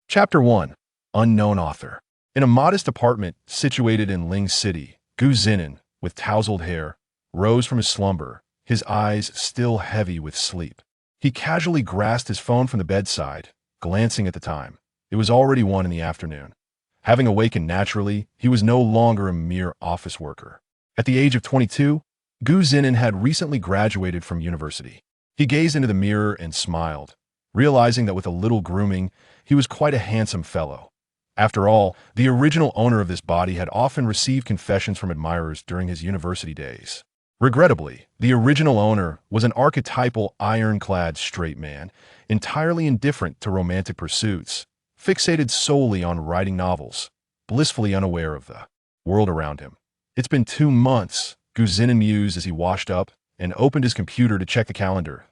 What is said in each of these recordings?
Chapter 1. Unknown Author. In a modest apartment situated in Ling City, Zhinan, with tousled hair, rose from his slumber, his eyes still heavy with sleep. He casually grasped his phone from the bedside, glancing at the time. It was already 1 in the afternoon. Having awakened naturally, he was no longer a mere office worker. At the age of 22, Zhinan had recently graduated from university. He gazed into the mirror and smiled, realizing that with a little grooming, he was quite a handsome fellow. After all, the original owner of this body had often received confessions from admirers during his university days. Regrettably, the original owner was an archetypal ironclad straight man, entirely indifferent to romantic pursuits, fixated solely on writing novels, blissfully unaware of the world around him. "It's been 2 months, Zhinan mused as he washed up and opened his computer to check the calendar.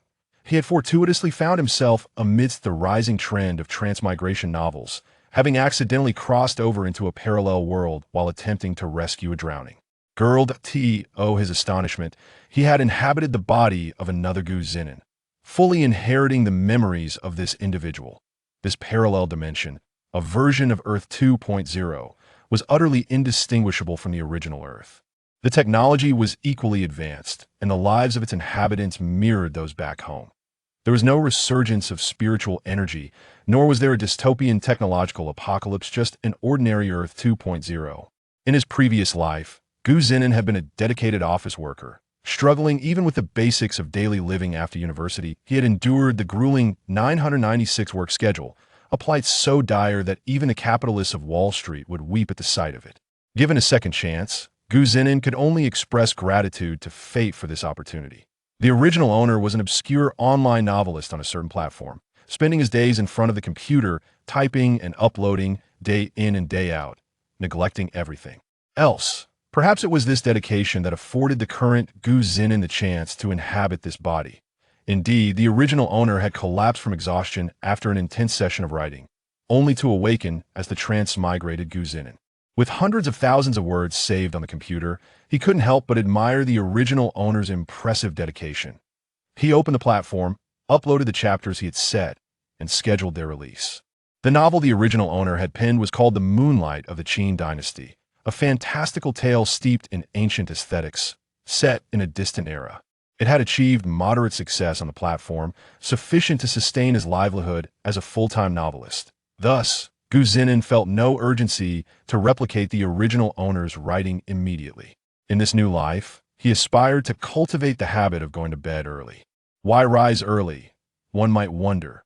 He had fortuitously found himself amidst the rising trend of transmigration novels, having accidentally crossed over into a parallel world while attempting to rescue a drowning girl. To his astonishment, he had inhabited the body of another Zhinan, fully inheriting the memories of this individual. This parallel dimension, a version of Earth 2.0, was utterly indistinguishable from the original Earth. The technology was equally advanced, and the lives of its inhabitants mirrored those back home. There was no resurgence of spiritual energy, nor was there a dystopian technological apocalypse, just an ordinary Earth 2.0. In his previous life, Zhinan had been a dedicated office worker. Struggling even with the basics of daily living after university, he had endured the grueling 996 work schedule, a plight so dire that even the capitalists of Wall Street would weep at the sight of it. Given a second chance, Zhinan could only express gratitude to fate for this opportunity. The original owner was an obscure online novelist on a certain platform, spending his days in front of the computer, typing and uploading day in and day out, neglecting everything else. Perhaps it was this dedication that afforded the current Zhinan the chance to inhabit this body. Indeed, the original owner had collapsed from exhaustion after an intense session of writing, only to awaken as the transmigrated Zhinan. With hundreds of thousands of words saved on the computer, he couldn't help but admire the original owner's impressive dedication. He opened the platform, uploaded the chapters he had set, and scheduled their release. The novel the original owner had penned was called The Moonlight of the Qin Dynasty, a fantastical tale steeped in ancient aesthetics, set in a distant era. It had achieved moderate success on the platform, sufficient to sustain his livelihood as a full-time novelist. Thus, Zhinan felt no urgency to replicate the original owner's writing immediately. In this new life, he aspired to cultivate the habit of going to bed early. Why rise early? One might wonder.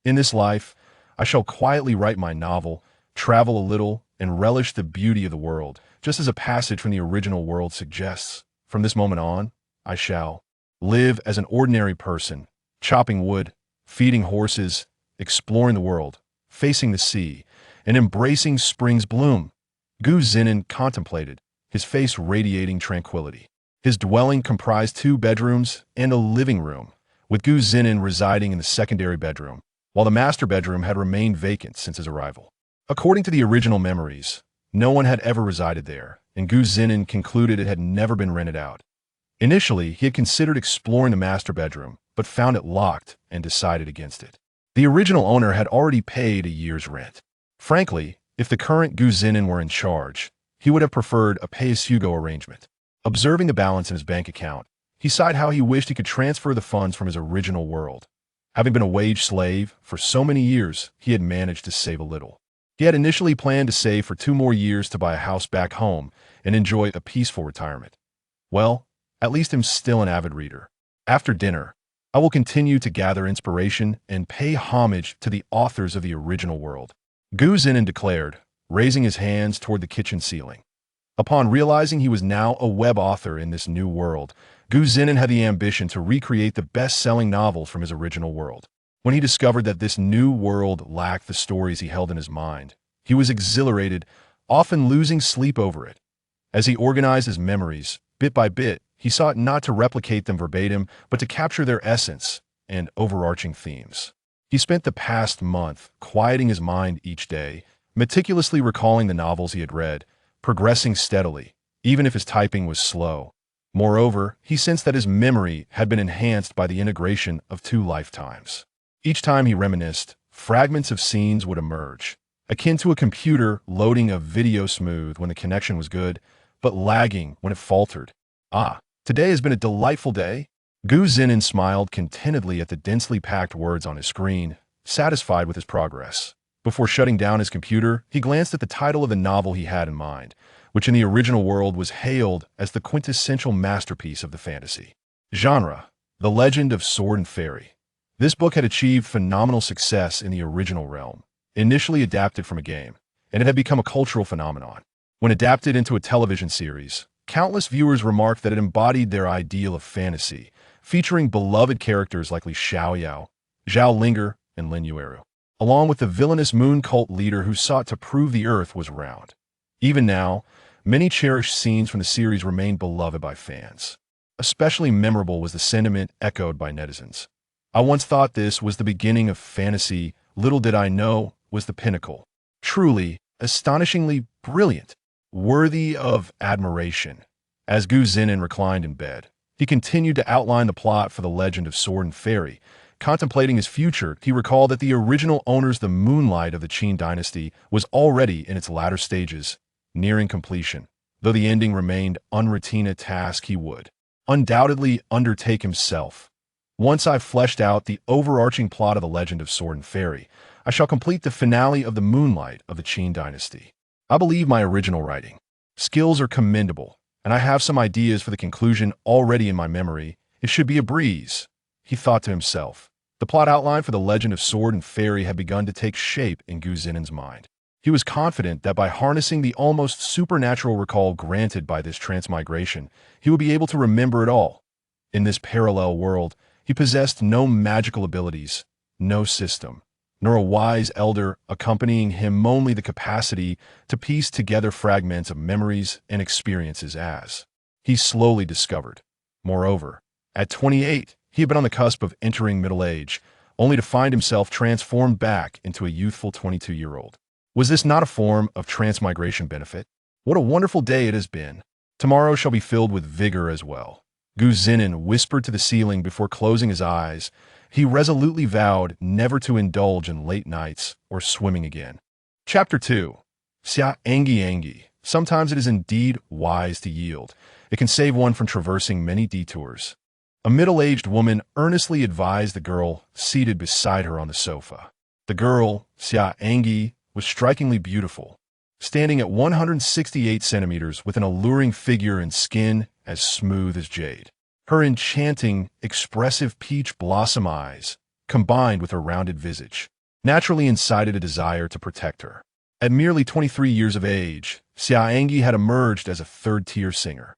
In this life, I shall quietly write my novel, travel a little, and relish the beauty of the world, just as a passage from the original world suggests. From this moment on, I shall live as an ordinary person, chopping wood, feeding horses, exploring the world, facing the sea, and embracing spring's bloom. Zhinan contemplated, his face radiating tranquility. His dwelling comprised 2 bedrooms and a living room, with Zhinan residing in the secondary bedroom, while the master bedroom had remained vacant since his arrival. According to the original memories, no one had ever resided there, and Zhinan concluded it had never been rented out. Initially, he had considered exploring the master bedroom, but found it locked and decided against it. The original owner had already paid a year's rent. Frankly, if the current Zhinan were in charge, he would have preferred a pay-as-you-go arrangement. Observing the balance in his bank account, he sighed how he wished he could transfer the funds from his original world. Having been a wage slave for so many years, he had managed to save a little. He had initially planned to save for 2 more years to buy a house back home and enjoy a peaceful retirement. Well, at least I'm still an avid reader. After dinner, I will continue to gather inspiration and pay homage to the authors of the original world, Zhinan declared, raising his hands toward the kitchen ceiling. Upon realizing he was now a web author in this new world, Zhinan had the ambition to recreate the best-selling novels from his original world. When he discovered that this new world lacked the stories he held in his mind, he was exhilarated, often losing sleep over it. As he organized his memories, bit by bit, he sought not to replicate them verbatim, but to capture their essence and overarching themes. He spent the past month quieting his mind each day, meticulously recalling the novels he had read, progressing steadily, even if his typing was slow. Moreover, he sensed that his memory had been enhanced by the integration of 2 lifetimes. Each time he reminisced, fragments of scenes would emerge, akin to a computer loading a video smooth when the connection was good, but lagging when it faltered. Ah, today has been a delightful day. Gu Zinan smiled contentedly at the densely packed words on his screen, satisfied with his progress. Before shutting down his computer, he glanced at the title of the novel he had in mind, which in the original world was hailed as the quintessential masterpiece of the fantasy genre, The Legend of Sword and Fairy. This book had achieved phenomenal success in the original realm, initially adapted from a game, and it had become a cultural phenomenon. When adapted into a television series, countless viewers remarked that it embodied their ideal of fantasy, featuring beloved characters like Li Xiaoyao, Zhao Linger, and Lin Yueru, along with the villainous moon cult leader who sought to prove the earth was round. Even now, many cherished scenes from the series remain beloved by fans. Especially memorable was the sentiment echoed by netizens. I once thought this was the beginning of fantasy, little did I know was the pinnacle. Truly, astonishingly brilliant, worthy of admiration. As Gu Zinan reclined in bed, he continued to outline the plot for The Legend of Sword and Fairy. Contemplating his future, he recalled that the original owners, the Moonlight of the Qin dynasty, was already in its latter stages, nearing completion. Though the ending remained unroutine a task he would undoubtedly undertake himself. Once I've fleshed out the overarching plot of The Legend of Sword and Fairy, I shall complete the finale of the Moonlight of the Qin dynasty. I believe my original writing skills are commendable, and I have some ideas for the conclusion already in my memory. It should be a breeze, he thought to himself. The plot outline for The Legend of Sword and Fairy had begun to take shape in Gu Zinan's mind. He was confident that by harnessing the almost supernatural recall granted by this transmigration, he would be able to remember it all. In this parallel world, he possessed no magical abilities, no system, nor a wise elder accompanying him, only the capacity to piece together fragments of memories and experiences as he slowly discovered. Moreover, at 28, he had been on the cusp of entering middle age, only to find himself transformed back into a youthful 22-year-old. Was this not a form of transmigration benefit? What a wonderful day it has been. Tomorrow shall be filled with vigor as well. Gu Zinan whispered to the ceiling before closing his eyes. He resolutely vowed never to indulge in late nights or swimming again. Chapter 2. Xia An'ge. Sometimes it is indeed wise to yield. It can save one from traversing many detours. A middle-aged woman earnestly advised the girl seated beside her on the sofa. The girl, Xia An'ge, was strikingly beautiful, standing at 168 centimeters with an alluring figure and skin as smooth as jade. Her enchanting, expressive peach blossom eyes, combined with her rounded visage, naturally incited a desire to protect her. At merely 23 years of age, Xia An'ge had emerged as a third-tier singer,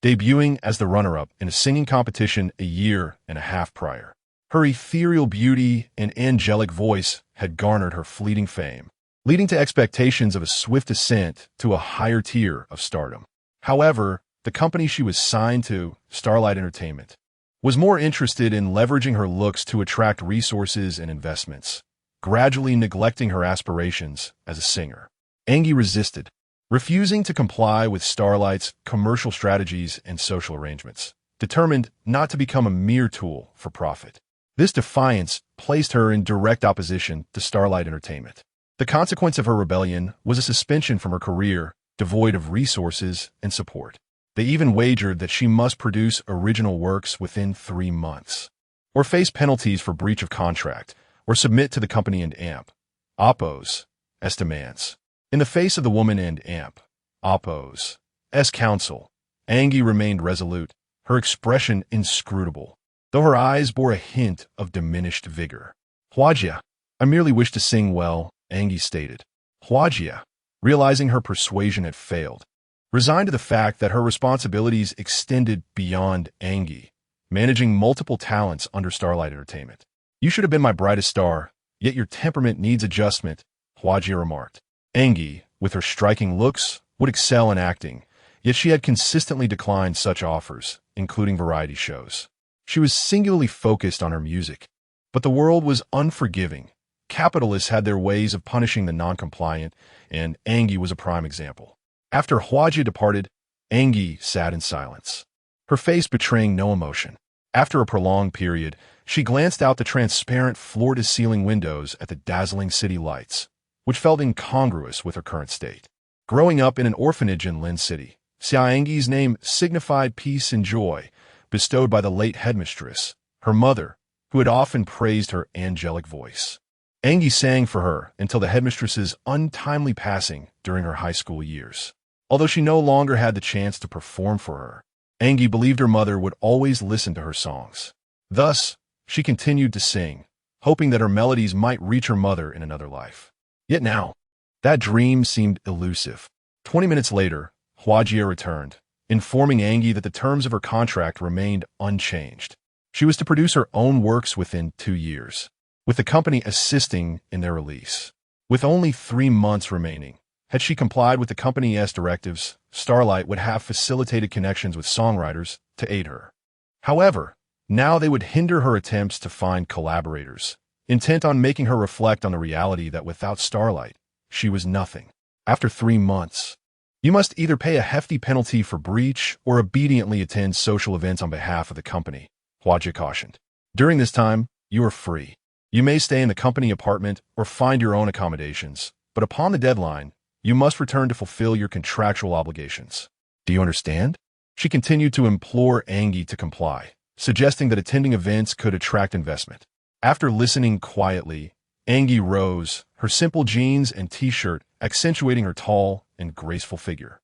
debuting as the runner-up in a singing competition a year and a half prior. Her ethereal beauty and angelic voice had garnered her fleeting fame, leading to expectations of a swift ascent to a higher tier of stardom. However, the company she was signed to, Starlight Entertainment, was more interested in leveraging her looks to attract resources and investments, gradually neglecting her aspirations as a singer. An'ge resisted, refusing to comply with Starlight's commercial strategies and social arrangements, determined not to become a mere tool for profit. This defiance placed her in direct opposition to Starlight Entertainment. The consequence of her rebellion was a suspension from her career, devoid of resources and support. They even wagered that she must produce original works within 3 months, or face penalties for breach of contract, or submit to the company and Oppo's demands. In the face of the woman and Oppo's counsel, An'ge remained resolute, her expression inscrutable, though her eyes bore a hint of diminished vigor. Huajia, I merely wish to sing well, An'ge stated. Huajia, realizing her persuasion had failed, resigned to the fact that her responsibilities extended beyond An'ge, managing multiple talents under Starlight Entertainment. You should have been my brightest star, yet your temperament needs adjustment, Huajia remarked. An'ge, with her striking looks, would excel in acting, yet she had consistently declined such offers, including variety shows. She was singularly focused on her music, but the world was unforgiving. Capitalists had their ways of punishing the non-compliant, and An'ge was a prime example. After Huajia departed, An'ge sat in silence, her face betraying no emotion. After a prolonged period, she glanced out the transparent floor-to-ceiling windows at the dazzling city lights, which felt incongruous with her current state. Growing up in an orphanage in Lin City, Xia An'ge's name signified peace and joy, bestowed by the late headmistress, her mother, who had often praised her angelic voice. An'ge sang for her until the headmistress's untimely passing during her high school years. Although she no longer had the chance to perform for her, An'ge believed her mother would always listen to her songs. Thus, she continued to sing, hoping that her melodies might reach her mother in another life. Yet now, that dream seemed elusive. 20 minutes later, Jia returned, informing An'ge that the terms of her contract remained unchanged. She was to produce her own works within 2 years, with the company assisting in their release. With only 3 months remaining, had she complied with the company's directives, Starlight would have facilitated connections with songwriters to aid her. However, now they would hinder her attempts to find collaborators, intent on making her reflect on the reality that without Starlight, she was nothing. After 3 months, you must either pay a hefty penalty for breach or obediently attend social events on behalf of the company, Jia cautioned. During this time, you are free. You may stay in the company apartment or find your own accommodations, but upon the deadline, you must return to fulfill your contractual obligations. Do you understand? She continued to implore An'ge to comply, suggesting that attending events could attract investment. After listening quietly, An'ge rose, her simple jeans and t-shirt accentuating her tall and graceful figure.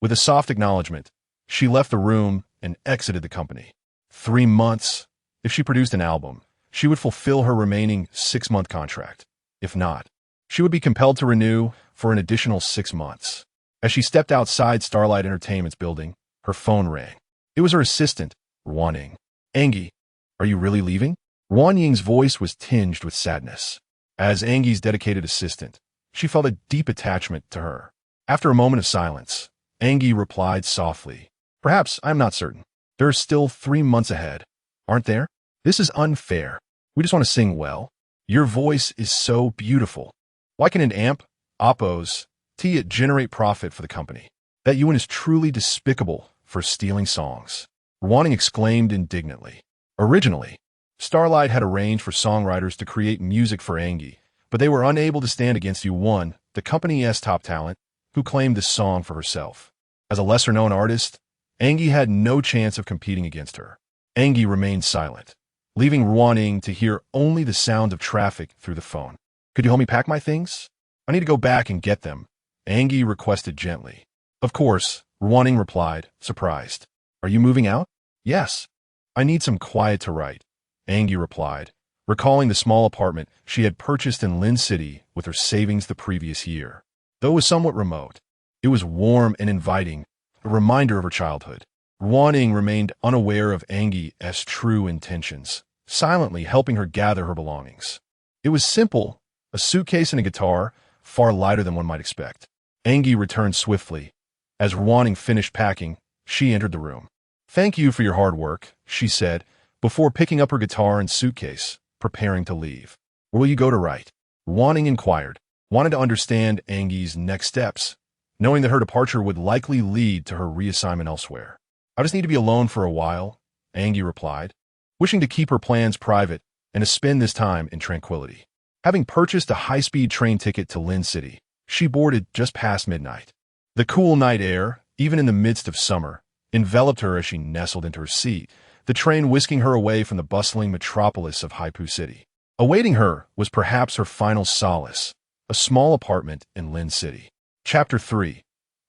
With a soft acknowledgement, she left the room and exited the company. 3 months. If she produced an album, she would fulfill her remaining 6-month contract. If not, she would be compelled to renew for an additional 6 months. As she stepped outside Starlight Entertainment's building, her phone rang. It was her assistant, Ruan Ying. An'ge, are you really leaving? Ruan Ying's voice was tinged with sadness. As An'ge's dedicated assistant, she felt a deep attachment to her. After a moment of silence, An'ge replied softly, "Perhaps, I'm not certain. There are still 3 months ahead, aren't there? This is unfair. We just want to sing well. Your voice is so beautiful. Why can an amp, oppos, it generate profit for the company? That Yuan is truly despicable for stealing songs." Ruan Ying exclaimed indignantly. Originally, Starlight had arranged for songwriters to create music for An'ge, but they were unable to stand against Yuan, the company's top talent, who claimed this song for herself. As a lesser-known artist, An'ge had no chance of competing against her. An'ge remained silent, leaving Ruan Ying to hear only the sound of traffic through the phone. "Could you help me pack my things? I need to go back and get them," An'ge requested gently. "Of course," Ruan Ying replied, surprised. "Are you moving out?" "Yes. I need some quiet to write," An'ge replied, recalling the small apartment she had purchased in Lin City with her savings the previous year. Though it was somewhat remote, it was warm and inviting, a reminder of her childhood. Ruan Ying remained unaware of An'ge's true intentions, silently helping her gather her belongings. It was simple, a suitcase and a guitar, far lighter than one might expect. An'ge returned swiftly. As Ruan Ying finished packing, she entered the room. "Thank you for your hard work," she said, before picking up her guitar and suitcase, preparing to leave. "Where will you go to write?" Ruan Ying inquired, wanted to understand An'ge's next steps, knowing that her departure would likely lead to her reassignment elsewhere. "I just need to be alone for a while," An'ge replied, wishing to keep her plans private and to spend this time in tranquility. Having purchased a high-speed train ticket to Lin City, she boarded just past midnight. The cool night air, even in the midst of summer, enveloped her as she nestled into her seat, the train whisking her away from the bustling metropolis of Haipu City. Awaiting her was perhaps her final solace, a small apartment in Lin City. Chapter 3.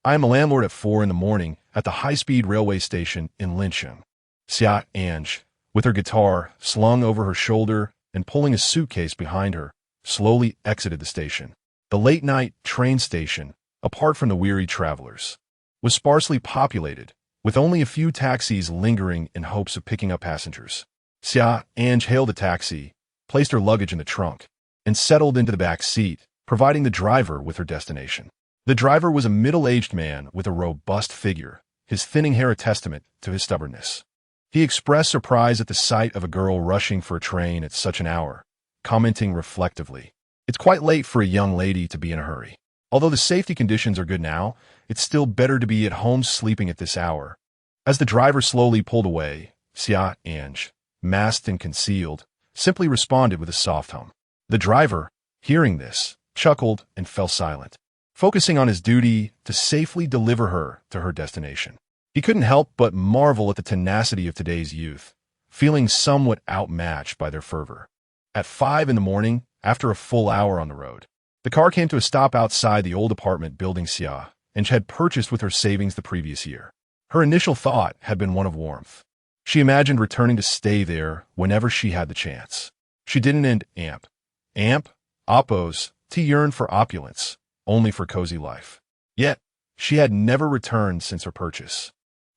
I am a landlord at 4 in the morning at the high-speed railway station in Lincheng. Xia An'ge, with her guitar slung over her shoulder and pulling a suitcase behind her, slowly exited the station. The late-night train station, apart from the weary travelers, was sparsely populated, with only a few taxis lingering in hopes of picking up passengers. Xia An'ge hailed a taxi, placed her luggage in the trunk, and settled into the back seat, providing the driver with her destination. The driver was a middle-aged man with a robust figure, his thinning hair a testament to his stubbornness. He expressed surprise at the sight of a girl rushing for a train at such an hour, commenting reflectively, "It's quite late for a young lady to be in a hurry. Although the safety conditions are good now, it's still better to be at home sleeping at this hour." As the driver slowly pulled away, Xia An'ge, masked and concealed, simply responded with a soft hum. The driver, hearing this, chuckled and fell silent, focusing on his duty to safely deliver her to her destination. He couldn't help but marvel at the tenacity of today's youth, feeling somewhat outmatched by their fervor. At 5 in the morning, after a full hour on the road, the car came to a stop outside the old apartment building Xia An'ge had purchased with her savings the previous year. Her initial thought had been one of warmth. She imagined returning to stay there whenever she had the chance. She didn't end oppose, to yearn for opulence, only for cozy life. Yet, she had never returned since her purchase.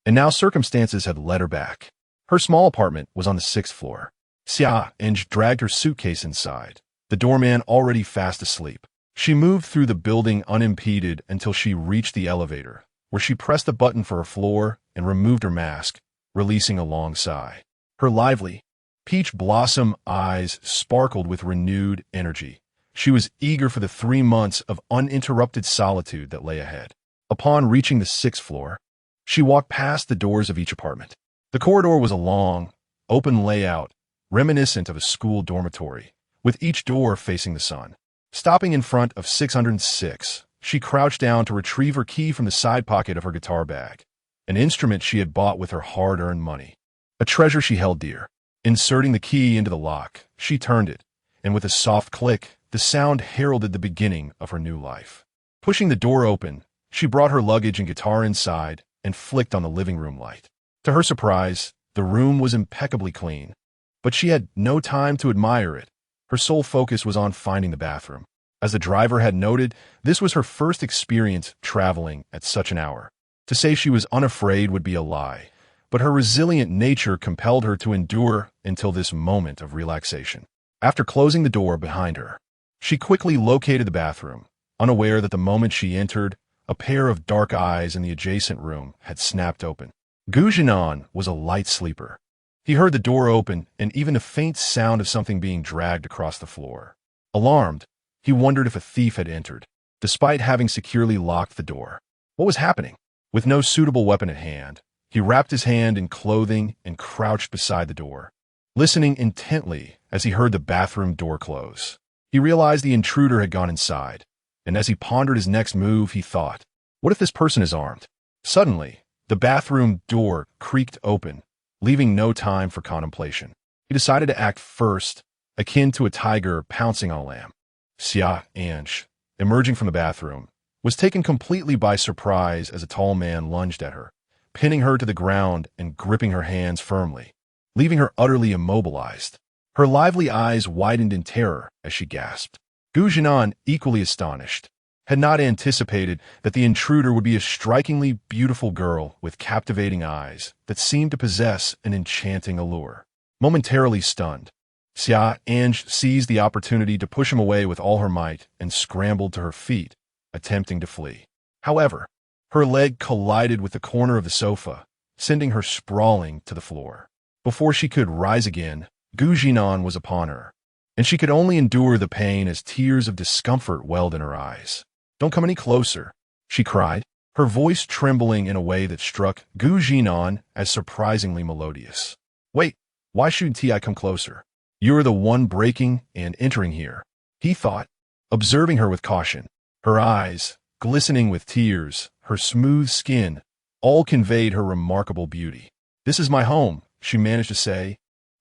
And now circumstances had led her back. Her small apartment was on the 6th floor. Xia An'ge dragged her suitcase inside, the doorman already fast asleep. She moved through the building unimpeded until she reached the elevator, where she pressed a button for her floor and removed her mask, releasing a long sigh. Her lively, peach blossom eyes sparkled with renewed energy. She was eager for the 3 months of uninterrupted solitude that lay ahead. Upon reaching the 6th floor, she walked past the doors of each apartment. The corridor was a long, open layout, reminiscent of a school dormitory, with each door facing the sun. Stopping in front of 606, she crouched down to retrieve her key from the side pocket of her guitar bag, an instrument she had bought with her hard-earned money, a treasure she held dear. Inserting the key into the lock, she turned it, and with a soft click, the sound heralded the beginning of her new life. Pushing the door open, she brought her luggage and guitar inside and flicked on the living room light. To her surprise, the room was impeccably clean, but she had no time to admire it. Her sole focus was on finding the bathroom. As the driver had noted, this was her first experience traveling at such an hour. To say she was unafraid would be a lie, but her resilient nature compelled her to endure until this moment of relaxation. After closing the door behind her, she quickly located the bathroom, unaware that the moment she entered, a pair of dark eyes in the adjacent room had snapped open. Zhinan was a light sleeper. He heard the door open and even a faint sound of something being dragged across the floor. Alarmed, he wondered if a thief had entered, despite having securely locked the door. What was happening? With no suitable weapon at hand, he wrapped his hand in clothing and crouched beside the door, listening intently as he heard the bathroom door close. He realized the intruder had gone inside, and as he pondered his next move, he thought, what if this person is armed? Suddenly, the bathroom door creaked open, leaving no time for contemplation. He decided to act first, akin to a tiger pouncing on a lamb. Xia An'ge, emerging from the bathroom, was taken completely by surprise as a tall man lunged at her, pinning her to the ground and gripping her hands firmly, leaving her utterly immobilized. Her lively eyes widened in terror as she gasped. Zhinan, equally astonished, had not anticipated that the intruder would be a strikingly beautiful girl with captivating eyes that seemed to possess an enchanting allure. Momentarily stunned, Xia An'ge seized the opportunity to push him away with all her might and scrambled to her feet, attempting to flee. However, her leg collided with the corner of the sofa, sending her sprawling to the floor. Before she could rise again, Zhinan was upon her, and she could only endure the pain as tears of discomfort welled in her eyes. "Don't come any closer," she cried, her voice trembling in a way that struck Zhinan as surprisingly melodious. "Wait, why shouldn't I come closer? You're the one breaking and entering here," he thought, observing her with caution. Her eyes, glistening with tears, her smooth skin, all conveyed her remarkable beauty. "This is my home," she managed to say,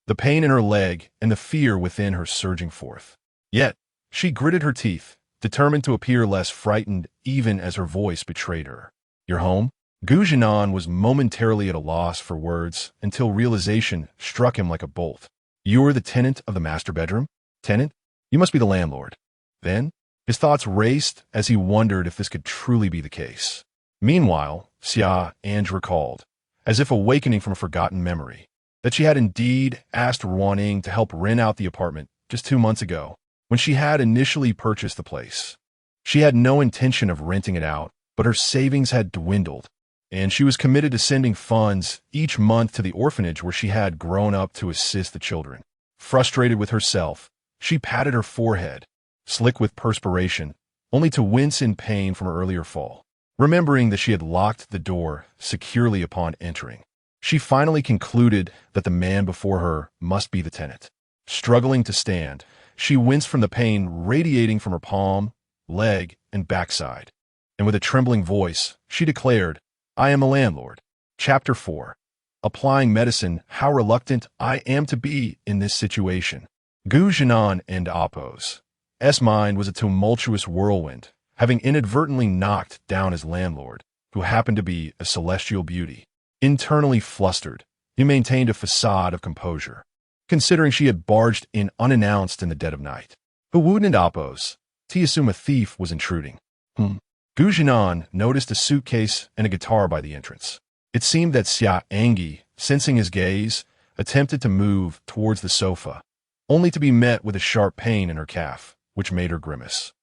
the pain in her leg and the fear within her surging forth. Yet, she gritted her teeth, determined to appear less frightened even as her voice betrayed her. "Your home?" Zhinan was momentarily at a loss for words until realization struck him like a bolt. "You're the tenant of the master bedroom? Tenant? You must be the landlord." Then, his thoughts raced as he wondered if this could truly be the case. Meanwhile, Xia An'ge recalled, as if awakening from a forgotten memory, that she had indeed asked Ruaning to help rent out the apartment just 2 months ago, when she had initially purchased the place. She had no intention of renting it out, but her savings had dwindled, and she was committed to sending funds each month to the orphanage where she had grown up to assist the children. Frustrated with herself, she patted her forehead, slick with perspiration, only to wince in pain from her earlier fall, remembering that she had locked the door securely upon entering. She finally concluded that the man before her must be the tenant. Struggling to stand, she winced from the pain radiating from her palm, leg, and backside. And with a trembling voice, she declared, "I am a landlord." Chapter 4. Applying medicine, how reluctant I am to be in this situation. Zhinan and Apo's mind was a tumultuous whirlwind, having inadvertently knocked down his landlord, who happened to be a celestial beauty. Internally flustered, he maintained a facade of composure, considering she had barged in unannounced in the dead of night. Who wouldn't Apo's? To assume a thief was intruding. Zhinan noticed a suitcase and a guitar by the entrance. It seemed that Xia An'ge, sensing his gaze, attempted to move towards the sofa, only to be met with a sharp pain in her calf, which made her grimace.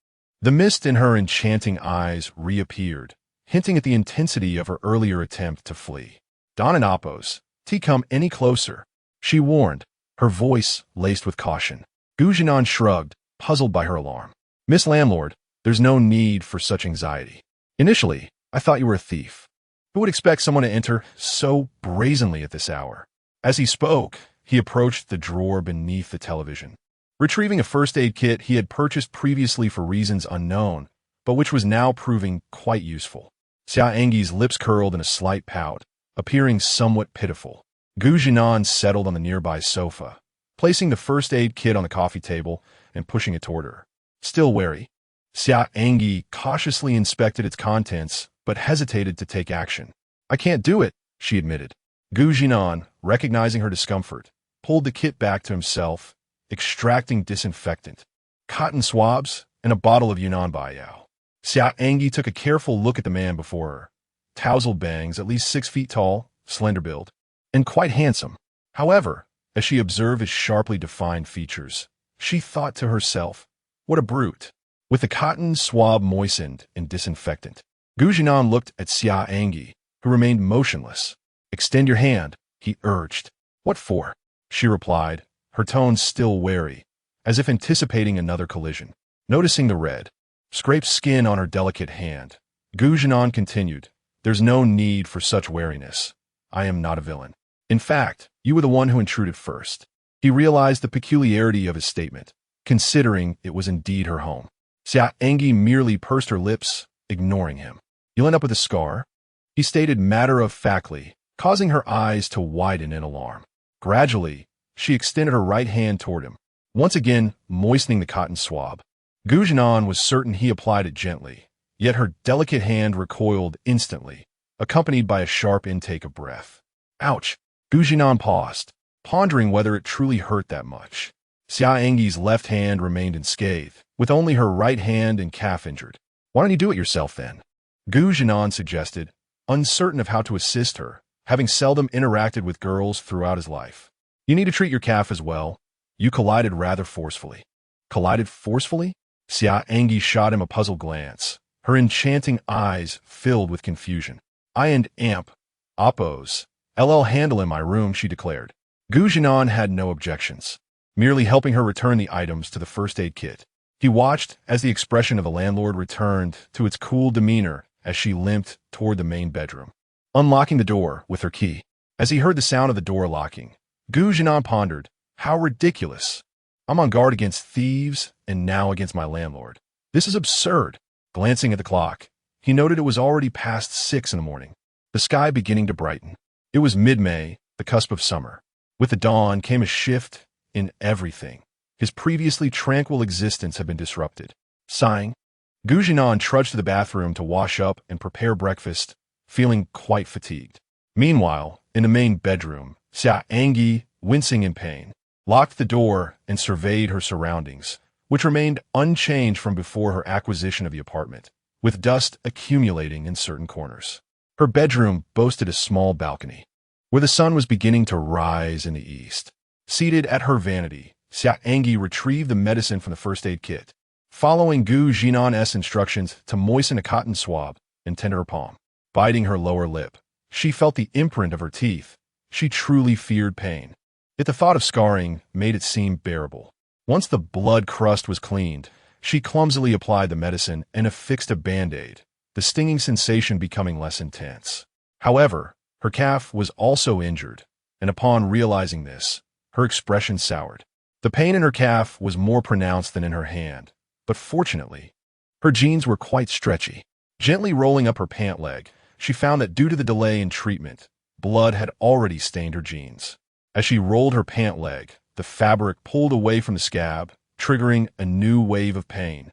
The mist in her enchanting eyes reappeared, hinting at the intensity of her earlier attempt to flee. "Don and Apo's, come any closer," she warned, her voice laced with caution. Zhinan shrugged, puzzled by her alarm. "Miss Landlord, there's no need for such anxiety. Initially, I thought you were a thief. Who would expect someone to enter so brazenly at this hour?" As he spoke, he approached the drawer beneath the television, retrieving a first aid kit he had purchased previously for reasons unknown, but which was now proving quite useful. Xia An'ge's lips curled in a slight pout, appearing somewhat pitiful. Zhinan settled on the nearby sofa, placing the first aid kit on the coffee table and pushing it toward her. Still wary, Xia An'ge cautiously inspected its contents, but hesitated to take action. "I can't do it," she admitted. Zhinan, recognizing her discomfort, pulled the kit back to himself, extracting disinfectant, cotton swabs, and a bottle of Yunnan Baiyao. Xia An'ge took a careful look at the man before her. Tousled bangs, at least 6 feet tall, slender build, and quite handsome. However, as she observed his sharply defined features, she thought to herself, "What a brute." With the cotton swab moistened in disinfectant, Zhinan looked at Xia An'ge, who remained motionless. "Extend your hand," he urged. "What for?" she replied, her tone still wary, as if anticipating another collision. Noticing the red, scraped skin on her delicate hand, Zhinan continued, "There's no need for such wariness. I am not a villain. In fact, you were the one who intruded first." He realized the peculiarity of his statement, considering it was indeed her home. Xia An'ge merely pursed her lips, ignoring him. "You'll end up with a scar," he stated matter-of-factly, causing her eyes to widen in alarm. Gradually, she extended her right hand toward him, once again moistening the cotton swab. Zhinan was certain he applied it gently, yet her delicate hand recoiled instantly, accompanied by a sharp intake of breath. "Ouch!" Zhinan paused, pondering whether it truly hurt that much. Xia An'ge's left hand remained unscathed, with only her right hand and calf injured. "Why don't you do it yourself, then?" Zhinan suggested, uncertain of how to assist her, having seldom interacted with girls throughout his life. "You need to treat your calf as well. You collided rather forcefully." "Collided forcefully?" Xia An'ge shot him a puzzled glance, her enchanting eyes filled with confusion. "I and Apo's handle in my room," she declared. Zhinan had no objections, merely helping her return the items to the first aid kit. He watched as the expression of the landlord returned to its cool demeanor as she limped toward the main bedroom, unlocking the door with her key. As he heard the sound of the door locking, Zhinan pondered, "How ridiculous. I'm on guard against thieves and now against my landlord. This is absurd." Glancing at the clock, he noted it was already past 6 in the morning, the sky beginning to brighten. It was mid-May, the cusp of summer. With the dawn came a shift in everything. His previously tranquil existence had been disrupted. Sighing, Zhinan trudged to the bathroom to wash up and prepare breakfast, feeling quite fatigued. Meanwhile, in the main bedroom, Xia An'ge, wincing in pain, locked the door and surveyed her surroundings, which remained unchanged from before her acquisition of the apartment, with dust accumulating in certain corners. Her bedroom boasted a small balcony, where the sun was beginning to rise in the east. Seated at her vanity, Xia An'ge retrieved the medicine from the first aid kit, following Zhinan's instructions to moisten a cotton swab and tender her palm. Biting her lower lip, she felt the imprint of her teeth. She truly feared pain, yet the thought of scarring made it seem bearable. Once the blood crust was cleaned, she clumsily applied the medicine and affixed a Band-Aid, the stinging sensation becoming less intense. However, Her calf was also injured, and upon realizing this, her expression soured. The pain in her calf was more pronounced than in her hand, but fortunately, her jeans were quite stretchy. Gently rolling up her pant leg, she found that due to the delay in treatment, blood had already stained her jeans. As she rolled her pant leg, the fabric pulled away from the scab, triggering a new wave of pain,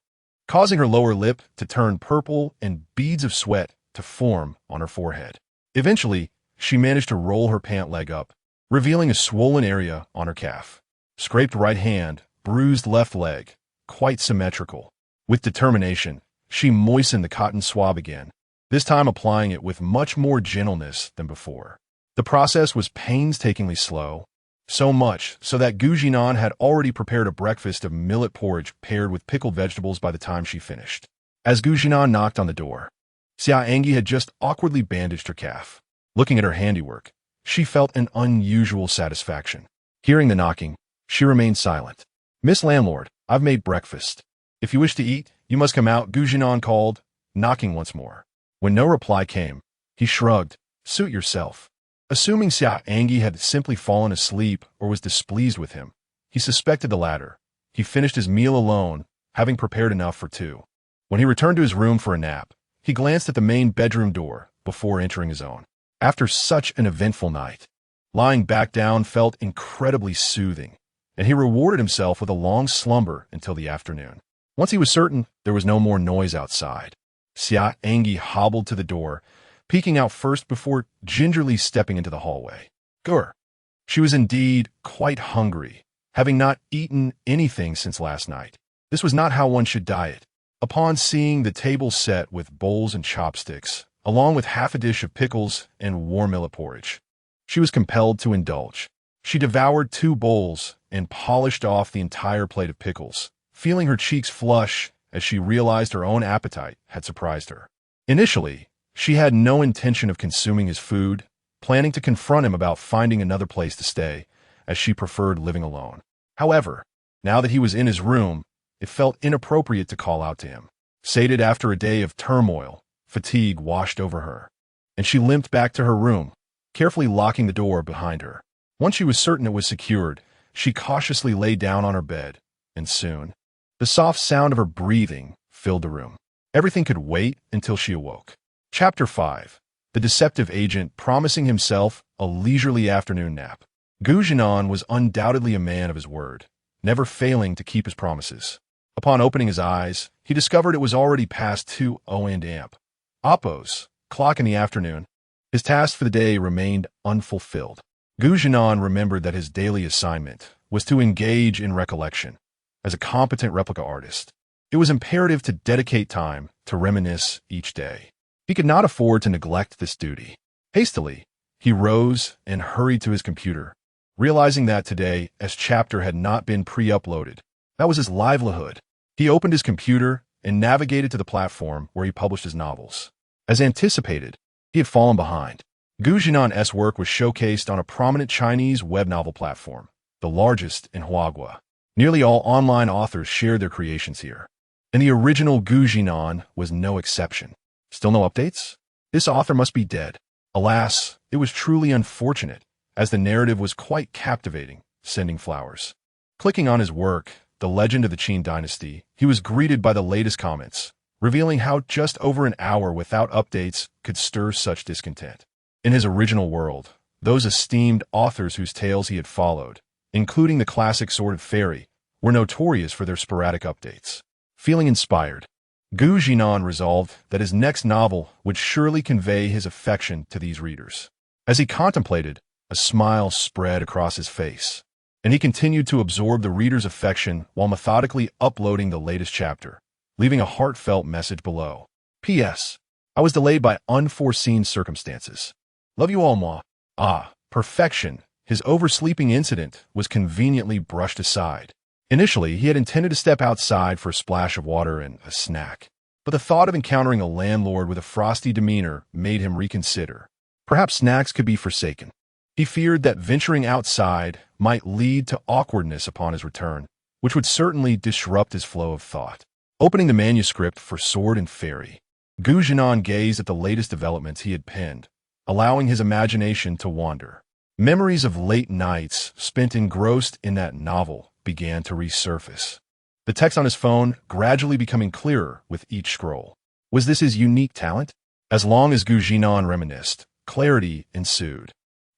causing her lower lip to turn purple and beads of sweat to form on her forehead. Eventually, she managed to roll her pant leg up, revealing a swollen area on her calf. Scraped right hand, bruised left leg, quite symmetrical. With determination, she moistened the cotton swab again, this time applying it with much more gentleness than before. The process was painstakingly slow, so much so that Zhinan had already prepared a breakfast of millet porridge paired with pickled vegetables by the time she finished. As Zhinan knocked on the door, Xia An'ge had just awkwardly bandaged her calf. Looking at her handiwork, she felt an unusual satisfaction. Hearing the knocking, she remained silent. "Miss Landlord, I've made breakfast. If you wish to eat, you must come out," Zhinan called, knocking once more. When no reply came, he shrugged. "Suit yourself." Assuming Xia An'ge had simply fallen asleep or was displeased with him, he suspected the latter. He finished his meal alone, having prepared enough for two. When he returned to his room for a nap, he glanced at the main bedroom door before entering his own. After such an eventful night, lying back down felt incredibly soothing, and he rewarded himself with a long slumber until the afternoon. Once he was certain there was no more noise outside, Xia An'ge hobbled to the door, peeking out first before gingerly stepping into the hallway. Grr! She was indeed quite hungry, having not eaten anything since last night. This was not how one should diet. Upon seeing the table set with bowls and chopsticks, along with half a dish of pickles and warm millet porridge, she was compelled to indulge. She devoured 2 bowls and polished off the entire plate of pickles, feeling her cheeks flush as she realized her own appetite had surprised her. Initially, she had no intention of consuming his food, planning to confront him about finding another place to stay, as she preferred living alone. However, now that he was in his room, it felt inappropriate to call out to him. Sated after a day of turmoil, fatigue washed over her, and she limped back to her room, carefully locking the door behind her. Once she was certain it was secured, she cautiously lay down on her bed, and soon, the soft sound of her breathing filled the room. Everything could wait until she awoke. Chapter 5. The Deceptive Agent Promising Himself a Leisurely Afternoon Nap. Zhinan was undoubtedly a man of his word, never failing to keep his promises. Upon opening his eyes, he discovered it was already past 2 a.m. Oppo's clock in the afternoon. His task for the day remained unfulfilled. Zhinan remembered that his daily assignment was to engage in recollection. As a competent replica artist, it was imperative to dedicate time to reminisce each day. He could not afford to neglect this duty. Hastily, he rose and hurried to his computer, realizing that today, as chapter had not been pre-uploaded, that was his livelihood. He opened his computer and navigated to the platform where he published his novels. As anticipated, he had fallen behind. Zhinan's work was showcased on a prominent Chinese web novel platform, the largest in Huagua. Nearly all online authors shared their creations here, and the original Zhinan was no exception. Still no updates? This author must be dead. Alas, it was truly unfortunate, as the narrative was quite captivating, sending flowers. Clicking on his work, The Legend of the Qin Dynasty, he was greeted by the latest comments, revealing how just over an hour without updates could stir such discontent. In his original world, those esteemed authors whose tales he had followed, including the classic Sword of Fairy, were notorious for their sporadic updates. Feeling inspired, Zhinan resolved that his next novel would surely convey his affection to these readers. As he contemplated, a smile spread across his face, and he continued to absorb the reader's affection while methodically uploading the latest chapter, leaving a heartfelt message below. P.S. I was delayed by unforeseen circumstances. Love you all, Ma. Perfection. His oversleeping incident was conveniently brushed aside. Initially, he had intended to step outside for a splash of water and a snack, but the thought of encountering a landlord with a frosty demeanor made him reconsider. Perhaps snacks could be forsaken. He feared that venturing outside might lead to awkwardness upon his return, which would certainly disrupt his flow of thought. Opening the manuscript for Sword and Fairy, Zhinan gazed at the latest developments he had penned, allowing his imagination to wander. Memories of late nights spent engrossed in that novel began to resurface. The text on his phone gradually becoming clearer with each scroll. Was this his unique talent? As long as Zhinan reminisced, clarity ensued.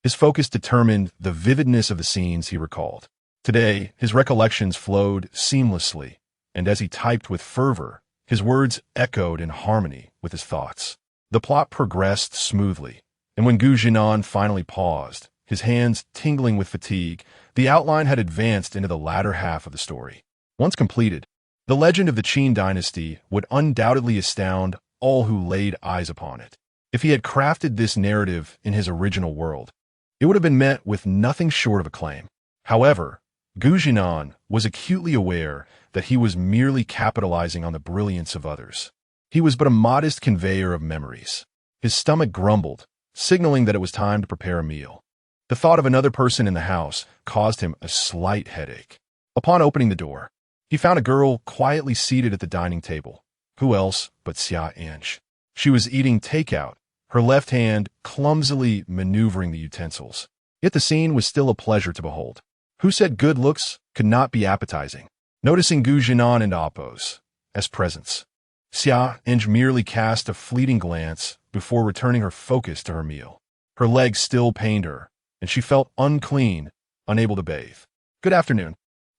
His focus determined the vividness of the scenes he recalled. Today, his recollections flowed seamlessly, and as he typed with fervor, his words echoed in harmony with his thoughts. The plot progressed smoothly, and when Zhinan finally paused, his hands tingling with fatigue, the outline had advanced into the latter half of the story. Once completed, the legend of the Qin dynasty would undoubtedly astound all who laid eyes upon it. If he had crafted this narrative in his original world, it would have been met with nothing short of acclaim. However, Zhinan was acutely aware that he was merely capitalizing on the brilliance of others. He was but a modest conveyor of memories. His stomach grumbled, signaling that it was time to prepare a meal. The thought of another person in the house caused him a slight headache. Upon opening the door, he found a girl quietly seated at the dining table. Who else but Xia An'ge? She was eating takeout, her left hand clumsily maneuvering the utensils. Yet the scene was still a pleasure to behold. Who said good looks could not be appetizing? Noticing Zhinan and Appos as presents, Xia An'ge merely cast a fleeting glance before returning her focus to her meal. Her legs still pained her, and she felt unclean, unable to bathe. Good afternoon.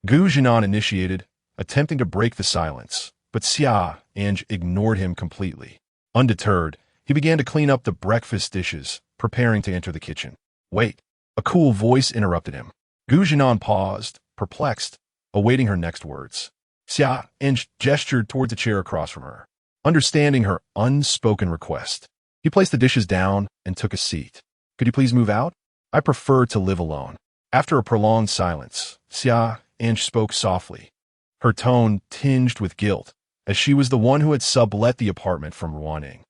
Zhinan initiated, attempting to break the silence, but Xia An'ge ignored him completely. Undeterred, he began to clean up the breakfast dishes, preparing to enter the kitchen. Wait, a cool voice interrupted him. Zhinan paused, perplexed, awaiting her next words. Xia An'ge gestured towards a chair across from her. Understanding her unspoken request, he placed the dishes down and took a seat. Could you please move out? I prefer to live alone. After a prolonged silence, Xia An'ge spoke softly, her tone tinged with guilt, as she was the one who had sublet the apartment from Ruaning.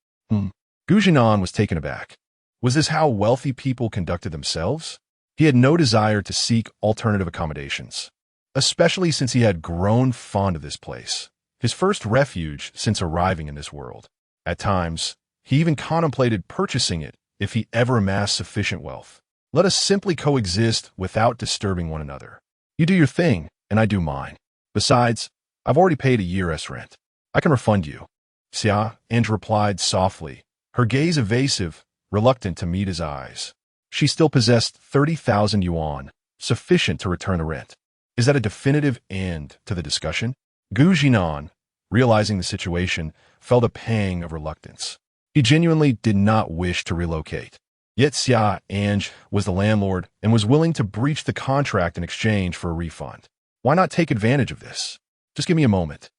Zhinan was taken aback. Was this how wealthy people conducted themselves? He had no desire to seek alternative accommodations, especially since he had grown fond of this place, his first refuge since arriving in this world. At times, he even contemplated purchasing it if he ever amassed sufficient wealth. Let us simply coexist without disturbing one another. You do your thing, and I do mine. Besides, I've already paid a year's rent. I can refund you. Xia An'ge replied softly, her gaze evasive, reluctant to meet his eyes. She still possessed 30,000 yuan, sufficient to return the rent. Is that a definitive end to the discussion? Zhinan, realizing the situation, felt a pang of reluctance. He genuinely did not wish to relocate. Yet Xia An'ge was the landlord and was willing to breach the contract in exchange for a refund. Why not take advantage of this? Just give me a moment.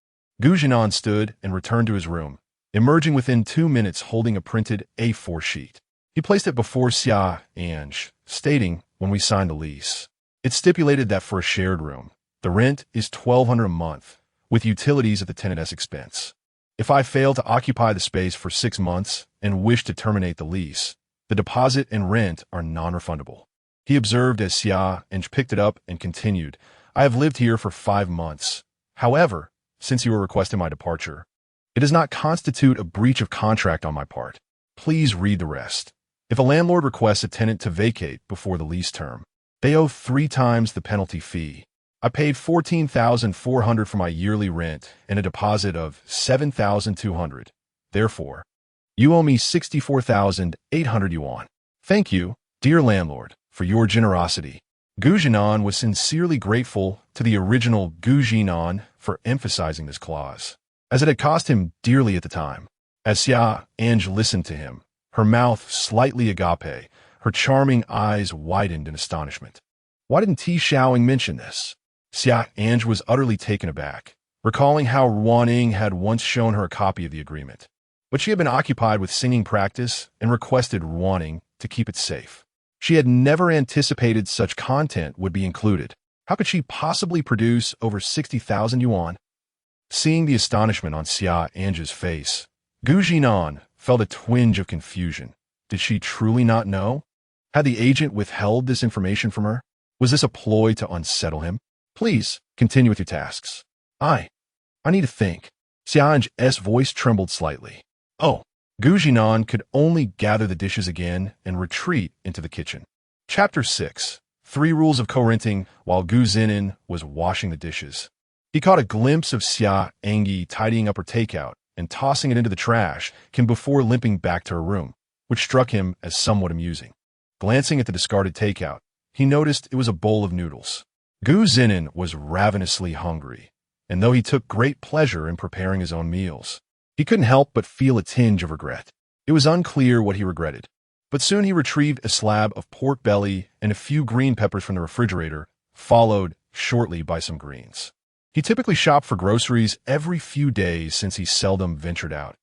Zhinan stood and returned to his room, emerging within 2 minutes holding a printed A4 sheet. He placed it before Xia An'ge, stating, when we signed the lease, it stipulated that for a shared room, the rent is $1,200 a month, with utilities at the tenant's expense. If I fail to occupy the space for 6 months and wish to terminate the lease, the deposit and rent are non-refundable. He observed as Xia An'ge picked it up and continued, I have lived here for 5 months. However, since you are requesting my departure, it does not constitute a breach of contract on my part. Please read the rest. If a landlord requests a tenant to vacate before the lease term, they owe 3 times the penalty fee. I paid 14,400 for my yearly rent and a deposit of 7,200. Therefore, you owe me 64,800 yuan. Thank you, dear landlord, for your generosity. Zhinan was sincerely grateful to the original Zhinan for emphasizing this clause, as it had cost him dearly at the time. As Xia An'ge listened to him, her mouth slightly agape, her charming eyes widened in astonishment. Why didn't T. Xiaoing mention this? Xia An'ge was utterly taken aback, recalling how Ruaning had once shown her a copy of the agreement. But she had been occupied with singing practice and requested Ruaning to keep it safe. She had never anticipated such content would be included. How could she possibly produce over 60,000 yuan? Seeing the astonishment on Xia An'ge's face, Zhinan felt a twinge of confusion. Did she truly not know? Had the agent withheld this information from her? Was this a ploy to unsettle him? Please, continue with your tasks. I need to think. Xia An'ge's voice trembled slightly. Oh, Zhinan could only gather the dishes again and retreat into the kitchen. Chapter 6. 3 Rules of Co-renting. While Zhinan was washing the dishes, he caught a glimpse of Xia An'ge tidying up her takeout and tossing it into the trash can before limping back to her room, which struck him as somewhat amusing. Glancing at the discarded takeout, he noticed it was a bowl of noodles. Zhinan was ravenously hungry, and though he took great pleasure in preparing his own meals, he couldn't help but feel a tinge of regret. It was unclear what he regretted, but soon he retrieved a slab of pork belly and a few green peppers from the refrigerator, followed shortly by some greens. He typically shopped for groceries every few days since he seldom ventured out.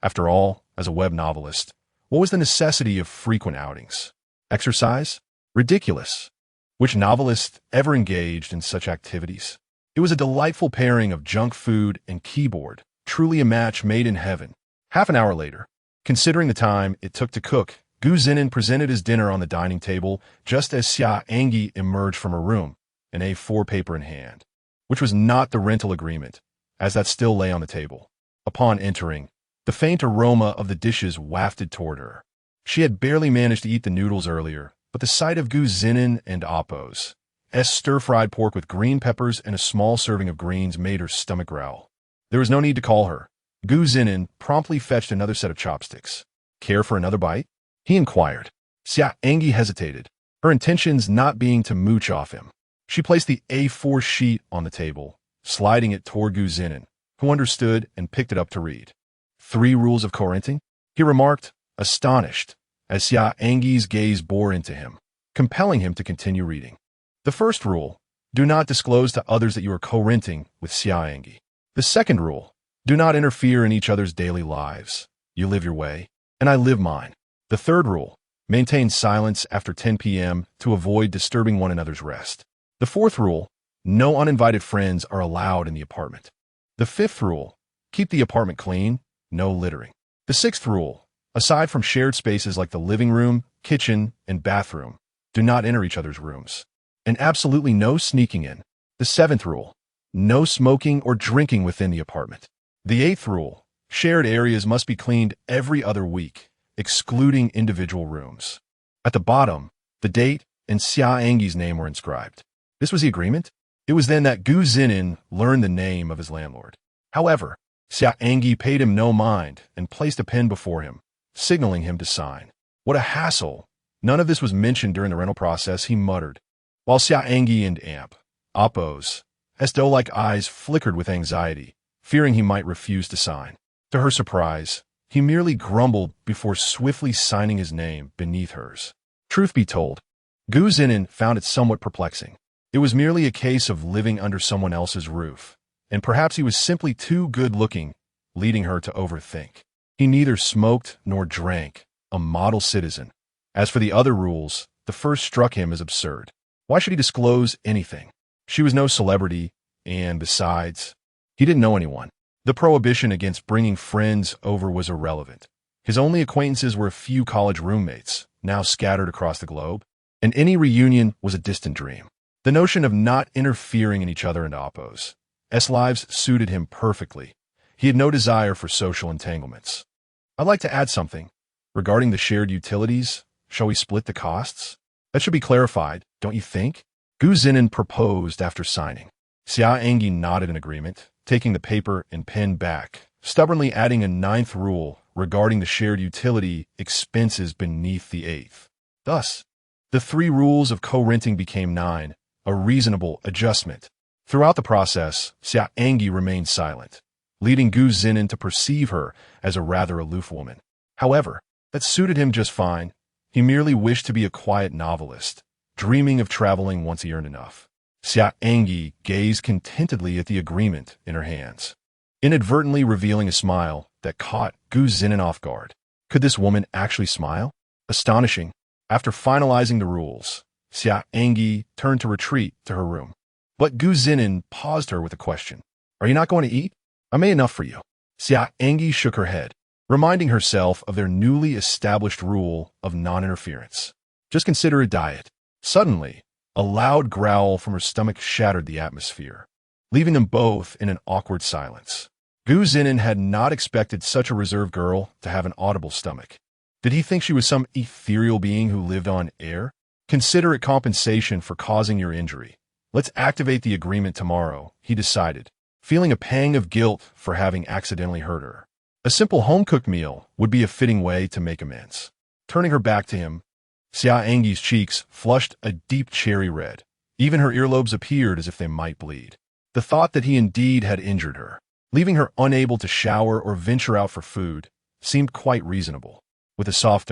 After all, as a web novelist, what was the necessity of frequent outings? Exercise? Ridiculous. Which novelist ever engaged in such activities? It was a delightful pairing of junk food and keyboard, truly a match made in heaven. Half an hour later, considering the time it took to cook, Zhinan presented his dinner on the dining table just as Xia An'ge emerged from her room, an A4 paper in hand, which was not the rental agreement, as that still lay on the table. Upon entering, the faint aroma of the dishes wafted toward her. She had barely managed to eat the noodles earlier, but the sight of Zhinan and Appo's stir-fried pork with green peppers and a small serving of greens made her stomach growl. There was no need to call her. Zhinan promptly fetched another set of chopsticks. Care for another bite? He inquired. Xia An'ge hesitated, her intentions not being to mooch off him. She placed the A4 sheet on the table, sliding it toward Zhinan, who understood and picked it up to read. 3 Rules of Co-renting? He remarked, astonished, as Xia An'ge's gaze bore into him, compelling him to continue reading. The first rule, do not disclose to others that you are co-renting with Xia An'ge. The second rule, do not interfere in each other's daily lives. You live your way, and I live mine. The third rule, maintain silence after 10 p.m. to avoid disturbing one another's rest. The fourth rule, no uninvited friends are allowed in the apartment. The fifth rule, keep the apartment clean, no littering. The sixth rule, aside from shared spaces like the living room, kitchen, and bathroom, do not enter each other's rooms. And absolutely no sneaking in. The seventh rule, no smoking or drinking within the apartment. The eighth rule, shared areas must be cleaned every other week, excluding individual rooms. At the bottom, the date and Xia An'ge's name were inscribed. This was the agreement? It was then that Zhinan learned the name of his landlord. However, Xia An'ge paid him no mind and placed a pen before him, signaling him to sign. What a hassle! None of this was mentioned during the rental process, he muttered, while Xia An'ge and Appo's doe-like eyes flickered with anxiety, fearing he might refuse to sign. To her surprise, he merely grumbled before swiftly signing his name beneath hers. Truth be told, Zhinan found it somewhat perplexing. It was merely a case of living under someone else's roof, and perhaps he was simply too good-looking, leading her to overthink. He neither smoked nor drank, a model citizen. As for the other rules, the first struck him as absurd. Why should he disclose anything? She was no celebrity, and besides, he didn't know anyone. The prohibition against bringing friends over was irrelevant. His only acquaintances were a few college roommates, now scattered across the globe, and any reunion was a distant dream. The notion of not interfering in each other and Appo's lives suited him perfectly. He had no desire for social entanglements. I'd like to add something. Regarding the shared utilities, shall we split the costs? That should be clarified, don't you think? Zhinan proposed after signing. Xia An'ge nodded in agreement, taking the paper and pen back, stubbornly adding a 9th rule regarding the shared utility expenses beneath the 8th. Thus, the 3 rules of co-renting became 9, a reasonable adjustment. Throughout the process, Xia An'ge remained silent, leading Zhinan to perceive her as a rather aloof woman. However, that suited him just fine. He merely wished to be a quiet novelist, dreaming of traveling once he earned enough. Xia An'ge gazed contentedly at the agreement in her hands, inadvertently revealing a smile that caught Zhinan off guard. Could this woman actually smile? Astonishing. After finalizing the rules, Xia An'ge turned to retreat to her room. But Zhinan paused her with a question. Are you not going to eat? I made enough for you. Xia An'ge shook her head, reminding herself of their newly established rule of non-interference. Just consider a diet. Suddenly, a loud growl from her stomach shattered the atmosphere, leaving them both in an awkward silence. Gu Zhinan had not expected such a reserved girl to have an audible stomach. Did he think she was some ethereal being who lived on air? Consider it compensation for causing your injury. Let's activate the agreement tomorrow, he decided, feeling a pang of guilt for having accidentally hurt her. A simple home-cooked meal would be a fitting way to make amends. Turning her back to him, Xia An'ge's cheeks flushed a deep cherry red. Even her earlobes appeared as if they might bleed. The thought that he indeed had injured her, leaving her unable to shower or venture out for food, seemed quite reasonable. With a soft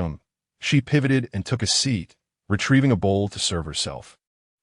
she pivoted and took a seat, retrieving a bowl to serve herself,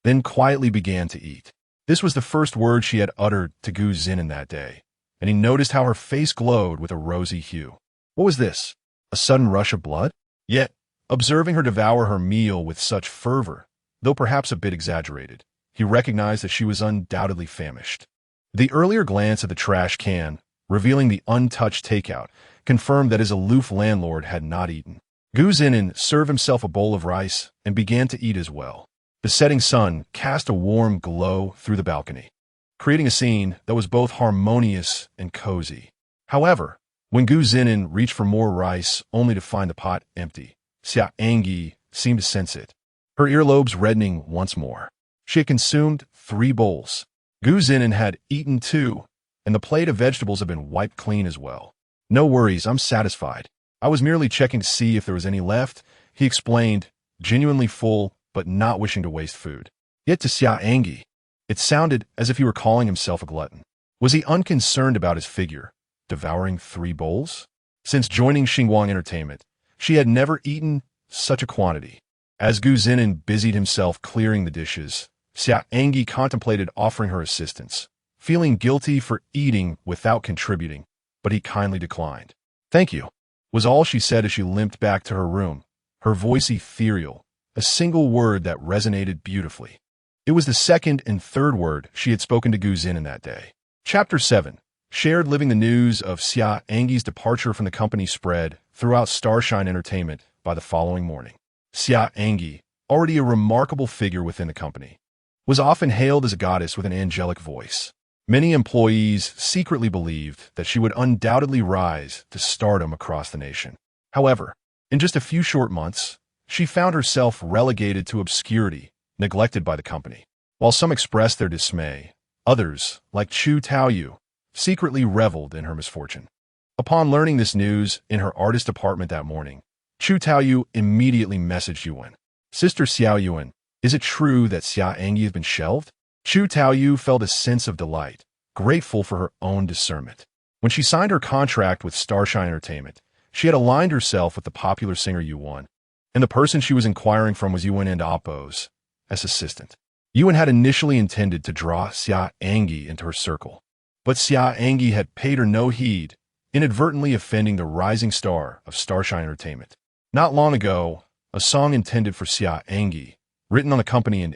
then quietly began to eat. This was the first word she had uttered to Gu Zhinan that day, and he noticed how her face glowed with a rosy hue. What was this? A sudden rush of blood? Yet, observing her devour her meal with such fervor, though perhaps a bit exaggerated, he recognized that she was undoubtedly famished. The earlier glance at the trash can, revealing the untouched takeout, confirmed that his aloof landlord had not eaten. Gu Zhinan served himself a bowl of rice and began to eat as well. The setting sun cast a warm glow through the balcony, creating a scene that was both harmonious and cozy. However, when Gu Zhinan reached for more rice only to find the pot empty, Xia An'ge seemed to sense it, her earlobes reddening once more. She had consumed 3 bowls. Gu Zhinan had eaten 2, and the plate of vegetables had been wiped clean as well. No worries, I'm satisfied. I was merely checking to see if there was any left, he explained, genuinely full but not wishing to waste food. Yet to Xia An'ge, it sounded as if he were calling himself a glutton. Was he unconcerned about his figure, devouring 3 bowls? Since joining Xinguang Entertainment, she had never eaten such a quantity. As Gu Zhinan busied himself clearing the dishes, Xia An'ge contemplated offering her assistance, feeling guilty for eating without contributing, but he kindly declined. Thank you, was all she said as she limped back to her room, her voice ethereal, a single word that resonated beautifully. It was the second and third word she had spoken to Gu Zhinan that day. Chapter 7. Shared living. The news of Xia An'ge's departure from the company spread throughout Starshine Entertainment by the following morning. Xia An'ge, already a remarkable figure within the company, was often hailed as a goddess with an angelic voice. Many employees secretly believed that she would undoubtedly rise to stardom across the nation. However, in just a few short months, she found herself relegated to obscurity, neglected by the company. While some expressed their dismay, others, like Chu Taoyu, secretly reveled in her misfortune. Upon learning this news in her artist apartment that morning, Chu Taoyu immediately messaged Yuan. Sister Xiao Yuan, is it true that Xia An'ge has been shelved? Chu Taoyu felt a sense of delight, grateful for her own discernment. When she signed her contract with Starshine Entertainment, she had aligned herself with the popular singer Yuan, and the person she was inquiring from was Yuan and Appo's as assistant. Yuan had initially intended to draw Xia An'ge into her circle, but Xia An'ge had paid her no heed, inadvertently offending the rising star of Starshine Entertainment. Not long ago, a song intended for Xia An'ge, written on the company and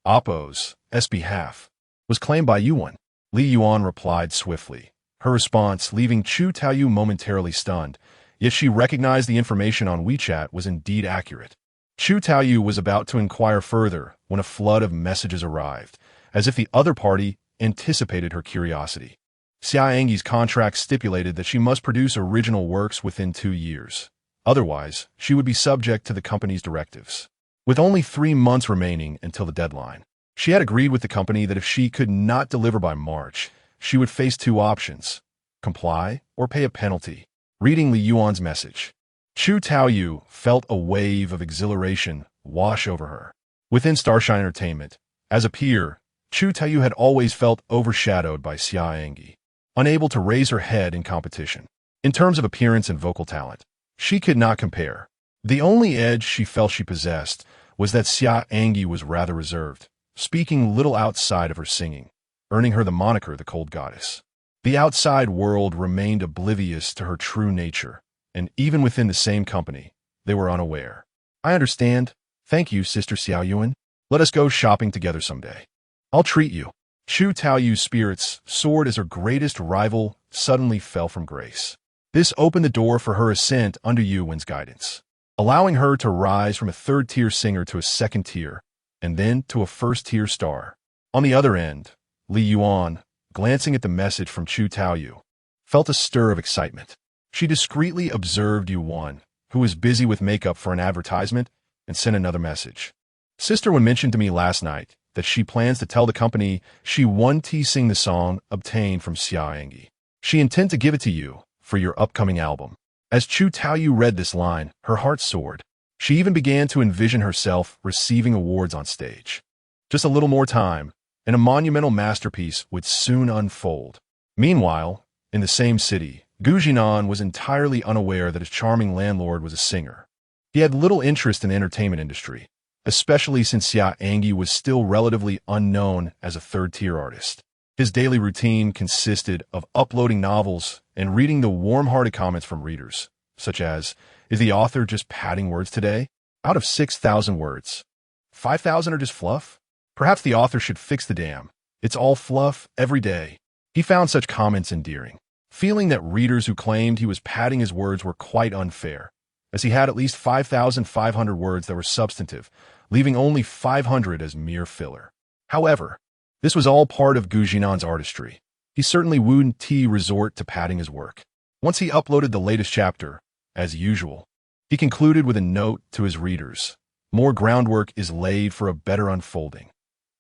Appo's behalf, was claimed by Yuan. Li Yuan replied swiftly, her response leaving Chu Taoyu momentarily stunned, yet she recognized the information on WeChat was indeed accurate. Chu Taoyu was about to inquire further when a flood of messages arrived, as if the other party anticipated her curiosity. Xia An'ge's contract stipulated that she must produce original works within 2 years. Otherwise, she would be subject to the company's directives. With only 3 months remaining until the deadline, she had agreed with the company that if she could not deliver by March, she would face 2 options: comply or pay a penalty. Reading Li Yuan's message, Chu Taoyu felt a wave of exhilaration wash over her. Within Starshine Entertainment, as a peer, Chu Taoyu had always felt overshadowed by Xia An'ge, unable to raise her head in competition. In terms of appearance and vocal talent, she could not compare. The only edge she felt she possessed was that Xia An'ge was rather reserved, speaking little outside of her singing, earning her the moniker the Cold Goddess. The outside world remained oblivious to her true nature, and even within the same company, they were unaware. I understand. Thank you, Sister Xiao Yuan. Let us go shopping together someday. I'll treat you. Chu Taoyu's spirits soared as her greatest rival suddenly fell from grace. This opened the door for her ascent under Yuan's guidance, allowing her to rise from a 3rd-tier singer to a 2nd-tier, and then to a 1st-tier star. On the other end, Li Yuan, glancing at the message from Chu Taoyu, felt a stir of excitement. She discreetly observed Yuan, who was busy with makeup for an advertisement, and sent another message. Sister Wen mentioned to me last night that she plans to tell the company she won T sing the song obtained from Xia An'ge. She intend to give it to you for your upcoming album. As Chu Taoyu read this line, her heart soared. She even began to envision herself receiving awards on stage. Just a little more time, and a monumental masterpiece would soon unfold. Meanwhile, in the same city, Zhinan was entirely unaware that his charming landlord was a singer. He had little interest in the entertainment industry, especially since Xia An'ge was still relatively unknown as a third-tier artist. His daily routine consisted of uploading novels and reading the warm-hearted comments from readers, such as, "Is the author just padding words today? Out of 6,000 words, 5,000 are just fluff? Perhaps the author should fix the dam. It's all fluff every day." He found such comments endearing, feeling that readers who claimed he was padding his words were quite unfair, as he had at least 5,500 words that were substantive, leaving only 500 as mere filler. However, this was all part of Zhinan's artistry. He certainly wouldn't resort to padding his work. Once he uploaded the latest chapter, as usual, he concluded with a note to his readers. More groundwork is laid for a better unfolding,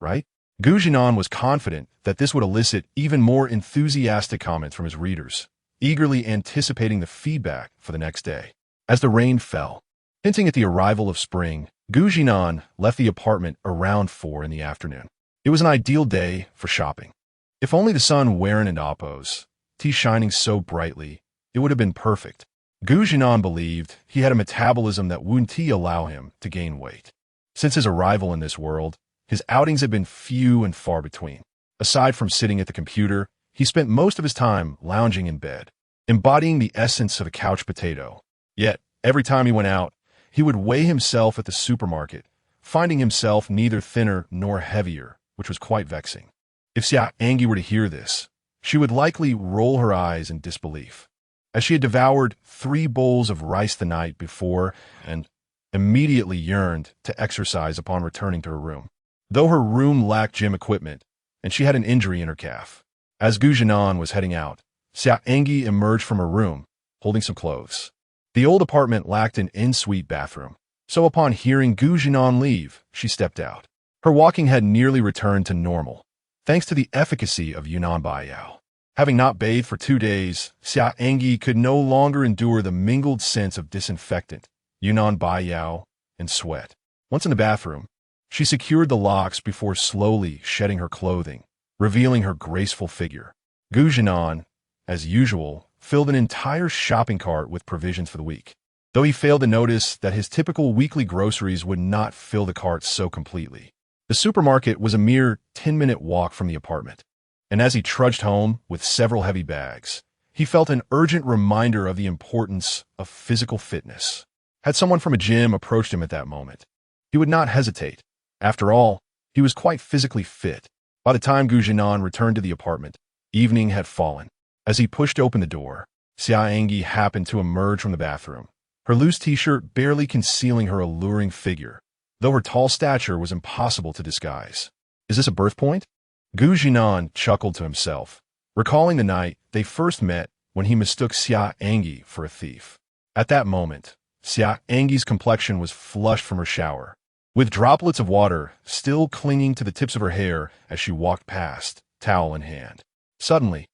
right? Zhinan was confident that this would elicit even more enthusiastic comments from his readers, eagerly anticipating the feedback for the next day. As the rain fell, hinting at the arrival of spring, Zhinan left the apartment around 4 in the afternoon. It was an ideal day for shopping. If only the sun weren't oppose, tea shining so brightly, it would have been perfect. Zhinan believed he had a metabolism that wouldn't allow him to gain weight. Since his arrival in this world, his outings had been few and far between. Aside from sitting at the computer, he spent most of his time lounging in bed, embodying the essence of a couch potato. Yet, every time he went out, he would weigh himself at the supermarket, finding himself neither thinner nor heavier, which was quite vexing. If Xia An'ge were to hear this, she would likely roll her eyes in disbelief, as she had devoured 3 bowls of rice the night before and immediately yearned to exercise upon returning to her room. Though her room lacked gym equipment, and she had an injury in her calf. As Zhinan was heading out, Xia An'ge emerged from her room, holding some clothes. The old apartment lacked an en-suite bathroom, so upon hearing Zhinan leave, she stepped out. Her walking had nearly returned to normal, thanks to the efficacy of Yunnan Baiyao. Having not bathed for 2 days, Xia An'ge could no longer endure the mingled scents of disinfectant, Yunnan Baiyao, and sweat. Once in the bathroom, she secured the locks before slowly shedding her clothing, revealing her graceful figure. Zhinan, as usual, filled an entire shopping cart with provisions for the week, though he failed to notice that his typical weekly groceries would not fill the cart so completely. The supermarket was a mere 10-minute walk from the apartment, and as he trudged home with several heavy bags, he felt an urgent reminder of the importance of physical fitness. Had someone from a gym approached him at that moment, he would not hesitate. After all, he was quite physically fit. By the time Zhinan returned to the apartment, evening had fallen. As he pushed open the door, Xia An'ge happened to emerge from the bathroom, her loose t-shirt barely concealing her alluring figure, though her tall stature was impossible to disguise. "Is this a birth point?" Zhinan chuckled to himself, recalling the night they first met when he mistook Xia An'ge for a thief. At that moment, Xia An'ge's complexion was flushed from her shower, with droplets of water still clinging to the tips of her hair as she walked past, towel in hand. Suddenly,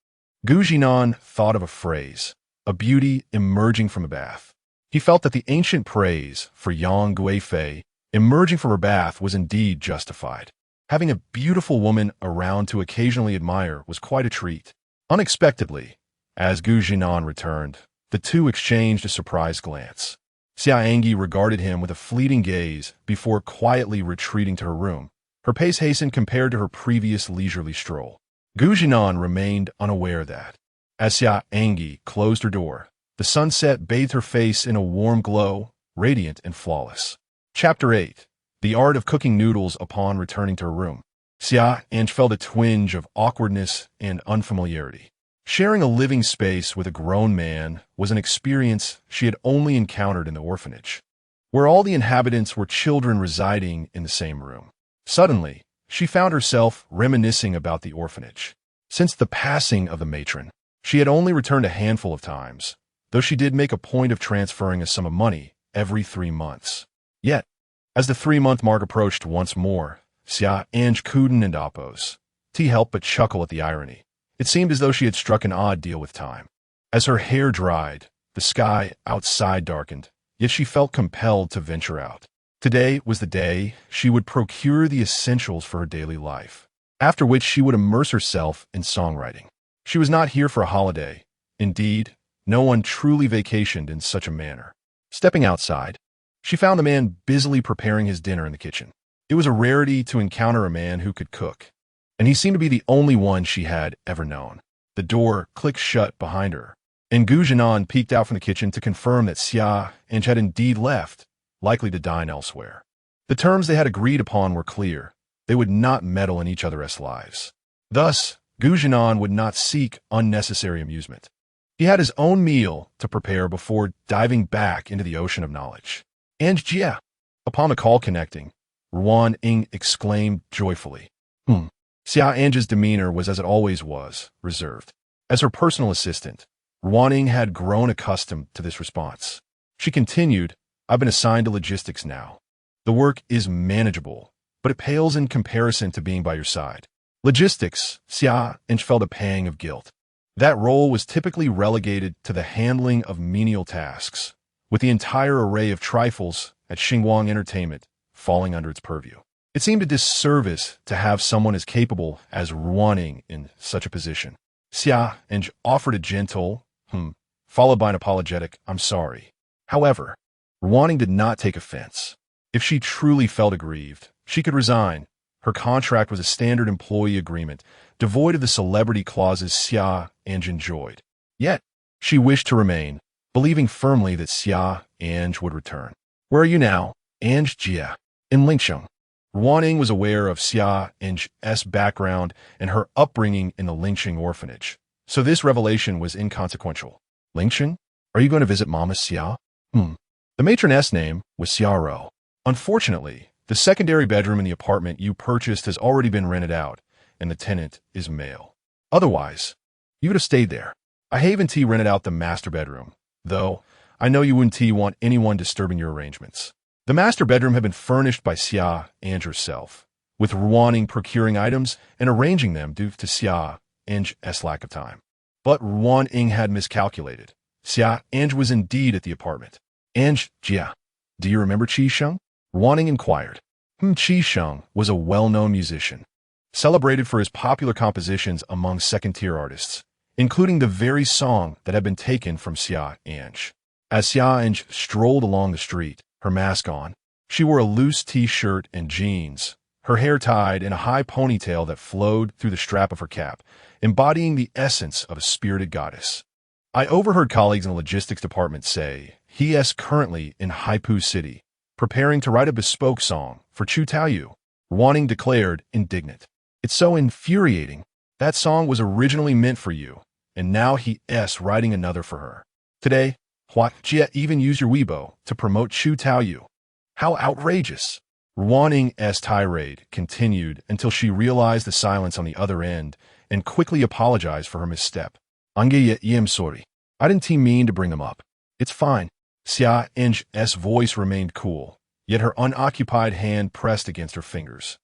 Zhinan thought of a phrase, a beauty emerging from a bath. He felt that the ancient praise for Yang Guifei emerging from her bath was indeed justified. Having a beautiful woman around to occasionally admire was quite a treat. Unexpectedly, as Zhinan returned, the two exchanged a surprised glance. Xia An'ge regarded him with a fleeting gaze before quietly retreating to her room, her pace hastened compared to her previous leisurely stroll. Zhinan remained unaware that, as Xia An'ge closed her door, the sunset bathed her face in a warm glow, radiant and flawless. Chapter 8. The Art of Cooking Noodles Upon Returning to Her Room. Xia An'ge felt a twinge of awkwardness and unfamiliarity. Sharing a living space with a grown man was an experience she had only encountered in the orphanage, where all the inhabitants were children residing in the same room. Suddenly, she found herself reminiscing about the orphanage. Since the passing of the matron, she had only returned a handful of times, though she did make a point of transferring a sum of money every 3 months. Yet, as the 3-month mark approached once more, Xia An'ge couldn't and oppose. T helped but chuckle at the irony. It seemed as though she had struck an odd deal with time. As her hair dried, the sky outside darkened, yet she felt compelled to venture out. Today was the day she would procure the essentials for her daily life, after which she would immerse herself in songwriting. She was not here for a holiday. Indeed, no one truly vacationed in such a manner. Stepping outside, she found the man busily preparing his dinner in the kitchen. It was a rarity to encounter a man who could cook, and he seemed to be the only one she had ever known. The door clicked shut behind her, and Zhinan peeked out from the kitchen to confirm that Xia An'ge had indeed left, likely to dine elsewhere. The terms they had agreed upon were clear. They would not meddle in each other's lives. Thus, Zhinan would not seek unnecessary amusement. He had his own meal to prepare before diving back into the ocean of knowledge. An'ge. Upon the call connecting, Ruan-ing exclaimed joyfully. Xia An'ge's demeanor was as it always was, reserved. As her personal assistant, Ruan-ing had grown accustomed to this response. She continued, I've been assigned to logistics now. The work is manageable, but it pales in comparison to being by your side. Logistics, Xia An'ge felt a pang of guilt. That role was typically relegated to the handling of menial tasks, with the entire array of trifles at Xinguang Entertainment falling under its purview. It seemed a disservice to have someone as capable as Ruan-ing in such a position. Xia An'ge offered a gentle, followed by an apologetic, I'm sorry. However, Ruan-ing did not take offense. If she truly felt aggrieved, she could resign. Her contract was a standard employee agreement, devoid of the celebrity clauses Xia An'ge enjoyed. Yet, she wished to remain, believing firmly that Xia An'ge would return. Where are you now, An'ge? In Lingsheng. Ruan-ing was aware of Xia An'ge's background and her upbringing in the Lingsheng orphanage, so this revelation was inconsequential. Lingsheng? Are you going to visit Mama Xia? The matroness name was Xiao. Unfortunately, the secondary bedroom in the apartment you purchased has already been rented out, and the tenant is male. Otherwise, you would have stayed there. I haven't rented out the master bedroom, though I know you wouldn't want anyone disturbing your arrangements. The master bedroom had been furnished by Xia An'ge herself, with Ruan-ing procuring items and arranging them due to Xia An'ge's lack of time. But Ruan-ing had miscalculated. Xia An'ge was indeed at the apartment. An'ge, do you remember Qisheng? Ruan-ing inquired. Qisheng was a well-known musician, celebrated for his popular compositions among second-tier artists, including the very song that had been taken from Xia An'ge. As Xia An'ge strolled along the street, her mask on, she wore a loose t-shirt and jeans, her hair tied in a high ponytail that flowed through the strap of her cap, embodying the essence of a spirited goddess. I overheard colleagues in the logistics department say he is currently in Haipu City, preparing to write a bespoke song for Chu Taoyu. Ruan-ing declared, indignant. It's so infuriating. That song was originally meant for you, and now he is writing another for her. Today, Jia even used your Weibo to promote Chu Taoyu. How outrageous! Ruan-ing's tirade continued until she realized the silence on the other end and quickly apologized for her misstep. I'm sorry. I didn't mean to bring them up. It's fine. Xia An'ge's voice remained cool, yet her unoccupied hand pressed against her fingers,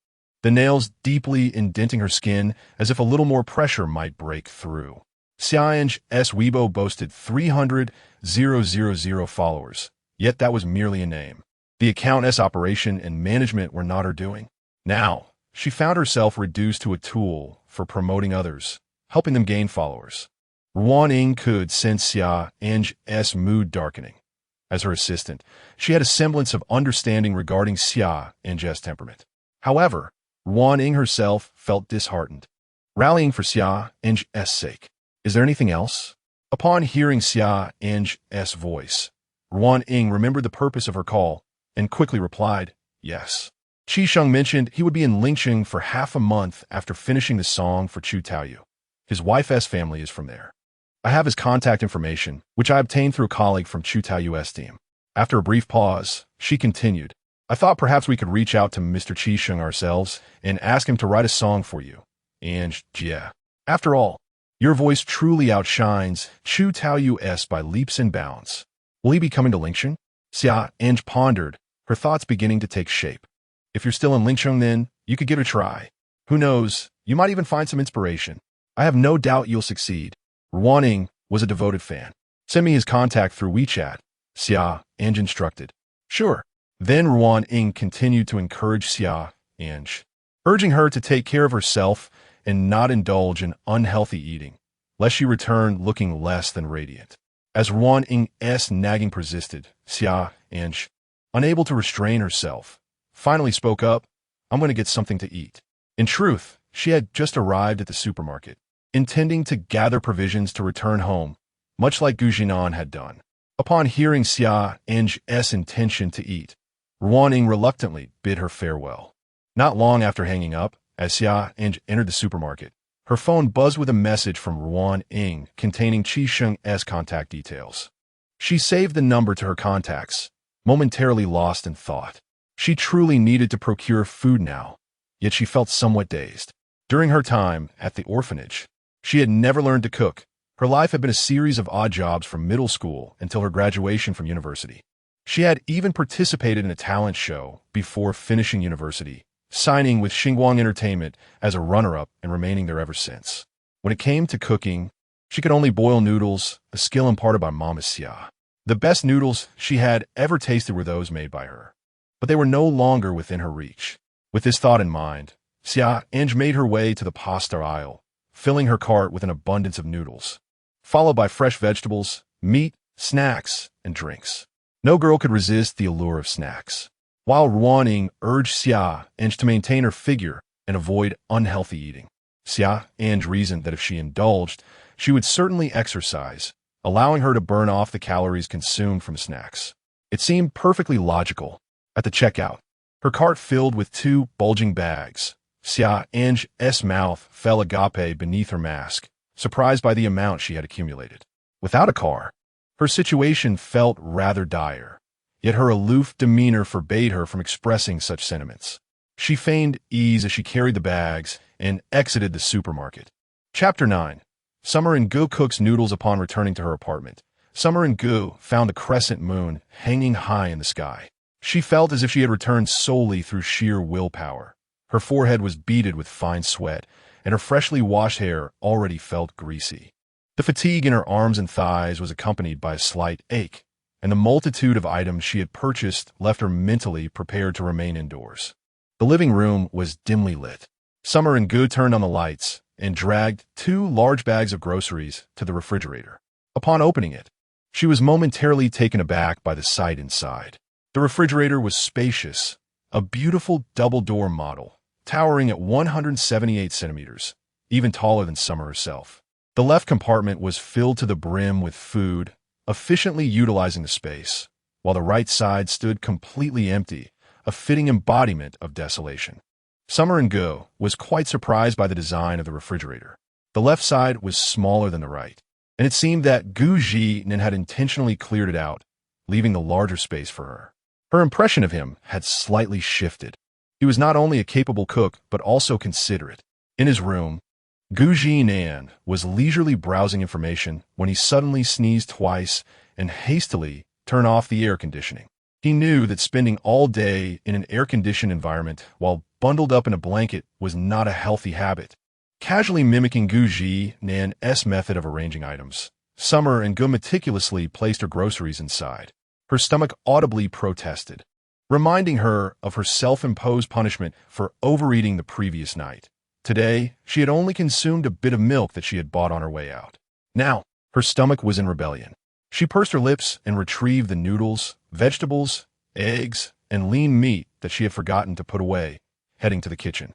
the nails deeply indenting her skin as if a little more pressure might break through. Xia An'ge's Weibo boasted 300,000 followers, yet that was merely a name. The account's operation and management were not her doing. Now, she found herself reduced to a tool for promoting others, helping them gain followers. Ruan-ing could sense Xia An'ge's mood darkening. As her assistant, she had a semblance of understanding regarding Xia An'ge's temperament. However, Ruan-ing herself felt disheartened, rallying for Xia An'ge's sake. Is there anything else? Upon hearing Xia An'ge's voice, Ruan-ing remembered the purpose of her call and quickly replied, yes. Qisheng mentioned he would be in Lingsheng for half a month after finishing the song for Chu Taoyu. His wife's family is from there. I have his contact information, which I obtained through a colleague from Chu Taoyu's team. After a brief pause, she continued, I thought perhaps we could reach out to Mr. Qisheng ourselves and ask him to write a song for you. An'ge, After all, your voice truly outshines Chu Taoyu's by leaps and bounds. Will he be coming to Lingcheng? Xia An'ge pondered, her thoughts beginning to take shape. If you're still in Lingcheng, then you could give it a try. Who knows, you might even find some inspiration. I have no doubt you'll succeed. Ruaning was a devoted fan. Send me his contact through WeChat, Xia An'ge instructed. Sure. Then Ruaning continued to encourage Xia An'ge, urging her to take care of herself and not indulge in unhealthy eating, lest she return looking less than radiant. As Ruaning's nagging persisted, Xia An'ge, unable to restrain herself, finally spoke up, I'm going to get something to eat. In truth, she had just arrived at the supermarket, intending to gather provisions to return home, much like Zhinan had done. Upon hearing Xia An'ge's intention to eat, Ruaning reluctantly bid her farewell. Not long after hanging up, as Xia An'ge entered the supermarket, her phone buzzed with a message from Ruaning containing Qi Sheng's contact details. She saved the number to her contacts, momentarily lost in thought. She truly needed to procure food now, yet she felt somewhat dazed. During her time at the orphanage, she had never learned to cook. Her life had been a series of odd jobs from middle school until her graduation from university. She had even participated in a talent show before finishing university, signing with Xinguang Entertainment as a runner-up and remaining there ever since. When it came to cooking, she could only boil noodles, a skill imparted by Mama Xia. The best noodles she had ever tasted were those made by her, but they were no longer within her reach. With this thought in mind, Xia An'ge made her way to the pasta aisle, filling her cart with an abundance of noodles, followed by fresh vegetables, meat, snacks, and drinks. No girl could resist the allure of snacks. While Ruaning urged Xia An'ge to maintain her figure and avoid unhealthy eating, Xia An'ge reasoned that if she indulged, she would certainly exercise, allowing her to burn off the calories consumed from snacks. It seemed perfectly logical. At the checkout, her cart filled with 2 bulging bags, Xia An'ge's mouth fell agape beneath her mask, surprised by the amount she had accumulated. Without a car, her situation felt rather dire. Yet her aloof demeanor forbade her from expressing such sentiments. She feigned ease as she carried the bags and exited the supermarket. Chapter 9. Summer An'ge cooks noodles upon returning to her apartment. Summer An'ge found the crescent moon hanging high in the sky. She felt as if she had returned solely through sheer willpower. Her forehead was beaded with fine sweat, and her freshly washed hair already felt greasy. The fatigue in her arms and thighs was accompanied by a slight ache, and the multitude of items she had purchased left her mentally prepared to remain indoors. The living room was dimly lit. Summer An'ge turned on the lights and dragged 2 large bags of groceries to the refrigerator. Upon opening it, she was momentarily taken aback by the sight inside. The refrigerator was spacious, a beautiful double-door model, towering at 178 centimeters, even taller than Summer herself. The left compartment was filled to the brim with food, efficiently utilizing the space, while the right side stood completely empty, a fitting embodiment of desolation. Summer An'ge was quite surprised by the design of the refrigerator. The left side was smaller than the right, and it seemed that Zhinan had intentionally cleared it out, leaving the larger space for her. Her impression of him had slightly shifted. He was not only a capable cook, but also considerate. In his room, Zhinan was leisurely browsing information when he suddenly sneezed twice and hastily turned off the air conditioning. He knew that spending all day in an air-conditioned environment while bundled up in a blanket was not a healthy habit. Casually mimicking Zhinan's method of arranging items, Summer An'ge meticulously placed her groceries inside. Her stomach audibly protested, reminding her of her self-imposed punishment for overeating the previous night. Today, she had only consumed a bit of milk that she had bought on her way out. Now, her stomach was in rebellion. She pursed her lips and retrieved the noodles, vegetables, eggs, and lean meat that she had forgotten to put away, heading to the kitchen.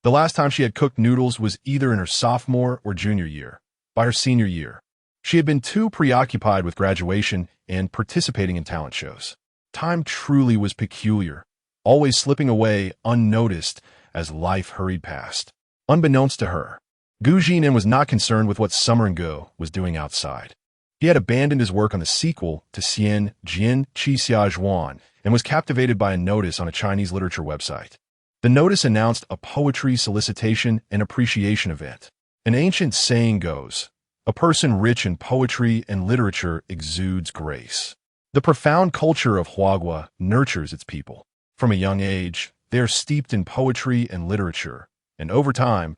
The last time she had cooked noodles was either in her sophomore or junior year. By her senior year, she had been too preoccupied with graduation and participating in talent shows. Time truly was peculiar, always slipping away unnoticed as life hurried past. Unbeknownst to her, Zhinan was not concerned with what Summer An'ge was doing outside. He had abandoned his work on the sequel to Xian Jin Qi Xia Zhuan and was captivated by a notice on a Chinese literature website. The notice announced a poetry solicitation and appreciation event. An ancient saying goes, "A person rich in poetry and literature exudes grace." The profound culture of Huagua nurtures its people. From a young age, they are steeped in poetry and literature, and over time,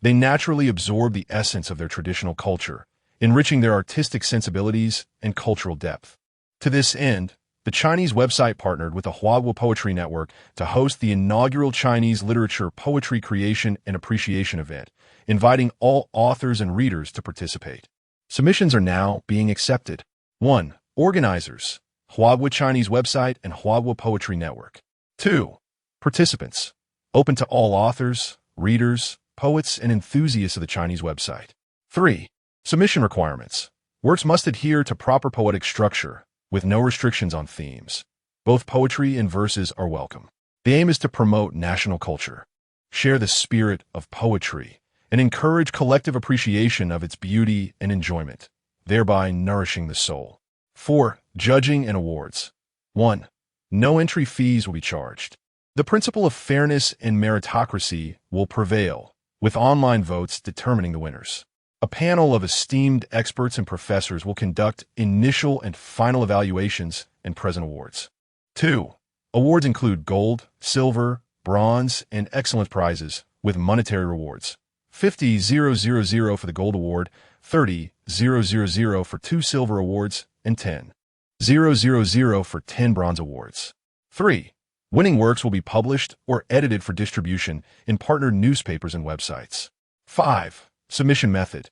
they naturally absorb the essence of their traditional culture, enriching their artistic sensibilities and cultural depth. To this end, the Chinese website partnered with the Huagua Poetry Network to host the inaugural Chinese Literature Poetry Creation and Appreciation event, inviting all authors and readers to participate. Submissions are now being accepted. 1. Organizers, Huagua Chinese website and Huagua Poetry Network. 2. Participants, open to all authors, readers, poets, and enthusiasts of the Chinese website. 3. Submission requirements. Works must adhere to proper poetic structure, with no restrictions on themes. Both poetry and verses are welcome. The aim is to promote national culture, share the spirit of poetry, and encourage collective appreciation of its beauty and enjoyment, thereby nourishing the soul. 4. Judging and awards. 1. No entry fees will be charged. The principle of fairness and meritocracy will prevail, with online votes determining the winners. A panel of esteemed experts and professors will conduct initial and final evaluations and present awards. 2. Awards include gold, silver, bronze, and excellence prizes, with monetary rewards. 50,000 for the gold award, 30,000 for 2 silver awards, and 10,000 for 10 bronze awards. 3. Winning works will be published or edited for distribution in partnered newspapers and websites. 5. Submission method.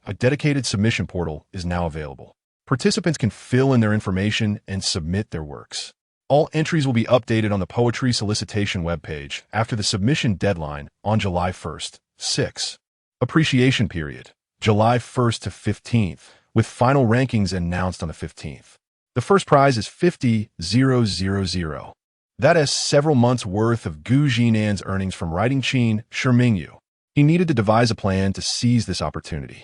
A dedicated submission portal is now available. Participants can fill in their information and submit their works. All entries will be updated on the Poetry Solicitation webpage after the submission deadline on July 1st. 6. Appreciation period. July 1st to 15th, with final rankings announced on the 15th. The first prize is 50,000. That is several months' worth of Zhinan's earnings from writing Qin Shimingyu. He needed to devise a plan to seize this opportunity.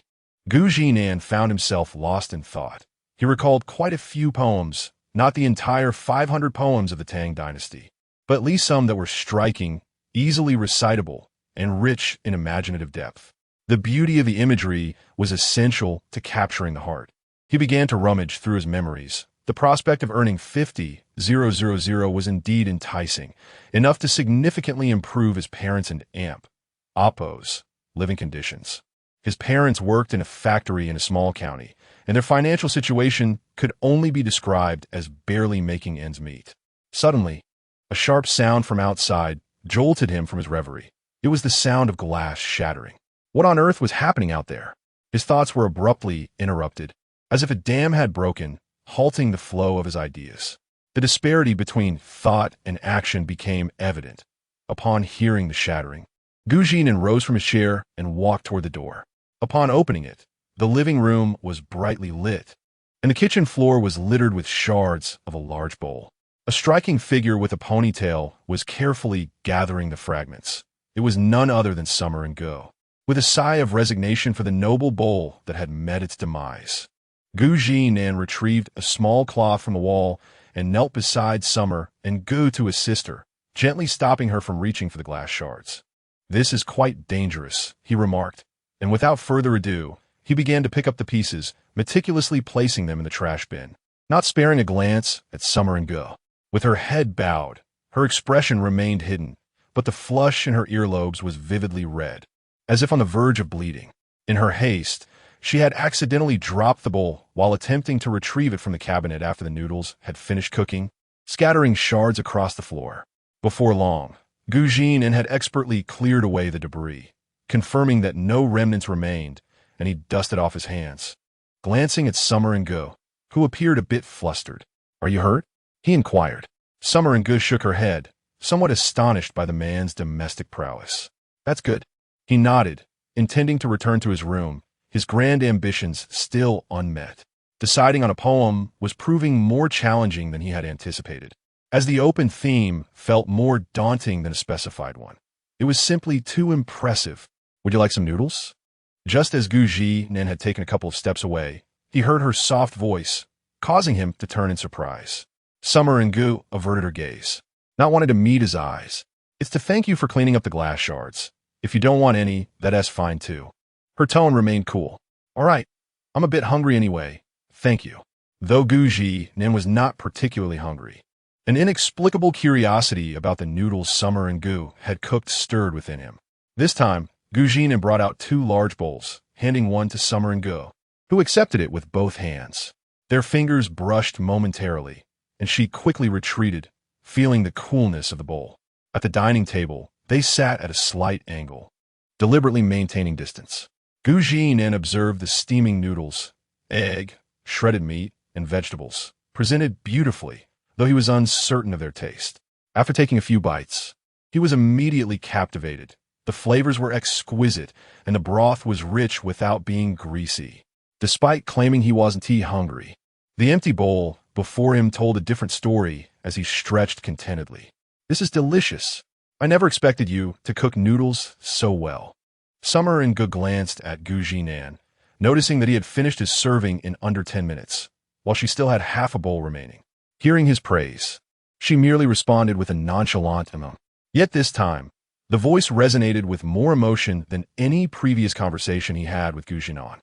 Zhinan found himself lost in thought. He recalled quite a few poems, not the entire 500 poems of the Tang dynasty, but at least some that were striking, easily recitable, and rich in imaginative depth. The beauty of the imagery was essential to capturing the heart. He began to rummage through his memories. The prospect of earning 50,000 was indeed enticing, enough to significantly improve his parents' and Appo's living conditions. His parents worked in a factory in a small county, and their financial situation could only be described as barely making ends meet. Suddenly, a sharp sound from outside jolted him from his reverie. It was the sound of glass shattering. What on earth was happening out there? His thoughts were abruptly interrupted, as if a dam had broken, halting the flow of his ideas. The disparity between thought and action became evident upon hearing the shattering. Zhinan rose from his chair and walked toward the door. Upon opening it, the living room was brightly lit, and the kitchen floor was littered with shards of a large bowl. A striking figure with a ponytail was carefully gathering the fragments. It was none other than Summer An'ge. With a sigh of resignation for the noble bowl that had met its demise, Zhinan retrieved a small cloth from the wall and knelt beside Summer An'ge to assist her, gently stopping her from reaching for the glass shards. "This is quite dangerous," he remarked, and without further ado, he began to pick up the pieces, meticulously placing them in the trash bin, not sparing a glance at Summer An'ge. With her head bowed, her expression remained hidden, but the flush in her earlobes was vividly red, as if on the verge of bleeding. In her haste, she had accidentally dropped the bowl while attempting to retrieve it from the cabinet after the noodles had finished cooking, scattering shards across the floor. Before long, Zhinan had expertly cleared away the debris, confirming that no remnants remained, and he dusted off his hands. Glancing at Summer An'ge, who appeared a bit flustered. "Are you hurt?" he inquired. Summer An'ge shook her head, somewhat astonished by the man's domestic prowess. "That's good." He nodded, intending to return to his room, his grand ambitions still unmet. Deciding on a poem was proving more challenging than he had anticipated, as the open theme felt more daunting than a specified one. It was simply too impressive. "Would you like some noodles?" Just as Zhinan had taken a couple of steps away, he heard her soft voice, causing him to turn in surprise. Summer An'ge averted her gaze, not wanting to meet his eyes. "It's to thank you for cleaning up the glass shards. If you don't want any, that's fine too." Her tone remained cool. All right, I'm a bit hungry anyway. Thank you. Though Zhinan was not particularly hungry. An inexplicable curiosity about the noodles Summer and Gu had cooked stirred within him. This time, Zhinan brought out 2 large bowls, handing one to Summer and Gu, who accepted it with both hands. Their fingers brushed momentarily, and she quickly retreated, feeling the coolness of the bowl. At the dining table, they sat at a slight angle, deliberately maintaining distance. Zhinan observed the steaming noodles, egg, shredded meat, and vegetables, presented beautifully, though he was uncertain of their taste. After taking a few bites, he was immediately captivated. The flavors were exquisite, and the broth was rich without being greasy. Despite claiming he wasn't hungry, the empty bowl before him told a different story as he stretched contentedly. This is delicious. I never expected you to cook noodles so well. Summer and Gu glanced at Zhinan, noticing that he had finished his serving in under 10 minutes, while she still had half a bowl remaining. Hearing his praise, she merely responded with a nonchalant Yet this time, the voice resonated with more emotion than any previous conversation he had with Zhinan.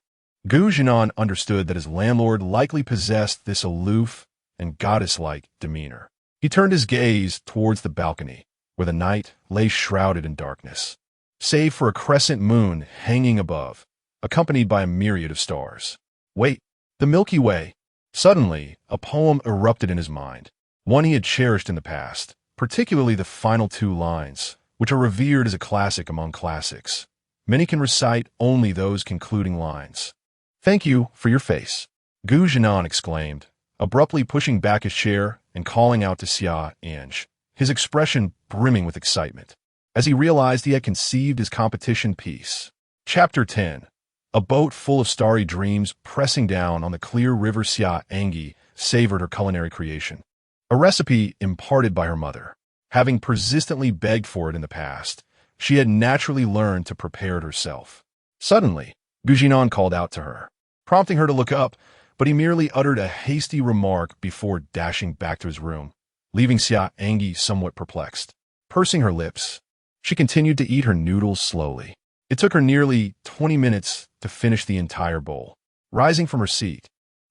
Zhinan understood that his landlord likely possessed this aloof and goddess-like demeanor. He turned his gaze towards the balcony, where the night lay shrouded in darkness, save for a crescent moon hanging above, accompanied by a myriad of stars. Wait, the Milky Way! Suddenly, a poem erupted in his mind, one he had cherished in the past, particularly the final 2 lines, which are revered as a classic among classics. Many can recite only those concluding lines. Thank you for your face, Zhinan exclaimed, abruptly pushing back his chair and calling out to Xia An'ge, his expression brimming with excitement, as he realized he had conceived his competition piece. Chapter 10. A boat full of starry dreams pressing down on the clear river. Xia An'ge savored her culinary creation, a recipe imparted by her mother. Having persistently begged for it in the past, she had naturally learned to prepare it herself. Suddenly, Zhinan called out to her, prompting her to look up, but he merely uttered a hasty remark before dashing back to his room, leaving Xia An'ge somewhat perplexed. Pursing her lips, she continued to eat her noodles slowly. It took her nearly 20 minutes to finish the entire bowl. Rising from her seat,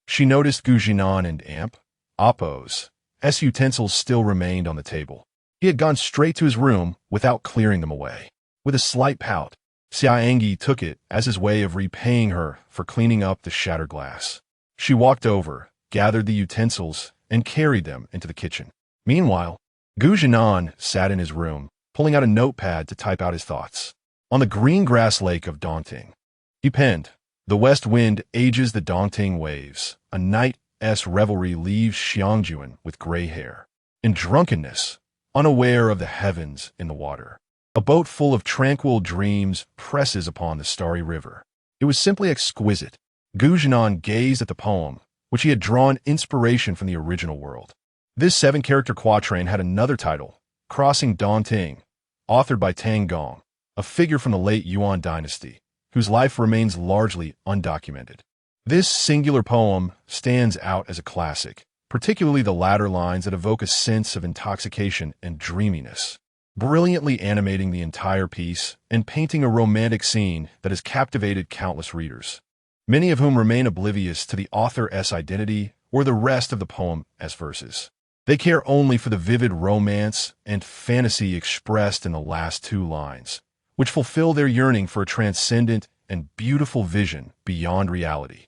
she noticed Zhinan and Appo's utensils still remained on the table. He had gone straight to his room without clearing them away. With a slight pout, Xia An'ge took it as his way of repaying her for cleaning up the shattered glass. She walked over, gathered the utensils, and carried them into the kitchen. Meanwhile, Zhinan sat in his room, pulling out a notepad to type out his thoughts. On the green grass lake of Dongting, he penned, "The west wind ages the Dongting waves. A night's revelry leaves Xiangjuan with gray hair. In drunkenness, unaware of the heavens in the water. A boat full of tranquil dreams presses upon the starry river." It was simply exquisite. Zhinan gazed at the poem, which he had drawn inspiration from the original world. This 7-character quatrain had another title, Crossing Dongting, authored by Tang Gong, a figure from the late Yuan dynasty, whose life remains largely undocumented. This singular poem stands out as a classic, particularly the latter lines that evoke a sense of intoxication and dreaminess, brilliantly animating the entire piece and painting a romantic scene that has captivated countless readers, many of whom remain oblivious to the author's identity or the rest of the poem as verses. They care only for the vivid romance and fantasy expressed in the last 2 lines, which fulfill their yearning for a transcendent and beautiful vision beyond reality.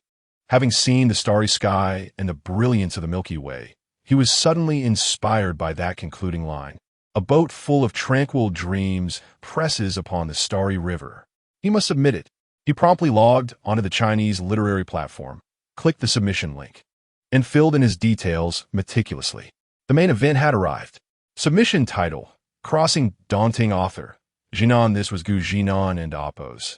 Having seen the starry sky and the brilliance of the Milky Way, he was suddenly inspired by that concluding line. A boat full of tranquil dreams presses upon the starry river. He must submit it. He promptly logged onto the Chinese literary platform, clicked the submission link, and filled in his details meticulously. The main event had arrived. Submission title, Crossing Dongting author, Zhinan. This was Zhinan and Appo's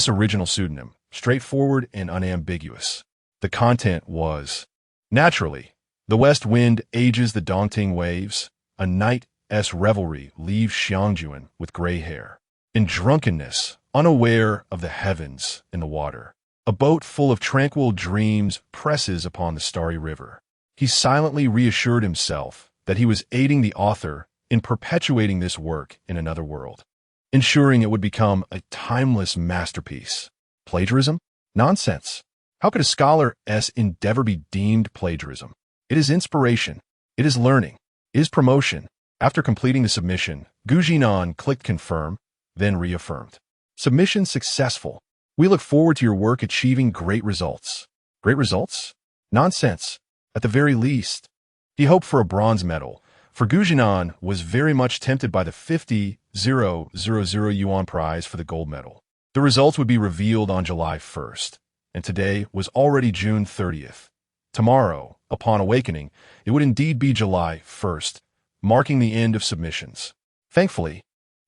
original pseudonym, straightforward and unambiguous. The content was, naturally, the west wind ages the Dongting waves, a night's revelry leaves Xiangjuan with gray hair. In drunkenness, unaware of the heavens in the water, a boat full of tranquil dreams presses upon the starry river. He silently reassured himself that he was aiding the author in perpetuating this work in another world, ensuring it would become a timeless masterpiece. Plagiarism? Nonsense. How could a scholar's endeavor be deemed plagiarism? It is inspiration. It is learning. It is promotion. After completing the submission, Zhinan clicked confirm, then reaffirmed. Submission successful. We look forward to your work achieving great results. Great results? Nonsense. At the very least. He hoped for a bronze medal, for Zhinan was very much tempted by the 50,000 yuan prize for the gold medal. The results would be revealed on July 1st, and today was already June 30th. Tomorrow, upon awakening, it would indeed be July 1st, marking the end of submissions. Thankfully,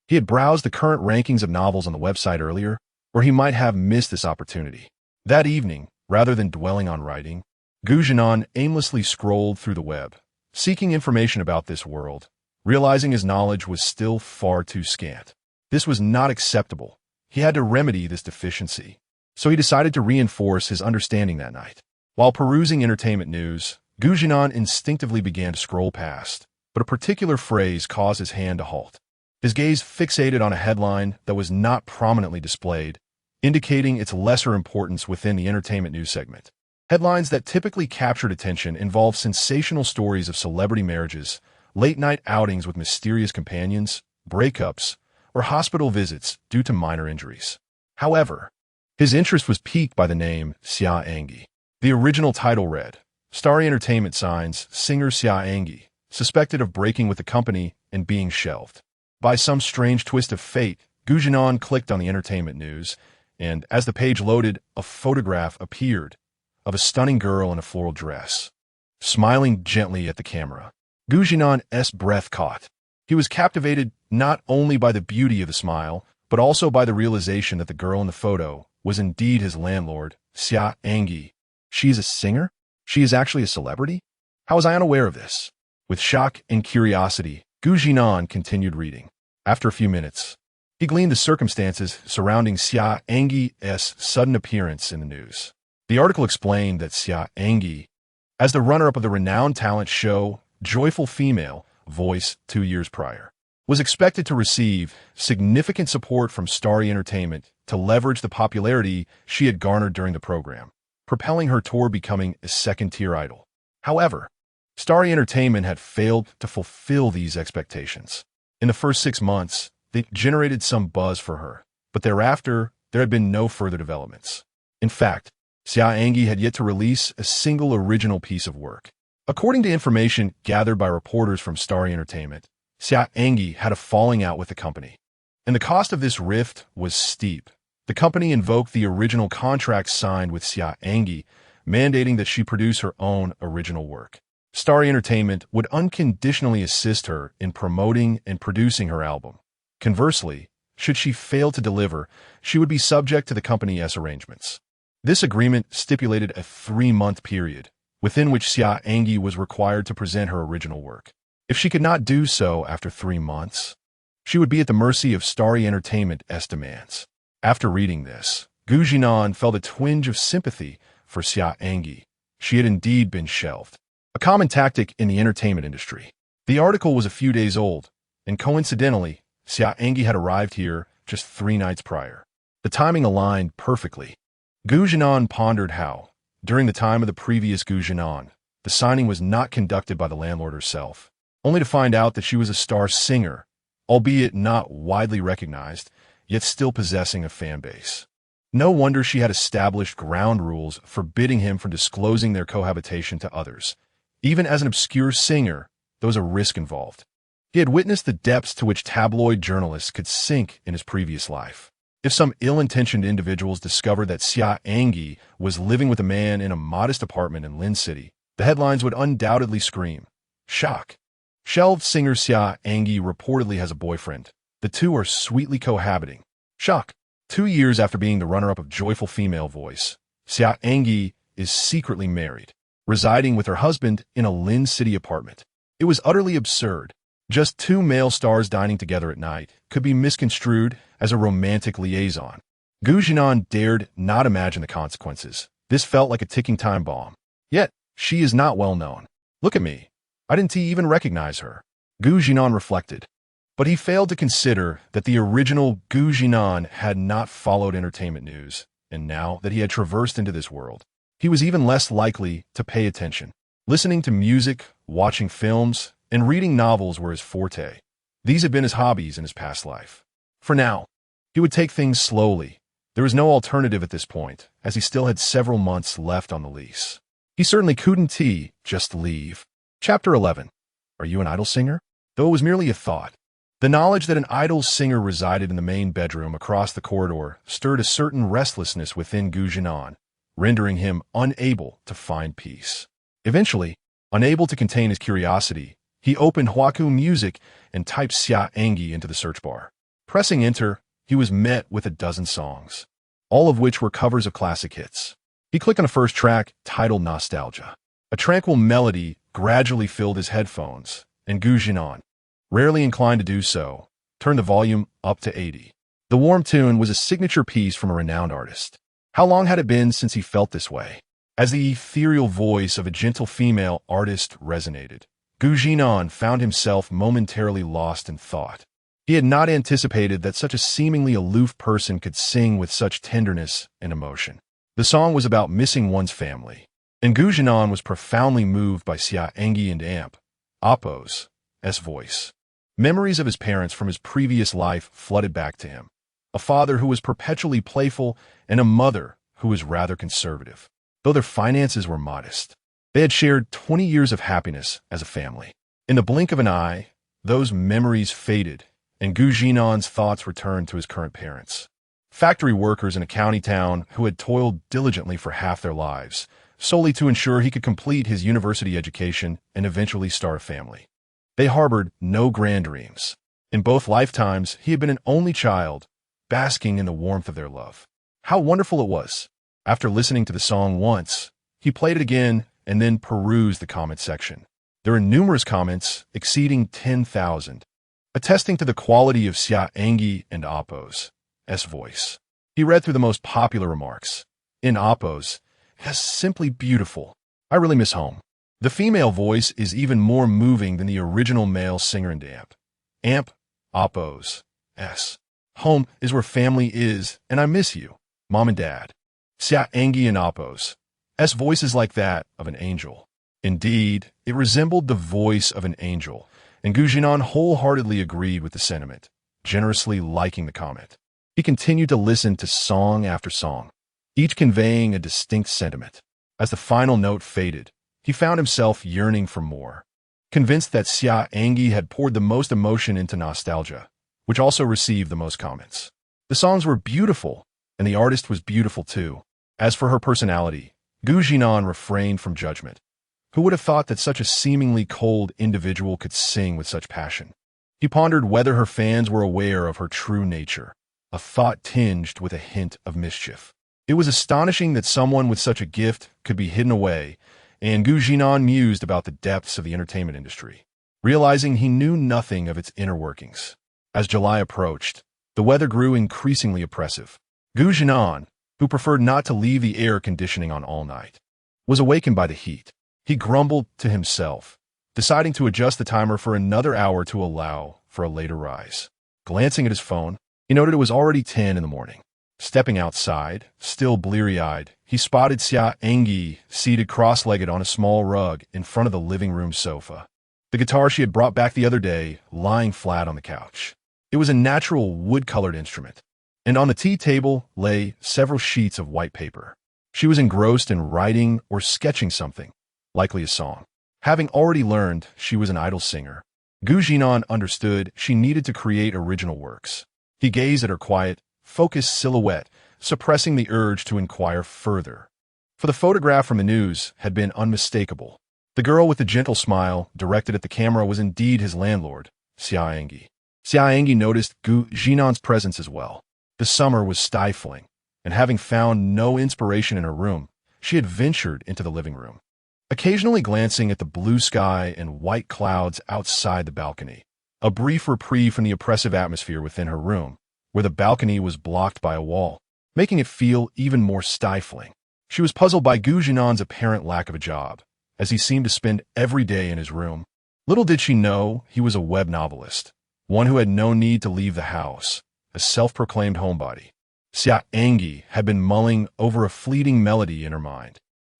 he had browsed the current rankings of novels on the website earlier, or he might have missed this opportunity. That evening, rather than dwelling on writing, Zhinan aimlessly scrolled through the web, seeking information about this world, realizing his knowledge was still far too scant. This was not acceptable. He had to remedy this deficiency, so he decided to reinforce his understanding that night. While perusing entertainment news, Zhinan instinctively began to scroll past, but a particular phrase caused his hand to halt. His gaze fixated on a headline that was not prominently displayed, indicating its lesser importance within the entertainment news segment. Headlines that typically captured attention involved sensational stories of celebrity marriages, late-night outings with mysterious companions, breakups, or hospital visits due to minor injuries. However, his interest was piqued by the name Xia An'ge. The original title read, Starry Entertainment signs singer Xia An'ge, suspected of breaking with the company and being shelved. By some strange twist of fate, Zhinan clicked on the entertainment news, and as the page loaded, a photograph appeared of a stunning girl in a floral dress, smiling gently at the camera. Zhinan's breath caught. He was captivated not only by the beauty of the smile, but also by the realization that the girl in the photo was indeed his landlord, Xia An'ge. She is a singer? She is actually a celebrity? How was I unaware of this? With shock and curiosity, Zhinan continued reading. After a few minutes, he gleaned the circumstances surrounding Xia An'ge's sudden appearance in the news. The article explained that Xia An'ge, as the runner-up of the renowned talent show Joyful Female Voice 2 years prior, was expected to receive significant support from Starry Entertainment to leverage the popularity she had garnered during the program, propelling her toward becoming a second-tier idol. However, Starry Entertainment had failed to fulfill these expectations. In the first 6 months, they generated some buzz for her, but thereafter, there had been no further developments. In fact, Xia An'ge had yet to release a single original piece of work. According to information gathered by reporters from Starry Entertainment, Xia An'ge had a falling out with the company, and the cost of this rift was steep. The company invoked the original contract signed with Xia An'ge, mandating that she produce her own original work. Starry Entertainment would unconditionally assist her in promoting and producing her album. Conversely, should she fail to deliver, she would be subject to the company's arrangements. This agreement stipulated a 3-month period, within which Xia An'ge was required to present her original work. If she could not do so after 3 months, she would be at the mercy of Starry Entertainment's demands. After reading this, Zhinan felt a twinge of sympathy for Xia An'ge. She had indeed been shelved, a common tactic in the entertainment industry. The article was a few days old, and coincidentally, Xia An'ge had arrived here just 3 nights prior. The timing aligned perfectly. Zhinan pondered how, during the time of the previous Zhinan, the signing was not conducted by the landlord herself, only to find out that she was a star singer, albeit not widely recognized, yet still possessing a fan base. No wonder she had established ground rules forbidding him from disclosing their cohabitation to others. Even as an obscure singer, there was a risk involved. He had witnessed the depths to which tabloid journalists could sink in his previous life. If some ill-intentioned individuals discovered that Xia An'ge was living with a man in a modest apartment in Lin City, the headlines would undoubtedly scream, "Shock! Shelved singer Xia An'ge reportedly has a boyfriend. The two are sweetly cohabiting." Shock! 2 years after being the runner-up of Joyful Female Voice, Xia An'ge is secretly married, residing with her husband in a Lin City apartment. It was utterly absurd. Just 2 male stars dining together at night could be misconstrued as a romantic liaison. Zhinan dared not imagine the consequences. This felt like a ticking time bomb. Yet, she is not well known. Look at me. I didn't even recognize her. Zhinan reflected. But he failed to consider that the original Zhinan had not followed entertainment news, and now that he had traversed into this world, he was even less likely to pay attention. Listening to music, watching films, and reading novels were his forte. These had been his hobbies in his past life. For now, he would take things slowly. There was no alternative at this point, as he still had several months left on the lease. He certainly couldn't just leave. Chapter 11. Are you an idol singer? Though it was merely a thought, the knowledge that an idol singer resided in the main bedroom across the corridor stirred a certain restlessness within Zhinan, rendering him unable to find peace. Eventually, unable to contain his curiosity, he opened Huaku Music and typed Xia An'ge into the search bar. Pressing enter, he was met with a dozen songs, all of which were covers of classic hits. He clicked on a first track titled Nostalgia. A tranquil melody gradually filled his headphones, and Zhinan, rarely inclined to do so, turned the volume up to 80. The warm tune was a signature piece from a renowned artist. How long had it been since he felt this way? As the ethereal voice of a gentle female artist resonated, Zhinan found himself momentarily lost in thought. He had not anticipated that such a seemingly aloof person could sing with such tenderness and emotion. The song was about missing one's family, and Zhinan was profoundly moved by Xia An'ge and Appo's voice. Memories of his parents from his previous life flooded back to him. A father who was perpetually playful and a mother who was rather conservative. Though their finances were modest, they had shared 20 years of happiness as a family. In the blink of an eye, those memories faded, and Zhinan's thoughts returned to his current parents. Factory workers in a county town who had toiled diligently for half their lives, solely to ensure he could complete his university education and eventually start a family. They harbored no grand dreams. In both lifetimes, he had been an only child, basking in the warmth of their love. How wonderful it was! After listening to the song once, he played it again and then perused the comment section. There were numerous comments exceeding 10,000, attesting to the quality of Xia An'ge and Appo's voice. He read through the most popular remarks. In Appo's, "That's simply beautiful. I really miss home." The female voice is even more moving than the original male singer in Appo's. "Home is where family is, and I miss you, Mom and Dad." Xia An'ge and Appo's voice is like that of an angel. Indeed, it resembled the voice of an angel, and Zhinan wholeheartedly agreed with the sentiment, generously liking the comment. He continued to listen to song after song, each conveying a distinct sentiment. As the final note faded, he found himself yearning for more. Convinced that Xia An'ge had poured the most emotion into Nostalgia, which also received the most comments. The songs were beautiful, and the artist was beautiful too. As for her personality, Zhinan refrained from judgment. Who would have thought that such a seemingly cold individual could sing with such passion? He pondered whether her fans were aware of her true nature, a thought tinged with a hint of mischief. It was astonishing that someone with such a gift could be hidden away, and Zhinan mused about the depths of the entertainment industry, realizing he knew nothing of its inner workings. As July approached, the weather grew increasingly oppressive. Zhinan, who preferred not to leave the air conditioning on all night, was awakened by the heat. He grumbled to himself, deciding to adjust the timer for another hour to allow for a later rise. Glancing at his phone, he noted it was already 10 in the morning. Stepping outside, still bleary-eyed, he spotted Xia An'ge seated cross-legged on a small rug in front of the living room sofa. The guitar she had brought back the other day lying flat on the couch. It was a natural wood-colored instrument, and on the tea table lay several sheets of white paper. She was engrossed in writing or sketching something, likely a song. Having already learned she was an idol singer, Zhinan understood she needed to create original works. He gazed at her quiet, focused silhouette, suppressing the urge to inquire further. For the photograph from the news had been unmistakable. The girl with the gentle smile directed at the camera was indeed his landlord, Xia An'ge. Xia An'ge noticed Zhinan's presence as well. The summer was stifling, and having found no inspiration in her room, she had ventured into the living room. Occasionally glancing at the blue sky and white clouds outside the balcony, a brief reprieve from the oppressive atmosphere within her room, where the balcony was blocked by a wall, making it feel even more stifling. She was puzzled by Zhinan's apparent lack of a job, as he seemed to spend every day in his room. Little did she know he was a web novelist, one who had no need to leave the house, a self-proclaimed homebody. Xia An'ge had been mulling over a fleeting melody in her mind.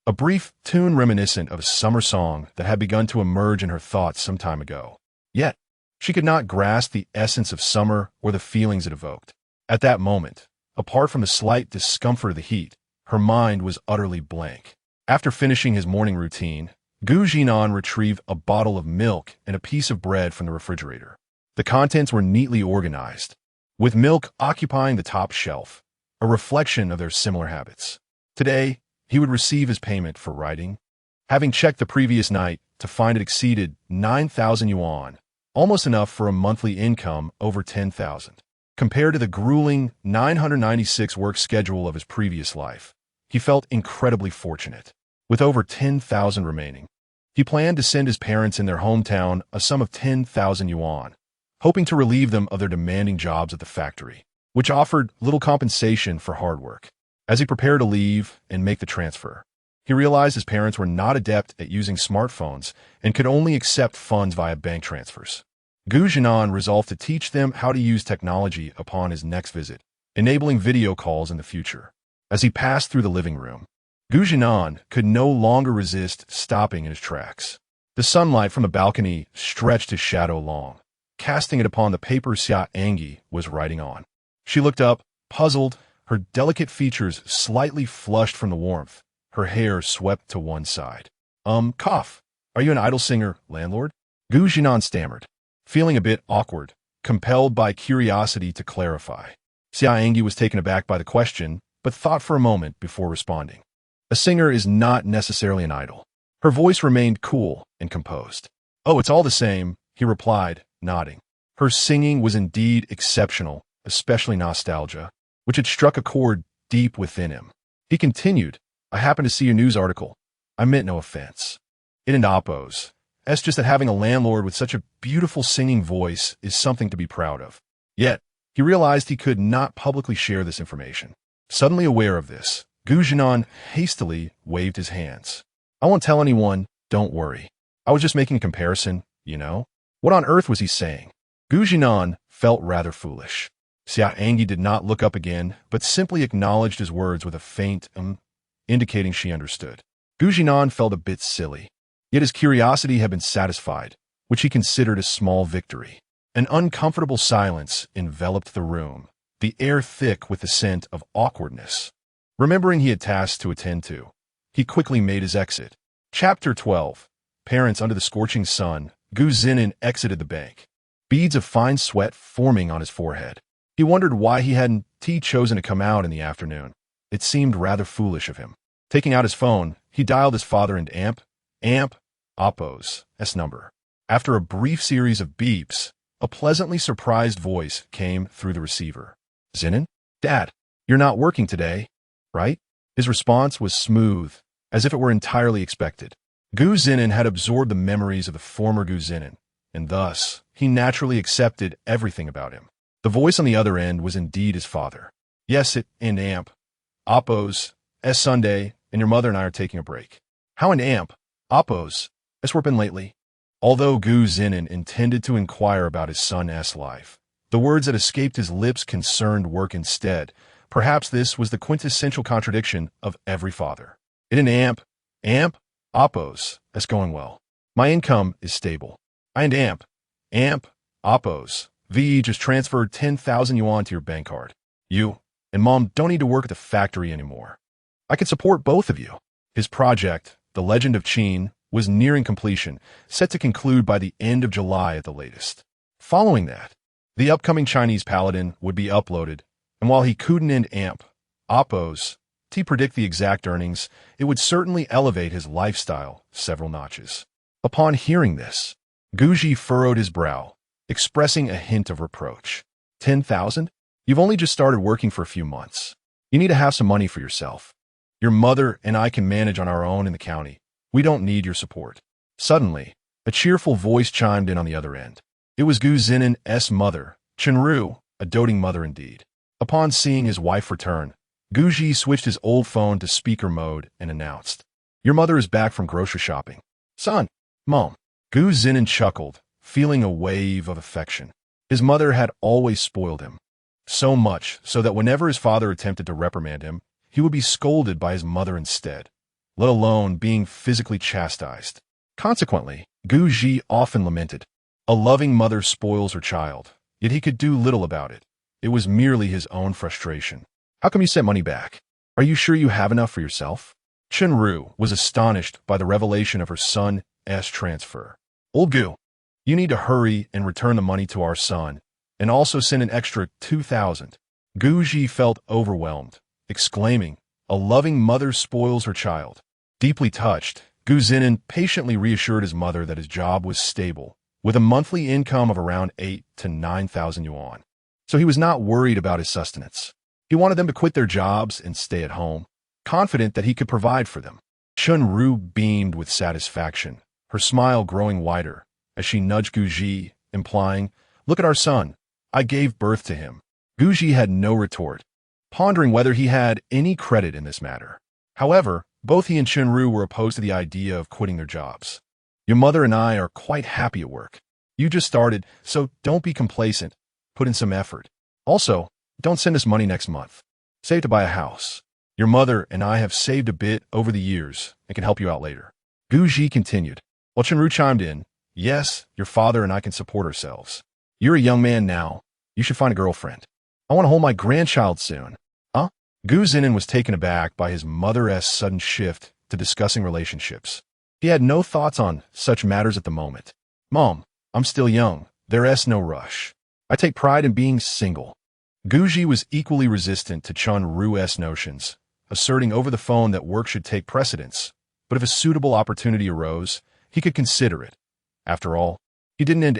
A brief tune reminiscent of a summer song that had begun to emerge in her thoughts some time ago. Yet, she could not grasp the essence of summer or the feelings it evoked. At that moment, apart from the slight discomfort of the heat, her mind was utterly blank. After finishing his morning routine, Zhinan retrieved a bottle of milk and a piece of bread from the refrigerator. The contents were neatly organized, with milk occupying the top shelf, a reflection of their similar habits. Today, he would receive his payment for writing, having checked the previous night to find it exceeded 9,000 yuan, almost enough for a monthly income over 10,000. Compared to the grueling 996 work schedule of his previous life, he felt incredibly fortunate. With over 10,000 remaining, he planned to send his parents in their hometown a sum of 10,000 yuan, hoping to relieve them of their demanding jobs at the factory, which offered little compensation for hard work. As he prepared to leave and make the transfer, he realized his parents were not adept at using smartphones and could only accept funds via bank transfers. Zhinan resolved to teach them how to use technology upon his next visit, enabling video calls in the future. As he passed through the living room, Zhinan could no longer resist stopping in his tracks. The sunlight from the balcony stretched his shadow long, casting it upon the paper Xia An'ge was writing on. She looked up, puzzled, her delicate features slightly flushed from the warmth, her hair swept to one side. Cough. Are you an idol singer, landlord? Zhinan stammered, feeling a bit awkward, compelled by curiosity to clarify. Xia An'ge was taken aback by the question, but thought for a moment before responding. A singer is not necessarily an idol. Her voice remained cool and composed. Oh, it's all the same, he replied, nodding. Her singing was indeed exceptional, especially nostalgia, which had struck a chord deep within him. He continued, I happened to see your news article. I meant no offense. It didn't oppose. It's just that having a landlord with such a beautiful singing voice is something to be proud of. Yet, he realized he could not publicly share this information. Suddenly aware of this, Zhinan hastily waved his hands. I won't tell anyone, don't worry. I was just making a comparison, you know? What on earth was he saying? Zhinan felt rather foolish. Xia An'ge did not look up again, but simply acknowledged his words with a faint indicating she understood. Zhinan felt a bit silly, yet his curiosity had been satisfied, which he considered a small victory. An uncomfortable silence enveloped the room, the air thick with the scent of awkwardness. Remembering he had tasks to attend to, he quickly made his exit. Chapter 12. Parents under the scorching sun. Zhinan exited the bank, beads of fine sweat forming on his forehead. He wondered why he hadn't chosen to come out in the afternoon. It seemed rather foolish of him. Taking out his phone, he dialed his father and Oppo's number. After a brief series of beeps, a pleasantly surprised voice came through the receiver. Zhinan? Dad, you're not working today, right? His response was smooth, as if it were entirely expected. Zhinan had absorbed the memories of the former Zhinan, and thus, he naturally accepted everything about him. The voice on the other end was indeed his father. Yes, Oppo's, Sunday, and your mother and I are taking a break. How in Oppo's, has been lately? Although Zhinan intended to inquire about his son's life, the words that escaped his lips concerned work instead. Perhaps this was the quintessential contradiction of every father. It an Oppo's, that's going well. My income is stable. I and Oppo's, VE just transferred 10,000 yuan to your bank card. You and Mom don't need to work at the factory anymore. I can support both of you. His project, The Legend of Qin, was nearing completion, set to conclude by the end of July at the latest. Following that, the upcoming Chinese Paladin would be uploaded, and while he couldn't Oppo's to predict the exact earnings, it would certainly elevate his lifestyle several notches. Upon hearing this, Guji furrowed his brow, expressing a hint of reproach. 10,000? You've only just started working for a few months. You need to have some money for yourself. Your mother and I can manage on our own in the county. We don't need your support. Suddenly, a cheerful voice chimed in on the other end. It was Zhinan's mother, Chenru, a doting mother indeed. Upon seeing his wife return, Guji switched his old phone to speaker mode and announced, Your mother is back from grocery shopping. Son, Mom. Zhinan chuckled, feeling a wave of affection. His mother had always spoiled him. So much so that whenever his father attempted to reprimand him, he would be scolded by his mother instead, let alone being physically chastised. Consequently, Gu Ji often lamented, "A loving mother spoils her child," yet he could do little about it. It was merely his own frustration. "How come you sent money back? Are you sure you have enough for yourself?" Chenru was astonished by the revelation of her son's transfer. "Old Gu, you need to hurry and return the money to our son, and also send an extra 2,000. Gu Ji felt overwhelmed, exclaiming, "A loving mother spoils her child." Deeply touched, Gu Zhinan patiently reassured his mother that his job was stable, with a monthly income of around 8 to 9,000 yuan. So he was not worried about his sustenance. He wanted them to quit their jobs and stay at home, confident that he could provide for them. Chenru beamed with satisfaction, her smile growing wider, as she nudged Gu Ji, implying, "Look at our son. I gave birth to him." Gu Ji had no retort, pondering whether he had any credit in this matter. However, both he and Chenru were opposed to the idea of quitting their jobs. "Your mother and I are quite happy at work. You just started, so don't be complacent. Put in some effort. Also, don't send us money next month. Save to buy a house. Your mother and I have saved a bit over the years and can help you out later." Gu Ji continued, while Chenru chimed in, "Yes, your father and I can support ourselves. You're a young man now. You should find a girlfriend. I want to hold my grandchild soon." Huh? Gu Zhinan was taken aback by his mother's sudden shift to discussing relationships. He had no thoughts on such matters at the moment. "Mom, I'm still young. There's no rush. I take pride in being single." Gu Ji was equally resistant to Chenru's notions, asserting over the phone that work should take precedence, but if a suitable opportunity arose, he could consider it. After all, he didn't end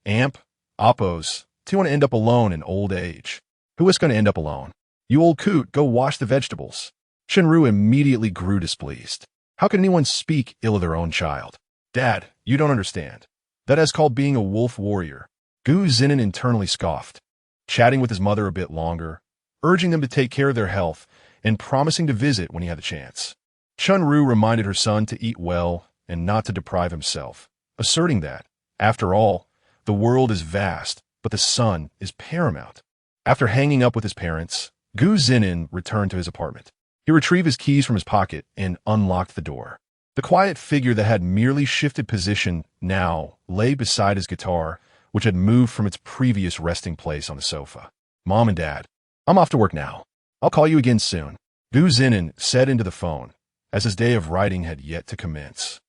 Amp, Oppos, to want to end up alone in old age. Who is going to end up alone? "You old coot, go wash the vegetables." Chenru immediately grew displeased. How could anyone speak ill of their own child? "Dad, you don't understand. That is called being a wolf warrior." Gu Zhinan internally scoffed, chatting with his mother a bit longer, urging them to take care of their health, and promising to visit when he had the chance. Chenru reminded her son to eat well and not to deprive himself, asserting that, after all, the world is vast, but the son is paramount. After hanging up with his parents, Gu Zhinan returned to his apartment. He retrieved his keys from his pocket and unlocked the door. The quiet figure that had merely shifted position now lay beside his guitar, which had moved from its previous resting place on the sofa. "Mom and Dad, I'm off to work now. I'll call you again soon," Gu Zhinan said into the phone, as his day of writing had yet to commence,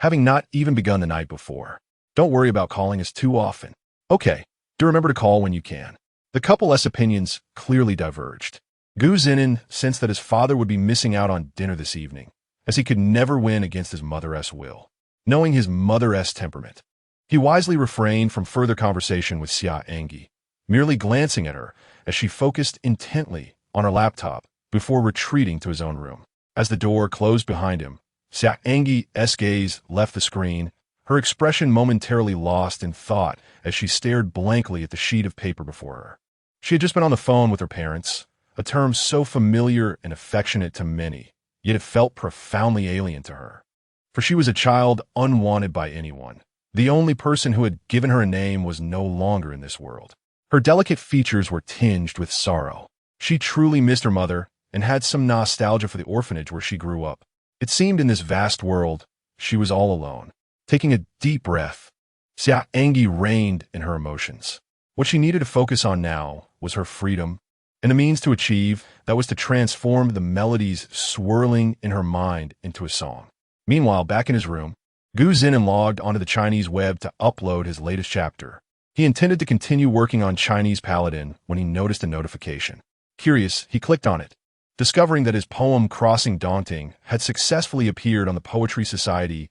having not even begun the night before. "Don't worry about calling us too often. Okay, do remember to call when you can." The couple's opinions clearly diverged. Gu Zhinan sensed that his father would be missing out on dinner this evening, as he could never win against his mother's will. Knowing his mother's temperament, he wisely refrained from further conversation with Xia An'ge, merely glancing at her as she focused intently on her laptop before retreating to his own room. As the door closed behind him, Xia An'ge's gaze left the screen, her expression momentarily lost in thought as she stared blankly at the sheet of paper before her. She had just been on the phone with her parents, a term so familiar and affectionate to many, yet it felt profoundly alien to her. For she was a child unwanted by anyone. The only person who had given her a name was no longer in this world. Her delicate features were tinged with sorrow. She truly missed her mother and had some nostalgia for the orphanage where she grew up. It seemed in this vast world, she was all alone. Taking a deep breath, Xia An'ge reined in her emotions. What she needed to focus on now was her freedom, and the means to achieve that was to transform the melodies swirling in her mind into a song. Meanwhile, back in his room, Gu Zhinan logged onto the Chinese web to upload his latest chapter. He intended to continue working on Chinese Paladin when he noticed a notification. Curious, he clicked on it, discovering that his poem Crossing Daunting had successfully appeared on the Poetry Society's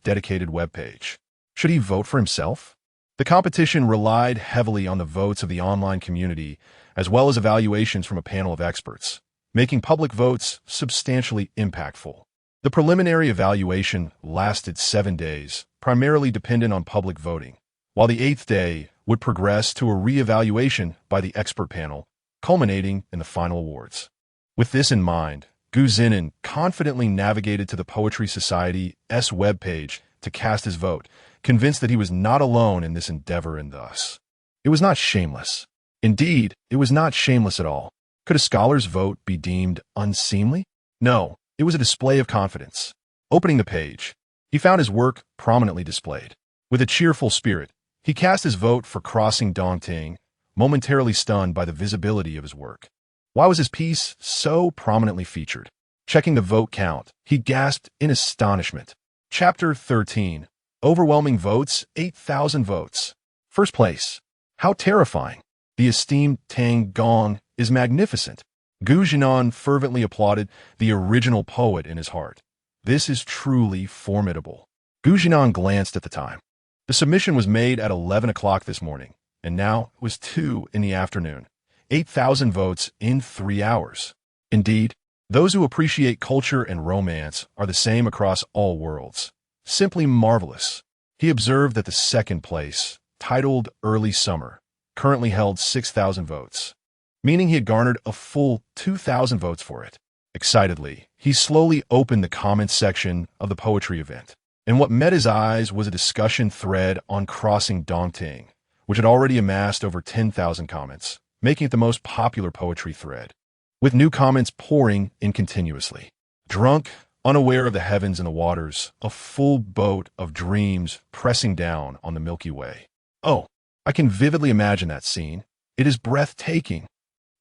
dedicated webpage. Should he vote for himself? The competition relied heavily on the votes of the online community, as well as evaluations from a panel of experts, making public votes substantially impactful. The preliminary evaluation lasted 7 days, primarily dependent on public voting, while the 8th day would progress to a re-evaluation by the expert panel, culminating in the final awards. With this in mind, Gu Zhinan confidently navigated to the Poetry Society's webpage to cast his vote, convinced that he was not alone in this endeavor and thus, it was not shameless. Indeed, it was not shameless at all. Could a scholar's vote be deemed unseemly? No, it was a display of confidence. Opening the page, he found his work prominently displayed. With a cheerful spirit, he cast his vote for Crossing Dongting, momentarily stunned by the visibility of his work. Why was his piece so prominently featured? Checking the vote count, he gasped in astonishment. Chapter 13. Overwhelming votes, 8,000 votes. First place. How terrifying. The esteemed Tang Gong is magnificent. Zhinan fervently applauded the original poet in his heart. This is truly formidable. Zhinan glanced at the time. The submission was made at 11 o'clock this morning, and now it was 2 in the afternoon. 8,000 votes in 3 hours. Indeed, those who appreciate culture and romance are the same across all worlds. Simply marvelous. He observed that the second place, titled Early Summer, currently held 6,000 votes, meaning he had garnered a full 2,000 votes for it. Excitedly, he slowly opened the comments section of the poetry event, and what met his eyes was a discussion thread on Crossing Dongting, which had already amassed over 10,000 comments, making it the most popular poetry thread, with new comments pouring in continuously. Drunk, unaware of the heavens and the waters, a full boat of dreams pressing down on the Milky Way. Oh, I can vividly imagine that scene. It is breathtaking.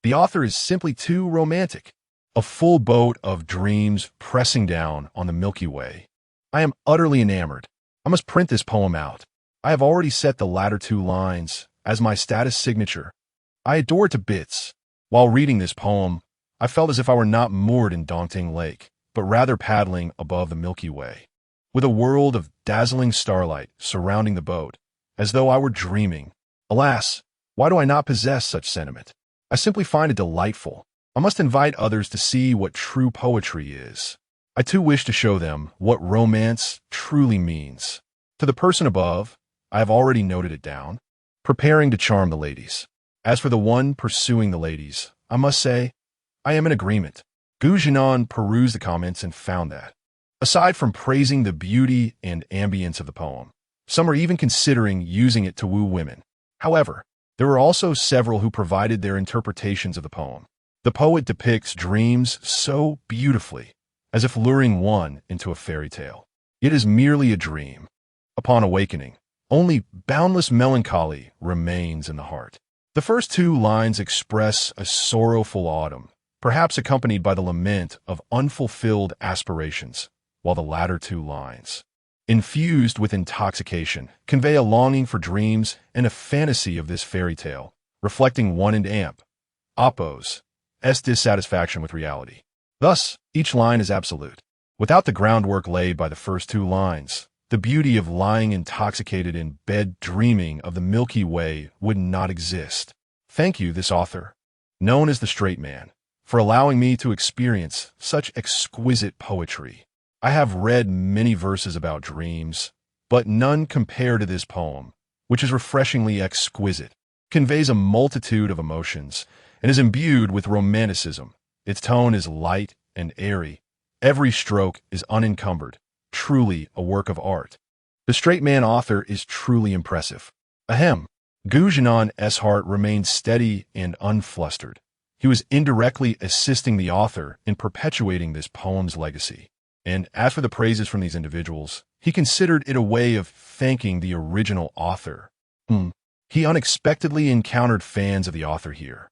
The author is simply too romantic. A full boat of dreams pressing down on the Milky Way. I am utterly enamored. I must print this poem out. I have already set the latter 2 lines as my status signature. I adore it to bits. While reading this poem, I felt as if I were not moored in Dongting Lake, but rather paddling above the Milky Way, with a world of dazzling starlight surrounding the boat, as though I were dreaming. Alas, why do I not possess such sentiment? I simply find it delightful. I must invite others to see what true poetry is. I too wish to show them what romance truly means. To the person above, I have already noted it down, preparing to charm the ladies. As for the one pursuing the ladies, I must say, I am in agreement. Zhinan perused the comments and found that, aside from praising the beauty and ambience of the poem, some are even considering using it to woo women. However, there were also several who provided their interpretations of the poem. The poet depicts dreams so beautifully, as if luring one into a fairy tale. It is merely a dream. Upon awakening, only boundless melancholy remains in the heart. The first 2 lines express a sorrowful autumn, perhaps accompanied by the lament of unfulfilled aspirations, while the latter 2 lines, infused with intoxication, convey a longing for dreams and a fantasy of this fairy tale, reflecting one and amp, oppos, s dissatisfaction with reality. Thus, each line is absolute. Without the groundwork laid by the first 2 lines, the beauty of lying intoxicated in bed dreaming of the Milky Way would not exist. Thank you, this author, known as the Straight Man, for allowing me to experience such exquisite poetry. I have read many verses about dreams, but none compare to this poem, which is refreshingly exquisite, conveys a multitude of emotions, and is imbued with romanticism. Its tone is light and airy. Every stroke is unencumbered, truly a work of art. The Straight Man author is truly impressive. Ahem. Zhinan's heart remained steady and unflustered. He was indirectly assisting the author in perpetuating this poem's legacy. And as for the praises from these individuals, he considered it a way of thanking the original author. He unexpectedly encountered fans of the author here.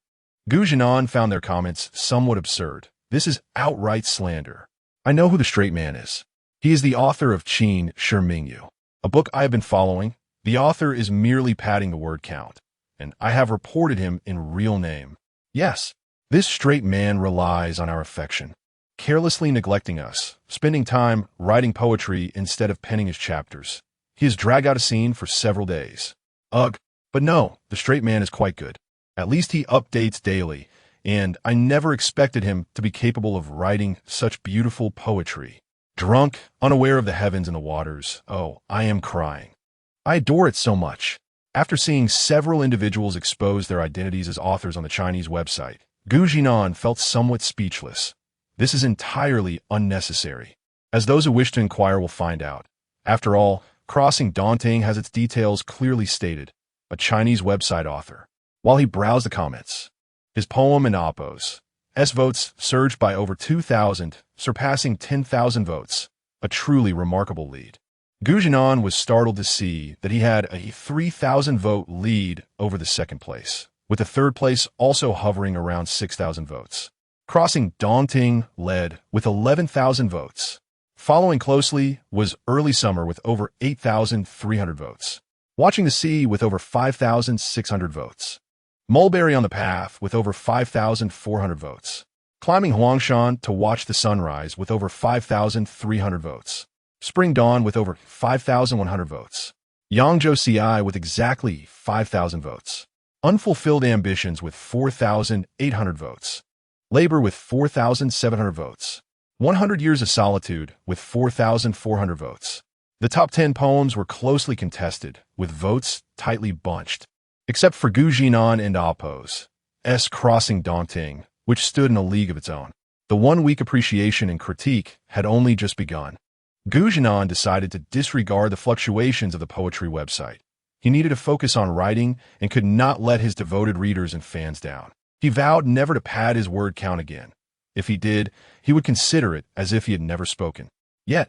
Zhinan found their comments somewhat absurd. This is outright slander. I know who the Straight Man is. He is the author of Qin Shi Mingyu, a book I have been following. The author is merely padding the word count, and I have reported him in real name. Yes, this Straight Man relies on our affection, carelessly neglecting us, spending time writing poetry instead of penning his chapters. He has dragged out a scene for several days. Ugh, but no, the Straight Man is quite good. At least he updates daily, and I never expected him to be capable of writing such beautiful poetry. Drunk, unaware of the heavens and the waters, oh, I am crying. I adore it so much. After seeing several individuals expose their identities as authors on the Chinese website, Zhinan felt somewhat speechless. This is entirely unnecessary, as those who wish to inquire will find out. After all, Crossing Dongting has its details clearly stated. A Chinese website author. While he browsed the comments, his poem and Oppo's votes surged by over 2,000, surpassing 10,000 votes, a truly remarkable lead. Zhinan was startled to see that he had a 3,000-vote lead over the second place, with the third place also hovering around 6,000 votes. Crossing Dongting led with 11,000 votes. Following closely was Early Summer with over 8,300 votes. Watching the Sea with over 5,600 votes. Mulberry on the Path with over 5,400 votes. Climbing Huangshan to watch the sunrise with over 5,300 votes. Spring Dawn with over 5,100 votes. Yangzhou Xi with exactly 5,000 votes. Unfulfilled Ambitions with 4,800 votes. Labor with 4,700 votes. 100 Years of Solitude with 4,400 votes. The top 10 poems were closely contested, with votes tightly bunched. Except for Zhinan and Oppo's Crossing Dongting, which stood in a league of its own. The 1 week appreciation and critique had only just begun. Zhinan decided to disregard the fluctuations of the poetry website. He needed to focus on writing and could not let his devoted readers and fans down. He vowed never to pad his word count again. If he did, he would consider it as if he had never spoken. Yet,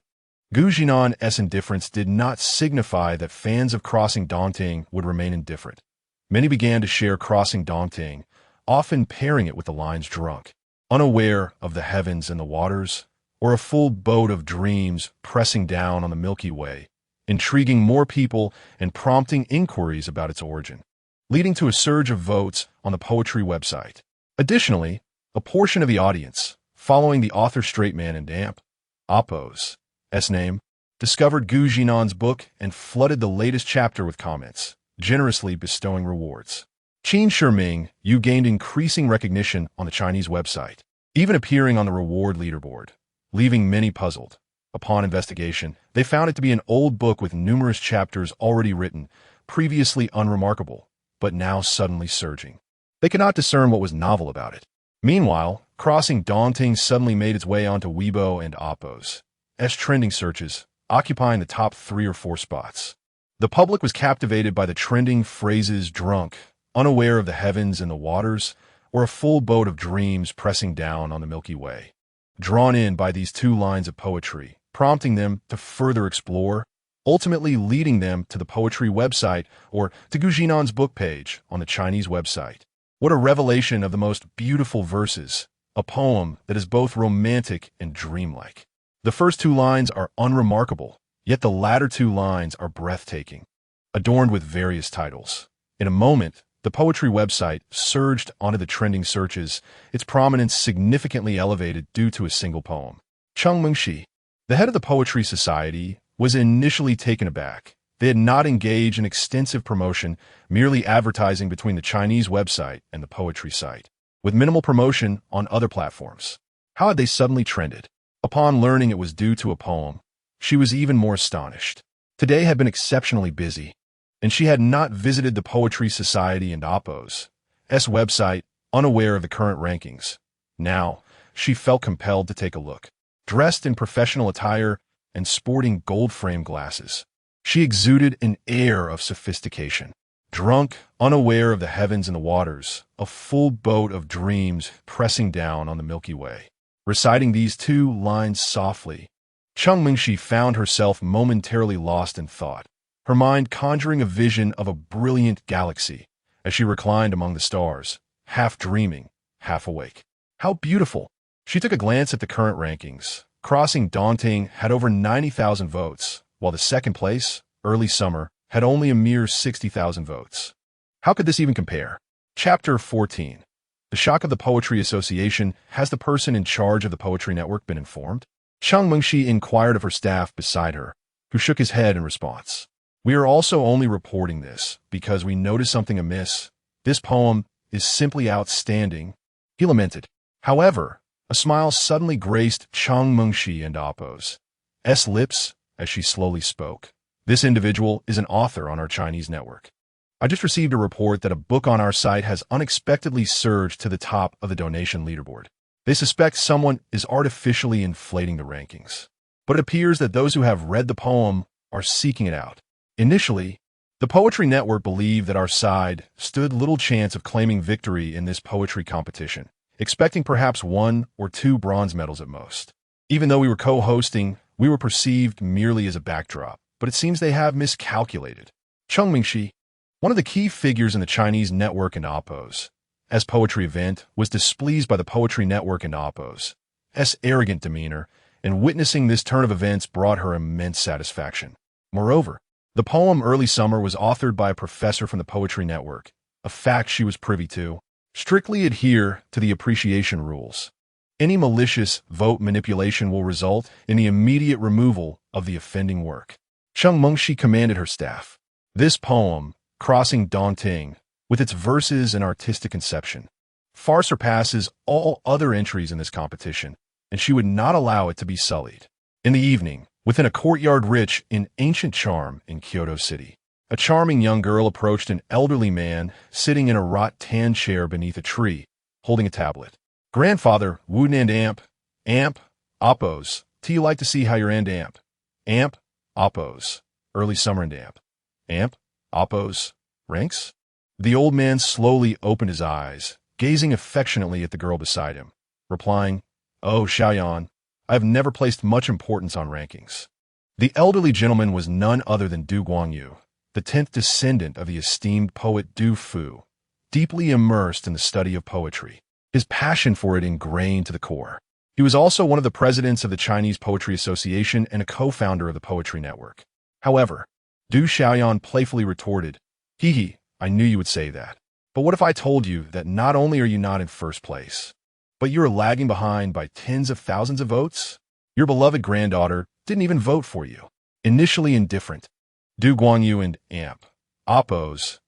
Zhinan's indifference did not signify that fans of Crossing Dongting would remain indifferent. Many began to share Crossing Dongting, often pairing it with the lines drunk, unaware of the heavens and the waters, or a full boat of dreams pressing down on the Milky Way, intriguing more people and prompting inquiries about its origin, leading to a surge of votes on the poetry website. Additionally, a portion of the audience, following the author Straight Man and Amp, Oppo's name, discovered Zhinan's book and flooded the latest chapter with comments, generously bestowing rewards. Qin Shiming, you gained increasing recognition on the Chinese website, even appearing on the reward leaderboard, leaving many puzzled. Upon investigation, they found it to be an old book with numerous chapters already written, previously unremarkable, but now suddenly surging. They could not discern what was novel about it. Meanwhile, Crossing Dongting suddenly made its way onto Weibo and Oppo's trending searches, occupying the top 3 or 4 spots. The public was captivated by the trending phrases drunk, unaware of the heavens and the waters, or a full boat of dreams pressing down on the Milky Way. Drawn in by these 2 lines of poetry, prompting them to further explore, ultimately leading them to the poetry website or to Zhinan's book page on the Chinese website. What a revelation of the most beautiful verses, a poem that is both romantic and dreamlike. The first 2 lines are unremarkable, yet the latter 2 lines are breathtaking, adorned with various titles. In a moment, the poetry website surged onto the trending searches, its prominence significantly elevated due to a single poem. Cheng Mengxi, the head of the Poetry Society, was initially taken aback. They had not engaged in extensive promotion, merely advertising between the Chinese website and the poetry site, with minimal promotion on other platforms. How had they suddenly trended? Upon learning it was due to a poem, she was even more astonished. Today had been exceptionally busy, and she had not visited the Poetry Society and Oppo's website, unaware of the current rankings. Now, she felt compelled to take a look. Dressed in professional attire and sporting gold-framed glasses, she exuded an air of sophistication. Drunk, unaware of the heavens and the waters, a full boat of dreams pressing down on the Milky Way. Reciting these 2 lines softly, Cheng Mengxi found herself momentarily lost in thought, her mind conjuring a vision of a brilliant galaxy as she reclined among the stars, half dreaming, half awake. How beautiful! She took a glance at the current rankings. Crossing Dongting had over 90,000 votes, while the second place, Early Summer, had only a mere 60,000 votes. How could this even compare? Chapter 14. The shock of the Poetry Association. Has the person in charge of the Poetry Network been informed? Cheng Mengxi inquired of her staff beside her, who shook his head in response. We are also only reporting this because we noticed something amiss. This poem is simply outstanding, he lamented. However, a smile suddenly graced Cheng Mengxi and Oppo's lips as she slowly spoke. This individual is an author on our Chinese network. I just received a report that a book on our site has unexpectedly surged to the top of the donation leaderboard. They suspect someone is artificially inflating the rankings. But it appears that those who have read the poem are seeking it out. Initially, The Poetry Network believed that our side stood little chance of claiming victory in this poetry competition, expecting perhaps 1 or 2 bronze medals at most. Even though we were co-hosting, we were perceived merely as a backdrop, but it seems they have miscalculated. Cheng Mingxi, one of the key figures in the Chinese network and Oppo's poetry event, was displeased by the Poetry Network and Oppo's arrogant demeanor, and witnessing this turn of events brought her immense satisfaction. Moreover, the poem Early Summer was authored by a professor from the Poetry Network, a fact she was privy to. Strictly adhere to the appreciation rules. Any malicious vote manipulation will result in the immediate removal of the offending work. Cheng Mingxi commanded her staff. This poem, Crossing Dongting, with its verses and artistic conception, far surpasses all other entries in this competition, and she would not allow it to be sullied. In the evening, within a courtyard rich in ancient charm in Kyoto City, a charming young girl approached an elderly man sitting in a wrought-tan chair beneath a tree, holding a tablet. Grandfather, Wooden and Amp, Oppos, do you like to see how your Amp, Oppos, Early Summer and Amp, Oppos, ranks? The old man slowly opened his eyes, gazing affectionately at the girl beside him, replying, "Oh, Xiaoyan, I have never placed much importance on rankings." The elderly gentleman was none other than Du Guangyu, the 10th descendant of the esteemed poet Du Fu, deeply immersed in the study of poetry, his passion for it ingrained to the core. He was also one of the presidents of the Chinese Poetry Association and a co-founder of the Poetry Network. However, Du Xiaoyan playfully retorted, "Hee, I knew you would say that. But what if I told you that not only are you not in first place, but you are lagging behind by tens of thousands of votes? Your beloved granddaughter didn't even vote for you." Initially indifferent, Du Guangyu and Oppo's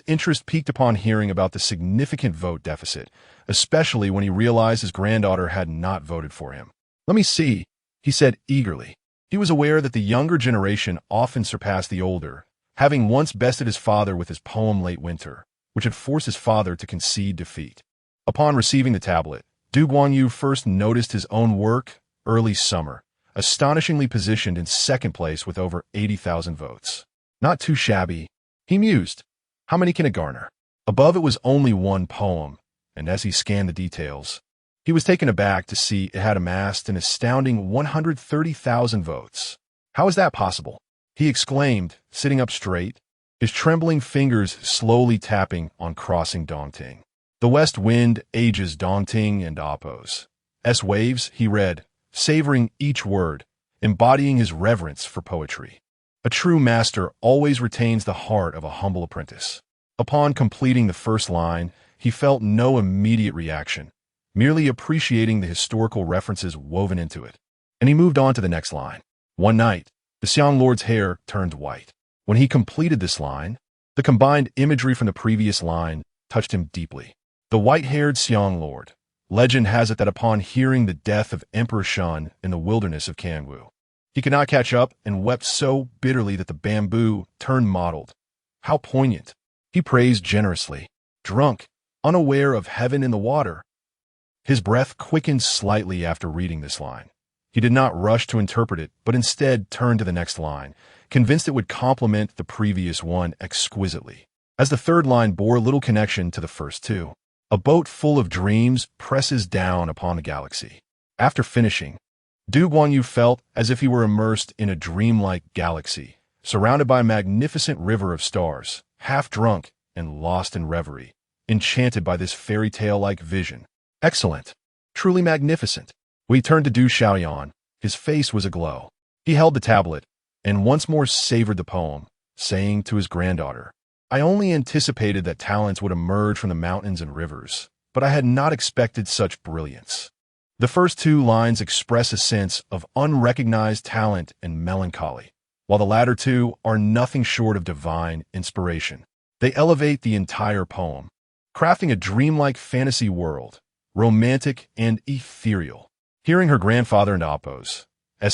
interest peaked upon hearing about the significant vote deficit, especially when he realized his granddaughter had not voted for him. "Let me see," he said eagerly. He was aware that the younger generation often surpassed the older, having once bested his father with his poem Late Winter, which had forced his father to concede defeat. Upon receiving the tablet, Du Guangyu first noticed his own work, Early Summer, astonishingly positioned in second place with over 80,000 votes. Not too shabby, he mused. How many can it garner? Above it was only one poem, and as he scanned the details, he was taken aback to see it had amassed an astounding 130,000 votes. How is that possible? He exclaimed, sitting up straight, his trembling fingers slowly tapping on Crossing Dongting. "The west wind ages Dongting and Oppos. Waves," he read, savoring each word, embodying his reverence for poetry. A true master always retains the heart of a humble apprentice. Upon completing the first line, he felt no immediate reaction, merely appreciating the historical references woven into it. And he moved on to the next line. One night, the Xiang Lord's hair turned white. When he completed this line, the combined imagery from the previous line touched him deeply. The white-haired Xiang Lord. Legend has it that upon hearing the death of Emperor Shun in the wilderness of Kangwu, he could not catch up and wept so bitterly that the bamboo turned mottled. How poignant! He praised generously, drunk, unaware of heaven in the water. His breath quickened slightly after reading this line. He did not rush to interpret it, but instead turned to the next line, convinced it would complement the previous one exquisitely. As the third line bore little connection to the first two, a boat full of dreams presses down upon the galaxy. After finishing, Du Guangyu felt as if he were immersed in a dreamlike galaxy, surrounded by a magnificent river of stars, half drunk and lost in reverie, enchanted by this fairy tale-like vision. Excellent. Truly magnificent. When he turned to Du Xiaoyan, his face was aglow. He held the tablet and once more savored the poem, saying to his granddaughter, "I only anticipated that talents would emerge from the mountains and rivers, but I had not expected such brilliance." The first two lines express a sense of unrecognized talent and melancholy, while the latter two are nothing short of divine inspiration. They elevate the entire poem, crafting a dreamlike fantasy world, romantic and ethereal. Hearing her grandfather and Oppo's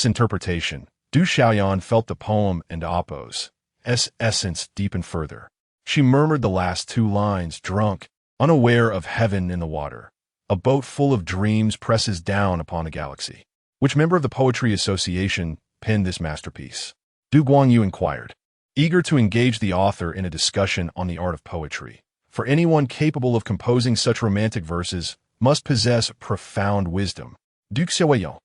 interpretation, Du Xiaoyan felt the poem and Oppo's essence deepen further. She murmured the last two lines, drunk, unaware of heaven in the water. A boat full of dreams presses down upon the galaxy. Which member of the Poetry Association penned this masterpiece? Du Guangyu inquired. eager to engage the author in a discussion on the art of poetry. For anyone capable of composing such romantic verses must possess profound wisdom. Duke Xia An'ge,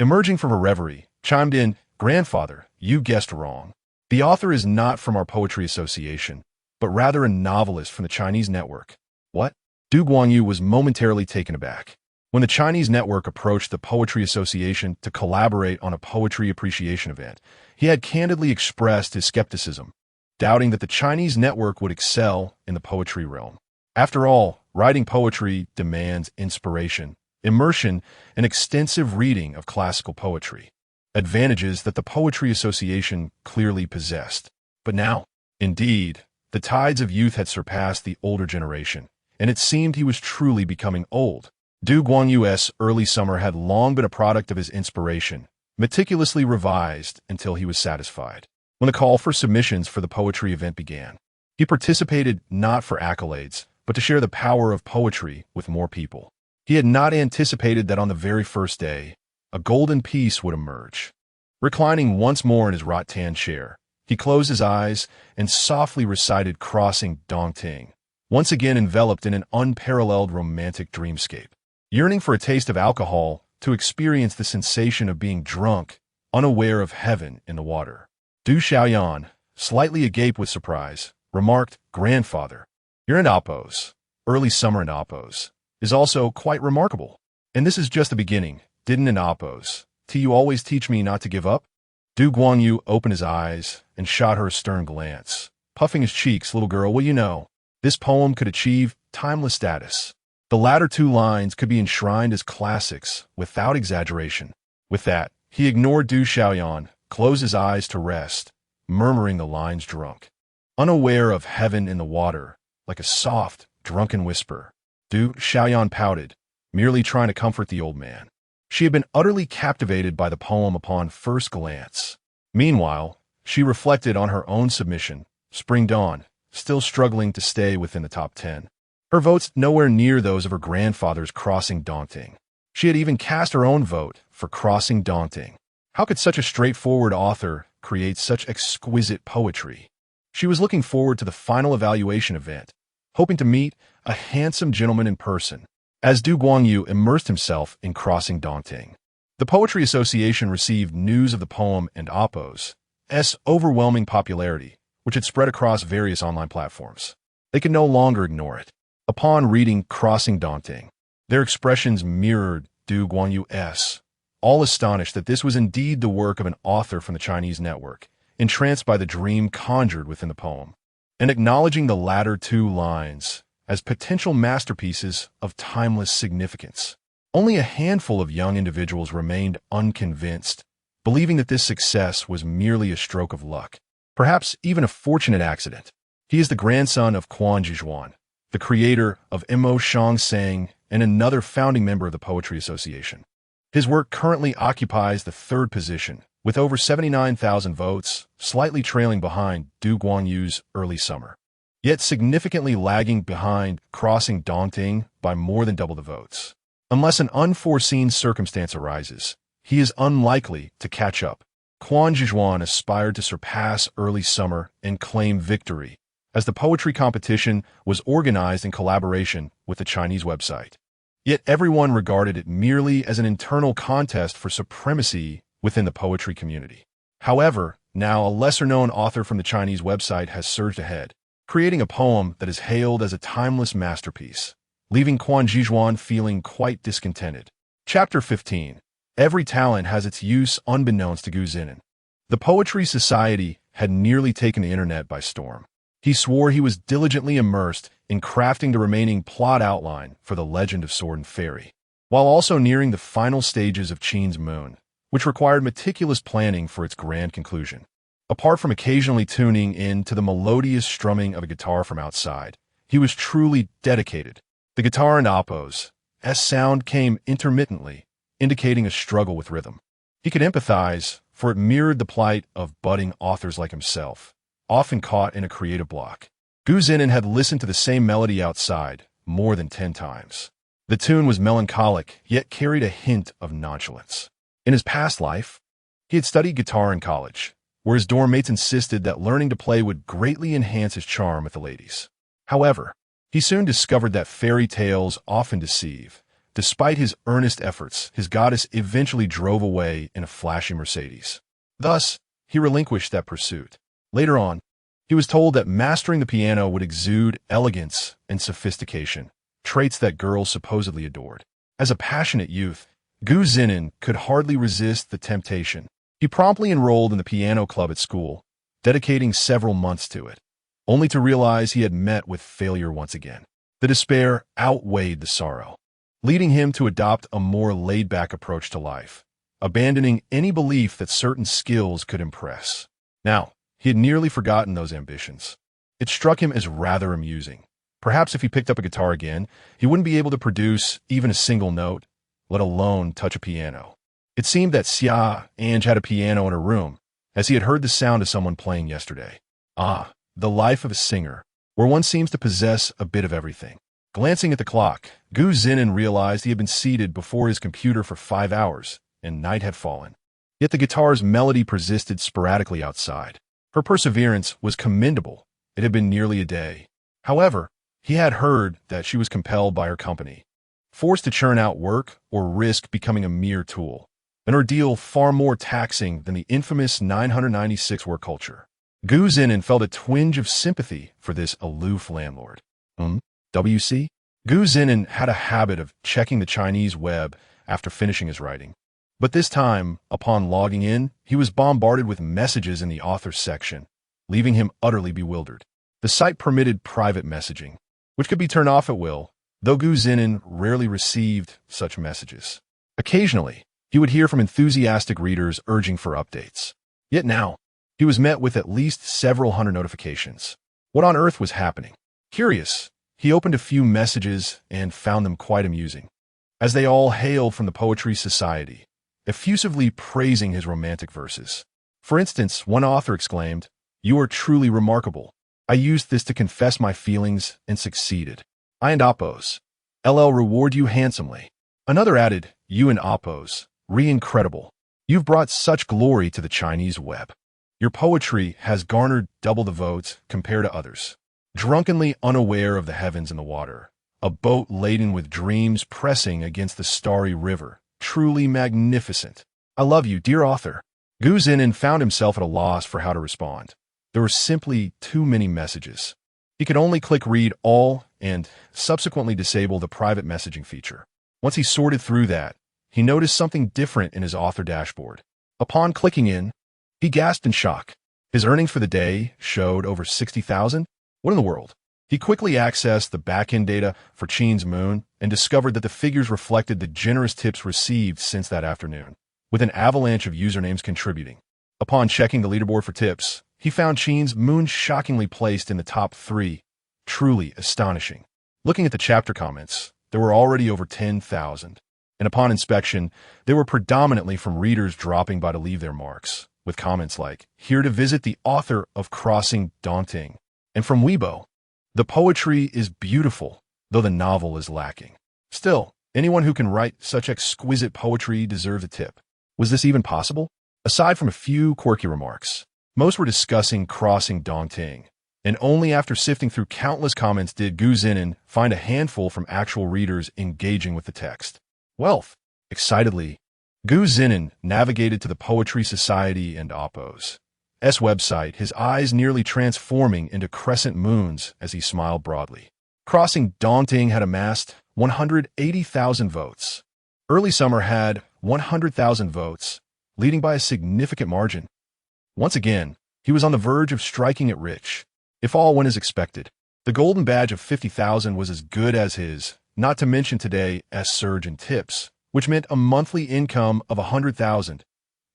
emerging from a reverie, chimed in, "Grandfather, you guessed wrong. The author is not from our poetry association, but rather a novelist from the Chinese network." What? Du Guangyu was momentarily taken aback. When the Chinese network approached the Poetry Association to collaborate on a poetry appreciation event, he had candidly expressed his skepticism, doubting that the Chinese network would excel in the poetry realm. After all, writing poetry demands inspiration, immersion, and extensive reading of classical poetry, advantages that the Poetry Association clearly possessed. But now, indeed, the tides of youth had surpassed the older generation, and it seemed he was truly becoming old. Du Guangyu's early summer had long been a product of his inspiration, meticulously revised until he was satisfied. When the call for submissions for the poetry event began, he participated not for accolades, but to share the power of poetry with more people. He had not anticipated that on the very first day, a golden piece would emerge. Reclining once more in his rattan chair, he closed his eyes and softly recited Crossing Dongting, once again enveloped in an unparalleled romantic dreamscape. Yearning for a taste of alcohol to experience the sensation of being drunk, unaware of heaven in the water, Du Xiaoyan, slightly agape with surprise, remarked, "Grandfather, you're in Appos. Early summer in Appos is also quite remarkable. And this is just the beginning. Didn't in Appos you always teach me not to give up?" Du Guangyu opened his eyes and shot her a stern glance. Puffing his cheeks, "Little girl, well, you know, this poem could achieve timeless status. The latter two lines could be enshrined as classics without exaggeration." With that, he ignored Du Xiaoyan, closed his eyes to rest, murmuring the lines drunk. Unaware of heaven in the water, like a soft, drunken whisper, Du Xiaoyan pouted, merely trying to comfort the old man. She had been utterly captivated by the poem upon first glance. Meanwhile, she reflected on her own submission, Spring Dawn, still struggling to stay within the top 10. Her votes nowhere near those of her grandfather's Crossing Daunting. She had even cast her own vote for Crossing Daunting. How could such a straightforward author create such exquisite poetry? She was looking forward to the final evaluation event, hoping to meet a handsome gentleman in person. As Du Guangyu immersed himself in Crossing Daunting, the Poetry Association received news of the poem and Appos' overwhelming popularity, which had spread across various online platforms. They could no longer ignore it. Upon reading Crossing Daunting, their expressions mirrored Du Guangyu's, all astonished that this was indeed the work of an author from the Chinese network, entranced by the dream conjured within the poem, and acknowledging the latter two lines as potential masterpieces of timeless significance. Only a handful of young individuals remained unconvinced, believing that this success was merely a stroke of luck, perhaps even a fortunate accident. He is the grandson of Quan Zhijuan, the creator of Mo Shang Sang and another founding member of the Poetry Association. His work currently occupies the third position, with over 79,000 votes, slightly trailing behind Du Guangyu's Early Summer, yet significantly lagging behind Crossing Daunting by more than double the votes. Unless an unforeseen circumstance arises, he is unlikely to catch up. Quan Zhijuan aspired to surpass Early Summer and claim victory, as the poetry competition was organized in collaboration with the Chinese website. Yet everyone regarded it merely as an internal contest for supremacy within the poetry community. However, now a lesser-known author from the Chinese website has surged ahead, creating a poem that is hailed as a timeless masterpiece, leaving Quan Zhijuan feeling quite discontented. Chapter 15. Every talent has its use unbeknownst to Zhinan. The Poetry Society had nearly taken the internet by storm. He swore he was diligently immersed in crafting the remaining plot outline for The Legend of Sword and Fairy, while also nearing the final stages of Qin's Moon, which required meticulous planning for its grand conclusion. Apart from occasionally tuning in to the melodious strumming of a guitar from outside, he was truly dedicated. The guitar and Appos' sound came intermittently, indicating a struggle with rhythm. He could empathize, for it mirrored the plight of budding authors like himself, often caught in a creative block. Zhinan had listened to the same melody outside more than 10 times. The tune was melancholic, yet carried a hint of nonchalance. In his past life, he had studied guitar in college, where his dorm mates insisted that learning to play would greatly enhance his charm with the ladies. However, he soon discovered that fairy tales often deceive. Despite his earnest efforts, his goddess eventually drove away in a flashy Mercedes. Thus, he relinquished that pursuit. Later on, he was told that mastering the piano would exude elegance and sophistication, traits that girls supposedly adored. As a passionate youth, Zhinan could hardly resist the temptation. He promptly enrolled in the piano club at school, dedicating several months to it, only to realize he had met with failure once again. The despair outweighed the sorrow, leading him to adopt a more laid-back approach to life, abandoning any belief that certain skills could impress. Now, he had nearly forgotten those ambitions. It struck him as rather amusing. Perhaps if he picked up a guitar again, he wouldn't be able to produce even a single note, let alone touch a piano. It seemed that Xia An'ge had a piano in her room, as he had heard the sound of someone playing yesterday. Ah, the life of a singer, where one seems to possess a bit of everything. Glancing at the clock, Zhinan realized he had been seated before his computer for 5 hours, and night had fallen. Yet the guitar's melody persisted sporadically outside. Her perseverance was commendable. It had been nearly a day. However, he had heard that she was compelled by her company, forced to churn out work or risk becoming a mere tool, an ordeal far more taxing than the infamous 996 work culture. Zhinan felt a twinge of sympathy for this aloof landlord. WC? Zhinan had a habit of checking the Chinese web after finishing his writing. But this time, upon logging in, he was bombarded with messages in the authors section, leaving him utterly bewildered. The site permitted private messaging, which could be turned off at will, though Zhinan rarely received such messages. Occasionally, he would hear from enthusiastic readers urging for updates. Yet now, he was met with at least several hundred notifications. What on earth was happening? Curious, he opened a few messages and found them quite amusing, as they all hailed from the Poetry Society, effusively praising his romantic verses. For instance, one author exclaimed, "You are truly remarkable. I used this to confess my feelings and succeeded. I and Oppos. LL reward you handsomely." Another added, "You and Oppos. Re-incredible. You've brought such glory to the Chinese web. Your poetry has garnered double the votes compared to others." Drunkenly unaware of the heavens and the water, a boat laden with dreams pressing against the starry river. Truly magnificent. I love you, dear author. Zhinan found himself at a loss for how to respond. There were simply too many messages. He could only click read all and subsequently disable the private messaging feature. Once he sorted through that, he noticed something different in his author dashboard. Upon clicking in, he gasped in shock. His earnings for the day showed over 60,000. What in the world? He quickly accessed the backend data for Qin's Moon and discovered that the figures reflected the generous tips received since that afternoon, with an avalanche of usernames contributing. Upon checking the leaderboard for tips, he found Qin's Moon shockingly placed in the top 3. Truly astonishing. Looking at the chapter comments, there were already over 10,000, and upon inspection, they were predominantly from readers dropping by to leave their marks, with comments like, "Here to visit the author of Crossing Daunting," and from Weibo, "The poetry is beautiful, though the novel is lacking." Still, anyone who can write such exquisite poetry deserves a tip. Was this even possible? Aside from a few quirky remarks, most were discussing Crossing Daunting, and only after sifting through countless comments did Zhinan find a handful from actual readers engaging with the text. Wealth. Excitedly, Zhinan navigated to the Poetry Society and Oppos' website, his eyes nearly transforming into crescent moons as he smiled broadly. Crossing Daunting had amassed 180,000 votes. Early Summer had 100,000 votes, leading by a significant margin. Once again, he was on the verge of striking it rich, if all went as expected. The golden badge of 50,000 was as good as his, not to mention today's surge in tips, which meant a monthly income of 100,000.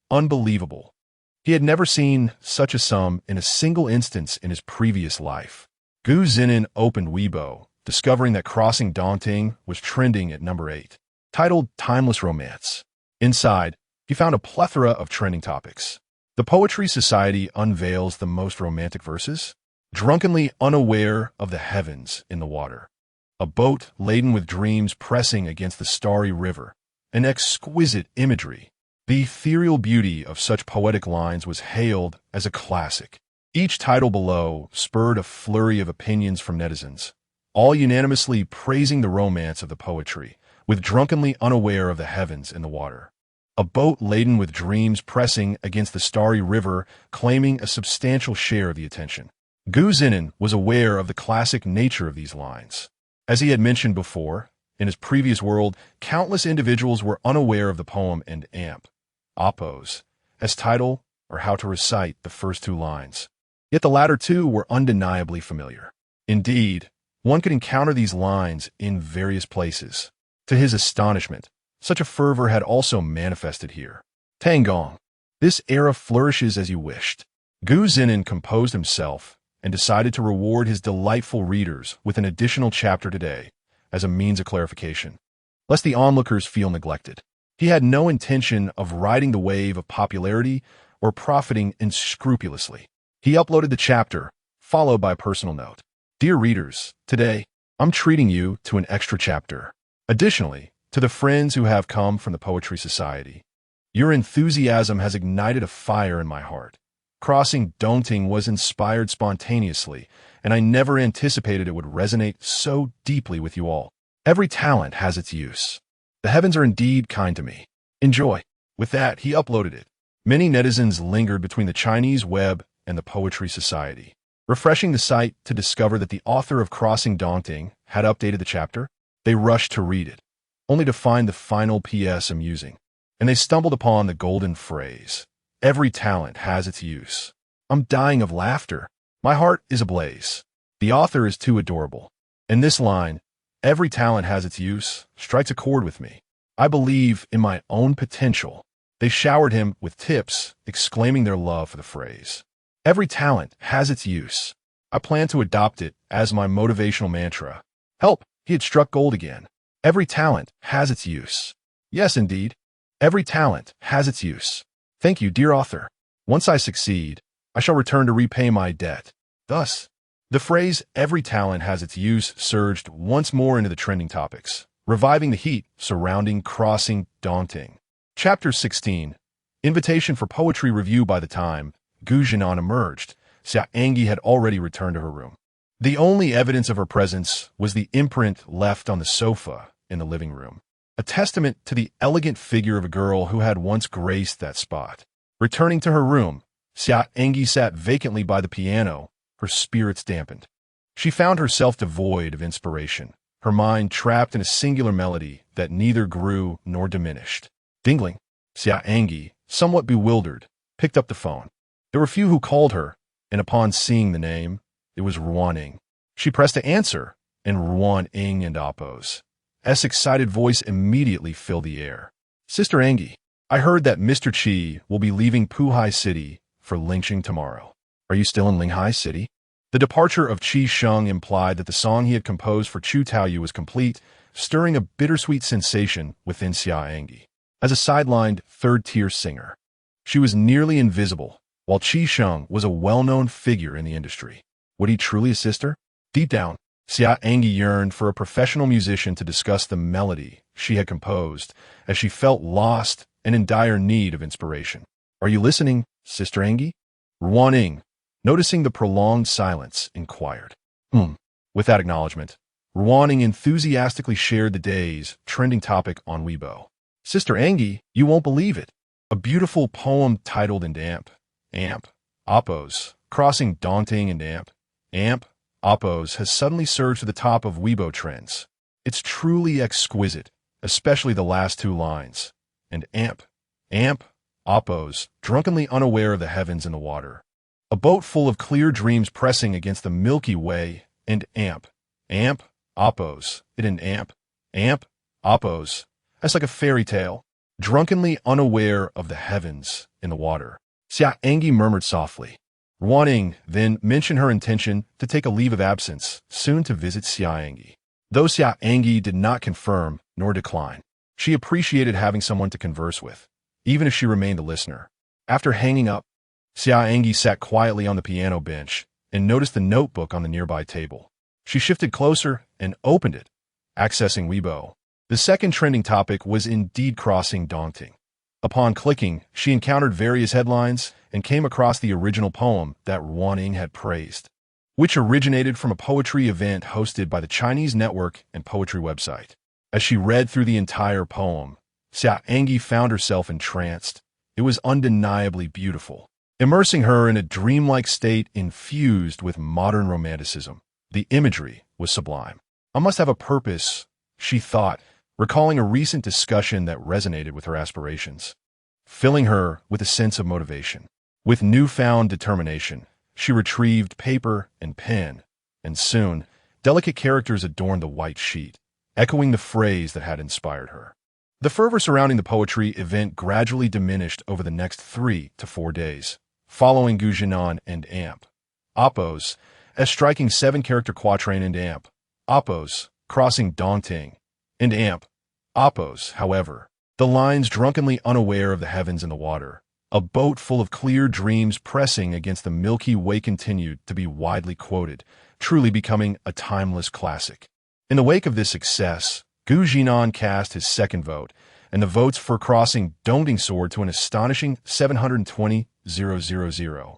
Unbelievable. He had never seen such a sum in a single instance in his previous life. Zhinan opened Weibo, discovering that Crossing Daunting was trending at number 8, titled Timeless Romance. Inside, he found a plethora of trending topics. The Poetry Society unveils the most romantic verses, drunkenly unaware of the heavens in the water. A boat laden with dreams pressing against the starry river. An exquisite imagery. The ethereal beauty of such poetic lines was hailed as a classic. Each title below spurred a flurry of opinions from netizens, all unanimously praising the romance of the poetry, with drunkenly unaware of the heavens and the water. A boat laden with dreams pressing against the starry river, claiming a substantial share of the attention. Zhinan was aware of the classic nature of these lines. As he had mentioned before, in his previous world, countless individuals were unaware of the poem and amp, oppose, as title or how to recite the first two lines. Yet the latter two were undeniably familiar. Indeed, one could encounter these lines in various places. To his astonishment, such a fervor had also manifested here. Tangong. This era flourishes as you wished. Zhinan composed himself and decided to reward his delightful readers with an additional chapter today as a means of clarification, lest the onlookers feel neglected. He had no intention of riding the wave of popularity or profiting unscrupulously. He uploaded the chapter, followed by a personal note. Dear readers, today, I'm treating you to an extra chapter. Additionally, to the friends who have come from the Poetry Society, your enthusiasm has ignited a fire in my heart. Crossing Daunting was inspired spontaneously, and I never anticipated it would resonate so deeply with you all. Every talent has its use. The heavens are indeed kind to me. Enjoy. With that, he uploaded it. Many netizens lingered between the Chinese web and the Poetry Society, refreshing the site to discover that the author of Crossing Daunting had updated the chapter. They rushed to read it, only to find the final PS amusing, and they stumbled upon the golden phrase, "Every talent has its use." I'm dying of laughter. My heart is ablaze. The author is too adorable. And this line, "Every talent has its use," strikes a chord with me. I believe in my own potential. They showered him with tips, exclaiming their love for the phrase. Every talent has its use. I plan to adopt it as my motivational mantra. Help, he had struck gold again. Every talent has its use. Yes, indeed. Every talent has its use. Thank you, dear author. Once I succeed, I shall return to repay my debt. Thus, the phrase, "every talent has its use," surged once more into the trending topics, reviving the heat surrounding Crossing Daunting. Chapter 16. Invitation for poetry review. By the time Zhinan emerged, Xia An'ge had already returned to her room. The only evidence of her presence was the imprint left on the sofa in the living room, a testament to the elegant figure of a girl who had once graced that spot. Returning to her room, Xia An'ge sat vacantly by the piano, her spirits dampened. She found herself devoid of inspiration, her mind trapped in a singular melody that neither grew nor diminished. Dingling. Xia An'ge, somewhat bewildered, picked up the phone. There were few who called her, and upon seeing the name, it was Ruaning. She pressed to answer, and Ruaning and Oppos. S excited voice immediately filled the air. Sister An'ge, I heard that Mr. Qi will be leaving Puhai City for Lingqing tomorrow. Are you still in Linghai City? The departure of Qi Sheng implied that the song he had composed for Chu Taoyu was complete, stirring a bittersweet sensation within Xia An'ge. As a sidelined third-tier singer, she was nearly invisible, while Qi Sheng was a well-known figure in the industry. Would he truly assist her? Deep down, Xia An'ge yearned for a professional musician to discuss the melody she had composed, as she felt lost and in dire need of inspiration. Are you listening, Sister An'ge? Ruaning, noticing the prolonged silence, inquired. Without acknowledgement, Ruaning enthusiastically shared the day's trending topic on Weibo. Sister An'ge, you won't believe it. A beautiful poem titled and amp, oppos, Crossing Daunting and amp, oppos has suddenly surged to the top of Weibo trends. It's truly exquisite, especially the last two lines. And amp, oppos, drunkenly unaware of the heavens and the water. A boat full of clear dreams pressing against the Milky Way, and amp, oppos, it and amp, oppos. That's like a fairy tale. Drunkenly unaware of the heavens and the water. Xia An'ge murmured softly. Ruaning then mentioned her intention to take a leave of absence, soon to visit Xia An'ge. Though Xia An'ge did not confirm nor decline, she appreciated having someone to converse with, even if she remained a listener. After hanging up, Xia An'ge sat quietly on the piano bench and noticed the notebook on the nearby table. She shifted closer and opened it, accessing Weibo. The second trending topic was indeed Crossing Daunting. Upon clicking, she encountered various headlines and came across the original poem that Xia An'ge had praised, which originated from a poetry event hosted by the Chinese network and poetry website. As she read through the entire poem, Xia An'ge found herself entranced. It was undeniably beautiful, immersing her in a dreamlike state infused with modern romanticism. The imagery was sublime. I must have a purpose, she thought, recalling a recent discussion that resonated with her aspirations, filling her with a sense of motivation. With newfound determination, she retrieved paper and pen, and soon, delicate characters adorned the white sheet, echoing the phrase that had inspired her. The fervor surrounding the poetry event gradually diminished over the next 3 to 4 days, following Zhinan and Amp. Oppos, as striking 7-character quatrain and Amp. Oppos, crossing Dongting, and Amp. Oppos, however, the lines drunkenly unaware of the heavens and the water. A boat full of clear dreams pressing against the Milky Way continued to be widely quoted, truly becoming a timeless classic. In the wake of this success, Zhinan cast his second vote, and the votes for crossing Dongting soared to an astonishing 720,000,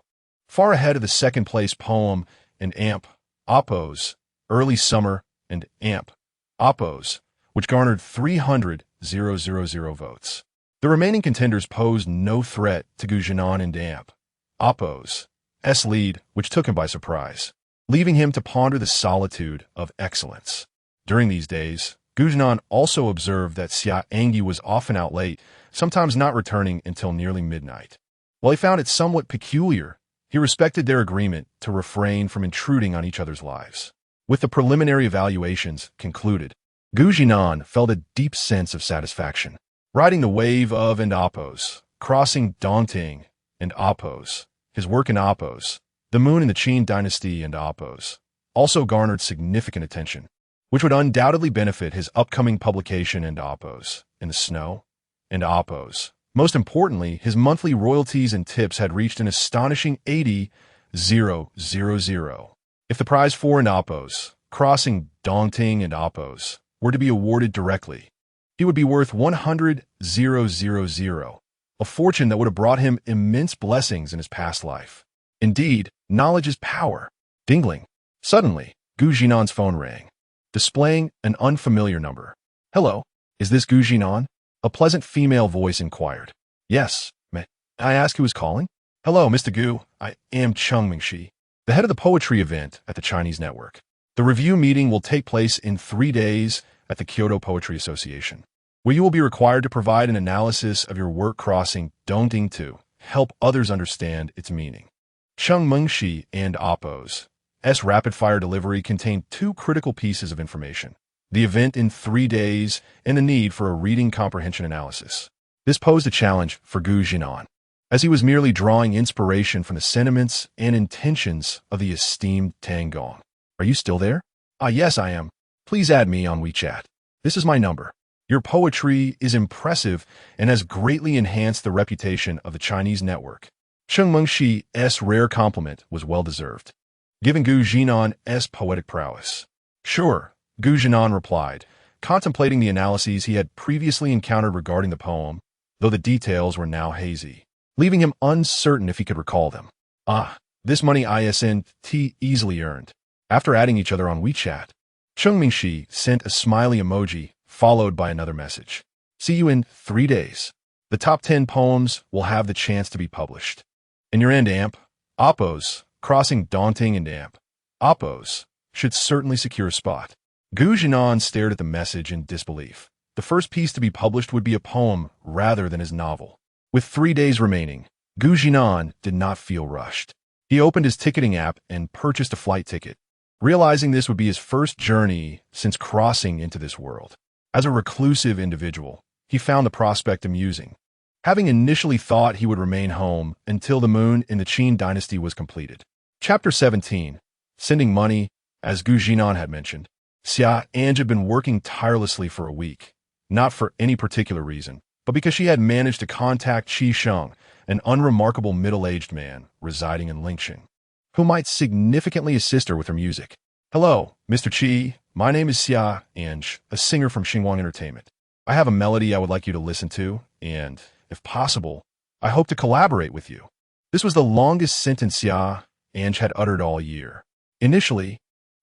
far ahead of the second-place poem and Amp. Oppos, Early Summer, and Amp. Oppos, which garnered 300,000 votes. The remaining contenders posed no threat to Zhinan and Amp. Oppos' lead, which took him by surprise, leaving him to ponder the solitude of excellence. During these days, Zhinan also observed that Xia An'ge was often out late, sometimes not returning until nearly midnight. While he found it somewhat peculiar, he respected their agreement to refrain from intruding on each other's lives. With the preliminary evaluations concluded, Zhinan felt a deep sense of satisfaction. Riding the wave of and Oppos, crossing Dongting and Oppos, his work in Oppos, the moon in the Qin dynasty and Oppos, also garnered significant attention, which would undoubtedly benefit his upcoming publication and Oppos, in the snow, and Oppos. Most importantly, his monthly royalties and tips had reached an astonishing 80,000. If the prize for and Oppos, crossing Dongting and Oppos, were to be awarded directly, he would be worth 100,000, a fortune that would have brought him immense blessings in his past life. Indeed, knowledge is power. Dingling. Suddenly, Zhinan's phone rang, displaying an unfamiliar number. "Hello, is this Zhinan?" A pleasant female voice inquired. "Yes, may I ask who is calling?" "Hello, Mr. Gu, I am Mingxi, the head of the poetry event at the Chinese network. The review meeting will take place in 3 days at the Kyoto Poetry Association, where you will be required to provide an analysis of your work crossing Dongting to help others understand its meaning." Mingxi and Oppos' rapid-fire delivery contained 2 critical pieces of information: the event in 3 days and the need for a reading comprehension analysis. This posed a challenge for Zhinan, as he was merely drawing inspiration from the sentiments and intentions of the esteemed Tang Gong. "Are you still there?" "Ah, yes, I am. Please add me on WeChat. This is my number. Your poetry is impressive and has greatly enhanced the reputation of the Chinese network." Mingxi's rare compliment was well-deserved, giving Zhinan's poetic prowess. "Sure," Zhinan replied, contemplating the analyses he had previously encountered regarding the poem, though the details were now hazy, leaving him uncertain if he could recall them. "Ah, this money isn't easily earned." After adding each other on WeChat, Mingxi sent a smiley emoji, followed by another message. "See you in 3 days. The top 10 poems will have the chance to be published." In your end, Amp. Oppos, crossing Dongting and Amp. Oppos should certainly secure a spot. Zhinan stared at the message in disbelief. The first piece to be published would be a poem rather than his novel. With 3 days remaining, Zhinan did not feel rushed. He opened his ticketing app and purchased a flight ticket, realizing this would be his first journey since crossing into this world. As a reclusive individual, he found the prospect amusing, having initially thought he would remain home until the moon in the Qin dynasty was completed. Chapter 17. Sending money. As Zhinan had mentioned, Xia An'ge had been working tirelessly for a week, not for any particular reason, but because she had managed to contact Qi Sheng, an unremarkable middle-aged man residing in Lingxing, who might significantly assist her with her music. "Hello, Mr. Qi. My name is Xia An'ge, a singer from Xinguang Entertainment. I have a melody I would like you to listen to, and If possible, I hope to collaborate with you." This was the longest sentence Xia An'ge had uttered all year. Initially,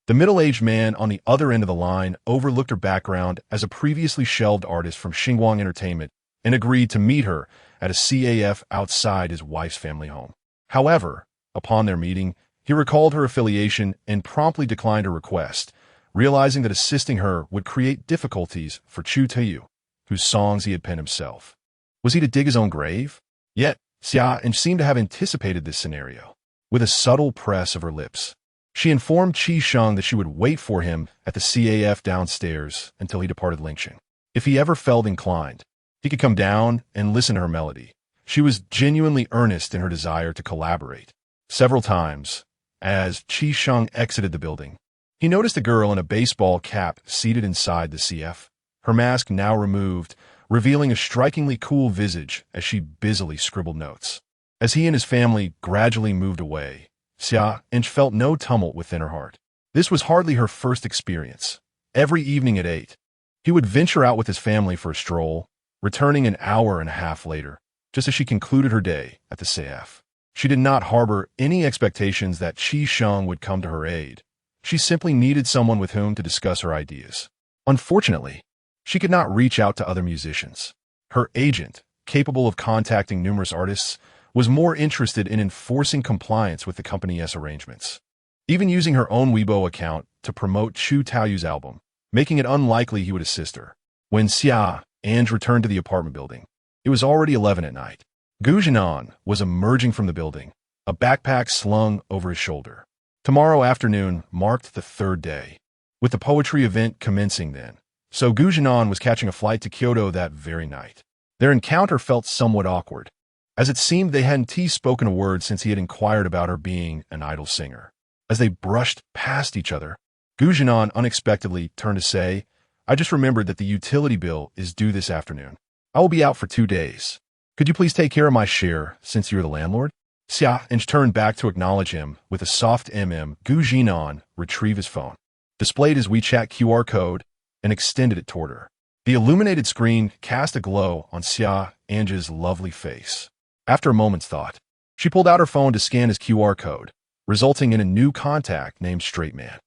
the middle-aged man on the other end of the line overlooked her background as a previously shelved artist from Xinguang Entertainment and agreed to meet her at a CAF outside his wife's family home. However, upon their meeting, he recalled her affiliation and promptly declined her request, realizing that assisting her would create difficulties for Chu Taiyu, whose songs he had penned himself. Was he to dig his own grave? Yet, Xia An'ge seemed to have anticipated this scenario. With a subtle press of her lips, she informed Qi Sheng that she would wait for him at the CAF downstairs until he departed Lingxing. If he ever felt inclined, he could come down and listen to her melody. She was genuinely earnest in her desire to collaborate. Several times, as Qi Sheng exited the building, he noticed a girl in a baseball cap seated inside the CF, her mask now removed, revealing a strikingly cool visage as she busily scribbled notes. As he and his family gradually moved away, Xia An'ge felt no tumult within her heart. This was hardly her first experience. Every evening at 8, he would venture out with his family for a stroll, returning an hour and a half later, just as she concluded her day at the CAF. She did not harbor any expectations that Qi Sheng would come to her aid. She simply needed someone with whom to discuss her ideas. Unfortunately, she could not reach out to other musicians. Her agent, capable of contacting numerous artists, was more interested in enforcing compliance with the company's arrangements, even using her own Weibo account to promote Chu Taoyu's album, making it unlikely he would assist her. When Xia An'ge returned to the apartment building, it was already 11 at night. Zhinan was emerging from the building, a backpack slung over his shoulder. Tomorrow afternoon marked the third day, with the poetry event commencing then, so Zhinan was catching a flight to Kyoto that very night. Their encounter felt somewhat awkward, as it seemed they hadn't spoken a word since he had inquired about her being an idol singer. As they brushed past each other, Zhinan unexpectedly turned to say, "I just remembered that the utility bill is due this afternoon. I will be out for 2 days. Could you please take care of my share since you're the landlord?" Xia An'ge turned back to acknowledge him with a soft Zhinan retrieved his phone, displayed his WeChat QR code, and extended it toward her. The illuminated screen cast a glow on Xia An'ge's lovely face. After a moment's thought, she pulled out her phone to scan his QR code, resulting in a new contact named Straight Man.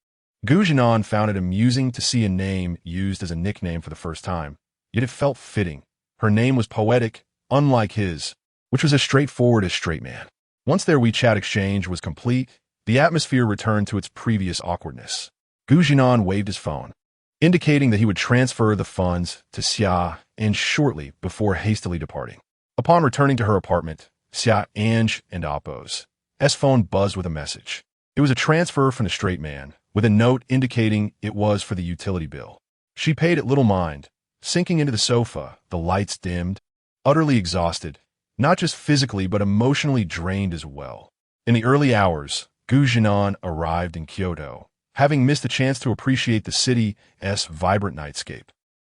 Zhinan found it amusing to see a name used as a nickname for the first time, yet it felt fitting. Her name was poetic, unlike his, which was as straightforward as Straight Man. Once their WeChat exchange was complete, the atmosphere returned to its previous awkwardness. Zhinan waved his phone, indicating that he would transfer the funds to Xia An'ge shortly before hastily departing. Upon returning to her apartment, Xia An'ge and Oppo's phone buzzed with a message. It was a transfer from the Straight Man, with a note indicating it was for the utility bill. She paid it little mind, sinking into the sofa, the lights dimmed, utterly exhausted, not just physically but emotionally drained as well. In the early hours, Zhinan arrived in Kyoto, having missed the chance to appreciate the city's vibrant nightscape.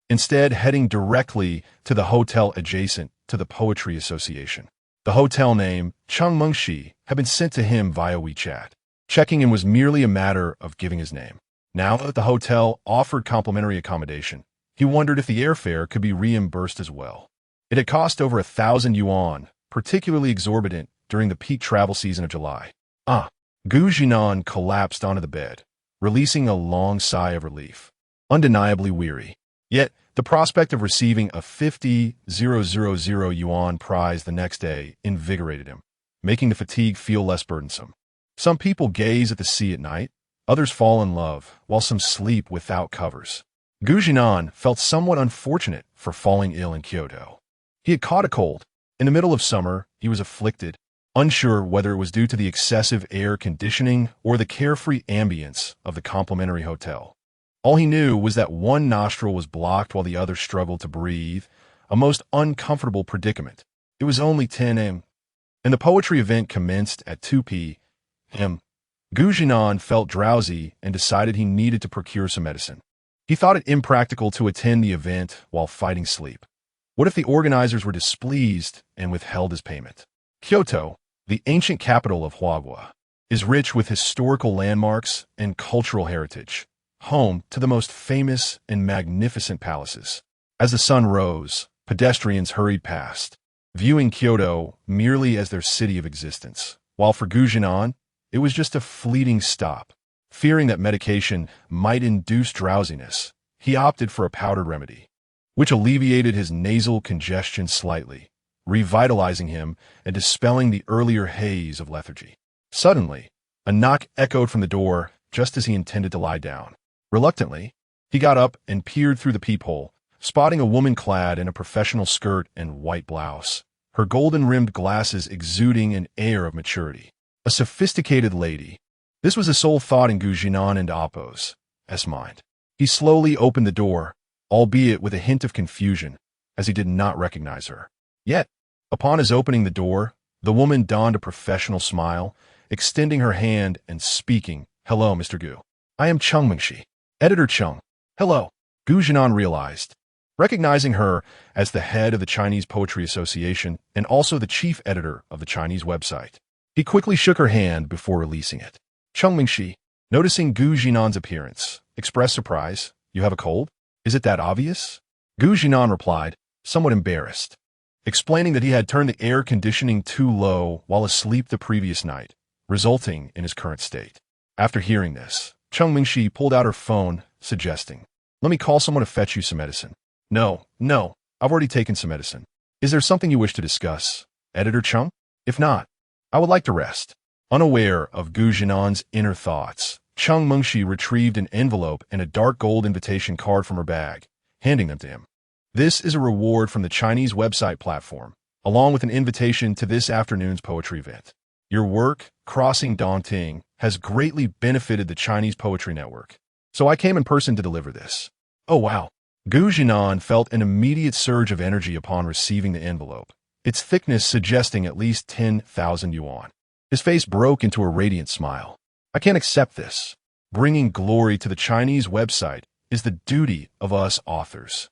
Instead, heading directly to the hotel adjacent to the Poetry Association. The hotel name, Changmengshi, had been sent to him via WeChat. Checking in was merely a matter of giving his name. Now that the hotel offered complimentary accommodation, he wondered if the airfare could be reimbursed as well. It had cost over 1,000 yuan, particularly exorbitant during the peak travel season of July. Zhinan collapsed onto the bed, releasing a long sigh of relief. Undeniably weary. Yet, the prospect of receiving a 50,000 yuan prize the next day invigorated him, making the fatigue feel less burdensome. Some people gaze at the sea at night, others fall in love, while some sleep without covers. Zhinan felt somewhat unfortunate for falling ill in Kyoto. He had caught a cold. In the middle of summer, he was afflicted, unsure whether it was due to the excessive air conditioning or the carefree ambience of the complimentary hotel. All he knew was that one nostril was blocked while the other struggled to breathe, a most uncomfortable predicament. It was only 10 a.m., and the poetry event commenced at 2 p.m. Zhinan felt drowsy and decided he needed to procure some medicine. He thought it impractical to attend the event while fighting sleep. What if the organizers were displeased and withheld his payment? Kyoto, the ancient capital of Huagua, is rich with historical landmarks and cultural heritage, home to the most famous and magnificent palaces. As the sun rose, pedestrians hurried past, viewing Kyoto merely as their city of existence, while for Zhinan, it was just a fleeting stop. Fearing that medication might induce drowsiness, he opted for a powdered remedy, which alleviated his nasal congestion slightly, revitalizing him and dispelling the earlier haze of lethargy. Suddenly, a knock echoed from the door just as he intended to lie down. Reluctantly, he got up and peered through the peephole, spotting a woman clad in a professional skirt and white blouse, her golden-rimmed glasses exuding an air of maturity. A sophisticated lady. This was a sole thought in Zhinan and Appo's mind. He slowly opened the door, albeit with a hint of confusion, as he did not recognize her. Yet, upon his opening the door, the woman donned a professional smile, extending her hand and speaking, "Hello, Mr. Gu. I am Chung Mingxi. Editor Chung." "Hello," Zhinan realized, recognizing her as the head of the Chinese Poetry Association and also the chief editor of the Chinese website. He quickly shook her hand before releasing it. Chung Mingxi, noticing Zhinan's appearance, expressed surprise. "You have a cold? Is it that obvious?" Zhinan replied, somewhat embarrassed, explaining that he had turned the air conditioning too low while asleep the previous night, resulting in his current state. After hearing this, Chung Mingxi pulled out her phone, suggesting, "Let me call someone to fetch you some medicine." No, I've already taken some medicine. Is there something you wish to discuss, Editor Chung? If not, I would like to rest." Unaware of Zhinan's inner thoughts, Chung Mingxi retrieved an envelope and a dark gold invitation card from her bag, handing them to him. "This is a reward from the Chinese website platform, along with an invitation to this afternoon's poetry event. Your work, Crossing Daunting, has greatly benefited the Chinese Poetry Network, so I came in person to deliver this." Oh wow. Zhinan felt an immediate surge of energy upon receiving the envelope, its thickness suggesting at least 10,000 yuan. His face broke into a radiant smile. "I can't accept this. Bringing glory to the Chinese website is the duty of us authors.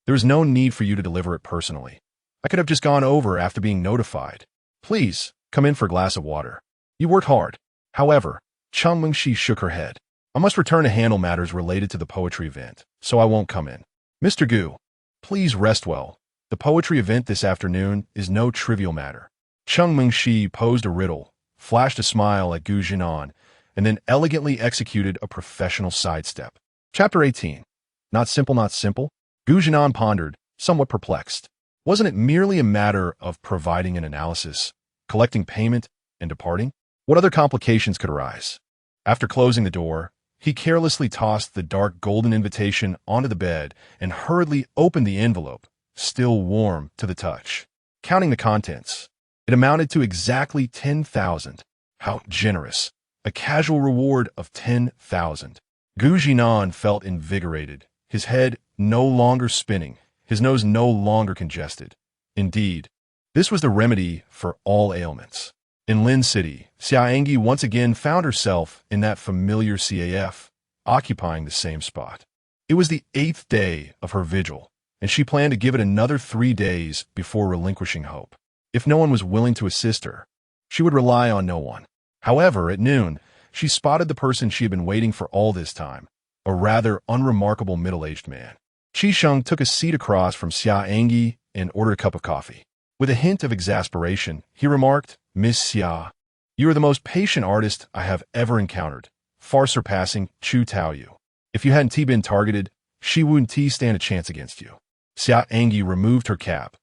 There is no need for you to deliver it personally. I could have just gone over after being notified. Please, come in for a glass of water. You worked hard." However, Chung Mingxi shook her head. "I must return to handle matters related to the poetry event, so I won't come in. Mr. Gu, please rest well. The poetry event this afternoon is no trivial matter." Chung Mingxi posed a riddle, flashed a smile at Zhinan, and then elegantly executed a professional sidestep. Chapter 18. Not simple, not simple? Zhinan pondered, somewhat perplexed. Wasn't it merely a matter of providing an analysis, collecting payment, and departing? What other complications could arise? After closing the door, he carelessly tossed the dark golden invitation onto the bed and hurriedly opened the envelope, still warm to the touch. Counting the contents, it amounted to exactly 10,000. How generous. A casual reward of 10,000. Zhinan felt invigorated, his head no longer spinning, his nose no longer congested. Indeed, this was the remedy for all ailments. In Lin City, Xia An'ge once again found herself in that familiar CAF, occupying the same spot. It was the 8th day of her vigil, and she planned to give it another 3 days before relinquishing hope. If no one was willing to assist her, she would rely on no one. However, at noon, she spotted the person she had been waiting for all this time, a rather unremarkable middle-aged man. Qisheng took a seat across from Xia An'ge and ordered a cup of coffee. With a hint of exasperation, he remarked, "Miss Xia, you are the most patient artist I have ever encountered, far surpassing Chu Taoyu. If you hadn't been targeted, she wouldn't stand a chance against you." Xia An'ge removed her cap,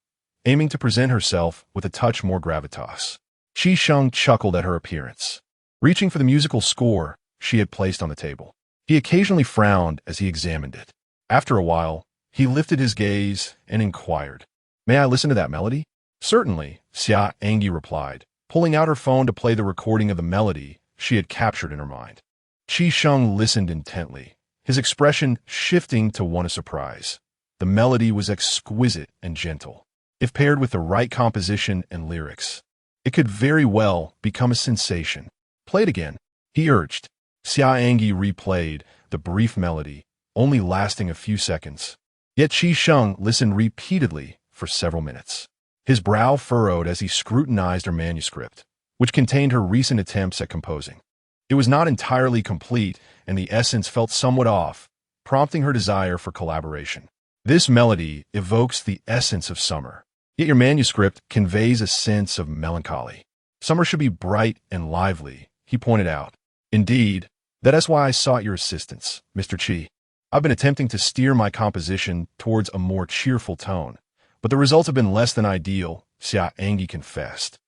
aiming to present herself with a touch more gravitas. Qisheng chuckled at her appearance, reaching for the musical score she had placed on the table. He occasionally frowned as he examined it. After a while, he lifted his gaze and inquired, "May I listen to that melody?" "Certainly," Xia An'ge replied, pulling out her phone to play the recording of the melody she had captured in her mind. Qisheng listened intently, his expression shifting to one of surprise. The melody was exquisite and gentle. If paired with the right composition and lyrics, it could very well become a sensation. "Play it again," he urged. Xia An'ge replayed the brief melody, only lasting a few seconds. Yet Qisheng listened repeatedly for several minutes. His brow furrowed as he scrutinized her manuscript, which contained her recent attempts at composing. It was not entirely complete, and the essence felt somewhat off, prompting her desire for collaboration. "This melody evokes the essence of summer. Yet your manuscript conveys a sense of melancholy. Summer should be bright and lively, he pointed out. Indeed, that is why I sought your assistance, Mr. Chi. I've been attempting to steer my composition towards a more cheerful tone, but the results have been less than ideal, Xia An'ge confessed,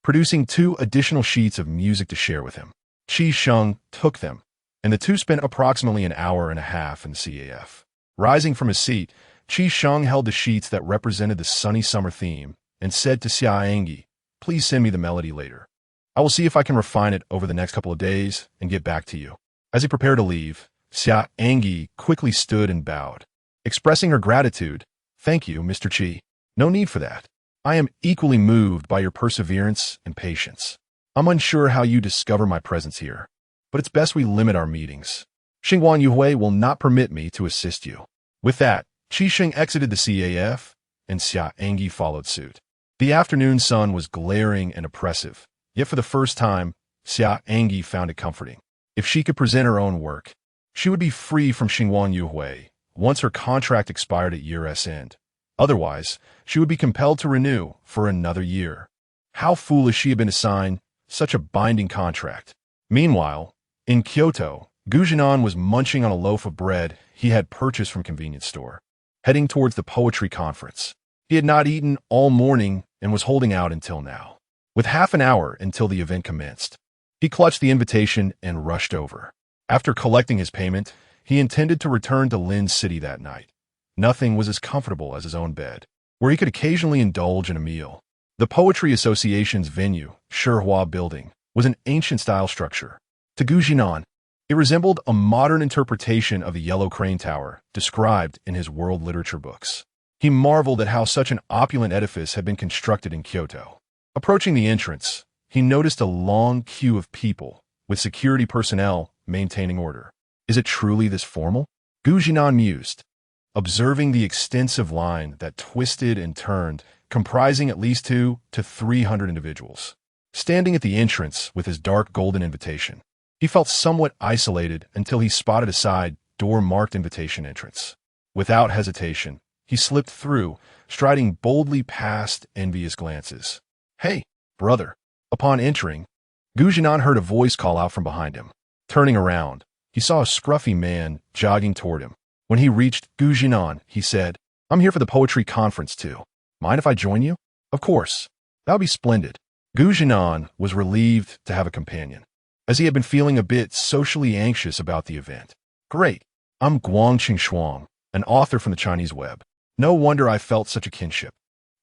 producing 2 additional sheets of music to share with him. Qi Sheng took them, and the two spent approximately an hour and a half in the CAF. Rising from his seat, Qi Sheng held the sheets that represented the sunny summer theme and said to Xia An'ge, "Please send me the melody later. I will see if I can refine it over the next couple of days and get back to you." As he prepared to leave, Xia An'ge quickly stood and bowed, expressing her gratitude. "Thank you, Mr. Qi. No need for that. I am equally moved by your perseverance and patience. I'm unsure how you discover my presence here, but it's best we limit our meetings. Xinguan Yuhui will not permit me to assist you." With that, Qi Sheng exited the CAF, and Xia An'ge followed suit. The afternoon sun was glaring and oppressive, yet for the first time, Xia An'ge found it comforting. If she could present her own work, she would be free from Xinguan Yuhui once her contract expired at year's end. Otherwise, she would be compelled to renew for another year. How foolish she had been to sign such a binding contract. Meanwhile, in Kyoto, Zhinan was munching on a loaf of bread he had purchased from a convenience store, heading towards the poetry conference. He had not eaten all morning and was holding out until now. With half an hour until the event commenced, he clutched the invitation and rushed over. After collecting his payment, he intended to return to Lin City that night. Nothing was as comfortable as his own bed, where he could occasionally indulge in a meal. The Poetry Association's venue, Shihua Building, was an ancient-style structure. To Zhinan, it resembled a modern interpretation of the Yellow Crane Tower described in his world literature books. He marveled at how such an opulent edifice had been constructed in Kyoto. Approaching the entrance, he noticed a long queue of people, with security personnel maintaining order. Is it truly this formal? Zhinan mused, observing the extensive line that twisted and turned, comprising at least 200 to 300 individuals. Standing at the entrance with his dark golden invitation, he felt somewhat isolated until he spotted a side door marked invitation entrance. Without hesitation, he slipped through, striding boldly past envious glances. "Hey, brother." Upon entering, Zhinan heard a voice call out from behind him. Turning around, he saw a scruffy man jogging toward him. When he reached Zhinan, he said, "I'm here for the poetry conference too. Mind if I join you?" "Of course. That would be splendid." Zhinan was relieved to have a companion, as he had been feeling a bit socially anxious about the event. "Great. I'm Guangqing Shuang, an author from the Chinese web. No wonder I felt such a kinship."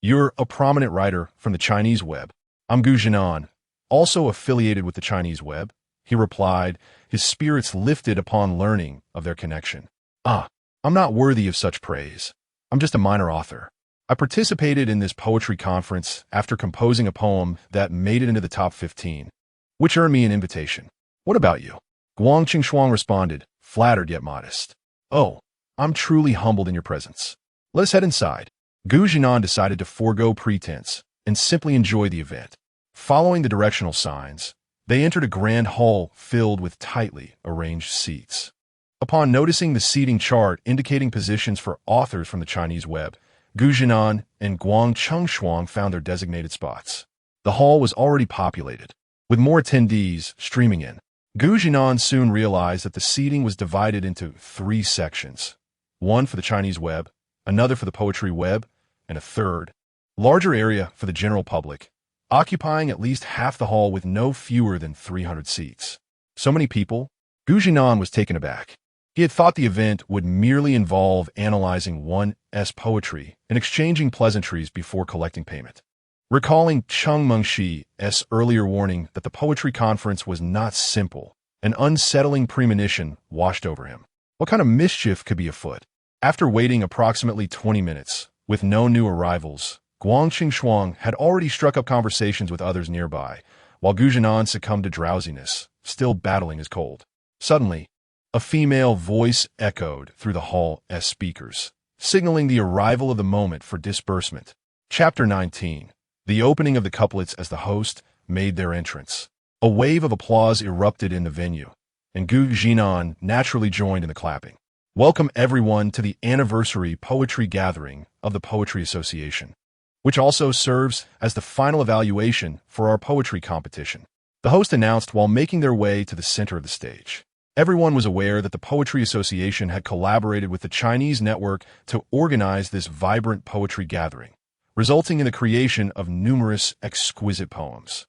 "You're a prominent writer from the Chinese web." "I'm Zhinan, also affiliated with the Chinese web," he replied, his spirits lifted upon learning of their connection. "Ah, I'm not worthy of such praise. I'm just a minor author. I participated in this poetry conference after composing a poem that made it into the top 15, which earned me an invitation. What about you?" Guangqing Shuang responded, flattered yet modest. "Oh, I'm truly humbled in your presence. Let us head inside." Zhinan decided to forego pretense and simply enjoy the event. Following the directional signs, they entered a grand hall filled with tightly arranged seats. Upon noticing the seating chart indicating positions for authors from the Chinese web, Zhinan and Guangqing Shuang found their designated spots. The hall was already populated, with more attendees streaming in. Zhinan soon realized that the seating was divided into 3 sections, one for the Chinese web, another for the poetry web, and a third, larger area for the general public, occupying at least half the hall with no fewer than 300 seats. So many people? Zhinan was taken aback. He had thought the event would merely involve analyzing one's poetry and exchanging pleasantries before collecting payment. Recalling Cheng Mengxi's earlier warning that the poetry conference was not simple, an unsettling premonition washed over him. What kind of mischief could be afoot? After waiting approximately 20 minutes, with no new arrivals, Guangqing Shuang had already struck up conversations with others nearby, while Zhinan succumbed to drowsiness, still battling his cold. Suddenly, a female voice echoed through the hall as speakers, signaling the arrival of the moment for disbursement. Chapter 19. The opening of the couplets as the host made their entrance. A wave of applause erupted in the venue, and Zhinan naturally joined in the clapping. "Welcome everyone to the anniversary poetry gathering of the Poetry Association. which also serves as the final evaluation for our poetry competition," the host announced while making their way to the center of the stage. Everyone was aware that the Poetry Association had collaborated with the Chinese network to organize this vibrant poetry gathering, resulting in the creation of numerous exquisite poems.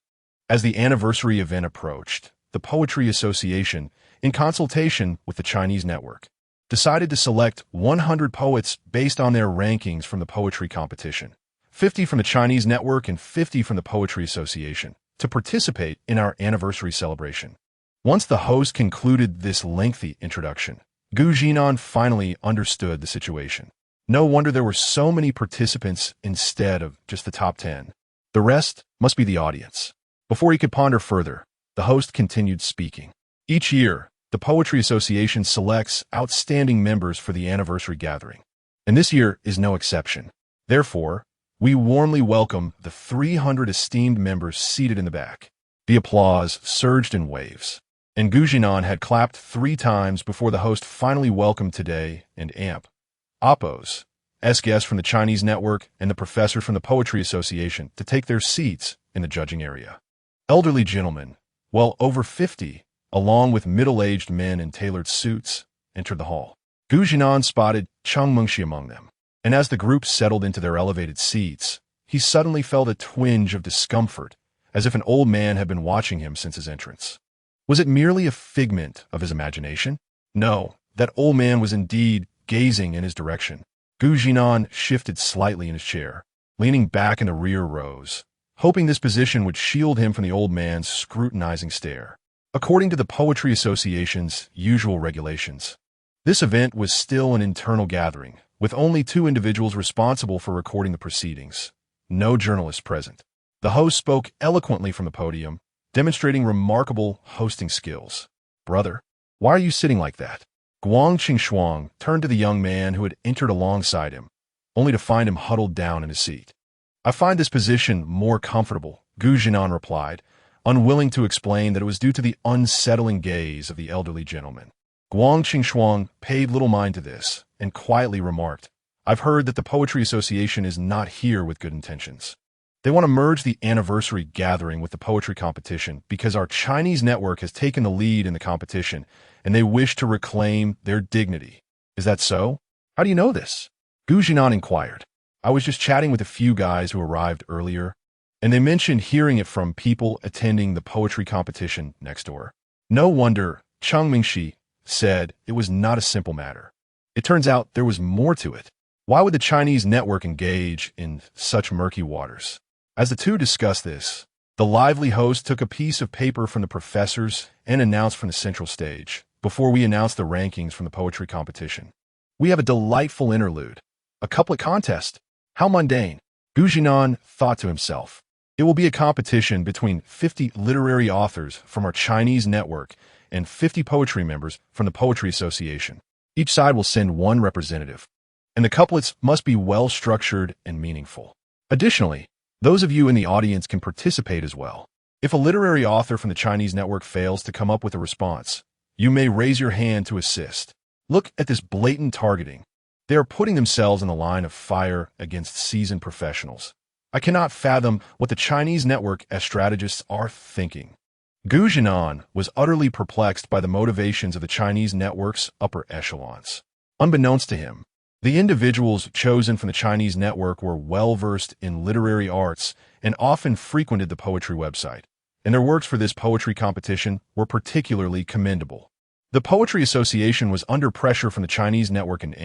As the anniversary event approached, the Poetry Association, in consultation with the Chinese network, decided to select 100 poets based on their rankings from the poetry competition, 50 from the Chinese network and 50 from the Poetry Association, to participate in our anniversary celebration. Once the host concluded this lengthy introduction, Zhinan finally understood the situation. No wonder there were so many participants instead of just the top 10. The rest must be the audience. Before he could ponder further, the host continued speaking. Each year, the Poetry Association selects outstanding members for the anniversary gathering, and this year is no exception. Therefore, we warmly welcome the 300 esteemed members seated in the back. The applause surged in waves, and Zhinan had clapped 3 times before the host finally welcomed today and Oppo's guests from the Chinese network and the professors from the Poetry Association to take their seats in the judging area. Elderly gentlemen, well over 50, along with middle-aged men in tailored suits, entered the hall. Zhinan spotted Cheng Mengxi among them, and as the group settled into their elevated seats, he suddenly felt a twinge of discomfort, as if an old man had been watching him since his entrance. Was it merely a figment of his imagination? No, that old man was indeed gazing in his direction. Zhinan shifted slightly in his chair, leaning back in the rear rows, hoping this position would shield him from the old man's scrutinizing stare. According to the Poetry Association's usual regulations, this event was still an internal gathering, with only 2 individuals responsible for recording the proceedings. No journalists present. The host spoke eloquently from the podium, demonstrating remarkable hosting skills. "Brother, why are you sitting like that?" Guang Qingshuang turned to the young man who had entered alongside him, only to find him huddled down in his seat. "I find this position more comfortable," Zhinan replied, unwilling to explain that it was due to the unsettling gaze of the elderly gentleman. Guang Qingshuang paid little mind to this and quietly remarked, "I've heard that the Poetry Association is not here with good intentions. They want to merge the anniversary gathering with the poetry competition because our Chinese network has taken the lead in the competition and they wish to reclaim their dignity. Is that so? How do you know this?" Zhinan inquired. "I was just chatting with a few guys who arrived earlier, and they mentioned hearing it from people attending the poetry competition next door." No wonder Cheng Mengxi said it was not a simple matter. It turns out there was more to it. Why would the Chinese network engage in such murky waters? As the two discussed this, the lively host took a piece of paper from the professors and announced from the central stage, "Before we announce the rankings from the poetry competition, we have a delightful interlude. A couplet contest. How mundane." Zhinan thought to himself. It will be a competition between 50 literary authors from our Chinese network and 50 poetry members from the Poetry Association. Each side will send 1 representative, and the couplets must be well-structured and meaningful. Additionally, those of you in the audience can participate as well. If a literary author from the Chinese network fails to come up with a response, you may raise your hand to assist. Look at this blatant targeting. They are putting themselves in the line of fire against seasoned professionals. I cannot fathom what the Chinese network as strategists are thinking. Zhinan was utterly perplexed by the motivations of the Chinese network's upper echelons. Unbeknownst to him, the individuals chosen from the Chinese network were well-versed in literary arts and often frequented the poetry website, and their works for this poetry competition were particularly commendable. The Poetry Association was under pressure from the Chinese network and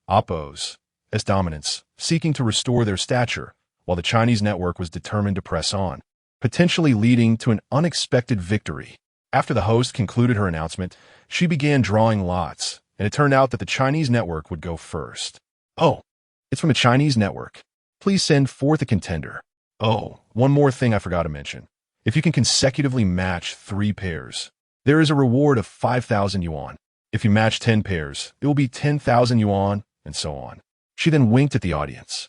Oppo's dominance, seeking to restore their stature, while the Chinese network was determined to press on, potentially leading to an unexpected victory. After the host concluded her announcement, she began drawing lots, and it turned out that the Chinese network would go first. "Oh, it's from the Chinese network. Please send forth a contender. Oh, one more thing I forgot to mention. If you can consecutively match 3 pairs, there is a reward of 5,000 yuan. If you match 10 pairs, it will be 10,000 yuan, and so on." She then winked at the audience.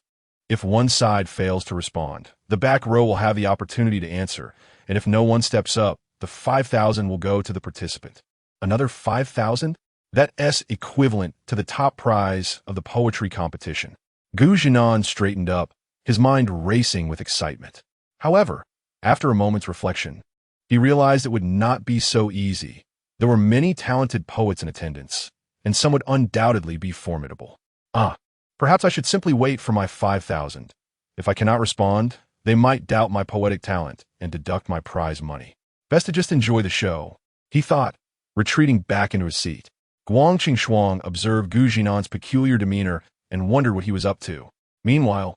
If one side fails to respond, the back row will have the opportunity to answer, and if no one steps up, the 5,000 will go to the participant. Another 5,000? That's equivalent to the top prize of the poetry competition. Zhinan straightened up, his mind racing with excitement. However, after a moment's reflection, he realized it would not be so easy. There were many talented poets in attendance, and some would undoubtedly be formidable. Perhaps I should simply wait for my 5,000. If I cannot respond, they might doubt my poetic talent and deduct my prize money. Best to just enjoy the show, he thought, retreating back into his seat. Guang Qingshuang observed Gu Jinan's peculiar demeanor and wondered what he was up to. Meanwhile,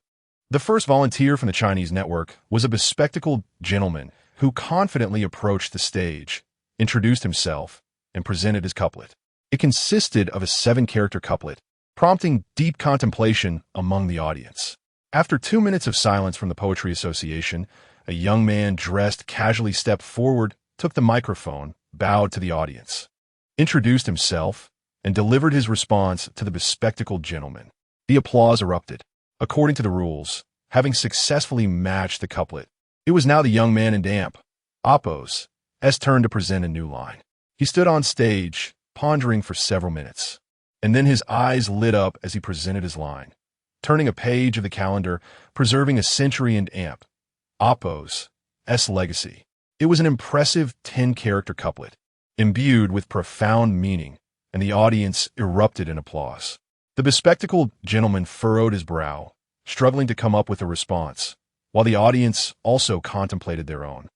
the first volunteer from the Chinese network was a bespectacled gentleman who confidently approached the stage, introduced himself, and presented his couplet. It consisted of a 7-character couplet, prompting deep contemplation among the audience. After 2 minutes of silence from the Poetry Association, a young man dressed casually stepped forward, took the microphone, bowed to the audience, introduced himself, and delivered his response to the bespectacled gentleman. The applause erupted. According to the rules, having successfully matched the couplet, it was now the young man in damp, Oppo's turn to present a new line. He stood on stage, pondering for several minutes, and then his eyes lit up as he presented his line, turning a page of the calendar, preserving a century and amp, Oppo's legacy. It was an impressive 10-character couplet, imbued with profound meaning, and the audience erupted in applause. The bespectacled gentleman furrowed his brow, struggling to come up with a response, while the audience also contemplated their own.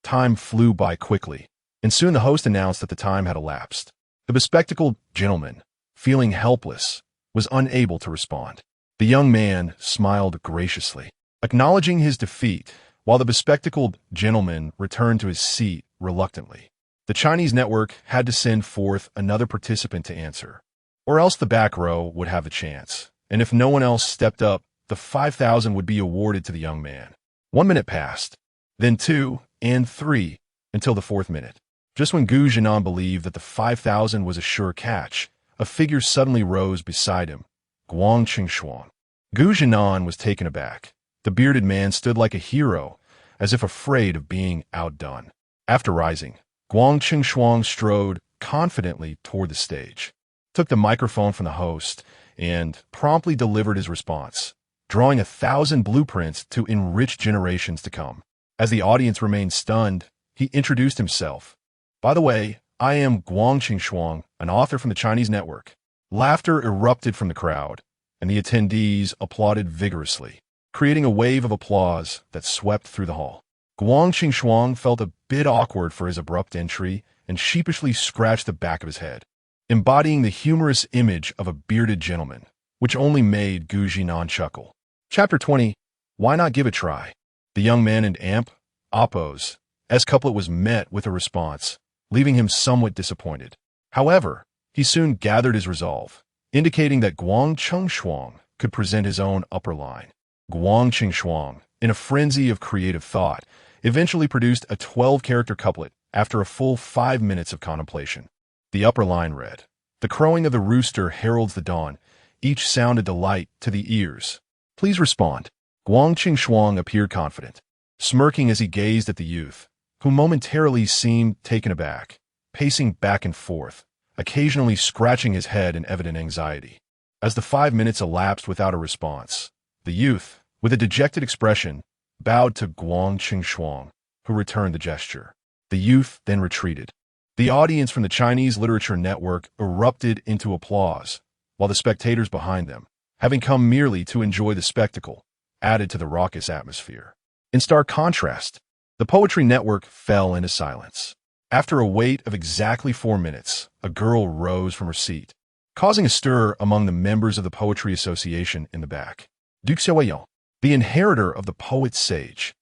Time flew by quickly, and soon the host announced that the time had elapsed. The bespectacled gentleman, feeling helpless, was unable to respond. The young man smiled graciously, acknowledging his defeat, while the bespectacled gentleman returned to his seat reluctantly. The Chinese network had to send forth another participant to answer, or else the back row would have a chance, and if no one else stepped up, the 5,000 would be awarded to the young man. 1 minute passed, then 2 and 3, until the 4th minute. Just when Gu Jinan believed that the 5,000 was a sure catch, a figure suddenly rose beside him, Guang Qingshuang. Gu Jinan was taken aback. The bearded man stood like a hero, as if afraid of being outdone. After rising, Guang Qingshuang strode confidently toward the stage, took the microphone from the host, and promptly delivered his response, drawing 1,000 blueprints to enrich generations to come. As the audience remained stunned, he introduced himself. By the way, I am Guang Qingshuang, an author from the Chinese network. Laughter erupted from the crowd, and the attendees applauded vigorously, creating a wave of applause that swept through the hall. Guang Qingshuang felt a bit awkward for his abrupt entry and sheepishly scratched the back of his head, embodying the humorous image of a bearded gentleman, which only made Gu Jinan chuckle. Chapter 20, Why Not Give a Try? The young man in amp, Oppo's couplet was met with a response, leaving him somewhat disappointed. However, he soon gathered his resolve, indicating that Guang Qingshuang could present his own upper line. Guang Qingshuang, in a frenzy of creative thought, eventually produced a 12-character couplet after a full 5 minutes of contemplation. The upper line read, "The crowing of the rooster heralds the dawn. Each sound a delight to the ears. Please respond." Guang Qingshuang appeared confident, smirking as he gazed at the youth, who momentarily seemed taken aback, pacing back and forth, occasionally scratching his head in evident anxiety. As the 5 minutes elapsed without a response, the youth, with a dejected expression, bowed to Guang Qingshuang, who returned the gesture. The youth then retreated. The audience from the Chinese Literature Network erupted into applause, while the spectators behind them, having come merely to enjoy the spectacle, added to the raucous atmosphere. In stark contrast, the Poetry Network fell into silence. After a wait of exactly 4 minutes, a girl rose from her seat, causing a stir among the members of the Poetry Association in the back. Du Xiaoyao, the inheritor of the poet's sage.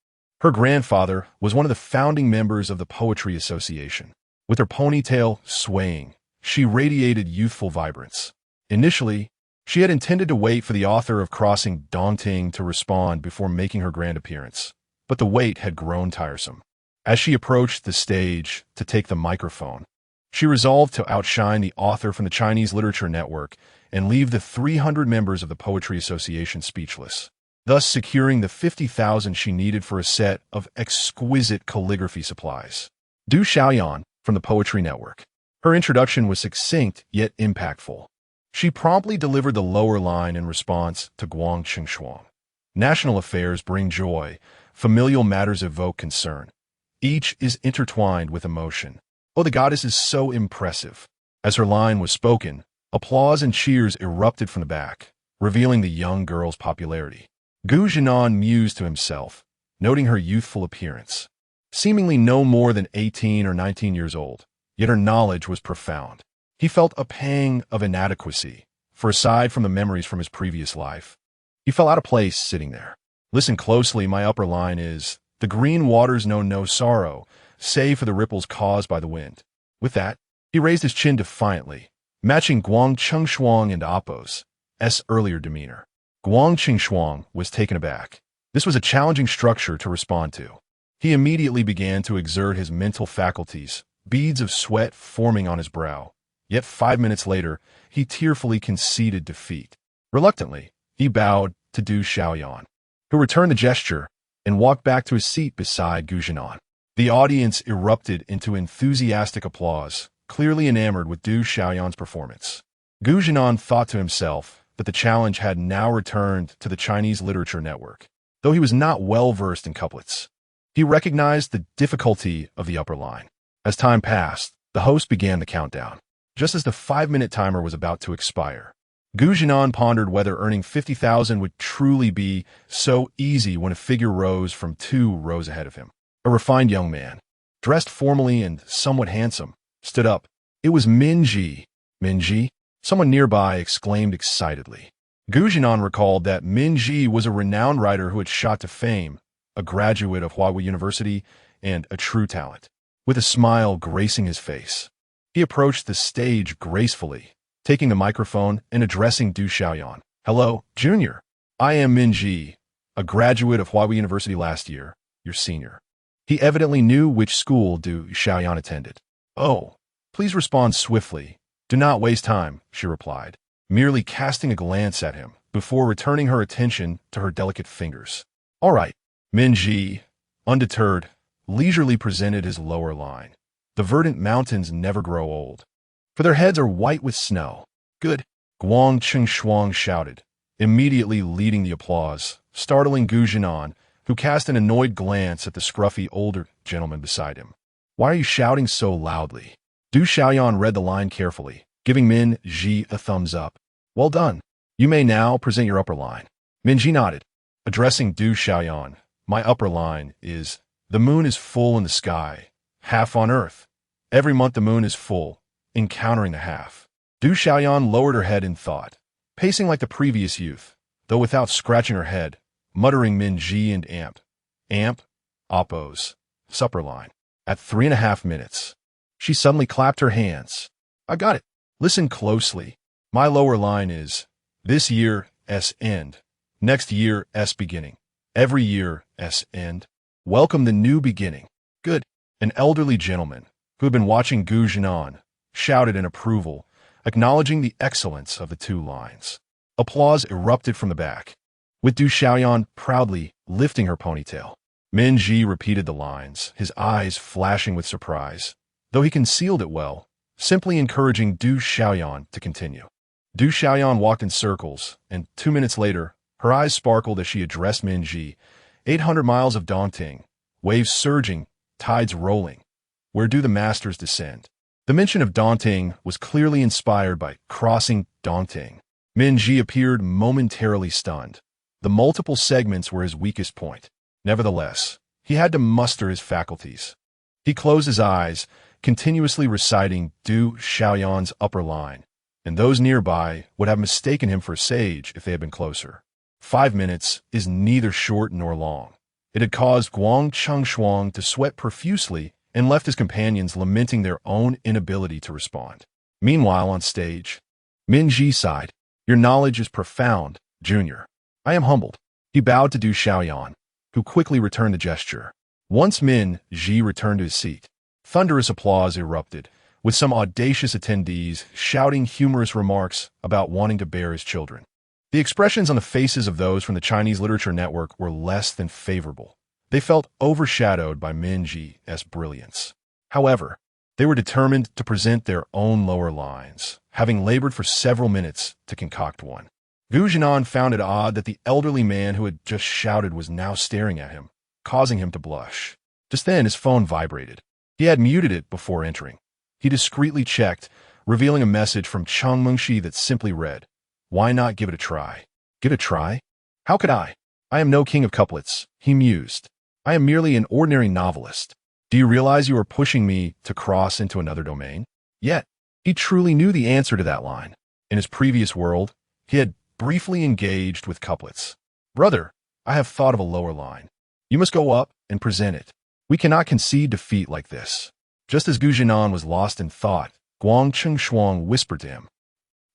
Her grandfather was one of the founding members of the Poetry Association. With her ponytail swaying, she radiated youthful vibrance. Initially, she had intended to wait for the author of Crossing Dongting to respond before making her grand appearance, but the wait had grown tiresome. As she approached the stage to take the microphone, she resolved to outshine the author from the Chinese Literature Network and leave the 300 members of the Poetry Association speechless, thus securing the 50,000 she needed for a set of exquisite calligraphy supplies. Du Xiaoyan from the Poetry Network. Her introduction was succinct yet impactful. She promptly delivered the lower line in response to Guang Qingshuang. National affairs bring joy, familial matters evoke concern. Each is intertwined with emotion. Oh, the goddess is so impressive. As her line was spoken, applause and cheers erupted from the back, revealing the young girl's popularity. Zhinan mused to himself, noting her youthful appearance. Seemingly no more than 18 or 19 years old, yet her knowledge was profound. He felt a pang of inadequacy, for aside from the memories from his previous life, he felt out of place sitting there. Listen closely, my upper line is, the green waters know no sorrow, save for the ripples caused by the wind. With that, he raised his chin defiantly, matching Guang Qingshuang and Appo's earlier demeanor. Guang Qingshuang was taken aback. This was a challenging structure to respond to. He immediately began to exert his mental faculties, beads of sweat forming on his brow. Yet 5 minutes later, he tearfully conceded defeat. Reluctantly, he bowed to Du Xiaoyan, who returned the gesture and walked back to his seat beside Zhinan. The audience erupted into enthusiastic applause, clearly enamored with Du Xiaoyan's performance. Zhinan thought to himself that the challenge had now returned to the Chinese Literature Network. Though he was not well versed in couplets, he recognized the difficulty of the upper line. As time passed, the host began the countdown. Just as the 5-minute timer was about to expire, Zhinan pondered whether earning 50,000 would truly be so easy when a figure rose from 2 rows ahead of him. A refined young man, dressed formally and somewhat handsome, stood up. It was Minji. Minji? Someone nearby exclaimed excitedly. Zhinan recalled that Minji was a renowned writer who had shot to fame, a graduate of Huawei University, and a true talent. With a smile gracing his face, he approached the stage gracefully, taking the microphone and addressing Du Xiaoyan. Hello, Junior. I am Minji, a graduate of Huawei University last year, your senior. He evidently knew which school Du Xiaoyan attended. Oh, please respond swiftly. Do not waste time, she replied, merely casting a glance at him before returning her attention to her delicate fingers. All right. Minji, undeterred, leisurely presented his lower line. The verdant mountains never grow old, for their heads are white with snow. Good, Guang Qingshuang shouted, immediately leading the applause, startling Zhinan, who cast an annoyed glance at the scruffy older gentleman beside him. Why are you shouting so loudly? Du Xiaoyan read the line carefully, giving Minji a thumbs up. Well done. You may now present your upper line. Minji nodded, addressing Du Xiaoyan. My upper line is, the moon is full in the sky, half on earth. Every month the moon is full, encountering the half. Du Xiaoyan lowered her head in thought, pacing like the previous youth, though without scratching her head, muttering Minji and Amp, Appo's supper line. At 3.5 minutes, she suddenly clapped her hands. I got it. Listen closely. My lower line is, this year, end. Next year, beginning. Every year, end. Welcome the new beginning. Good. An elderly gentleman, who had been watching Zhinan, shouted in approval, acknowledging the excellence of the 2 lines. Applause erupted from the back, with Du Xiaoyan proudly lifting her ponytail. Minji repeated the lines, his eyes flashing with surprise, though he concealed it well, simply encouraging Du Xiaoyan to continue. Du Xiaoyan walked in circles, and 2 minutes later, her eyes sparkled as she addressed Minji. 800 miles of Dongting, waves surging, tides rolling. Where do the masters descend? The mention of Dongting was clearly inspired by crossing Dongting. Minji appeared momentarily stunned. The multiple segments were his weakest point. Nevertheless, he had to muster his faculties. He closed his eyes, continuously reciting Du Xiaoyan's upper line, and those nearby would have mistaken him for a sage if they had been closer. 5 minutes is neither short nor long. It had caused Guang Qingshuang to sweat profusely and left his companions lamenting their own inability to respond. Meanwhile, on stage, Minji sighed. Your knowledge is profound, Junior. I am humbled. He bowed to Du Xiaoyan, who quickly returned the gesture. Once Minji returned to his seat, thunderous applause erupted, with some audacious attendees shouting humorous remarks about wanting to bear his children. The expressions on the faces of those from the Chinese Literature Network were less than favorable. They felt overshadowed by Minji's brilliance. However, They were determined to present their own lower lines, having labored for several minutes to concoct one. Zhinan found it odd that the elderly man who had just shouted was now staring at him, causing him to blush. Just then, his phone vibrated. He had muted it before entering. He discreetly checked, revealing a message from Cheng Mengxi that simply read, "Why not give it a try?" Give it a try? How could I? I am no king of couplets, he mused. I am merely an ordinary novelist. Do you realize you are pushing me to cross into another domain? Yet, he truly knew the answer to that line. In his previous world, he had briefly engaged with couplets. Brother, I have thought of a lower line. You must go up and present it. We cannot concede defeat like this. Just as Zhinan was lost in thought, Guang Chengshuang whispered to him.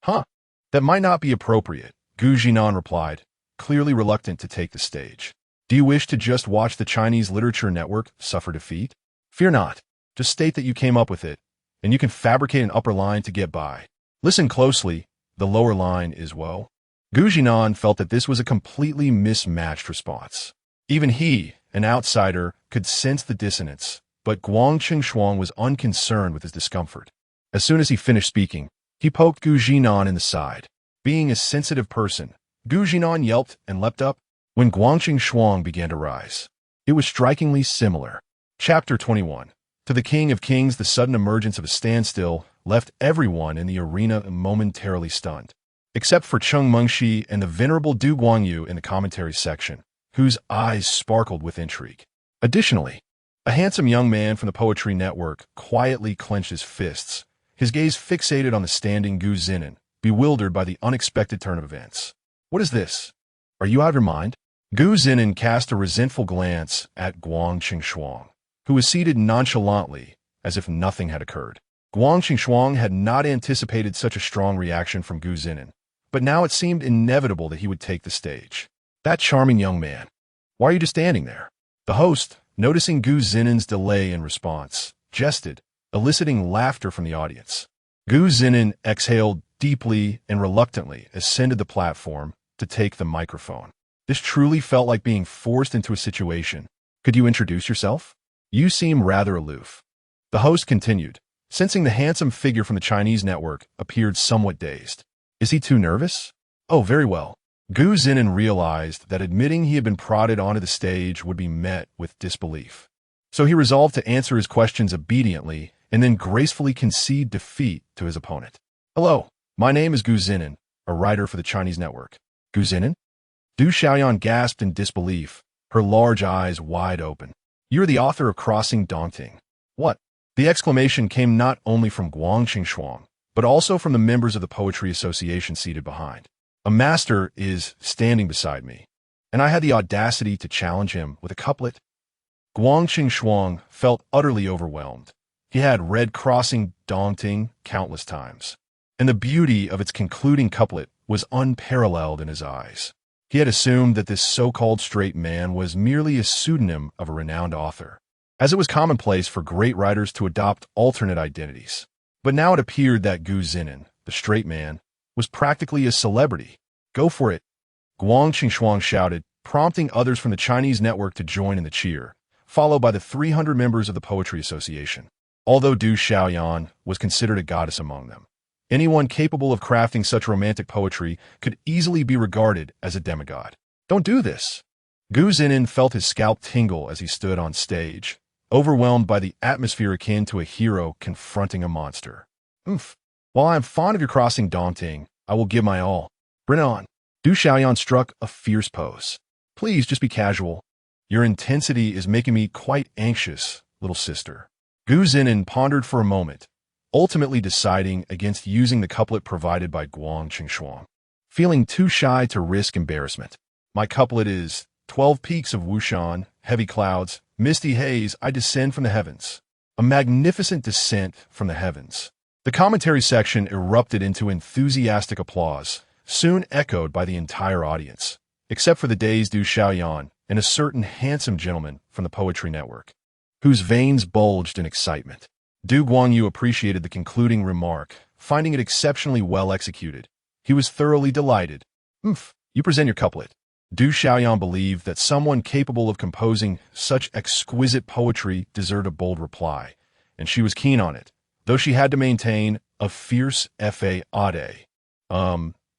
Huh, that might not be appropriate, Zhinan replied, clearly reluctant to take the stage. Do you wish to just watch the Chinese Literature Network suffer defeat? Fear not. Just state that you came up with it, and you can fabricate an upper line to get by. Listen closely, the lower line is woe. Zhinan felt that this was a completely mismatched response. Even he, an outsider, could sense the dissonance, but Guang Chengshuang was unconcerned with his discomfort. As soon as he finished speaking, he poked Zhinan in the side. Being a sensitive person, Zhinan yelped and leapt up when Guang Chengshuang began to rise. It was strikingly similar. Chapter 21. To the King of Kings, the sudden emergence of a standstill left everyone in the arena momentarily stunned, except for Cheng Mengxi and the venerable Du Guangyu in the commentary section, whose eyes sparkled with intrigue. Additionally, a handsome young man from the Poetry Network quietly clenched his fists, his gaze fixated on the standing Zhinan, bewildered by the unexpected turn of events. What is this? Are you out of your mind? Zhinan cast a resentful glance at Guang Chengshuang, who was seated nonchalantly, as if nothing had occurred. Guang Chengshuang had not anticipated such a strong reaction from Zhinan, but now it seemed inevitable that he would take the stage. That charming young man. Why are you just standing there? The host, noticing Zhinan's delay in response, jested, eliciting laughter from the audience. Zhinan exhaled deeply and reluctantly ascended the platform to take the microphone. This truly felt like being forced into a situation. Could you introduce yourself? You seem rather aloof. The host continued, sensing the handsome figure from the Chinese network appeared somewhat dazed. Is he too nervous? Oh, very well. Zhinan realized that admitting he had been prodded onto the stage would be met with disbelief. So he resolved to answer his questions obediently and then gracefully concede defeat to his opponent. Hello, my name is Zhinan, a writer for the Chinese network. Zhinan? Du Xiaoyan gasped in disbelief, her large eyes wide open. You're the author of Crossing Dongting. What? The exclamation came not only from Guang Chengshuang, but also from the members of the Poetry Association seated behind. A master is standing beside me, and I had the audacity to challenge him with a couplet. Guang Chengshuang felt utterly overwhelmed. He had read Crossing Dongting countless times, and the beauty of its concluding couplet was unparalleled in his eyes. He had assumed that this so-called straight man was merely a pseudonym of a renowned author, as it was commonplace for great writers to adopt alternate identities. But now it appeared that Zhinan, the straight man, was practically a celebrity. Go for it, Guang Chengshuang shouted, prompting others from the Chinese network to join in the cheer, followed by the 300 members of the Poetry Association. Although Du Xiaoyan was considered a goddess among them, anyone capable of crafting such romantic poetry could easily be regarded as a demigod. Don't do this. Zhinan felt his scalp tingle as he stood on stage, overwhelmed by the atmosphere akin to a hero confronting a monster. While I am fond of your Crossing Dongting, I will give my all. Bring it on. Du Xiaoyan struck a fierce pose. Please just be casual. Your intensity is making me quite anxious, little sister. Zhinan pondered for a moment, ultimately deciding against using the couplet provided by Guang Chengshuang. Feeling too shy to risk embarrassment. My couplet is, 12 peaks of Wushan, heavy clouds, misty haze, I descend from the heavens. A magnificent descent from the heavens. The commentary section erupted into enthusiastic applause, soon echoed by the entire audience, except for the dazed Du Xiaoyan and a certain handsome gentleman from the Poetry Network, whose veins bulged in excitement. Du Guangyu appreciated the concluding remark, finding it exceptionally well executed. He was thoroughly delighted. You present your couplet. Du Xiaoyan believed that someone capable of composing such exquisite poetry deserved a bold reply, and she was keen on it, though she had to maintain a fierce fa.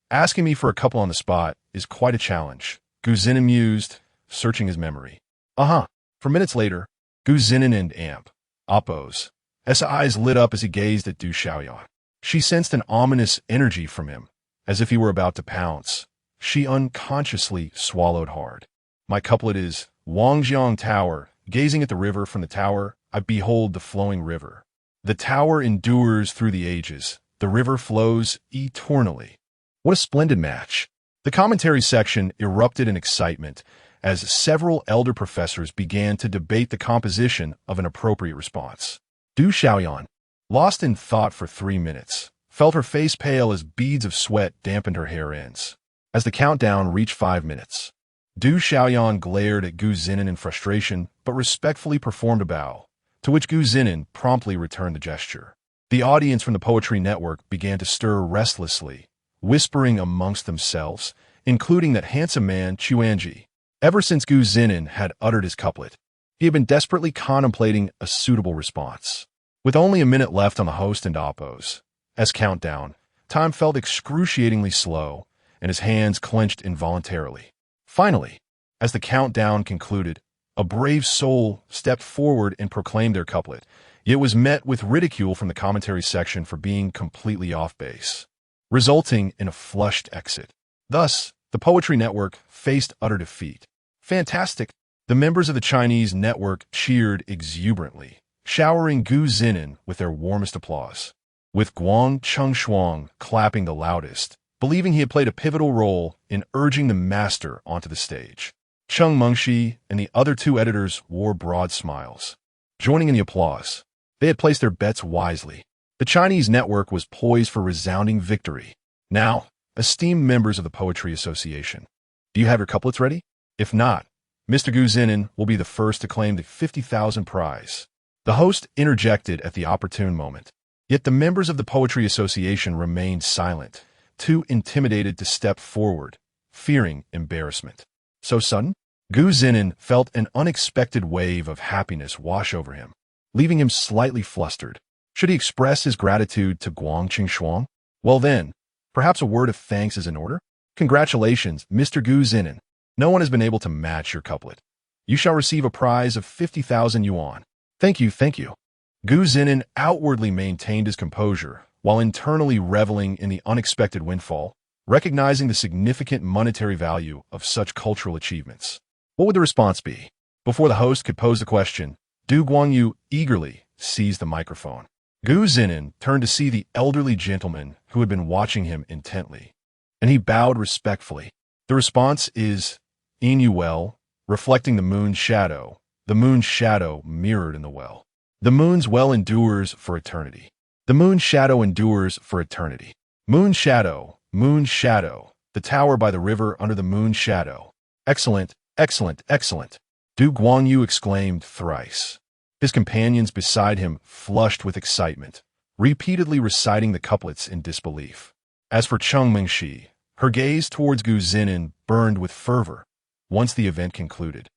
Asking me for a couple on the spot is quite a challenge, Gu Zinan mused, searching his memory. For minutes later, Gu Zinan and Amp, Oppos. His eyes lit up as he gazed at Du Xiaoyan. She sensed an ominous energy from him, as if he were about to pounce. She unconsciously swallowed hard. My couplet is, Wangjiang Tower, gazing at the river from the tower, I behold the flowing river. The tower endures through the ages. The river flows eternally. What a splendid match. The commentary section erupted in excitement as several elder professors began to debate the composition of an appropriate response. Du Xiaoyan, lost in thought for 3 minutes, felt her face pale as beads of sweat dampened her hair ends. As the countdown reached 5 minutes, Du Xiaoyan glared at Gu Zinan in frustration but respectfully performed a bow, to which Gu Zinan promptly returned the gesture. The audience from the Poetry Network began to stir restlessly, whispering amongst themselves, including that handsome man Xia An'ge. Ever since Gu Zinan had uttered his couplet, he had been desperately contemplating a suitable response. With only a minute left on the host and Oppos, as countdown, time felt excruciatingly slow, and his hands clenched involuntarily. Finally, as the countdown concluded, a brave soul stepped forward and proclaimed their couplet. It was met with ridicule from the commentary section for being completely off base, resulting in a flushed exit. Thus, the Poetry Network faced utter defeat. Fantastic! The members of the Chinese network cheered exuberantly, showering Gu Zinan with their warmest applause, with Guang Chengshuang clapping the loudest, believing he had played a pivotal role in urging the master onto the stage. Cheng Mengshi and the other 2 editors wore broad smiles, joining in the applause. They had placed their bets wisely. The Chinese network was poised for resounding victory. Now, esteemed members of the Poetry Association, do you have your couplets ready? If not, Mr. Gu Zinan will be the first to claim the 50,000 prize. The host interjected at the opportune moment. Yet the members of the Poetry Association remained silent, too intimidated to step forward, fearing embarrassment. So sudden, Gu Zinan felt an unexpected wave of happiness wash over him, leaving him slightly flustered. Should he express his gratitude to Guang Chengshuang? Well then, perhaps a word of thanks is in order? Congratulations, Mr. Gu Zinan. No one has been able to match your couplet. You shall receive a prize of 50,000 yuan. Thank you, thank you. Gu Zinan outwardly maintained his composure, while internally reveling in the unexpected windfall, recognizing the significant monetary value of such cultural achievements. What would the response be? Before the host could pose the question, Du Guangyu eagerly seized the microphone. Gu Zinan turned to see the elderly gentleman who had been watching him intently, and he bowed respectfully. The response is, "In you well," reflecting the moon's shadow mirrored in the well. The moon's well endures for eternity. The moon's shadow endures for eternity. Moon shadow, the tower by the river under the moon's shadow. Excellent, excellent, excellent. Du Guangyu exclaimed thrice. His companions beside him flushed with excitement, repeatedly reciting the couplets in disbelief. As for Cheng Mengshi, her gaze towards Gu Zinan burned with fervor. Once the event concluded,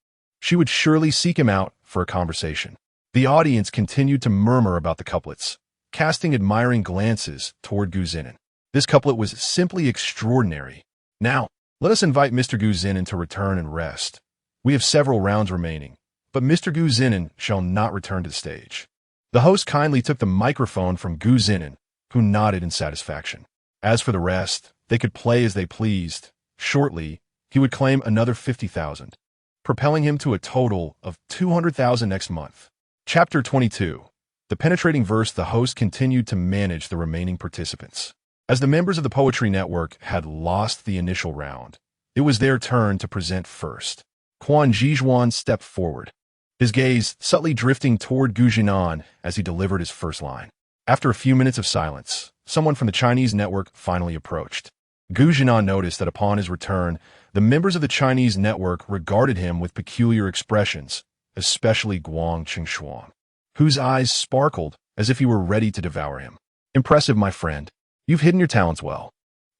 she would surely seek him out for a conversation. The audience continued to murmur about the couplets, casting admiring glances toward Gu Zinan. This couplet was simply extraordinary. Now, let us invite Mr. Gu Zinan to return and rest. We have several rounds remaining, but Mr. Gu Zinan shall not return to the stage. The host kindly took the microphone from Gu Zinan, who nodded in satisfaction. As for the rest, they could play as they pleased. Shortly, he would claim another 50,000, propelling him to a total of 200,000 next month. Chapter 22. The penetrating verse. The host continued to manage the remaining participants. As the members of the Poetry Network had lost the initial round, it was their turn to present first. Quan Zhizhuan stepped forward, his gaze subtly drifting toward Gu Zhinan as he delivered his first line. After a few minutes of silence, someone from the Chinese network finally approached. Gu Zhinan noticed that upon his return, the members of the Chinese network regarded him with peculiar expressions, especially Guang Chengshuang, whose eyes sparkled as if he were ready to devour him. Impressive, my friend. You've hidden your talents well.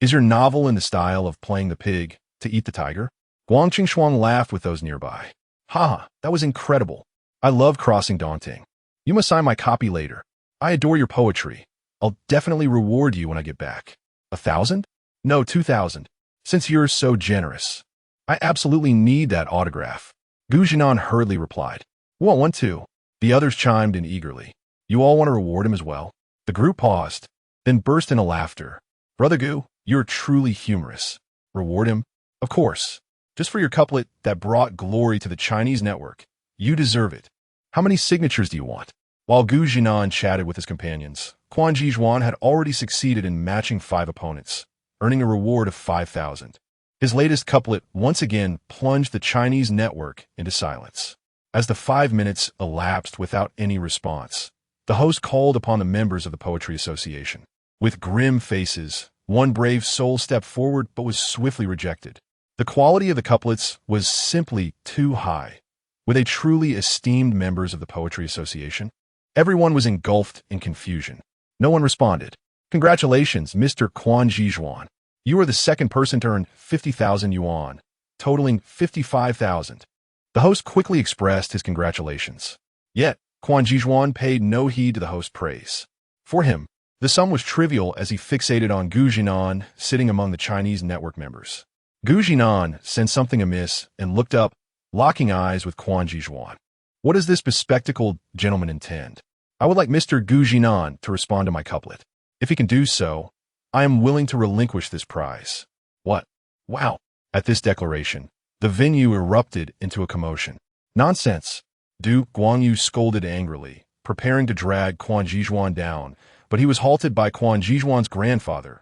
Is your novel in the style of playing the pig to eat the tiger? Guang Chengshuang laughed with those nearby. Ha, that was incredible. I love crossing daunting. You must sign my copy later. I adore your poetry. I'll definitely reward you when I get back. 1,000? No, 2,000. Since you're so generous. I absolutely need that autograph. Gu Zhinan hurriedly replied. Want one too? The others chimed in eagerly. You all want to reward him as well? The group paused, then burst into laughter. Brother Gu, you're truly humorous. Reward him? Of course. Just for your couplet that brought glory to the Chinese network. You deserve it. How many signatures do you want? While Gu Zhinan chatted with his companions, Quan Zhizhuan had already succeeded in matching 5 opponents, earning a reward of 5,000. His latest couplet once again plunged the Chinese network into silence. As the 5 minutes elapsed without any response, the host called upon the members of the Poetry Association. With grim faces, one brave soul stepped forward but was swiftly rejected. The quality of the couplets was simply too high. Were they truly esteemed members of the Poetry Association? Everyone was engulfed in confusion. No one responded. Congratulations, Mr. Quan Zhizhuan. You are the second person to earn 50,000 yuan, totaling 55,000. The host quickly expressed his congratulations. Yet, Quan Zhizhuan paid no heed to the host's praise. For him, the sum was trivial as he fixated on Gu Zhinan sitting among the Chinese network members. Gu Zhinan sensed something amiss and looked up, locking eyes with Quan Zhizhuan. What does this bespectacled gentleman intend? I would like Mr. Gu Zhinan to respond to my couplet. If he can do so, I am willing to relinquish this prize. What? Wow! At this declaration, the venue erupted into a commotion. Nonsense! Du Guangyu scolded angrily, preparing to drag Quan Zhizhuan down, but he was halted by Quan Zhizhuan's grandfather,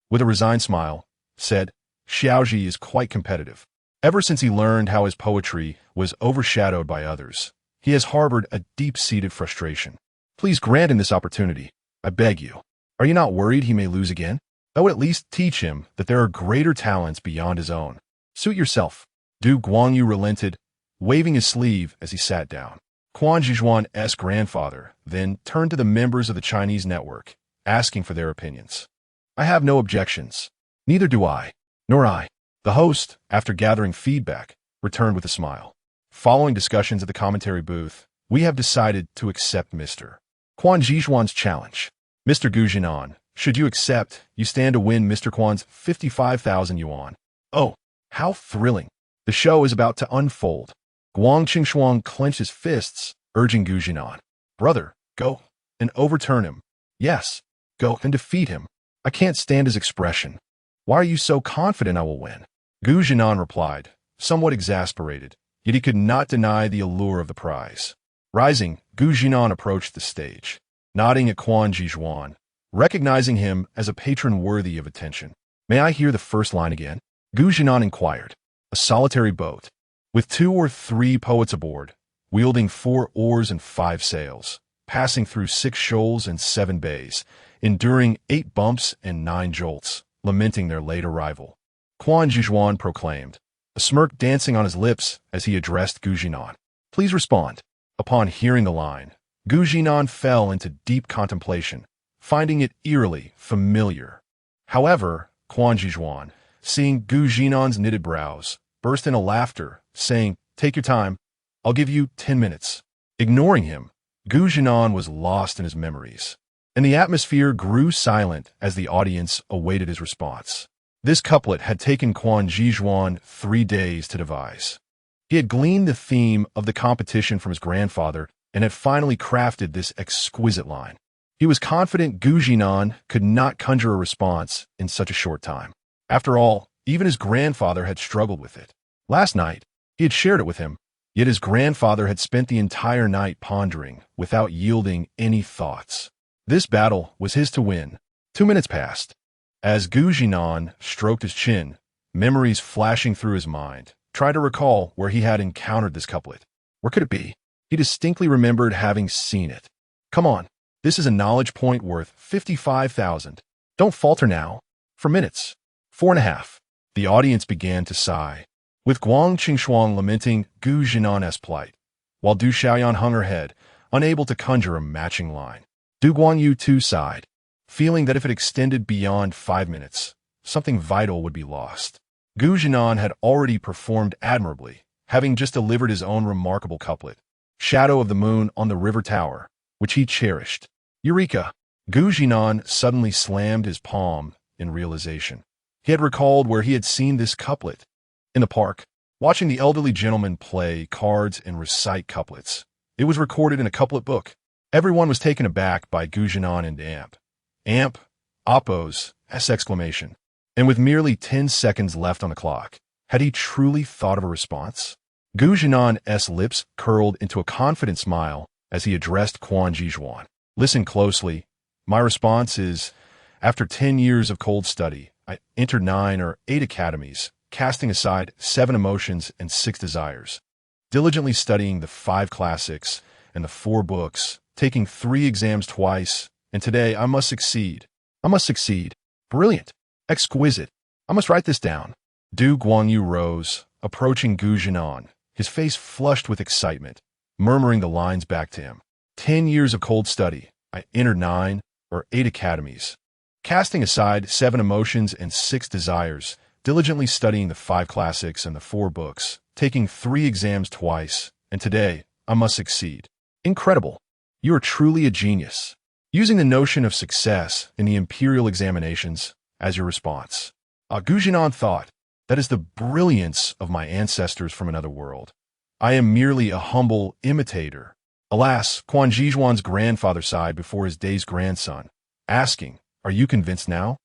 with a resigned smile, said, Xiaozhi is quite competitive. Ever since he learned how his poetry was overshadowed by others, he has harbored a deep-seated frustration. Please grant him this opportunity, I beg you. Are you not worried he may lose again? I would at least teach him that there are greater talents beyond his own. Suit yourself. Du Guangyu relented, waving his sleeve as he sat down. Quan Zhizhuan's grandfather then turned to the members of the Chinese network, asking for their opinions. I have no objections. Neither do I. Nor I. The host, after gathering feedback, returned with a smile. Following discussions at the commentary booth, we have decided to accept Mr. Quan Zhizhuan's challenge. Mr. Gu Zhinan, should you accept, you stand to win Mr. Quan's 55,000 yuan. Oh, how thrilling. The show is about to unfold. Guang Qingshuang clenched his fists, urging Gu Zhinan. Brother, go and overturn him. Yes, go and defeat him. I can't stand his expression. Why are you so confident I will win? Gu Zhinan replied, somewhat exasperated, yet he could not deny the allure of the prize. Rising, Gu Zhinan approached the stage, nodding at Quan Zhizhuan, recognizing him as a patron worthy of attention. May I hear the first line again? Gu Zhinan inquired. A solitary boat, with 2 or 3 poets aboard, wielding 4 oars and 5 sails, passing through 6 shoals and 7 bays, enduring 8 bumps and 9 jolts, lamenting their late arrival. Quan Zhizhuan proclaimed, a smirk dancing on his lips as he addressed Gu Zhinan. Please respond. Upon hearing the line, Gu Zhinan fell into deep contemplation, finding it eerily familiar. However, Quan Zhizhuan, seeing Gu Zhinan's knitted brows, burst into laughter, saying, take your time, I'll give you 10 minutes. Ignoring him, Gu Zhinan was lost in his memories, and the atmosphere grew silent as the audience awaited his response. This couplet had taken Quan Zhizhuan 3 days to devise. He had gleaned the theme of the competition from his grandfather and had finally crafted this exquisite line. He was confident Gu Zhinan could not conjure a response in such a short time. After all, even his grandfather had struggled with it. Last night, he had shared it with him, yet his grandfather had spent the entire night pondering without yielding any thoughts. This battle was his to win. 2 minutes passed. As Gu Zhinan stroked his chin, memories flashing through his mind, tried to recall where he had encountered this couplet. Where could it be? He distinctly remembered having seen it. Come on, this is a knowledge point worth 55,000. Don't falter now. For minutes. 4.5. The audience began to sigh, with Guang Qingshuang lamenting Gu Zhinan's plight, while Du Xiaoyan hung her head, unable to conjure a matching line. Du Guangyu too sighed, feeling that if it extended beyond 5 minutes, something vital would be lost. Gu Zhinan had already performed admirably, having just delivered his own remarkable couplet, Shadow of the Moon on the River Tower, which he cherished. Eureka! Gu Zhinan suddenly slammed his palm in realization. He had recalled where he had seen this couplet. In the park, watching the elderly gentleman play cards and recite couplets. It was recorded in a couplet book. Everyone was taken aback by Gu Zhinan and Amp. Amp, Oppos, exclamation. And with merely 10 seconds left on the clock, had he truly thought of a response? Gu Zhinan's lips curled into a confident smile as he addressed Quan Zhizhuan. Listen closely. My response is, after 10 years of cold study, I entered 9 or 8 academies, casting aside 7 emotions and 6 desires, diligently studying the 5 classics and the 4 books, taking 3 exams twice, and today I must succeed. I must succeed. Brilliant. Exquisite. I must write this down. Du Guangyu rose, approaching Gu Zhinan, his face flushed with excitement, murmuring the lines back to him. 10 years of cold study. I entered 9 or 8 academies, casting aside 7 emotions and 6 desires, diligently studying the 5 classics and the 4 books, taking 3 exams twice, and today I must succeed. Incredible. You are truly a genius. Using the notion of success in the imperial examinations as your response. Gu Zhinan thought, that is the brilliance of my ancestors from another world. I am merely a humble imitator. Alas, Quan Zhizhuan's grandfather sighed before his day's grandson, asking, are you convinced now?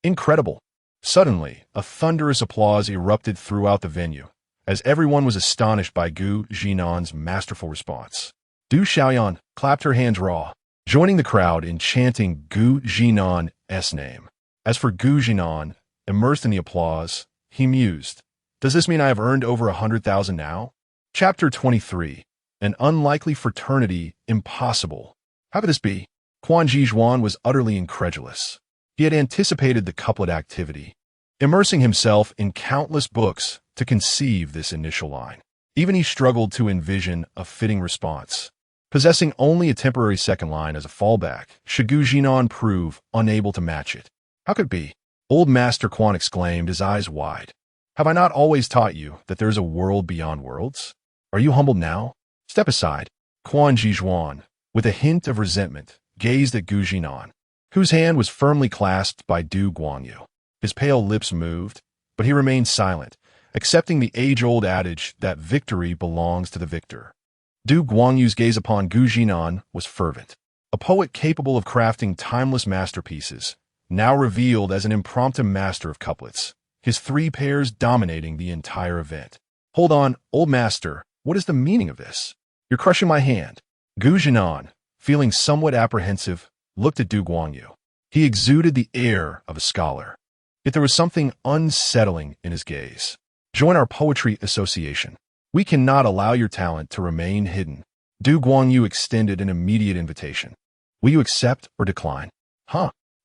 Incredible. Suddenly, a thunderous applause erupted throughout the venue, as everyone was astonished by Gu Zhinan's masterful response. Du Xiaoyan clapped her hands raw, joining the crowd in chanting Gu Zhinan's name. As for Gu Zhinan, immersed in the applause, he mused, does this mean I have earned over 100,000 now? Chapter 23. An unlikely fraternity impossible. How could this be? Quan Zhizhuan was utterly incredulous. He had anticipated the couplet activity, immersing himself in countless books to conceive this initial line. Even he struggled to envision a fitting response. Possessing only a temporary second line as a fallback, should Gu Zhinan prove unable to match it. How could it be? Old Master Quan exclaimed, his eyes wide. Have I not always taught you that there is a world beyond worlds? Are you humbled now? Step aside. Quan Zhizhuan, with a hint of resentment, gazed at Gu Zhinan, whose hand was firmly clasped by Du Guangyu. His pale lips moved, but he remained silent, accepting the age-old adage that victory belongs to the victor. Du Guangyu's gaze upon Gu Zhinan was fervent. A poet capable of crafting timeless masterpieces, now revealed as an impromptu master of couplets, his 3 pairs dominating the entire event. Hold on, old master, what is the meaning of this? You're crushing my hand. Gu Zhinan, feeling somewhat apprehensive, looked at Du Guangyu. He exuded the air of a scholar, yet there was something unsettling in his gaze. Join our poetry association. We cannot allow your talent to remain hidden. Du Guangyu extended an immediate invitation. Will you accept or decline?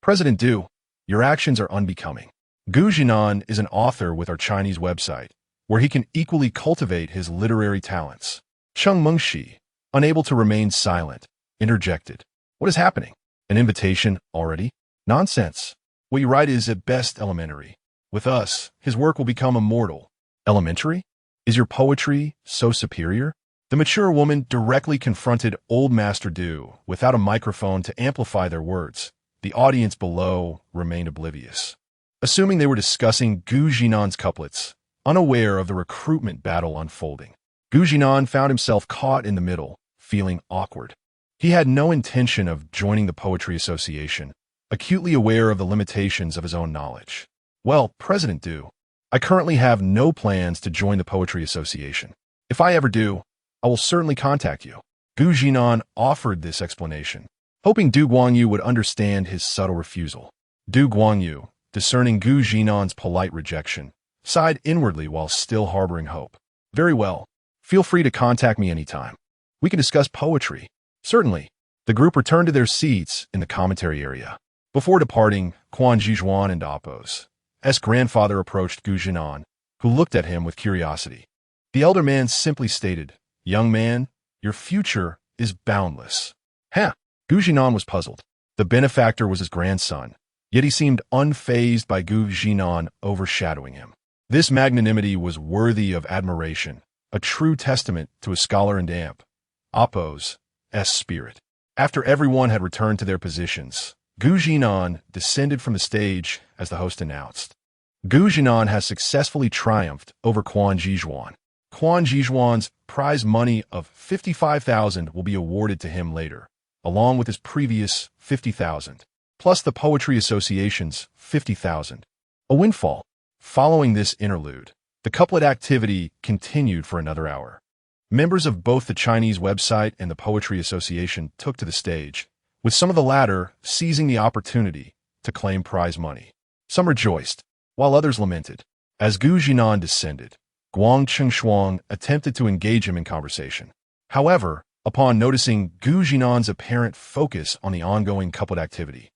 President Du, your actions are unbecoming. Gu Zhinan is an author with our Chinese website, where he can equally cultivate his literary talents. Cheng Mengshi, unable to remain silent, interjected. What is happening? An invitation already? Nonsense. What you write is at best elementary. With us, his work will become immortal. Elementary? Is your poetry so superior? The mature woman directly confronted Old Master Du without a microphone to amplify their words. The audience below remained oblivious, assuming they were discussing Gu Zhinan's couplets, unaware of the recruitment battle unfolding. Gu Zhinan found himself caught in the middle, feeling awkward. He had no intention of joining the Poetry Association, acutely aware of the limitations of his own knowledge. Well, President Du, I currently have no plans to join the Poetry Association. If I ever do, I will certainly contact you. Gu Zhinan offered this explanation, hoping Du Guangyu would understand his subtle refusal. Du Guangyu, discerning Gu Zhinan's polite rejection, sighed inwardly while still harboring hope. Very well. Feel free to contact me anytime. We can discuss poetry. Certainly. The group returned to their seats in the commentary area. Before departing, Quan Zhizhuan and Oppos' grandfather approached Gu Zhinan, who looked at him with curiosity. The elder man simply stated, young man, your future is boundless. Gu Zhinan was puzzled. The benefactor was his grandson, yet he seemed unfazed by Gu Zhinan overshadowing him. This magnanimity was worthy of admiration, a true testament to a scholar and Oppos' spirit. After everyone had returned to their positions, Gu Zhinan descended from the stage as the host announced. Gu Zhinan has successfully triumphed over Quan Zhizhuan. Quan Zhizhuan's prize money of 55,000 will be awarded to him later, along with his previous 50,000, plus the Poetry Association's 50,000. A windfall. Following this interlude, the couplet activity continued for another hour. Members of both the Chinese website and the Poetry Association took to the stage, with some of the latter seizing the opportunity to claim prize money. Some rejoiced, while others lamented. As Gu Zhinan descended, Guang Chengshuang attempted to engage him in conversation. However, upon noticing Gu Zhinan's apparent focus on the ongoing couplet activity,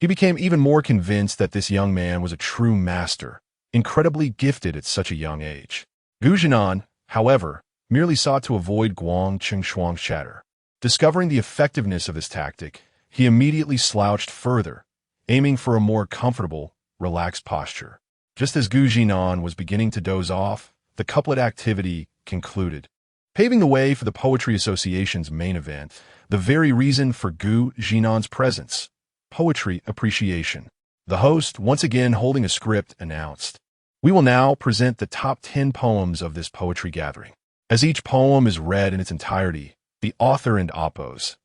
he became even more convinced that this young man was a true master, incredibly gifted at such a young age. Gu Zhinan, however, merely sought to avoid Guang Chengshuang's chatter. Discovering the effectiveness of this tactic, he immediately slouched further, aiming for a more comfortable, relaxed posture. Just as Gu Zhinan was beginning to doze off, the couplet activity concluded, paving the way for the Poetry Association's main event, the very reason for Gu Zhinan's presence, poetry appreciation. The host, once again holding a script, announced, "We will now present the top 10 poems of this poetry gathering. As each poem is read in its entirety, the author and author's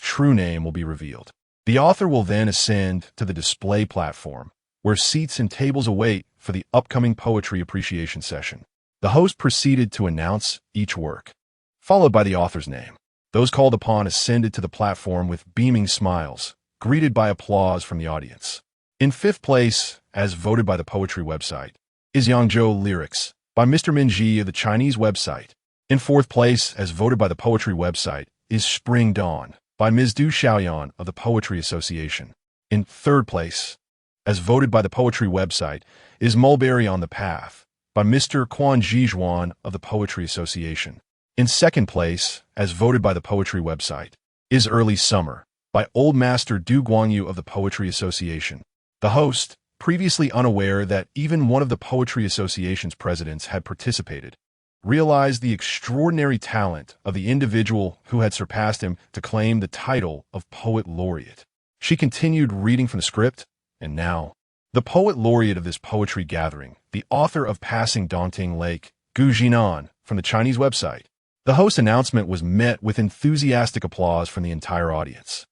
true name will be revealed. The author will then ascend to the display platform, where seats and tables await for the upcoming poetry appreciation session." The host proceeded to announce each work, followed by the author's name. Those called upon ascended to the platform with beaming smiles, greeted by applause from the audience. In fifth place, as voted by the poetry website, is Yangzhou Lyrics by Mr. Minji of the Chinese website. In fourth place, as voted by the poetry website, is Spring Dawn by Ms. Du Xiaoyan of the Poetry Association. In third place, as voted by the poetry website, is Mulberry on the Path by Mr. Quan Zhizhuan of the Poetry Association. In second place, as voted by the poetry website, is Early Summer by Old Master Du Guangyu of the Poetry Association. The host, previously unaware that even one of the Poetry Association's presidents had participated, realized the extraordinary talent of the individual who had surpassed him to claim the title of Poet Laureate. She continued reading from the script, and now, the Poet Laureate of this poetry gathering, the author of Passing Daunting Lake, Gu Zhinan, from the Chinese website. The host's announcement was met with enthusiastic applause from the entire audience.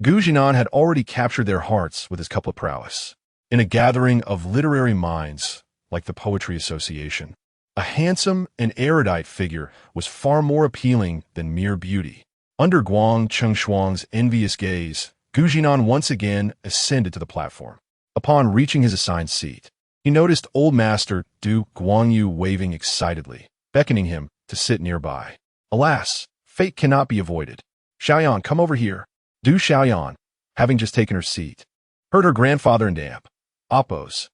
Gu Zhinan had already captured their hearts with his couplet prowess. In a gathering of literary minds, like the Poetry Association, a handsome and erudite figure was far more appealing than mere beauty. Under Guang Chengshuang's envious gaze, Gu Zhinan once again ascended to the platform. Upon reaching his assigned seat, he noticed Old Master Du Guangyu waving excitedly, beckoning him to sit nearby. Alas, fate cannot be avoided. "Xiaoyan, come over here." Du Xiaoyan, having just taken her seat, heard her grandfather and aunt, Appo's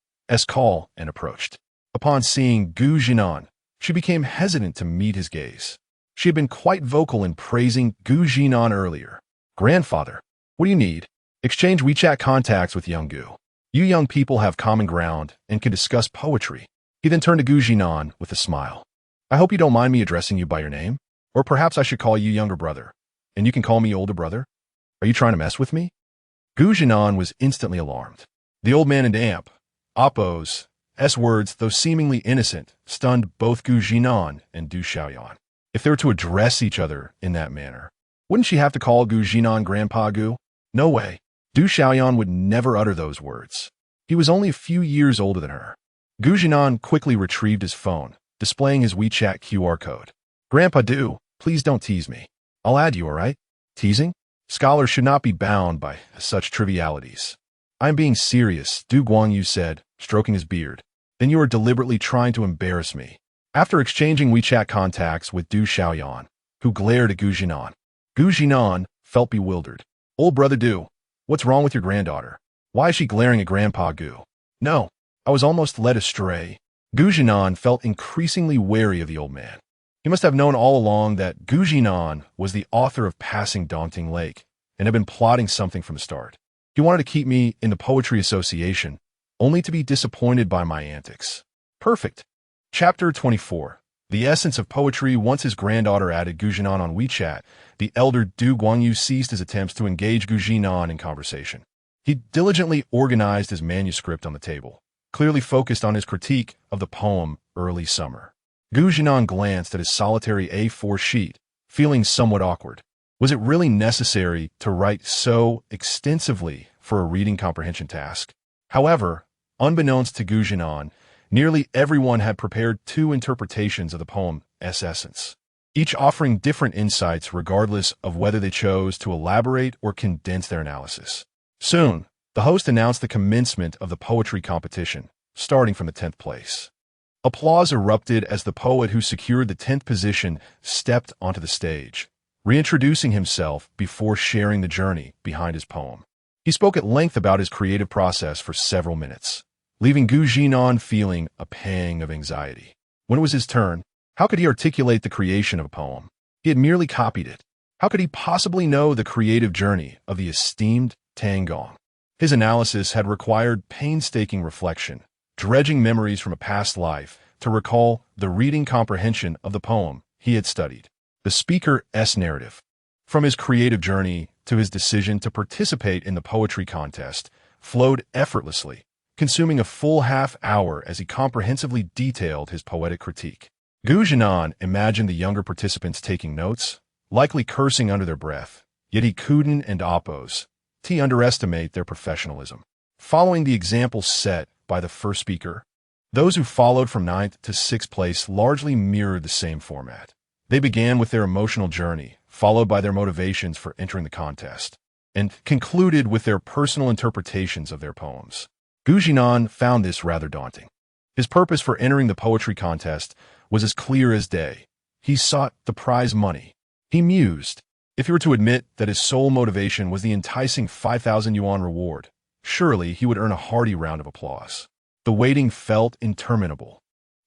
call and approached. Upon seeing Gu Zhinan, she became hesitant to meet his gaze. She had been quite vocal in praising Gu Zhinan earlier. "Grandfather, what do you need?" "Exchange WeChat contacts with young Gu. You young people have common ground and can discuss poetry." He then turned to Gu Zhinan with a smile. "I hope you don't mind me addressing you by your name, or perhaps I should call you younger brother, and you can call me older brother. Are you trying to mess with me?" Gu Zhinan was instantly alarmed. The old man and aunt, Appo's words, though seemingly innocent, stunned both Gu Zhinan and Du Xiaoyan. If they were to address each other in that manner, wouldn't she have to call Gu Zhinan Grandpa Gu? No way. Du Xiaoyan would never utter those words. He was only a few years older than her. Gu Zhinan quickly retrieved his phone, displaying his WeChat QR code. "Grandpa Du, please don't tease me. I'll add you, all right?" "Teasing? Scholars should not be bound by such trivialities." "I'm being serious," Du Guangyu said, stroking his beard. "Then you are deliberately trying to embarrass me." After exchanging WeChat contacts with Du Xiaoyan, who glared at Gu Zhinan felt bewildered. "Old brother Du, what's wrong with your granddaughter? Why is she glaring at Grandpa Gu?" "No, I was almost led astray." Gu Zhinan felt increasingly wary of the old man. He must have known all along that Gu Zhinan was the author of Passing Daunting Lake and had been plotting something from the start. He wanted to keep me in the Poetry Association, only to be disappointed by my antics. Perfect. Chapter 24. The essence of poetry. Once his granddaughter added Gu Zhinan on WeChat, the elder Du Guangyu ceased his attempts to engage Gu Zhinan in conversation. He diligently organized his manuscript on the table, clearly focused on his critique of the poem Early Summer. Gu Zhinan glanced at his solitary A4 sheet, feeling somewhat awkward. Was it really necessary to write so extensively for a reading comprehension task? However, unbeknownst to Gu Zhinan, nearly everyone had prepared two interpretations of the poem's essence, each offering different insights regardless of whether they chose to elaborate or condense their analysis. Soon, the host announced the commencement of the poetry competition, starting from the 10th place. Applause erupted as the poet who secured the 10th position stepped onto the stage, reintroducing himself before sharing the journey behind his poem. He spoke at length about his creative process for several minutes, leaving Gu Zhinan feeling a pang of anxiety. When it was his turn, how could he articulate the creation of a poem? He had merely copied it. How could he possibly know the creative journey of the esteemed Tang Gong? His analysis had required painstaking reflection, dredging memories from a past life to recall the reading comprehension of the poem he had studied. The speaker's narrative, from his creative journey to his decision to participate in the poetry contest, flowed effortlessly, consuming a full half-hour as he comprehensively detailed his poetic critique. Gu Zhinan imagined the younger participants taking notes, likely cursing under their breath, yet he couldn't underestimate their professionalism. Following the example set by the first speaker, those who followed from 9th to 6th place largely mirrored the same format. They began with their emotional journey, followed by their motivations for entering the contest, and concluded with their personal interpretations of their poems. Gu Zhinan found this rather daunting. His purpose for entering the poetry contest was as clear as day. He sought the prize money. He mused, if he were to admit that his sole motivation was the enticing 5,000 yuan reward, surely he would earn a hearty round of applause. The waiting felt interminable.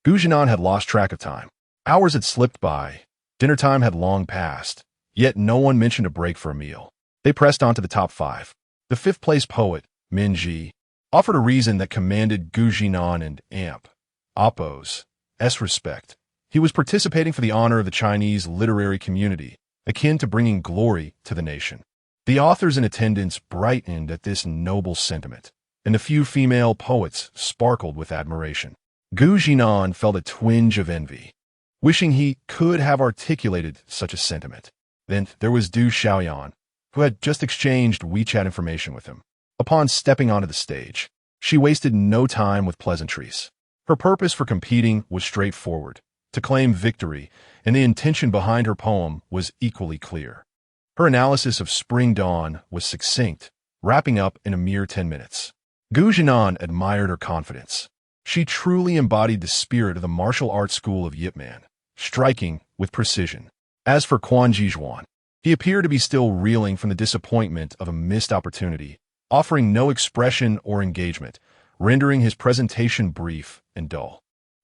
Gu Zhinan had lost track of time. Hours had slipped by. Dinner time had long passed, yet no one mentioned a break for a meal. They pressed on to the top 5. The 5th-place poet, Min Ji, offered a reason that commanded Gu Zhinan and Appo's respect. He was participating for the honor of the Chinese literary community, akin to bringing glory to the nation. The authors in attendance brightened at this noble sentiment, and the few female poets sparkled with admiration. Gu Zhinan felt a twinge of envy, wishing he could have articulated such a sentiment. Then there was Du Xiaoyan, who had just exchanged WeChat information with him. Upon stepping onto the stage, she wasted no time with pleasantries. Her purpose for competing was straightforward, to claim victory, and the intention behind her poem was equally clear. Her analysis of Spring Dawn was succinct, wrapping up in a mere 10 minutes. Gu Zhinan admired her confidence. She truly embodied the spirit of the martial arts school of Yip Man, striking with precision. As for Quan Jizhuan, he appeared to be still reeling from the disappointment of a missed opportunity, offering no expression or engagement, rendering his presentation brief and dull.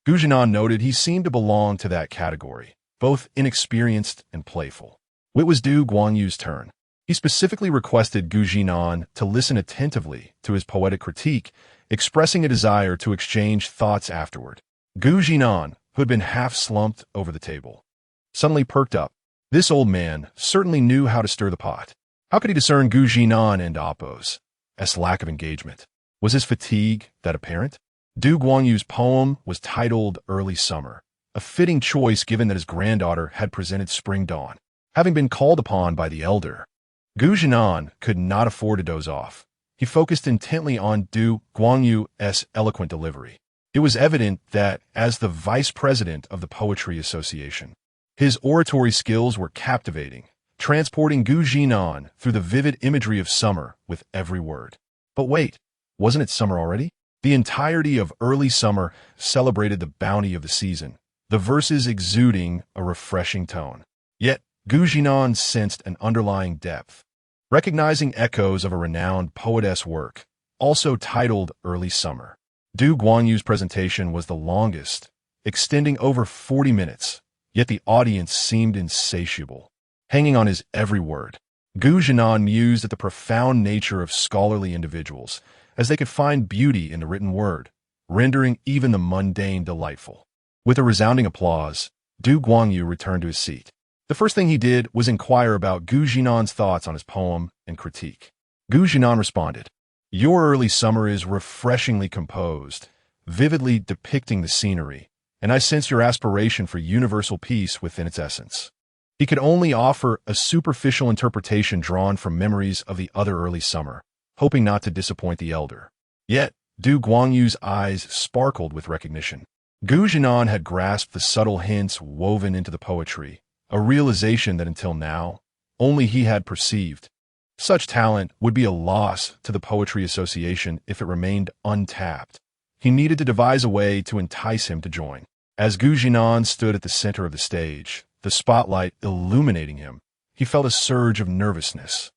Gu Zhinan noted he seemed to belong to that category, both inexperienced and playful. It was Du Guangyu's turn. He specifically requested Gu Zhinan to listen attentively to his poetic critique, expressing a desire to exchange thoughts afterward. Gu Zhinan, who had been half-slumped over the table, suddenly perked up. This old man certainly knew how to stir the pot. How could he discern Gu Zhinan and Appo's lack of engagement? Was his fatigue that apparent? Du Guangyu's poem was titled Early Summer, a fitting choice given that his granddaughter had presented Spring Dawn. Having been called upon by the elder, Gu Zhinan could not afford to doze off. He focused intently on Du Guangyu's eloquent delivery. It was evident that, as the vice president of the Poetry Association, his oratory skills were captivating, transporting Gu Zhinan through the vivid imagery of summer with every word. But wait, wasn't it summer already? The entirety of Early Summer celebrated the bounty of the season, the verses exuding a refreshing tone. Yet, Gu Zhinan sensed an underlying depth. Recognizing echoes of a renowned poetess work, also titled Early Summer. Du Guangyu's presentation was the longest, extending over 40 minutes, yet the audience seemed insatiable, hanging on his every word. Gu Zhinan mused at the profound nature of scholarly individuals, as they could find beauty in the written word, rendering even the mundane delightful. With a resounding applause, Du Guangyu returned to his seat. The first thing he did was inquire about Gu Zhinan's thoughts on his poem and critique. Gu Zhinan responded, "Your early summer is refreshingly composed, vividly depicting the scenery, and I sense your aspiration for universal peace within its essence." He could only offer a superficial interpretation drawn from memories of the other early summer, hoping not to disappoint the elder. Yet, Du Guangyu's eyes sparkled with recognition. Gu Zhinan had grasped the subtle hints woven into the poetry, a realization that until now, only he had perceived. Such talent would be a loss to the Poetry Association if it remained untapped. He needed to devise a way to entice him to join. As Gu Zhinan stood at the center of the stage, the spotlight illuminating him, he felt a surge of nervousness.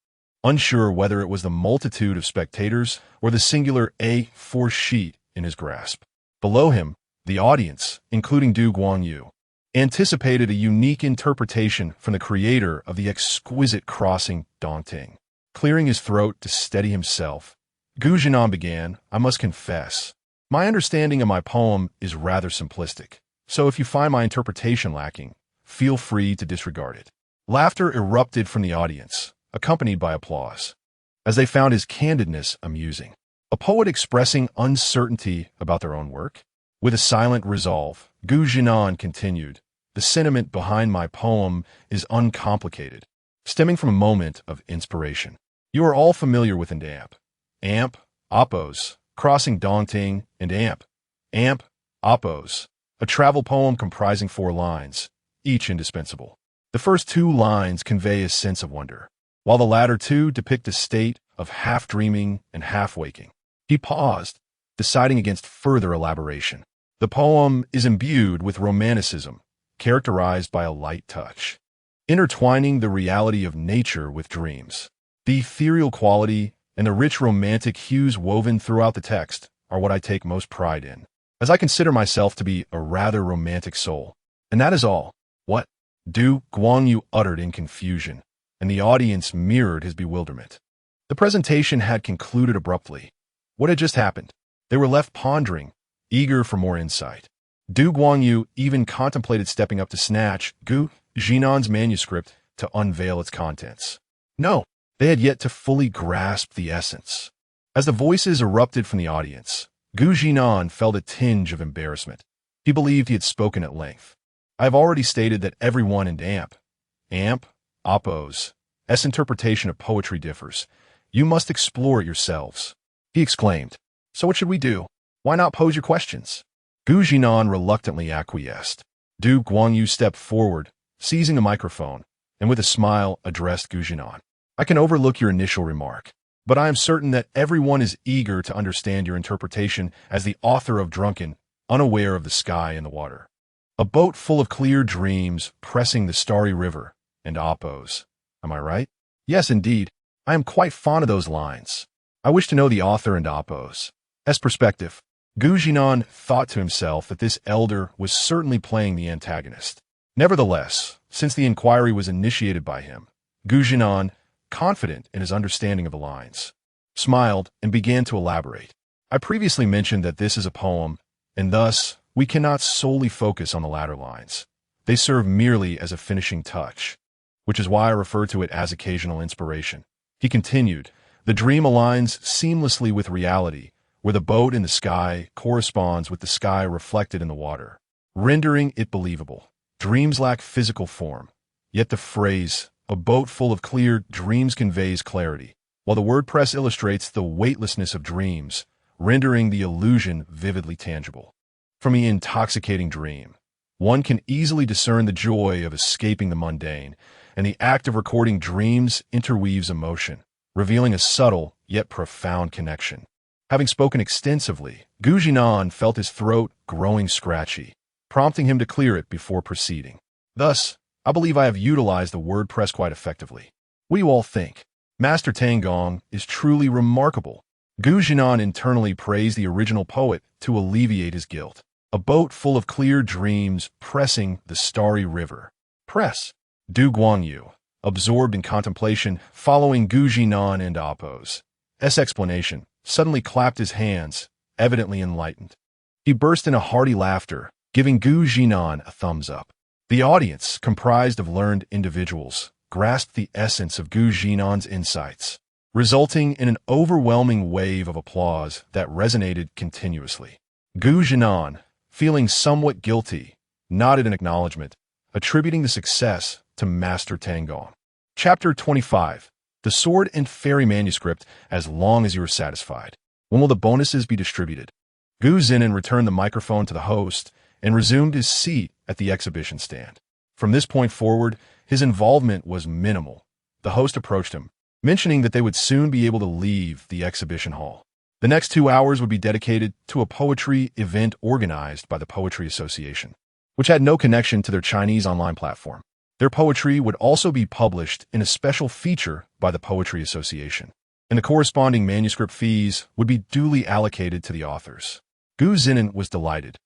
Unsure whether it was the multitude of spectators or the singular A4 sheet in his grasp. Below him, the audience, including Du Guangyu, anticipated a unique interpretation from the creator of the exquisite crossing Dongting. Clearing his throat to steady himself, Gu Zhinan began, "I must confess, my understanding of my poem is rather simplistic, so if you find my interpretation lacking, feel free to disregard it." Laughter erupted from the audience, accompanied by applause, as they found his candidness amusing. A poet expressing uncertainty about their own work? With a silent resolve, Gu Zhinan continued, "The sentiment behind my poem is uncomplicated, stemming from a moment of inspiration. You are all familiar with AMP. AMP, Oppos, Crossing Dongting, and AMP. AMP, Oppos, a travel poem comprising 4 lines, each indispensable. The first 2 lines convey a sense of wonder, while the latter 2 depict a state of half-dreaming and half-waking." He paused, deciding against further elaboration. The poem is imbued with romanticism, characterized by a light touch, intertwining the reality of nature with dreams. The ethereal quality and the rich romantic hues woven throughout the text are what I take most pride in, as I consider myself to be a rather romantic soul. And that is all. What? Du Guangyu uttered in confusion, and the audience mirrored his bewilderment. The presentation had concluded abruptly. What had just happened? They were left pondering, eager for more insight. Du Guangyu even contemplated stepping up to snatch Gu Zhinan's manuscript to unveil its contents. No, they had yet to fully grasp the essence. As the voices erupted from the audience, Gu Zhinan felt a tinge of embarrassment. He believed he had spoken at length. "I have already stated that everyone in AMP, Oppos, S interpretation of poetry differs. You must explore it yourselves," he exclaimed. "So what should we do? Why not pose your questions?" Gu Zhinan reluctantly acquiesced. Du Guangyu stepped forward, seizing a microphone, and with a smile addressed Gu Zhinan. "I can overlook your initial remark, but I am certain that everyone is eager to understand your interpretation as the author of Drunken, unaware of the sky and the water. A boat full of clear dreams pressing the starry river, and Oppos. Am I right?" "Yes, indeed. I am quite fond of those lines. I wish to know the author and Oppos' perspective." Gu Zhinan thought to himself that this elder was certainly playing the antagonist. Nevertheless, since the inquiry was initiated by him, Gu Zhinan, confident in his understanding of the lines, smiled and began to elaborate. "I previously mentioned that this is a poem, and thus we cannot solely focus on the latter lines. They serve merely as a finishing touch, which is why I refer to it as occasional inspiration." He continued, "The dream aligns seamlessly with reality, where the boat in the sky corresponds with the sky reflected in the water, rendering it believable. Dreams lack physical form, yet the phrase, 'a boat full of clear dreams,' conveys clarity, while the wordpress illustrates the weightlessness of dreams, rendering the illusion vividly tangible. From the intoxicating dream, one can easily discern the joy of escaping the mundane, and the act of recording dreams interweaves emotion, revealing a subtle yet profound connection." Having spoken extensively, Gu Zhinan felt his throat growing scratchy, prompting him to clear it before proceeding. "Thus, I believe I have utilized the WordPress quite effectively. What do you all think? Master Tangong is truly remarkable." Gu Zhinan internally praised the original poet to alleviate his guilt. A boat full of clear dreams pressing the starry river. Press. Du Guangyu, absorbed in contemplation, following Gu Zhinan and Oppos' explanation, suddenly clapped his hands, evidently enlightened. He burst into hearty laughter, giving Gu Zhinan a thumbs up. The audience, comprised of learned individuals, grasped the essence of Gu Zhinan's insights, resulting in an overwhelming wave of applause that resonated continuously. Gu Zhinan, feeling somewhat guilty, nodded in acknowledgement, attributing the success to Master Tangong. Chapter 25. The Sword and Fairy Manuscript. As long as you are satisfied. When will the bonuses be distributed? Gu Zhinan returned the microphone to the host and resumed his seat at the exhibition stand. From this point forward, his involvement was minimal. The host approached him, mentioning that they would soon be able to leave the exhibition hall. The next 2 hours would be dedicated to a poetry event organized by the Poetry Association, which had no connection to their Chinese online platform. Their poetry would also be published in a special feature by the Poetry Association, and the corresponding manuscript fees would be duly allocated to the authors. Gu Zhinan was delighted,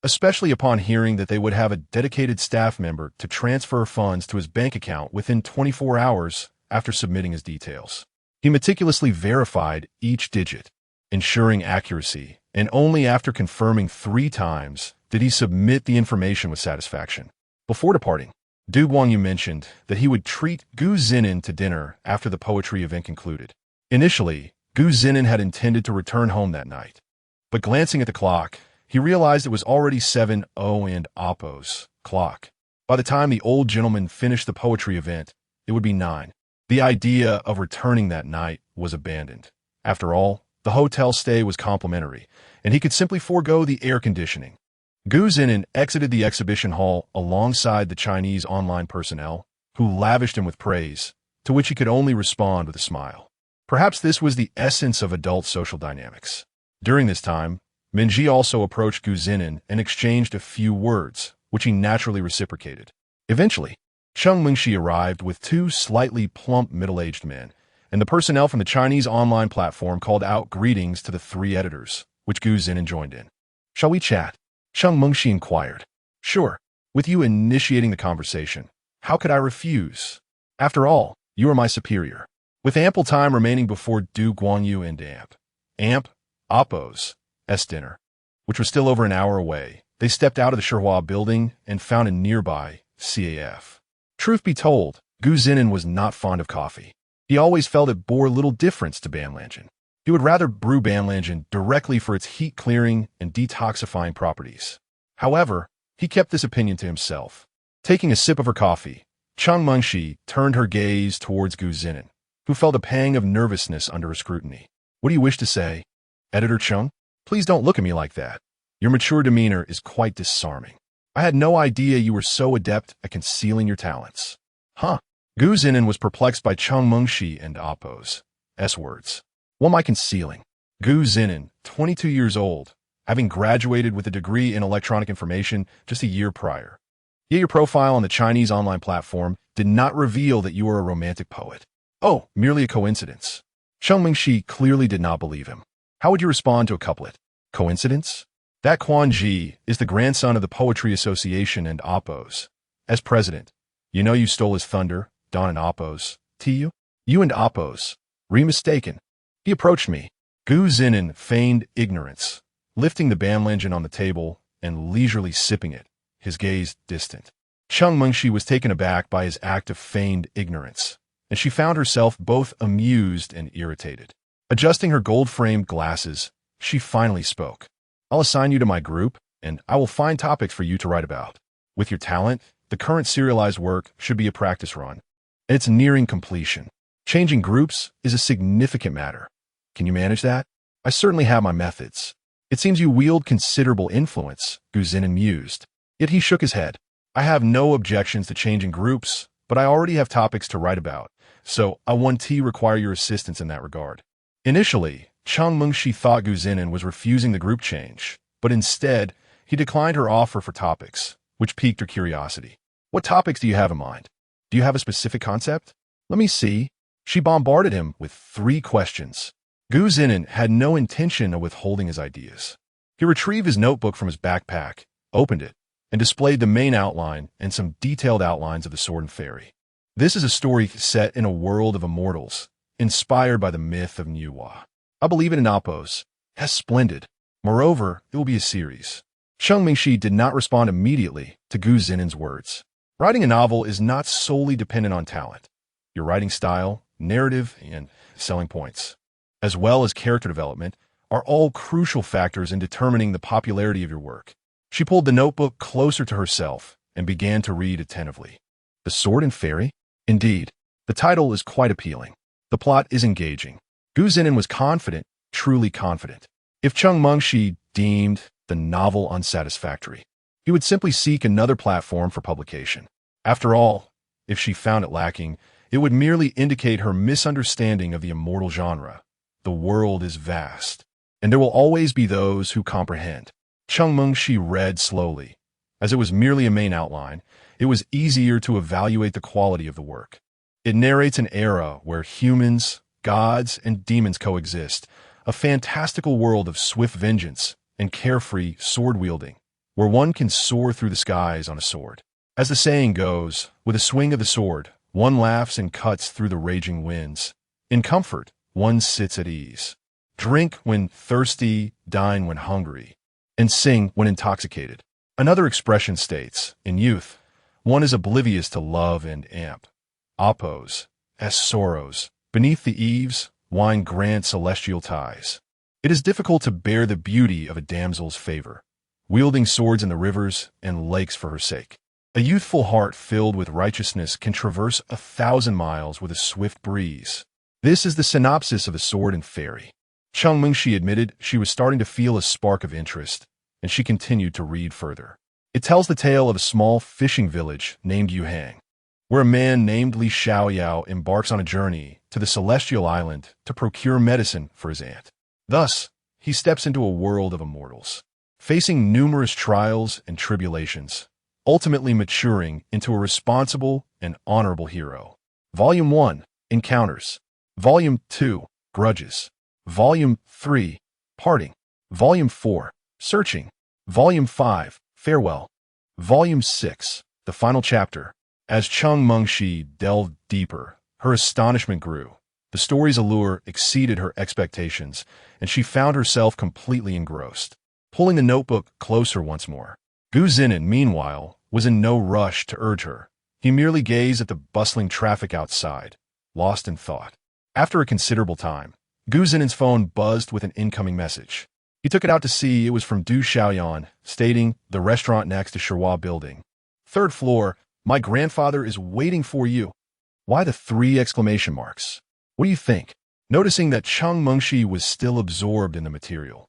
especially upon hearing that they would have a dedicated staff member to transfer funds to his bank account within 24 hours after submitting his details. He meticulously verified each digit, ensuring accuracy, and only after confirming 3 times did he submit the information with satisfaction. Before departing, Du Guangyu mentioned that he would treat Gu Zhinan to dinner after the poetry event concluded. Initially, Gu Zhinan had intended to return home that night, but glancing at the clock, he realized it was already 7:00 and Oppo's clock. By the time the old gentleman finished the poetry event, it would be 9. The idea of returning that night was abandoned. After all, the hotel stay was complimentary, and he could simply forego the air conditioning. Gu Zhinan exited the exhibition hall alongside the Chinese online personnel, who lavished him with praise, to which he could only respond with a smile. Perhaps this was the essence of adult social dynamics. During this time, Minji also approached Gu Zhinan and exchanged a few words, which he naturally reciprocated. Eventually, Cheng Mingxi arrived with 2 slightly plump middle-aged men, and the personnel from the Chinese online platform called out greetings to the 3 editors, which Gu Zhinan joined in. "Shall we chat?" Cheng Mingxi inquired. "Sure. With you initiating the conversation, how could I refuse? After all, you are my superior." With ample time remaining before Du Guangyu and Amp Oppo's dinner, which was still over an hour away, they stepped out of the Shihua building and found a nearby CAF. Truth be told, Gu Zhinan was not fond of coffee. He always felt it bore little difference to Banlangen. He would rather brew Banlangen directly for its heat-clearing and detoxifying properties. However, he kept this opinion to himself. Taking a sip of her coffee, Cheng Mingxi turned her gaze towards Gu Zhinan, who felt a pang of nervousness under her scrutiny. "What do you wish to say?" "Editor Cheng, please don't look at me like that. Your mature demeanor is quite disarming. I had no idea you were so adept at concealing your talents." "Huh?" Gu Zhinan was perplexed by Cheng Mingxi and Oppo's words. "What am I concealing?" Gu Zhinan, 22 years old, having graduated with a degree in electronic information just a year prior. Yet your profile on the Chinese online platform did not reveal that you were a romantic poet. "Oh, merely a coincidence." Cheng Mingxi clearly did not believe him. How would you respond to a couplet? Coincidence? That Quan Ji is the grandson of the Poetry Association and Oppo's. As president, you know you stole his thunder, Don and Oppo's. You? You and Oppo's. Mistaken. He approached me. Gu Zhinan feigned ignorance, lifting the Banlangen on the table and leisurely sipping it, his gaze distant. Cheng Mingxi was taken aback by his act of feigned ignorance, and she found herself both amused and irritated. Adjusting her gold-framed glasses, she finally spoke. "I'll assign you to my group, and I will find topics for you to write about. With your talent, the current serialized work should be a practice run, and it's nearing completion. Changing groups is a significant matter. Can you manage that?" "I certainly have my methods." "It seems you wield considerable influence," Gu Zhinan mused. Yet he shook his head. "I have no objections to changing groups, but I already have topics to write about, so I want to require your assistance in that regard." Initially, Cheng Mingxi thought Gu Zhinan was refusing the group change, but instead, he declined her offer for topics, which piqued her curiosity. "What topics do you have in mind? Do you have a specific concept?" "Let me see." She bombarded him with 3 questions. Gu Zhinan had no intention of withholding his ideas. He retrieved his notebook from his backpack, opened it, and displayed the main outline and some detailed outlines of the Sword and Fairy. This is a story set in a world of immortals, inspired by the myth of Niuhua. I believe it in Oppo's. That's splendid. Moreover, it will be a series. Cheng Mingxi did not respond immediately to Gu Zhinan's words. Writing a novel is not solely dependent on talent. Your writing style, narrative, and selling points, as well as character development, are all crucial factors in determining the popularity of your work. She pulled the notebook closer to herself and began to read attentively. The Sword and Fairy? Indeed, the title is quite appealing. The plot is engaging. Gu Zhinan was confident, truly confident. If Cheng Mengshi deemed the novel unsatisfactory, he would simply seek another platform for publication. After all, if she found it lacking, it would merely indicate her misunderstanding of the immortal genre. The world is vast, and there will always be those who comprehend. Cheng Mengshi read slowly. As it was merely a main outline, it was easier to evaluate the quality of the work. It narrates an era where humans, gods, and demons coexist, a fantastical world of swift vengeance and carefree sword-wielding, where one can soar through the skies on a sword. As the saying goes, with a swing of the sword, one laughs and cuts through the raging winds. In comfort, one sits at ease. Drink when thirsty, dine when hungry, and sing when intoxicated. Another expression states, in youth, one is oblivious to love and amp. Oppose, as sorrows, beneath the eaves, wine grants celestial ties. It is difficult to bear the beauty of a damsel's favor, wielding swords in the rivers and lakes for her sake. A youthful heart filled with righteousness can traverse 1,000 miles with a swift breeze. This is the synopsis of The Sword and Fairy. Cheng Mengshi admitted she was starting to feel a spark of interest, and she continued to read further. It tells the tale of a small fishing village named Yuhang, where a man named Li Xiaoyao embarks on a journey to the celestial island to procure medicine for his aunt. Thus, he steps into a world of immortals, facing numerous trials and tribulations, ultimately maturing into a responsible and honorable hero. Volume 1, Encounters. Volume 2, Grudges. Volume 3, Parting. Volume 4, Searching. Volume 5, Farewell. Volume 6, The Final Chapter. As Cheng Mengshi delved deeper, her astonishment grew. The story's allure exceeded her expectations, and she found herself completely engrossed. Pulling the notebook closer once more, Gu Zhinan, meanwhile, was in no rush to urge her. He merely gazed at the bustling traffic outside, lost in thought. After a considerable time, Gu Zhinan's phone buzzed with an incoming message. He took it out to see it was from Du Xiaoyan, stating, "The restaurant next to Shirhua Building. 3rd floor, my grandfather is waiting for you." Why the 3 exclamation marks? What do you think? Noticing that Cheng Mengshi was still absorbed in the material,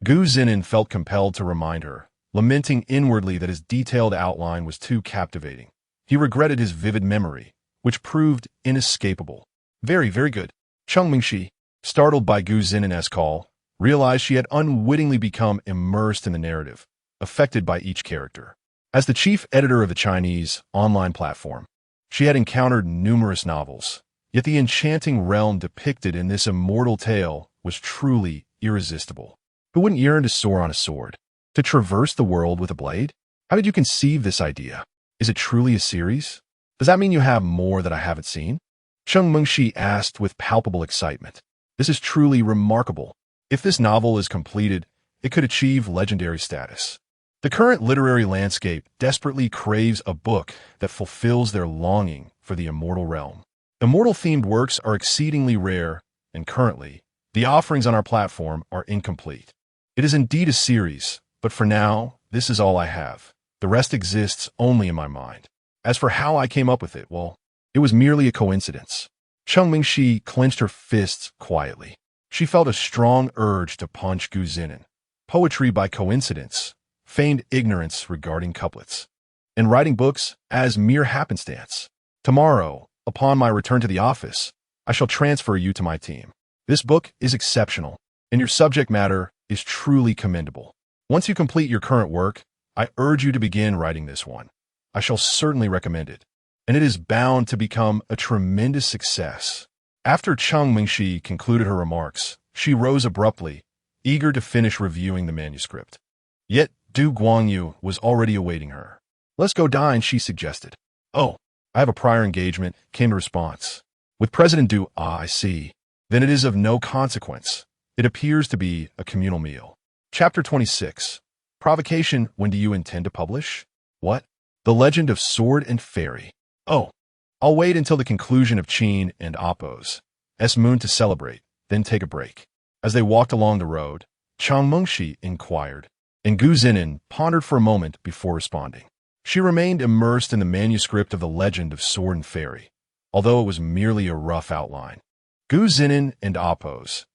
Gu Zhinan felt compelled to remind her, lamenting inwardly that his detailed outline was too captivating. He regretted his vivid memory, which proved inescapable. Very, very good. Cheng Mengshi, startled by Gu Zhinan's call, realized she had unwittingly become immersed in the narrative, affected by each character. As the chief editor of the Chinese online platform, she had encountered numerous novels, yet the enchanting realm depicted in this immortal tale was truly irresistible. Who wouldn't yearn to soar on a sword? To traverse the world with a blade? How did you conceive this idea? Is it truly a series? Does that mean you have more that I haven't seen? Cheng Mengshi asked with palpable excitement. This is truly remarkable. If this novel is completed, it could achieve legendary status. The current literary landscape desperately craves a book that fulfills their longing for the immortal realm. Immortal-themed works are exceedingly rare, and currently, the offerings on our platform are incomplete. It is indeed a series, but for now, this is all I have. The rest exists only in my mind. As for how I came up with it, well, it was merely a coincidence. Cheng Mengshi clenched her fists quietly. She felt a strong urge to punch Gu Zhinan. Poetry by coincidence, feigned ignorance regarding couplets, and writing books as mere happenstance. Tomorrow, upon my return to the office, I shall transfer you to my team. This book is exceptional, and your subject matter is truly commendable. Once you complete your current work, I urge you to begin writing this one. I shall certainly recommend it, and it is bound to become a tremendous success. After Cheng Mengshi concluded her remarks, she rose abruptly, eager to finish reviewing the manuscript. Yet Du Guangyu was already awaiting her. "Let's go dine," she suggested. "Oh, I have a prior engagement," came the response. With President Du, I see. Then it is of no consequence. It appears to be a communal meal. Chapter 26. Provocation. When do you intend to publish? What? The Legend of Sword and Fairy. Oh, I'll wait until the conclusion of Qin and Appo's moon to celebrate, then take a break. As they walked along the road, Chang Mengshi inquired, and Gu Zinan pondered for a moment before responding. She remained immersed in the manuscript of the Legend of Sword and Fairy, although it was merely a rough outline. Gu Zinan and Appo's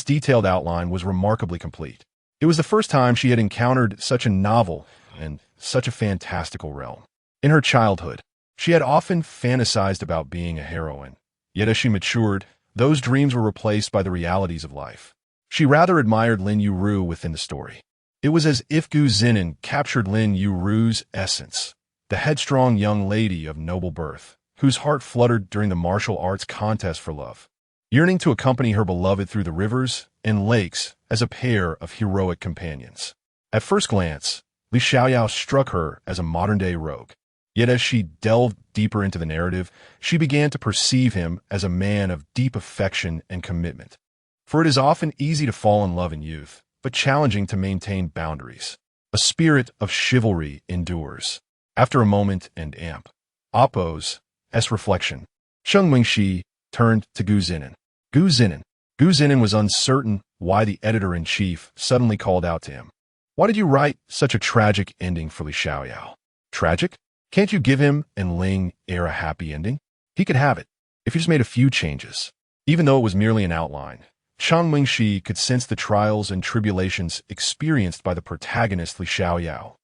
detailed outline was remarkably complete. It was the first time she had encountered such a novel and such a fantastical realm. In her childhood, she had often fantasized about being a heroine, yet as she matured, those dreams were replaced by the realities of life. She rather admired Lin Yuru within the story. It was as if Gu Zinan captured Lin Yuru's essence, the headstrong young lady of noble birth, whose heart fluttered during the martial arts contest for love, yearning to accompany her beloved through the rivers and lakes as a pair of heroic companions. At first glance, Li Xiaoyao struck her as a modern-day rogue. Yet as she delved deeper into the narrative, she began to perceive him as a man of deep affection and commitment. For it is often easy to fall in love in youth, but challenging to maintain boundaries. A spirit of chivalry endures. After a moment and Appo's reflection, Cheng Mingxi turned to Gu Zinan. Gu Zinan was uncertain why the editor-in-chief suddenly called out to him. Why did you write such a tragic ending for Li Xiaoyao? Tragic? Can't you give him and Ling a happy ending? He could have it, if he just made a few changes. Even though it was merely an outline, Chang Mingxi could sense the trials and tribulations experienced by the protagonist Li Xiaoyao.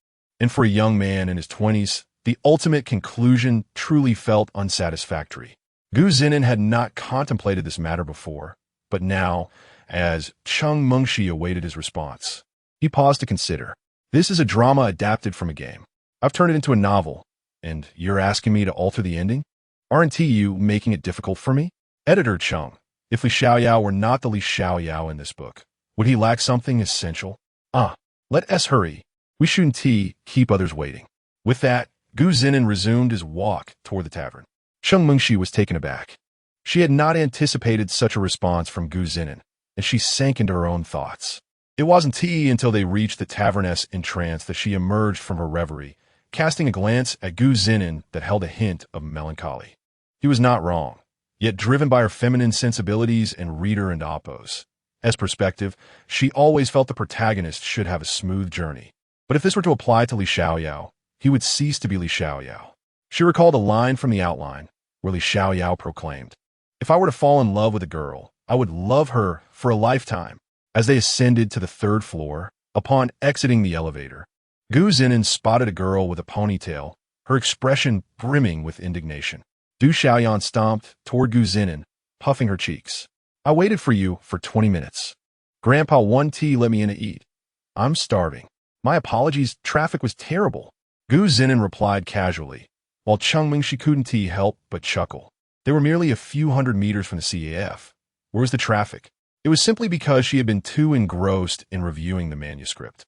And for a young man in his 20s, the ultimate conclusion truly felt unsatisfactory. Gu Zinan had not contemplated this matter before, but now, as Chang Mengxi awaited his response, he paused to consider. This is a drama adapted from a game. I've turned it into a novel, and you're asking me to alter the ending? Aren't you making it difficult for me? Editor Cheng, if Li Xiaoyao were not the Li Xiaoyao in this book, would he lack something essential? Let us hurry. We shouldn't keep others waiting. With that, Gu Zinan resumed his walk toward the tavern. Cheng Mengxi was taken aback. She had not anticipated such a response from Gu Zinan, and she sank into her own thoughts. It wasn't until they reached the taverness entrance that she emerged from her reverie, casting a glance at Gu Zinan that held a hint of melancholy. He was not wrong, yet driven by her feminine sensibilities and reader and Appo's perspective, she always felt the protagonist should have a smooth journey. But if this were to apply to Li Xiaoyao, he would cease to be Li Xiaoyao. She recalled a line from the outline, where Li Xiaoyao proclaimed, "If I were to fall in love with a girl, I would love her for a lifetime." As they ascended to the third floor, upon exiting the elevator, Gu Zinan spotted a girl with a ponytail, her expression brimming with indignation. Du Xiaoyan stomped toward Gu Zinan, puffing her cheeks. "I waited for you for 20 minutes. Grandpa won tea let me in to eat. I'm starving. My apologies, traffic was terrible." Gu Zinan replied casually, while Cheng Mingxi couldn't help but chuckle. They were merely a few hundred meters from the CAF. Where was the traffic? It was simply because she had been too engrossed in reviewing the manuscript.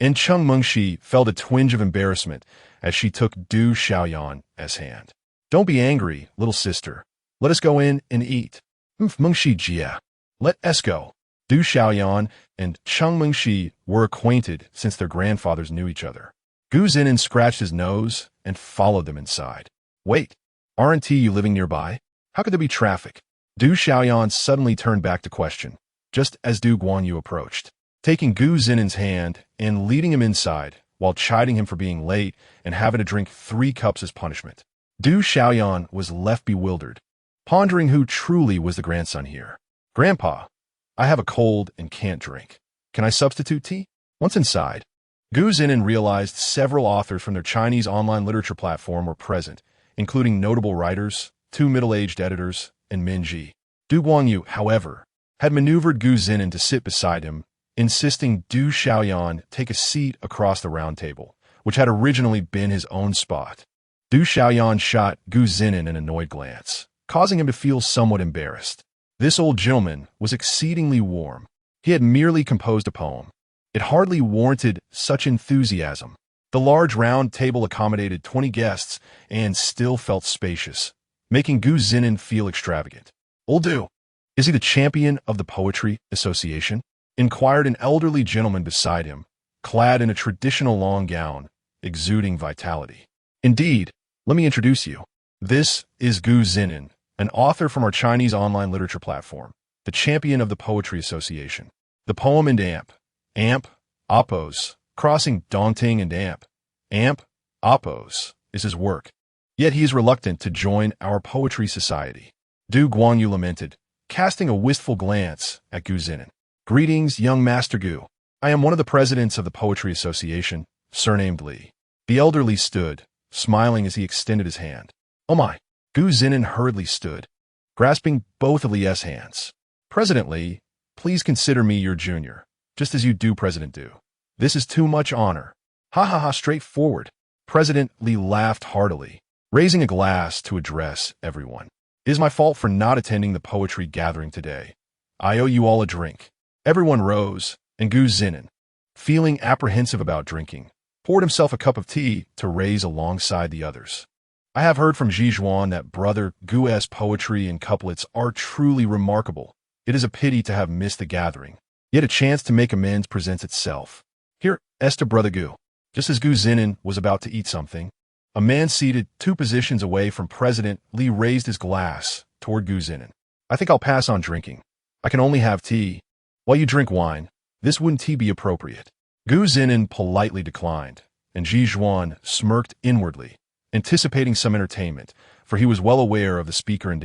And Cheng Mengxi felt a twinge of embarrassment as she took Du Xiaoyan's hand. "Don't be angry, little sister. Let us go in and eat." Mengxi Jia. Let us go. Du Xiaoyan and Cheng Mengxi were acquainted since their grandfathers knew each other. Gu Zinan scratched his nose and followed them inside. "Wait, aren't you living nearby? How could there be traffic?" Du Xiaoyan suddenly turned back to question, just as Du Guanyu approached, taking Gu Zinan's hand and leading him inside, while chiding him for being late and having to drink 3 cups as punishment. Du Xiaoyan was left bewildered, pondering who truly was the grandson here. "Grandpa, I have a cold and can't drink. Can I substitute tea?" Once inside, Gu Zinan realized several authors from their Chinese online literature platform were present, including notable writers, 2 middle-aged editors, and Minji. Du Guanyu, however, had maneuvered Gu Zinan to sit beside him, insisting Du Xiaoyan take a seat across the round table, which had originally been his own spot. Du Xiaoyan shot Gu Zinan an annoyed glance, causing him to feel somewhat embarrassed. This old gentleman was exceedingly warm. He had merely composed a poem. It hardly warranted such enthusiasm. The large round table accommodated 20 guests and still felt spacious, making Gu Zinan feel extravagant. "Old Du, is he the champion of the Poetry Association?" inquired an elderly gentleman beside him, clad in a traditional long gown, exuding vitality. Indeed, let me introduce you. This is Zhinan, an author from our Chinese online literature platform, the champion of the Poetry Association. The poem and amp, oppos, crossing daunting and amp, oppos, is his work. Yet he is reluctant to join our poetry society. Du Guanyu lamented, casting a wistful glance at Zhinan. Greetings, young Master Gu. I am one of the presidents of the Poetry Association, surnamed Li. The elder Li stood, smiling as he extended his hand. Oh my! Zhinan hurriedly stood, grasping both of Li's hands. President Li, please consider me your junior, just as you do President Du. This is too much honor. Ha ha ha, straightforward. President Li laughed heartily, raising a glass to address everyone. It is my fault for not attending the poetry gathering today. I owe you all a drink. Everyone rose, and Zhinan, feeling apprehensive about drinking, poured himself a cup of tea to raise alongside the others. I have heard from Zhinan that Brother Gu's poetry and couplets are truly remarkable. It is a pity to have missed the gathering, yet a chance to make amends presents itself. Here, to Brother Gu. Just as Zhinan was about to eat something, a man seated 2 positions away from President Li raised his glass toward Zhinan. I think I'll pass on drinking. I can only have tea. While you drink wine, this wouldn't tea be appropriate? Zhinan politely declined, and Zhinan smirked inwardly, anticipating some entertainment, for he was well aware of the speaker and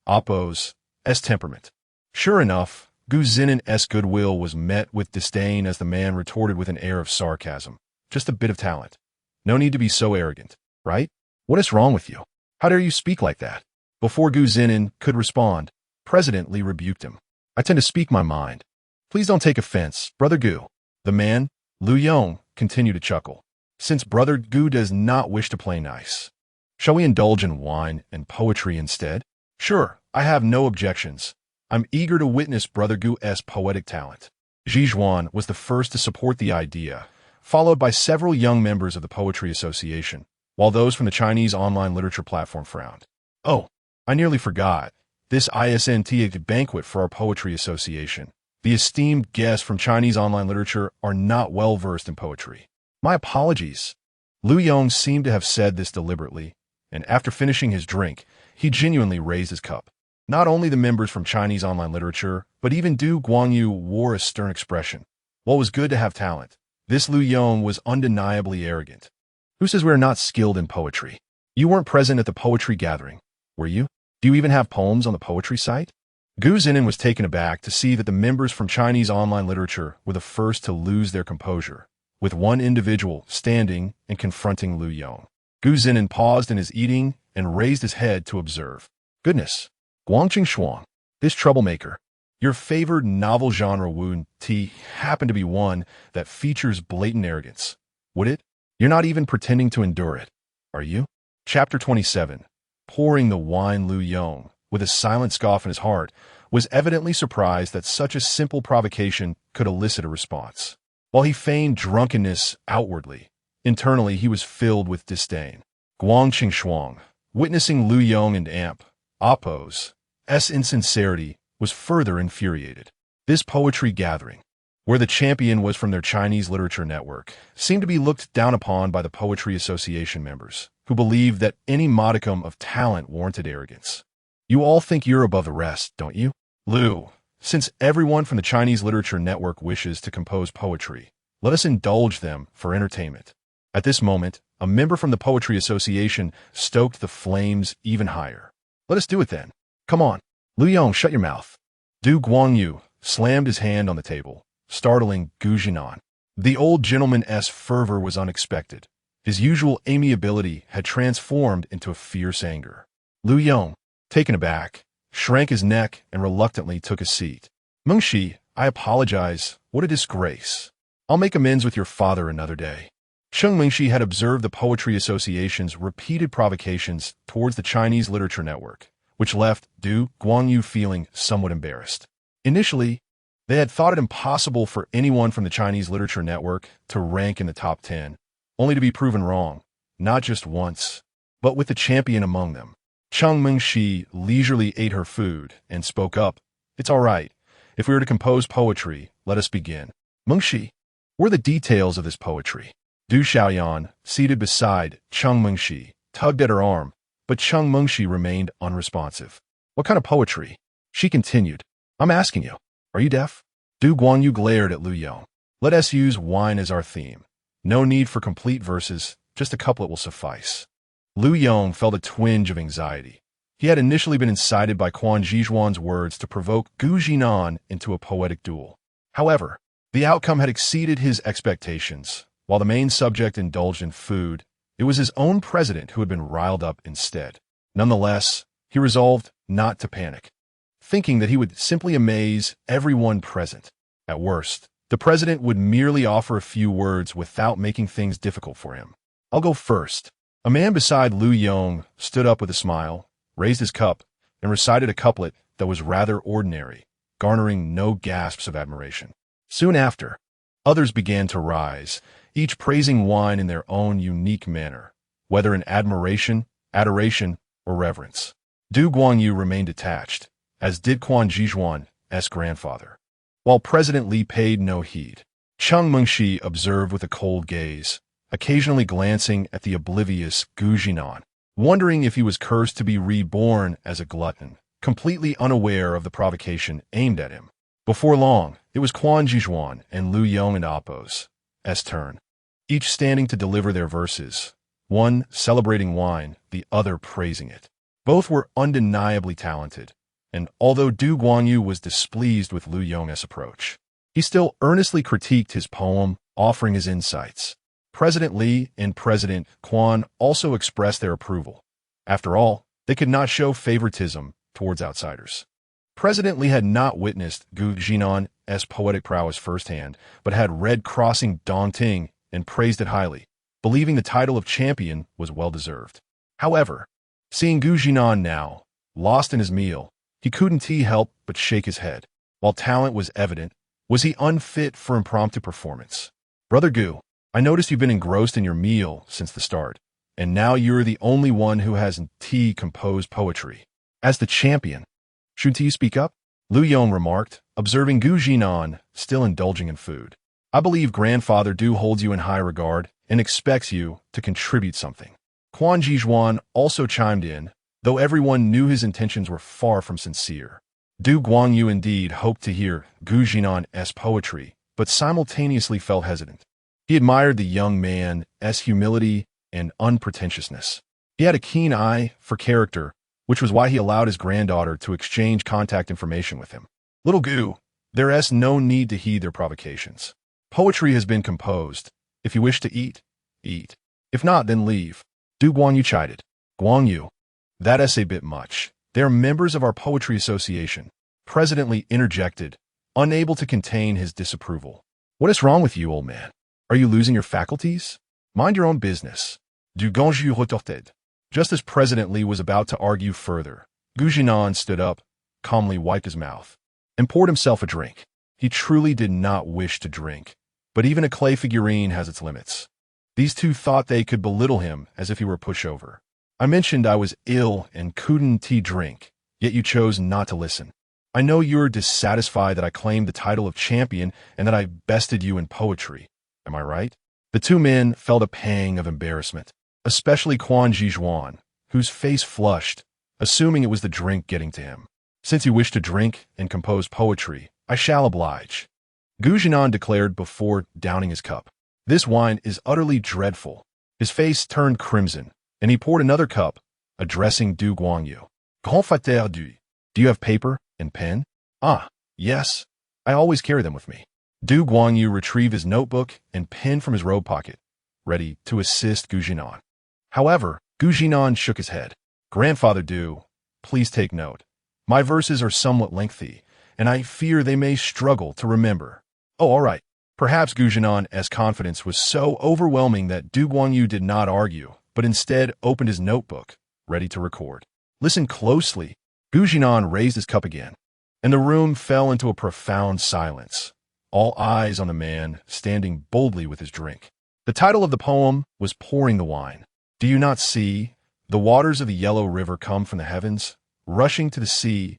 oppos, temperament. Sure enough, Zhinan's goodwill was met with disdain as the man retorted with an air of sarcasm. Just a bit of talent. No need to be so arrogant, right? What is wrong with you? How dare you speak like that? Before Zhinan could respond, President Li rebuked him. I tend to speak my mind. Please don't take offense, Brother Gu. The man, Lu Yong, continued to chuckle. Since Brother Gu does not wish to play nice, shall we indulge in wine and poetry instead? Sure, I have no objections. I'm eager to witness Brother Gu's poetic talent. Zhinan was the first to support the idea, followed by several young members of the Poetry Association, while those from the Chinese online literature platform frowned. Oh, I nearly forgot. This isn't a banquet for our Poetry Association. The esteemed guests from Chinese online literature are not well versed in poetry. My apologies. Lu Yong seemed to have said this deliberately, and after finishing his drink, he genuinely raised his cup. Not only the members from Chinese online literature, but even Du Guanyu wore a stern expression. While it was good to have talent, this Lu Yong was undeniably arrogant. Who says we are not skilled in poetry? You weren't present at the poetry gathering, were you? Do you even have poems on the poetry site? Zhinan was taken aback to see that the members from Chinese online literature were the first to lose their composure, with one individual standing and confronting Lu Yong. Zhinan paused in his eating and raised his head to observe. Goodness, Guangqing Shuang, this troublemaker. Your favored novel genre would happen to be one that features blatant arrogance. Would it? You're not even pretending to endure it, are you? Chapter 27. Pouring the wine. Lu Yong, with a silent scoff in his heart, was evidently surprised that such a simple provocation could elicit a response. While he feigned drunkenness outwardly, internally he was filled with disdain. Guangqing Shuang, witnessing Lu Yong and oppos' insincerity, was further infuriated. This poetry gathering, where the champion was from their Chinese literature network, seemed to be looked down upon by the Poetry Association members, who believed that any modicum of talent warranted arrogance. You all think you're above the rest, don't you? Lu, since everyone from the Chinese literature network wishes to compose poetry, let us indulge them for entertainment. At this moment, a member from the Poetry Association stoked the flames even higher. Let us do it then. Come on. Lu Yong, shut your mouth. Du Guanyu slammed his hand on the table, startling Zhinan. The old gentleman's fervor was unexpected. His usual amiability had transformed into a fierce anger. Lu Yong, taken aback, shrank his neck and reluctantly took a seat. Mengshi, I apologize. What a disgrace. I'll make amends with your father another day. Sheng Mengshi had observed the Poetry Association's repeated provocations towards the Chinese literature network, which left Du Guanyu feeling somewhat embarrassed. Initially, they had thought it impossible for anyone from the Chinese literature network to rank in the top 10, only to be proven wrong, not just once, but with the champion among them. Cheng Mengshi leisurely ate her food and spoke up. It's all right. If we were to compose poetry, let us begin. Mengshi, what are the details of this poetry? Du Xiaoyan, seated beside Cheng Mengshi, tugged at her arm, but Cheng Mengshi remained unresponsive. What kind of poetry? She continued. I'm asking you. Are you deaf? Du Guanyu glared at Lu Yong. Let us use wine as our theme. No need for complete verses, just a couplet will suffice. Lu Yong felt a twinge of anxiety. He had initially been incited by Quan Zhizhuan's words to provoke Gu Zhinan into a poetic duel. However, the outcome had exceeded his expectations. While the main subject indulged in food, it was his own president who had been riled up instead. Nonetheless, he resolved not to panic, thinking that he would simply amaze everyone present. At worst, the president would merely offer a few words without making things difficult for him. I'll go first. A man beside Lu Yong stood up with a smile, raised his cup, and recited a couplet that was rather ordinary, garnering no gasps of admiration. Soon after, others began to rise, each praising wine in their own unique manner, whether in admiration, adoration, or reverence. Du Guanyu remained detached, as did Quan Zhizhuan's grandfather. While President Li paid no heed, Cheng Mengshi observed with a cold gaze, occasionally glancing at the oblivious Gu Zhinan, wondering if he was cursed to be reborn as a glutton, completely unaware of the provocation aimed at him. Before long, it was Quan Zhizhuan and Lu Yong and Appo's turn, each standing to deliver their verses, one celebrating wine, the other praising it. Both were undeniably talented, and although Du Guanyu was displeased with Lu Yong's approach, he still earnestly critiqued his poem, offering his insights. President Li and President Quan also expressed their approval. After all, they could not show favoritism towards outsiders. President Li had not witnessed Gu Zhinan's poetic prowess firsthand, but had read Crossing Dongting and praised it highly, believing the title of champion was well-deserved. However, seeing Gu Zhinan now, lost in his meal, he couldn't help but shake his head. While talent was evident, was he unfit for impromptu performance? Brother Gu, I noticed you've been engrossed in your meal since the start, and now you're the only one who hasn't composed poetry. As the champion, shouldn't you speak up? Lu Yong remarked, observing Gu Zhinan still indulging in food. I believe Grandfather Du holds you in high regard and expects you to contribute something. Quan Zhizhuan also chimed in, though everyone knew his intentions were far from sincere. Du Guanyu indeed hoped to hear Gu Zhinan's poetry, but simultaneously felt hesitant. He admired the young man's humility and unpretentiousness. He had a keen eye for character, which was why he allowed his granddaughter to exchange contact information with him. Little Gu, there's no need to heed their provocations. Poetry has been composed. If you wish to eat, eat. If not, then leave. Du Guanyu chided. Guanyu, that's a bit much. They are members of our poetry association. President Li interjected, unable to contain his disapproval. What is wrong with you, old man? Are you losing your faculties? Mind your own business. Du Guanyu retorted. Just as President Li was about to argue further, Gu Zhinan stood up, calmly wiped his mouth, and poured himself a drink. He truly did not wish to drink, but even a clay figurine has its limits. These two thought they could belittle him as if he were a pushover. I mentioned I was ill and couldn't drink, yet you chose not to listen. I know you're dissatisfied that I claimed the title of champion and that I bested you in poetry. Am I right? The two men felt a pang of embarrassment, especially Quan Zhizhuan, whose face flushed, assuming it was the drink getting to him. Since you wish to drink and compose poetry, I shall oblige. Gu Zhinan declared before downing his cup. This wine is utterly dreadful. His face turned crimson, and he poured another cup, addressing Du Guanyu. Grand Fateur Du, do you have paper and pen? Ah, yes. I always carry them with me. Du Guanyu retrieved his notebook and pen from his robe pocket, ready to assist Gu Zhinan. However, Gu Zhinan shook his head. Grandfather Du, please take note. My verses are somewhat lengthy, and I fear they may struggle to remember. Oh, all right. Perhaps Gu Zhinan's confidence was so overwhelming that Du Guanyu did not argue, but instead opened his notebook, ready to record. Listen closely. Gu Zhinan raised his cup again, and the room fell into a profound silence, all eyes on the man standing boldly with his drink. The title of the poem was Pouring the Wine. Do you not see? The waters of the yellow river come from the heavens, rushing to the sea,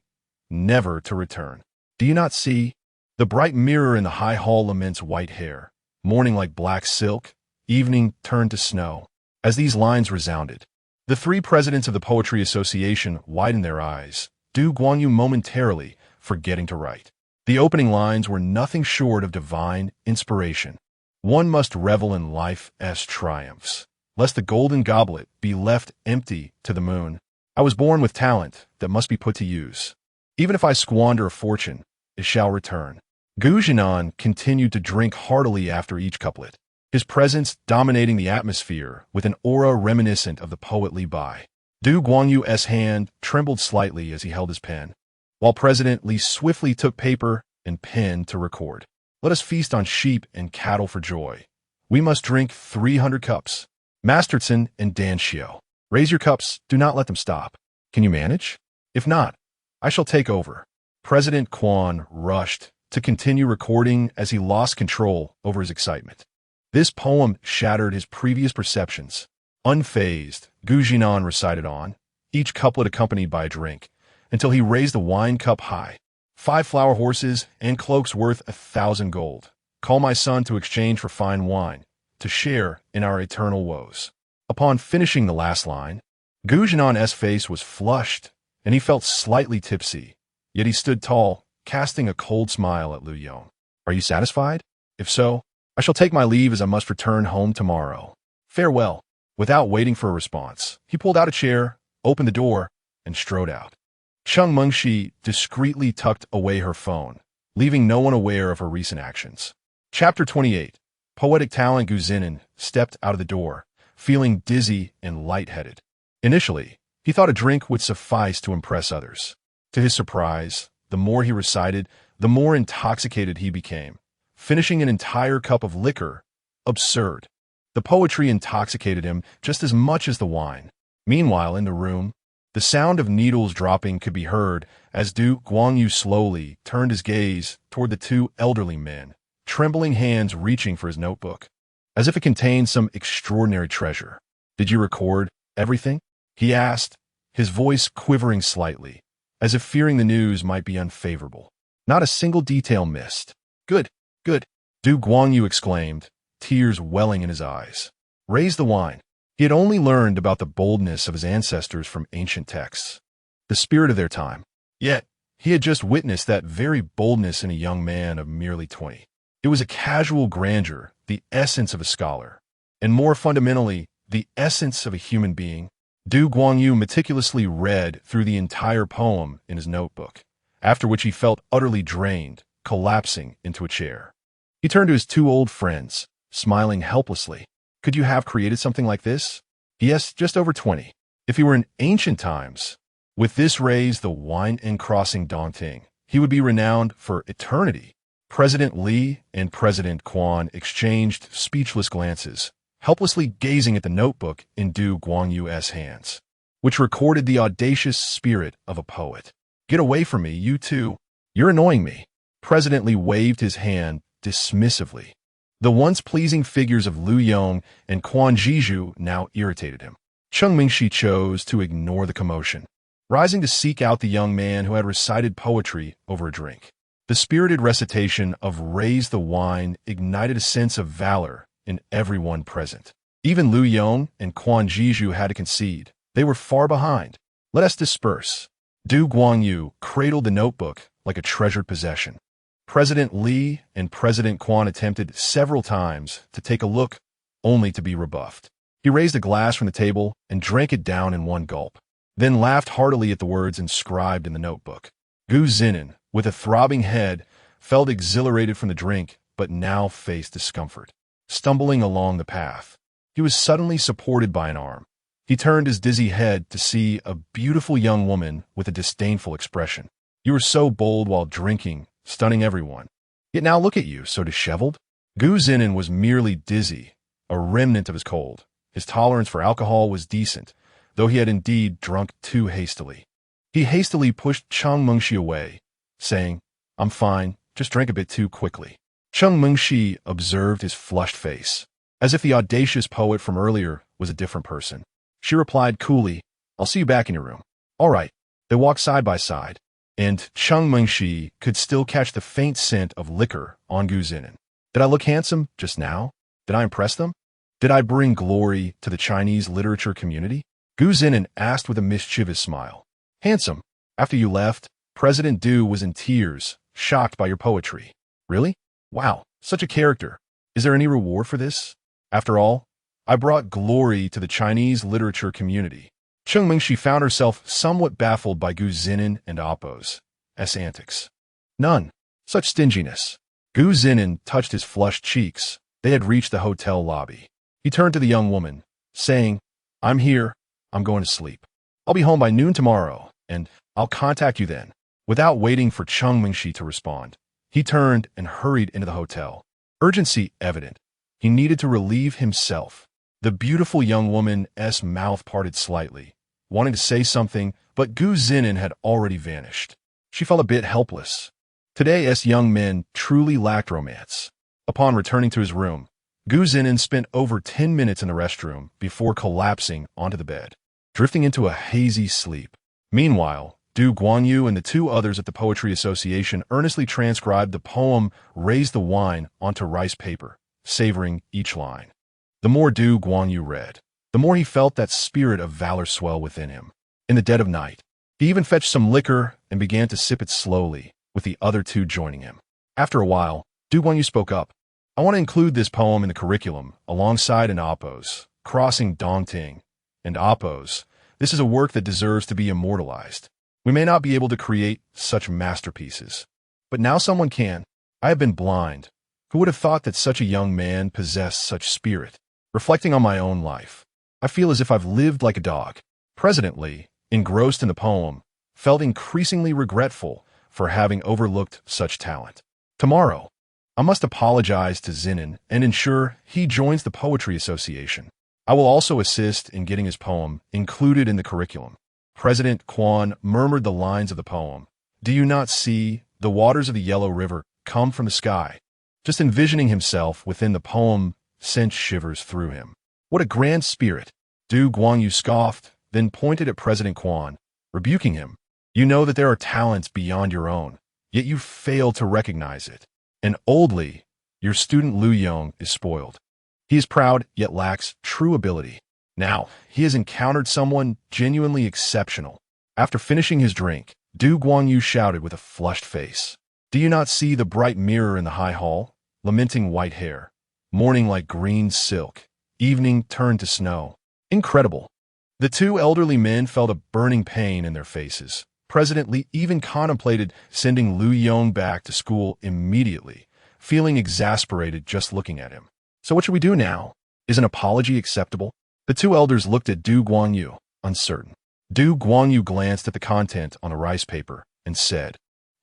never to return. Do you not see? The bright mirror in the high hall laments white hair, mourning like black silk, evening turned to snow. As these lines resounded, the three presidents of the Poetry Association widened their eyes, Du Guanyu momentarily forgetting to write. The opening lines were nothing short of divine inspiration. One must revel in life's triumphs, lest the golden goblet be left empty to the moon. I was born with talent that must be put to use. Even if I squander a fortune, it shall return. Zhinan continued to drink heartily after each couplet, his presence dominating the atmosphere with an aura reminiscent of the poet Li Bai. Du Guanyu's hand trembled slightly as he held his pen, while President Li swiftly took paper and pen to record. Let us feast on sheep and cattle for joy. We must drink 300 cups. Masterton and Dan Xiao, raise your cups, do not let them stop. Can you manage? If not, I shall take over. President Quan rushed to continue recording as he lost control over his excitement. This poem shattered his previous perceptions. Unfazed, Zhinan recited on, each couplet accompanied by a drink, until he raised the wine cup high. 5 flower horses and cloaks worth 1,000 gold. Call my son to exchange for fine wine, to share in our eternal woes. Upon finishing the last line, Zhinan's face was flushed, and he felt slightly tipsy, yet he stood tall, casting a cold smile at Lu Yong. Are you satisfied? If so, I shall take my leave as I must return home tomorrow. Farewell. Without waiting for a response, he pulled out a chair, opened the door, and strode out. Cheng Mengshi discreetly tucked away her phone, leaving no one aware of her recent actions. Chapter 28. Poetic talent Zhinan stepped out of the door, feeling dizzy and lightheaded. Initially, he thought a drink would suffice to impress others. To his surprise, the more he recited, the more intoxicated he became, finishing an entire cup of liquor. Absurd. The poetry intoxicated him just as much as the wine. Meanwhile, in the room, the sound of needles dropping could be heard as Du Guangyu slowly turned his gaze toward the 2 elderly men, trembling hands reaching for his notebook, as if it contained some extraordinary treasure. Did you record everything? He asked, his voice quivering slightly, as if fearing the news might be unfavorable. Not a single detail missed. Good, good, Du Guangyu exclaimed, tears welling in his eyes. Raise the wine. He had only learned about the boldness of his ancestors from ancient texts, the spirit of their time. Yet, he had just witnessed that very boldness in a young man of merely 20. It was a casual grandeur, the essence of a scholar, and more fundamentally, the essence of a human being. Du Guangyu meticulously read through the entire poem in his notebook, after which he felt utterly drained, collapsing into a chair. He turned to his 2 old friends, smiling helplessly. Could you have created something like this? Yes, just over 20. If he were in ancient times, with this raise the wine and crossing daunting, he would be renowned for eternity. President Li and President Quan exchanged speechless glances, helplessly gazing at the notebook in Du Guangyu's hands, which recorded the audacious spirit of a poet. Get away from me, you two. You're annoying me. President Li waved his hand dismissively. The once pleasing figures of Lu Yong and Quan Zhizhu now irritated him. Cheng Mingshi chose to ignore the commotion, rising to seek out the young man who had recited poetry over a drink. The spirited recitation of Raise the Wine ignited a sense of valor in everyone present. Even Lu Yong and Quan Zhizhu had to concede. They were far behind. Let us disperse. Du Guangyu cradled the notebook like a treasured possession. President Li and President Quan attempted several times to take a look, only to be rebuffed. He raised a glass from the table and drank it down in one gulp, then laughed heartily at the words inscribed in the notebook. Zhinan, with a throbbing head, felt exhilarated from the drink, but now faced discomfort. Stumbling along the path, he was suddenly supported by an arm. He turned his dizzy head to see a beautiful young woman with a disdainful expression. You were so bold while drinking, stunning everyone. Yet now look at you, so disheveled. Zhinan was merely dizzy, a remnant of his cold. His tolerance for alcohol was decent, though he had indeed drunk too hastily. He hastily pushed Cheng Mengshi away, saying, I'm fine, just drank a bit too quickly. Cheng Mengshi observed his flushed face, as if the audacious poet from earlier was a different person. She replied coolly, I'll see you back in your room. All right. They walked side by side, and Cheng Mengshi could still catch the faint scent of liquor on Zhinan. Did I look handsome just now? Did I impress them? Did I bring glory to the Chinese literature community? Gu Zinan asked with a mischievous smile. Handsome. After you left, President Du was in tears, shocked by your poetry. Really? Wow, such a character. Is there any reward for this? After all, I brought glory to the Chinese literature community. Cheng Mingxi found herself somewhat baffled by Gu Zinan and Appo's antics. None. Such stinginess. Gu Zinan touched his flushed cheeks. They had reached the hotel lobby. He turned to the young woman, saying, I'm here. I'm going to sleep. I'll be home by noon tomorrow, and I'll contact you then. Without waiting for Cheng Mingxi to respond, he turned and hurried into the hotel. Urgency evident. He needed to relieve himself. The beautiful young woman's mouth parted slightly, wanting to say something, but Gu Zinan had already vanished. She felt a bit helpless. Today's young men truly lacked romance. Upon returning to his room, Gu Zinan spent over 10 minutes in the restroom before collapsing onto the bed, drifting into a hazy sleep. Meanwhile, Du Guanyu and the two others at the Poetry Association earnestly transcribed the poem Raise the Wine onto rice paper, savoring each line. The more Du Guanyu read, the more he felt that spirit of valor swell within him. In the dead of night, he even fetched some liquor and began to sip it slowly, with the other two joining him. After a while, Du Guanyu spoke up. I want to include this poem in the curriculum, alongside an Appo's, Crossing Dongting, and Appo's. This is a work that deserves to be immortalized. We may not be able to create such masterpieces, but now someone can. I have been blind. Who would have thought that such a young man possessed such spirit? Reflecting on my own life, I feel as if I've lived like a dog. President Li, engrossed in the poem, felt increasingly regretful for having overlooked such talent. Tomorrow, I must apologize to Zhinan and ensure he joins the Poetry Association. I will also assist in getting his poem included in the curriculum. President Quan murmured the lines of the poem. Do you not see the waters of the Yellow River come from the sky? Just envisioning himself within the poem sent shivers through him. What a grand spirit! Du Guanyu scoffed, then pointed at President Quan, rebuking him. You know that there are talents beyond your own, yet you fail to recognize it. And oldly, your student Lu Yong is spoiled. He is proud, yet lacks true ability. Now, he has encountered someone genuinely exceptional. After finishing his drink, Du Guanyu shouted with a flushed face. Do you not see the bright mirror in the high hall? Lamenting white hair. Morning like green silk. Evening turned to snow. Incredible. The two elderly men felt a burning pain in their faces. President Li even contemplated sending Lu Yong back to school immediately, feeling exasperated just looking at him. So what should we do now? Is an apology acceptable? The two elders looked at Du Guanyu, uncertain. Du Guanyu glanced at the content on a rice paper and said,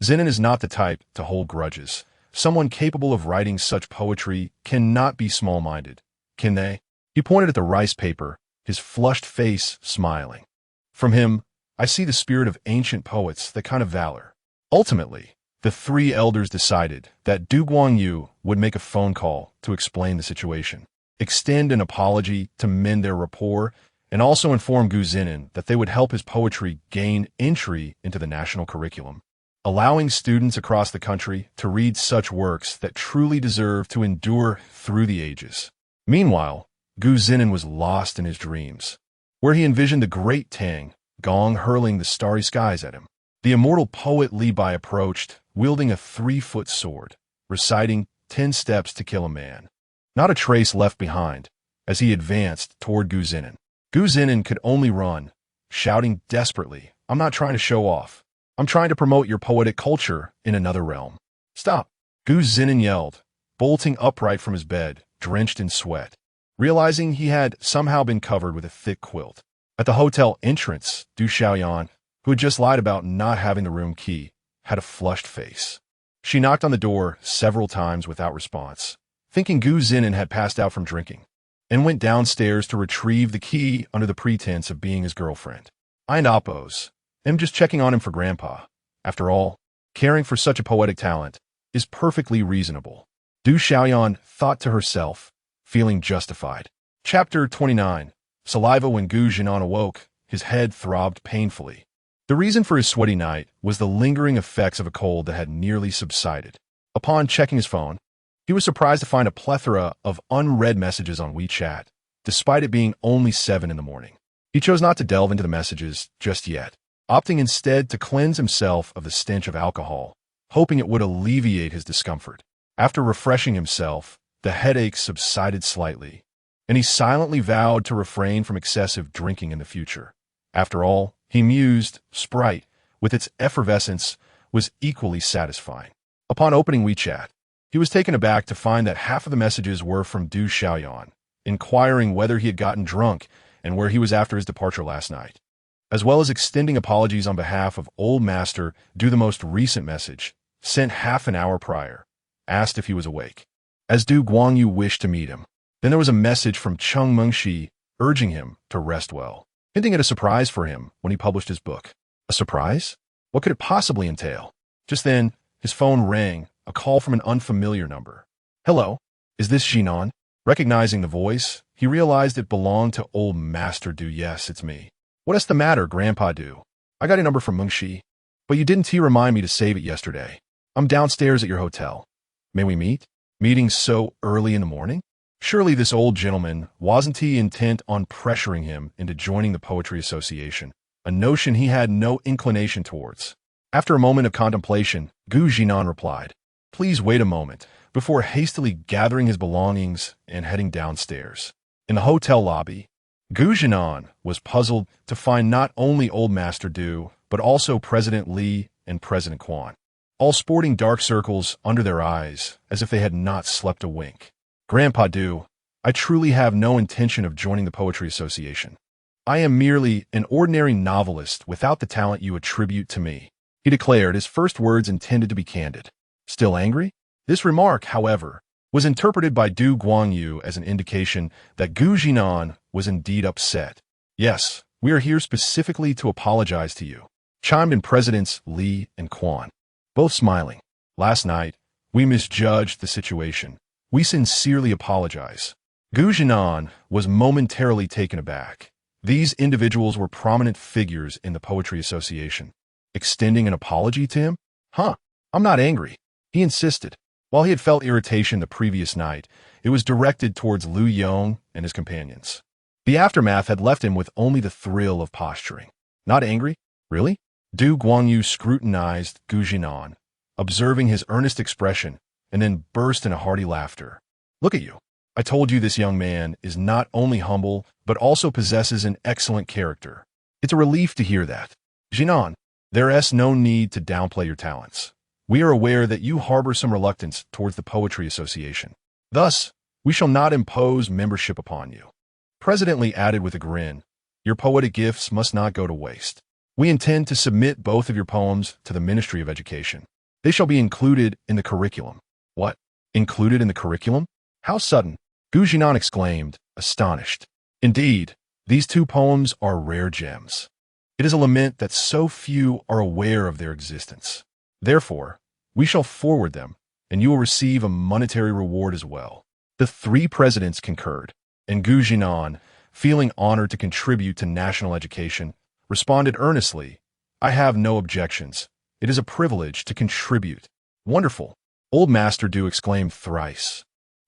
Zhinan is not the type to hold grudges. Someone capable of writing such poetry cannot be small-minded, can they? He pointed at the rice paper, his flushed face smiling. From him, I see the spirit of ancient poets, that kind of valor. Ultimately, the three elders decided that Du Guanyu would make a phone call to explain the situation, extend an apology to mend their rapport, and also inform Gu Zinan that they would help his poetry gain entry into the national curriculum, allowing students across the country to read such works that truly deserve to endure through the ages. Meanwhile, Gu Zinan was lost in his dreams, where he envisioned the great Tang Gong hurling the starry skies at him. The immortal poet Li Bai approached, wielding a 3-foot sword, reciting 10 steps to kill a man. Not a trace left behind, as he advanced toward Gu Zinan. Gu Zinan could only run, shouting desperately, I'm not trying to show off. I'm trying to promote your poetic culture in another realm. Stop! Gu Zinan yelled, bolting upright from his bed, drenched in sweat, realizing he had somehow been covered with a thick quilt. At the hotel entrance, Du Xiaoyan, who had just lied about not having the room key, had a flushed face. She knocked on the door several times without response, thinking Gu Zinan had passed out from drinking, and went downstairs to retrieve the key under the pretense of being his girlfriend. I and Appo's. I'm just checking on him for Grandpa. After all, caring for such a poetic talent is perfectly reasonable. Du Xiaoyan thought to herself, feeling justified. Chapter 29. Saliva. When Gu Zinan awoke, his head throbbed painfully. The reason for his sweaty night was the lingering effects of a cold that had nearly subsided. Upon checking his phone, He was surprised to find a plethora of unread messages on WeChat, despite it being only 7 in the morning. He chose not to delve into the messages just yet, opting instead to cleanse himself of the stench of alcohol, hoping it would alleviate his discomfort. After refreshing himself, the headache subsided slightly, and he silently vowed to refrain from excessive drinking in the future. After all, he mused, Sprite, with its effervescence, was equally satisfying. Upon opening WeChat, he was taken aback to find that half of the messages were from Du Xiaoyan, inquiring whether he had gotten drunk and where he was after his departure last night, as well as extending apologies on behalf of Old Master. Du, the most recent message, sent half an hour prior, asked if he was awake, as Du Guangyu wished to meet him. Then there was a message from Cheng Mengxi urging him to rest well, hinting at a surprise for him when he published his book. A surprise? What could it possibly entail? Just then, his phone rang, a call from an unfamiliar number. Hello, is this Zhinan? Recognizing the voice, he realized it belonged to Old Master Du. Yes, it's me. What is the matter, Grandpa Du? I got a number from Mengxi, but you didn't remind me to save it yesterday. I'm downstairs at your hotel. May we meet? Meeting so early in the morning? Surely this old gentleman wasn't he intent on pressuring him into joining the Poetry Association, a notion he had no inclination towards. After a moment of contemplation, Gu Zhinan replied, Please wait a moment, before hastily gathering his belongings and heading downstairs. In the hotel lobby, Gu Zhinan was puzzled to find not only Old Master Du, but also President Li and President Quan, all sporting dark circles under their eyes as if they had not slept a wink. Grandpa Du, I truly have no intention of joining the Poetry Association. I am merely an ordinary novelist without the talent you attribute to me, he declared, his first words intended to be candid. Still angry? This remark, however, was interpreted by Du Guangyu as an indication that Gu Zhinan was indeed upset. Yes, we are here specifically to apologize to you, chimed in Presidents Li and Quan, both smiling. Last night, we misjudged the situation. We sincerely apologize. Gu Zhinan was momentarily taken aback. These individuals were prominent figures in the Poetry Association. Extending an apology to him? I'm not angry, he insisted. While he had felt irritation the previous night, it was directed towards Liu Yong and his companions. The aftermath had left him with only the thrill of posturing. Not angry? Really? Du Guangyu scrutinized Gu Zhinan, observing his earnest expression, and then burst into hearty laughter. Look at you. I told you this young man is not only humble, but also possesses an excellent character. It's a relief to hear that. Zhinan, there is no need to downplay your talents. We are aware that you harbor some reluctance towards the Poetry Association. Thus, we shall not impose membership upon you. President Li added with a grin, Your poetic gifts must not go to waste. We intend to submit both of your poems to the Ministry of Education. They shall be included in the curriculum. What? Included in the curriculum? How sudden? Gu Zhinan exclaimed, astonished. Indeed, these 2 poems are rare gems. It is a lament that so few are aware of their existence. Therefore, we shall forward them, and you will receive a monetary reward as well. The 3 presidents concurred, and Gu Zhinan, feeling honored to contribute to national education, responded earnestly, I have no objections. It is a privilege to contribute. Wonderful, Old Master Du exclaimed thrice,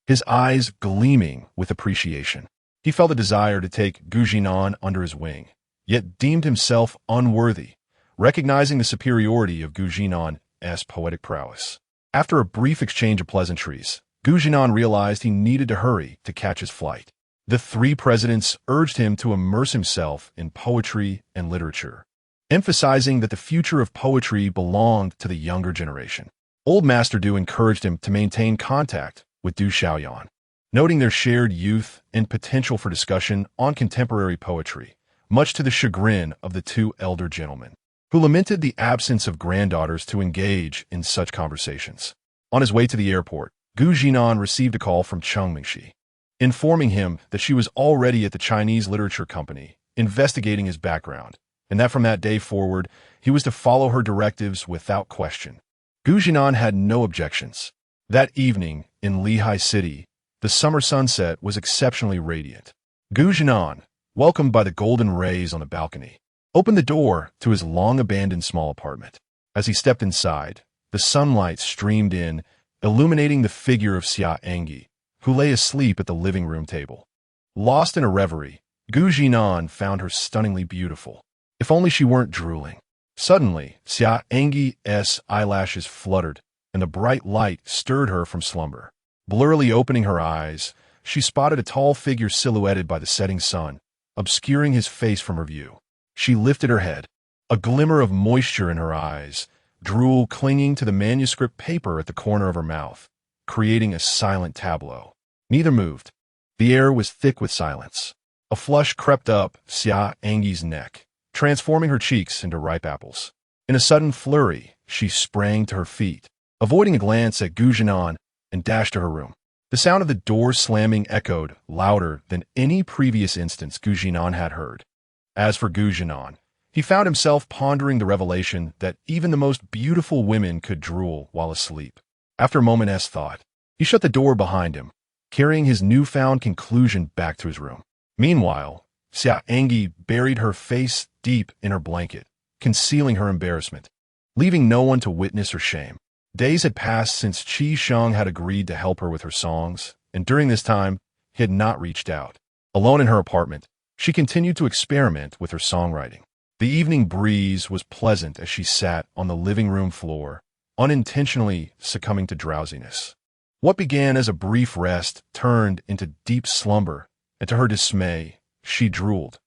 his eyes gleaming with appreciation. He felt a desire to take Gu Zhinan under his wing, yet deemed himself unworthy, recognizing the superiority of Gu Zhinan's poetic prowess. After a brief exchange of pleasantries, Gu Zhinan realized he needed to hurry to catch his flight. The 3 presidents urged him to immerse himself in poetry and literature, emphasizing that the future of poetry belonged to the younger generation. Old Master Du encouraged him to maintain contact with Du Xiaoyan, noting their shared youth and potential for discussion on contemporary poetry, much to the chagrin of the 2 elder gentlemen, who lamented the absence of granddaughters to engage in such conversations. On his way to the airport, Gu Zhinan received a call from Cheng Mengxi, informing him that she was already at the Chinese Literature Company, investigating his background, and that from that day forward, he was to follow her directives without question. Gu Zhinan had no objections. That evening, in Lehigh City, the summer sunset was exceptionally radiant. Gu Zhinan, welcomed by the golden rays on the balcony, opened the door to his long-abandoned small apartment. As he stepped inside, the sunlight streamed in, illuminating the figure of Xia An'ge, who lay asleep at the living room table. Lost in a reverie, Zhinan found her stunningly beautiful. If only she weren't drooling. Suddenly, Xia Ange's eyelashes fluttered, and the bright light stirred her from slumber. Blurrily opening her eyes, she spotted a tall figure silhouetted by the setting sun, obscuring his face from her view. She lifted her head, a glimmer of moisture in her eyes, drool clinging to the manuscript paper at the corner of her mouth, creating a silent tableau. Neither moved. The air was thick with silence. A flush crept up Xia Ange's neck, transforming her cheeks into ripe apples. In a sudden flurry, she sprang to her feet, avoiding a glance at Zhinan, and dashed to her room. The sound of the door slamming echoed louder than any previous instance Zhinan had heard. As for Zhinan, he found himself pondering the revelation that even the most beautiful women could drool while asleep. After a moment's thought, he shut the door behind him, carrying his newfound conclusion back to his room. Meanwhile, Xia An'ge buried her face deep in her blanket, concealing her embarrassment, leaving no one to witness her shame. Days had passed since Qi Sheng had agreed to help her with her songs, and during this time, he had not reached out. Alone in her apartment, she continued to experiment with her songwriting. The evening breeze was pleasant as she sat on the living room floor, unintentionally succumbing to drowsiness. What began as a brief rest turned into deep slumber, and to her dismay, she drooled,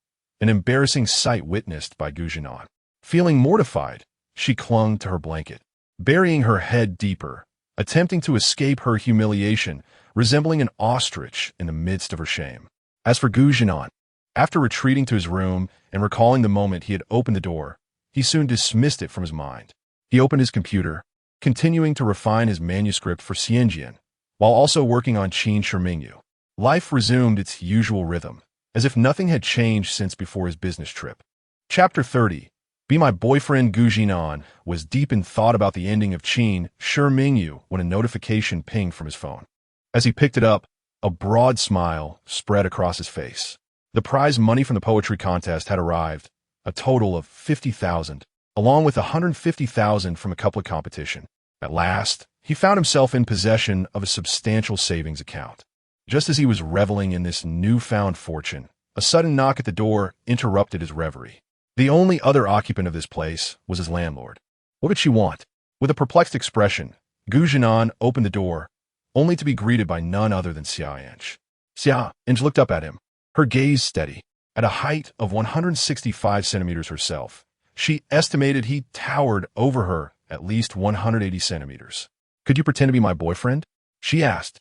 an embarrassing sight witnessed by Zhinan. Feeling mortified, she clung to her blanket, burying her head deeper, attempting to escape her humiliation, resembling an ostrich in the midst of her shame. As for Zhinan, after retreating to his room and recalling the moment he had opened the door, he soon dismissed it from his mind. He opened his computer, continuing to refine his manuscript for Xianjian, while also working on Qin Shimingyu. Life resumed its usual rhythm, as if nothing had changed since before his business trip. Chapter 30. Be My Boyfriend. Zhinan was deep in thought about the ending of Qin Shimingyu when a notification pinged from his phone. As he picked it up, a broad smile spread across his face. The prize money from the poetry contest had arrived, a total of 50,000, along with 150,000 from a couplet competition. At last, he found himself in possession of a substantial savings account. Just as he was reveling in this newfound fortune, a sudden knock at the door interrupted his reverie. The only other occupant of this place was his landlord. What did she want? With a perplexed expression, Zhinan opened the door, only to be greeted by none other than Xia An'ge. Xia An'ge looked up at him, her gaze steady. At a height of 165 centimeters herself, she estimated he towered over her at least 180 centimeters. Could you pretend to be my boyfriend? She asked,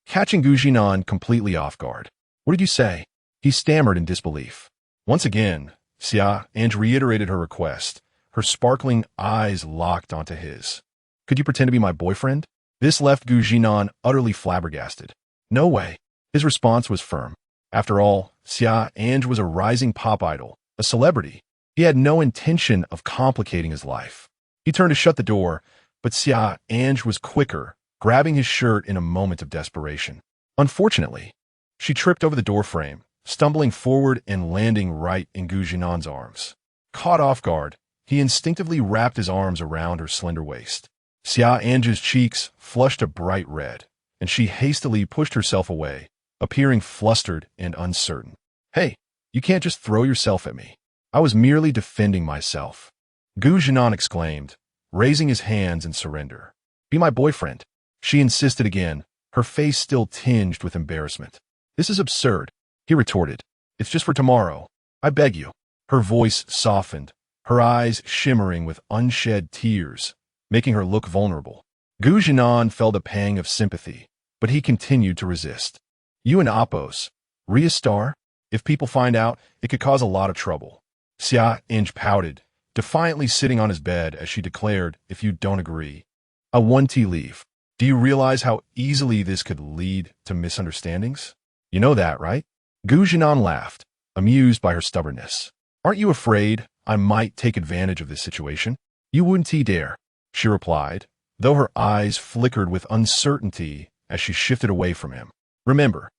catching Zhinan completely off guard. What did you say? He stammered in disbelief. Once again, Xia An'ge reiterated her request, her sparkling eyes locked onto his. Could you pretend to be my boyfriend? This left Zhinan utterly flabbergasted. No way. His response was firm. After all, Xia An'ge was a rising pop idol, a celebrity. He had no intention of complicating his life. He turned to shut the door, but Xia An'ge was quicker, grabbing his shirt in a moment of desperation. Unfortunately, she tripped over the doorframe, stumbling forward and landing right in Zhinan's arms. Caught off guard, he instinctively wrapped his arms around her slender waist. Xia An'ge's cheeks flushed a bright red, and she hastily pushed herself away, appearing flustered and uncertain. Hey, you can't just throw yourself at me. I was merely defending myself. Zhinan exclaimed, raising his hands in surrender. Be my boyfriend. She insisted again, her face still tinged with embarrassment. This is absurd, he retorted. It's just for tomorrow. I beg you. Her voice softened, her eyes shimmering with unshed tears, making her look vulnerable. Zhinan felt a pang of sympathy, but he continued to resist. You and Apos, Ria Star? If people find out, it could cause a lot of trouble. Xia An'ge pouted, defiantly sitting on his bed as she declared, if you don't agree, I want to leave. Do you realize how easily this could lead to misunderstandings? You know that, right? Zhinan laughed, amused by her stubbornness. Aren't you afraid I might take advantage of this situation? You wouldn't dare, she replied, though her eyes flickered with uncertainty as she shifted away from him. Remember,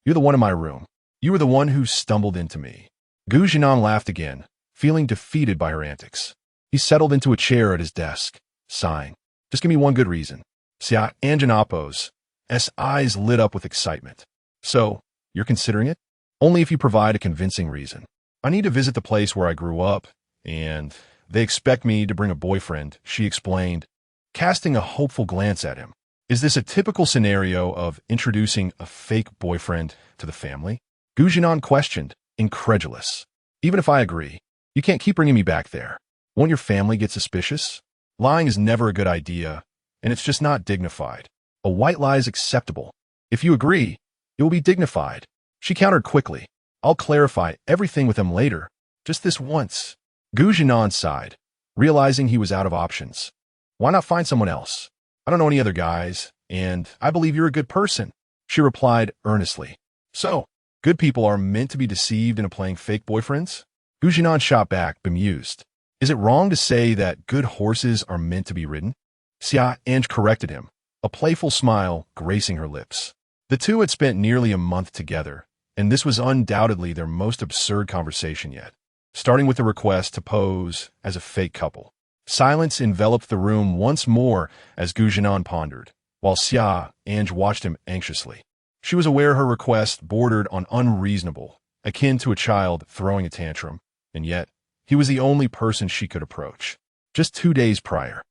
you're the one in my room. You were the one who stumbled into me. Zhinan laughed again, feeling defeated by her antics. He settled into a chair at his desk, sighing. Just give me one good reason. Xia An'ge's eyes lit up with excitement. So, you're considering it? Only if you provide a convincing reason. I need to visit the place where I grew up, and they expect me to bring a boyfriend, she explained, casting a hopeful glance at him. Is this a typical scenario of introducing a fake boyfriend to the family? Zhinan questioned, incredulous. Even if I agree, you can't keep bringing me back there. Won't your family get suspicious? Lying is never a good idea, and it's just not dignified. A white lie is acceptable. If you agree, it will be dignified. She countered quickly. I'll clarify everything with him later. Just this once. Zhinan sighed, realizing he was out of options. Why not find someone else? I don't know any other guys, and I believe you're a good person, she replied earnestly. So, good people are meant to be deceived into playing fake boyfriends? Zhinan shot back, bemused. Is it wrong to say that good horses are meant to be ridden? Xia An'ge corrected him, a playful smile gracing her lips. The two had spent nearly a month together, and this was undoubtedly their most absurd conversation yet, starting with the request to pose as a fake couple. Silence enveloped the room once more as Zhinan pondered, while Xia An'ge watched him anxiously. She was aware her request bordered on unreasonable, akin to a child throwing a tantrum, and yet he was the only person she could approach. Just 2 days prior,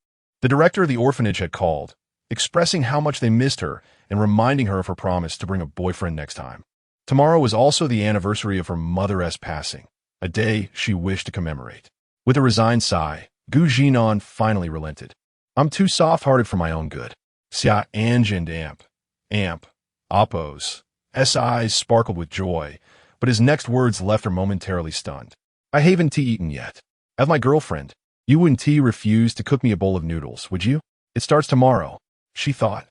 the director of the orphanage had called, expressing how much they missed her and reminding her of her promise to bring a boyfriend next time. Tomorrow was also the anniversary of her mother's passing, a day she wished to commemorate. With a resigned sigh, Zhinan finally relented. I'm too soft-hearted for my own good. Xia An'ge and Appo's eyes sparkled with joy, but his next words left her momentarily stunned. I haven't eaten yet. As my girlfriend, you wouldn't refuse to cook me a bowl of noodles, would you? It starts tomorrow, she thought.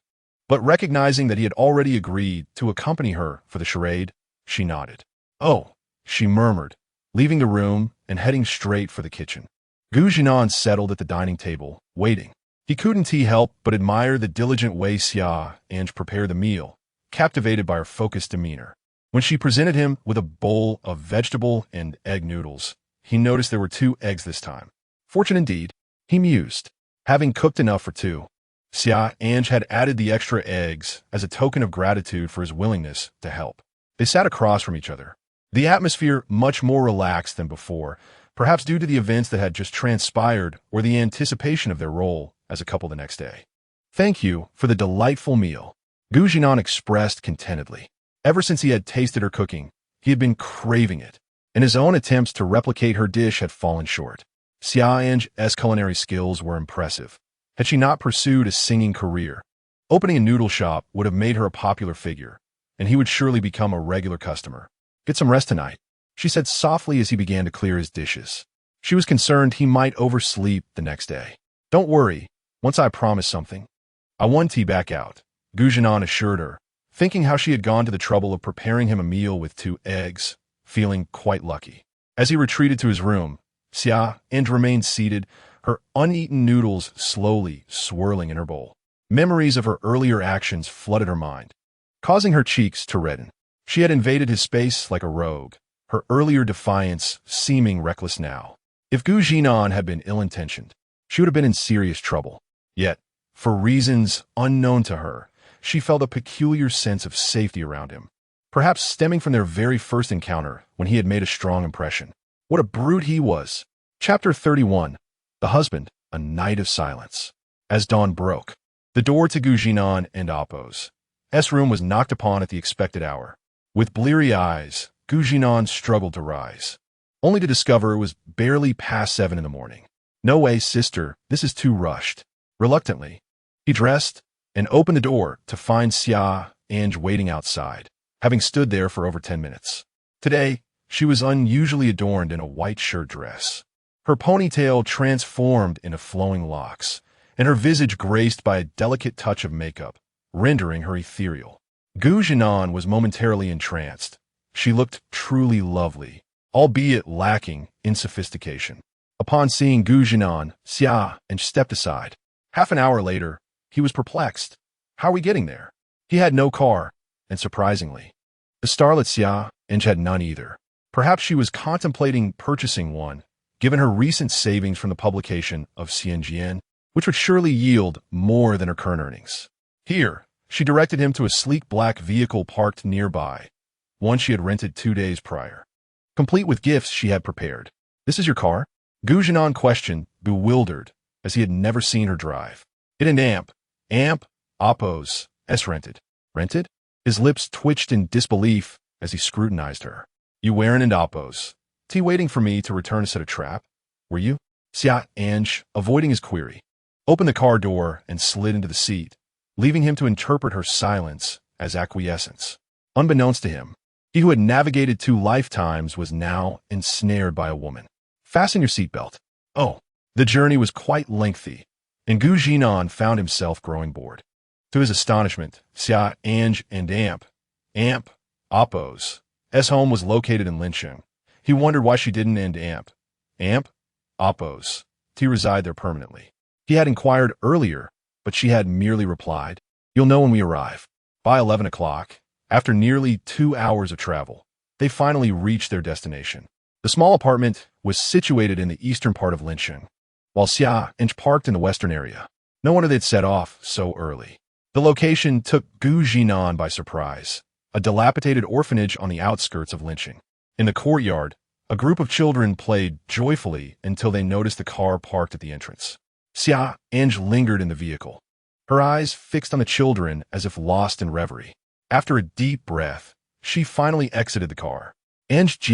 But recognizing that he had already agreed to accompany her for the charade, she nodded. Oh, she murmured, leaving the room and heading straight for the kitchen. Zhinan settled at the dining table, waiting. He couldn't help but admire the diligent way Xia An'ge prepared the meal, captivated by her focused demeanor. When she presented him with a bowl of vegetable and egg noodles, he noticed there were 2 eggs this time. Fortunate indeed, he mused. Having cooked enough for 2, Xia An'ge had added the extra eggs as a token of gratitude for his willingness to help. They sat across from each other, the atmosphere much more relaxed than before, perhaps due to the events that had just transpired or the anticipation of their role as a couple the next day. Thank you for the delightful meal, Zhinan expressed contentedly. Ever since he had tasted her cooking, he had been craving it, and his own attempts to replicate her dish had fallen short. Xia An'ge's culinary skills were impressive. Had she not pursued a singing career, opening a noodle shop would have made her a popular figure, and he would surely become a regular customer. Get some rest tonight, she said softly as he began to clear his dishes. She was concerned he might oversleep the next day. Don't worry, once I promise something, I won't back out, Zhinan assured her, thinking how she had gone to the trouble of preparing him a meal with 2 eggs, feeling quite lucky. As he retreated to his room, Xia An'ge remained seated, her uneaten noodles slowly swirling in her bowl. Memories of her earlier actions flooded her mind, causing her cheeks to redden. She had invaded his space like a rogue, her earlier defiance seeming reckless now. If Zhinan had been ill-intentioned, she would have been in serious trouble. Yet, for reasons unknown to her, she felt a peculiar sense of safety around him, perhaps stemming from their very first encounter when he had made a strong impression. What a brute he was! Chapter 31. The Husband, A Night of Silence. As dawn broke, the door to Zhinan and Appo's room was knocked upon at the expected hour. With bleary eyes, Zhinan struggled to rise, only to discover it was barely past 7 in the morning. No way, sister, this is too rushed. Reluctantly, he dressed and opened the door to find Xia An'ge waiting outside, having stood there for over 10 minutes. Today, she was unusually adorned in a white shirt dress, her ponytail transformed into flowing locks, and her visage graced by a delicate touch of makeup, rendering her ethereal. Zhinan was momentarily entranced. She looked truly lovely, albeit lacking in sophistication. Upon seeing Zhinan, Xia An'ge stepped aside. Half an hour later, he was perplexed. How are we getting there? He had no car, and surprisingly, the starlet Xia An'ge had none either. Perhaps she was contemplating purchasing one, given her recent savings from the publication of Xianjian. which would surely yield more than her current earnings. Here, she directed him to a sleek black vehicle parked nearby, one she had rented 2 days prior, complete with gifts she had prepared. "This is your car?" Zhinan questioned, bewildered, as he had never seen her drive. "It and Amp, Oppos, rented." "Rented?" His lips twitched in disbelief as he scrutinized her. "You wearing and Oppos. Waiting for me to return a set of trap? Were you?" Xia An'ge, avoiding his query, opened the car door and slid into the seat, leaving him to interpret her silence as acquiescence. Unbeknownst to him, he who had navigated 2 lifetimes was now ensnared by a woman. "Fasten your seatbelt." Oh, the journey was quite lengthy, and Zhinan found himself growing bored. To his astonishment, Xia An'ge and Amp, Oppos' home was located in Lincheng. He wondered why she didn't and Amp, Oppos' reside there permanently. He had inquired earlier, but she had merely replied, "You'll know when we arrive." By 11 o'clock, after nearly 2 hours of travel, they finally reached their destination. The small apartment was situated in the eastern part of Lincheng, while Xia An'ge parked in the western area. No wonder they'd set off so early. The location took Zhinan by surprise, a dilapidated orphanage on the outskirts of Lincheng. In the courtyard, a group of children played joyfully until they noticed the car parked at the entrance. Xia An'ge lingered in the vehicle, her eyes fixed on the children as if lost in reverie. After a deep breath, she finally exited the car. An'ge,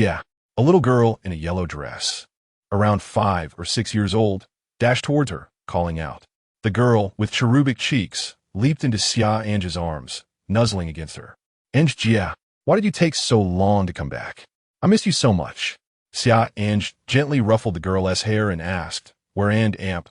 a little girl in a yellow dress, around 5 or 6 years old, dashed towards her, calling out. The girl, with cherubic cheeks, leaped into Xia An'ge's arms, nuzzling against her. "An'ge, why did you take so long to come back? I missed you so much." Xia An'ge gently ruffled the girl's hair and asked, "Where and Amp,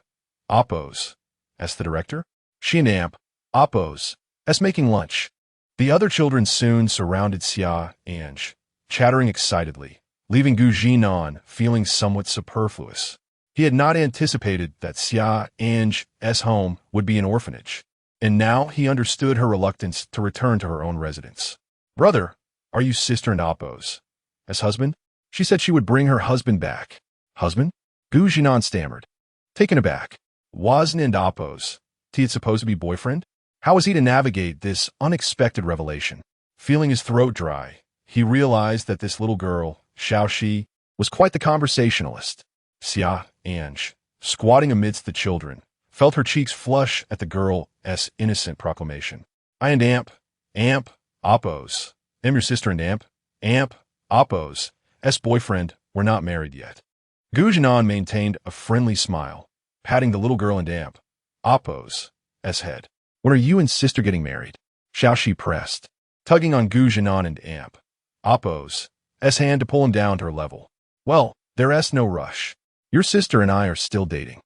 Oppos?" asked the director. "She and Amp, Oppos, making lunch." The other children soon surrounded Xia An'ge, chattering excitedly, leaving Zhinan feeling somewhat superfluous. He had not anticipated that Xia An'ge's home would be an orphanage, and now he understood her reluctance to return to her own residence. "Brother, are you sister and Oppos' husband?" She said she would bring her husband back. "Husband?" Zhinan stammered, taken aback. Wasn't and Oppos' supposed to be boyfriend? How was he to navigate this unexpected revelation? Feeling his throat dry, he realized that this little girl, Xiaoxi, was quite the conversationalist. Xia An'ge, squatting amidst the children, felt her cheeks flush at the girl's innocent proclamation. "I and Amp, Oppos, am your sister and Amp, Oppos' boyfriend. We're not married yet." Zhinan maintained a friendly smile, patting the little girl and Amp, Oppos' head. "When are you and sister getting married?" Xiaoxi pressed, tugging on Zhinan and Amp, Oppos' hand to pull him down to her level. "Well, there's no rush. Your sister and I are still dating.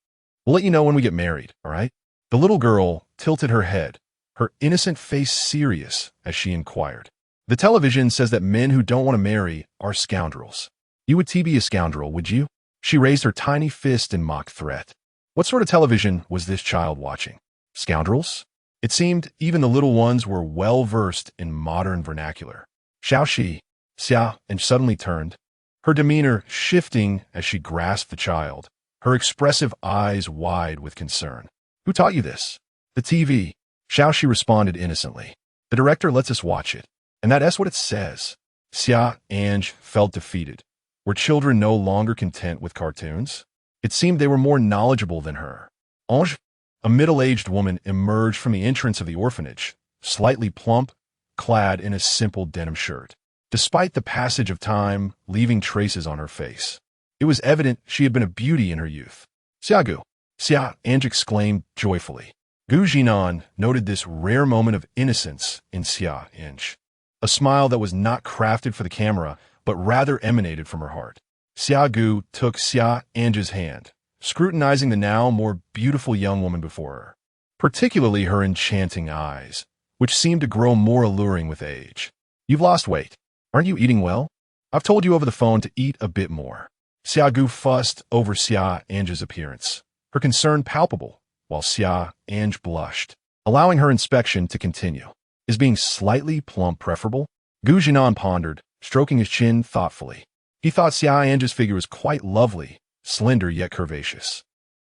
We'll let you know when we get married, all right?" The little girl tilted her head, her innocent face serious as she inquired. "The television says that men who don't want to marry are scoundrels. You would be a scoundrel, would you?" She raised her tiny fist in mock threat. What sort of television was this child watching? Scoundrels? It seemed even the little ones were well versed in modern vernacular. Xiaoxi, Xia, and suddenly turned, her demeanor shifting as she grasped the child, her expressive eyes wide with concern. "Who taught you this?" "The TV." Xiaoxi responded innocently. "The director lets us watch it, and that's what it says." Xia An'ge felt defeated. Were children no longer content with cartoons? It seemed they were more knowledgeable than her. Ange, a middle-aged woman, emerged from the entrance of the orphanage, slightly plump, clad in a simple denim shirt. Despite the passage of time leaving traces on her face, it was evident she had been a beauty in her youth. "Xiagu!" Xia An'ge exclaimed joyfully. Zhinan noted this rare moment of innocence in Xia An'ge, a smile that was not crafted for the camera, but rather emanated from her heart. Xiagu took Xia An'ge's hand, scrutinizing the now more beautiful young woman before her, particularly her enchanting eyes, which seemed to grow more alluring with age. "You've lost weight. Aren't you eating well? I've told you over the phone to eat a bit more." Xiagu fussed over Xia An'ge's appearance, her concern palpable, while Xia An'ge blushed, allowing her inspection to continue. "Is being slightly plump preferable?" Zhinan pondered, stroking his chin thoughtfully. He thought Xia An'ge's figure was quite lovely, slender yet curvaceous.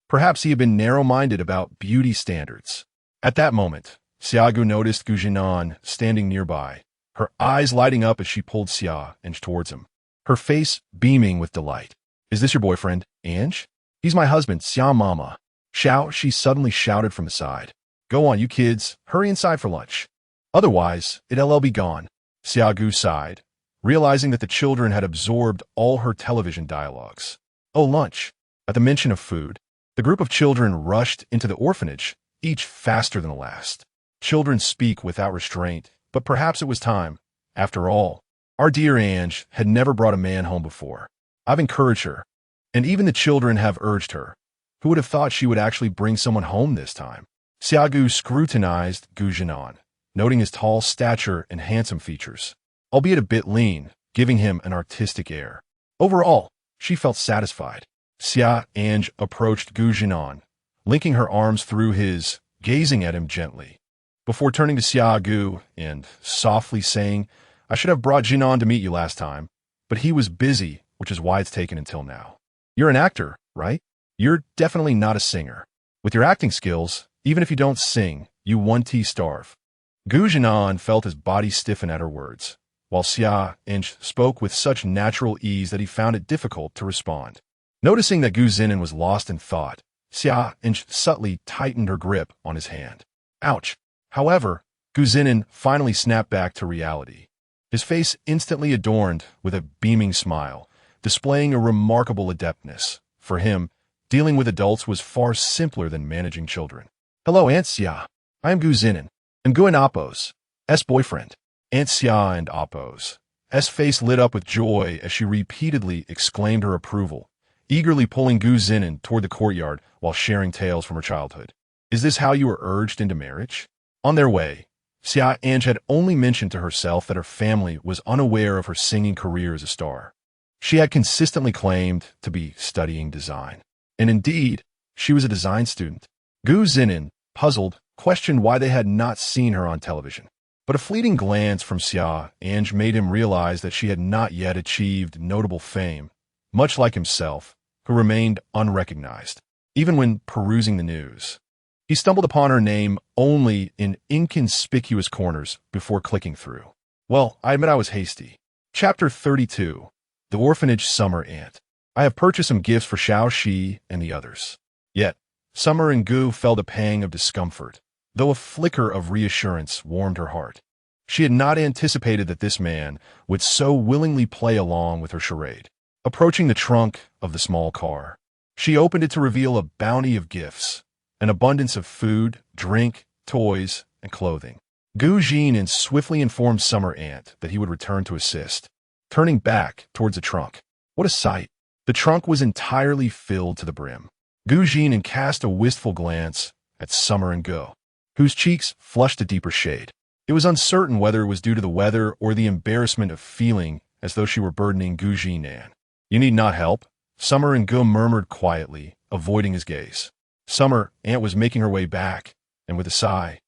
Perhaps he had been narrow-minded about beauty standards. At that moment, Xia An'ge noticed Zhinan standing nearby, her eyes lighting up as she pulled Xia An'ge towards him, her face beaming with delight. "Is this your boyfriend, Ange?" "He's my husband, Xia Mama." She suddenly shouted from the side. "Go on, you kids, hurry inside for lunch. Otherwise, it'll be gone." Xia An'ge sighed, realizing that the children had absorbed all her television dialogues. "Oh, lunch." At the mention of food, the group of children rushed into the orphanage, each faster than the last. Children speak without restraint, but perhaps it was time. After all, our dear Ange had never brought a man home before. I've encouraged her, and even the children have urged her. Who would have thought she would actually bring someone home this time? Xia An'ge scrutinized Zhinan, noting his tall stature and handsome features, albeit a bit lean, giving him an artistic air. Overall, she felt satisfied. Xia An'ge approached Zhinan, linking her arms through his, gazing at him gently, before turning to Xia An'ge and softly saying, "I should have brought Zhinan to meet you last time, but he was busy, which is why it's taken until now. You're an actor, right? You're definitely not a singer. With your acting skills, even if you don't sing, you 1T starve." Zhinan felt his body stiffen at her words, while Xia An'ge spoke with such natural ease that he found it difficult to respond. Noticing that Zhinan was lost in thought, Xia An'ge subtly tightened her grip on his hand. Ouch! However, Zhinan finally snapped back to reality, his face instantly adorned with a beaming smile, displaying a remarkable adeptness. For him, dealing with adults was far simpler than managing children. "Hello, Aunt Xia. I am Zhinan, and Gu and Appo's boyfriend." Aunt Xia and Appo's face lit up with joy as she repeatedly exclaimed her approval, eagerly pulling Zhinan toward the courtyard while sharing tales from her childhood. "Is this how you were urged into marriage?" On their way, Xia An'ge had only mentioned to herself that her family was unaware of her singing career as a star. She had consistently claimed to be studying design. And indeed, she was a design student. Zhinan, puzzled, questioned why they had not seen her on television. But a fleeting glance from Xia An'ge made him realize that she had not yet achieved notable fame, much like himself, who remained unrecognized, even when perusing the news. He stumbled upon her name only in inconspicuous corners before clicking through. Well, I admit I was hasty. Chapter 32. The Orphanage Summer Aunt. I have purchased some gifts for Xiao Shi and the others. Yet, Summer and Gu felt a pang of discomfort, though a flicker of reassurance warmed her heart. She had not anticipated that this man would so willingly play along with her charade. Approaching the trunk of the small car, she opened it to reveal a bounty of gifts, an abundance of food, drink, toys, and clothing. Zhinan swiftly informed Summer Aunt that he would return to assist, turning back towards the trunk. What a sight! The trunk was entirely filled to the brim. Zhinan cast a wistful glance at Summer and Gu, whose cheeks flushed a deeper shade. It was uncertain whether it was due to the weather or the embarrassment of feeling as though she were burdening Zhinan. "You need not help," Summer and Gu murmured quietly, avoiding his gaze. Summer Aunt was making her way back, and with a sigh,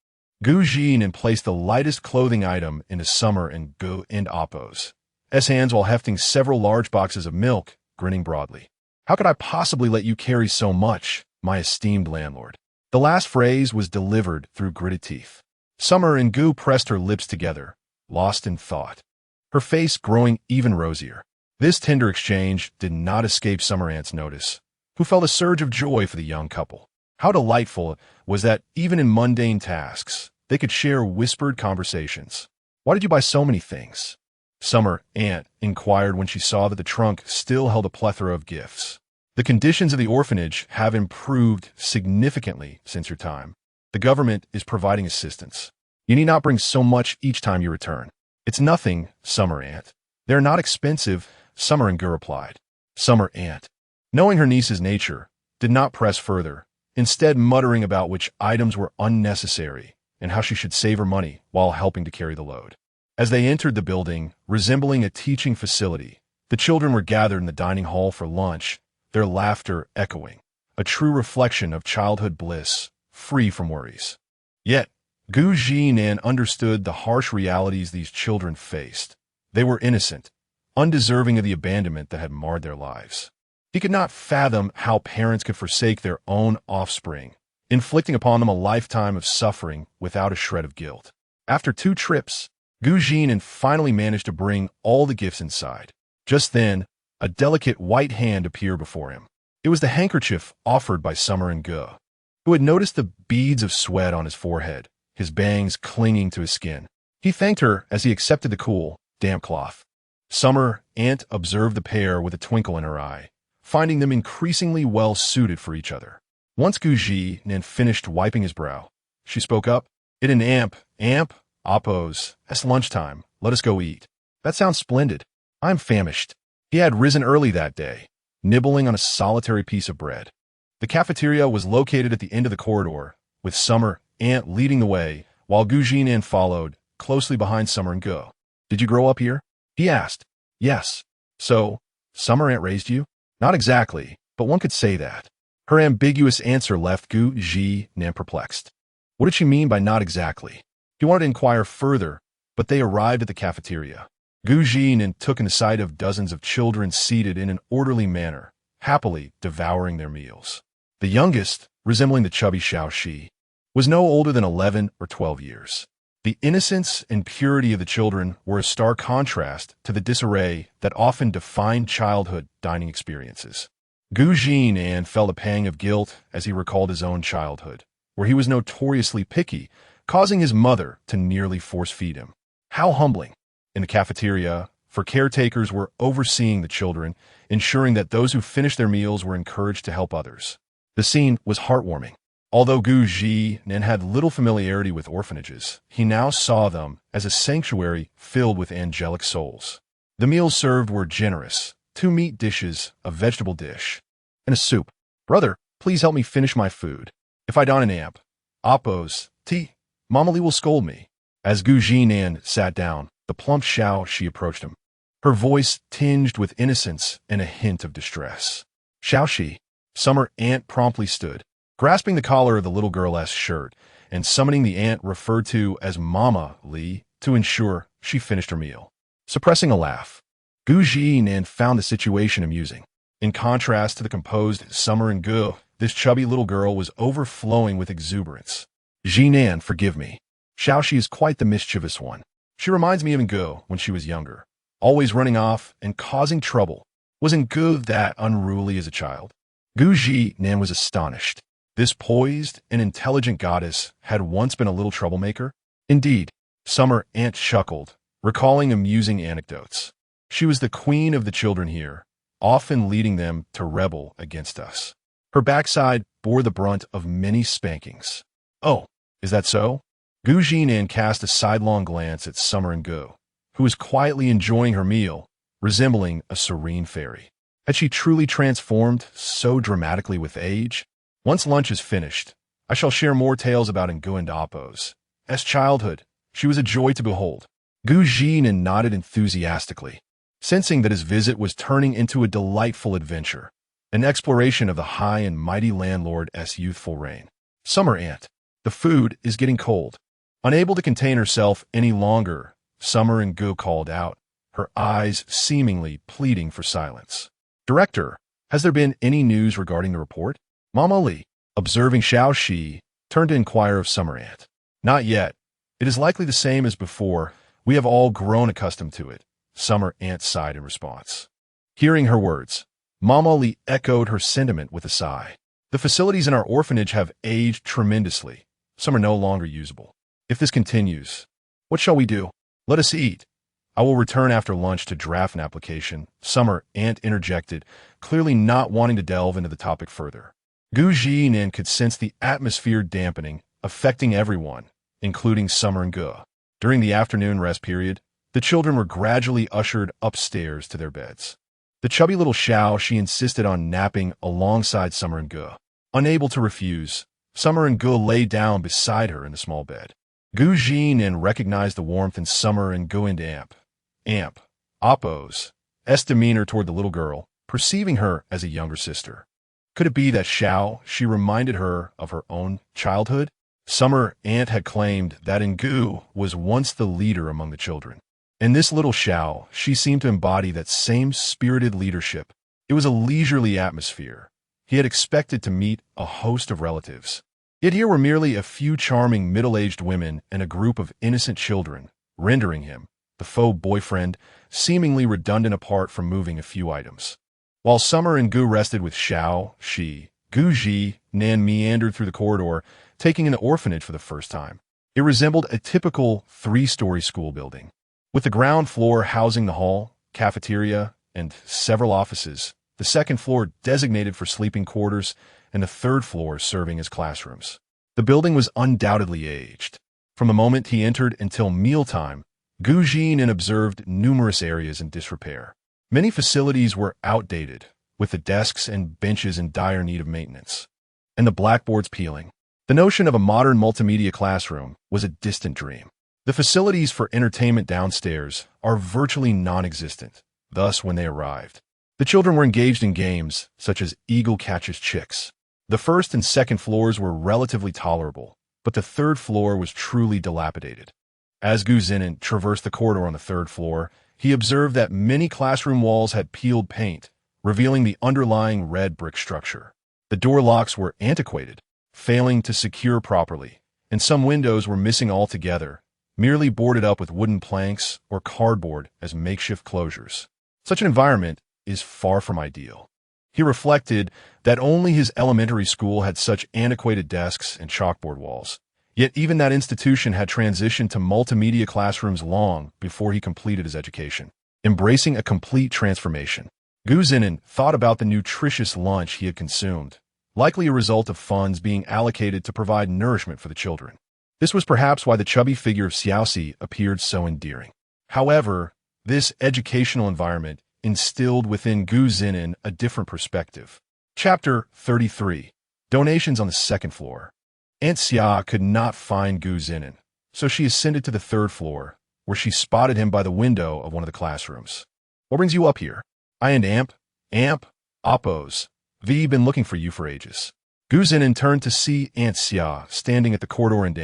Zhinan placed the lightest clothing item into Summer and Gu and Appo's hands while hefting several large boxes of milk, grinning broadly. "How could I possibly let you carry so much, my esteemed landlord?" The last phrase was delivered through gritted teeth. Summer and Gu pressed her lips together, lost in thought, her face growing even rosier. This tender exchange did not escape Summer Aunt's notice, who felt a surge of joy for the young couple. How delightful it was that, even in mundane tasks, they could share whispered conversations. "Why did you buy so many things?" Summer Aunt inquired when she saw that the trunk still held a plethora of gifts. "The conditions of the orphanage have improved significantly since your time. The government is providing assistance. You need not bring so much each time you return." "It's nothing, Summer Aunt. They're not expensive," Summer and Gu replied. Summer Aunt, knowing her niece's nature, did not press further, instead muttering about which items were unnecessary and how she should save her money while helping to carry the load. As they entered the building, resembling a teaching facility, the children were gathered in the dining hall for lunch, their laughter echoing, a true reflection of childhood bliss, free from worries. Yet, Zhinan understood the harsh realities these children faced. They were innocent, undeserving of the abandonment that had marred their lives. He could not fathom how parents could forsake their own offspring, inflicting upon them a lifetime of suffering without a shred of guilt. After 2 trips, Zhinan finally managed to bring all the gifts inside. Just then, a delicate white hand appeared before him. It was the handkerchief offered by Summer An'ge, who had noticed the beads of sweat on his forehead, his bangs clinging to his skin. He thanked her as he accepted the cool, damp cloth. Summer An'ge observed the pair with a twinkle in her eye, finding them increasingly well-suited for each other. Once Zhinan finished wiping his brow, she spoke up. "It an amp, Oppose. It's lunchtime. Let us go eat." "That sounds splendid. I'm famished." He had risen early that day, nibbling on a solitary piece of bread. The cafeteria was located at the end of the corridor, with Summer An'ge leading the way, while Zhinan followed, closely behind Summer An'ge. "Did you grow up here?" he asked. "Yes." "So, Summer An'ge raised you?" "Not exactly, but one could say that." Her ambiguous answer left Zhinan perplexed. What did she mean by not exactly? He wanted to inquire further, but they arrived at the cafeteria. Zhinan took in the sight of dozens of children seated in an orderly manner, happily devouring their meals. The youngest, resembling the chubby Xiaoxi, was no older than 11 or 12 years. The innocence and purity of the children were a stark contrast to the disarray that often defined childhood dining experiences. Zhinan felt a pang of guilt as he recalled his own childhood, where he was notoriously picky, causing his mother to nearly force-feed him. How humbling. In the cafeteria, for caretakers were overseeing the children, ensuring that those who finished their meals were encouraged to help others. The scene was heartwarming. Although Zhinan had little familiarity with orphanages, he now saw them as a sanctuary filled with angelic souls. The meals served were generous: 2 meat dishes, a vegetable dish, and a soup. "Brother, please help me finish my food. If I don an amp, Oppose, Mama Li will scold me." As Zhinan sat down, the plump Xiaoxi approached him, her voice tinged with innocence and a hint of distress. "Xiaoxi." Summer An'ge promptly stood, grasping the collar of the little girl's shirt and summoning the aunt referred to as Mama Li to ensure she finished her meal. Suppressing a laugh, Zhinan found the situation amusing. In contrast to the composed Summer An'ge, this chubby little girl was overflowing with exuberance. "Zhinan, forgive me. Xiaoxi is quite the mischievous one. She reminds me of An'ge when she was younger, always running off and causing trouble. Was An'ge that unruly as a child?" Zhinan was astonished. This poised and intelligent goddess had once been a little troublemaker? Indeed, Summer An'ge chuckled, recalling amusing anecdotes. She was the queen of the children here, often leading them to rebel against us. Her backside bore the brunt of many spankings. "Oh, is that so?" Zhinan cast a sidelong glance at Summer An'ge, who was quietly enjoying her meal, resembling a serene fairy. Had she truly transformed so dramatically with age? Once lunch is finished, I shall share more tales about An'ge and Oppose. As childhood, she was a joy to behold. Zhinan nodded enthusiastically, sensing that his visit was turning into a delightful adventure, an exploration of the high and mighty landlord's youthful reign. "Summer An'ge, the food is getting cold." Unable to contain herself any longer, Summer An'ge called out, her eyes seemingly pleading for silence. "Director, has there been any news regarding the report?" Mama Li, observing Xiaoxi, turned to inquire of Summer An'ge. "Not yet. It is likely the same as before. We have all grown accustomed to it," Summer An'ge sighed in response. Hearing her words, Mama Li echoed her sentiment with a sigh. "The facilities in our orphanage have aged tremendously. Some are no longer usable. If this continues, what shall we do?" "Let us eat. I will return after lunch to draft an application," Summer An'ge interjected, clearly not wanting to delve into the topic further. Zhinan could sense the atmosphere dampening, affecting everyone, including Summer An'ge. During the afternoon rest period, the children were gradually ushered upstairs to their beds. The chubby little Xiaoxi insisted on napping alongside Summer An'ge. Unable to refuse, Summer An'ge lay down beside her in the small bed. Zhinan recognized the warmth in Summer An'ge and Oppose's demeanor toward the little girl, perceiving her as a younger sister. Could it be that she reminded her of her own childhood? Summer An'ge had claimed that An'ge was once the leader among the children. And this little she seemed to embody that same spirited leadership, It was a leisurely atmosphere. He had expected to meet a host of relatives. Yet here were merely a few charming middle-aged women and a group of innocent children, rendering him, the faux boyfriend, seemingly redundant apart from moving a few items. While Summer and Gu rested with Xiao, Shi, Gu Ji, Nan meandered through the corridor, taking in the orphanage for the first time. It resembled a typical three-story school building, with the ground floor housing the hall, cafeteria, and several offices, the second floor designated for sleeping quarters, and the third floor serving as classrooms. The building was undoubtedly aged. From the moment he entered until mealtime, Gu Jin observed numerous areas in disrepair. Many facilities were outdated, with the desks and benches in dire need of maintenance, and the blackboards peeling. The notion of a modern multimedia classroom was a distant dream. The facilities for entertainment downstairs are virtually non-existent. Thus, when they arrived, the children were engaged in games such as Eagle Catches Chicks. The first and second floors were relatively tolerable, but the third floor was truly dilapidated. As Gu Zinan traversed the corridor on the third floor, he observed that many classroom walls had peeled paint, revealing the underlying red brick structure. The door locks were antiquated, failing to secure properly, and some windows were missing altogether, merely boarded up with wooden planks or cardboard as makeshift closures. Such an environment is far from ideal. He reflected that only his elementary school had such antiquated desks and chalkboard walls. Yet even that institution had transitioned to multimedia classrooms long before he completed his education, embracing a complete transformation. Gu Zinan thought about the nutritious lunch he had consumed, likely a result of funds being allocated to provide nourishment for the children. This was perhaps why the chubby figure of Xiaoxi appeared so endearing. However, this educational environment instilled within Gu Zinan a different perspective. Chapter 33. Donations on the second floor. Aunt Xia could not find Gu Zinan, so she ascended to the third floor, where she spotted him by the window of one of the classrooms. What brings you up here? I and Amp, Oppos. V been looking for you for ages. Gu Zinan turned to see Aunt Xia standing at the corridor and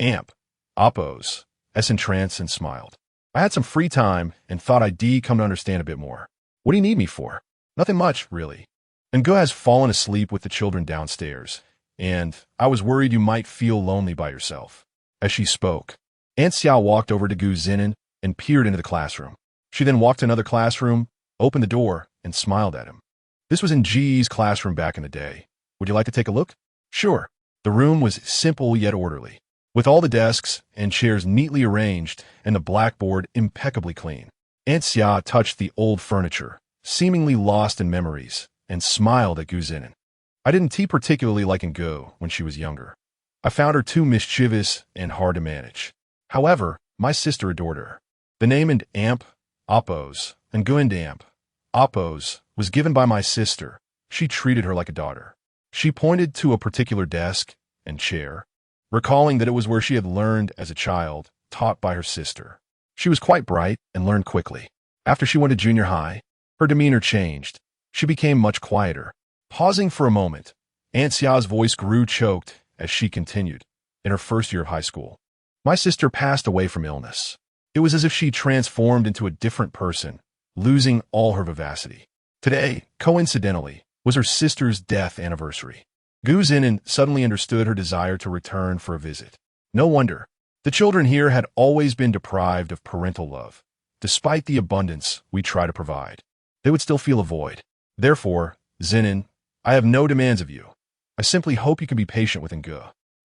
Amp, Oppos, S entranced and smiled. I had some free time and thought I'd come to understand a bit more. What do you need me for? Nothing much, really. And Gu has fallen asleep with the children downstairs, and I was worried you might feel lonely by yourself. As she spoke, Aunt Xia walked over to Gu Zinan and peered into the classroom. She then walked to another classroom, opened the door, and smiled at him. This was in Ji's classroom back in the day. Would you like to take a look? Sure. The room was simple yet orderly, with all the desks and chairs neatly arranged and the blackboard impeccably clean. Aunt Xia touched the old furniture, seemingly lost in memories, and smiled at Gu Zinan. I didn't particularly like Gu when she was younger. I found her too mischievous and hard to manage. However, my sister adored her. The name and Amp, Oppos, and Gu and Amp, Oppos, was given by my sister. She treated her like a daughter. She pointed to a particular desk and chair, recalling that it was where she had learned as a child, taught by her sister. She was quite bright and learned quickly. After she went to junior high, her demeanor changed. She became much quieter. Pausing for a moment, Aunt Xia's voice grew choked as she continued. In her first year of high school, my sister passed away from illness. It was as if she transformed into a different person, losing all her vivacity. Today, coincidentally, was her sister's death anniversary. Gu Zinan suddenly understood her desire to return for a visit. No wonder. The children here had always been deprived of parental love. Despite the abundance we try to provide, they would still feel a void. Therefore, Zinan, I have no demands of you. I simply hope you can be patient with Gu.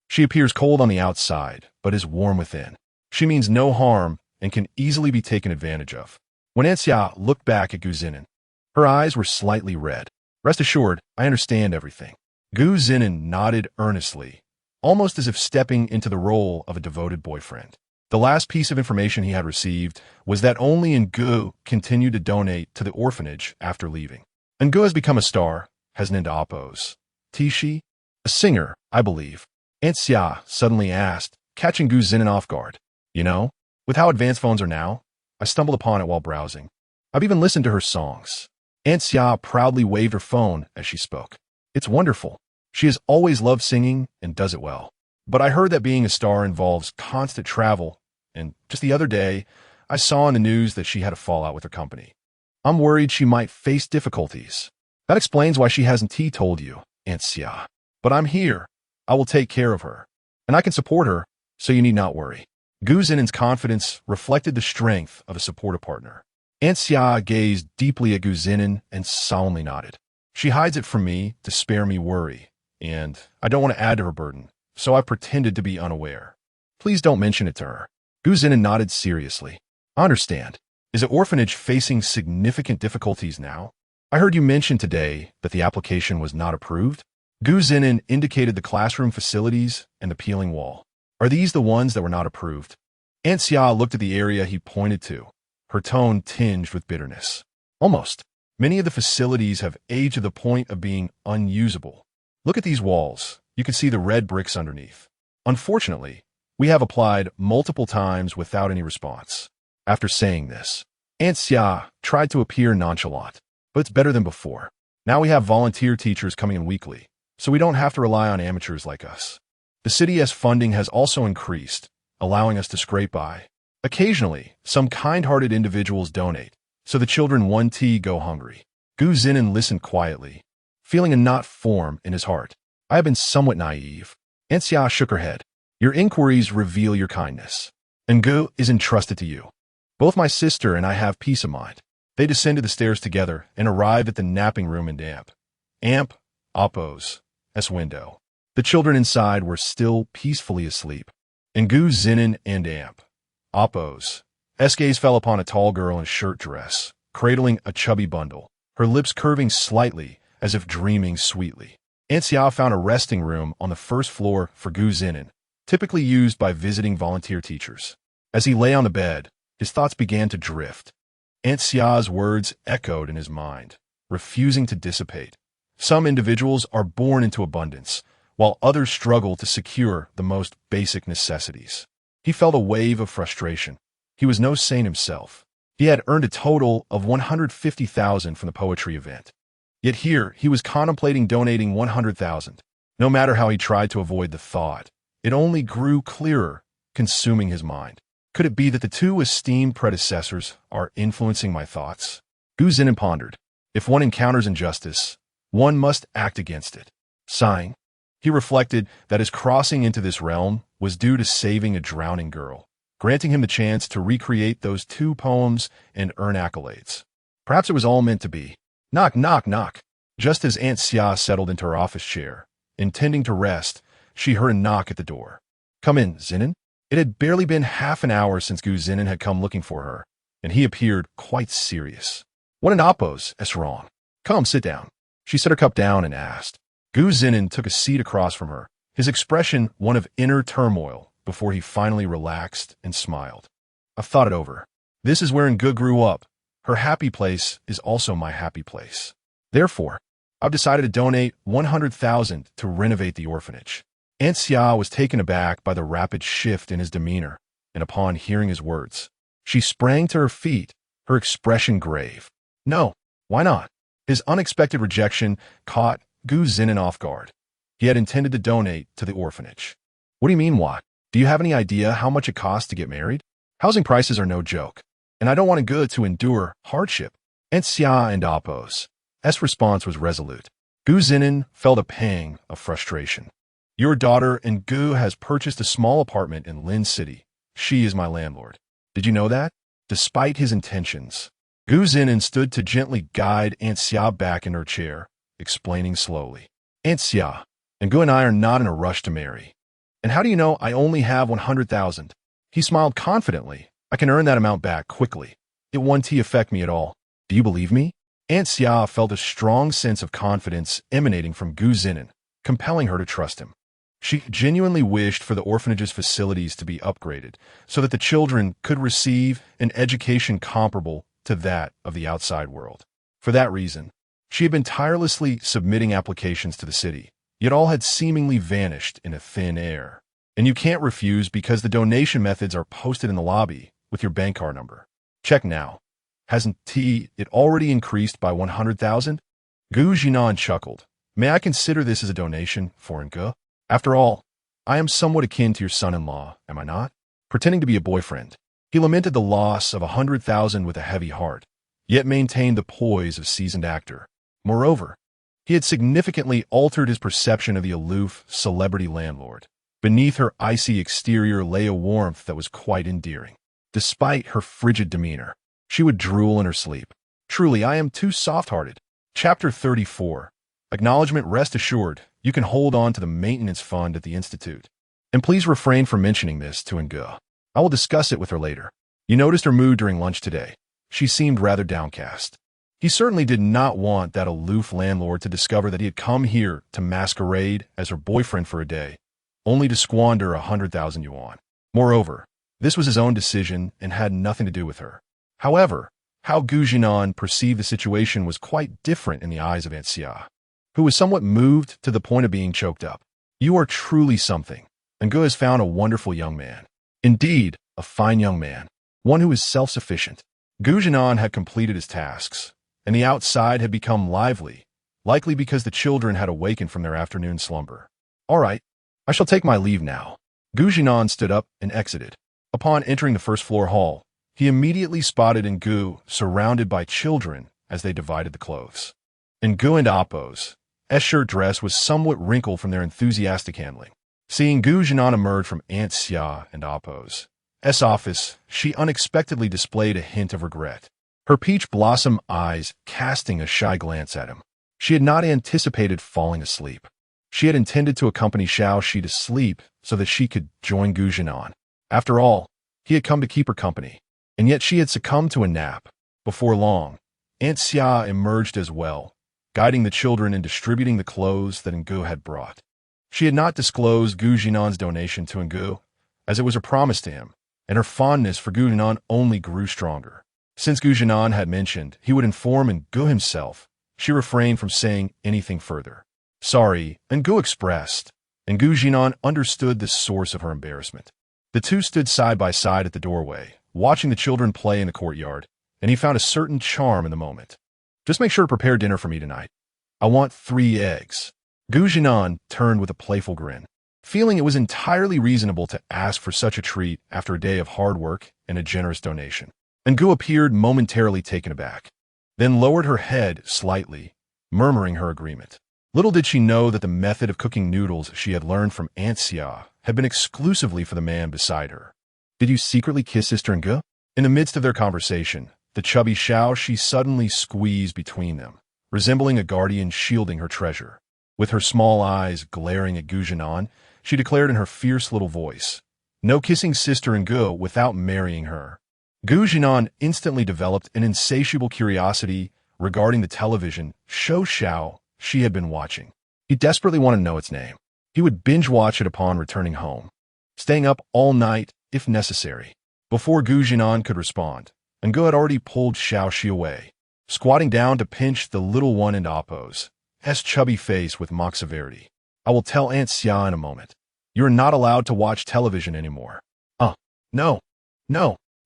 She appears cold on the outside, but is warm within. She means no harm and can easily be taken advantage of. When Aunt Xia looked back at Gu Zinan, her eyes were slightly red. Rest assured, I understand everything. Gu Zinan nodded earnestly, almost as if stepping into the role of a devoted boyfriend. The last piece of information he had received was that only Gu continued to donate to the orphanage after leaving. Gu has become a star, has Ninda Oppos. Tishi? A singer, I believe. Aunt Xia suddenly asked, catching Gu Zinan off guard. You know, with how advanced phones are now, I stumbled upon it while browsing. I've even listened to her songs. Aunt Xia proudly waved her phone as she spoke. It's wonderful. She has always loved singing and does it well. But I heard that being a star involves constant travel, and just the other day, I saw in the news that she had a fallout with her company. I'm worried she might face difficulties. That explains why she hasn't told you, Aunt Xia. But I'm here. I will take care of her. And I can support her, so you need not worry. Gu Zinen's confidence reflected the strength of a supportive partner. Aunt Xia gazed deeply at Gu Zinen and solemnly nodded. She hides it from me to spare me worry, and I don't want to add to her burden, so I pretended to be unaware. Please don't mention it to her. Gu Zinen nodded seriously. I understand. Is the orphanage facing significant difficulties now? I heard you mention today that the application was not approved. Gu Zinen indicated the classroom facilities and the peeling wall. Are these the ones that were not approved? Aunt Xia looked at the area he pointed to, her tone tinged with bitterness. Almost. Many of the facilities have aged to the point of being unusable. Look at these walls. You can see the red bricks underneath. Unfortunately, we have applied multiple times without any response. After saying this, Aunt Xia tried to appear nonchalant, but it's better than before. Now we have volunteer teachers coming in weekly, so we don't have to rely on amateurs like us. The city's funding has also increased, allowing us to scrape by. Occasionally, some kind-hearted individuals donate, so the children won't go hungry. Gu Zinen listened quietly, feeling a knot form in his heart. I have been somewhat naive. Aunt Xia shook her head. Your inquiries reveal your kindness, and Gu is entrusted to you. Both my sister and I have peace of mind. They descended the stairs together and arrived at the napping room in Amp, Oppo's window. The children inside were still peacefully asleep. And Gu Zinen and Oppo's gaze fell upon a tall girl in a shirt dress, cradling a chubby bundle, her lips curving slightly as if dreaming sweetly. Aunt Xia found a resting room on the first floor for Gu Zinen, typically used by visiting volunteer teachers. As he lay on the bed, his thoughts began to drift. Aunt Xia's words echoed in his mind, refusing to dissipate. Some individuals are born into abundance, while others struggle to secure the most basic necessities. He felt a wave of frustration. He was no saint himself. He had earned a total of 150,000 from the poetry event. Yet here, he was contemplating donating 100,000. No matter how he tried to avoid the thought, it only grew clearer, consuming his mind. Could it be that the two esteemed predecessors are influencing my thoughts? Gu Zinen pondered. If one encounters injustice, one must act against it. Sighing, he reflected that his crossing into this realm was due to saving a drowning girl, granting him the chance to recreate those two poems and earn accolades. Perhaps it was all meant to be. Knock, knock, knock. Just as Aunt Xia settled into her office chair, intending to rest, she heard a knock at the door. Come in, Zinen. It had barely been half an hour since Gu Zinen had come looking for her, and he appeared quite serious. What in Oppo's is wrong? Come, sit down. She set her cup down and asked. Gu Zinen took a seat across from her, his expression one of inner turmoil, before he finally relaxed and smiled. I've thought it over. This is where Ngu grew up. Her happy place is also my happy place. Therefore, I've decided to donate 100,000 to renovate the orphanage. Aunt Xia was taken aback by the rapid shift in his demeanor, and upon hearing his words, she sprang to her feet, her expression grave. No, why not? His unexpected rejection caught Gu Zinen off guard. He had intended to donate to the orphanage. What do you mean, what? Do you have any idea how much it costs to get married? Housing prices are no joke, and I don't want Ngu to endure hardship. Aunt Xia and Oppo's response was resolute. Gu Zinen felt a pang of frustration. Your daughter Ngu has purchased a small apartment in Lin City. She is my landlord. Did you know that? Despite his intentions, Gu Zinen stood to gently guide Aunt Xia back in her chair, explaining slowly. Aunt Xia, Ngu and I are not in a rush to marry. And how do you know I only have 100,000? He smiled confidently. I can earn that amount back quickly. It won't affect me at all. Do you believe me? Aunt Xia felt a strong sense of confidence emanating from Gu Zinen, compelling her to trust him. She genuinely wished for the orphanage's facilities to be upgraded so that the children could receive an education comparable to that of the outside world. For that reason, she had been tirelessly submitting applications to the city, yet all had seemingly vanished in a thin air. And you can't refuse because the donation methods are posted in the lobby with your bank card number. Check now. Hasn't it already increased by 100,000? Gu Zhinan chuckled. May I consider this as a donation for Ngu? After all, I am somewhat akin to your son-in-law, am I not? Pretending to be a boyfriend. He lamented the loss of 100,000 with a heavy heart, yet maintained the poise of a seasoned actor. Moreover, he had significantly altered his perception of the aloof, celebrity landlord. Beneath her icy exterior lay a warmth that was quite endearing. Despite her frigid demeanor, she would drool in her sleep. Truly, I am too soft-hearted. Chapter 34. Acknowledgement. Rest assured, you can hold on to the maintenance fund at the Institute. And please refrain from mentioning this to An'ge. I will discuss it with her later. You noticed her mood during lunch today. She seemed rather downcast. He certainly did not want that aloof landlord to discover that he had come here to masquerade as her boyfriend for a day, only to squander 100,000 yuan. Moreover, this was his own decision and had nothing to do with her. However, how Zhinan perceived the situation was quite different in the eyes of Aunt Xia, who was somewhat moved to the point of being choked up. You are truly something. An'ge has found a wonderful young man. Indeed, a fine young man. One who is self-sufficient. Zhinan had completed his tasks, and the outside had become lively, likely because the children had awakened from their afternoon slumber. All right, I shall take my leave now. Zhinan stood up and exited. Upon entering the first-floor hall, he immediately spotted An'ge surrounded by children as they divided the clothes. An'ge and Appo's shirt dress was somewhat wrinkled from their enthusiastic handling. Seeing Zhinan emerge from Aunt Xia and Appo's office, she unexpectedly displayed a hint of regret, her peach blossom eyes casting a shy glance at him. She had not anticipated falling asleep. She had intended to accompany Xiaoxi to sleep so that she could join Zhinan. After all, he had come to keep her company, and yet she had succumbed to a nap. Before long, Aunt Xia emerged as well, guiding the children and distributing the clothes that An'ge had brought. She had not disclosed Zhinan's donation to An'ge, as it was a promise to him, and her fondness for Zhinan only grew stronger. Since Zhinan had mentioned he would inform An'ge himself, she refrained from saying anything further. Sorry, An'ge expressed, and Zhinan understood the source of her embarrassment. The two stood side by side at the doorway, watching the children play in the courtyard, and he found a certain charm in the moment. Just make sure to prepare dinner for me tonight. I want 3 eggs. Zhinan turned with a playful grin, feeling it was entirely reasonable to ask for such a treat after a day of hard work and a generous donation. An'ge appeared momentarily taken aback, then lowered her head slightly, murmuring her agreement. Little did she know that the method of cooking noodles she had learned from Aunt Xia had been exclusively for the man beside her. Did you secretly kiss Sister An'ge? In the midst of their conversation, the chubby Xiaoxi suddenly squeezed between them, resembling a guardian shielding her treasure. With her small eyes glaring at Zhinan, she declared in her fierce little voice, "No kissing Sister An'ge without marrying her." Zhinan instantly developed an insatiable curiosity regarding the television show she had been watching. He desperately wanted to know its name. He would binge-watch it upon returning home, staying up all night if necessary. Before Zhinan could respond, An'ge had already pulled Xiaoxi away, squatting down to pinch the little one into Appo's chubby face with mock severity. I will tell Aunt Xia in a moment. You are not allowed to watch television anymore. No,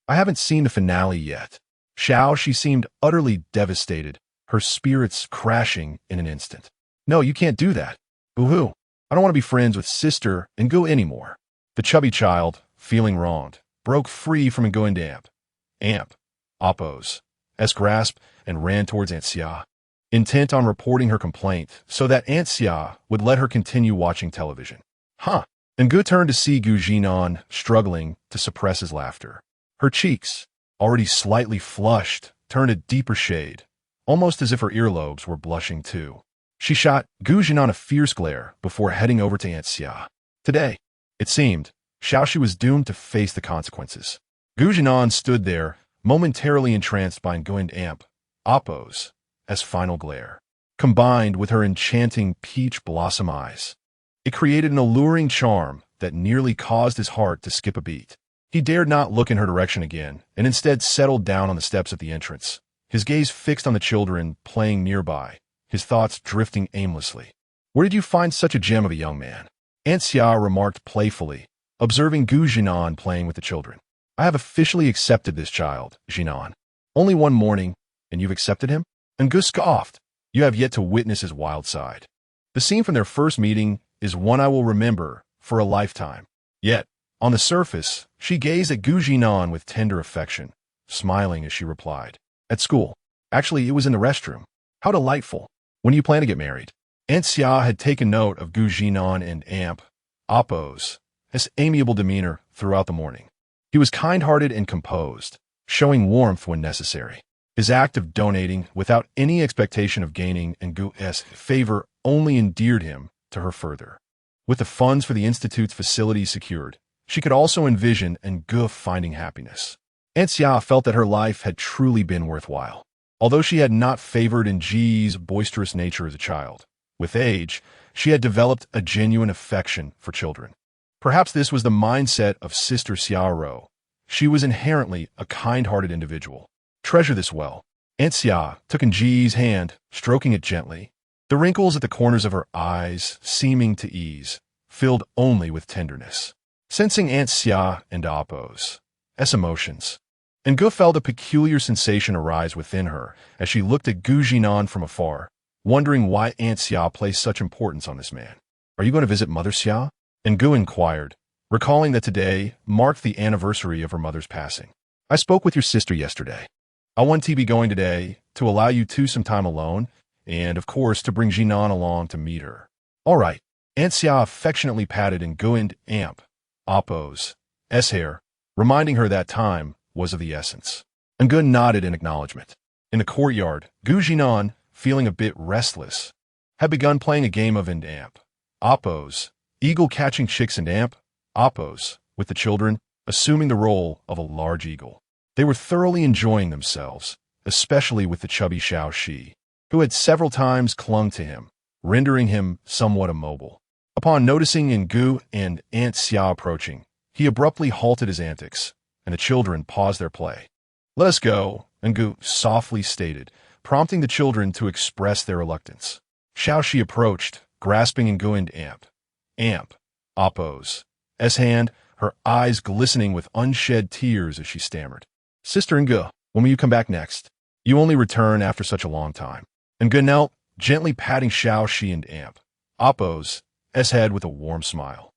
I haven't seen the finale yet. Xiaoxi seemed utterly devastated, her spirits crashing in an instant. No, you can't do that. Boo-hoo. I don't want to be friends with Sister An'ge anymore. The chubby child, feeling wronged, broke free from An'ge and Appo's grasp and ran towards Aunt Xia, intent on reporting her complaint so that Aunt Xia would let her continue watching television. An'ge turned to see Zhinan struggling to suppress his laughter. Her cheeks, already slightly flushed, turned a deeper shade, almost as if her earlobes were blushing too. She shot Zhinan a fierce glare before heading over to Aunt Xia. Today, it seemed, Xiaoxi was doomed to face the consequences. Zhinan stood there, momentarily entranced by An'ge and Appo's final glare, combined with her enchanting peach blossom eyes. It created an alluring charm that nearly caused his heart to skip a beat. He dared not look in her direction again, and instead settled down on the steps at the entrance, his gaze fixed on the children playing nearby, his thoughts drifting aimlessly. Where did you find such a gem of a young man? Aunt Xia remarked playfully, observing Zhinan playing with the children. I have officially accepted this child, Zhinan. Only one morning, and you've accepted him? An'ge scoffed. You have yet to witness his wild side. The scene from their first meeting is one I will remember for a lifetime. Yet, on the surface, she gazed at Zhinan with tender affection, smiling as she replied, At school, Actually, it was in the restroom. How delightful. When do you plan to get married? Aunt Xia had taken note of Gu Zhinan and Amp, Appo's amiable demeanor throughout the morning. He was kind-hearted and composed, showing warmth when necessary. His act of donating without any expectation of gaining Ngu's favor only endeared him to her further. With the funds for the Institute's facilities secured, she could also envision Ngu finding happiness. Aunt Xia felt that her life had truly been worthwhile. Although she had not favored Ng's boisterous nature as a child, with age, she had developed a genuine affection for children. Perhaps this was the mindset of Sister Xiao. She was inherently a kind-hearted individual. Treasure this well. Aunt Xia took Ng's hand, stroking it gently, the wrinkles at the corners of her eyes seeming to ease, filled only with tenderness. Sensing Aunt Xia and Appo's emotions, Ngu felt a peculiar sensation arise within her as she looked at Gu Zhinan from afar, wondering why Aunt Xia placed such importance on this man. Are you going to visit Mother Xia? Ngu inquired, recalling that today marked the anniversary of her mother's passing. I spoke with your sister yesterday. I want to be going today to allow you two some time alone, and of course to bring Zhinan along to meet her. All right. Aunt Xia affectionately patted Ngu and Amp, Appo's hair, reminding her that time was of the essence. Ngu nodded in acknowledgement. In the courtyard, Gu Zhinan, feeling a bit restless, had begun playing a game of Amp, Appo's eagle catching chicks and Amp, Appo's, with the children, assuming the role of a large eagle. They were thoroughly enjoying themselves, especially with the chubby Xiaoxi, who had several times clung to him, rendering him somewhat immobile. Upon noticing Ngu and Aunt Xia approaching, he abruptly halted his antics, and the children paused their play. Let us go, Ngu softly stated, prompting the children to express their reluctance. Xiaoxi approached, grasping Ngu and Amp, Appo's hand, her eyes glistening with unshed tears as she stammered. Sister Ngu, when will you come back next? You only return after such a long time. Ngu knelt, gently patting Xiaoxi and Amp, Appo's head with a warm smile.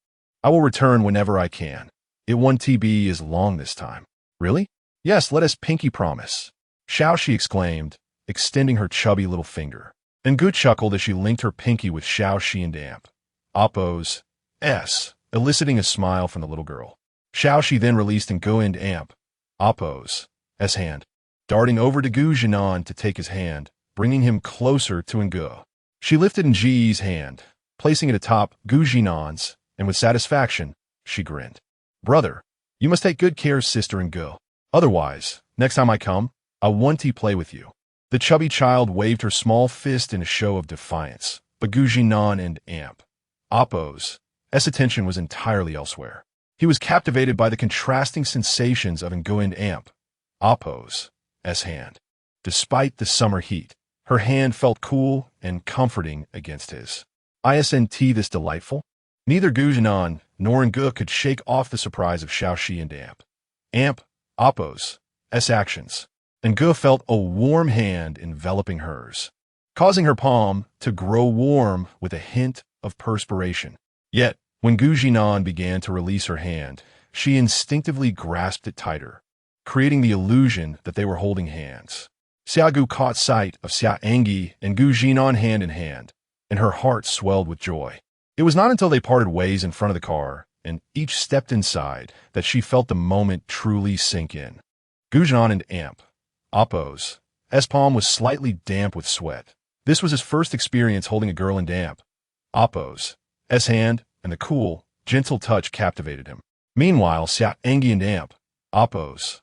I will return whenever I can. It won't be as long this time. Really? Yes, let us pinky promise. Xiaoxi exclaimed, extending her chubby little finger. Ngu chuckled as she linked her pinky with Xiaoxi and Amp, Appo's eliciting a smile from the little girl. Xiaoxi then released Ngu and Amp, Appo's hand, darting over to Gu Zhinan to take his hand, bringing him closer to Ngu. She lifted Ng's hand, placing it atop Gu Zhinan's, and with satisfaction, she grinned. Brother, you must take good care of Sister Ngu. Otherwise, next time I come, I want to play with you. The chubby child waved her small fist in a show of defiance, but Gu Zhinan and Amp, Appo's attention was entirely elsewhere. He was captivated by the contrasting sensations of Ngu and Amp, Appo's hand. Despite the summer heat, her hand felt cool and comforting against his. Isn't this delightful? Neither Gu Zhinan nor Ngu could shake off the surprise of Xiaoxi and Amp, Appo's actions. Ngu felt a warm hand enveloping hers, causing her palm to grow warm with a hint of perspiration. Yet, when Gu Zhinan began to release her hand, she instinctively grasped it tighter, creating the illusion that they were holding hands. Xiaogu caught sight of Xia An'ge and Gu Zhinan hand in hand, and her heart swelled with joy. It was not until they parted ways in front of the car, and each stepped inside, that she felt the moment truly sink in. Gu Zhinan and Amp, Appo's palm was slightly damp with sweat. This was his first experience holding a girl in Amp, Appo's hand, and the cool, gentle touch captivated him. Meanwhile, Xia An'ge and Amp, Appo's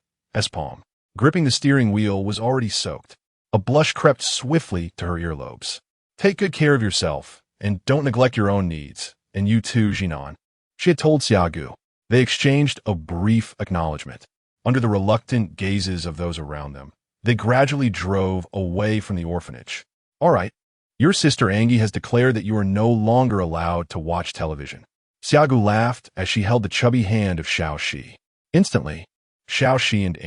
palm, gripping the steering wheel, was already soaked. A blush crept swiftly to her earlobes. Take good care of yourself, and don't neglect your own needs, and you too, Zhinan, she had told Xiaogu. They exchanged a brief acknowledgement. Under the reluctant gazes of those around them, they gradually drove away from the orphanage. All right. Your sister An'ge has declared that you are no longer allowed to watch television. Xiaogu laughed as she held the chubby hand of Xiaoxi. Instantly, Xiaoxi and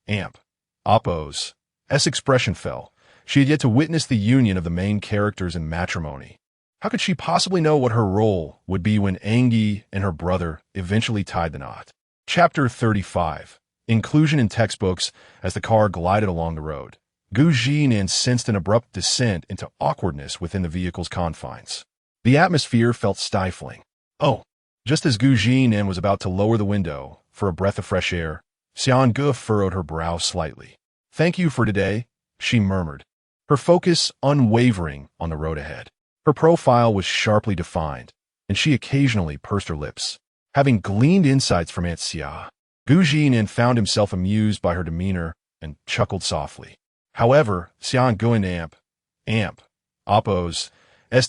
Amp, Appo's expression fell. She had yet to witness the union of the main characters in matrimony. How could she possibly know what her role would be when An'ge and her brother eventually tied the knot? Chapter 35. Inclusion in textbooks. As the car glided along the road, Gu Zhinan sensed an abrupt descent into awkwardness within the vehicle's confines. The atmosphere felt stifling. Oh! Just as Gu Zhinan was about to lower the window for a breath of fresh air, Xia An'ge furrowed her brow slightly. "Thank you for today," she murmured, her focus unwavering on the road ahead. Her profile was sharply defined, and she occasionally pursed her lips. Having gleaned insights from Aunt Xia, Gu Zhinan found himself amused by her demeanor and chuckled softly. However, Xia An'ge and Appo's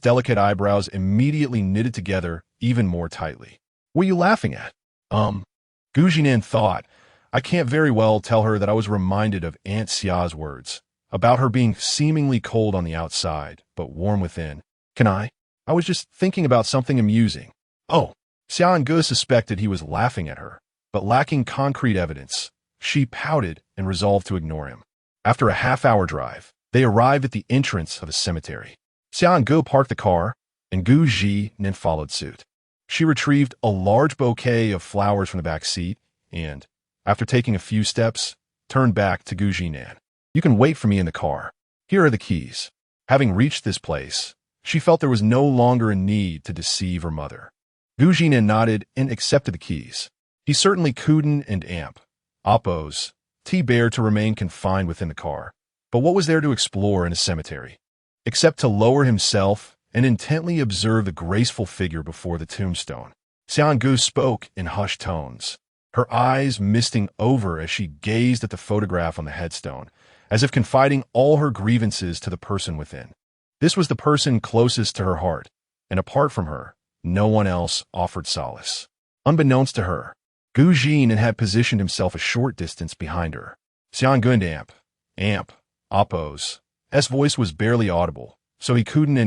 delicate eyebrows immediately knitted together even more tightly. "What are you laughing at?" Gu Zhinan thought. I can't very well tell her that I was reminded of Aunt Xia's words, about her being seemingly cold on the outside, but warm within. Can I? I was just thinking about something amusing. Oh, Xia An'ge suspected he was laughing at her, but lacking concrete evidence, she pouted and resolved to ignore him. After a half-hour drive, they arrived at the entrance of a cemetery. Xia An'ge parked the car, and Gu Zhinan followed suit. She retrieved a large bouquet of flowers from the back seat and, after taking a few steps, turned back to Gu Zhinan. "You can wait for me in the car. Here are the keys." Having reached this place, she felt there was no longer a need to deceive her mother. Gu Zhinan nodded and accepted the keys. He certainly couldn't and Appo's bear to remain confined within the car. But what was there to explore in a cemetery? Except to lower himself and intently observe the graceful figure before the tombstone. Xia An'ge spoke in hushed tones, her eyes misting over as she gazed at the photograph on the headstone, as if confiding all her grievances to the person within. This was the person closest to her heart, and apart from her, no one else offered solace. Unbeknownst to her, Gu Zhinan had positioned himself a short distance behind her. Xia An'ge and Appo's voice was barely audible, so he couldn't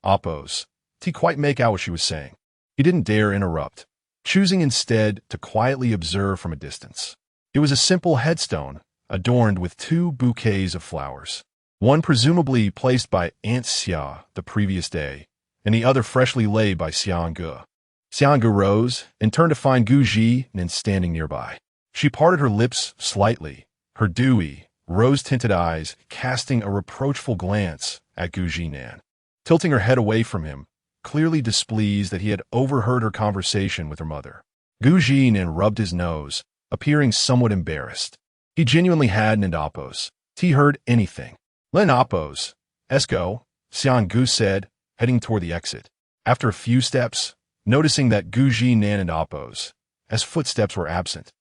Appo's quite make out what she was saying. He didn't dare interrupt, choosing instead to quietly observe from a distance. It was a simple headstone, adorned with 2 bouquets of flowers, one presumably placed by Aunt Xia the previous day, and the other freshly laid by Xia An'ge. Xia An'ge rose and turned to find Gu Zhinan standing nearby. She parted her lips slightly, her dewy, rose-tinted eyes casting a reproachful glance at Gu Zhinan. Tilting her head away from him, clearly displeased that he had overheard her conversation with her mother. Gu Zhinan rubbed his nose, appearing somewhat embarrassed. He genuinely hadn't heard anything. "Len Appo's, go," Xia An'ge said, heading toward the exit. After a few steps, noticing that Gu Zhinan and Appo's footsteps were absent,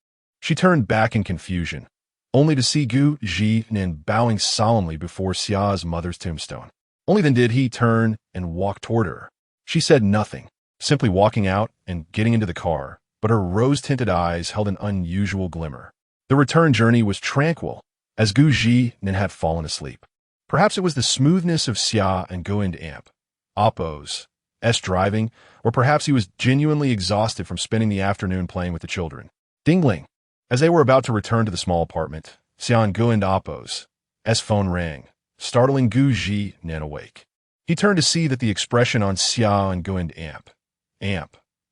she turned back in confusion, only to see Gu Zhinan bowing solemnly before Xia's mother's tombstone. Only then did he turn and walk toward her. She said nothing, simply walking out and getting into the car, but her rose-tinted eyes held an unusual glimmer. The return journey was tranquil, as Gu Zhinan had fallen asleep. Perhaps it was the smoothness of Xia An'ge and Appo's driving, or perhaps he was genuinely exhausted from spending the afternoon playing with the children. Dingling. As they were about to return to the small apartment, Xia An'ge and Appo's phone rang, startling Gu Zhinan awake. He turned to see that the expression on Xia An'ge and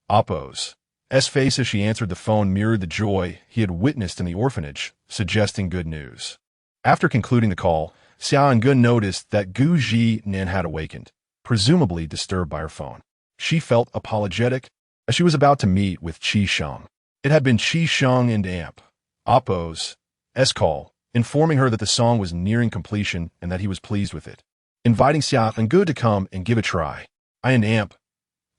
Appo's face as she answered the phone mirrored the joy he had witnessed in the orphanage, suggesting good news. After concluding the call, Xia An'ge noticed that Gu Zhinan had awakened, presumably disturbed by her phone. She felt apologetic, as she was about to meet with Qi Sheng. It had been Qi Sheng and Appo's call, informing her that the song was nearing completion and that he was pleased with it, inviting Xia An'ge to come and give a try. "I and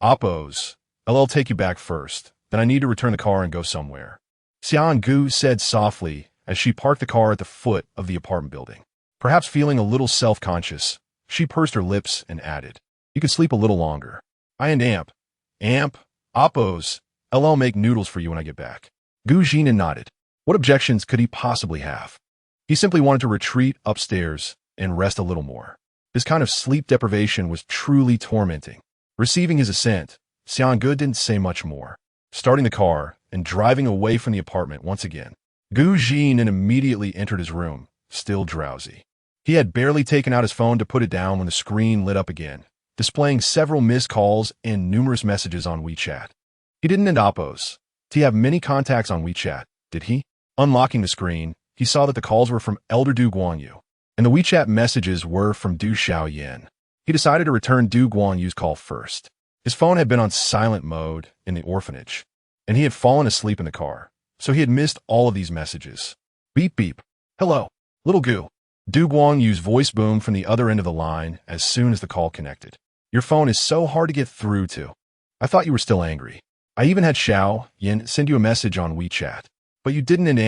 Appo's, I'll take you back first, then I need to return the car and go somewhere," Xia An'ge said softly as she parked the car at the foot of the apartment building. Perhaps feeling a little self-conscious, she pursed her lips and added, "You can sleep a little longer. I and Appo's, I'll make noodles for you when I get back." Gu Zhinan nodded. What objections could he possibly have? He simply wanted to retreat upstairs and rest a little more. This kind of sleep deprivation was truly tormenting. Receiving his assent, Xia An'ge didn't say much more. Starting the car and driving away from the apartment once again, Gu Zhinan immediately entered his room, still drowsy. He had barely taken out his phone to put it down when the screen lit up again, displaying several missed calls and numerous messages on WeChat. He didn't have many contacts on WeChat, did he? Unlocking the screen, he saw that the calls were from Elder Du Guanyu, and the WeChat messages were from Du Xiaoyan. He decided to return Du Guanyu's call first. His phone had been on silent mode in the orphanage, and he had fallen asleep in the car, so he had missed all of these messages. Beep beep. Hello, little Gu. Du Guanyu's voice boomed from the other end of the line as soon as the call connected. Your phone is so hard to get through to. I thought you were still angry. I even had Xiao Yin send you a message on WeChat. But you didn't in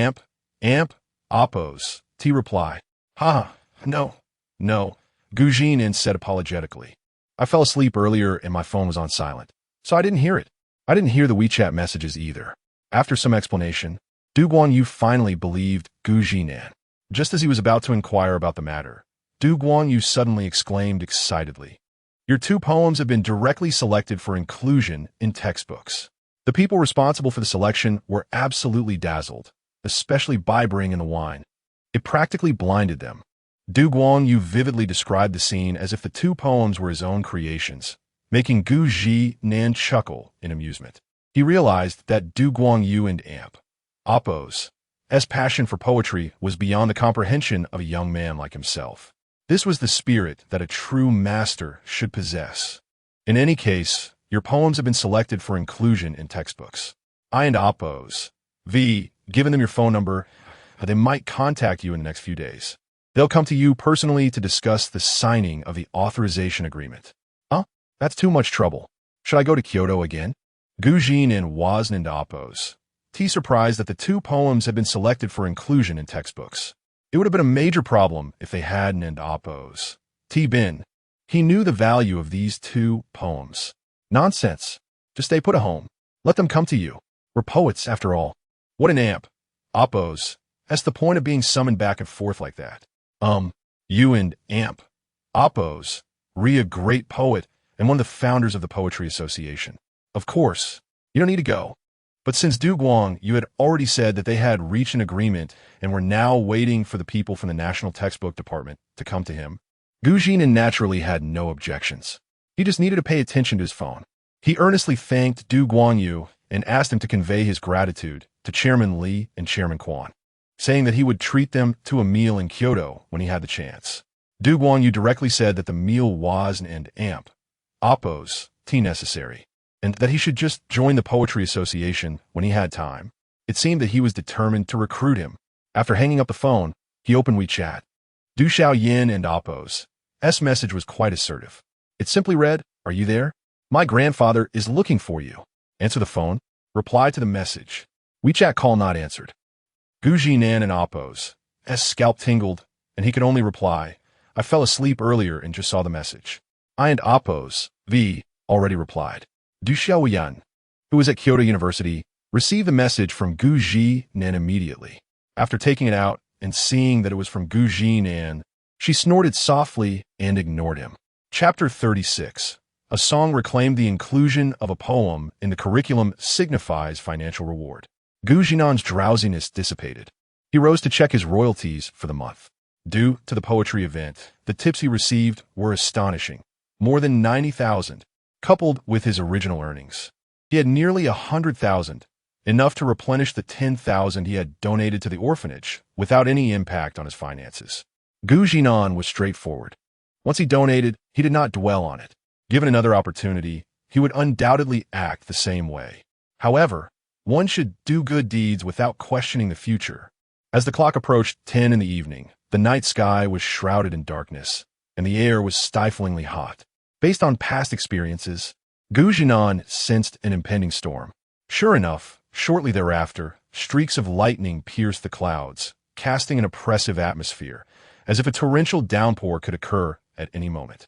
Amp, Oppos. T reply. No. Gu Zhinan said apologetically. I fell asleep earlier and my phone was on silent, so I didn't hear it. I didn't hear the WeChat messages either. After some explanation, Du Guanyu finally believed Gu Zhinan. Just as he was about to inquire about the matter, Du Guanyu suddenly exclaimed excitedly, "Your 2 poems have been directly selected for inclusion in textbooks." The people responsible for the selection were absolutely dazzled, especially by bringing the wine. It practically blinded them. Du Guanyu vividly described the scene as if the 2 poems were his own creations, making Gu Zhinan chuckle in amusement. He realized that Du Guanyu and Amp, Oppos, passion for poetry was beyond the comprehension of a young man like himself. This was the spirit that a true master should possess. In any case, your poems have been selected for inclusion in textbooks. I and Oppos, given them your phone number, they might contact you in the next few days. They'll come to you personally to discuss the signing of the authorization agreement. That's too much trouble. Should I go to Kyoto again? Gu Zhinan was into Oppos. T surprised that the 2 poems had been selected for inclusion in textbooks. It would have been a major problem if they hadn't and Oppos. T bin. He knew the value of these 2 poems. Nonsense. Just stay put at home. Let them come to you. We're poets, after all. What an Amp. Oppos. That's the point of being summoned back and forth like that. You and Amp. Oppos. A great poet and one of the founders of the Poetry Association. Of course. You don't need to go. But since Du Guanyu had already said that they had reached an agreement and were now waiting for the people from the National Textbook Department to come to him, Gu Zhinan naturally had no objections. He just needed to pay attention to his phone. He earnestly thanked Du Guanyu and asked him to convey his gratitude to Chairman Li and Chairman Quan, saying that he would treat them to a meal in Kyoto when he had the chance. Du Guanyu directly said that the meal was an Amp, Oppos, necessary, and that he should just join the Poetry Association when he had time. It seemed that he was determined to recruit him. After hanging up the phone, he opened WeChat. Du Xiaoyan and Oppos' message was quite assertive. It simply read, "Are you there? My grandfather is looking for you. Answer the phone. Reply to the message." WeChat call not answered. Gu Zhinan and Oppos' scalp tingled, and he could only reply, "I fell asleep earlier and just saw the message." I and Oppos' already replied. Du Xiaoyan, who was at Kyoto University, received the message from Gu Zhinan immediately. After taking it out and seeing that it was from Gu Zhinan, she snorted softly and ignored him. Chapter 36. A song reclaimed the inclusion of a poem in the curriculum signifies financial reward. Gu Zhinan's drowsiness dissipated. He rose to check his royalties for the month. Due to the poetry event, the tips he received were astonishing. More than 90,000. Coupled with his original earnings, he had nearly 100,000, enough to replenish the 10,000 he had donated to the orphanage without any impact on his finances. Gu Zhinan was straightforward. Once he donated, he did not dwell on it. Given another opportunity, he would undoubtedly act the same way. However, one should do good deeds without questioning the future. As the clock approached 10 in the evening, the night sky was shrouded in darkness, and the air was stiflingly hot. Based on past experiences, Gu Zhinan sensed an impending storm. Sure enough, shortly thereafter, streaks of lightning pierced the clouds, casting an oppressive atmosphere, as if a torrential downpour could occur at any moment.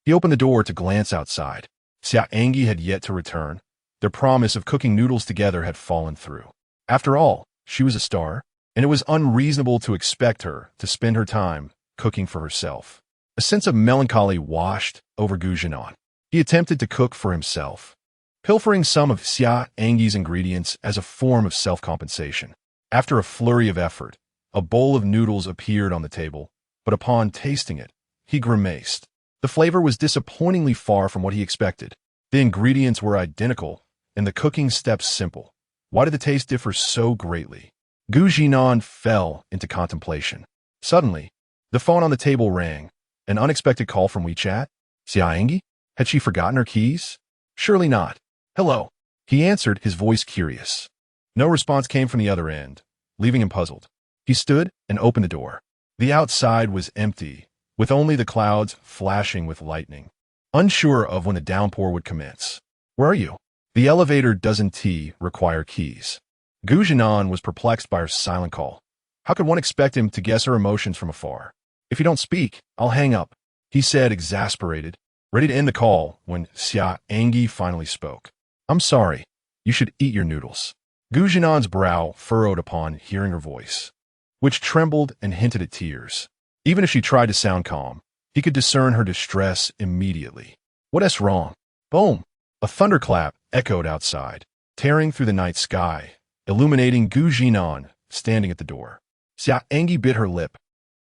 He opened the door to glance outside. Xia An'ge had yet to return. Their promise of cooking noodles together had fallen through. After all, she was a star, and it was unreasonable to expect her to spend her time cooking for herself. A sense of melancholy washed over Gu Zhinan. He attempted to cook for himself, pilfering some of Xia An'ge's ingredients as a form of self-compensation. After a flurry of effort, a bowl of noodles appeared on the table, but upon tasting it, he grimaced. The flavor was disappointingly far from what he expected. The ingredients were identical, and the cooking steps simple. Why did the taste differ so greatly? Zhinan fell into contemplation. Suddenly, the phone on the table rang. An unexpected call from WeChat? Xia An'ge? Had she forgotten her keys? Surely not. Hello. He answered, his voice curious. No response came from the other end, leaving him puzzled. He stood and opened the door. The outside was empty, with only the clouds flashing with lightning. Unsure of when the downpour would commence. Where are you? The elevator doesn't require keys. Zhinan was perplexed by her silent call. How could one expect him to guess her emotions from afar? If you don't speak, I'll hang up, he said, exasperated, ready to end the call when Xia An'ge finally spoke. I'm sorry. You should eat your noodles. Zhinan's brow furrowed upon hearing her voice, which trembled and hinted at tears. Even if she tried to sound calm, he could discern her distress immediately. What's wrong? Boom! A thunderclap echoed outside, tearing through the night sky, illuminating Zhinan standing at the door. Xia An'ge bit her lip,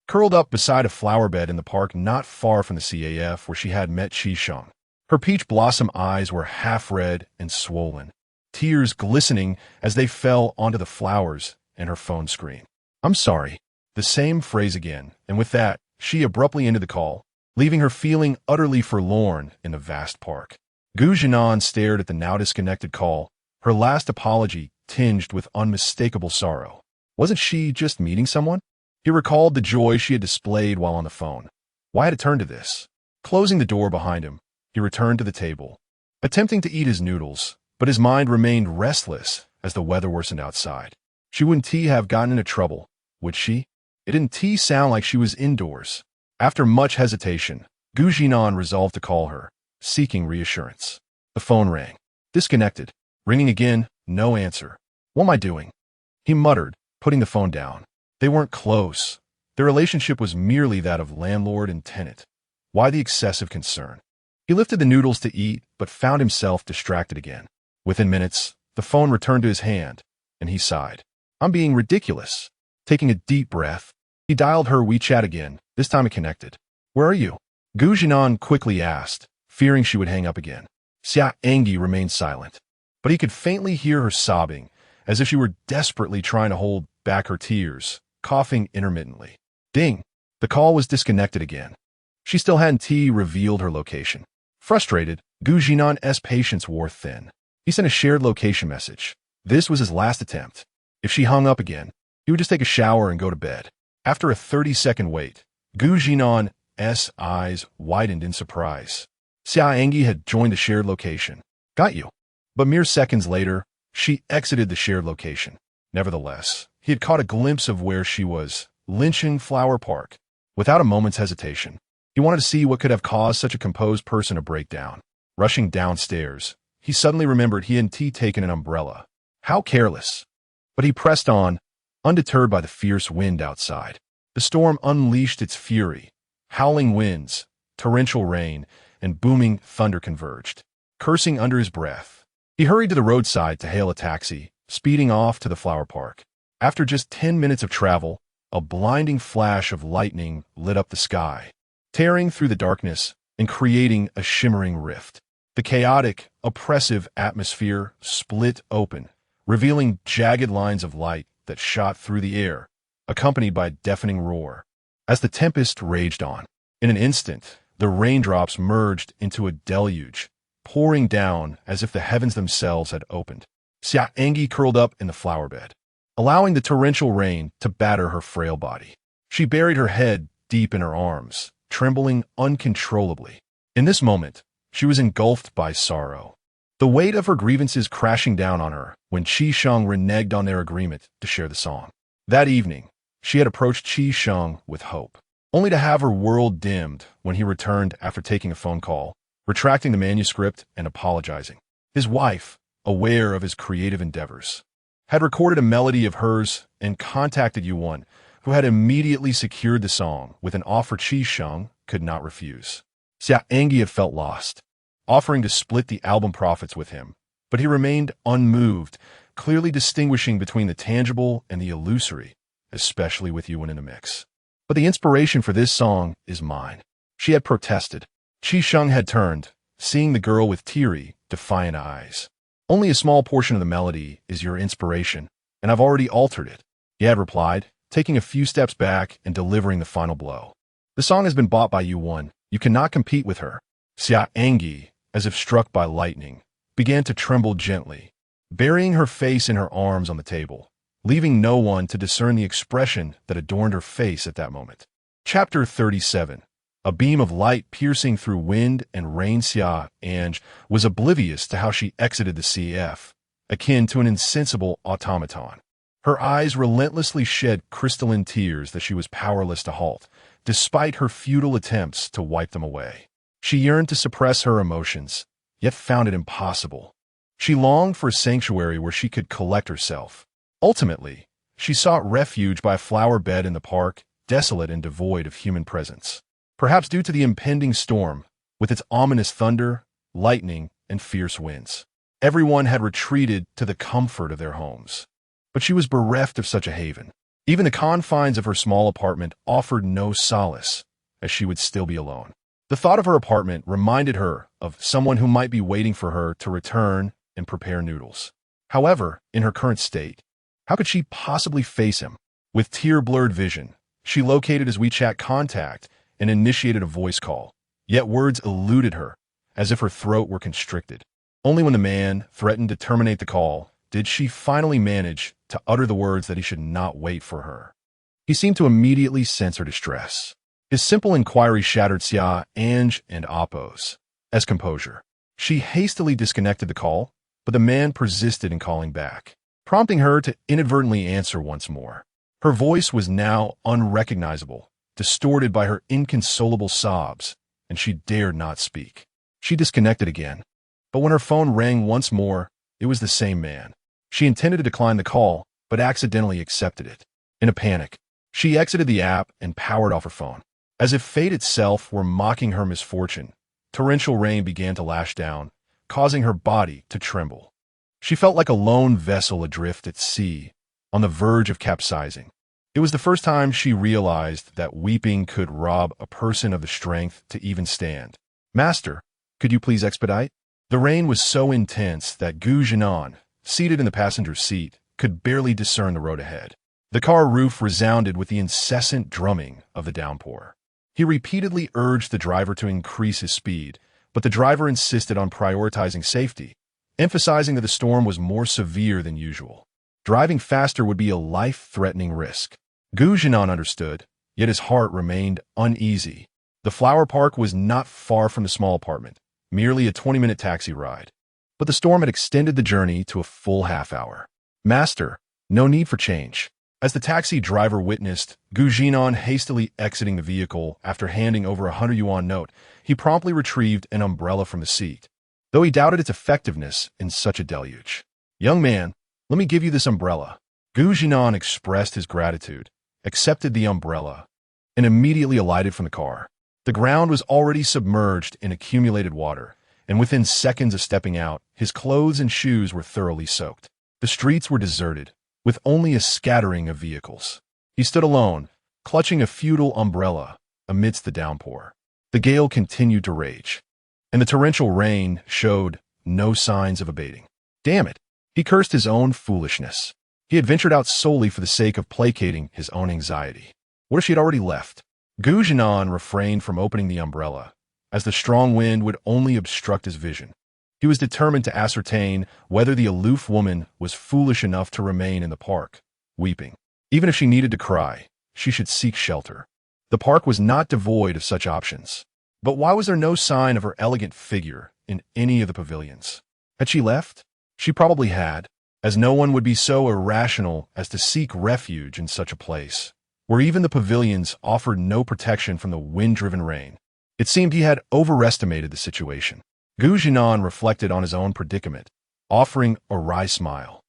curled up beside a flower bed in the park not far from the CAF where she had met Qisheng. Her peach blossom eyes were half red and swollen, tears glistening as they fell onto the flowers and her phone screen. I'm sorry. The same phrase again, and with that, she abruptly ended the call, leaving her feeling utterly forlorn in the vast park. Zhinan stared at the now disconnected call, her last apology tinged with unmistakable sorrow. Wasn't she just meeting someone? He recalled the joy she had displayed while on the phone. Why had it turned to this? Closing the door behind him, he returned to the table, attempting to eat his noodles, but his mind remained restless as the weather worsened outside. She wouldn't have gotten into trouble, would she? It didn't sound like she was indoors. After much hesitation, Zhinan resolved to call her, seeking reassurance. The phone rang. Disconnected. Ringing again, no answer. What am I doing? He muttered, putting the phone down. They weren't close. Their relationship was merely that of landlord and tenant. Why the excessive concern? He lifted the noodles to eat, but found himself distracted again. Within minutes, the phone returned to his hand, and he sighed. I'm being ridiculous. Taking a deep breath, he dialed her WeChat again. This time it connected. Where are you? Zhinan quickly asked, fearing she would hang up again. Xia An'ge remained silent, but he could faintly hear her sobbing, as if she were desperately trying to hold back her tears, coughing intermittently. Ding! The call was disconnected again. She still hadn't revealed her location. Frustrated, Zhinan's patience wore thin. He sent a shared location message. This was his last attempt. If she hung up again, he would just take a shower and go to bed. After a 30-second wait, Zhinan's eyes widened in surprise. Xia An'ge had joined the shared location. Got you. But mere seconds later, she exited the shared location. Nevertheless, he had caught a glimpse of where she was, Lynching Flower Park. Without a moment's hesitation, he wanted to see what could have caused such a composed person to break down. Rushing downstairs, he suddenly remembered he hadn't taken an umbrella. How careless. But he pressed on, undeterred by the fierce wind outside. The storm unleashed its fury. Howling winds, torrential rain, and booming thunder converged. Cursing under his breath, he hurried to the roadside to hail a taxi, speeding off to the flower park. After just 10 minutes of travel, a blinding flash of lightning lit up the sky, tearing through the darkness and creating a shimmering rift. The chaotic, oppressive atmosphere split open, revealing jagged lines of light that shot through the air, accompanied by a deafening roar. As the tempest raged on, in an instant, the raindrops merged into a deluge, pouring down as if the heavens themselves had opened. Xia An'ge curled up in the flower bed, allowing the torrential rain to batter her frail body. She buried her head deep in her arms, trembling uncontrollably. In this moment, she was engulfed by sorrow, the weight of her grievances crashing down on her when Qisheng reneged on their agreement to share the song. That evening, she had approached Qisheng with hope, only to have her world dimmed when he returned after taking a phone call, retracting the manuscript and apologizing. His wife, aware of his creative endeavors, had recorded a melody of hers and contacted Yuan, who had immediately secured the song with an offer Qisheng could not refuse. Xia An'ge had felt lost, offering to split the album profits with him, but he remained unmoved, clearly distinguishing between the tangible and the illusory, especially with Yuan in the mix. But the inspiration for this song is mine. She had protested. Qisheng had turned, seeing the girl with teary, defiant eyes. Only a small portion of the melody is your inspiration, and I've already altered it. he had replied, taking a few steps back and delivering the final blow. The song has been bought by you. You cannot compete with her. Xia An'ge, as if struck by lightning, began to tremble gently, burying her face in her arms on the table, leaving no one to discern the expression that adorned her face at that moment. Chapter 37. A beam of light piercing through wind and rain. Xia An'ge was oblivious to how she exited the CF, akin to an insensible automaton. Her eyes relentlessly shed crystalline tears that she was powerless to halt, despite her futile attempts to wipe them away. She yearned to suppress her emotions, yet found it impossible. She longed for a sanctuary where she could collect herself. Ultimately, she sought refuge by a flower bed in the park, desolate and devoid of human presence. Perhaps due to the impending storm, with its ominous thunder, lightning, and fierce winds. Everyone had retreated to the comfort of their homes. But she was bereft of such a haven. Even the confines of her small apartment offered no solace, as she would still be alone. The thought of her apartment reminded her of someone who might be waiting for her to return and prepare noodles. However, in her current state, how could she possibly face him? With tear-blurred vision, she located his WeChat contact and initiated a voice call. Yet words eluded her, as if her throat were constricted. Only when the man threatened to terminate the call did she finally manage to utter the words that he should not wait for her. He seemed to immediately sense her distress. His simple inquiry shattered Xia An'ge and Appo's composure. She hastily disconnected the call, but the man persisted in calling back, prompting her to inadvertently answer once more. Her voice was now unrecognizable, distorted by her inconsolable sobs, and she dared not speak. She disconnected again, but when her phone rang once more, it was the same man. She intended to decline the call, but accidentally accepted it. In a panic, she exited the app and powered off her phone. As if fate itself were mocking her misfortune, torrential rain began to lash down, causing her body to tremble. She felt like a lone vessel adrift at sea, on the verge of capsizing. It was the first time she realized that weeping could rob a person of the strength to even stand. "Master, could you please expedite?" The rain was so intense that Zhinan, seated in the passenger seat, could barely discern the road ahead. The car roof resounded with the incessant drumming of the downpour. He repeatedly urged the driver to increase his speed, but the driver insisted on prioritizing safety, emphasizing that the storm was more severe than usual. Driving faster would be a life-threatening risk. Zhinan understood, yet his heart remained uneasy. The flower park was not far from the small apartment, merely a 20-minute taxi ride. But the storm had extended the journey to a full half-hour. "Master, no need for change." As the taxi driver witnessed Zhinan hastily exiting the vehicle after handing over a 100 yuan note, he promptly retrieved an umbrella from the seat, though he doubted its effectiveness in such a deluge. "Young man, let me give you this umbrella." Zhinan expressed his gratitude, accepted the umbrella, and immediately alighted from the car. The ground was already submerged in accumulated water, and within seconds of stepping out, his clothes and shoes were thoroughly soaked. The streets were deserted, with only a scattering of vehicles. He stood alone, clutching a futile umbrella amidst the downpour. The gale continued to rage, and the torrential rain showed no signs of abating. Damn it! He cursed his own foolishness. He had ventured out solely for the sake of placating his own anxiety. What if she had already left? Zhinan refrained from opening the umbrella, as the strong wind would only obstruct his vision. He was determined to ascertain whether the aloof woman was foolish enough to remain in the park, weeping. Even if she needed to cry, she should seek shelter. The park was not devoid of such options. But why was there no sign of her elegant figure in any of the pavilions? Had she left? She probably had, as no one would be so irrational as to seek refuge in such a place, where even the pavilions offered no protection from the wind-driven rain. It seemed he had overestimated the situation. Zhinan reflected on his own predicament, offering a wry smile.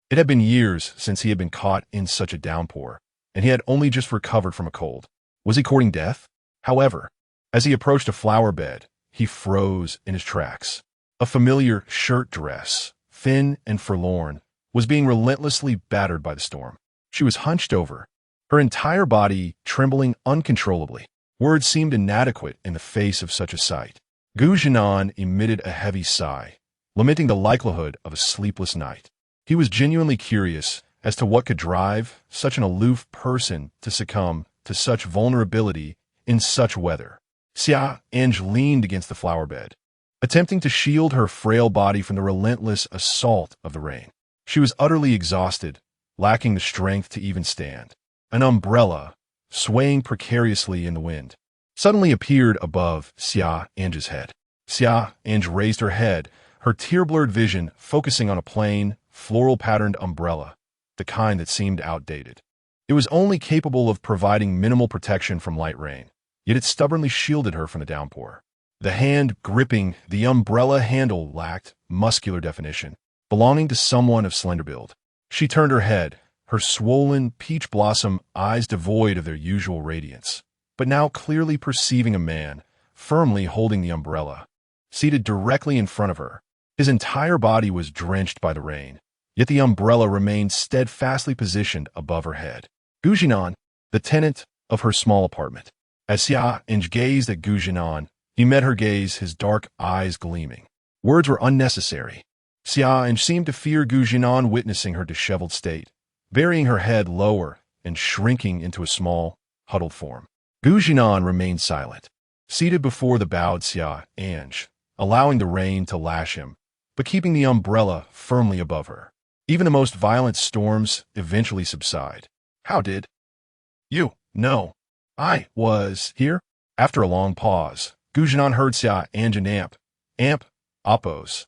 It had been years since he had been caught in such a downpour, and he had only just recovered from a cold. Was he courting death? However, as he approached a flower bed, he froze in his tracks. A familiar shirt dress, thin and forlorn, was being relentlessly battered by the storm. She was hunched over, her entire body trembling uncontrollably. Words seemed inadequate in the face of such a sight. Zhinan emitted a heavy sigh, lamenting the likelihood of a sleepless night. He was genuinely curious as to what could drive such an aloof person to succumb to such vulnerability in such weather. Xia An'ge leaned against the flower bed, attempting to shield her frail body from the relentless assault of the rain. She was utterly exhausted, lacking the strength to even stand. An umbrella, swaying precariously in the wind, suddenly appeared above Xia An'ge's head. Xia An'ge raised her head, her tear-blurred vision focusing on a plain, floral-patterned umbrella, the kind that seemed outdated. It was only capable of providing minimal protection from light rain, yet it stubbornly shielded her from the downpour. The hand gripping the umbrella handle lacked muscular definition, belonging to someone of slender build. She turned her head, her swollen, peach-blossom eyes devoid of their usual radiance, but now clearly perceiving a man, firmly holding the umbrella, seated directly in front of her. His entire body was drenched by the rain, yet the umbrella remained steadfastly positioned above her head. Zhinan, the tenant of her small apartment. As Xia An'ge gazed at Zhinan, he met her gaze, his dark eyes gleaming. Words were unnecessary. Xia An'ge seemed to fear Zhinan witnessing her disheveled state, burying her head lower and shrinking into a small, huddled form. Zhinan remained silent, seated before the bowed Xia An'ge, allowing the rain to lash him, but keeping the umbrella firmly above her. Even the most violent storms eventually subside. How did you know I was here? After a long pause, Zhinan heard Xia An'ge Amp, Oppo's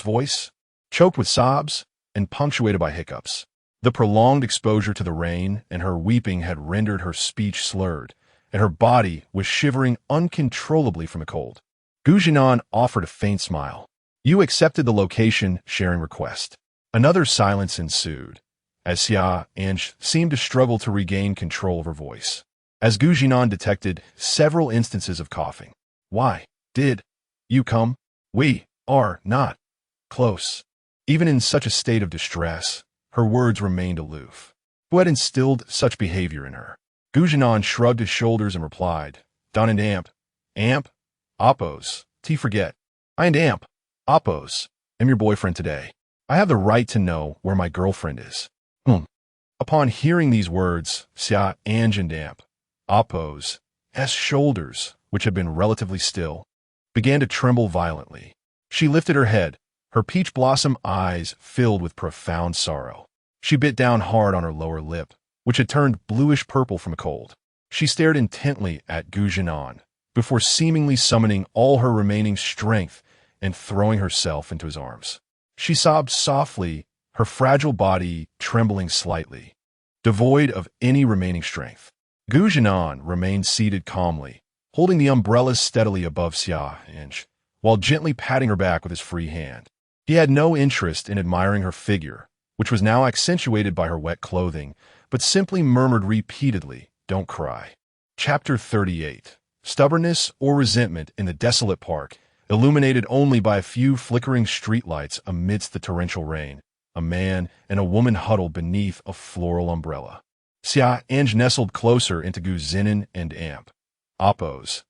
voice, choked with sobs and punctuated by hiccups. The prolonged exposure to the rain and her weeping had rendered her speech slurred, and her body was shivering uncontrollably from the cold. Zhinan offered a faint smile. You accepted the location sharing request. Another silence ensued, as Xia An'ge seemed to struggle to regain control of her voice. As Zhinan detected several instances of coughing. Why did you come? We are not close. Even in such a state of distress, her words remained aloof. Who had instilled such behavior in her? Zhinan shrugged his shoulders and replied, Don and Amp, Oppos, forget. I and Amp, Oppos, am your boyfriend today. I have the right to know where my girlfriend is. Upon hearing these words, Xia An'ge and Amp, Oppos' shoulders, which had been relatively still, began to tremble violently. She lifted her head, her peach blossom eyes filled with profound sorrow. She bit down hard on her lower lip, which had turned bluish-purple from cold. She stared intently at Zhinan, before seemingly summoning all her remaining strength and throwing herself into his arms. She sobbed softly, her fragile body trembling slightly, devoid of any remaining strength. Zhinan remained seated calmly, holding the umbrella steadily above Xia An'ge, while gently patting her back with his free hand. He had no interest in admiring her figure, which was now accentuated by her wet clothing, but simply murmured repeatedly, Don't cry. Chapter 38. Stubbornness or resentment in the desolate park, illuminated only by a few flickering streetlights amidst the torrential rain. A man and a woman huddled beneath a floral umbrella. Xia An'ge nestled closer into Zhinan and Amp, Oppo's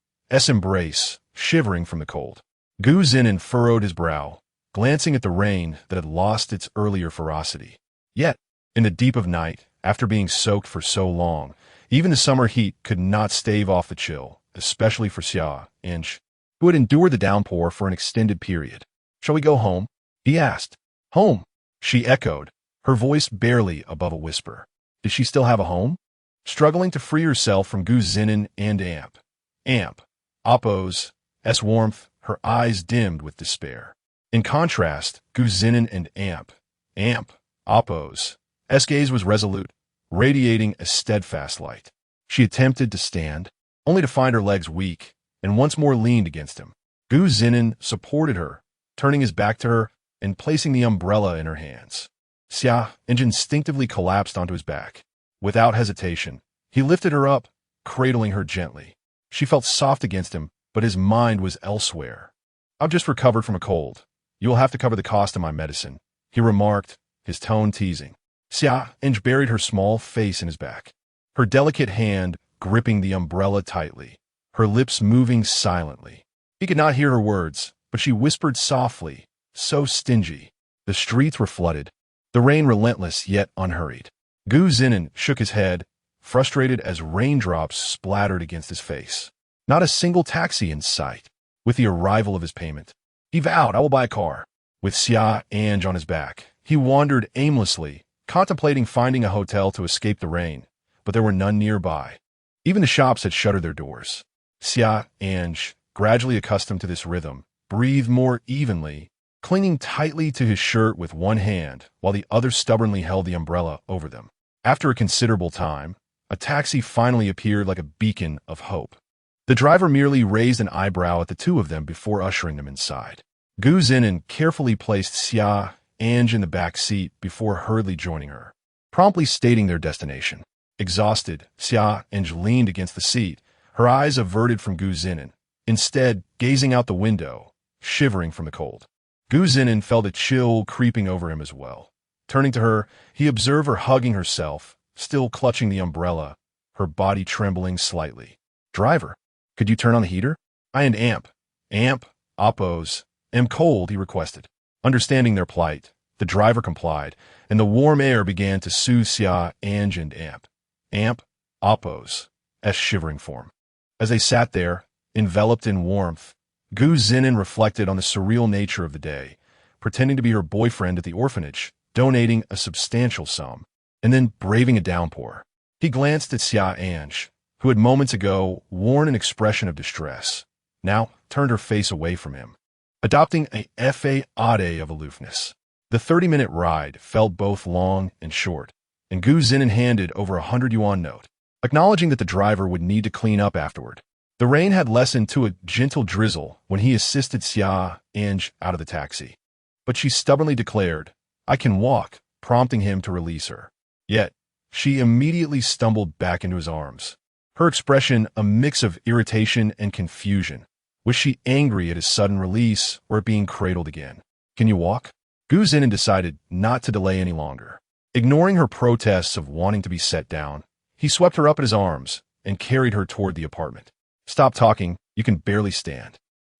embrace, shivering from the cold. Zhinan furrowed his brow, glancing at the rain that had lost its earlier ferocity. Yet, in the deep of night, after being soaked for so long, even the summer heat could not stave off the chill, especially for Xia An'ge, who had endured the downpour for an extended period. Shall we go home? He asked. Home? She echoed, her voice barely above a whisper. Did she still have a home? Struggling to free herself from Zhinan and Amp, Oppo's warmth, her eyes dimmed with despair. In contrast, Zhinan and Amp, Oppo's gaze was resolute, radiating a steadfast light. She attempted to stand, only to find her legs weak, and once more leaned against him. Zhinan supported her, turning his back to her and placing the umbrella in her hands. Xia An'ge instinctively collapsed onto his back. Without hesitation, he lifted her up, cradling her gently. She felt soft against him, but his mind was elsewhere. I've just recovered from a cold. You will have to cover the cost of my medicine, he remarked, his tone teasing. Xia An'ge buried her small face in his back, her delicate hand gripping the umbrella tightly, her lips moving silently. He could not hear her words, but she whispered softly, so stingy. The streets were flooded. the rain relentless yet unhurried. Gu Zinan shook his head, frustrated as raindrops splattered against his face. Not a single taxi in sight. With the arrival of his payment, he vowed, "I will buy a car." With Xia An'ge on his back, he wandered aimlessly, contemplating finding a hotel to escape the rain, but there were none nearby. Even the shops had shuttered their doors. Xia An'ge, gradually accustomed to this rhythm, breathed more evenly, clinging tightly to his shirt with one hand while the other stubbornly held the umbrella over them. After a considerable time, a taxi finally appeared like a beacon of hope. The driver merely raised an eyebrow at the two of them before ushering them inside. Gu Zinan carefully placed Xia An'ge in the back seat before hurriedly joining her, promptly stating their destination. Exhausted, Xia An'ge leaned against the seat, her eyes averted from Gu Zinan, instead gazing out the window, shivering from the cold. Gu Zinan felt a chill creeping over him as well. Turning to her, he observed her hugging herself, still clutching the umbrella, her body trembling slightly. "Driver, could you turn on the heater? I and Amp, Oppos, am cold," he requested. Understanding their plight, the driver complied, and the warm air began to soothe Xia An'ge and Amp, Oppos, shivering form. As they sat there, enveloped in warmth, Gu Zinan reflected on the surreal nature of the day, pretending to be her boyfriend at the orphanage, donating a substantial sum, and then braving a downpour. He glanced at Xia An'ge, who had moments ago worn an expression of distress, now turned her face away from him, adopting a fade of aloofness. The 30-minute ride felt both long and short, and Gu Zinan handed over a 100 yuan note, acknowledging that the driver would need to clean up afterward. The rain had lessened to a gentle drizzle when he assisted Xia An'ge out of the taxi, but she stubbornly declared, "I can walk," prompting him to release her. Yet, she immediately stumbled back into his arms, her expression a mix of irritation and confusion. Was she angry at his sudden release or at being cradled again? "Can you walk?" Gu Zinan decided not to delay any longer. Ignoring her protests of wanting to be set down, he swept her up in his arms and carried her toward the apartment. "Stop talking, you can barely stand."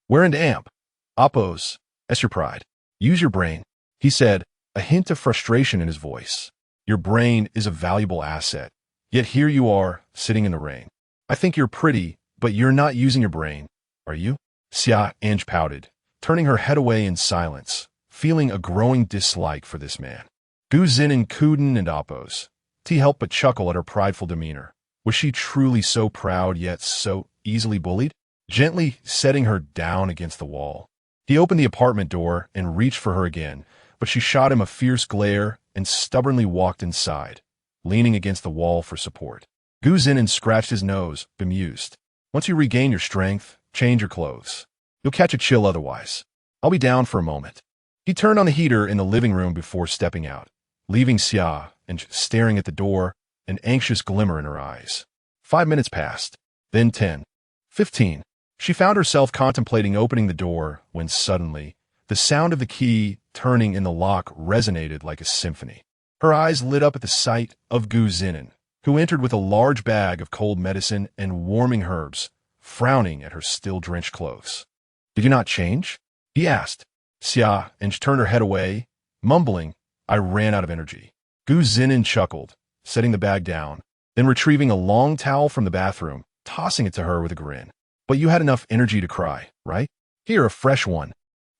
"Where and Amp? Oppos, that's your pride. Use your brain," he said, a hint of frustration in his voice. "Your brain is a valuable asset, yet here you are, sitting in the rain. I think you're pretty, but you're not using your brain, are you?" Xia An'ge pouted, turning her head away in silence, feeling a growing dislike for this man. Gu Zinan, Kuden, and Oppos. He helped but chuckle at her prideful demeanor. Was she truly so proud yet so easily bullied? Gently setting her down against the wall, he opened the apartment door and reached for her again, but she shot him a fierce glare and stubbornly walked inside, leaning against the wall for support. Gu Zinan scratched his nose, bemused. "Once you regain your strength, change your clothes. You'll catch a chill otherwise. I'll be down for a moment." He turned on the heater in the living room before stepping out, leaving Xia and staring at the door, an anxious glimmer in her eyes. 5 minutes passed, then 10, 15. She found herself contemplating opening the door when suddenly, the sound of the key turning in the lock resonated like a symphony. Her eyes lit up at the sight of Gu Zinan, who entered with a large bag of cold medicine and warming herbs, frowning at her still drenched clothes. "Did you not change?" he asked. Xia An'ge turned her head away, mumbling, "I ran out of energy." Gu Zinan chuckled, setting the bag down, then retrieving a long towel from the bathroom, tossing it to her with a grin. "But you had enough energy to cry, right? Here, a fresh one."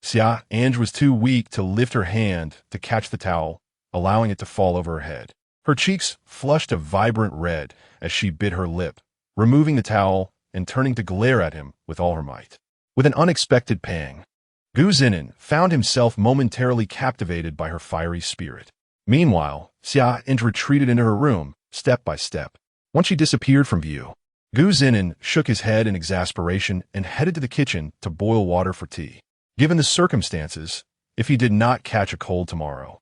Xia An'ge was too weak to lift her hand to catch the towel, allowing it to fall over her head. Her cheeks flushed a vibrant red as she bit her lip, removing the towel and turning to glare at him with all her might. With an unexpected pang, Gu Zinan found himself momentarily captivated by her fiery spirit. Meanwhile, Xia An'ge retreated into her room, step by step. Once she disappeared from view, Gu Zinan shook his head in exasperation and headed to the kitchen to boil water for tea. Given the circumstances, if he did not catch a cold tomorrow,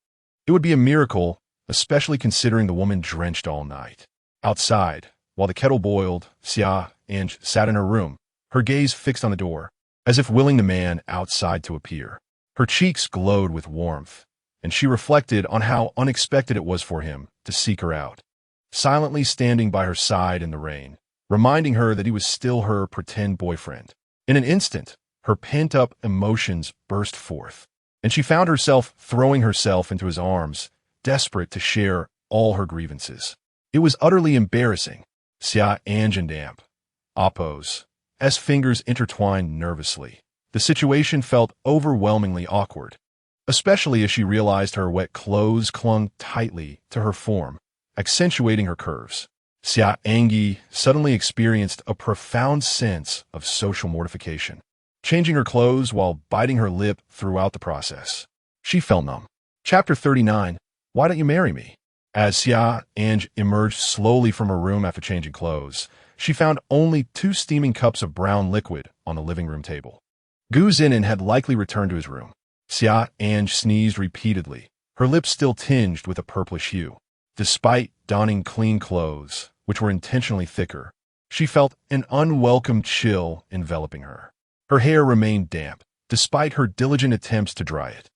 it would be a miracle, especially considering the woman drenched all night. Outside, while the kettle boiled, Xia An'ge sat in her room, her gaze fixed on the door, as if willing the man outside to appear. Her cheeks glowed with warmth, and she reflected on how unexpected it was for him to seek her out, silently standing by her side in the rain, reminding her that he was still her pretend boyfriend. In an instant, her pent-up emotions burst forth, and she found herself throwing herself into his arms, desperate to share all her grievances. It was utterly embarrassing. Xia An'ge and damp. Appo's fingers intertwined nervously. The situation felt overwhelmingly awkward, especially as she realized her wet clothes clung tightly to her form, accentuating her curves. Xia An'ge suddenly experienced a profound sense of social mortification, changing her clothes while biting her lip throughout the process. She felt numb. Chapter 39. Why don't you marry me? As Xia An'ge emerged slowly from her room after changing clothes, she found only 2 steaming cups of brown liquid on the living room table. Zhinan had likely returned to his room. Xia An'ge sneezed repeatedly, her lips still tinged with a purplish hue. Despite donning clean clothes, which were intentionally thicker, she felt an unwelcome chill enveloping her. Her hair remained damp, despite her diligent attempts to dry it.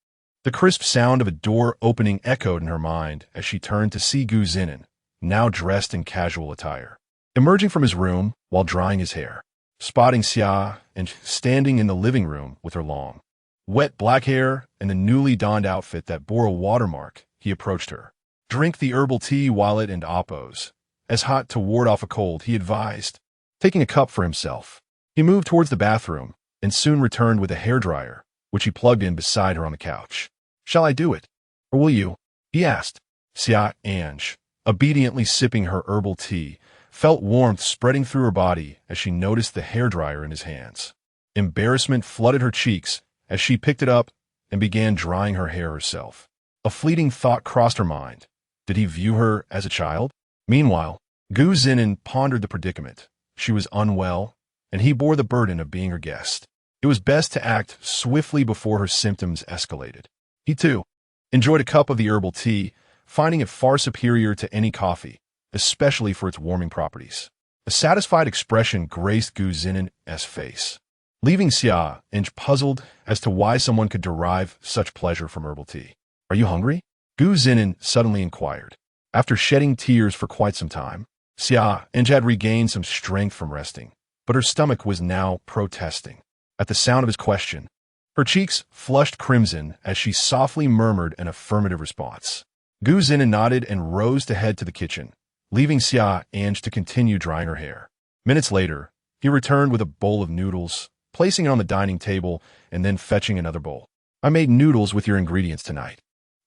The crisp sound of a door opening echoed in her mind as she turned to see Zhinan, now dressed in casual attire, emerging from his room while drying his hair. Spotting Xia and standing in the living room with her long, wet black hair and a newly donned outfit that bore a watermark, he approached her. Drink the herbal tea wallet and Appo's. As hot to ward off a cold, he advised, taking a cup for himself. He moved towards the bathroom and soon returned with a hairdryer, which he plugged in beside her on the couch. Shall I do it? Or will you? He asked. Xia An'ge, obediently sipping her herbal tea, felt warmth spreading through her body as she noticed the hairdryer in his hands. Embarrassment flooded her cheeks as she picked it up and began drying her hair herself. A fleeting thought crossed her mind. Did he view her as a child? Meanwhile, Zhinan pondered the predicament. She was unwell, and he bore the burden of being her guest. It was best to act swiftly before her symptoms escalated. He, too, enjoyed a cup of the herbal tea, finding it far superior to any coffee, especially for its warming properties. A satisfied expression graced Zhinan's face, leaving Xia An'ge puzzled as to why someone could derive such pleasure from herbal tea. Are you hungry? Zhinan suddenly inquired. After shedding tears for quite some time, Xia An'ge had regained some strength from resting, but her stomach was now protesting. At the sound of his question, her cheeks flushed crimson as she softly murmured an affirmative response. Zhinan nodded and rose to head to the kitchen, leaving Xia An'ge to continue drying her hair. Minutes later, he returned with a bowl of noodles, placing it on the dining table and then fetching another bowl. I made noodles with your ingredients tonight.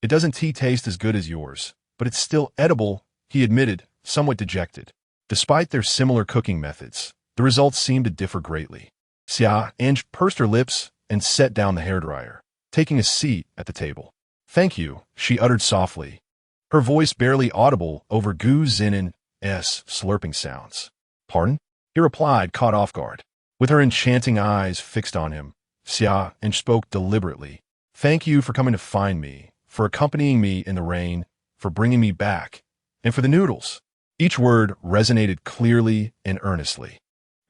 It doesn't taste as good as yours, but it's still edible, he admitted, somewhat dejected. Despite their similar cooking methods, the results seemed to differ greatly. Xia An'ge pursed her lips and set down the hairdryer, taking a seat at the table. Thank you, she uttered softly, her voice barely audible over Zhinan's slurping sounds. Pardon? He replied, caught off guard. With her enchanting eyes fixed on him, Xia An'ge spoke deliberately. Thank you for coming to find me, for accompanying me in the rain, for bringing me back, and for the noodles. Each word resonated clearly and earnestly.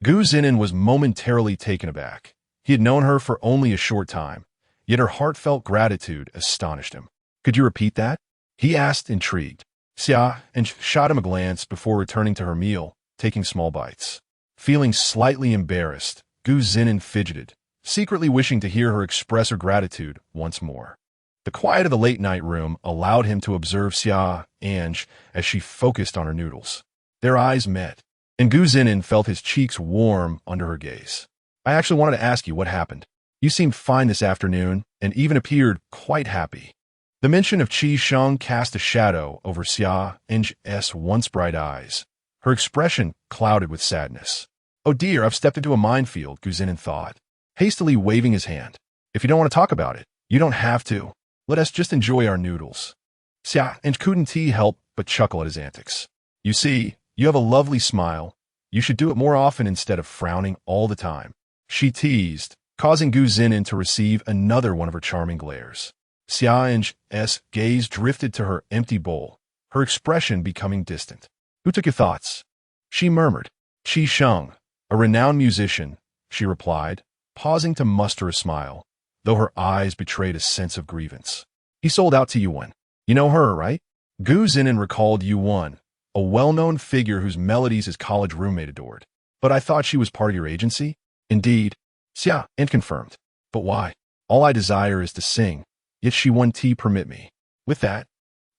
Zhinan was momentarily taken aback. He had known her for only a short time, yet her heartfelt gratitude astonished him. Could you repeat that? He asked, intrigued. Xia An'ge shot him a glance before returning to her meal, taking small bites. Feeling slightly embarrassed, Zhinan fidgeted, secretly wishing to hear her express her gratitude once more. The quiet of the late-night room allowed him to observe Xia An'ge as she focused on her noodles. Their eyes met, and Zhinan felt his cheeks warm under her gaze. I actually wanted to ask you what happened. You seemed fine this afternoon, and even appeared quite happy. The mention of Qi Sheng cast a shadow over Xia An'ge's once bright eyes, her expression clouded with sadness. Oh dear, I've stepped into a minefield, Zhinan thought, hastily waving his hand. If you don't want to talk about it, you don't have to. Let us just enjoy our noodles. Xia An'ge couldn't help but chuckle at his antics. You see, you have a lovely smile. You should do it more often instead of frowning all the time. She teased, causing Zhinan to receive another one of her charming glares. Xia An'ge's gaze drifted to her empty bowl, her expression becoming distant. Who took your thoughts? She murmured. Qi Sheng, a renowned musician, she replied, pausing to muster a smile, though her eyes betrayed a sense of grievance. He sold out to Yuan. You know her, right? Zhinan recalled Yuan, a well-known figure whose melodies his college roommate adored. But I thought she was part of your agency? Indeed. Xia An'ge confirmed. But why? All I desire is to sing, yet she won't permit me. With that,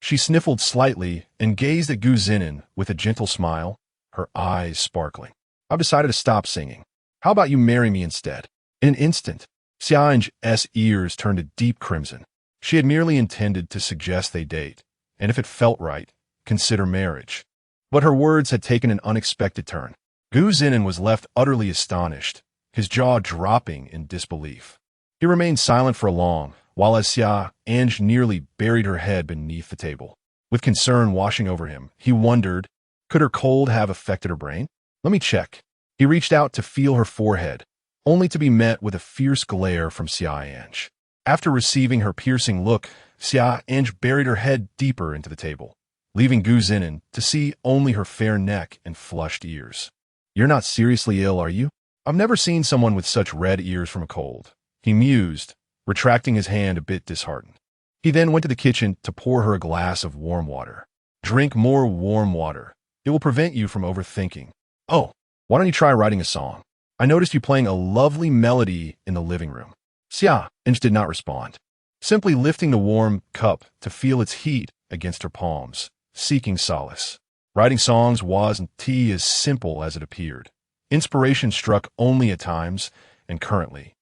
She sniffled slightly and gazed at Gu Zinan with a gentle smile, her eyes sparkling. "I've decided to stop singing. How about you marry me instead?" In an instant, Xia An'ge's ears turned a deep crimson. She had merely intended to suggest they date, and if it felt right, consider marriage. But her words had taken an unexpected turn. Gu Zinan was left utterly astonished, his jaw dropping in disbelief. He remained silent for a long, while as Xia An'ge nearly buried her head beneath the table. With concern washing over him, he wondered, could her cold have affected her brain? Let me check. He reached out to feel her forehead, only to be met with a fierce glare from Xia An'ge. After receiving her piercing look, Xia An'ge buried her head deeper into the table, leaving Gu Zinan to see only her fair neck and flushed ears. "You're not seriously ill, are you? I've never seen someone with such red ears from a cold," he mused, retracting his hand a bit disheartened. He then went to the kitchen to pour her a glass of warm water. "Drink more warm water. It will prevent you from overthinking. Oh, why don't you try writing a song? I noticed you playing a lovely melody in the living room." Xia An'ge did not respond, simply lifting the warm cup to feel its heat against her palms, seeking solace. Writing songs wasn't as simple as it appeared. Inspiration struck only at times, and currently,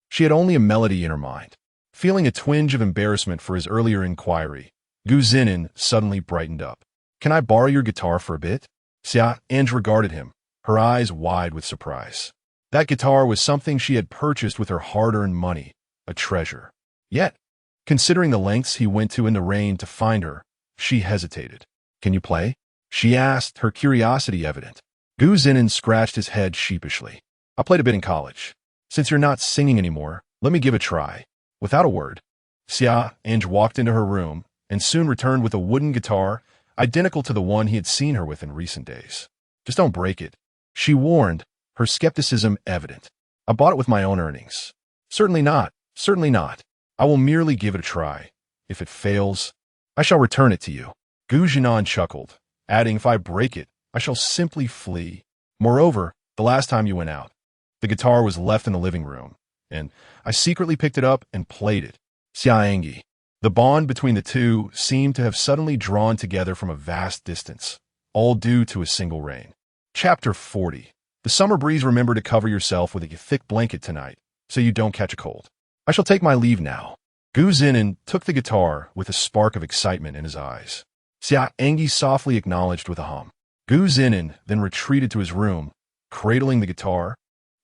she had only a melody in her mind. Feeling a twinge of embarrassment for his earlier inquiry, Gu Zinan suddenly brightened up. "Can I borrow your guitar for a bit?" Xia An'ge regarded him, her eyes wide with surprise. That guitar was something she had purchased with her hard-earned money, a treasure. Yet, considering the lengths he went to in the rain to find her, she hesitated. "Can you play?" she asked, her curiosity evident. Gu Zinan scratched his head sheepishly. "I played a bit in college. Since you're not singing anymore, let me give it a try." Without a word, Xia An'ge walked into her room and soon returned with a wooden guitar identical to the one he had seen her with in recent days. "Just don't break it," she warned, her skepticism evident. "I bought it with my own earnings." Certainly not. I will merely give it a try. If it fails, I shall return it to you." Gu Zinan chuckled, adding, "If I break it, I shall simply flee. Moreover, the last time you went out, the guitar was left in the living room, and I secretly picked it up and played it." Xia An'ge. The bond between the two seemed to have suddenly drawn together from a vast distance, all due to a single rain. Chapter 40. The summer breeze. Remember to cover yourself with a thick blanket tonight, so you don't catch a cold. I shall take my leave now. Gu Zinan took the guitar with a spark of excitement in his eyes. Xia An'ge softly acknowledged with a hum. Gu Zinan then retreated to his room, cradling the guitar,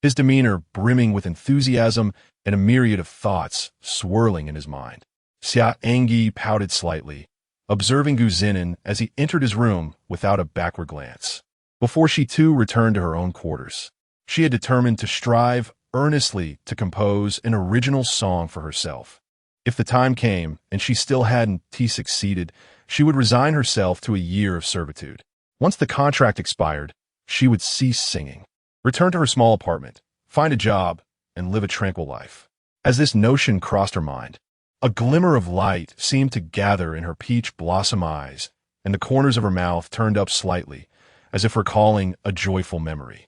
his demeanor brimming with enthusiasm and a myriad of thoughts swirling in his mind. Xia An'ge pouted slightly, observing Gu Zinan as he entered his room without a backward glance. Before she too returned to her own quarters, she had determined to strive earnestly to compose an original song for herself. If the time came and she still hadn't succeeded, she would resign herself to a year of servitude. Once the contract expired, she would cease singing, return to her small apartment, find a job, and live a tranquil life. As this notion crossed her mind, a glimmer of light seemed to gather in her peach blossom eyes, and the corners of her mouth turned up slightly, as if recalling a joyful memory.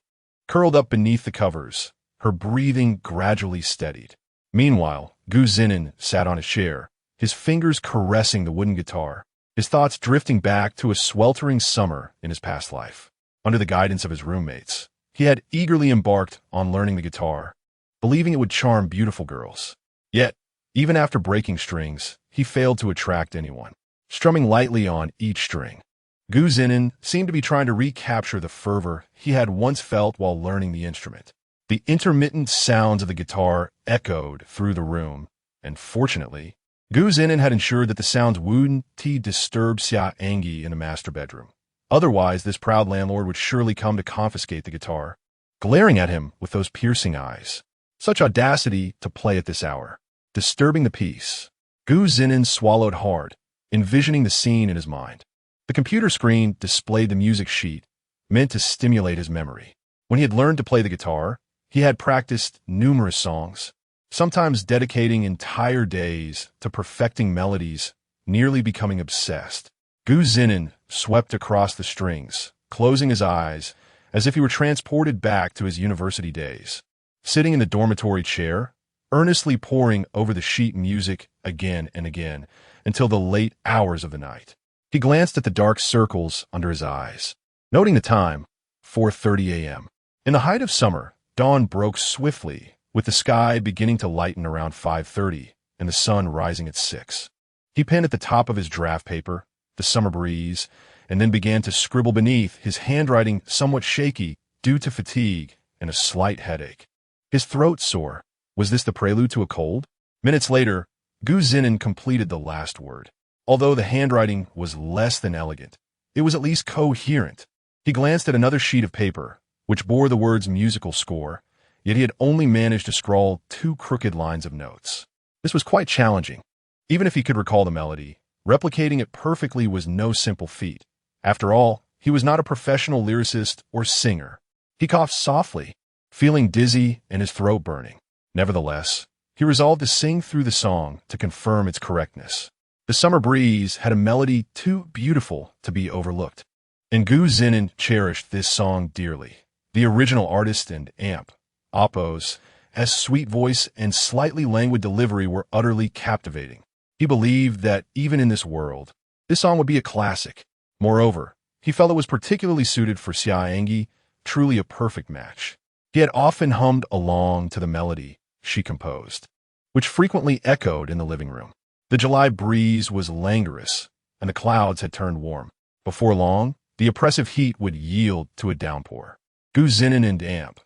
Curled up beneath the covers, her breathing gradually steadied. Meanwhile, Gu Zinan sat on his chair, his fingers caressing the wooden guitar, his thoughts drifting back to a sweltering summer in his past life. Under the guidance of his roommates, he had eagerly embarked on learning the guitar, believing it would charm beautiful girls. Yet, even after breaking strings, he failed to attract anyone. Strumming lightly on each string, Gu Zinan seemed to be trying to recapture the fervor he had once felt while learning the instrument. The intermittent sounds of the guitar echoed through the room, and fortunately, Gu Zinan had ensured that the sounds wouldn't disturb Xia An'ge in the master bedroom. Otherwise, this proud landlord would surely come to confiscate the guitar, glaring at him with those piercing eyes. Such audacity to play at this hour, disturbing the peace. Gu Zinan swallowed hard, envisioning the scene in his mind. The computer screen displayed the music sheet, meant to stimulate his memory. When he had learned to play the guitar, he had practiced numerous songs, sometimes dedicating entire days to perfecting melodies, nearly becoming obsessed. Gu Zinan swept across the strings, closing his eyes as if he were transported back to his university days. Sitting in the dormitory chair, earnestly poring over the sheet music again and again until the late hours of the night. He glanced at the dark circles under his eyes. Noting the time, 4:30 a.m. In the height of summer, dawn broke swiftly, with the sky beginning to lighten around 5:30 and the sun rising at 6. He penned at the top of his draft paper, "The summer breeze," and then began to scribble beneath, his handwriting somewhat shaky due to fatigue and a slight headache. His throat sore. Was this the prelude to a cold? Minutes later, Zhinan completed the last word. Although the handwriting was less than elegant, it was at least coherent. He glanced at another sheet of paper, which bore the words musical score, yet he had only managed to scrawl 2 crooked lines of notes. This was quite challenging. Even if he could recall the melody, replicating it perfectly was no simple feat. After all, he was not a professional lyricist or singer. He coughed softly, feeling dizzy and his throat burning. Nevertheless, he resolved to sing through the song to confirm its correctness. The summer breeze had a melody too beautiful to be overlooked, and Zhinan cherished this song dearly. The original artist and amp, Oppo's, as sweet voice and slightly languid delivery were utterly captivating. He believed that even in this world, this song would be a classic. Moreover, he felt it was particularly suited for Xia An'ge, truly a perfect match. He had often hummed along to the melody she composed, which frequently echoed in the living room. The July breeze was languorous, and the clouds had turned warm. Before long, the oppressive heat would yield to a downpour. Zhinan and amp,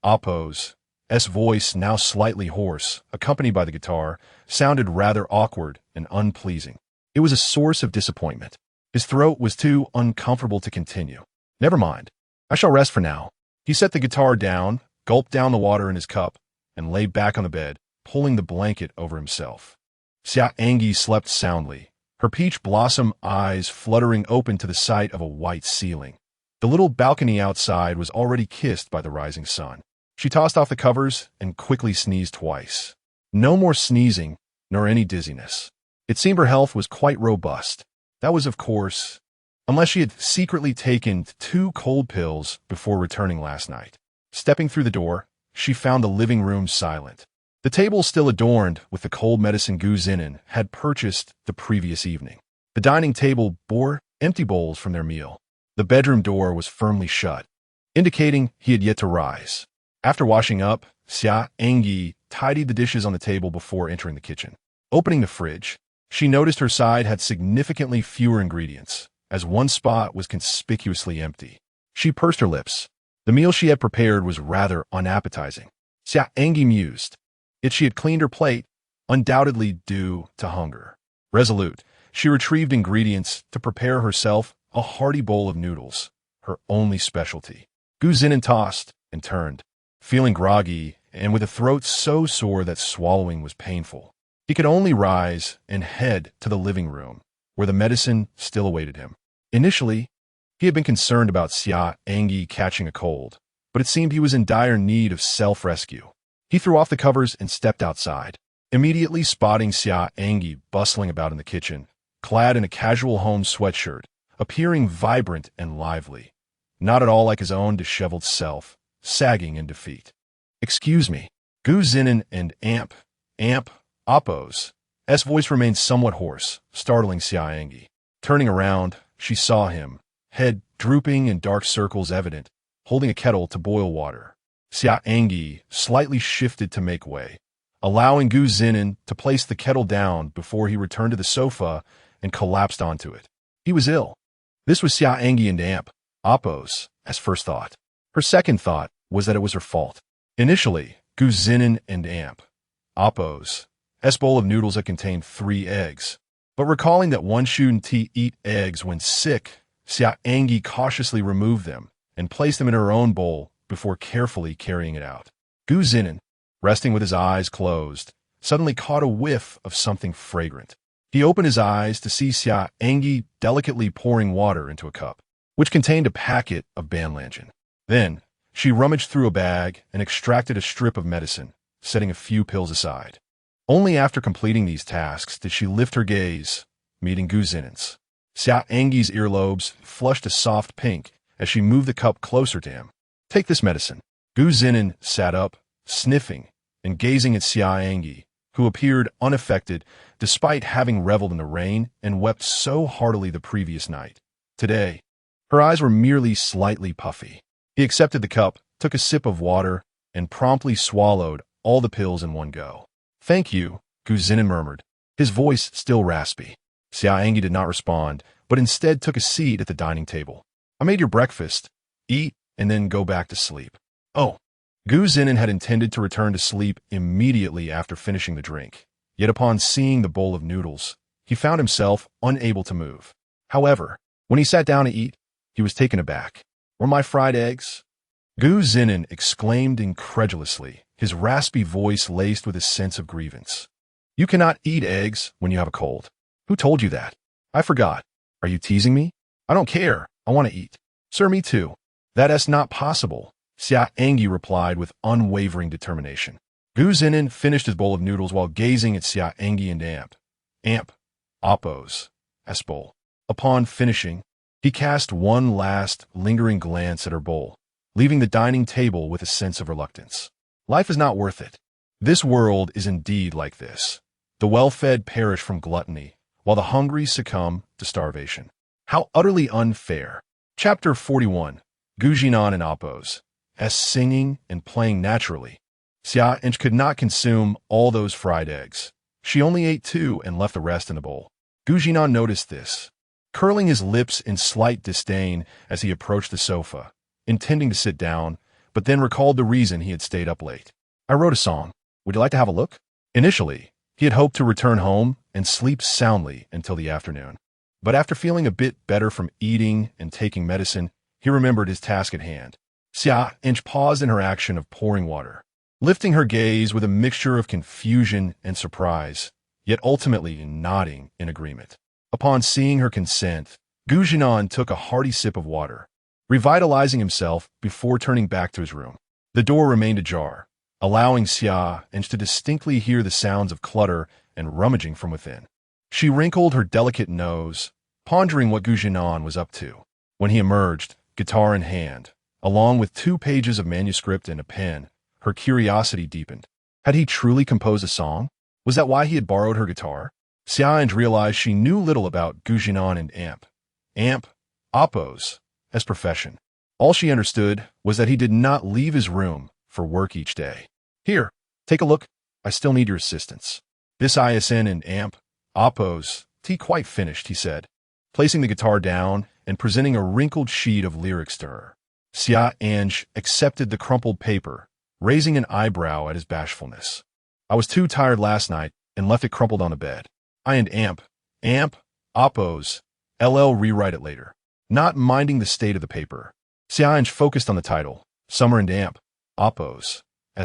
Oppo's voice, now slightly hoarse, accompanied by the guitar, sounded rather awkward and unpleasing. It was a source of disappointment. His throat was too uncomfortable to continue. Never mind. I shall rest for now. He set the guitar down, gulped down the water in his cup, and lay back on the bed, pulling the blanket over himself. Xia An'ge slept soundly, her peach blossom eyes fluttering open to the sight of a white ceiling. The little balcony outside was already kissed by the rising sun. She tossed off the covers and quickly sneezed twice. No more sneezing, nor any dizziness. It seemed her health was quite robust. That was, of course, unless she had secretly taken 2 cold pills before returning last night. Stepping through the door, she found the living room silent. The table still adorned with the cold medicine Zhinan had purchased the previous evening. The dining table bore empty bowls from their meal. The bedroom door was firmly shut, indicating he had yet to rise. After washing up, Xia An'ge tidied the dishes on the table before entering the kitchen. Opening the fridge, she noticed her side had significantly fewer ingredients, as one spot was conspicuously empty. She pursed her lips. The meal she had prepared was rather unappetizing. Xia An'ge mused. Yet she had cleaned her plate, undoubtedly due to hunger. Resolute, she retrieved ingredients to prepare herself a hearty bowl of noodles, her only specialty. Zhinan tossed and turned, feeling groggy and with a throat so sore that swallowing was painful. He could only rise and head to the living room, where the medicine still awaited him. Initially, he had been concerned about Xia An'ge catching a cold, but it seemed he was in dire need of self-rescue. He threw off the covers and stepped outside, immediately spotting Xia An'ge bustling about in the kitchen, clad in a casual home sweatshirt, appearing vibrant and lively, not at all like his own disheveled self, sagging in defeat. "Excuse me." Zhinan and amp, Oppo's voice remained somewhat hoarse, startling Xia An'ge. Turning around, she saw him, head drooping and dark circles evident, holding a kettle to boil water. Xia An'ge slightly shifted to make way, allowing Zhinan to place the kettle down before he returned to the sofa and collapsed onto it. He was ill. This was Xia An'ge and amp, Oppo's first thought. Her second thought was that it was her fault. Initially, Zhinan and amp, Oppo's bowl of noodles had contained 3 eggs, but recalling that one shouldn't eat eggs when sick, Xia An'ge cautiously removed them and placed them in her own bowl before carefully carrying it out. Zhinan, resting with his eyes closed, suddenly caught a whiff of something fragrant. He opened his eyes to see Xia An'ge delicately pouring water into a cup, which contained a packet of Banlangen. Then, she rummaged through a bag and extracted a strip of medicine, setting a few pills aside. Only after completing these tasks did she lift her gaze, meeting Zhinan's. Xia An'ge's earlobes flushed a soft pink as she moved the cup closer to him. "Take this medicine." Zhinan sat up, sniffing, and gazing at Xia An'ge, who appeared unaffected despite having reveled in the rain and wept so heartily the previous night. Today, her eyes were merely slightly puffy. He accepted the cup, took a sip of water, and promptly swallowed all the pills in one go. "Thank you," Zhinan murmured, his voice still raspy. Xia An'ge did not respond, but instead took a seat at the dining table. "I made your breakfast. Eat, and then go back to sleep." Oh. Zhinan had intended to return to sleep immediately after finishing the drink. Yet upon seeing the bowl of noodles, he found himself unable to move. However, when he sat down to eat, he was taken aback. "Were my fried eggs?" Zhinan exclaimed incredulously, his raspy voice laced with a sense of grievance. "You cannot eat eggs when you have a cold. Who told you that?" "I forgot. Are you teasing me?" "I don't care. I want to eat." "Sir, me too." "That is not possible," Xia An'ge replied with unwavering determination. Zhinan finished his bowl of noodles while gazing at Xia An'ge and Amp, Oppo's bowl. Upon finishing, he cast one last, lingering glance at her bowl, leaving the dining table with a sense of reluctance. Life is not worth it. This world is indeed like this. The well-fed perish from gluttony, while the hungry succumb to starvation. How utterly unfair. Chapter 41. Zhinan and Oppo's singing and playing naturally. Xia An'ge could not consume all those fried eggs. She only ate 2 and left the rest in the bowl. Zhinan noticed this, curling his lips in slight disdain as he approached the sofa, intending to sit down, but then recalled the reason he had stayed up late. "I wrote a song. Would you like to have a look?" Initially, he had hoped to return home and sleep soundly until the afternoon. But after feeling a bit better from eating and taking medicine, he remembered his task at hand. Xia An'ge paused in her action of pouring water, lifting her gaze with a mixture of confusion and surprise, yet ultimately nodding in agreement. Upon seeing her consent, Zhinan took a hearty sip of water, revitalizing himself before turning back to his room. The door remained ajar, allowing Xia An'ge to distinctly hear the sounds of clutter and rummaging from within. She wrinkled her delicate nose, pondering what Zhinan was up to. When he emerged, guitar in hand, along with 2 pages of manuscript and a pen, her curiosity deepened. Had he truly composed a song? Was that why he had borrowed her guitar? Xia An'ge realized she knew little about Zhinan and Oppo's profession. All she understood was that he did not leave his room for work each day. "Here, take a look. I still need your assistance." "This ISN and Oppo's tea quite finished," he said, placing the guitar down and presenting a wrinkled sheet of lyrics to her. Xia An'ge accepted the crumpled paper, raising an eyebrow at his bashfulness. "I was too tired last night and left it crumpled on the bed. I and Oppo's rewrite it later." Not minding the state of the paper, Xia An'ge focused on the title, Summer and Oppo's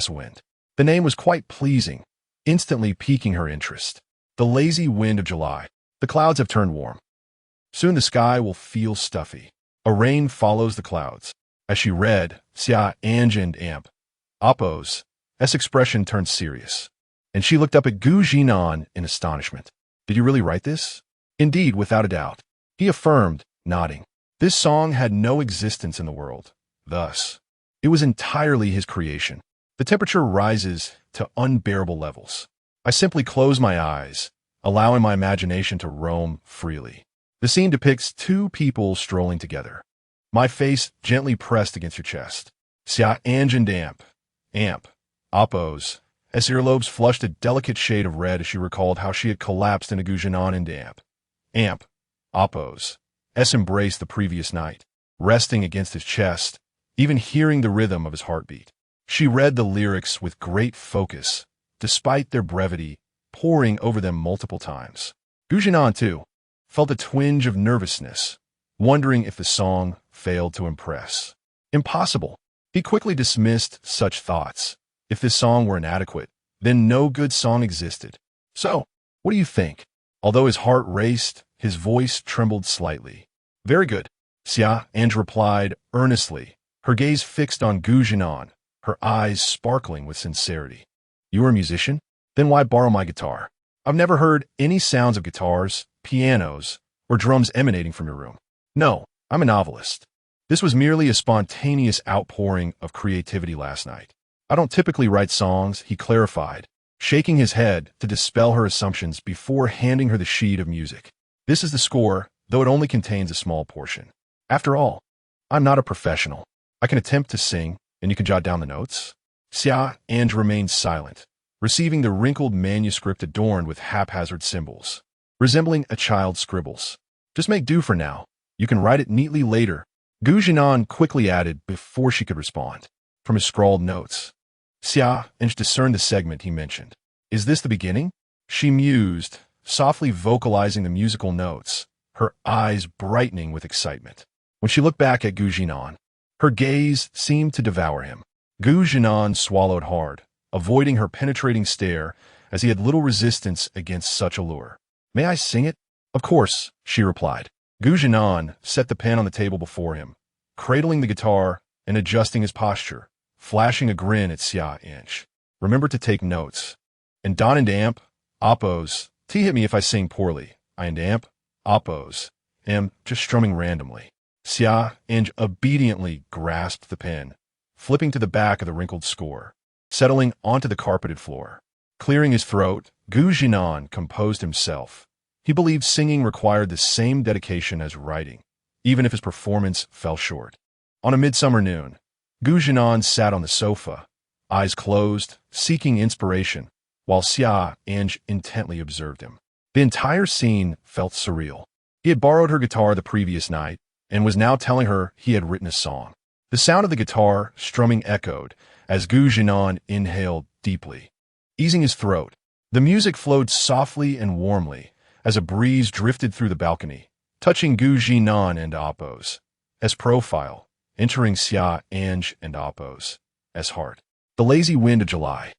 Wind. The name was quite pleasing, instantly piquing her interest. The lazy wind of July. The clouds have turned warm. Soon the sky will feel stuffy. A rain follows the clouds. As she read, Xia An'ge and Oppo's expression turned serious, and she looked up at Zhinan in astonishment. "Did you really write this?" "Indeed, without a doubt," he affirmed, nodding. This song had no existence in the world. Thus, it was entirely his creation. The temperature rises to unbearable levels. I simply close my eyes, allowing my imagination to roam freely. The scene depicts 2 people strolling together. My face gently pressed against your chest. Xia An'ge and Oppo's earlobes flushed a delicate shade of red as she recalled how she had collapsed into Zhinan and Oppo's embrace the previous night, resting against his chest, even hearing the rhythm of his heartbeat. She read the lyrics with great focus, despite their brevity, poring over them multiple times. Zhinan, too, felt a twinge of nervousness, wondering if the song failed to impress. Impossible. He quickly dismissed such thoughts. If this song were inadequate, then no good song existed. "So, what do you think?" Although his heart raced, his voice trembled slightly. "Very good," Xia An'ge replied earnestly, her gaze fixed on Zhinan, her eyes sparkling with sincerity. "You are a musician? Then why borrow my guitar? I've never heard any sounds of guitars, pianos, or drums emanating from your room." "No, I'm a novelist. This was merely a spontaneous outpouring of creativity last night. I don't typically write songs," he clarified, shaking his head to dispel her assumptions before handing her the sheet of music. This is the score, though it only contains a small portion. After all, I'm not a professional. I can attempt to sing, and you can jot down the notes. Xia An'ge remained silent, receiving the wrinkled manuscript adorned with haphazard symbols, resembling a child's scribbles. Just make do for now. You can write it neatly later, Zhinan quickly added before she could respond. From his scrawled notes, Xia An'ge discerned the segment he mentioned. Is this the beginning? She mused, softly vocalizing the musical notes, her eyes brightening with excitement. When she looked back at Zhinan, her gaze seemed to devour him. Zhinan swallowed hard, avoiding her penetrating stare as he had little resistance against such allure. May I sing it? Of course, she replied. Zhinan set the pen on the table before him, cradling the guitar and adjusting his posture, flashing a grin at Xia An'ge. Remember to take notes. And Don and Amp, Oppos, T hit me if I sing poorly. I and Amp, Oppos, am just strumming randomly. Xia An'ge obediently grasped the pen, flipping to the back of the wrinkled score, settling onto the carpeted floor. Clearing his throat, Zhinan composed himself. He believed singing required the same dedication as writing, even if his performance fell short. On a midsummer noon, Zhinan sat on the sofa, eyes closed, seeking inspiration, while Xia An'ge intently observed him. The entire scene felt surreal. He had borrowed her guitar the previous night and was now telling her he had written a song. The sound of the guitar strumming echoed as Zhinan inhaled deeply, easing his throat. The music flowed softly and warmly as a breeze drifted through the balcony, touching Zhinan and Oppos as profile, entering Xia An'ge and Oppos as heart. The lazy wind of July.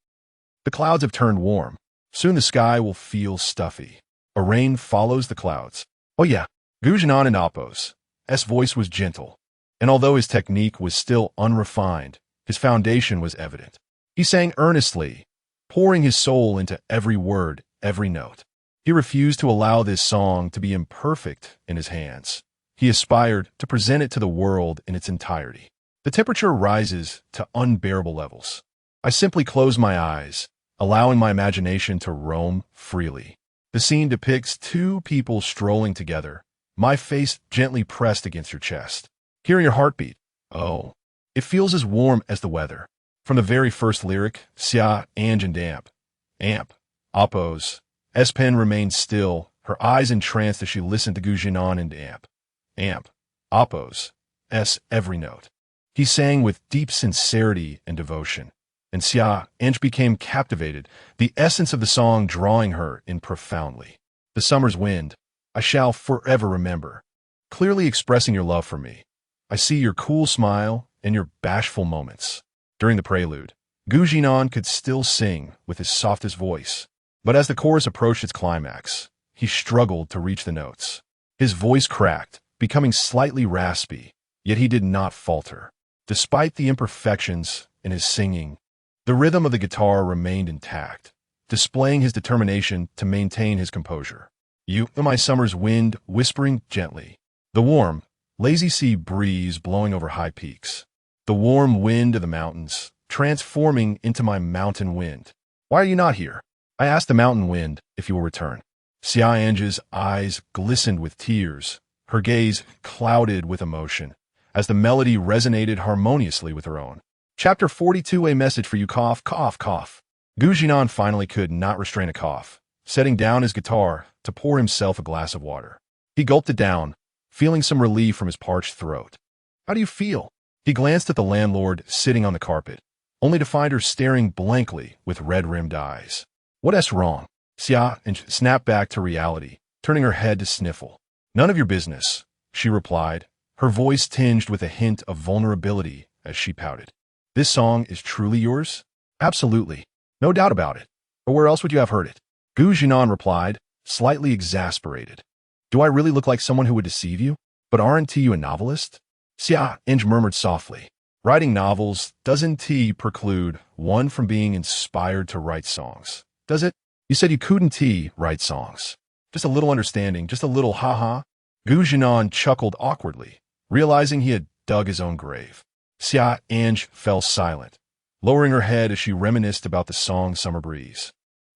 The clouds have turned warm. Soon the sky will feel stuffy. A rain follows the clouds. Oh yeah, Zhinan and Oppos' voice was gentle, and although his technique was still unrefined, his foundation was evident. He sang earnestly, pouring his soul into every word, every note. He refused to allow this song to be imperfect in his hands. He aspired to present it to the world in its entirety. The temperature rises to unbearable levels. I simply close my eyes, allowing my imagination to roam freely. The scene depicts two people strolling together, my face gently pressed against your chest. Hearing your heartbeat. Oh, it feels as warm as the weather. From the very first lyric, Xia An'ge and Amp, Oppos' pen remained still, her eyes entranced as she listened to Zhinan and Amp, Oppos' every note. He sang with deep sincerity and devotion, and Xia An'ge became captivated, the essence of the song drawing her in profoundly. The summer's wind, I shall forever remember, clearly expressing your love for me. I see your cool smile and your bashful moments. During the prelude, Zhinan could still sing with his softest voice, but as the chorus approached its climax, he struggled to reach the notes. His voice cracked, becoming slightly raspy, yet he did not falter. Despite the imperfections in his singing, the rhythm of the guitar remained intact, displaying his determination to maintain his composure. You, my summer's wind, whispering gently. The warm, lazy sea breeze blowing over high peaks. The warm wind of the mountains, transforming into my mountain wind. Why are you not here? I asked the mountain wind if you will return. Xia An'ge's eyes glistened with tears, her gaze clouded with emotion, as the melody resonated harmoniously with her own. Chapter 42, a message for you, cough, cough, cough. Zhinan finally could not restrain a cough, setting down his guitar to pour himself a glass of water. He gulped it down, feeling some relief from his parched throat. How do you feel? He glanced at the landlord sitting on the carpet, only to find her staring blankly with red-rimmed eyes. What's wrong? Xia An'ge snapped back to reality, turning her head to sniffle. None of your business, she replied, her voice tinged with a hint of vulnerability as she pouted. This song is truly yours? Absolutely. No doubt about it. Or where else would you have heard it? Zhinan replied, slightly exasperated. Do I really look like someone who would deceive you? But aren't you a novelist? Xia An'ge murmured softly. Writing novels doesn't preclude one from being inspired to write songs, does it? You said you couldn't write songs. Just a little understanding, just a little ha-ha. Zhinan chuckled awkwardly, realizing he had dug his own grave. Xia An'ge fell silent, lowering her head as she reminisced about the song Summer Breeze.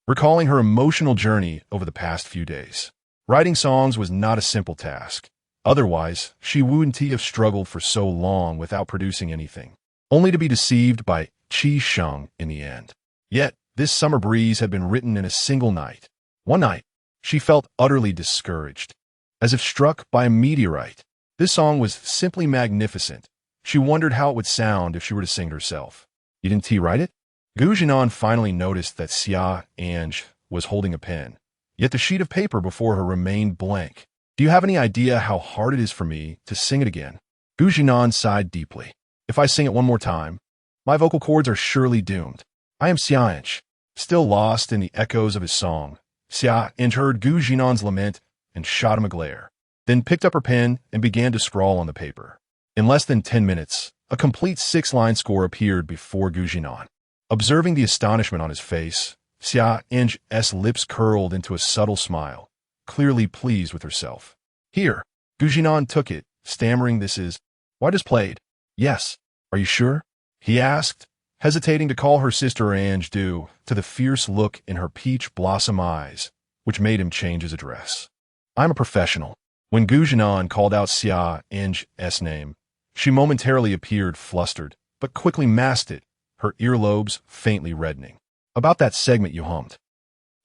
recalling her emotional journey over the past few days. Writing songs was not a simple task. Otherwise, she wouldn't have struggled for so long without producing anything, only to be deceived by Xia An'ge in the end. Yet, this summer breeze had been written in a single night. One night, she felt utterly discouraged, as if struck by a meteorite. This song was simply magnificent. She wondered how it would sound if she were to sing it herself. You didn't write it? Zhinan finally noticed that Xia An'ge was holding a pen, yet the sheet of paper before her remained blank. Do you have any idea how hard it is for me to sing it again? Zhinan sighed deeply. If I sing it one more time, my vocal cords are surely doomed. I am Xia An'ge. Still lost in the echoes of his song, Xia An'ge heard Zhinan's lament and shot him a glare, then picked up her pen and began to scrawl on the paper. In less than 10 minutes, a complete 6-line score appeared before Zhinan. Observing the astonishment on his face, Xia An'ge's lips curled into a subtle smile, clearly pleased with herself. Here, Zhinan took it, stammering, "This is what is played." "Yes. Are you sure?" he asked, hesitating to call her sister An'ge due to the fierce look in her peach blossom eyes, which made him change his address. "I'm a professional." When Zhinan called out Xia An'ge's name, she momentarily appeared flustered, but quickly masked it, her earlobes faintly reddening. "About that segment you hummed."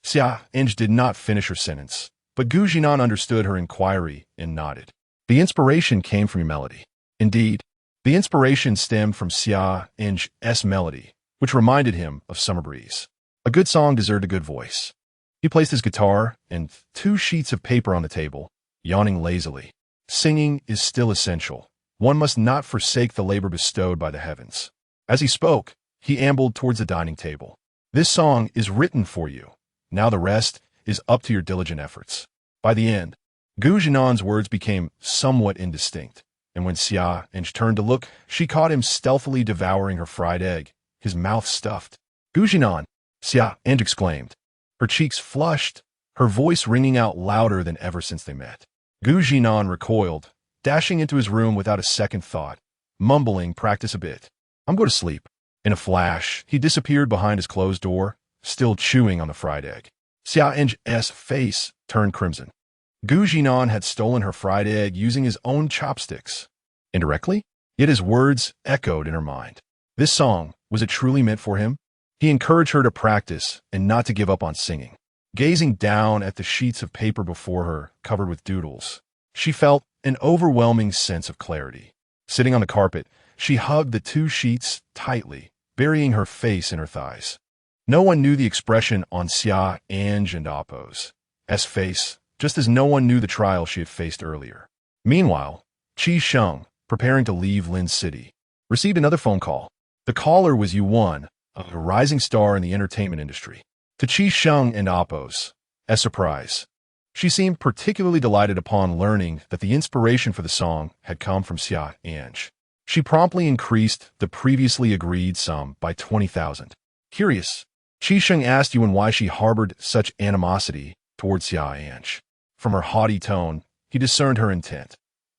Xia An'ge did not finish her sentence, but Zhinan understood her inquiry and nodded. "The inspiration came from your melody." Indeed, the inspiration stemmed from Xia An'ge's melody, which reminded him of Summer Breeze. A good song deserved a good voice. He placed his guitar and 2 sheets of paper on the table, yawning lazily. Singing is still essential. One must not forsake the labor bestowed by the heavens. As he spoke, he ambled towards the dining table. "This song is written for you. Now the rest is up to your diligent efforts." By the end, Zhinan's words became somewhat indistinct, and when Xia An'ge turned to look, she caught him stealthily devouring her fried egg, his mouth stuffed. "Zhinan!" Xia An'ge exclaimed. Her cheeks flushed, her voice ringing out louder than ever since they met. Zhinan recoiled, dashing into his room without a second thought, mumbling, "Practice a bit. I'm going to sleep." In a flash, he disappeared behind his closed door, still chewing on the fried egg. Xia An'ge's face turned crimson. Zhinan had stolen her fried egg using his own chopsticks. Indirectly, yet his words echoed in her mind. This song, was it truly meant for him? He encouraged her to practice and not to give up on singing. Gazing down at the sheets of paper before her, covered with doodles, she felt an overwhelming sense of clarity. Sitting on the carpet, she hugged the 2 sheets tightly, burying her face in her thighs. No one knew the expression on Xia An'ge and Appo's face, just as no one knew the trial she had faced earlier. Meanwhile, Xia An'ge, preparing to leave Lin City, received another phone call. The caller was Yuan, a rising star in the entertainment industry. To Xia An'ge and Appo's surprise, she seemed particularly delighted upon learning that the inspiration for the song had come from Xia An'ge. She promptly increased the previously agreed sum by 20,000. Curious, Xia An'ge asked Yuan why she harbored such animosity towards Xia An'ge. From her haughty tone, he discerned her intent.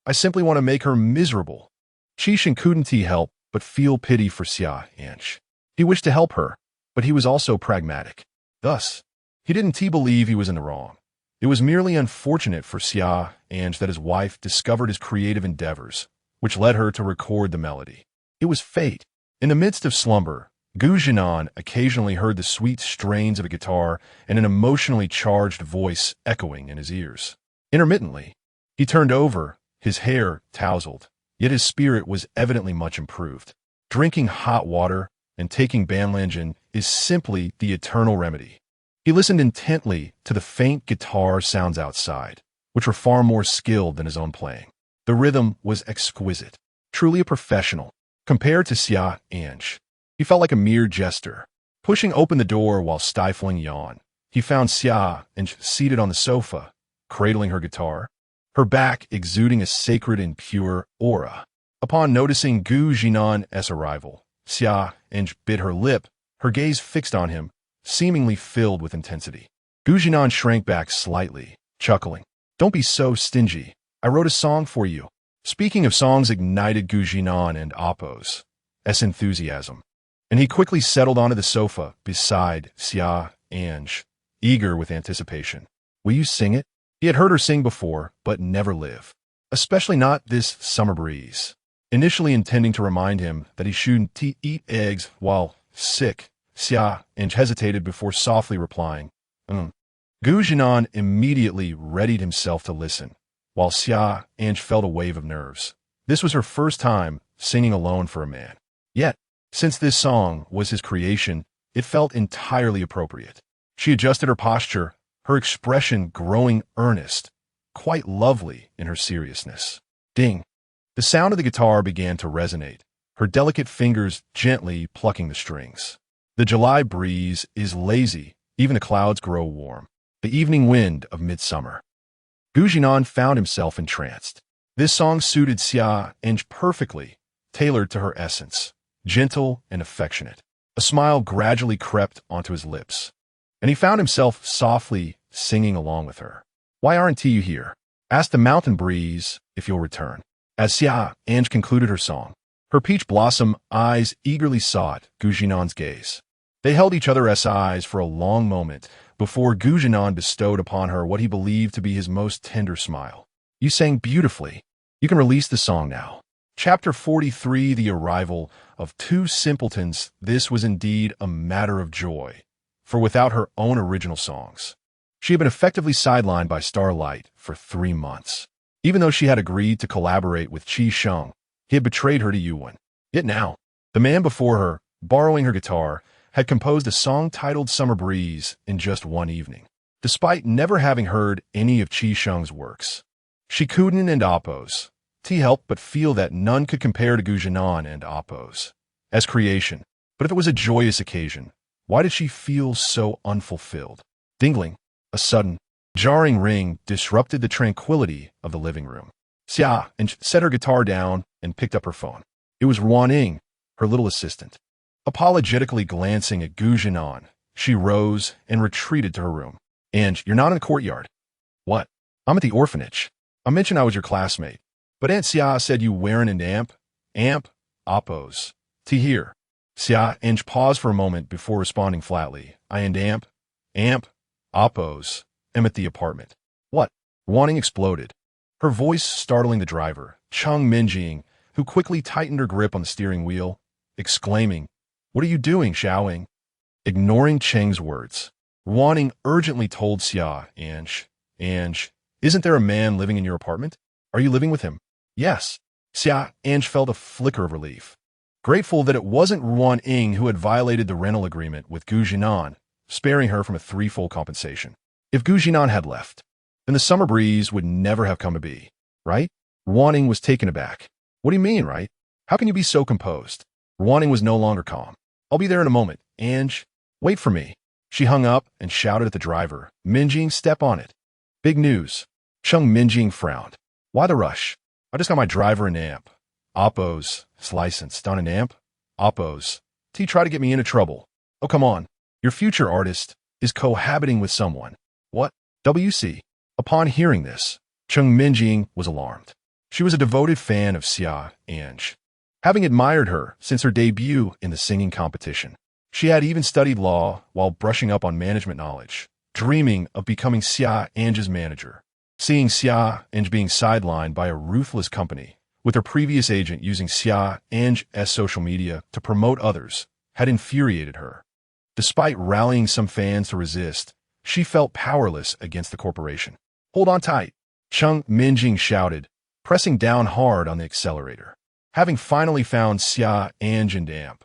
"I simply want to make her miserable." Xia An'ge couldn't help but feel pity for Xia An'ge. He wished to help her, but he was also pragmatic. Thus, he didn't believe he was in the wrong. It was merely unfortunate for Xia An'ge that his wife discovered his creative endeavors, which led her to record the melody. It was fate. In the midst of slumber, Zhinan occasionally heard the sweet strains of a guitar and an emotionally charged voice echoing in his ears. Intermittently, he turned over, his hair tousled, yet his spirit was evidently much improved. Drinking hot water and taking Banlangen is simply the eternal remedy. He listened intently to the faint guitar sounds outside, which were far more skilled than his own playing. The rhythm was exquisite, truly a professional. Compared to Xia An'ge, he felt like a mere jester. Pushing open the door while stifling yawn, he found Xia An'ge seated on the sofa, cradling her guitar, her back exuding a sacred and pure aura. Upon noticing Zhinan's arrival, Xia An'ge bit her lip, her gaze fixed on him, seemingly filled with intensity. Zhinan shrank back slightly, chuckling. "Don't be so stingy. I wrote a song for you." Speaking of songs ignited Zhinan and Appo's enthusiasm, and he quickly settled onto the sofa beside Xia An'ge, eager with anticipation. Will you sing it? He had heard her sing before, but never live. Especially not this summer breeze. Initially intending to remind him that he shouldn't eat eggs while sick, Xia An'ge hesitated before softly replying, Zhinan immediately readied himself to listen, while Xia An'ge felt a wave of nerves. This was her first time singing alone for a man. Yet, since this song was his creation, it felt entirely appropriate. She adjusted her posture, her expression growing earnest, quite lovely in her seriousness. Ding! The sound of the guitar began to resonate, her delicate fingers gently plucking the strings. The July breeze is lazy, even the clouds grow warm. The evening wind of midsummer. Zhinan found himself entranced. This song suited Xia An'ge perfectly, tailored to her essence, gentle and affectionate. A smile gradually crept onto his lips, and he found himself softly singing along with her. Why aren't you here? Ask the mountain breeze if you'll return. As Xia An'ge concluded her song, her peach blossom eyes eagerly sought Zhinan's gaze. They held each other's eyes for a long moment before Zhinan bestowed upon her what he believed to be his most tender smile. You sang beautifully. You can release the song now. Chapter 43, The Arrival of Two Simpletons. This was indeed a matter of joy, for without her own original songs, she had been effectively sidelined by Starlight for 3 months. Even though she had agreed to collaborate with Qi Sheng, he had betrayed her to Yuan. Yet now, the man before her, borrowing her guitar, had composed a song titled Summer Breeze in just one evening. Despite never having heard any of Qi Sheng's works, she couldn't and Oppos. He helped but feel that none could compare to Zhinan and Oppos as creation. But if it was a joyous occasion, why did she feel so unfulfilled? Dingling, a sudden, jarring ring disrupted the tranquility of the living room. Xia An'ge set her guitar down and picked up her phone. It was Ruaning, her little assistant. Apologetically glancing at Zhinan, she rose and retreated to her room. Ange, you're not in the courtyard. What? I'm at the orphanage. I mentioned I was your classmate, but Aunt Xia said you weren't an amp. Amp? Oppos. T here. Xia An'ge paused for a moment before responding flatly. I and amp. Amp. Oppos. Am at the apartment. What? Ruaning exploded, her voice startling the driver, Cheng Minjing, who quickly tightened her grip on the steering wheel, exclaiming, What are you doing, Xiaoing? Ignoring Cheng's words, Ruaning urgently told Xia An'ge, Ange, isn't there a man living in your apartment? Are you living with him? Yes. Xia An'ge felt a flicker of relief, grateful that it wasn't Ruaning who had violated the rental agreement with Zhinan, sparing her from a threefold compensation. If Zhinan had left, then the summer breeze would never have come to be, right? Ruaning was taken aback. What do you mean, right? How can you be so composed? Ruaning was no longer calm. I'll be there in a moment. Ange, wait for me. She hung up and shouted at the driver. Minjing, step on it. Big news. Cheng Minjing frowned. Why the rush? I just got my driver an amp. Oppos, licensed on an amp. Oppos. T tried to get me into trouble. Oh, come on. Your future artist is cohabiting with someone. What? WC. Upon hearing this, Cheng Minjing was alarmed. She was a devoted fan of Xia An'ge, having admired her since her debut in the singing competition. She had even studied law while brushing up on management knowledge, dreaming of becoming Xia An'ge's manager. Seeing Xia An'ge being sidelined by a ruthless company, with her previous agent using Xia An'ge's social media to promote others, had infuriated her. Despite rallying some fans to resist, she felt powerless against the corporation. Hold on tight, Cheng Minjing shouted, pressing down hard on the accelerator. Having finally found Xia An'ge and amp,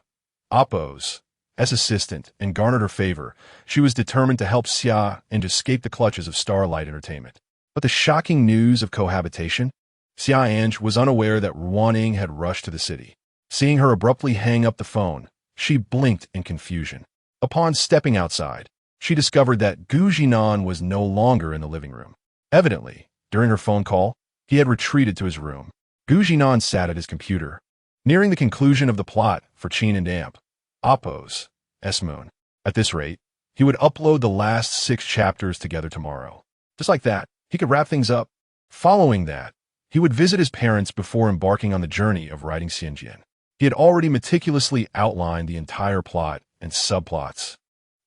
Oppos, as assistant and garnered her favor, she was determined to help Xia An'ge escape the clutches of Starlight Entertainment. But the shocking news of cohabitation? Xia An'ge was unaware that Ruaning had rushed to the city. Seeing her abruptly hang up the phone, she blinked in confusion. Upon stepping outside, she discovered that Zhinan was no longer in the living room. Evidently, during her phone call, he had retreated to his room. Zhinan sat at his computer, nearing the conclusion of the plot for Qin and Amp. Oppos, S-Moon. At this rate, he would upload the last 6 chapters together tomorrow. Just like that, he could wrap things up. Following that, he would visit his parents before embarking on the journey of writing Xianjian. He had already meticulously outlined the entire plot and subplots.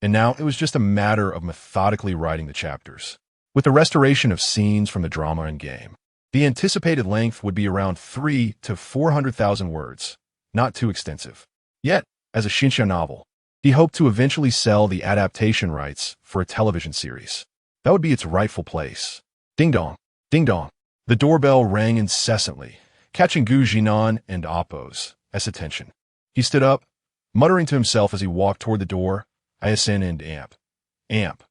and now it was just a matter of methodically writing the chapters. With the restoration of scenes from the drama and game, the anticipated length would be around 300,000 to 400,000 words, not too extensive. Yet, as a Xia novel, he hoped to eventually sell the adaptation rights for a television series. That would be its rightful place. Ding dong, ding dong. The doorbell rang incessantly, catching Zhinan and Appo's attention. He stood up, muttering to himself as he walked toward the door. ISN and Amp.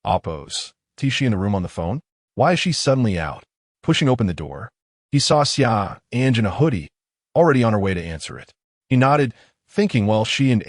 Appo's. Is she in the room on the phone? Why is she suddenly out? Pushing open the door, he saw Xia An'ge in a hoodie, already on her way to answer it. He nodded, thinking, well, she and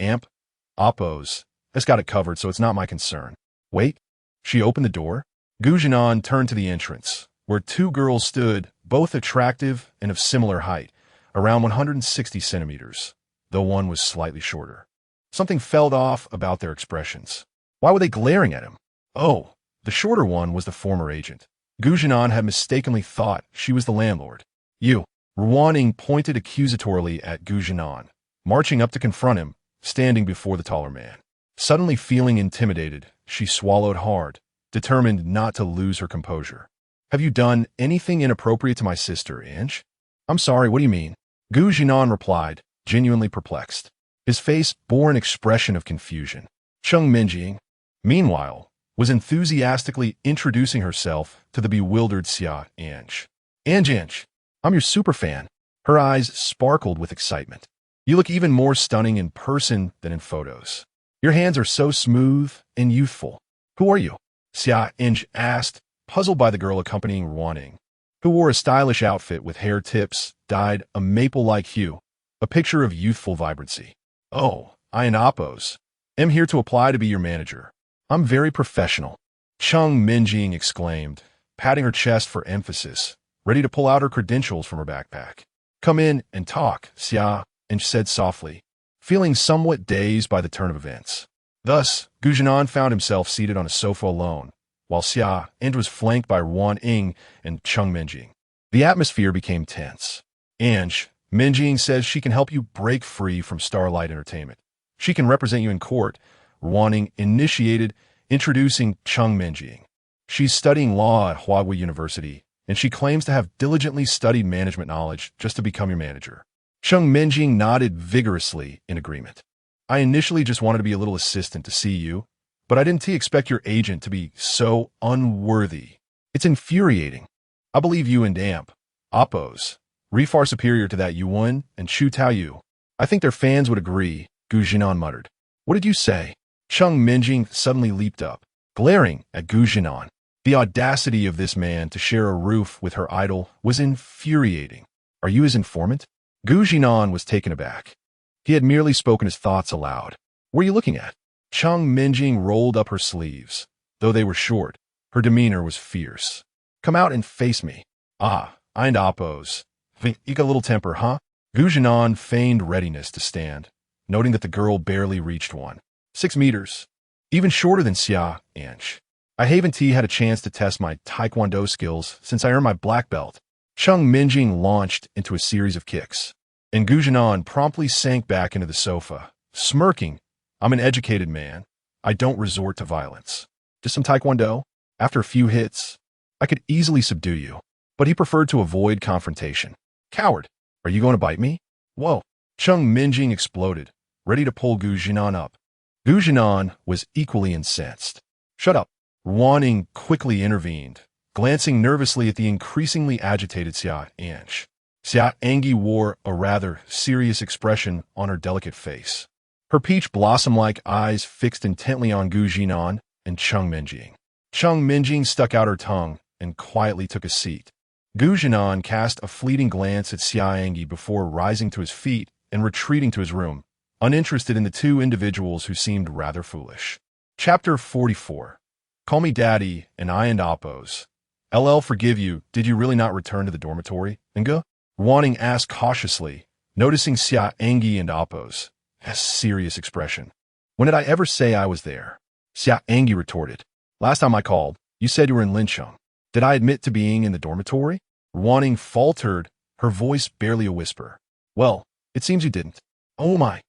Appo's has got it covered, so it's not my concern. Wait. She opened the door. Zhinan turned to the entrance, where two girls stood, both attractive and of similar height, around 160 centimeters, though one was slightly shorter. Something fell off about their expressions. Why were they glaring at him? Oh, the shorter one was the former agent. Zhinan had mistakenly thought she was the landlord. You. Ruaning pointed accusatorily at Zhinan, marching up to confront him, standing before the taller man. Suddenly feeling intimidated, she swallowed hard, determined not to lose her composure. Have you done anything inappropriate to my sister, Ange? I'm sorry, what do you mean? Zhinan replied, genuinely perplexed. His face bore an expression of confusion. Minjing, meanwhile, was enthusiastically introducing herself to the bewildered Xia An'ge. Ange, I'm your superfan. Her eyes sparkled with excitement. You look even more stunning in person than in photos. Your hands are so smooth and youthful. Who are you? Xia An'ge asked, puzzled by the girl accompanying Ruaning, who wore a stylish outfit with hair tips dyed a maple-like hue, a picture of youthful vibrancy. Oh, I and Appo's. Am here to apply to be your manager. I'm very professional. Minjing exclaimed, patting her chest for emphasis, ready to pull out her credentials from her backpack. Come in and talk, Xia An'ge said softly, feeling somewhat dazed by the turn of events. Thus, Zhinan found himself seated on a sofa alone, while Xia An'ge was flanked by Ruaning and Minjing. The atmosphere became tense. Ange, Minjing says she can help you break free from Starlight Entertainment. She can represent you in court, Ruaning initiated, introducing Minjing. She's studying law at Huawei University, and she claims to have diligently studied management knowledge just to become your manager. Minjing nodded vigorously in agreement. I initially just wanted to be a little assistant to see you, but I didn't expect your agent to be so unworthy. It's infuriating. I believe you and Appo's far superior to that Yuan and Chu Taoyu. I think their fans would agree, Zhinan muttered. What did you say? Minjing suddenly leaped up, glaring at Zhinan. The audacity of this man to share a roof with her idol was infuriating. Are you his informant? Zhinan was taken aback. He had merely spoken his thoughts aloud. What are you looking at? Minjing rolled up her sleeves. Though they were short, her demeanor was fierce. Come out and face me. I and Appo's. You got a little temper, huh? Zhinan feigned readiness to stand, noting that the girl barely reached 6 meters. Even shorter than Xia An'ge. I haven't had a chance to test my taekwondo skills since I earned my black belt. Minjing launched into a series of kicks, and Zhinan promptly sank back into the sofa, smirking. I'm an educated man. I don't resort to violence. Just some taekwondo. After a few hits, I could easily subdue you. But he preferred to avoid confrontation. Coward, are you going to bite me? Whoa. Minjing exploded, ready to pull Zhinan up. Zhinan was equally incensed. Shut up. Ruaning quickly intervened, glancing nervously at the increasingly agitated Xia An'ge. Xia An'ge wore a rather serious expression on her delicate face, her peach blossom-like eyes fixed intently on Zhinan and Minjing. Minjing stuck out her tongue and quietly took a seat. Zhinan cast a fleeting glance at Xia An'ge before rising to his feet and retreating to his room, uninterested in the two individuals who seemed rather foolish. Chapter 44. Call me Daddy, and I and Appo's. LL forgive you, did you really not return to the dormitory, Inga? Ruaning asked cautiously, noticing Xia An'ge and Appo's serious expression. When did I ever say I was there? Xia An'ge retorted. Last time I called, you said you were in Lincheng. Did I admit to being in the dormitory? Ruaning faltered, her voice barely a whisper. Well, it seems you didn't. Oh my.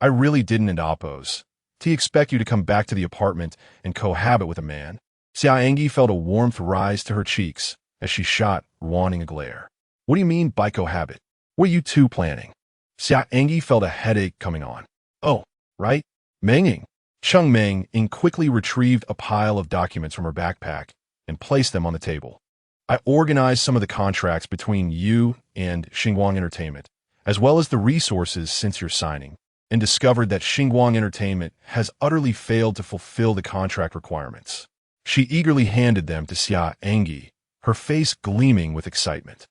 I really didn't, and Appo's T expect you to come back to the apartment and cohabit with a man? Xia An'ge felt a warmth rise to her cheeks as she shot Ruaning a glare. What do you mean by cohabit? What are you two planning? Xia An'ge felt a headache coming on. Oh, right. Meng Meng quickly retrieved a pile of documents from her backpack and placed them on the table. I organized some of the contracts between you and Xinguang Entertainment, as well as the resources since your signing, and discovered that Xinguang Entertainment has utterly failed to fulfill the contract requirements. She eagerly handed them to Xia An'ge, her face gleaming with excitement.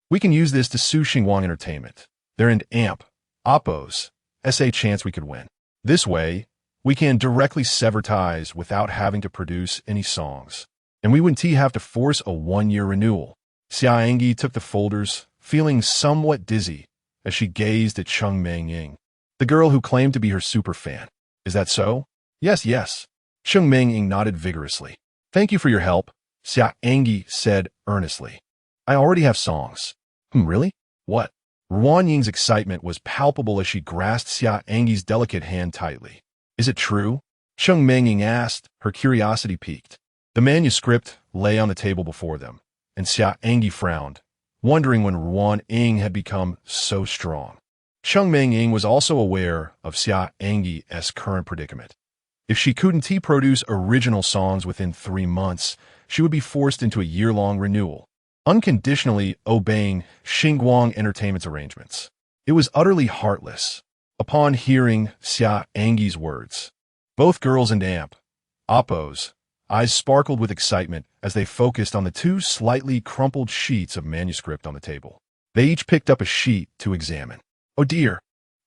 We can use this to sue Xinguang Entertainment. They're an AMP, Oppos, SA chance we could win. This way, we can directly sever ties without having to produce any songs. And we wouldn't have to force a one-year renewal. Xia An'ge took the folders, feeling somewhat dizzy as she gazed at Cheng Meng, the girl who claimed to be her superfan. Is that so? Yes. Cheng Meng nodded vigorously. Thank you for your help, Xia An'ge said earnestly. I already have songs. Really? What? Ruan Ying's excitement was palpable as she grasped Xia An'ge's delicate hand tightly. Is it true? Cheng Meng asked, her curiosity piqued. The manuscript lay on the table before them, and Xia An'ge frowned, wondering when Ruan Ying had become so strong. Cheng Meng was also aware of Xia An'ge's current predicament. If she couldn't produce original songs within 3 months, she would be forced into a year-long renewal, unconditionally obeying Xinguang Entertainment's arrangements. It was utterly heartless. Upon hearing Xia An'ge's words, both girls and AMP, Oppos, eyes sparkled with excitement as they focused on the 2 slightly crumpled sheets of manuscript on the table. They each picked up a sheet to examine. Oh dear,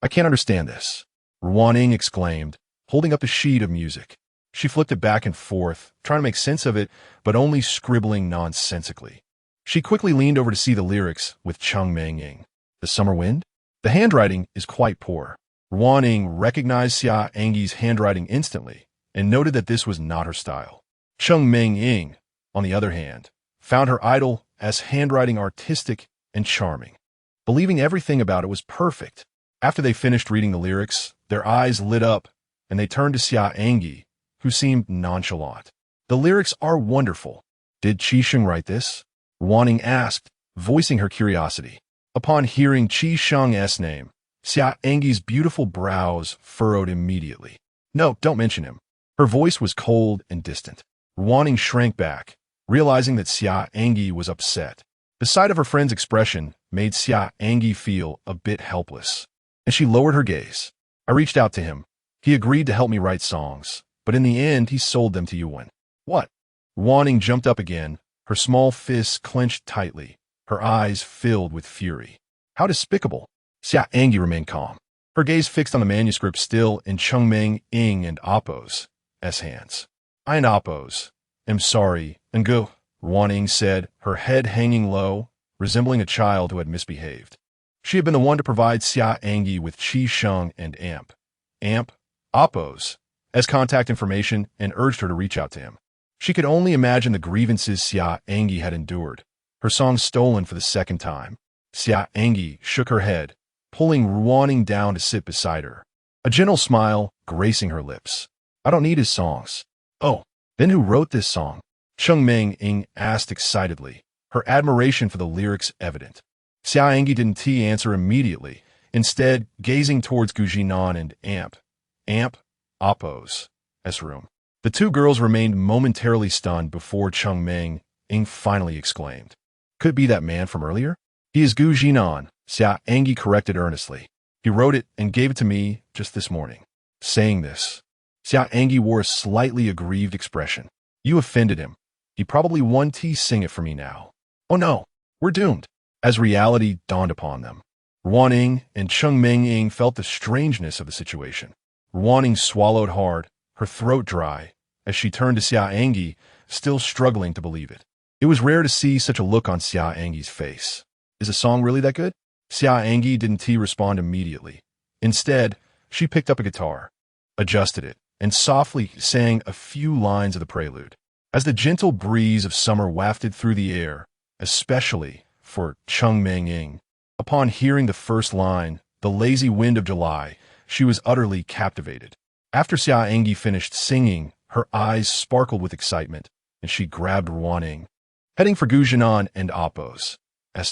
I can't understand this, Ruan Ying exclaimed, holding up the sheet of music. She flipped it back and forth, trying to make sense of it, but only scribbling nonsensically. She quickly leaned over to see the lyrics with Cheng Meng. The summer wind? The handwriting is quite poor. Ruan Ying recognized Xia An'ge's handwriting instantly and noted that this was not her style. Cheng Meng, on the other hand, found her idol's handwriting artistic and charming, believing everything about it was perfect. After they finished reading the lyrics, their eyes lit up and they turned to Xia An'ge, who seemed nonchalant. The lyrics are wonderful. Did Qisheng write this? Ruan Ying asked, voicing her curiosity. Upon hearing Qisheng's name, Xia An'ge's beautiful brows furrowed immediately. No, don't mention him. Her voice was cold and distant. Ruan Ying shrank back, realizing that Xia An'ge was upset. The sight of her friend's expression made Xia An'ge feel a bit helpless, and she lowered her gaze. I reached out to him. He agreed to help me write songs, but in the end he sold them to Yuan. What? Ruan Ying jumped up again, her small fists clenched tightly, her eyes filled with fury. How despicable! Xia An'ge remained calm, her gaze fixed on the manuscript still in Cheng Meng and Oppos' hands. I and Oppos am sorry, An'ge, Ruan Ying said, her head hanging low, resembling a child who had misbehaved. She had been the one to provide Xia An'ge with Qisheng and AMP, Oppos, as contact information and urged her to reach out to him. She could only imagine the grievances Xia An'ge had endured, her song stolen for the 2nd time. Xia An'ge shook her head, pulling Ruan Ying down to sit beside her, a gentle smile gracing her lips. I don't need his songs. Oh, then who wrote this song? Cheng Meng asked excitedly, her admiration for the lyrics evident. Xia An'ge didn't answer immediately, instead gazing towards Zhinan and AMP, Oppos' room. The 2 girls remained momentarily stunned before Cheng Meng finally exclaimed. Could it be that man from earlier? He is Zhinan, Xia An'ge corrected earnestly. He wrote it and gave it to me just this morning. Saying this, Xia An'ge wore a slightly aggrieved expression. You offended him. He probably won't sing it for me now. Oh no, we're doomed. As reality dawned upon them, Ruan Ying and Cheng Meng felt the strangeness of the situation. Ruan Ying swallowed hard, her throat dry, as she turned to Xia An'ge, still struggling to believe it. It was rare to see such a look on Xia An'ge's face. Is the song really that good? Xia An'ge didn't respond immediately. Instead, she picked up a guitar, adjusted it, and softly sang a few lines of the prelude. As the gentle breeze of summer wafted through the air, especially for Cheng Meng, upon hearing the first line, the lazy wind of July, she was utterly captivated. After Xia An'ge finished singing, her eyes sparkled with excitement, and she grabbed Ruaning, heading for Zhinan and Appo's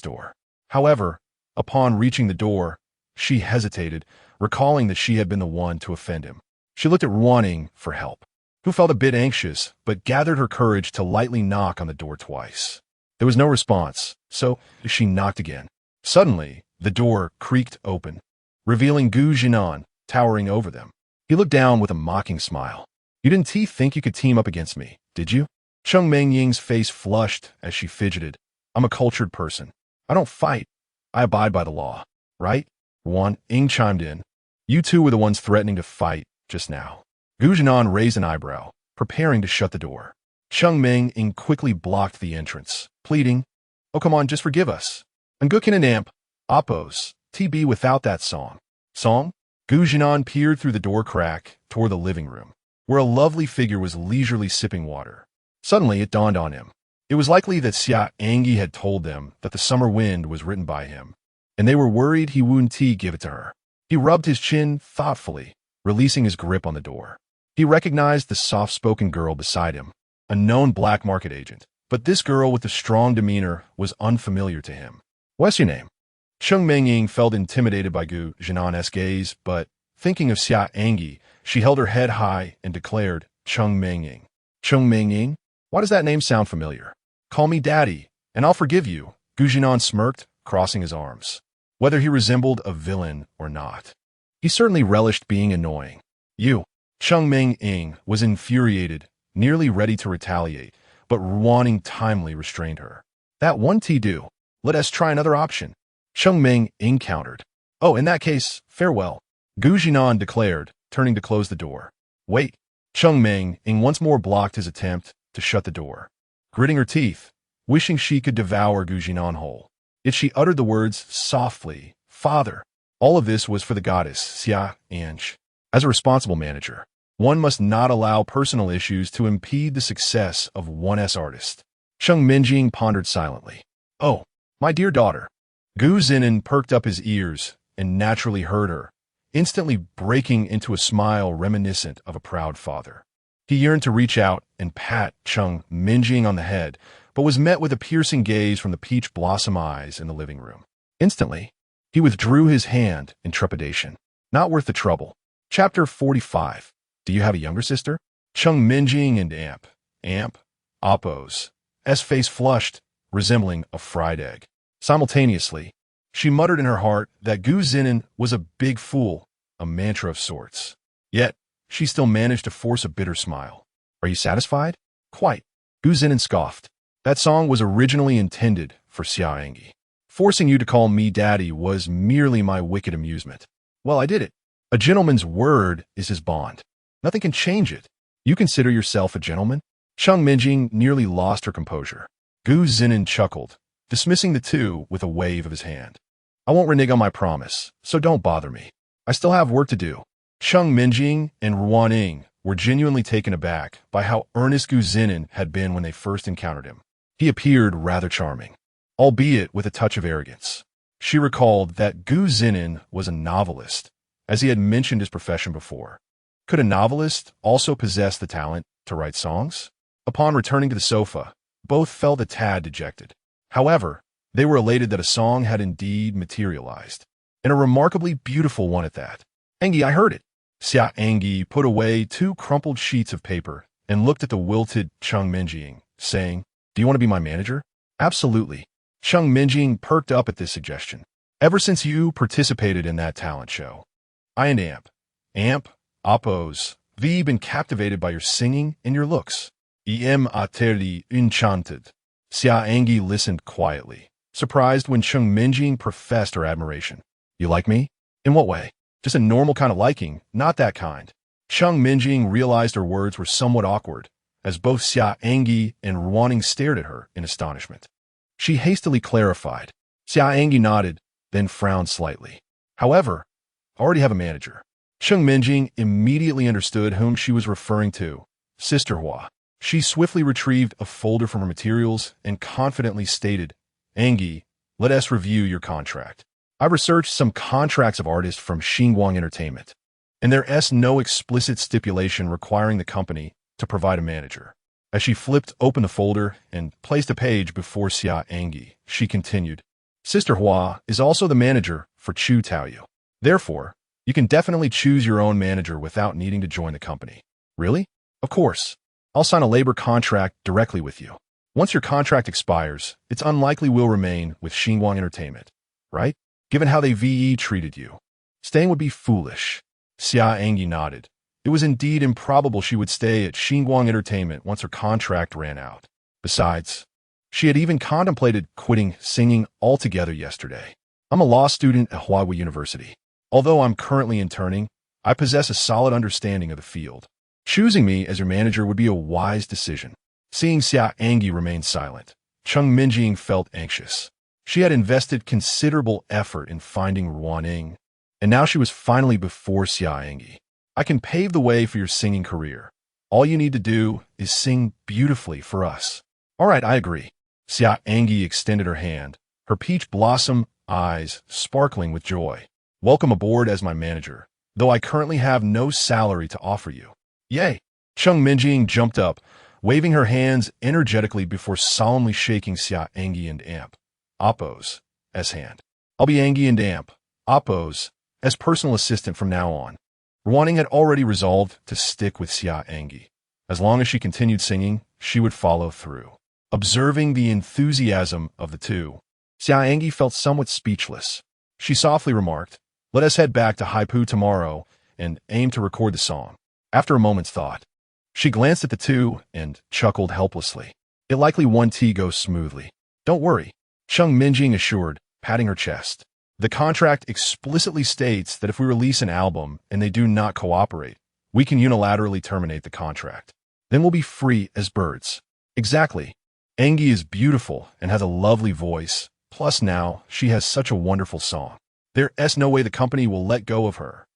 door. However, upon reaching the door, she hesitated, recalling that she had been the one to offend him. She looked at Ruaning for help, who felt a bit anxious, but gathered her courage to lightly knock on the door twice. There was no response, so she knocked again. Suddenly, the door creaked open, revealing Zhinan towering over them. He looked down with a mocking smile. "You didn't think you could team up against me, did you?" Cheng Mengying's face flushed as she fidgeted. "I'm a cultured person. I don't fight. I abide by the law, right?" Ruaning chimed in. "You two were the ones threatening to fight just now." Zhinan raised an eyebrow, preparing to shut the door. Cheng Mengying quickly blocked the entrance, pleading, "Oh, come on, just forgive us. And Gukin and Amp, Appo's, TB without that song." Song? Zhinan peered through the door crack toward the living room, where a lovely figure was leisurely sipping water. Suddenly, it dawned on him. It was likely that Xia An'ge had told them that the summer wind was written by him, and they were worried he wouldn't give it to her. He rubbed his chin thoughtfully, releasing his grip on the door. He recognized the soft-spoken girl beside him, a known black market agent, but this girl with the strong demeanor was unfamiliar to him. "What's your name?" Cheng Mengying felt intimidated by Zhinan's gaze, but thinking of Xia An'ge, she held her head high and declared, "Cheng Mengying." "Cheng Mengying? Why does that name sound familiar?" "Call me Daddy, and I'll forgive you," Zhinan smirked, crossing his arms. Whether he resembled a villain or not, he certainly relished being annoying. "You." Cheng Mengying was infuriated, nearly ready to retaliate, but Ruaning timely restrained her. "That won't do. Let us try another option." Cheng Mengying countered. "Oh, in that case, farewell," Zhinan declared, turning to close the door. "Wait." Cheng Mengying once more blocked his attempt to shut the door, gritting her teeth, wishing she could devour Zhinan whole. Yet she uttered the words softly, "Father." All of this was for the goddess, Xia An'ge. As a responsible manager, one must not allow personal issues to impede the success of one's artist. Cheng Mengying pondered silently. "Oh, my dear daughter." Zhinan perked up his ears and naturally heard her, instantly breaking into a smile reminiscent of a proud father. He yearned to reach out and pat Cheng Mengying on the head, but was met with a piercing gaze from the peach blossom eyes in the living room. Instantly, he withdrew his hand in trepidation. Not worth the trouble. Chapter 45. Do you have a younger sister? Cheng Mengying and Appo's face flushed, resembling a fried egg. Simultaneously, she muttered in her heart that Zhinan was a big fool, a mantra of sorts. Yet, she still managed to force a bitter smile. "Are you satisfied?" "Quite." Zhinan scoffed. "That song was originally intended for Xia An'ge. Forcing you to call me Daddy was merely my wicked amusement. Well, I did it. A gentleman's word is his bond. Nothing can change it. You consider yourself a gentleman?" Cheng Mengying nearly lost her composure. Zhinan chuckled, dismissing the two with a wave of his hand. "I won't renege on my promise, so don't bother me. I still have work to do." Cheng Mengying and Ruaning were genuinely taken aback by how earnest Zhinan had been when they first encountered him. He appeared rather charming, albeit with a touch of arrogance. She recalled that Zhinan was a novelist, as he had mentioned his profession before. Could a novelist also possess the talent to write songs? Upon returning to the sofa, both felt a tad dejected. However, they were elated that a song had indeed materialized, and a remarkably beautiful one at that. "An'ge, I heard it." Xia An'ge put away 2 crumpled sheets of paper and looked at the wilted Cheng Mengying, saying, "Do you want to be my manager?" "Absolutely." Cheng Mengying perked up at this suggestion. "Ever since you participated in that talent show, I and Appo's, we've been captivated by your singing and your looks. Utterly enchanted." Xia An'ge listened quietly, surprised when Cheng Mengying professed her admiration. "You like me? In what way?" "Just a normal kind of liking, not that kind." Cheng Mengying realized her words were somewhat awkward, as both Xia An'ge and Ruaning stared at her in astonishment. She hastily clarified. Xia An'ge nodded, then frowned slightly. "However, I already have a manager." Cheng Mengying immediately understood whom she was referring to. Sister Hua. She swiftly retrieved a folder from her materials and confidently stated, "An'ge, let us review your contract. I've researched some contracts of artists from Xinguang Entertainment. and there's no explicit stipulation requiring the company to provide a manager. As she flipped open the folder and placed a page before Xia An'ge, she continued, Sister Hua is also the manager for Chu Taoyu. Therefore, you can definitely choose your own manager without needing to join the company. Really? Of course. I'll sign a labor contract directly with you. Once your contract expires, it's unlikely we'll remain with Xinguang Entertainment, right? Given how they VE treated you. Staying would be foolish. Xia An'ge nodded. It was indeed improbable she would stay at Xinguang Entertainment once her contract ran out. Besides, she had even contemplated quitting singing altogether yesterday. I'm a law student at Huawei University. Although I'm currently interning, I possess a solid understanding of the field. Choosing me as your manager would be a wise decision. Seeing Xia An'ge remain silent, Cheng Minjing felt anxious. She had invested considerable effort in finding Ruaning, and now she was finally before Xia An'ge. I can pave the way for your singing career. All you need to do is sing beautifully for us. All right, I agree. Xia An'ge extended her hand, her peach blossom eyes sparkling with joy. Welcome aboard as my manager, though I currently have no salary to offer you. Yay! Cheng Minjing jumped up, waving her hands energetically before solemnly shaking Xia An'ge and Amp, Oppo's, hand. I'll be An'ge and Amp, Oppo's, as personal assistant from now on. Ruaning had already resolved to stick with Xia An'ge. As long as she continued singing, she would follow through. Observing the enthusiasm of the two, Xia An'ge felt somewhat speechless. She softly remarked, Let us head back to Haipu tomorrow and aim to record the song. After a moment's thought, she glanced at the two and chuckled helplessly. It likely won't go smoothly. Don't worry, Cheng Minjing assured, patting her chest. The contract explicitly states that if we release an album and they do not cooperate, we can unilaterally terminate the contract. Then we'll be free as birds. Exactly. An'ge is beautiful and has a lovely voice. Plus now, she has such a wonderful song. There's no way the company will let go of her.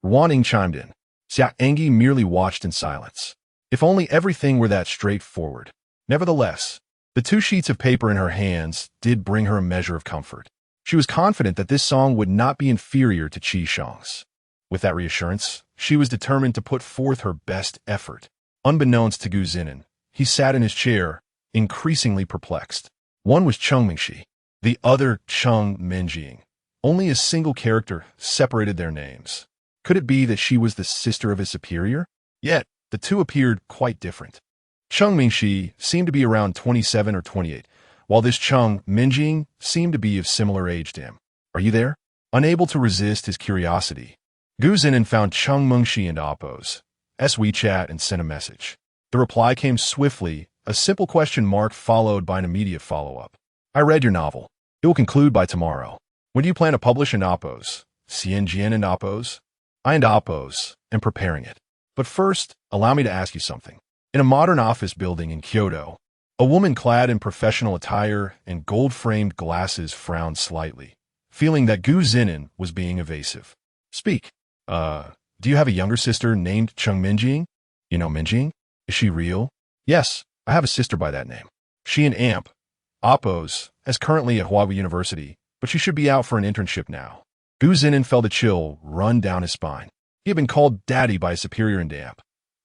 Ruaning chimed in. Xia An'ge merely watched in silence. If only everything were that straightforward. Nevertheless, the 2 sheets of paper in her hands did bring her a measure of comfort. She was confident that this song would not be inferior to Qi Shang's. With that reassurance, she was determined to put forth her best effort. Unbeknownst to Gu Zhinan, he sat in his chair, increasingly perplexed. One was Cheng Mingxi, the other Cheng Minjing. Only a single character separated their names. Could it be that she was the sister of his superior? Yet, the two appeared quite different. Cheng Mingxi seemed to be around 27 or 28, while this Cheng Minjing seemed to be of similar age to him. Are you there? Unable to resist his curiosity, Gu Zhinan found Cheng Mingxi and Oppo's WeChat and sent a message. The reply came swiftly, a simple question mark followed by an immediate follow-up. I read your novel. It will conclude by tomorrow. When do you plan to publish in Oppo's? Xianjian and Oppo's? I and Oppo's am preparing it. But first, allow me to ask you something. In a modern office building in Kyoto, a woman clad in professional attire and gold-framed glasses frowned slightly, feeling that Gu Zhinan was being evasive. Speak. Do you have a younger sister named Cheng Minjing? You know Minjing? Is she real? Yes, I have a sister by that name. She and Amp, Oppo's, is currently at Huawei University, but she should be out for an internship now. Gu Zhinan felt a chill run down his spine. He had been called daddy by his superior in Amp,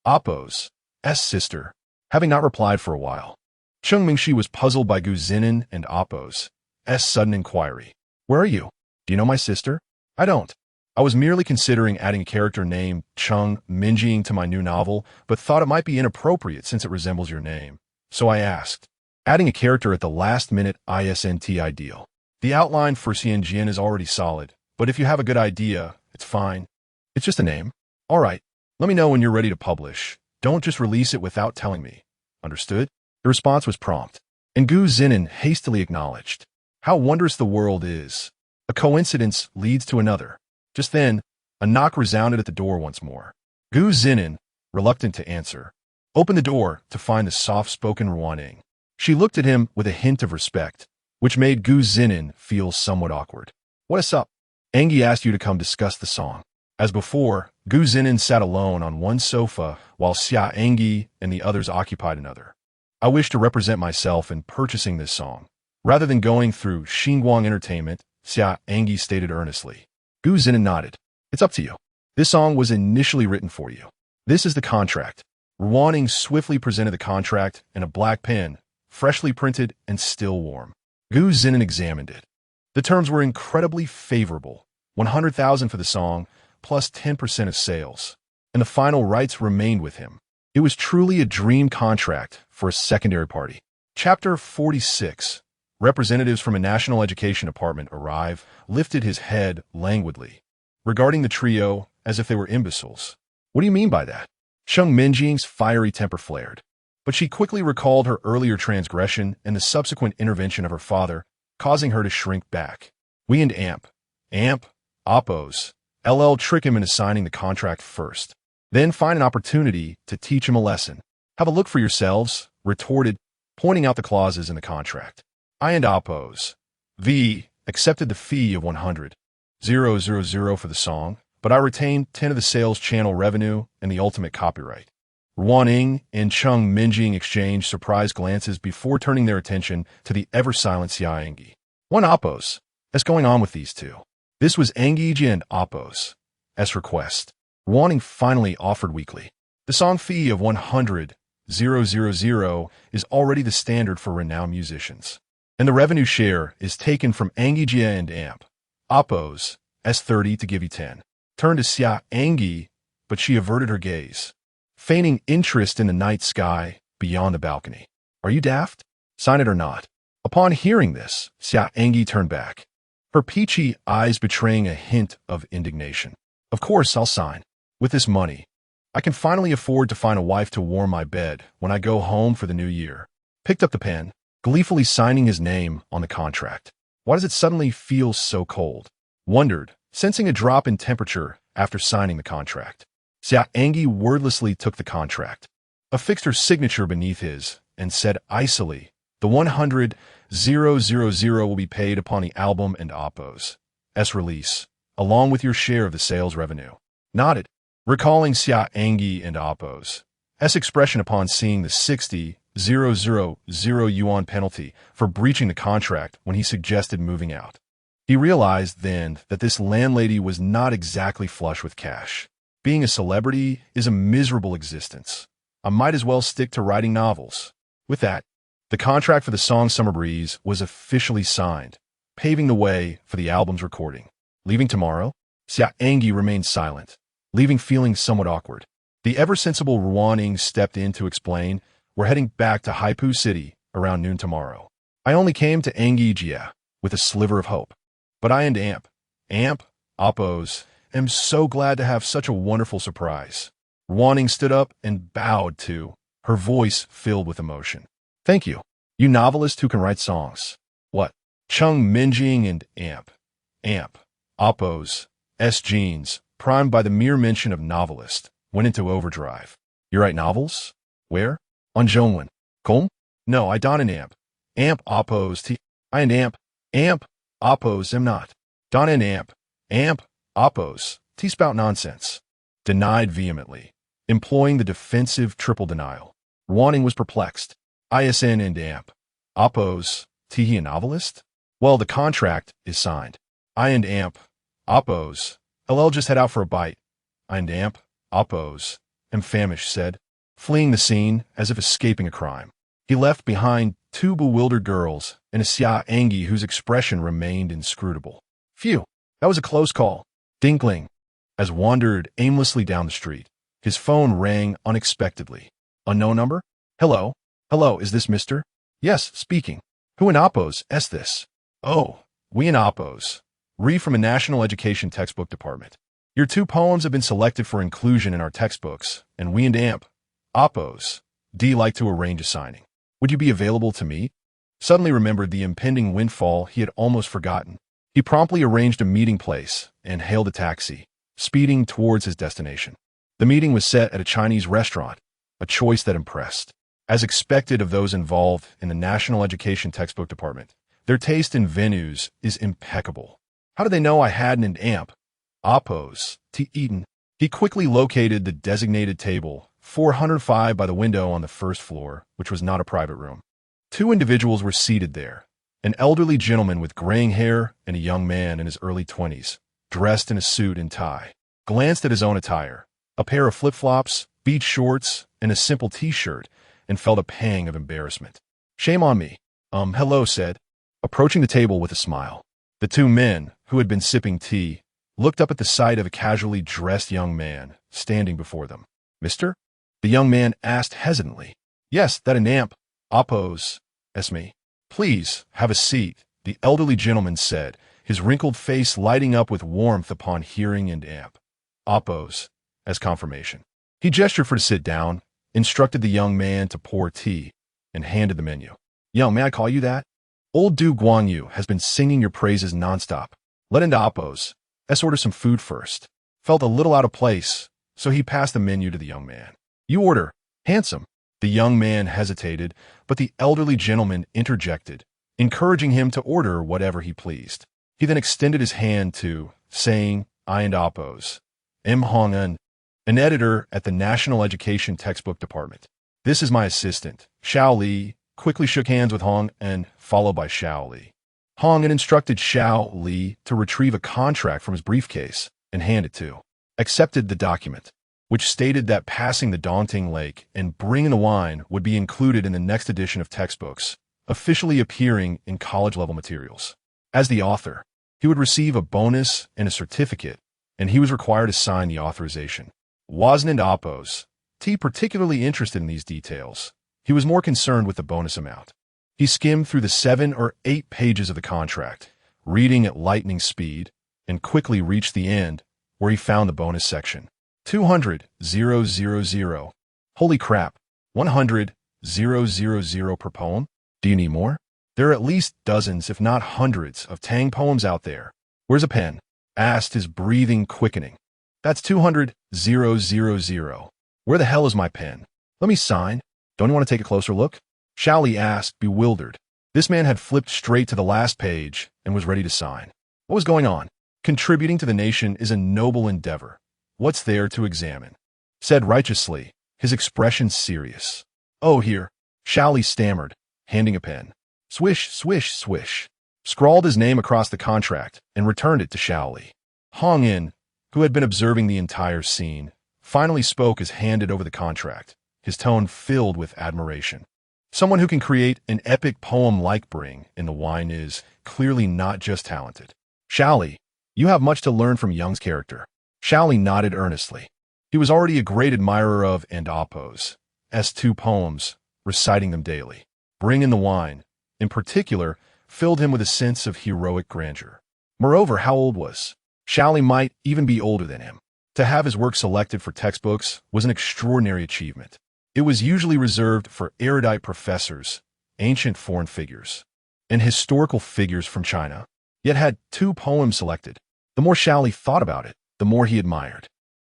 Oppo's sister, having not replied for a while. Cheng Mingxi was puzzled by Gu Zhinan and Oppo's sudden inquiry. Where are you? Do you know my sister? I don't. I was merely considering adding a character named Cheng Minjing to my new novel, but thought it might be inappropriate since it resembles your name. So I asked. Adding a character at the last minute isn't ideal. The outline for Xianjian is already solid, but if you have a good idea, it's fine. It's just a name. All right, let me know when you're ready to publish. Don't just release it without telling me. Understood? The response was prompt, and Gu Zhinan hastily acknowledged. How wondrous the world is. A coincidence leads to another. Just then, a knock resounded at the door once more. Gu Zhinan, reluctant to answer, opened the door to find the soft-spoken Ruaning. She looked at him with a hint of respect, which made Gu Zhinan feel somewhat awkward. What's up? An'ge asked you to come discuss the song. As before, Gu Zhinan sat alone on one sofa while Xia An'ge and the others occupied another. I wish to represent myself in purchasing this song. Rather than going through Xinguang Entertainment, Xia An'ge stated earnestly. Gu Zhinan nodded. It's up to you. This song was initially written for you. This is the contract. Ruaning swiftly presented the contract in a black pen, freshly printed and still warm. Gu Zhinan examined it. The terms were incredibly favorable. 100,000 for the song, plus 10% of sales. And the final rights remained with him. It was truly a dream contract for a secondary party. Chapter 46. Representatives from a national education department arrive, lifted his head languidly, regarding the trio as if they were imbeciles. What do you mean by that? Xia An'ge's fiery temper flared, but she quickly recalled her earlier transgression and the subsequent intervention of her father, causing her to shrink back. We and Amp, Oppos, LL trick him into signing the contract first, then find an opportunity to teach him a lesson. Have a look for yourselves, retorted, pointing out the clauses in the contract. I and Oppos, V, accepted the fee of 100,000 for the song, but I retained 10 of the sales channel revenue and the ultimate copyright. Ruaning and Xia An'ge exchanged surprised glances before turning their attention to the ever-silent Xia An'ge. One Oppos. What's going on with these two? This was An'ge and Oppos' request. Ruaning finally offered weakly. The song fee of 100,000 is already the standard for renowned musicians, and the revenue share is taken from An'ge and Amp. Oppos, S30 to give you 10. Turned to Xia An'ge, but she averted her gaze, feigning interest in the night sky beyond the balcony. Are you daft? Sign it or not? Upon hearing this, Xia An'ge turned back, her peachy eyes betraying a hint of indignation. Of course I'll sign. With this money, I can finally afford to find a wife to warm my bed when I go home for the new year. Picked up the pen, gleefully signing his name on the contract. Why does it suddenly feel so cold? Wondered, sensing a drop in temperature after signing the contract. Xia An'ge wordlessly took the contract, affixed her signature beneath his, and said icily, the 100,000 will be paid upon the album and Oppos' release, along with your share of the sales revenue. Nodded, recalling Xia An'ge and Oppos' expression upon seeing the 60,000 yuan penalty for breaching the contract when he suggested moving out. He realized then that this landlady was not exactly flush with cash. Being a celebrity is a miserable existence. I might as well stick to writing novels. With that, the contract for the song Summer Breeze was officially signed, paving the way for the album's recording. Leaving tomorrow? Xia An'ge remained silent, leaving feeling somewhat awkward. The ever-sensible Ruaning stepped in to explain, we're heading back to Haipu City around noon tomorrow. I only came to An'ge with a sliver of hope. But I and Amp, Oppos, am so glad to have such a wonderful surprise. Ruaning stood up and bowed to, her voice filled with emotion. Thank you, you novelist who can write songs. What? Xia An'ge and Amp, Oppos' genes, primed by the mere mention of novelist, went into overdrive. You write novels? Where? On Zhongwen. Kong? No, I don't and Amp, Oppos, I and Amp, Oppos am not. Don and Amp, Oppos, spout nonsense. Denied vehemently, employing the defensive triple denial. Ruaning was perplexed. ISN and Amp, Oppos, he a novelist? Well, the contract is signed. I and Amp, Oppos, LL just head out for a bite. I and Amp, Oppos, am famished, said, fleeing the scene as if escaping a crime. He left behind two bewildered girls and a Xia An'ge whose expression remained inscrutable. Phew, that was a close call. Dinkling. As wandered aimlessly down the street, his phone rang unexpectedly. Unknown number? Hello, is this Mr.? Yes, speaking. Who in Oppos' this? Oh, we in Oppos. From a national education textbook department. Your 2 poems have been selected for inclusion in our textbooks, and we and Amp, Oppos, like to arrange a signing. Would you be available to meet? Suddenly remembered the impending windfall he had almost forgotten. He promptly arranged a meeting place and hailed a taxi, speeding towards his destination. The meeting was set at a Chinese restaurant, a choice that impressed. As expected of those involved in the National Education Textbook Department, their taste in venues is impeccable. How did they know I had an Amp, Oppos, eaten? He quickly located the designated table, 405 by the window on the first floor, which was not a private room. 2 individuals were seated there, an elderly gentleman with graying hair and a young man in his early 20s, dressed in a suit and tie. glanced at his own attire, a pair of flip-flops, beach shorts, and a simple t-shirt, and felt a pang of embarrassment. "Shame on me." Hello, said, approaching the table with a smile. The two men, who had been sipping tea, looked up at the sight of a casually dressed young man standing before them. "Mister?" The young man asked hesitantly. "Yes, that an amp. Oppose. Me. Please, have a seat," the elderly gentleman said, his wrinkled face lighting up with warmth upon hearing and amp. Oppose, as confirmation. He gestured for to sit down, instructed the young man to pour tea, and handed the menu. "Young, may I call you that? Old Du Guanyu has been singing your praises nonstop. Let into Oppose. Let's order some food first." Felt a little out of place, so he passed the menu to the young man. "You order. Handsome." The young man hesitated, but the elderly gentleman interjected, encouraging him to order whatever he pleased. He then extended his hand to, saying, "I and Oppose. M. Hong An, an editor at the National Education Textbook Department. This is my assistant, Xiao Li." Quickly shook hands with Hong An, followed by Xiao Li. Hong An instructed Xiao Li to retrieve a contract from his briefcase and hand it to. Accepted the document, which stated that passing the daunting lake and bringing the wine would be included in the next edition of textbooks, officially appearing in college-level materials. As the author, he would receive a bonus and a certificate, and he was required to sign the authorization. Wasn't Oppose particularly interested in these details. He was more concerned with the bonus amount. He skimmed through the 7 or 8 pages of the contract, reading at lightning speed, and quickly reached the end, where he found the bonus section. 200,000. Holy crap, 100,000 per poem? Do you need more? There are at least dozens, if not hundreds, of Tang poems out there. Where's a pen? Asked, his breathing quickening. That's 200,000. Where the hell is my pen? Let me sign. Don't you want to take a closer look? Xiao Li asked, bewildered. This man had flipped straight to the last page and was ready to sign. What was going on? Contributing to the nation is a noble endeavor. What's there to examine? Said righteously, his expression serious. Oh, here. Xiao Li stammered, handing a pen. Swish, swish, swish. Scrawled his name across the contract and returned it to Xiao Li. Hong An, who had been observing the entire scene, finally spoke as handed over the contract, his tone filled with admiration. Someone who can create an epic poem like Bring in the Wine is clearly not just talented. Xiao Li, you have much to learn from Young's character. Xiao Li nodded earnestly. He was already a great admirer of and Oppo's S2 poems, reciting them daily. Bring in the Wine, in particular, filled him with a sense of heroic grandeur. Moreover, how old was? Xiao Li might even be older than him. To have his work selected for textbooks was an extraordinary achievement. It was usually reserved for erudite professors, ancient foreign figures, and historical figures from China, yet had 2 poems selected. The more Xiao Li thought about it, the more he admired.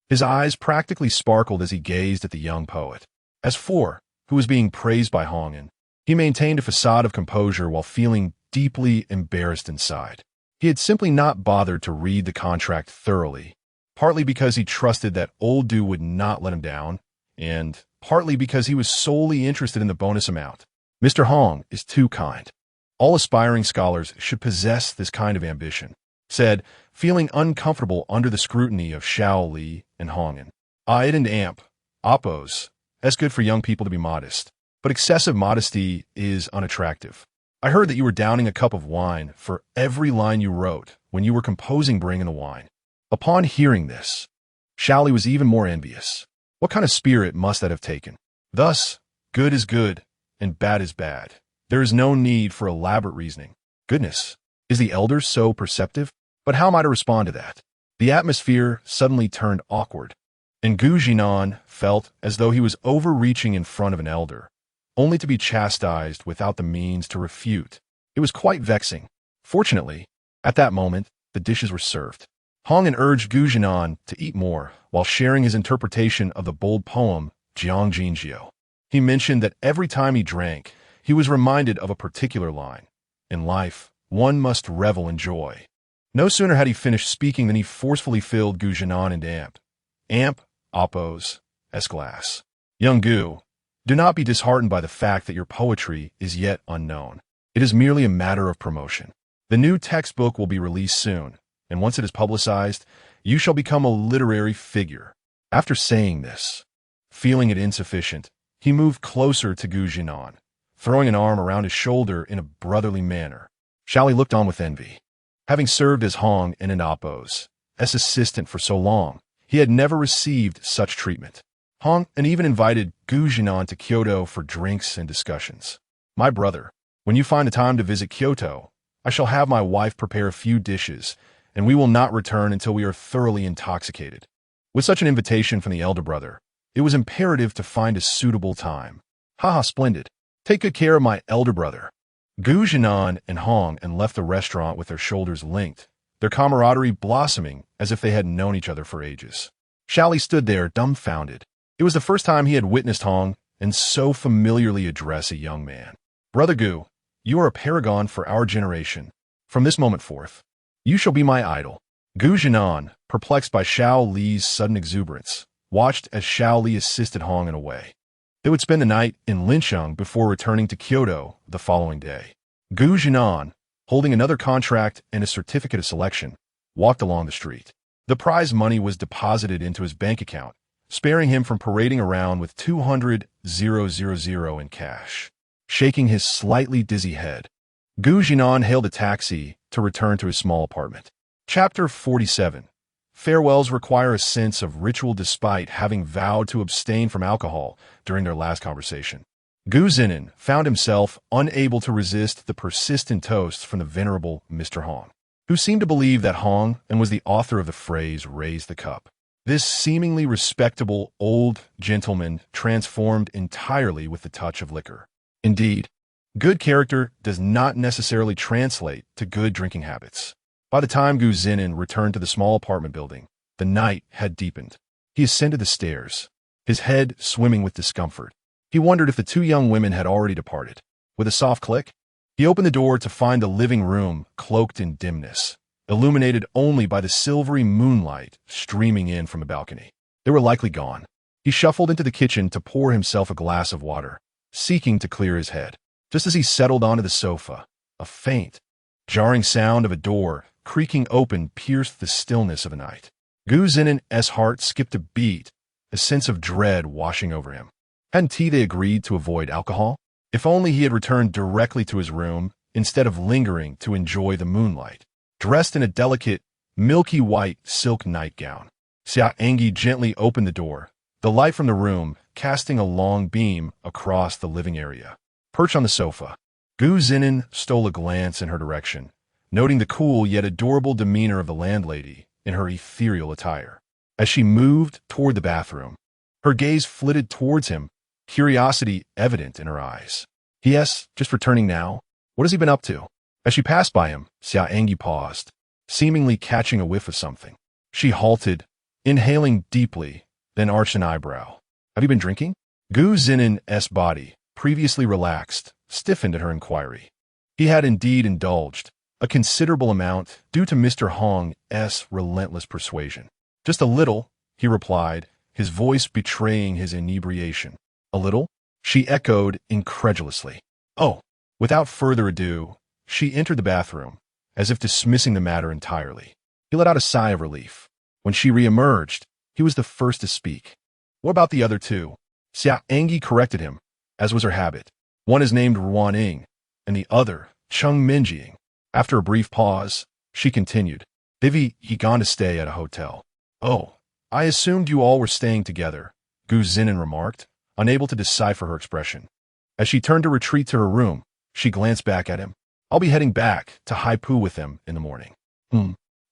His eyes practically sparkled as he gazed at the young poet. As for, who was being praised by Hong An, he maintained a facade of composure while feeling deeply embarrassed inside. He had simply not bothered to read the contract thoroughly, partly because he trusted that old Du would not let him down, and partly because he was solely interested in the bonus amount. Mr. Hong is too kind. All aspiring scholars should possess this kind of ambition, said, feeling uncomfortable under the scrutiny of Xiao Li and Hong An. It and amp, Oppose. That's good for young people to be modest, but excessive modesty is unattractive. I heard that you were downing a cup of wine for every line you wrote when you were composing Bring in the Wine. Upon hearing this, Xiao Li was even more envious. What kind of spirit must that have taken? Thus, good is good, and bad is bad. There is no need for elaborate reasoning. Goodness, is the elder so perceptive? But how am I to respond to that? The atmosphere suddenly turned awkward, and Zhinan felt as though he was overreaching in front of an elder, only to be chastised without the means to refute. It was quite vexing. Fortunately, at that moment, the dishes were served. Hong An urged Zhinan to eat more while sharing his interpretation of the bold poem, Jiang Jinjiu. He mentioned that every time he drank, he was reminded of a particular line. In life, one must revel in joy. No sooner had he finished speaking than he forcefully filled Zhinan and amp, Oppose, glass. Young Gu, do not be disheartened by the fact that your poetry is yet unknown. It is merely a matter of promotion. The new textbook will be released soon, and once it is publicized, You shall become a literary figure. After saying this, feeling it insufficient, he moved closer to Zhinan, throwing an arm around his shoulder in a brotherly manner. Xiaoli looked on with envy. Having served as Hong and Inapo's assistant for so long, he had never received such treatment. Hong and even invited Zhinan to Kyoto for drinks and discussions. My brother, when you find the time to visit Kyoto, I shall have my wife prepare a few dishes, and we will not return until we are thoroughly intoxicated. With such an invitation from the elder brother, it was imperative to find a suitable time. Haha, splendid. Take good care of my elder brother. Zhinan and Hong and left the restaurant with their shoulders linked, their camaraderie blossoming as if they had known each other for ages. Xiaoli stood there dumbfounded. It was the first time he had witnessed Hong and so familiarly address a young man. Brother Gu, you are a paragon for our generation. From this moment forth, you shall be my idol. Zhinan, perplexed by Xiao Li's sudden exuberance, watched as Xiao Li assisted Hong in a way. They would spend the night in Lincheng before returning to Kyoto the following day. Zhinan, holding another contract and a certificate of selection, walked along the street. The prize money was deposited into his bank account, sparing him from parading around with 200,000 in cash. Shaking his slightly dizzy head, Zhinan hailed a taxi to return to his small apartment. Chapter 47. Farewells require a sense of ritual despite having vowed to abstain from alcohol during their last conversation. Zhinan found himself unable to resist the persistent toasts from the venerable Mr. Hong, who seemed to believe that Hong and was the author of the phrase "raise the cup." This seemingly respectable old gentleman transformed entirely with the touch of liquor. Indeed, good character does not necessarily translate to good drinking habits. By the time Zhinan returned to the small apartment building, the night had deepened. He ascended the stairs, his head swimming with discomfort. He wondered if the two young women had already departed. With a soft click, he opened the door to find the living room cloaked in dimness, illuminated only by the silvery moonlight streaming in from a balcony. They were likely gone. He shuffled into the kitchen to pour himself a glass of water, seeking to clear his head. Just as he settled onto the sofa, a faint, jarring sound of a door creaking open pierced the stillness of the night. Zhinan's heart skipped a beat, a sense of dread washing over him. Hadn't they agreed to avoid alcohol? If only he had returned directly to his room instead of lingering to enjoy the moonlight. Dressed in a delicate, milky white silk nightgown, Xia An'ge gently opened the door, the light from the room casting a long beam across the living area. Perched on the sofa, Zhinan stole a glance in her direction, noting the cool yet adorable demeanor of the landlady in her ethereal attire. As she moved toward the bathroom, her gaze flitted towards him, curiosity evident in her eyes. Yes, just returning now? What has he been up to? As she passed by him, Xia An'ge paused, seemingly catching a whiff of something. She halted, inhaling deeply, then arched an eyebrow. Have you been drinking? Zhinan's body, previously relaxed, stiffened at her inquiry. He had indeed indulged, a considerable amount due to Mr. Hong's relentless persuasion. Just a little, he replied, his voice betraying his inebriation. A little? She echoed incredulously. Oh. Without further ado, she entered the bathroom, as if dismissing the matter entirely. He let out a sigh of relief. When she re-emerged, he was the first to speak. What about the other two? Xia An'ge corrected him, as was her habit. One is named Ruan Ying, and the other, Cheng Minjing. After a brief pause, she continued. They've gone to stay at a hotel. Oh, I assumed you all were staying together, Zhinan remarked, unable to decipher her expression. As she turned to retreat to her room, she glanced back at him. I'll be heading back to Haipu with them in the morning.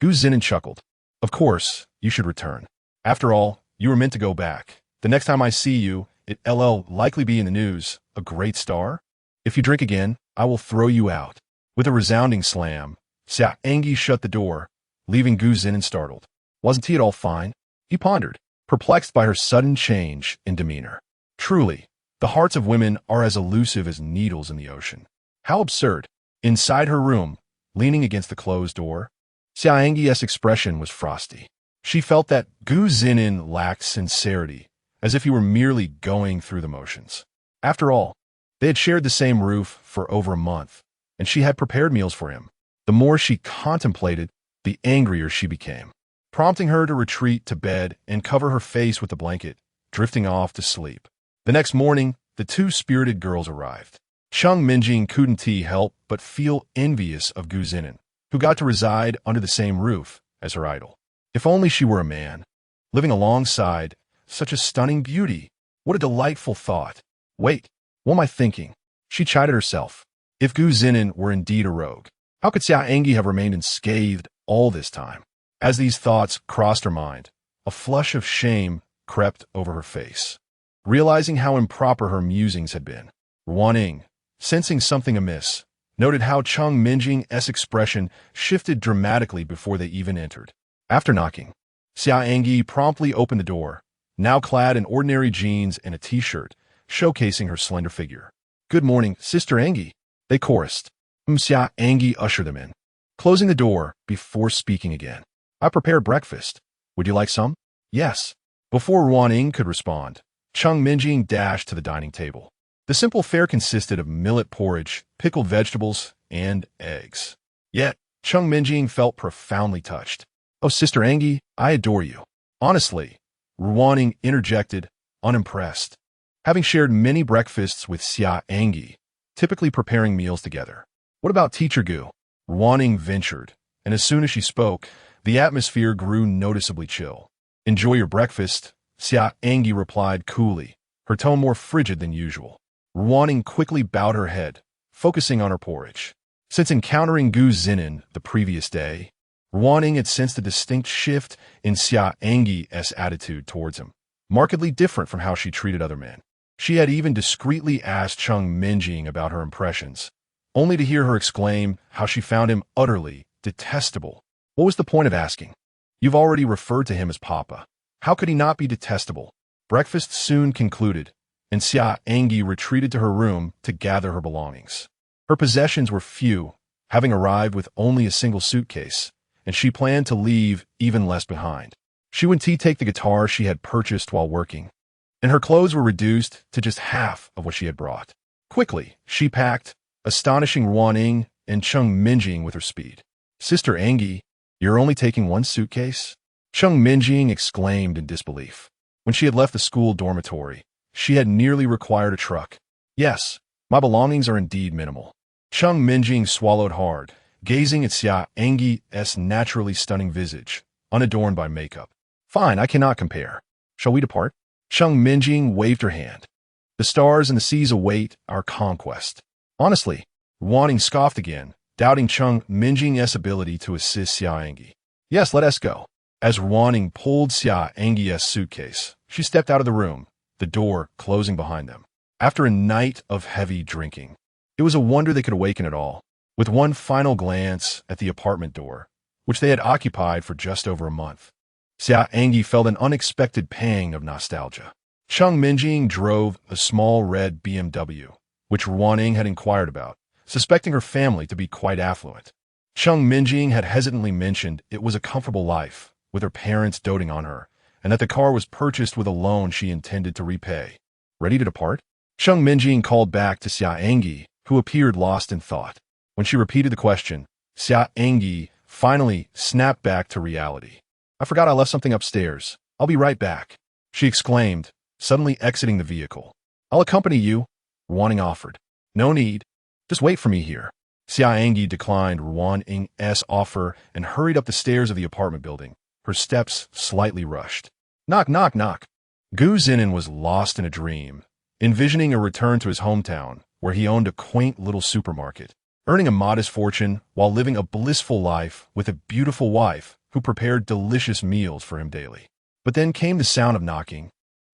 Zhinan chuckled. Of course, you should return. After all, you were meant to go back. The next time I see you, it'll likely be in the news. A great star? If you drink again, I will throw you out. With a resounding slam, Xia An'ge shut the door, leaving Zhinan startled. Wasn't he at all fine? He pondered, perplexed by her sudden change in demeanor. Truly, the hearts of women are as elusive as needles in the ocean. How absurd. Inside her room, leaning against the closed door, Xia An'ge's expression was frosty. She felt that Zhinan lacked sincerity, as if he were merely going through the motions. After all, they had shared the same roof for over a month, and she had prepared meals for him. The more she contemplated, the angrier she became. prompting her to retreat to bed and cover her face with the blanket, drifting off to sleep. The next morning, the two spirited girls arrived. Cheng Minjing couldn't help but feel envious of Gu Zinan, who got to reside under the same roof as her idol. If only she were a man, living alongside such a stunning beauty. What a delightful thought. Wait, what am I thinking? She chided herself. If Gu Zinan were indeed a rogue, how could Xia An'ge have remained unscathed all this time? As these thoughts crossed her mind, a flush of shame crept over her face. Realizing how improper her musings had been, Ruan, sensing something amiss, noted how Cheng Minjing's expression shifted dramatically before they even entered. After knocking, Xia An'ge promptly opened the door, now clad in ordinary jeans and a t-shirt, showcasing her slender figure. "Good morning, Sister An'ge," they chorused. Xia An'ge ushered them in, closing the door before speaking again. "I prepared breakfast. Would you like some?" "Yes." Before Ruan could respond, Cheng Minjing dashed to the dining table. The simple fare consisted of millet porridge, pickled vegetables, and eggs. Yet, Cheng Minjing felt profoundly touched. "Oh, Sister An'ge, I adore you." "Honestly," Ruan interjected, unimpressed. Having shared many breakfasts with Xia An'ge, typically preparing meals together. "What about Teacher Gu?" Ruan ventured, and as soon as she spoke, the atmosphere grew noticeably chill. "Enjoy your breakfast," Xia An'ge replied coolly, her tone more frigid than usual. Ruan quickly bowed her head, focusing on her porridge. Since encountering Gu Zinan the previous day, Ruan had sensed a distinct shift in Xia An'ge's attitude towards him, markedly different from how she treated other men. She had even discreetly asked Cheng Minjing about her impressions, only to hear her exclaim how she found him utterly detestable. What was the point of asking? You've already referred to him as Papa. How could he not be detestable? Breakfast soon concluded, and Xia An'ge retreated to her room to gather her belongings. Her possessions were few, having arrived with only a single suitcase, and she planned to leave even less behind. She would take the guitar she had purchased while working, and her clothes were reduced to just half of what she had brought. Quickly, she packed, astonishing Ruan and Cheng Minjing with her speed. "Sister An'ge, you're only taking one suitcase?" Cheng Minjing exclaimed in disbelief. When she had left the school dormitory, she had nearly required a truck. "Yes, my belongings are indeed minimal." Cheng Minjing swallowed hard, gazing at Xia An'ge's naturally stunning visage, unadorned by makeup. "Fine, I cannot compare. Shall we depart?" Cheng Minjing waved her hand. "The stars and the seas await our conquest." Honestly, Ruan scoffed again, doubting Cheng Minjing's ability to assist Xia An'ge. "Yes, let us go." As Ruan pulled Xia An'ge's suitcase, she stepped out of the room, the door closing behind them. After a night of heavy drinking, it was a wonder they could awaken at all. With one final glance at the apartment door, which they had occupied for just over a month, Xia An'ge felt an unexpected pang of nostalgia. Cheng Minjing drove a small red BMW, which Ruan had inquired about, suspecting her family to be quite affluent. Cheng Minjing had hesitantly mentioned it was a comfortable life, with her parents doting on her, and that the car was purchased with a loan she intended to repay. "Ready to depart?" Cheng Minjing called back to Xia An'ge, who appeared lost in thought. When she repeated the question, Xia An'ge finally snapped back to reality. "I forgot I left something upstairs. I'll be right back," she exclaimed, suddenly exiting the vehicle. "I'll accompany you," Ruan offered. "No need. Just wait for me here." Xia An'ge declined Ruan's offer and hurried up the stairs of the apartment building, her steps slightly rushed. Knock, knock, knock. Gu Zinan was lost in a dream, envisioning a return to his hometown, where he owned a quaint little supermarket, earning a modest fortune while living a blissful life with a beautiful wife who prepared delicious meals for him daily. But then came the sound of knocking,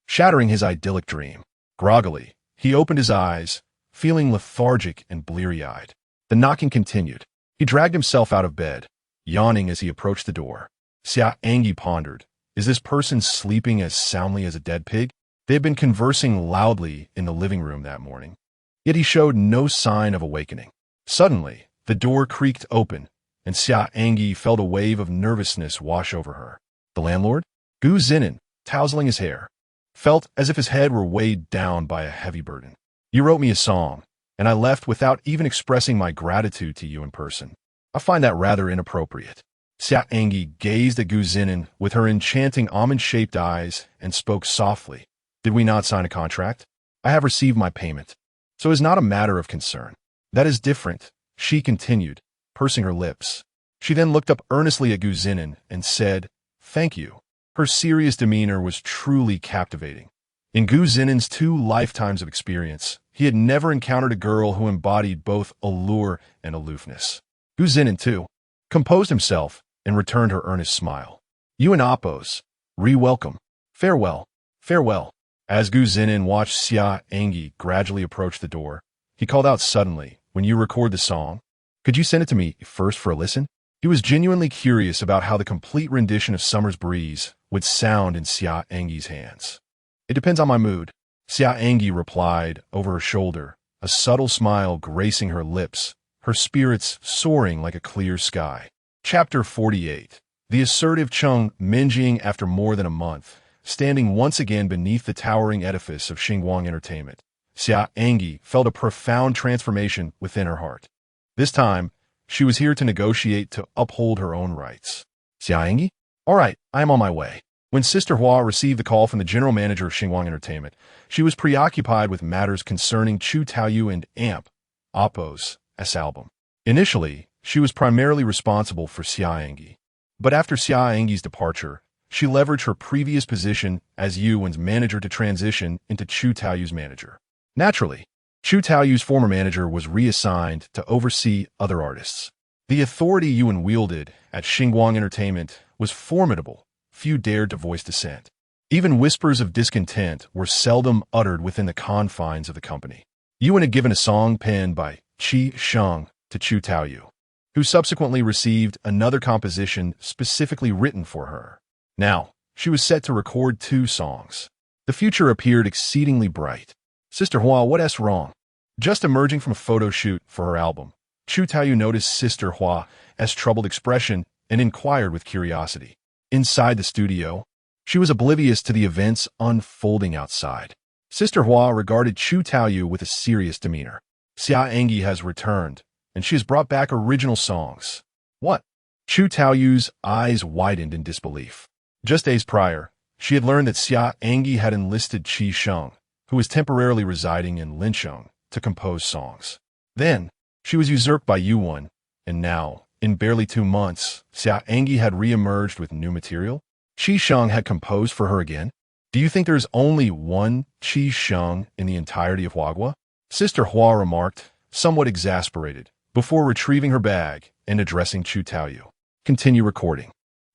shattering his idyllic dream. Groggily, he opened his eyes, feeling lethargic and bleary-eyed. The knocking continued. He dragged himself out of bed, yawning as he approached the door. Xia An'ge pondered, is this person sleeping as soundly as a dead pig? They had been conversing loudly in the living room that morning, yet he showed no sign of awakening. Suddenly, the door creaked open, and Xia An'ge felt a wave of nervousness wash over her. The landlord, Gu Zinan, tousling his hair, felt as if his head were weighed down by a heavy burden. "You wrote me a song, and I left without even expressing my gratitude to you in person. I find that rather inappropriate." Xia An'ge gazed at Gu Zinan with her enchanting almond-shaped eyes and spoke softly. Did we not sign a contract? I have received my payment. So it is not a matter of concern. That is different, she continued, pursing her lips. She then looked up earnestly at Gu Zinan and said, Thank you. Her serious demeanor was truly captivating. In Gu Zinan's 2 lifetimes of experience, he had never encountered a girl who embodied both allure and aloofness. Gu Zinan, too, composed himself and returned her earnest smile. You and Appos, re-welcome. Farewell, farewell. As Gu Zinan watched Xia An'ge gradually approach the door, he called out suddenly, When you record the song, could you send it to me first for a listen? He was genuinely curious about how the complete rendition of Summer's Breeze would sound in Xia An'ge's hands. It depends on my mood, Xia An'ge replied over her shoulder, a subtle smile gracing her lips, her spirits soaring like a clear sky. Chapter 48. The assertive Cheng Minjing, after more than a month, standing once again beneath the towering edifice of Xinguang Entertainment, Xia An'ge felt a profound transformation within her heart. This time, she was here to negotiate to uphold her own rights. Xia An'ge? All right, I am on my way. When Sister Hua received the call from the general manager of Xinguang Entertainment, she was preoccupied with matters concerning Chu Taoyu and AMP, Appos, S album. Initially, she was primarily responsible for Xia An'ge. But after Xia An'ge's departure, she leveraged her previous position as Yuan's manager to transition into Chu Taoyu's manager. Naturally, Chu Taoyu's former manager was reassigned to oversee other artists. The authority Yuan wielded at Xinguang Entertainment was formidable. Few dared to voice dissent. Even whispers of discontent were seldom uttered within the confines of the company. Yuan had given a song penned by Qi Sheng to Chu Taoyu, who subsequently received another composition specifically written for her. Now, she was set to record 2 songs. The future appeared exceedingly bright. Sister Hua, what's wrong? Just emerging from a photo shoot for her album, Chu Taoyu noticed Sister Hua's troubled expression and inquired with curiosity. Inside the studio, she was oblivious to the events unfolding outside. Sister Hua regarded Chu Taoyu with a serious demeanor. Xia An'ge has returned, and she has brought back original songs. What? Chu Taoyu's eyes widened in disbelief. Just days prior, she had learned that Xia An'ge had enlisted Qi Sheng, who was temporarily residing in Lincheng, to compose songs. Then, she was usurped by Yuan, and now, in barely 2 months, Xia An'ge had re-emerged with new material. Qi Sheng had composed for her again. Do you think there is only one Qi Sheng in the entirety of Huagua? Sister Hua remarked, somewhat exasperated, before retrieving her bag and addressing Chu Taoyu. Continue recording.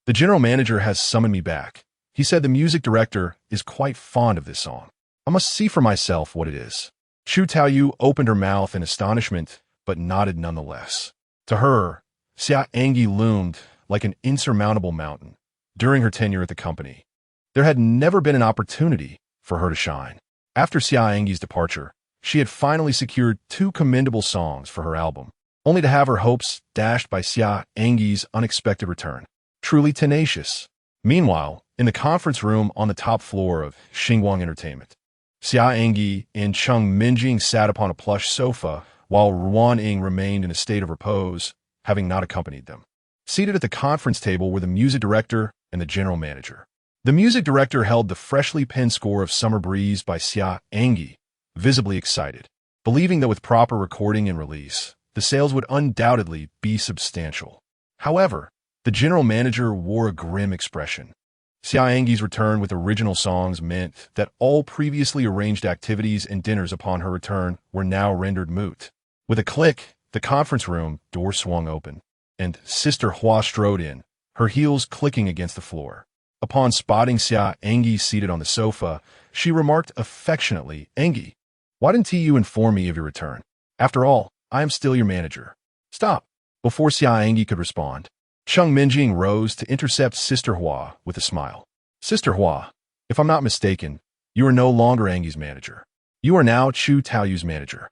The general manager has summoned me back. He said the music director is quite fond of this song. I must see for myself what it is. Chu Taoyu opened her mouth in astonishment, but nodded nonetheless. To her, Xia An'ge loomed like an insurmountable mountain. During her tenure at the company, there had never been an opportunity for her to shine. After Xia An'ge's departure, she had finally secured 2 commendable songs for her album, only to have her hopes dashed by Xia An'ge's unexpected return. Truly tenacious. Meanwhile, in the conference room on the top floor of Xinguang Entertainment, Xia An'ge and Cheng Minjing sat upon a plush sofa, while Ruan Ying remained in a state of repose, having not accompanied them. Seated at the conference table were the music director and the general manager. The music director held the freshly penned score of Summer Breeze by Xia An'ge, visibly excited, believing that with proper recording and release, the sales would undoubtedly be substantial. However, the general manager wore a grim expression. Xia An'ge's return with original songs meant that all previously arranged activities and dinners upon her return were now rendered moot. With a click, the conference room door swung open, and Sister Hua strode in, her heels clicking against the floor. Upon spotting Xia An'ge seated on the sofa, she remarked affectionately, An'ge, why didn't you inform me of your return? After all, I am still your manager. Stop. Before Xia An'ge could respond, Cheng Minjing rose to intercept Sister Hua with a smile. Sister Hua, if I'm not mistaken, you are no longer An'ge's manager. You are now Chu Taoyu's manager.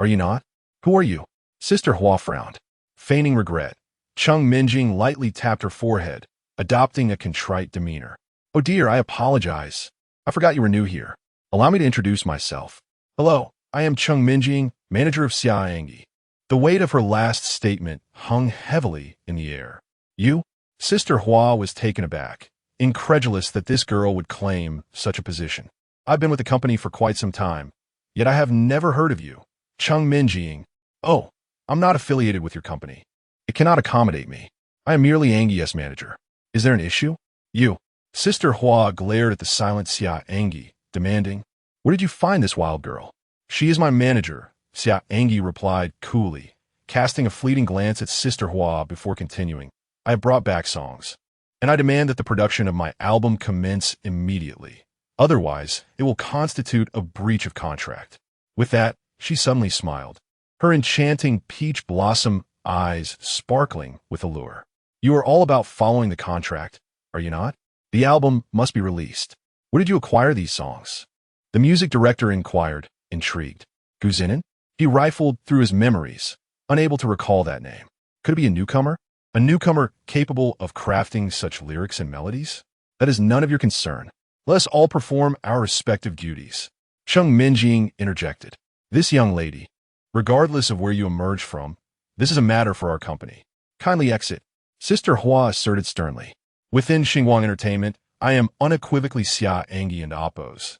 Are you not? Who are you? Sister Hua frowned. Feigning regret, Cheng Minjing lightly tapped her forehead, adopting a contrite demeanor. Oh dear, I apologize. I forgot you were new here. Allow me to introduce myself. Hello, I am Cheng Minjing, manager of Xia An'ge. The weight of her last statement hung heavily in the air. You? Sister Hua was taken aback, incredulous that this girl would claim such a position. I've been with the company for quite some time, yet I have never heard of you. Cheng Minjing. Oh, I'm not affiliated with your company. It cannot accommodate me. I am merely Ange's manager. Is there an issue? You. Sister Hua glared at the silent Xia An'ge, demanding, "Where did you find this wild girl?" "She is my manager," Xia An'ge replied coolly, casting a fleeting glance at Sister Hua before continuing. "I have brought back songs, and I demand that the production of my album commence immediately. Otherwise, it will constitute a breach of contract." With that, she suddenly smiled, her enchanting peach blossom eyes sparkling with allure. "You are all about following the contract, are you not? The album must be released. Where did you acquire these songs?" The music director inquired, intrigued. Zhinan? He rifled through his memories, unable to recall that name. Could it be a newcomer? A newcomer capable of crafting such lyrics and melodies? That is none of your concern. Let us all perform our respective duties. Cheng Minjing interjected. "This young lady, regardless of where you emerge from, this is a matter for our company. Kindly exit," Sister Hua asserted sternly. "Within Xinguang Entertainment, I am unequivocally Xia An'ge and Oppo's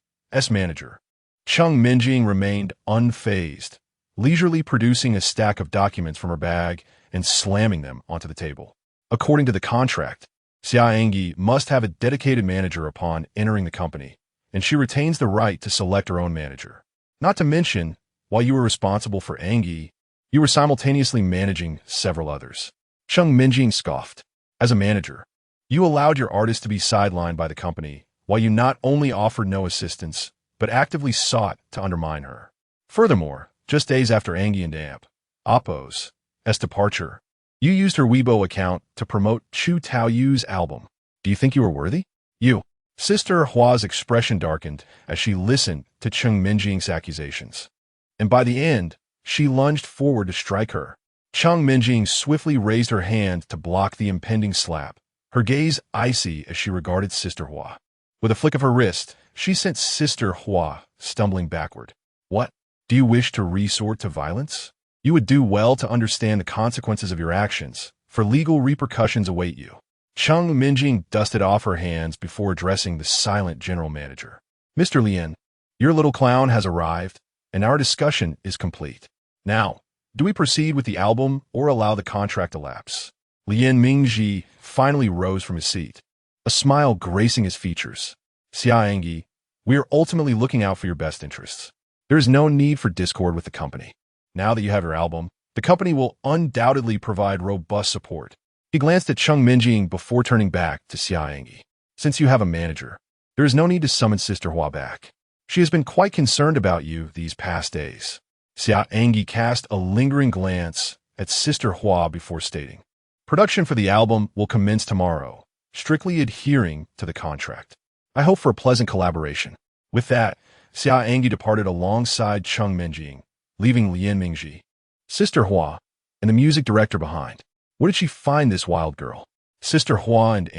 manager." Cheng Minjing remained unfazed, leisurely producing a stack of documents from her bag and slamming them onto the table. According to the contract, Xia An'ge must have a dedicated manager upon entering the company, and she retains the right to select her own manager. Not to mention, while you were responsible for An'ge, you were simultaneously managing several others. Cheng Minjing scoffed. "As a manager, you allowed your artist to be sidelined by the company, while you not only offered no assistance, but actively sought to undermine her. Furthermore, just days after An'ge and Oppo's departure, you used her Weibo account to promote Chu Taoyu's album. Do you think you were worthy?" "You." Sister Hua's expression darkened as she listened to Cheng Minjing's accusations. And by the end, she lunged forward to strike her. Cheng Minjing swiftly raised her hand to block the impending slap, her gaze icy as she regarded Sister Hua. With a flick of her wrist, she sent Sister Hua stumbling backward. "What? Do you wish to resort to violence? You would do well to understand the consequences of your actions, for legal repercussions await you." Cheng Minjing dusted off her hands before addressing the silent general manager. "Mr. Lian, your little clown has arrived, and our discussion is complete. Now, do we proceed with the album or allow the contract to lapse?" Lian Mingji finally rose from his seat, a smile gracing his features. "Xia An'ge, we are ultimately looking out for your best interests. There is no need for discord with the company. Now that you have your album, the company will undoubtedly provide robust support." He glanced at Cheng Minjing before turning back to Xia An'ge. "Since you have a manager, there is no need to summon Sister Hua back. She has been quite concerned about you these past days." Xia An'ge cast a lingering glance at Sister Hua before stating, "Production for the album will commence tomorrow, strictly adhering to the contract. I hope for a pleasant collaboration." With that, Xia An'ge departed alongside Cheng Minjing, leaving Lian Mingji, Sister Hua, and the music director behind. Where did she find this wild girl? Sister Hua and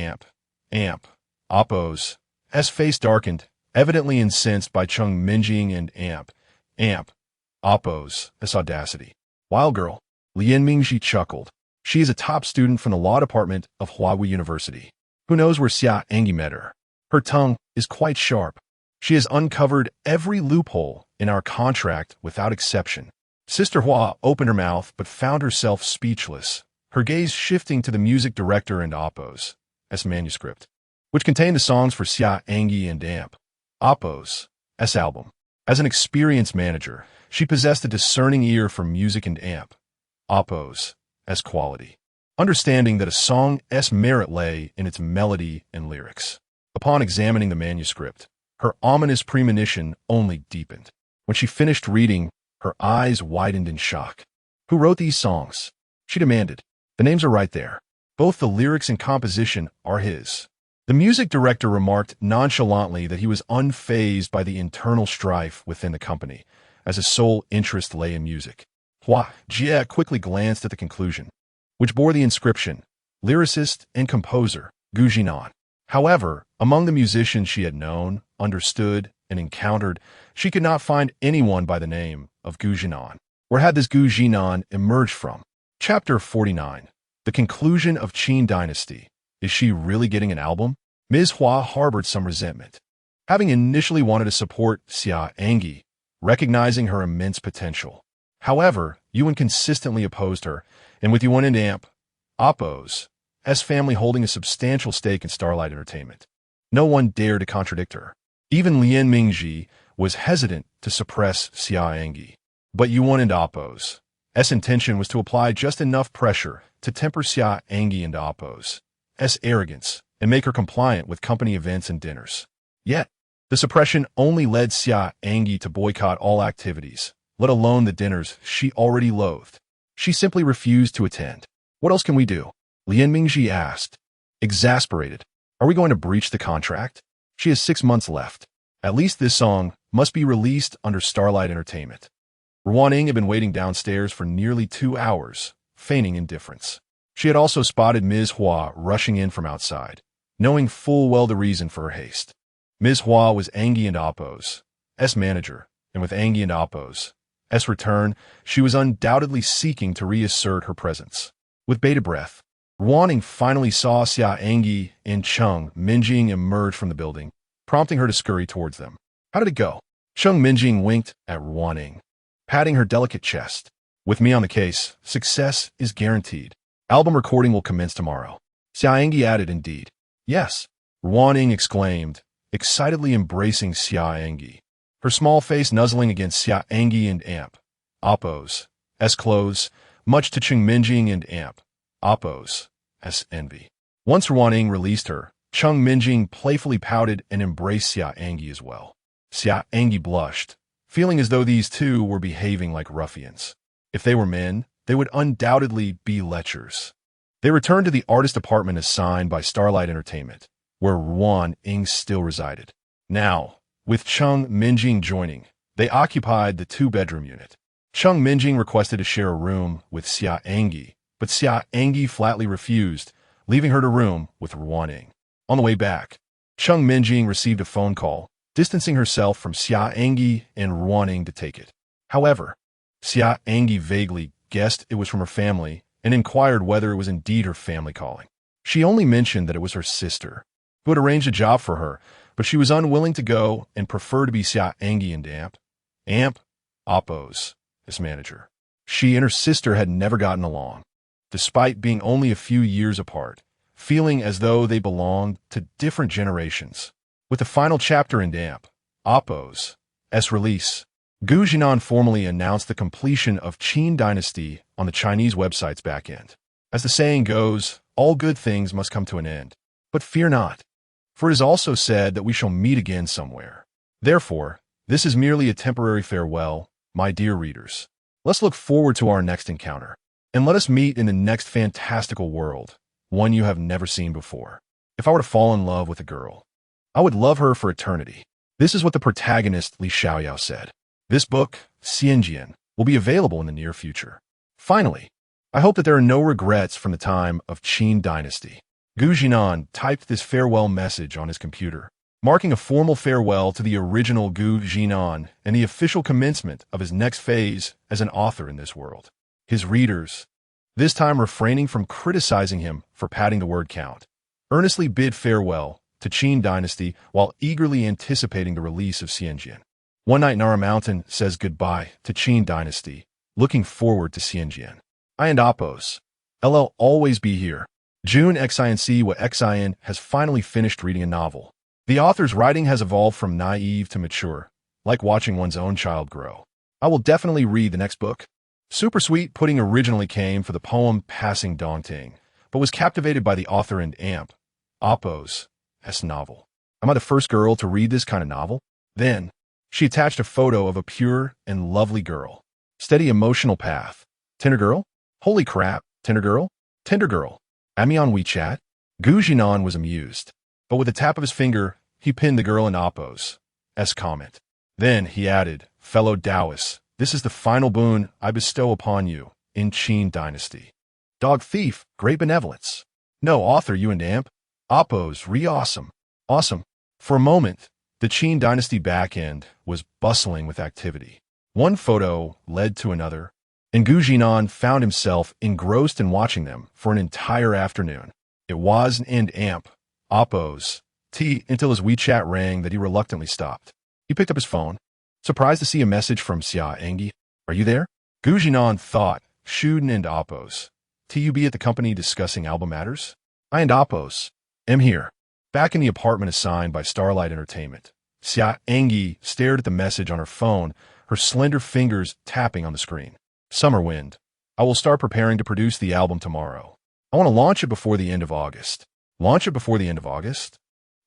Oppo's face darkened, evidently incensed by Cheng Minjing and Oppo's audacity. "Wild girl?" Lian Mingji chuckled. "She is a top student from the law department of Huawei University. Who knows where Xia An'ge met her? Her tongue is quite sharp. She has uncovered every loophole in our contract without exception." Sister Hua opened her mouth but found herself speechless, her gaze shifting to the music director and Oppo's manuscript, which contained the songs for Xia An'ge and Oppo's album. As an experienced manager, she possessed a discerning ear for music and Oppo's quality, understanding that a song's merit lay in its melody and lyrics. Upon examining the manuscript, her ominous premonition only deepened. When she finished reading, her eyes widened in shock. "Who wrote these songs?" she demanded. "The names are right there. Both the lyrics and composition are his." The music director remarked nonchalantly that he was unfazed by the internal strife within the company, as his sole interest lay in music. Hua Jie quickly glanced at the conclusion, which bore the inscription, "Lyricist and composer, Zhinan." However, among the musicians she had known, understood, and encountered, she could not find anyone by the name of Zhinan. Where had this Zhinan emerged from? Chapter 49. The Conclusion of Qin Dynasty. Is she really getting an album? Ms. Hua harbored some resentment. Having initially wanted to support Xia An'ge, recognizing her immense potential. However, Yuan consistently opposed her, and with Yuan and Amp, Oppo's family holding a substantial stake in Starlight Entertainment, no one dared to contradict her. Even Lian Mingji was hesitant to suppress Xia An'ge. But Yuan and Oppo's intention was to apply just enough pressure to temper Xia An'ge and Oppo's arrogance and make her compliant with company events and dinners. Yet, the suppression only led Xia An'ge to boycott all activities, let alone the dinners she already loathed. She simply refused to attend. What else can we do? Lian Mingji asked. Exasperated. Are we going to breach the contract? She has 6 months left. At least this song must be released under Starlight Entertainment. Ruaning had been waiting downstairs for nearly 2 hours, feigning indifference. She had also spotted Ms. Hua rushing in from outside, knowing full well the reason for her haste. Ms. Hua was An'ge and Oppo's manager, and with An'ge and Oppo's return, she was undoubtedly seeking to reassert her presence. With bated breath, Ruaning finally saw Xia An'ge and Cheng Minjing emerge from the building, prompting her to scurry towards them. How did it go? Cheng Minjing winked at Ruaning, patting her delicate chest. With me on the case, success is guaranteed. Album recording will commence tomorrow. Xia An'ge added, indeed. Yes, Ruaning exclaimed, excitedly embracing Xia An'ge, her small face nuzzling against Xia An'ge and Amp Oppo's clothes, much to Cheng Minjing and Amp Oppo's envy. Once Ruaning released her, Cheng Minjing playfully pouted and embraced Xia An'ge as well. Xia An'ge blushed, feeling as though these two were behaving like ruffians. If they were men, they would undoubtedly be lechers. They returned to the artist apartment assigned by Starlight Entertainment, where Ruaning still resided. Now, with Cheng Minjing joining, they occupied the 2-bedroom unit. Cheng Minjing requested to share a room with Xia An'ge, but Xia An'ge flatly refused, leaving her to room with Ruaning. On the way back, Cheng Minjing received a phone call, distancing herself from Xia An'ge and Ruaning to take it. However, Xia An'ge vaguely guessed it was from her family and inquired whether it was indeed her family calling. She only mentioned that it was her sister, who had arranged a job for her, but she was unwilling to go and preferred to be Xia An'ge and Amp Oppo's manager. She and her sister had never gotten along, despite being only a few years apart, feeling as though they belonged to different generations. With the final chapter in Amp Oppo's release, Zhinan formally announced the completion of Qin Dynasty on the Chinese website's backend. As the saying goes, all good things must come to an end. But fear not, for it is also said that we shall meet again somewhere. Therefore, this is merely a temporary farewell, my dear readers. Let's look forward to our next encounter, and let us meet in the next fantastical world, one you have never seen before. If I were to fall in love with a girl, I would love her for eternity. This is what the protagonist Li Xiaoyao said. This book, Xianjian, will be available in the near future. Finally, I hope that there are no regrets from the time of Qin Dynasty. Zhinan typed this farewell message on his computer, marking a formal farewell to the original Zhinan and the official commencement of his next phase as an author in this world. His readers, this time refraining from criticizing him for padding the word count, earnestly bid farewell to Qin Dynasty while eagerly anticipating the release of Xianjian. One Night in Our Mountain says goodbye to Qin Dynasty, looking forward to Xianjian. I and Oppo's LL always be here. June Xin has finally finished reading a novel. The author's writing has evolved from naive to mature, like watching one's own child grow. I will definitely read the next book. Super Sweet Pudding originally came for the poem Passing Daunting, but was captivated by the author and Amp Oppo's novel. Am I the first girl to read this kind of novel? Then, she attached a photo of a pure and lovely girl. Steady emotional path. Tender girl? Holy crap, tender girl? Tender girl. Add me on WeChat? Zhinan was amused, but with a tap of his finger, he pinned the girl in Oppo's comment. Then he added, fellow Taoists, this is the final boon I bestow upon you in Qin Dynasty. Dog thief, great benevolence. No, author, you and Amp Oppo's awesome. Awesome. For a moment, the Qin Dynasty backend was bustling with activity. One photo led to another, and Zhinan found himself engrossed in watching them for an entire afternoon. It was and amp, oppos, T until his WeChat rang that he reluctantly stopped. He picked up his phone, surprised to see a message from Xia An'ge. Are you there? Zhinan thought, Shuden and oppos. TUB at the company discussing album matters? I and oppos. Am here. Back in the apartment assigned by Starlight Entertainment. Xia An'ge stared at the message on her phone, her slender fingers tapping on the screen. Summer wind. I will start preparing to produce the album tomorrow. I want to launch it before the end of August. Launch it before the end of August?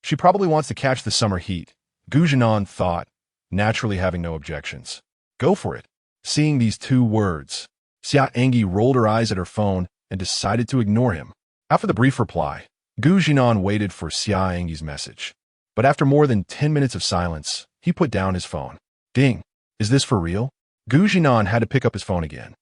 She probably wants to catch the summer heat. Zhinan thought, naturally having no objections. Go for it. Seeing these two words, Xia An'ge rolled her eyes at her phone and decided to ignore him. After the brief reply, Zhinan waited for Xia An'ge's message. But after more than 10 minutes of silence, he put down his phone. Ding. Is this for real? Zhinan had to pick up his phone again.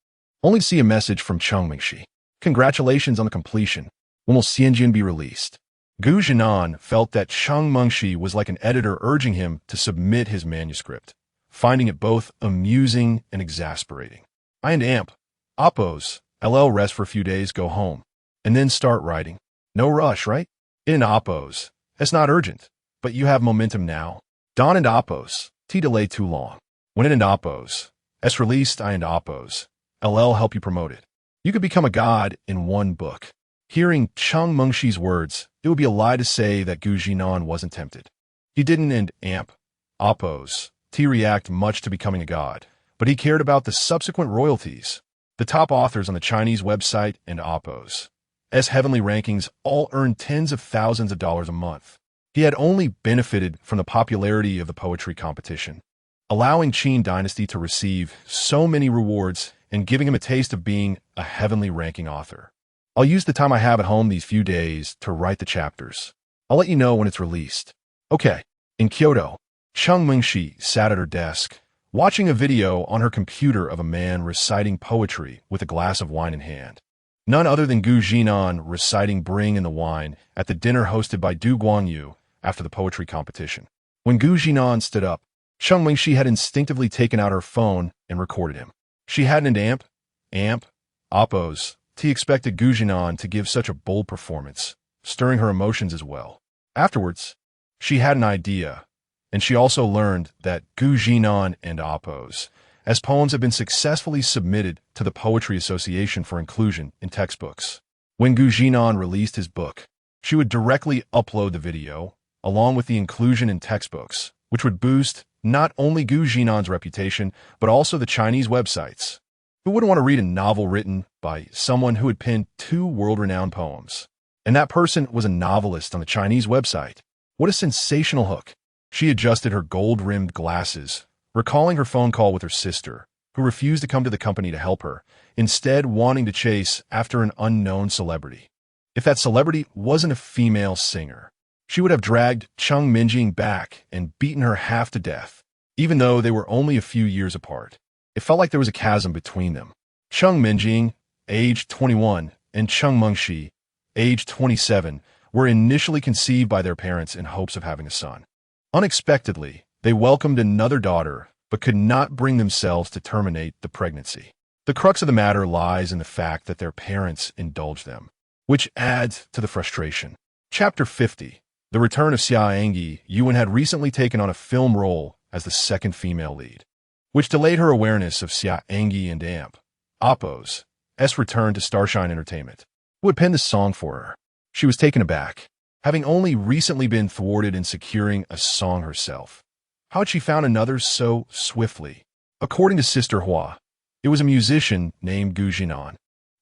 Only to see a message from Mingxi. Congratulations on the completion. When will Xianjian be released? Zhinan felt that Mingxi was like an editor urging him to submit his manuscript, finding it both amusing and exasperating. I and amp, oppos, LL rest for a few days, go home, and then start writing. No rush, right? In oppos. It's not urgent, but you have momentum now. Don and oppos, T delay too long. When it and oppos, S released, I and oppos, LL help you promote it. You could become a god in one book. Hearing Mingxi's words, it would be a lie to say that Zhinan wasn't tempted. He didn't and amp, oppos, T react much to becoming a god, but he cared about the subsequent royalties. The top authors on the Chinese website and oppos. S heavenly rankings all earned tens of thousands of dollars a month. He had only benefited from the popularity of the poetry competition, allowing Qin dynasty to receive so many rewards and giving him a taste of being a heavenly ranking author. I'll use the time I have at home these few days to write the chapters. I'll let you know when it's released. Okay. In Kyoto, Mingxi sat at her desk, watching a video on her computer of a man reciting poetry with a glass of wine in hand. None other than Zhinan reciting Bring in the Wine at the dinner hosted by Du Guangyu after the poetry competition. When Zhinan stood up, Mingxi had instinctively taken out her phone and recorded him. She hadn't amp, oppos, T expected Zhinan to give such a bold performance, stirring her emotions as well. Afterwards, she had an idea, and she also learned that Zhinan and oppos, as poems have been successfully submitted to the Poetry Association for inclusion in textbooks. When Zhinan released his book, she would directly upload the video, along with the inclusion in textbooks, which would boost not only Zhinan's reputation, but also the Chinese websites. Who wouldn't want to read a novel written by someone who had penned 2 world-renowned poems? And that person was a novelist on the Chinese website. What a sensational hook. She adjusted her gold-rimmed glasses, recalling her phone call with her sister, who refused to come to the company to help her, instead wanting to chase after an unknown celebrity. If that celebrity wasn't a female singer, she would have dragged Mingxi back and beaten her half to death, even though they were only a few years apart. It felt like there was a chasm between them. Mingxi, age 21, and Mingxi, age 27, were initially conceived by their parents in hopes of having a son. Unexpectedly, they welcomed another daughter, but could not bring themselves to terminate the pregnancy. The crux of the matter lies in the fact that their parents indulged them, which adds to the frustration. Chapter 50. The return of Xia An'ge. Yuan had recently taken on a film role as the second female lead, which delayed her awareness of Xia An'ge and amp, oppos, S return to Starshine Entertainment, who had penned the song for her. She was taken aback, having only recently been thwarted in securing a song herself. How had she found another so swiftly? According to Sister Hua, it was a musician named Zhinan.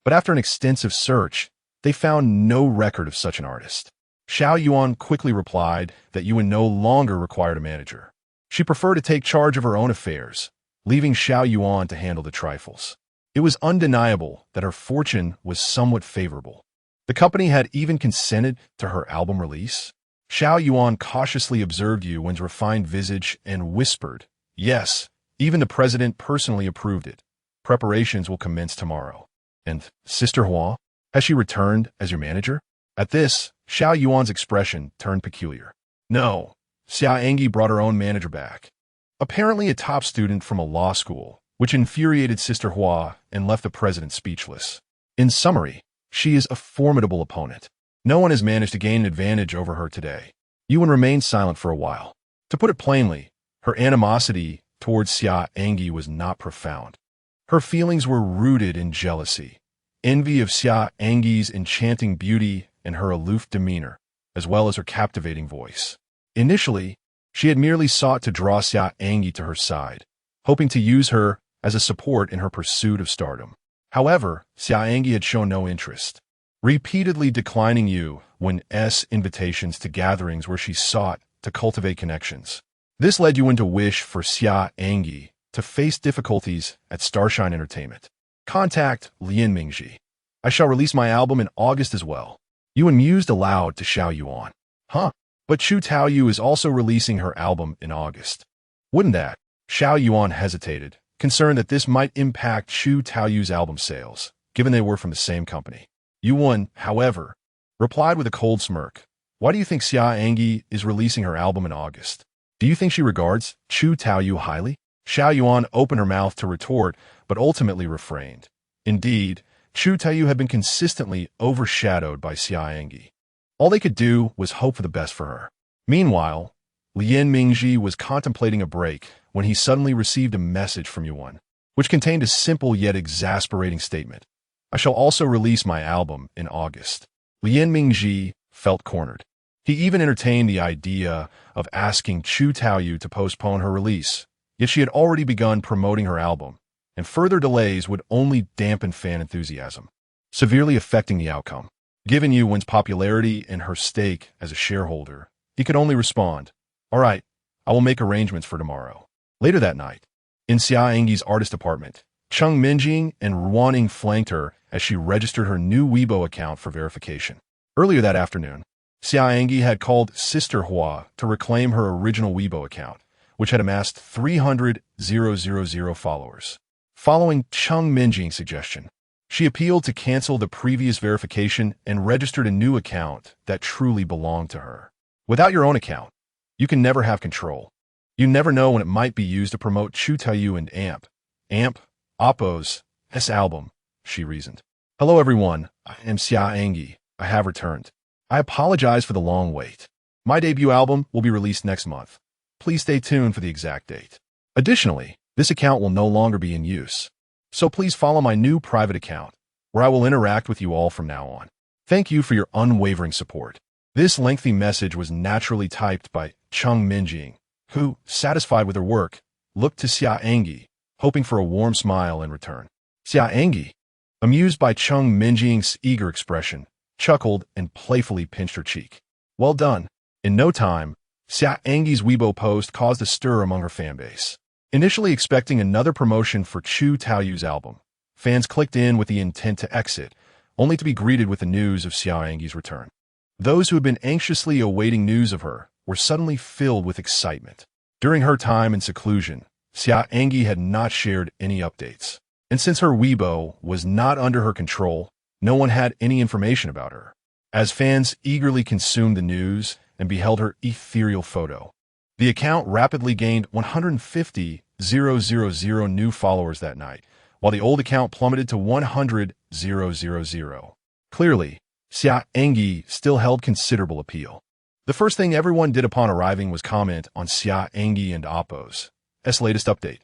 But after an extensive search, they found no record of such an artist. Xiao Yuan quickly replied that Yuan no longer required a manager. She preferred to take charge of her own affairs, leaving Xiao Yuan to handle the trifles. It was undeniable that her fortune was somewhat favorable. The company had even consented to her album release. Xiao Yuan cautiously observed Yuan's refined visage and whispered, "Yes, even the president personally approved it. Preparations will commence tomorrow." And Sister Hua, has she returned as your manager? At this, Xiao Yuan's expression turned peculiar. No, Xia An'ge brought her own manager back. Apparently a top student from a law school, which infuriated Sister Hua and left the president speechless. In summary, she is a formidable opponent. No one has managed to gain an advantage over her today. Yuan remained silent for a while. To put it plainly, her animosity towards Xia An'ge was not profound. Her feelings were rooted in jealousy, envy of Xia An'ge's enchanting beauty and her aloof demeanor, as well as her captivating voice. Initially, she had merely sought to draw Xia An'ge to her side, hoping to use her as a support in her pursuit of stardom. However, Xia An'ge had shown no interest, repeatedly declining Yuan's invitations to gatherings where she sought to cultivate connections. This led Yuan to wish for Xia An'ge to face difficulties at Starshine Entertainment. Contact Lian Mingji. I shall release my album in August as well. Yuan mused aloud to Xiao Yuan. Huh? But Chu Taoyu is also releasing her album in August. Wouldn't that? Xiao Yuan hesitated, concerned that this might impact Chu Taoyu's album sales, given they were from the same company. Yuan, however, replied with a cold smirk. Why do you think Xia An'ge is releasing her album in August? Do you think she regards Chu Taoyu highly? Xiao Yuan opened her mouth to retort, but ultimately refrained. Indeed, Chu Taoyu had been consistently overshadowed by Xia An'ge. All they could do was hope for the best for her. Meanwhile, Lian Mingji was contemplating a break when he suddenly received a message from Yuan, which contained a simple yet exasperating statement. I shall also release my album in August. Lian Mingji felt cornered. He even entertained the idea of asking Chu Taoyu to postpone her release, yet she had already begun promoting her album, and further delays would only dampen fan enthusiasm, severely affecting the outcome. Given Yuan's popularity and her stake as a shareholder, he could only respond, all right, I will make arrangements for tomorrow. Later that night, in Xia An'ge's artist apartment, Cheng Minjing and Ruaning flanked her as she registered her new Weibo account for verification. Earlier that afternoon, Xia An'ge had called Sister Hua to reclaim her original Weibo account, which had amassed 300,000 followers. Following Cheng Minjing's suggestion, she appealed to cancel the previous verification and registered a new account that truly belonged to her. Without your own account, you can never have control. You never know when it might be used to promote Chu Taoyu and Oppo's album, she reasoned. Hello everyone, I am Xia An'ge. I have returned. I apologize for the long wait. My debut album will be released next month. Please stay tuned for the exact date. Additionally, this account will no longer be in use. So please follow my new private account, where I will interact with you all from now on. Thank you for your unwavering support. This lengthy message was naturally typed by Cheng Minjing, who, satisfied with her work, looked to Xia An'ge, hoping for a warm smile in return. Xia An'ge, amused by Cheng Minjing's eager expression, chuckled and playfully pinched her cheek. Well done. In no time, Xia An'ge's Weibo post caused a stir among her fanbase. Initially expecting another promotion for Chu Taoyu's album, fans clicked in with the intent to exit, only to be greeted with the news of Xia An'ge's return. Those who had been anxiously awaiting news of her were suddenly filled with excitement. During her time in seclusion, Xia An'ge had not shared any updates. And since her Weibo was not under her control, no one had any information about her. As fans eagerly consumed the news and beheld her ethereal photo, the account rapidly gained 150,000 new followers that night, while the old account plummeted to 100,000. Clearly, Xia An'ge still held considerable appeal. The first thing everyone did upon arriving was comment on Xia An'ge and Oppo's latest update.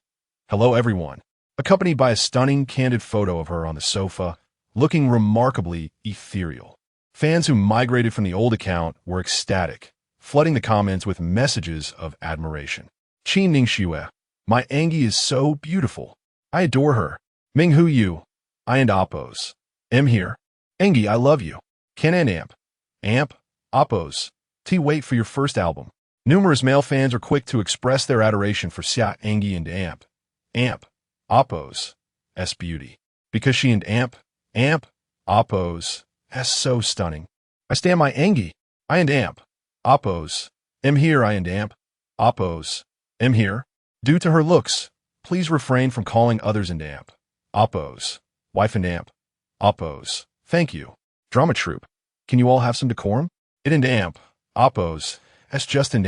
Hello everyone, accompanied by a stunning candid photo of her on the sofa, looking remarkably ethereal. Fans who migrated from the old account were ecstatic, flooding the comments with messages of admiration. Qin Ning Xue, my An'ge is so beautiful. I adore her. Ming Hu Yu, I and Oppo's. M here. An'ge, I love you. Ken and Oppo's. T wait for your first album. Numerous male fans are quick to express their adoration for Xia An'ge and Oppo's beauty. Because she and Oppo's so stunning. I stand my An'ge. I and Oppo's. M here I and Oppo's. M here. Due to her looks, please refrain from calling others and Oppo's. Wife and Oppo's. Thank you. Drama troupe. Can you all have some decorum? It and Oppo's. Just and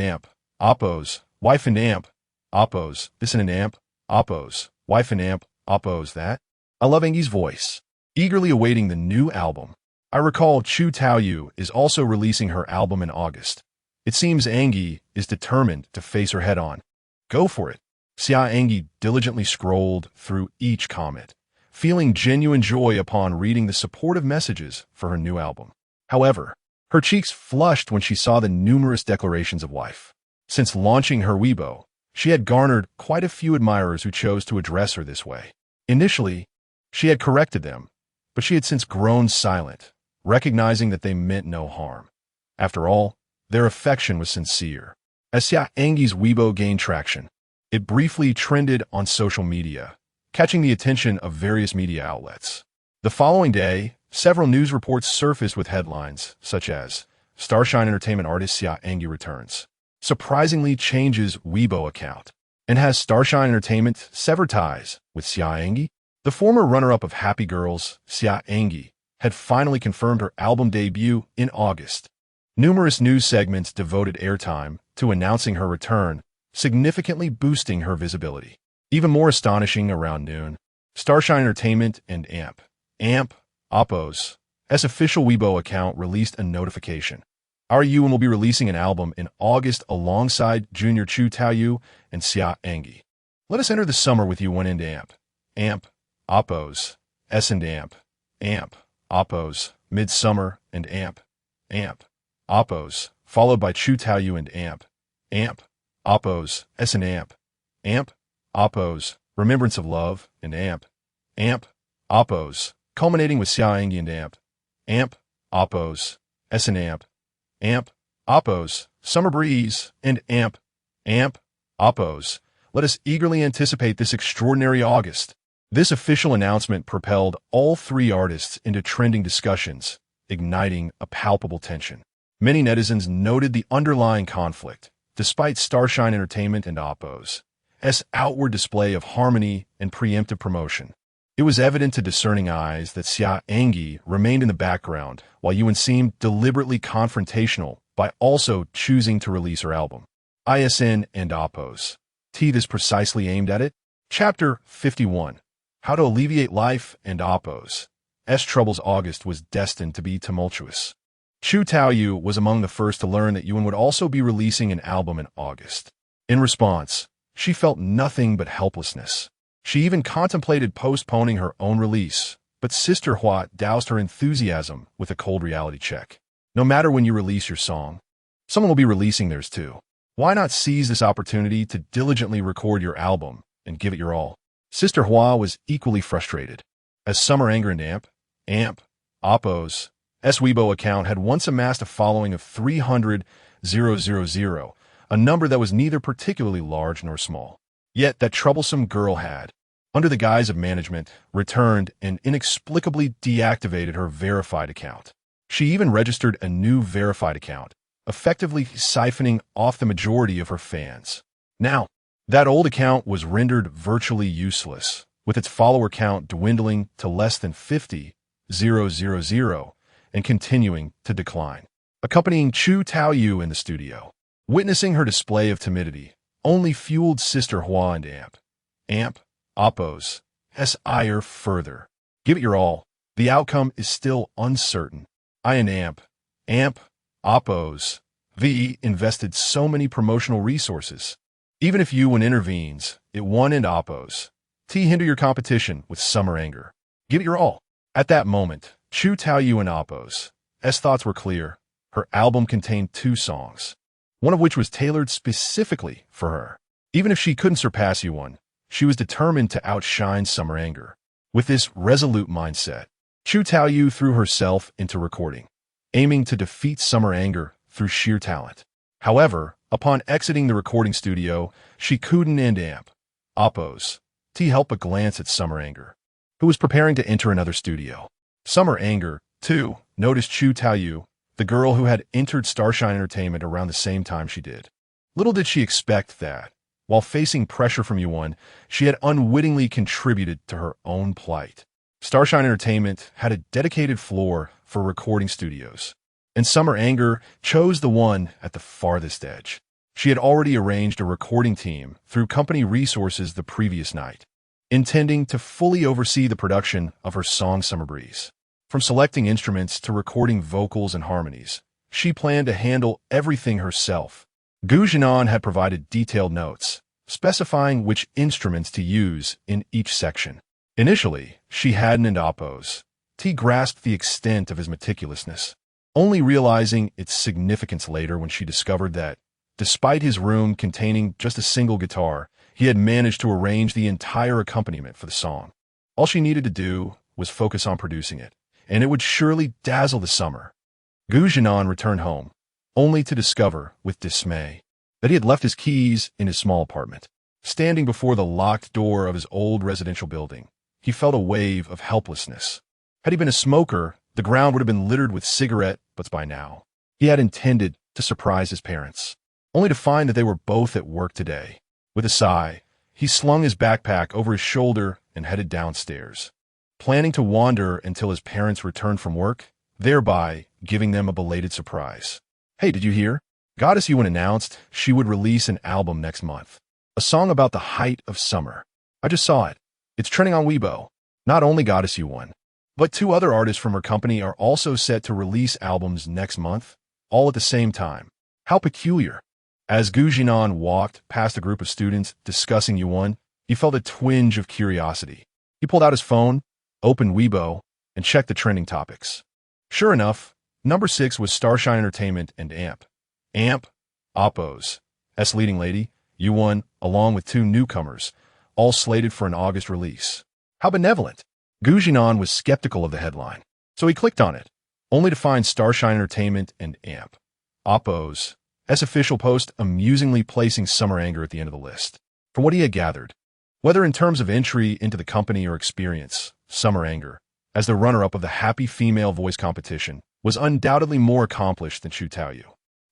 Oppo's. Wife and Oppo's. This and Oppo's. Wife and Oppo's that. I love An'ge's voice. Eagerly awaiting the new album, I recall Chu Taoyu is also releasing her album in August. It seems An'ge is determined to face her head-on. Go for it. Xia An'ge diligently scrolled through each comment, feeling genuine joy upon reading the supportive messages for her new album. However, her cheeks flushed when she saw the numerous declarations of life. Since launching her Weibo, she had garnered quite a few admirers who chose to address her this way. Initially, she had corrected them, but she had since grown silent, recognizing that they meant no harm. After all, their affection was sincere. As Xia An'ge's Weibo gained traction, it briefly trended on social media, catching the attention of various media outlets. The following day, several news reports surfaced with headlines such as Starshine Entertainment artist Xia An'ge returns, surprisingly changes Weibo account, and has Starshine Entertainment severed ties with Xia An'ge? The former runner-up of Happy Girls, Xia An'ge, had finally confirmed her album debut in August. Numerous news segments devoted airtime to announcing her return, significantly boosting her visibility. Even more astonishing, around noon, Starshine Entertainment and Oppo's official Weibo account released a notification. Our Yuan will be releasing an album in August alongside Chu Taoyu and Xia An'ge. Let us enter the summer with you and Oppo's Oppo's Midsummer and Oppo's, followed by Chu Taoyu and Oppo's Oppo's Remembrance of Love and Oppo's, culminating with Xia An'ge and Oppo's Oppo's Summer Breeze and Oppo's. Let us eagerly anticipate this extraordinary August. This official announcement propelled all three artists into trending discussions, igniting a palpable tension. Many netizens noted the underlying conflict, despite Starshine Entertainment and Oppo's outward display of harmony and preemptive promotion. It was evident to discerning eyes that Xia An'ge remained in the background, while Yuan seemed deliberately confrontational by also choosing to release her album. ISN and Oppo's. This precisely aimed at it. Chapter 51. How to Alleviate Life and Oppo's troubles. August was destined to be tumultuous. Chu Taoyu was among the first to learn that Yuan would also be releasing an album in August. In response, she felt nothing but helplessness. She even contemplated postponing her own release, but Sister Hua doused her enthusiasm with a cold reality check. No matter when you release your song, someone will be releasing theirs too. Why not seize this opportunity to diligently record your album and give it your all? Sister Hua was equally frustrated, as Summer Anger and Oppo's Weibo account had once amassed a following of 300,000, a number that was neither particularly large nor small. Yet that troublesome girl had, under the guise of management, returned and inexplicably deactivated her verified account. She even registered a new verified account, effectively siphoning off the majority of her fans. Now, that old account was rendered virtually useless, with its follower count dwindling to less than 50,000 and continuing to decline. Accompanying Chu Taoyu in the studio, witnessing her display of timidity, only fueled Sister Hua and Oppo's ire further. Give it your all. The outcome is still uncertain. I and Oppo's invested so many promotional resources. Even if Yuan intervenes, it won and Oppo's hinder your competition with Summer Anger. Give it your all. At that moment, Chu Taoyu and Oppo's thoughts were clear. Her album contained 2 songs, one of which was tailored specifically for her. Even if she couldn't surpass Yuan, she was determined to outshine Summer Anger. With this resolute mindset, Chu Taoyu threw herself into recording, aiming to defeat Summer Anger through sheer talent. However, upon exiting the recording studio, she couldn't and Oppo's help but glance at Summer Anger, who was preparing to enter another studio. Summer Anger, too, noticed Chu Taoyu, the girl who had entered Starshine Entertainment around the same time she did. Little did she expect that, while facing pressure from Yuan, she had unwittingly contributed to her own plight. Starshine Entertainment had a dedicated floor for recording studios, and Summer Anger chose the one at the farthest edge. She had already arranged a recording team through company resources the previous night, intending to fully oversee the production of her song Summer Breeze. From selecting instruments to recording vocals and harmonies, she planned to handle everything herself. Zhinan had provided detailed notes, specifying which instruments to use in each section. Initially, she hadn't oppose. T grasped the extent of his meticulousness, only realizing its significance later when she discovered that, despite his room containing just a single guitar, he had managed to arrange the entire accompaniment for the song. All she needed to do was focus on producing it, and it would surely dazzle the summer. Zhinan returned home, only to discover, with dismay, that he had left his keys in his small apartment. Standing before the locked door of his old residential building, he felt a wave of helplessness. Had he been a smoker, the ground would have been littered with cigarette butts by now. He had intended to surprise his parents, only to find that they were both at work today. With a sigh, he slung his backpack over his shoulder and headed downstairs, planning to wander until his parents returned from work, thereby giving them a belated surprise. Hey, did you hear? Goddess Yuan announced she would release an album next month. A song about the height of summer. I just saw it. It's trending on Weibo. Not only Goddess Yuan, but 2 other artists from her company are also set to release albums next month, all at the same time. How peculiar. As Zhinan walked past a group of students discussing Yuan, he felt a twinge of curiosity. He pulled out his phone, opened Weibo, and checked the trending topics. Sure enough, number 6 was Starshine Entertainment and AMP. AMP, Oppo's leading lady, Yuan, along with 2 newcomers, all slated for an August release. How benevolent! Zhinan was skeptical of the headline, so he clicked on it, only to find Starshine Entertainment and AMP. Oppo's official post amusingly placing Summer An'ge at the end of the list. From what he had gathered, whether in terms of entry into the company or experience, Summer An'ge, as the runner-up of the Happy Female Voice competition, was undoubtedly more accomplished than Xu Taoyu.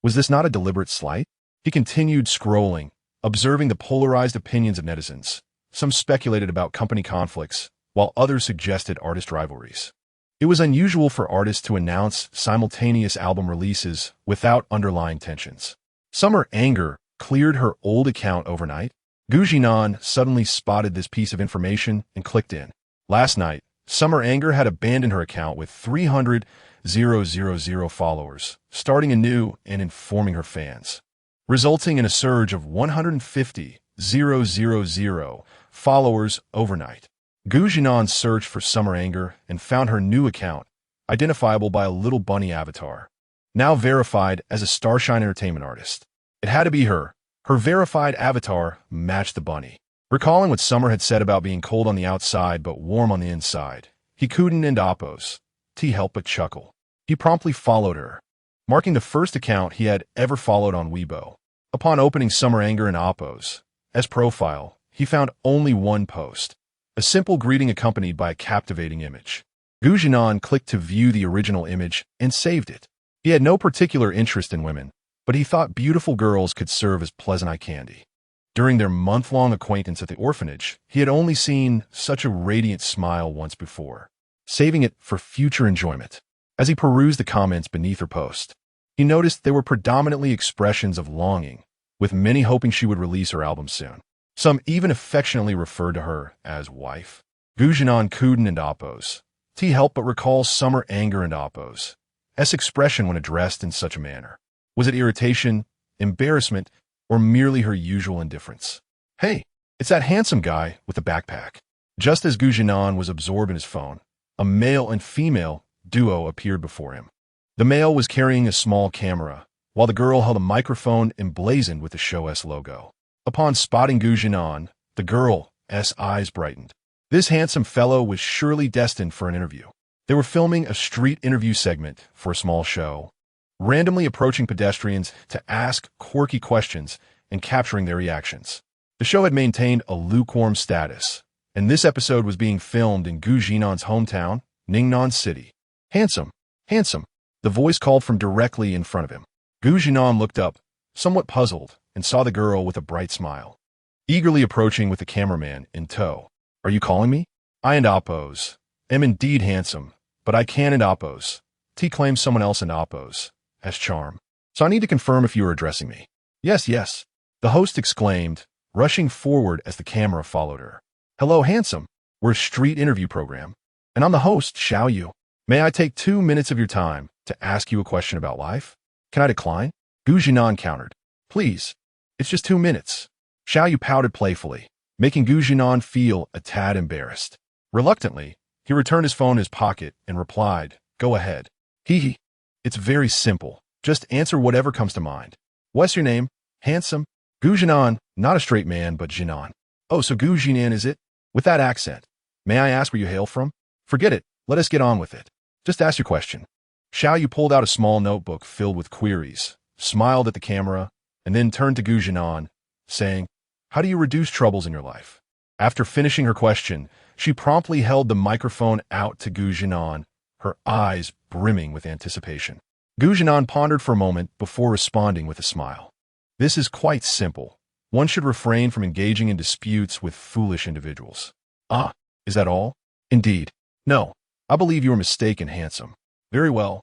Was this not a deliberate slight? He continued scrolling, observing the polarized opinions of netizens. Some speculated about company conflicts, while others suggested artist rivalries. It was unusual for artists to announce simultaneous album releases without underlying tensions. Summer An'ge cleared her old account overnight. Zhinan suddenly spotted this piece of information and clicked in. Last night, Summer An'ge had abandoned her account with 300,000 followers, starting anew and informing her fans, resulting in a surge of 150,000 followers overnight. Zhinan searched for Summer An'ge and found her new account, identifiable by a little bunny avatar, now verified as a Starshine Entertainment artist. It had to be her. Her verified avatar matched the bunny. Recalling what Summer had said about being cold on the outside but warm on the inside, he couldn't end Oppos. T helped but chuckle. He promptly followed her, marking the first account he had ever followed on Weibo. Upon opening Summer An'ge and Oppos' profile, he found only one post, a simple greeting accompanied by a captivating image. Zhinan clicked to view the original image and saved it. He had no particular interest in women, but he thought beautiful girls could serve as pleasant eye candy. During their month-long acquaintance at the orphanage, he had only seen such a radiant smile once before, saving it for future enjoyment. As he perused the comments beneath her post, he noticed they were predominantly expressions of longing, with many hoping she would release her album soon. Some even affectionately referred to her as wife. Zhinan couldn't and Oppos. T helped but recall Summer An'ge and Oppos' expression when addressed in such a manner. Was it irritation, embarrassment, or merely her usual indifference? Hey, it's that handsome guy with the backpack. Just as Zhinan was absorbed in his phone, a male and female duo appeared before him. The male was carrying a small camera, while the girl held a microphone emblazoned with the show's logo. Upon spotting Zhinan, the girl's eyes brightened. This handsome fellow was surely destined for an interview. They were filming a street interview segment for a small show, randomly approaching pedestrians to ask quirky questions and capturing their reactions. The show had maintained a lukewarm status, and this episode was being filmed in Zhinan's hometown, Ningnan City. Handsome, handsome, the voice called from directly in front of him. Zhinan looked up, somewhat puzzled, and saw the girl with a bright smile, eagerly approaching with the cameraman in tow. Are you calling me? I and Oppos am indeed handsome, but I can and Oppos. T claims someone else in Oppos as charm. So I need to confirm if you are addressing me. Yes, yes, the host exclaimed, rushing forward as the camera followed her. Hello, handsome. We're a street interview program, and I'm the host, Xiao Yu. May I take 2 minutes of your time to ask you a question about life? Can I decline? Zhinan countered. Please, it's just 2 minutes. Xiaoyu pouted playfully, making Zhinan feel a tad embarrassed. Reluctantly, he returned his phone in his pocket and replied, Go ahead. Hee. It's very simple. Just answer whatever comes to mind. What's your name? Handsome? Zhinan, not a straight man, but Zhinan. Oh, so Zhinan is it? With that accent. May I ask where you hail from? Forget it. Let us get on with it. Just ask your question. Xiaoyu pulled out a small notebook filled with queries, smiled at the camera, and then turned to Zhinan, saying, How do you reduce troubles in your life? After finishing her question, she promptly held the microphone out to Zhinan, her eyes brimming with anticipation. Zhinan pondered for a moment before responding with a smile. This is quite simple. One should refrain from engaging in disputes with foolish individuals. Ah, is that all? Indeed. No, I believe you are mistaken, handsome. Very well.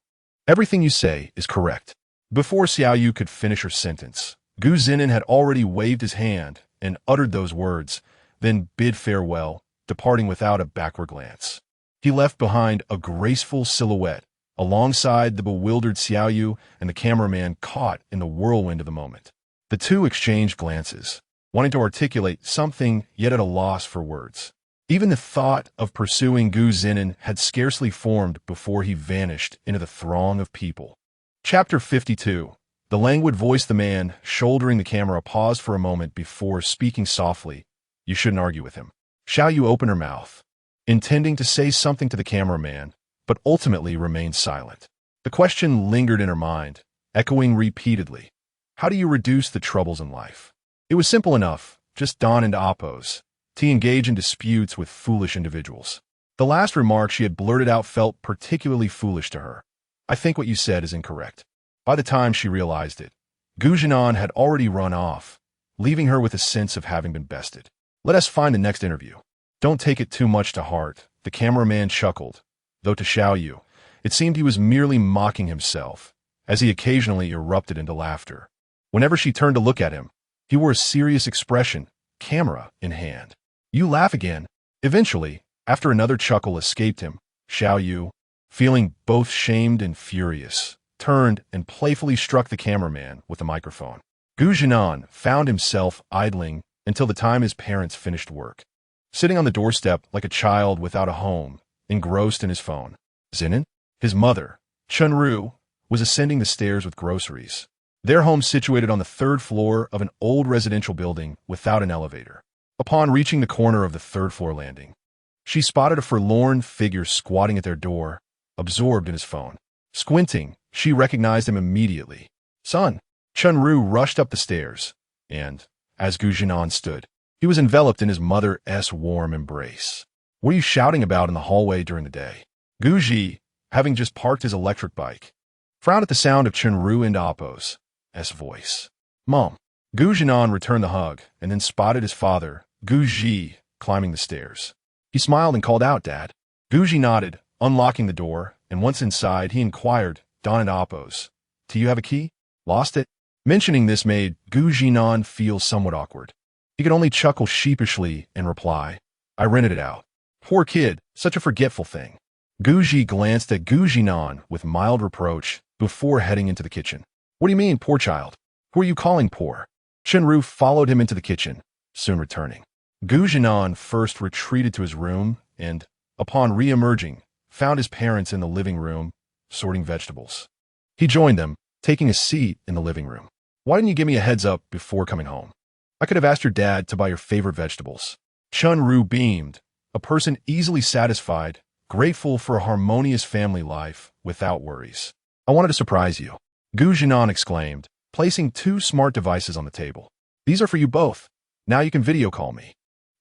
Everything you say is correct. Before Xiaoyu could finish her sentence, Zhinan had already waved his hand and uttered those words, then bid farewell, departing without a backward glance. He left behind a graceful silhouette, alongside the bewildered Xiaoyu and the cameraman caught in the whirlwind of the moment. The two exchanged glances, wanting to articulate something yet at a loss for words. Even the thought of pursuing Zhinan had scarcely formed before he vanished into the throng of people. Chapter 52. The languid voice of the man, shouldering the camera, paused for a moment before speaking softly. You shouldn't argue with him. Xiaoyu opened her mouth, intending to say something to the cameraman, but ultimately remained silent. The question lingered in her mind, echoing repeatedly. How do you reduce the troubles in life? It was simple enough, just don and oppose, to engage in disputes with foolish individuals. The last remark she had blurted out felt particularly foolish to her. I think what you said is incorrect. By the time she realized it, Zhinan had already run off, leaving her with a sense of having been bested. Let us find the next interview. Don't take it too much to heart, the cameraman chuckled, though to Xiaoyu, it seemed he was merely mocking himself, as he occasionally erupted into laughter. Whenever she turned to look at him, he wore a serious expression, camera in hand. You laugh again. Eventually, after another chuckle escaped him, Xiaoyu, feeling both shamed and furious, turned and playfully struck the cameraman with the microphone. Zhinan found himself idling until the time his parents finished work. Sitting on the doorstep like a child without a home, engrossed in his phone. Zhinan, his mother, Chunru, was ascending the stairs with groceries. Their home situated on the 3rd floor of an old residential building without an elevator. Upon reaching the corner of the 3rd floor landing, she spotted a forlorn figure squatting at their door, absorbed in his phone. Squinting, she recognized him immediately. Son! Chunru rushed up the stairs, and, as Zhinan stood, he was enveloped in his mother's warm embrace. What are you shouting about in the hallway during the day? Guji, having just parked his electric bike, frowned at the sound of Chunru and Appo's voice. Mom. Zhinan returned the hug and then spotted his father, Guji, climbing the stairs. He smiled and called out, Dad. Guji nodded, unlocking the door, and once inside, he inquired, Don and Appo's, do you have a key? Lost it? Mentioning this made Zhinan feel somewhat awkward. He could only chuckle sheepishly and reply, I rented it out. Poor kid, such a forgetful thing. Guji glanced at Zhinan with mild reproach before heading into the kitchen. What do you mean, poor child? Who are you calling poor? Chunru followed him into the kitchen, soon returning. Zhinan first retreated to his room and, upon re-emerging, found his parents in the living room, sorting vegetables. He joined them, taking a seat in the living room. Why didn't you give me a heads up before coming home? I could have asked your dad to buy your favorite vegetables. Chunru beamed, a person easily satisfied, grateful for a harmonious family life without worries. I wanted to surprise you. Zhinan exclaimed, placing 2 smart devices on the table. These are for you both. Now you can video call me.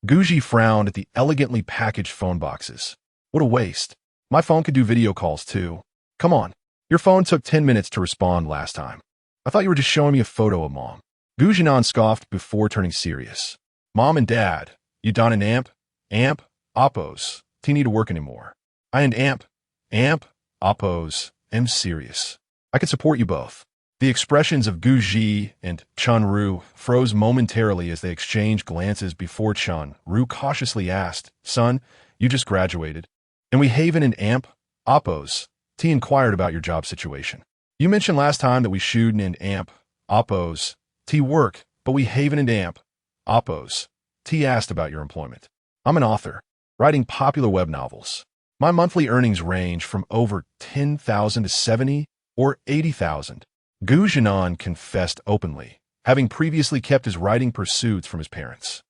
Guji frowned at the elegantly packaged phone boxes. What a waste. My phone could do video calls too. Come on. Your phone took 10 minutes to respond last time. I thought you were just showing me a photo of Mom. Zhinan scoffed before turning serious. Mom and Dad, you don an amp? Amp? Appo's. Do you need to work anymore? I and amp? Amp? Appo's. Am serious. I can support you both. The expressions of Guji and Chunru froze momentarily as they exchanged glances before Chunru cautiously asked, Son, you just graduated. And we haven an amp? Oppos, T inquired about your job situation. You mentioned last time that we shouldn't and amp, Oppos, T work, but we haven and amp, Oppos, T asked about your employment. I'm an author, writing popular web novels. My monthly earnings range from over 10,000 to 70 or 80,000. Zhinan confessed openly, having previously kept his writing pursuits from his parents.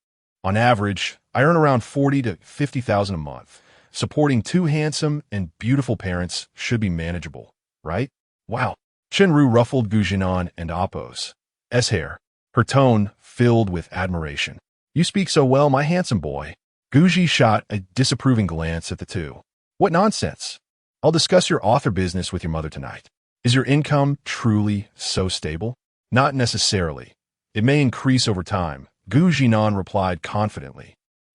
On average, I earn around 40 to 50,000 a month. Supporting two handsome and beautiful parents should be manageable, right? Wow. Chenru ruffled Zhinan and Oppos' hair, her tone filled with admiration. You speak so well, my handsome boy. Guji shot a disapproving glance at the two. What nonsense. I'll discuss your author business with your mother tonight. Is your income truly so stable? Not necessarily. It may increase over time, Zhinan replied confidently.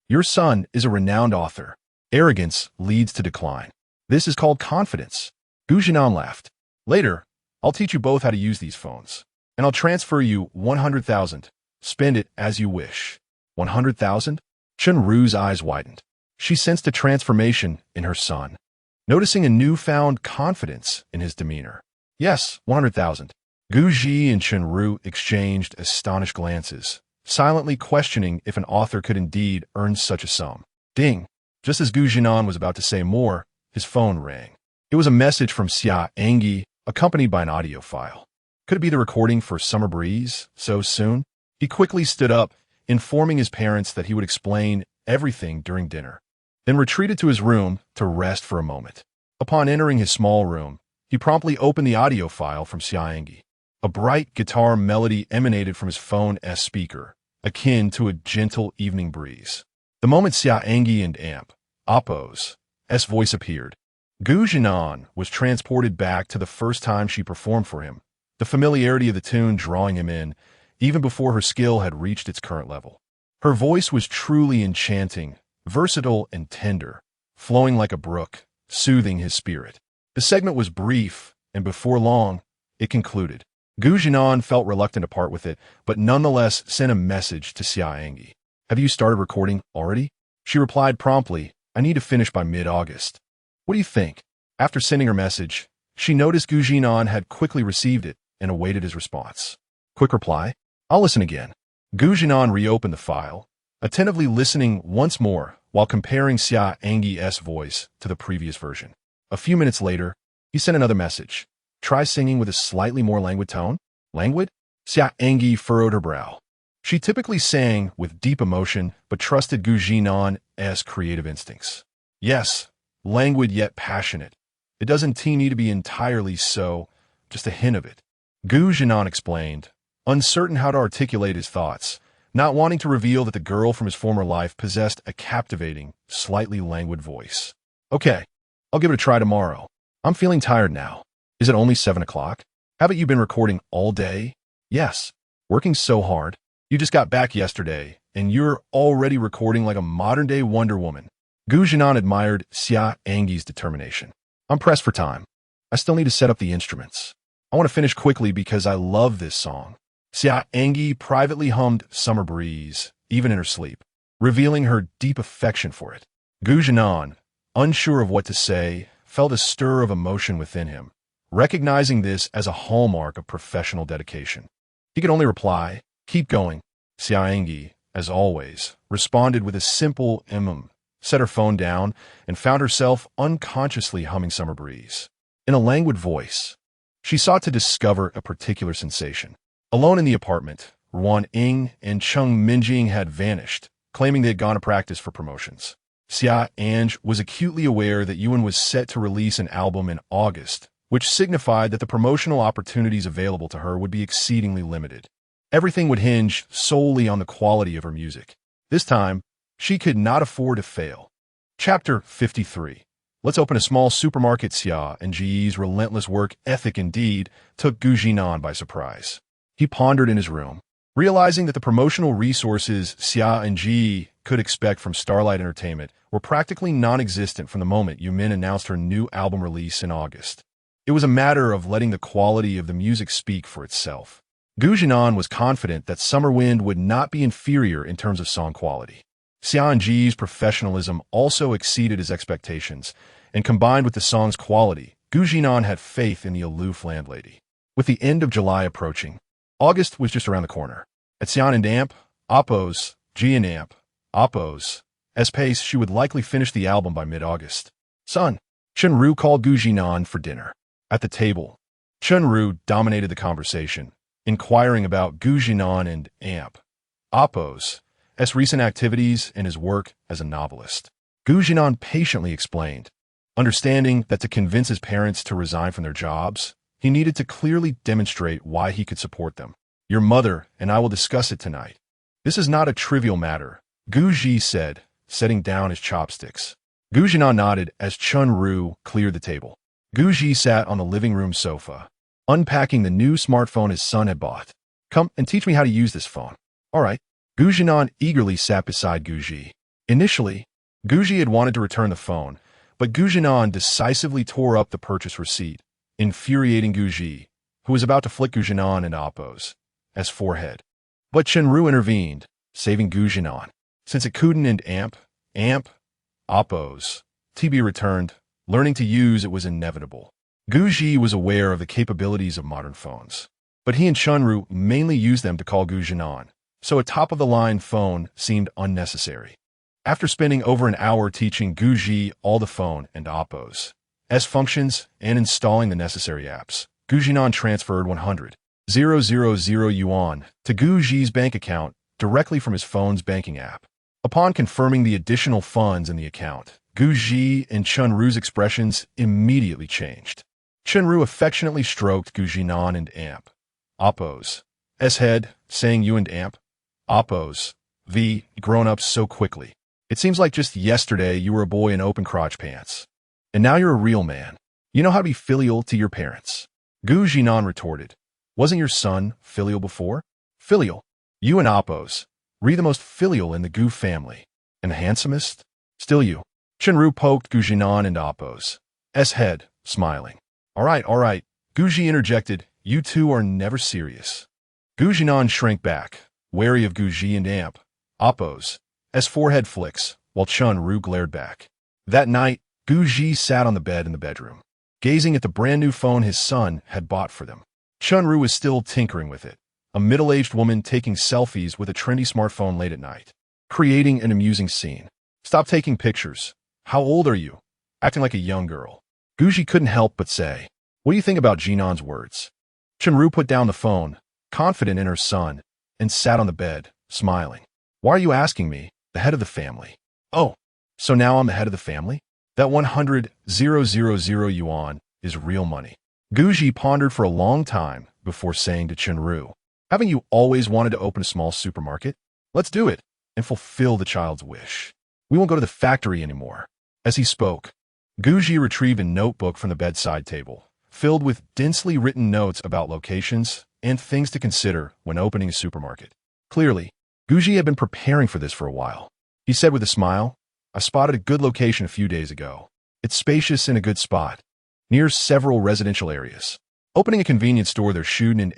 Your son is a renowned author. Arrogance leads to decline. This is called confidence. Zhinan laughed. Later, I'll teach you both how to use these phones, and I'll transfer you 100,000. Spend it as you wish. 100,000? Chenru's eyes widened. She sensed a transformation in her son, noticing a newfound confidence in his demeanor. Yes, 100,000. Guji and Chenru exchanged astonished glances, silently questioning if an author could indeed earn such a sum. Ding! Just as Zhinan was about to say more, his phone rang. It was a message from Xia An'ge, accompanied by an audio file. Could it be the recording for Summer Breeze so soon? He quickly stood up, informing his parents that he would explain everything during dinner, then retreated to his room to rest for a moment. Upon entering his small room, he promptly opened the audio file from Xia An'ge. A bright guitar melody emanated from his phone's speaker, akin to a gentle evening breeze. The moment Xia An'ge and Amp, Oppos' voice appeared, Zhinan was transported back to the first time she performed for him, the familiarity of the tune drawing him in, even before her skill had reached its current level. Her voice was truly enchanting, versatile and tender, flowing like a brook, soothing his spirit. The segment was brief, and before long, it concluded. Zhinan felt reluctant to part with it, but nonetheless sent a message to Xia An'ge. Have you started recording already? She replied promptly, I need to finish by mid-August. What do you think? After sending her message, she noticed Zhinan had quickly received it and awaited his response. Quick reply? I'll listen again. Zhinan reopened the file, attentively listening once more while comparing Xia An'ge's voice to the previous version. A few minutes later, he sent another message. Try singing with a slightly more languid tone. Languid? Xia An'ge furrowed her brow. She typically sang with deep emotion, but trusted Zhinan's creative instincts. Yes, languid yet passionate. It doesn't need to be entirely so, just a hint of it. Zhinan explained, uncertain how to articulate his thoughts, not wanting to reveal that the girl from his former life possessed a captivating, slightly languid voice. Okay, I'll give it a try tomorrow. I'm feeling tired now. Is it only 7 o'clock? Haven't you been recording all day? Yes, working so hard. You just got back yesterday, and you're already recording like a modern-day Wonder Woman. Zhinan admired Xia An'ge's determination. I'm pressed for time. I still need to set up the instruments. I want to finish quickly because I love this song. Xia An'ge privately hummed Summer Breeze, even in her sleep, revealing her deep affection for it. Zhinan, unsure of what to say, felt a stir of emotion within him, recognizing this as a hallmark of professional dedication. He could only reply, keep going. Xia An'ge, as always, responded with a simple set her phone down, and found herself unconsciously humming Summer Breeze. In a languid voice, she sought to discover a particular sensation. Alone in the apartment, Ruan Ying and Cheng Minjing had vanished, claiming they had gone to practice for promotions. Xia An'ge was acutely aware that Yuan was set to release an album in August, which signified that the promotional opportunities available to her would be exceedingly limited. Everything would hinge solely on the quality of her music. This time, she could not afford to fail. Chapter 53. Let's open a small supermarket. Xia An'ge's relentless work ethic indeed took Zhinan by surprise. He pondered in his room, realizing that the promotional resources Xia An'ge could expect from Starlight Entertainment were practically non-existent from the moment Yumin announced her new album release in August. It was a matter of letting the quality of the music speak for itself. Zhinan was confident that Summer Wind would not be inferior in terms of song quality. Xia An'ge's professionalism also exceeded his expectations, and combined with the song's quality, Zhinan had faith in the aloof landlady. With the end of July approaching, August was just around the corner. At Xia An'ge, Oppo's, Xia An'ge, Oppo's, as pace, she would likely finish the album by mid-August. Son, Chunru called Zhinan for dinner. At the table, Chunru dominated the conversation, inquiring about Zhinan and Oppo's recent activities and his work as a novelist. Zhinan patiently explained, understanding that to convince his parents to resign from their jobs, he needed to clearly demonstrate why he could support them. Your mother and I will discuss it tonight. This is not a trivial matter, Guji said, setting down his chopsticks. Zhinan nodded as Chunru cleared the table. Guji sat on the living room sofa, unpacking the new smartphone his son had bought. Come and teach me how to use this phone. All right. Zhinan eagerly sat beside Guji. Initially, Guji had wanted to return the phone, but Zhinan decisively tore up the purchase receipt, infuriating Guji, who was about to flick Zhinan and Oppo's forehead. But Chunru intervened, saving Zhinan. Since it couldn't and Oppo's be returned, learning to use it was inevitable. Guji was aware of the capabilities of modern phones, but he and Chunru mainly used them to call Zhinan, so a top-of-the-line phone seemed unnecessary. After spending over an hour teaching Guji all the phone and Oppo's functions and installing the necessary apps, Zhinan transferred 100,000 yuan to Guji's bank account directly from his phone's banking app. Upon confirming the additional funds in the account, Guji and Chunru's expressions immediately changed. Chunru affectionately stroked Zhinan and Oppo's head, saying, "You and Oppo's grown up so quickly. It seems like just yesterday you were a boy in open crotch pants. And now you're a real man. You know how to be filial to your parents." Zhinan retorted, "Wasn't your son filial before?" "Filial? You and Oppo's. The most filial in the Gu family. And the handsomest? Still you." Chunru poked Zhinan and Oppo's head, smiling. All right, Guji interjected, "You two are never serious." Zhinan shrank back, wary of Guji and Oppo's forehead flicks, while Chunru glared back. That night, Guji sat on the bed in the bedroom, gazing at the brand-new phone his son had bought for them. Chunru was still tinkering with it, a middle-aged woman taking selfies with a trendy smartphone late at night, creating an amusing scene. "Stop taking pictures. How old are you? Acting like a young girl." Guji couldn't help but say, "What do you think about Jinan's words?" Chunru put down the phone, confident in her son, and sat on the bed, smiling. "Why are you asking me, the head of the family?" "Oh, so now I'm the head of the family? That 100,000 yuan is real money." Guji pondered for a long time before saying to Chunru, "Haven't you always wanted to open a small supermarket? Let's do it and fulfill the child's wish. We won't go to the factory anymore." As he spoke, Guji retrieved a notebook from the bedside table, filled with densely written notes about locations and things to consider when opening a supermarket. Clearly, Guji had been preparing for this for a while. He said with a smile, "I spotted a good location a few days ago. It's spacious in a good spot, near several residential areas. Opening a convenience store there shouldn't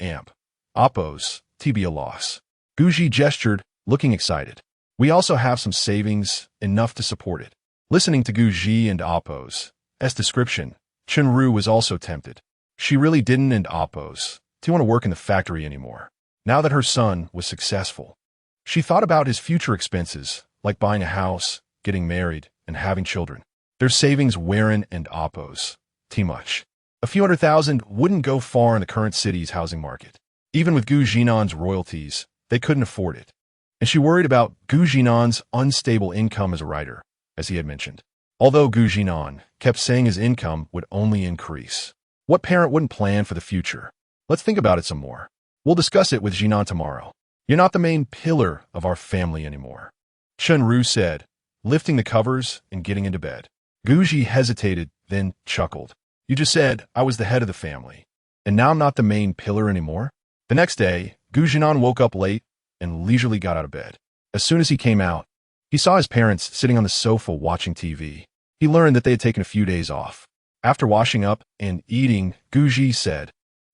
Oppo's be a loss." Guji gestured, looking excited. "We also have some savings, enough to support it." Listening to Guji and Oppo's description, Chunru was also tempted. She really didn't and Oppo's want to work in the factory anymore. Now that her son was successful, she thought about his future expenses, like buying a house, getting married, and having children. Their savings weren't and Oppo's much. A few $100,000 wouldn't go far in the current city's housing market. Even with Zhinan's royalties, they couldn't afford it. And she worried about Zhinan's unstable income as a writer, as he had mentioned. Although Zhinan kept saying his income would only increase. What parent wouldn't plan for the future? Let's think about it some more. We'll discuss it with Zhinan tomorrow. You're not the main pillar of our family anymore," Chunru said, lifting the covers and getting into bed. Guji hesitated, then chuckled. "You just said I was the head of the family, and now I'm not the main pillar anymore?" The next day, Zhinan woke up late and leisurely got out of bed. As soon as he came out, he saw his parents sitting on the sofa watching TV. He learned that they had taken a few days off. After washing up and eating, Guji said,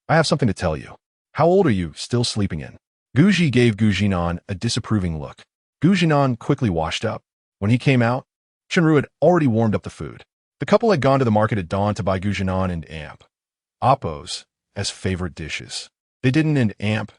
"I have something to tell you. How old are you still sleeping in?" Guji gave Zhinan a disapproving look. Zhinan quickly washed up. When he came out, Chunru had already warmed up the food. The couple had gone to the market at dawn to buy Zhinan and Amp, Appos, as favorite dishes. They didn't and Amp,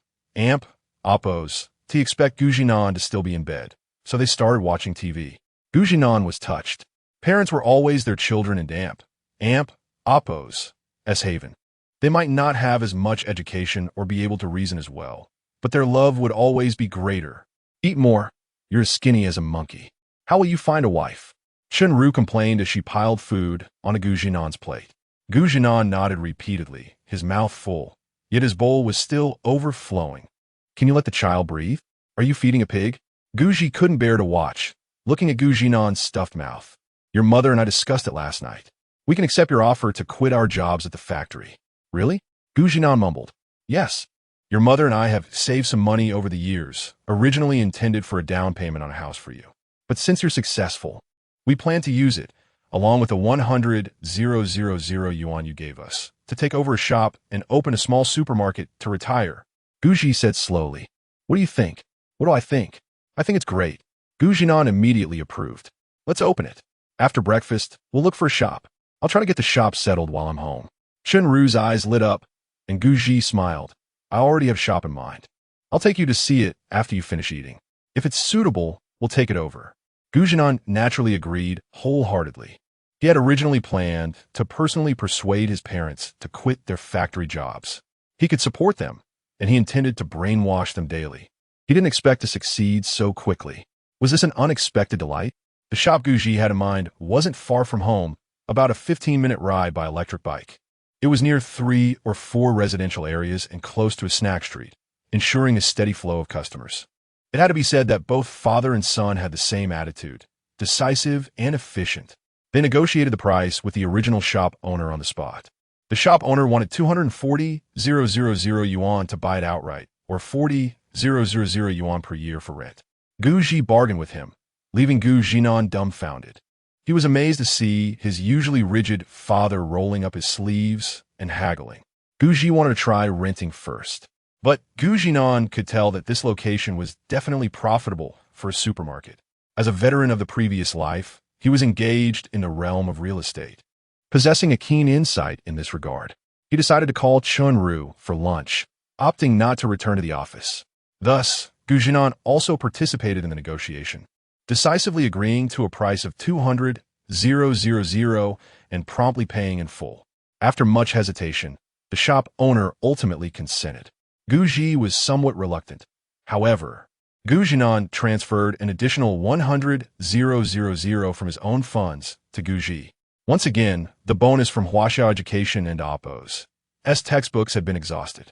Appos, to expect Zhinan to still be in bed, so they started watching TV. Zhinan was touched. Parents were always their children and Amp, Appos, as haven. They might not have as much education or be able to reason as well, but their love would always be greater. Eat more. You're as skinny as a monkey. How will you find a wife? Shenru complained as she piled food on a Zhinan's plate. Zhinan nodded repeatedly, his mouth full, yet his bowl was still overflowing. Can you let the child breathe? Are you feeding a pig? Guji couldn't bear to watch, looking at Zhinan's stuffed mouth. Your mother and I discussed it last night. We can accept your offer to quit our jobs at the factory. Really? Zhinan mumbled. Yes. Your mother and I have saved some money over the years, originally intended for a down payment on a house for you. But since you're successful, we plan to use it, along with the 100,000 yuan you gave us, to take over a shop and open a small supermarket to retire. Guji said slowly. What do you think? What do I think? I think it's great. Zhinan immediately approved. Let's open it. After breakfast, we'll look for a shop. I'll try to get the shop settled while I'm home. Shenru's eyes lit up, and Guji smiled. I already have a shop in mind. I'll take you to see it after you finish eating. If it's suitable, we'll take it over. Zhinan naturally agreed wholeheartedly. He had originally planned to personally persuade his parents to quit their factory jobs. He could support them, and he intended to brainwash them daily. He didn't expect to succeed so quickly. Was this an unexpected delight? The shop Guji had in mind wasn't far from home, about a 15-minute ride by electric bike. It was near 3 or 4 residential areas and close to a snack street, ensuring a steady flow of customers. It had to be said that both father and son had the same attitude, decisive and efficient. They negotiated the price with the original shop owner on the spot. The shop owner wanted 240,000 yuan to buy it outright, or 40,000 yuan per year for rent. Guji bargained with him, leaving Zhinan dumbfounded. He was amazed to see his usually rigid father rolling up his sleeves and haggling. Guji wanted to try renting first. But Zhinan could tell that this location was definitely profitable for a supermarket. As a veteran of the previous life, he was engaged in the realm of real estate. Possessing a keen insight in this regard, he decided to call Chunru for lunch, opting not to return to the office. Thus, Zhinan also participated in the negotiation, decisively agreeing to a price of 200,000 and promptly paying in full. After much hesitation, the shop owner ultimately consented. Guji was somewhat reluctant. However, Zhinan transferred an additional 100,000 from his own funds to Guji. Once again, the bonus from Huaxiao Education and Appos' textbooks had been exhausted.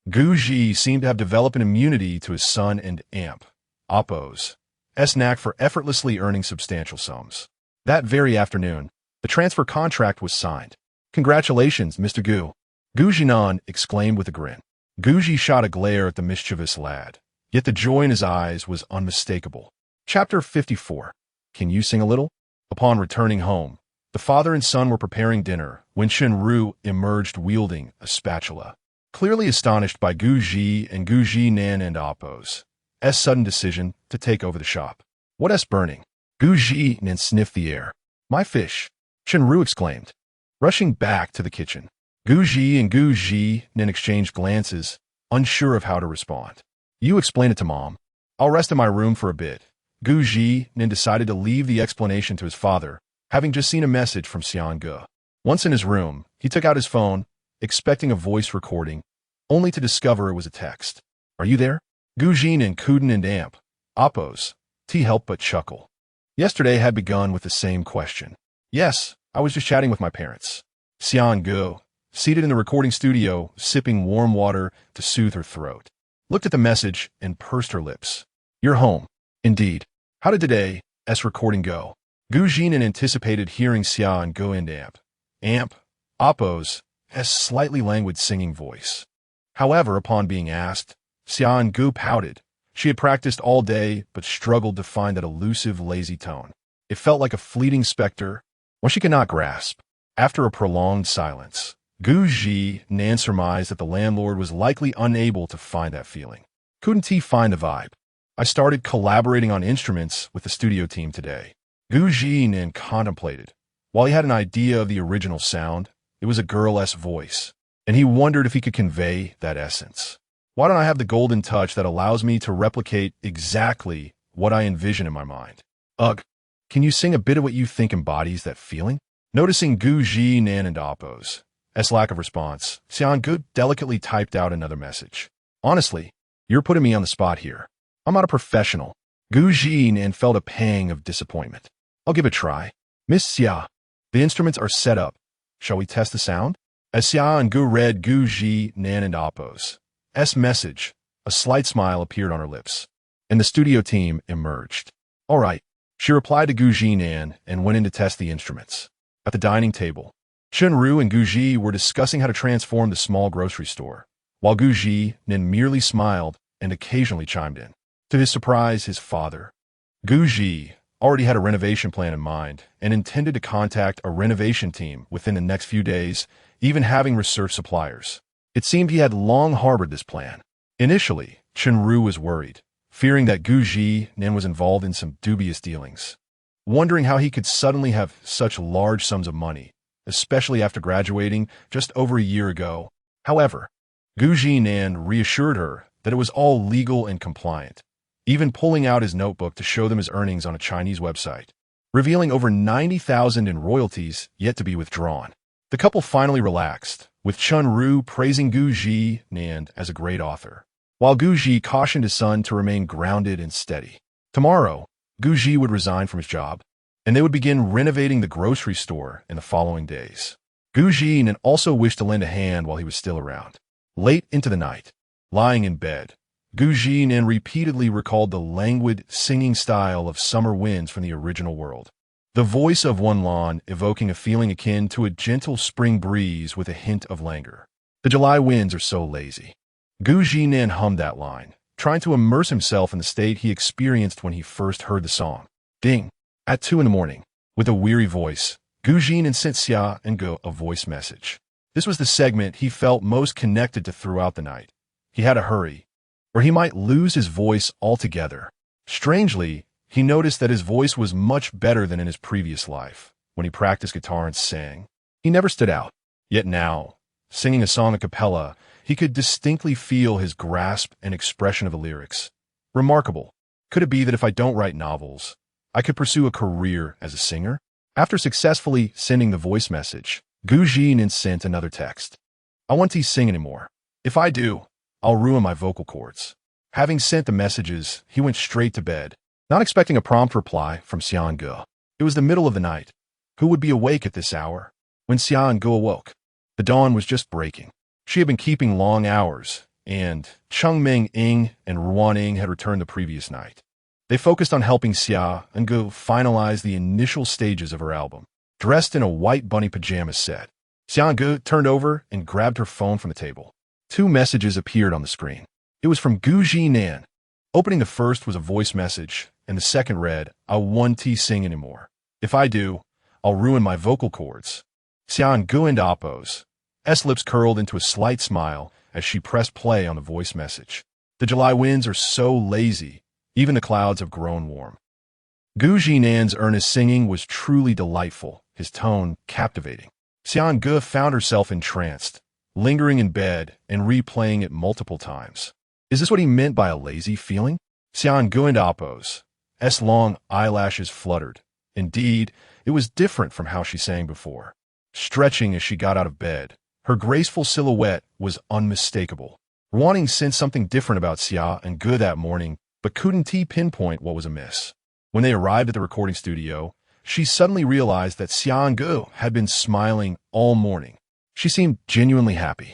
Guji seemed to have developed an immunity to his son and Appos' knack for effortlessly earning substantial sums. That very afternoon, the transfer contract was signed. Congratulations, Mr. Gu. Zhinan exclaimed with a grin. Guji shot a glare at the mischievous lad, yet the joy in his eyes was unmistakable. Chapter 54. Can you sing a little? Upon returning home, the father and son were preparing dinner when Shenru emerged wielding a spatula. Clearly astonished by Guji and Zhinan and Appos' sudden decision to take over the shop. What's burning? Zhinan sniffed the air. My fish, Shenru exclaimed, rushing back to the kitchen. Guji and Zhinan exchanged glances, unsure of how to respond. You explain it to Mom. I'll rest in my room for a bit. Zhinan decided to leave the explanation to his father, having just seen a message from Xia An'ge. Once in his room, he took out his phone, expecting a voice recording, only to discover it was a text. Are you there? Zhinan couldn't and Appos' helped but chuckle. Yesterday had begun with the same question. Yes, I was just chatting with my parents. Xia An'ge, seated in the recording studio, sipping warm water to soothe her throat, looked at the message and pursed her lips. You're home. Indeed. How did today's recording go? Zhinan anticipated hearing Xia An'ge and Appos' slightly languid singing voice. However, upon being asked, Xia An'ge pouted. She had practiced all day but struggled to find that elusive, lazy tone. It felt like a fleeting specter, one she could not grasp. After a prolonged silence, Zhinan surmised that the landlord was likely unable to find that feeling. Couldn't he find the vibe? I started collaborating on instruments with the studio team today. Zhinan contemplated. While he had an idea of the original sound, it was a girl's voice, and he wondered if he could convey that essence. Why don't I have the golden touch that allows me to replicate exactly what I envision in my mind? Ugh, can you sing a bit of what you think embodies that feeling? Noticing Zhinan and Appo's lack of response, Xia An'ge delicately typed out another message. Honestly, you're putting me on the spot here. I'm not a professional. Zhinan felt a pang of disappointment. I'll give it a try. Miss Xia, the instruments are set up. Shall we test the sound? As Xia An'ge read Zhinan and Appo's message, a slight smile appeared on her lips, and the studio team emerged. All right, she replied to Zhinan and went in to test the instruments. At the dining table, Chunru and Guji were discussing how to transform the small grocery store, while Zhinan merely smiled and occasionally chimed in. To his surprise, his father, Guji, already had a renovation plan in mind and intended to contact a renovation team within the next few days, even having researched suppliers. It seemed he had long harbored this plan. Initially, Chunru was worried, fearing that Zhinan was involved in some dubious dealings, wondering how he could suddenly have such large sums of money, especially after graduating just over a year ago. However, Zhinan reassured her that it was all legal and compliant, even pulling out his notebook to show them his earnings on a Chinese website, revealing over 90,000 in royalties yet to be withdrawn. The couple finally relaxed, with Chunru praising Zhinan as a great author, while Guji cautioned his son to remain grounded and steady. Tomorrow, Guji would resign from his job, and they would begin renovating the grocery store in the following days. Zhinan also wished to lend a hand while he was still around. Late into the night, lying in bed, Zhinan repeatedly recalled the languid singing style of summer winds from the original world. The voice of Wen Lan evoking a feeling akin to a gentle spring breeze with a hint of languor. The July winds are so lazy. Zhinan hummed that line, trying to immerse himself in the state he experienced when he first heard the song. Ding! At 2 a.m, with a weary voice, Zhinan sent Xia An'ge a voice message. This was the segment he felt most connected to throughout the night. He had to hurry, or he might lose his voice altogether. Strangely, he noticed that his voice was much better than in his previous life, when he practiced guitar and sang. He never stood out. Yet now, singing a song a cappella, he could distinctly feel his grasp and expression of the lyrics. Remarkable. Could it be that if I don't write novels, I could pursue a career as a singer? After successfully sending the voice message, Zhinan sent another text. I won't sing anymore. If I do, I'll ruin my vocal cords. Having sent the messages, he went straight to bed, not expecting a prompt reply from Xia An'ge. It was the middle of the night. Who would be awake at this hour? When Xia An'ge awoke, the dawn was just breaking. She had been keeping long hours, and Chengming Ying and Ruan Ying had returned the previous night. They focused on helping Xia An'ge finalize the initial stages of her album. Dressed in a white bunny pajama set, Xia An'ge turned over and grabbed her phone from the table. 2 messages appeared on the screen. It was from Zhinan. Opening the first was a voice message, and the second read, I won't sing anymore. If I do, I'll ruin my vocal cords. Xia An'ge and Appo's lips curled into a slight smile as she pressed play on the voice message. The July winds are so lazy, even the clouds have grown warm. Zhinan's earnest singing was truly delightful, his tone captivating. Xia An'ge found herself entranced, lingering in bed and replaying it multiple times. Is this what he meant by a lazy feeling? Xia An'ge and Appo's long eyelashes fluttered. Indeed, it was different from how she sang before. Stretching as she got out of bed, her graceful silhouette was unmistakable. Ruan sensed something different about Xia An'ge that morning, but couldn't pinpoint what was amiss. When they arrived at the recording studio, she suddenly realized that Xia An'ge had been smiling all morning. She seemed genuinely happy.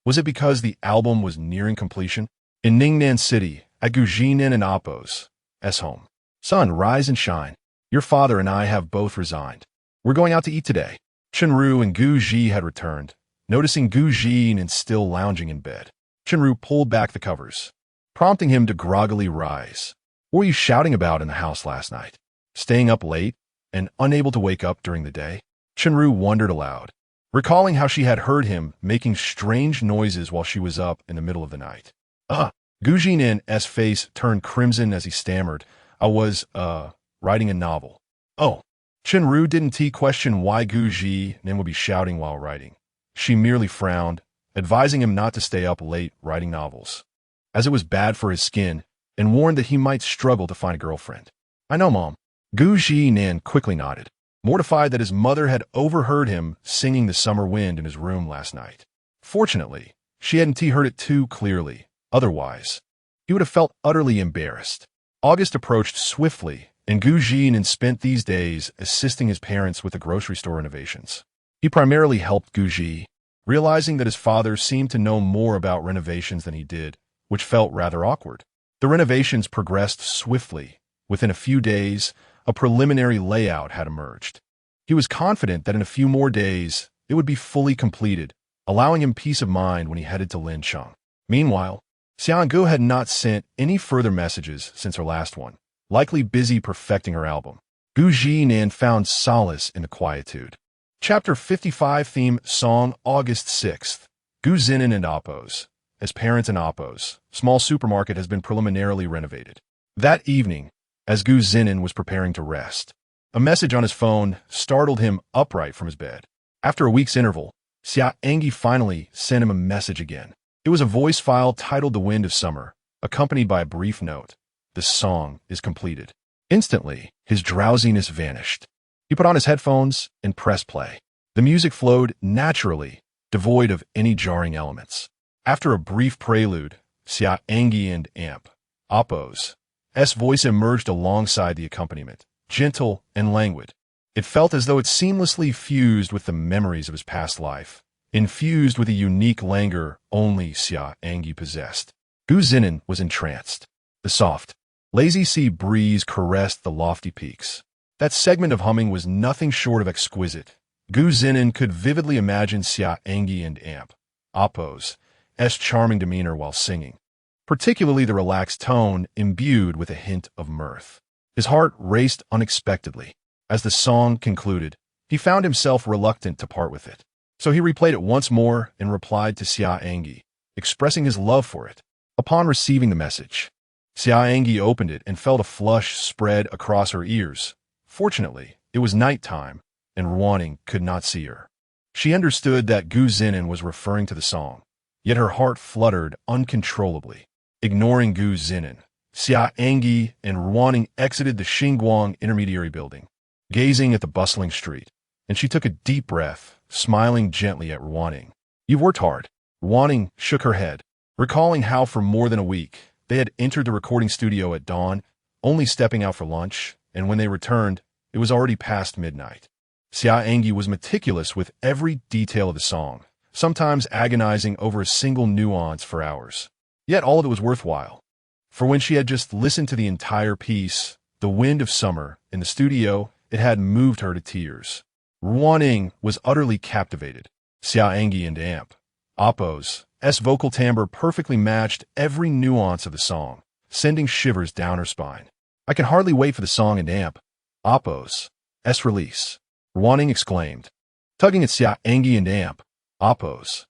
Was it because the album was nearing completion? In Ningnan City, at Zhinan and Appo's home. Son, rise and shine. Your father and I have both resigned. We're going out to eat today. Chunru and Guji had returned, noticing Zhinan still lounging in bed. Chunru pulled back the covers, prompting him to groggily rise. What were you shouting about in the house last night? Staying up late and unable to wake up during the day? Chunru wondered aloud, recalling how she had heard him making strange noises while she was up in the middle of the night. Zhinan's face turned crimson as he stammered, I was, writing a novel. Oh. Chenru didn't question why Gu Zhinan would be shouting while writing. She merely frowned, advising him not to stay up late writing novels, as it was bad for his skin, and warned that he might struggle to find a girlfriend. I know, Mom. Gu Zhinan quickly nodded, mortified that his mother had overheard him singing The Summer Wind in his room last night. Fortunately, she hadn't heard it too clearly. Otherwise, he would have felt utterly embarrassed. August approached swiftly, and Gu Zhinan spent these days assisting his parents with the grocery store renovations. He primarily helped Gu Zhi, realizing that his father seemed to know more about renovations than he did, which felt rather awkward. The renovations progressed swiftly. Within a few days, a preliminary layout had emerged. He was confident that in a few more days, it would be fully completed, allowing him peace of mind when he headed to Lincheng. Meanwhile, Xia An'ge had not sent any further messages since her last one, likely busy perfecting her album. Gu Zhinan found solace in the quietude. Chapter 55 Theme Song August 6th. Gu Zhinan and Oppos. As parents and Oppos, small supermarket has been preliminarily renovated. That evening, as Gu Zhinan was preparing to rest, a message on his phone startled him upright from his bed. After a week's interval, Xia An'ge finally sent him a message again. It was a voice file titled The Wind of Summer, accompanied by a brief note. The song is completed. Instantly, his drowsiness vanished. He put on his headphones and pressed play. The music flowed naturally, devoid of any jarring elements. After a brief prelude, Xia An'ge and Amp, Oppos' voice emerged alongside the accompaniment, gentle and languid. It felt as though it seamlessly fused with the memories of his past life, infused with a unique languor only Xia An'ge possessed. Gu Zhinan was entranced. The soft, lazy sea breeze caressed the lofty peaks. That segment of humming was nothing short of exquisite. Gu Zhinan could vividly imagine Xia An'ge and Amp, Oppos' charming demeanor while singing, particularly the relaxed tone imbued with a hint of mirth. His heart raced unexpectedly. As the song concluded, he found himself reluctant to part with it. So he replayed it once more and replied to Xia An'ge, expressing his love for it. Upon receiving the message, Xia An'ge opened it and felt a flush spread across her ears. Fortunately, it was nighttime, and Ruaning could not see her. She understood that Gu Zhinan was referring to the song, yet her heart fluttered uncontrollably. Ignoring Gu Zhinan, Xia An'ge and Ruaning exited the Xinguang Intermediary Building, gazing at the bustling street, and she took a deep breath, smiling gently at Ruaning. You've worked hard. Ruaning shook her head, recalling how for more than a week they had entered the recording studio at dawn, only stepping out for lunch, and when they returned, it was already past midnight. Xia An'ge was meticulous with every detail of the song, sometimes agonizing over a single nuance for hours. Yet all of it was worthwhile. For when she had just listened to the entire piece, The Wind of Summer, in the studio, it had moved her to tears. Ruaning was utterly captivated. Xia An'ge and Amp, Oppos' vocal timbre perfectly matched every nuance of the song, sending shivers down her spine. I can hardly wait for the song and Amp, Oppos' release, Ruaning exclaimed, tugging at Xia An'ge and Amp, Oppos'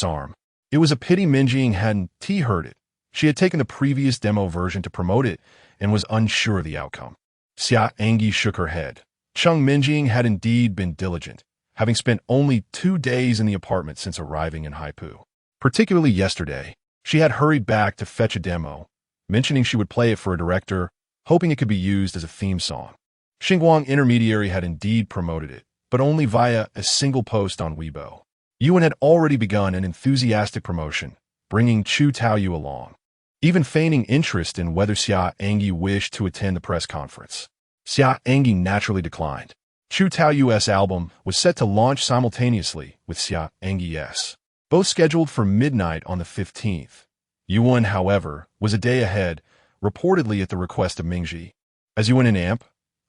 arm. It was a pity Minjing hadn't heard it. She had taken the previous demo version to promote it and was unsure of the outcome. Xia An'ge shook her head. Cheng Minjing had indeed been diligent, having spent only 2 days in the apartment since arriving in Haipu. Particularly yesterday, she had hurried back to fetch a demo, mentioning she would play it for a director, hoping it could be used as a theme song. Xinguang Intermediary had indeed promoted it, but only via a single post on Weibo. Yuan had already begun an enthusiastic promotion, bringing Chu Taoyu along, even feigning interest in whether Xia An'ge wished to attend the press conference. Xia An'ge naturally declined. Chu Taoyu's album was set to launch simultaneously with Xia An'ge's, both scheduled for midnight on the 15th. Yuan, however, was a day ahead, reportedly at the request of Mingji. As Yuan and Amp,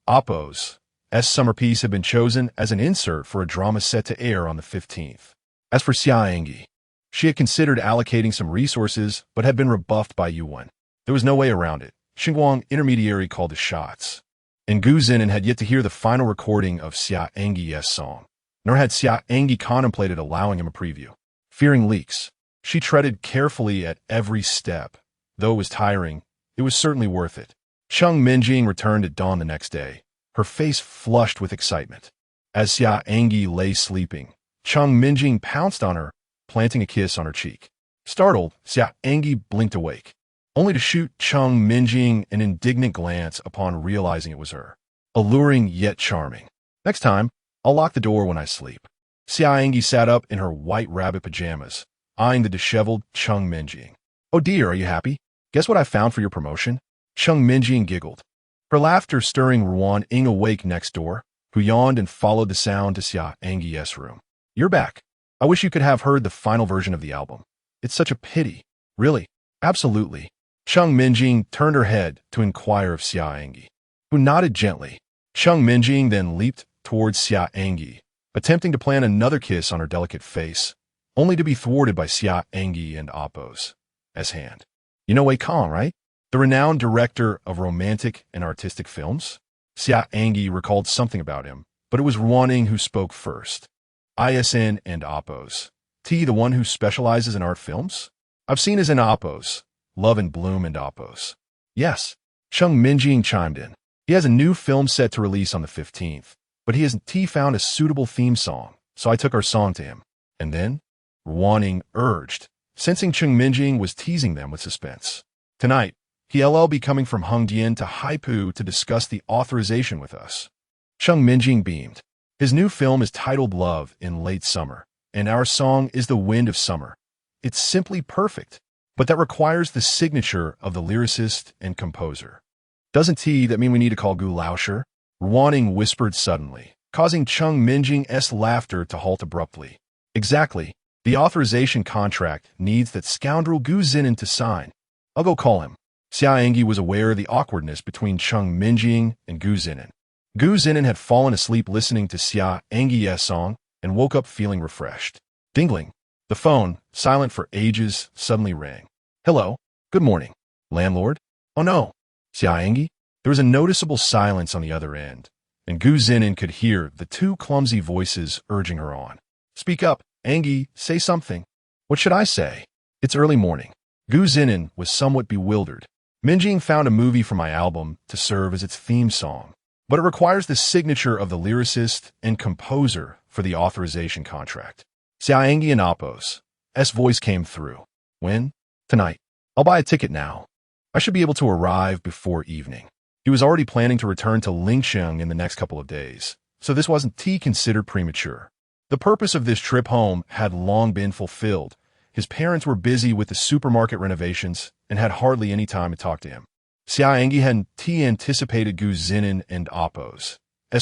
Oppos' summer piece had been chosen as an insert for a drama set to air on the 15th. As for Xia An'ge, she had considered allocating some resources but had been rebuffed by Yuan. There was no way around it. Xinguang Intermediary called the shots. And Gu Zhinan had yet to hear the final recording of Xia An'ge's song, nor had Xia An'ge contemplated allowing him a preview. Fearing leaks, she treaded carefully at every step. Though it was tiring, it was certainly worth it. Cheng Minjing returned at dawn the next day, her her face flushed with excitement. As Xia An'ge lay sleeping, Cheng Minjing pounced on her, planting a kiss on her cheek. Startled, Xia An'ge blinked awake, only to shoot Cheng Minjing an indignant glance upon realizing it was her. Alluring yet charming. Next time, I'll lock the door when I sleep. Xia An'ge sat up in her white rabbit pajamas, eyeing the disheveled Cheng Minjing. Oh dear, are you happy? Guess what I found for your promotion? Cheng Minjing giggled, her laughter stirring Ruan Ying awake next door, who yawned and followed the sound to Xia An'ge's room. You're back. I wish you could have heard the final version of the album. It's such a pity. Really? Absolutely. Cheng Minjing turned her head to inquire of Xia An'ge, who nodded gently. Cheng Minjing then leaped towards Xia An'ge, attempting to plant another kiss on her delicate face, only to be thwarted by Xia An'ge and Appo's hand. You know Wei Kong, right? The renowned director of romantic and artistic films? Xia An'ge recalled something about him, but it was Ruan Ying who spoke first. ISN and Appo's. T, the one who specializes in art films? I've seen his in Appo's. Love and Bloom and Appo's. Yes. Cheng Minjing chimed in. He has a new film set to release on the 15th, but he hasn't found a suitable theme song, so I took our song to him. And then? Ruan Ying urged, sensing Cheng Minjing was teasing them with suspense. Tonight, he'll be coming from Hongdian to Haipu to discuss the authorization with us. Cheng Minjing beamed. His new film is titled Love in Late Summer, and our song is The Wind of Summer. It's simply perfect, but that requires the signature of the lyricist and composer. Doesn't that mean we need to call Gu Lauscher? Ruan Ying whispered suddenly, causing Cheng Minjing's laughter to halt abruptly. Exactly. The authorization contract needs that scoundrel Gu Zhinan to sign. I'll go call him. Xia An'ge was aware of the awkwardness between Cheng Minjing and Gu Zhinan. Gu Zhinan had fallen asleep listening to Xia An'ge's song and woke up feeling refreshed. Dingling. The phone, silent for ages, suddenly rang. Hello. Good morning. Landlord? Oh no. Xia An'ge? There was a noticeable silence on the other end, and Gu Zhinan could hear the two clumsy voices urging her on. Speak up, An'ge, say something. What should I say? It's early morning. Gu Zhinan was somewhat bewildered. Minjing found a movie for my album to serve as its theme song, but it requires the signature of the lyricist and composer for the authorization contract. Xia An'ge and Appo's voice came through. When? Tonight. I'll buy a ticket now. I should be able to arrive before evening. He was already planning to return to Lingsheng in the next couple of days, so this wasn't considered premature. The purpose of this trip home had long been fulfilled. His parents were busy with the supermarket renovations and had hardly any time to talk to him. Xia An'ge hadn't anticipated Gu Zhinan and Appo's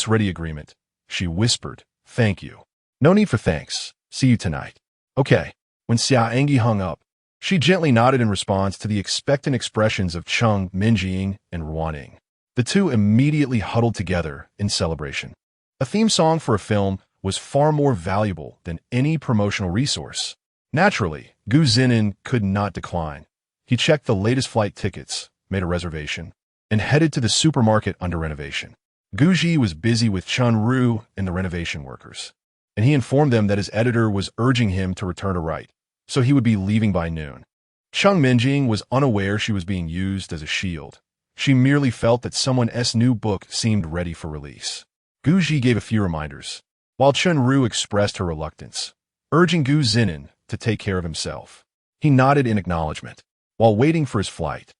ready agreement. She whispered, Thank you. No need for thanks. See you tonight. Okay. When Xia An'ge hung up, she gently nodded in response to the expectant expressions of Cheng Minjing and Ruan Ying. The two immediately huddled together in celebration. A theme song for a film was far more valuable than any promotional resource. Naturally, Gu Zhinan could not decline. He checked the latest flight tickets, made a reservation, and headed to the supermarket under renovation. Gu Ji was busy with Chun Ru and the renovation workers, and he informed them that his editor was urging him to return to write, so he would be leaving by noon. Cheng Minjing was unaware she was being used as a shield. She merely felt that someone's new book seemed ready for release. Gu Ji gave a few reminders, while Chun Ru expressed her reluctance, urging Gu Zhinan to take care of himself. He nodded in acknowledgement. While waiting for his flight,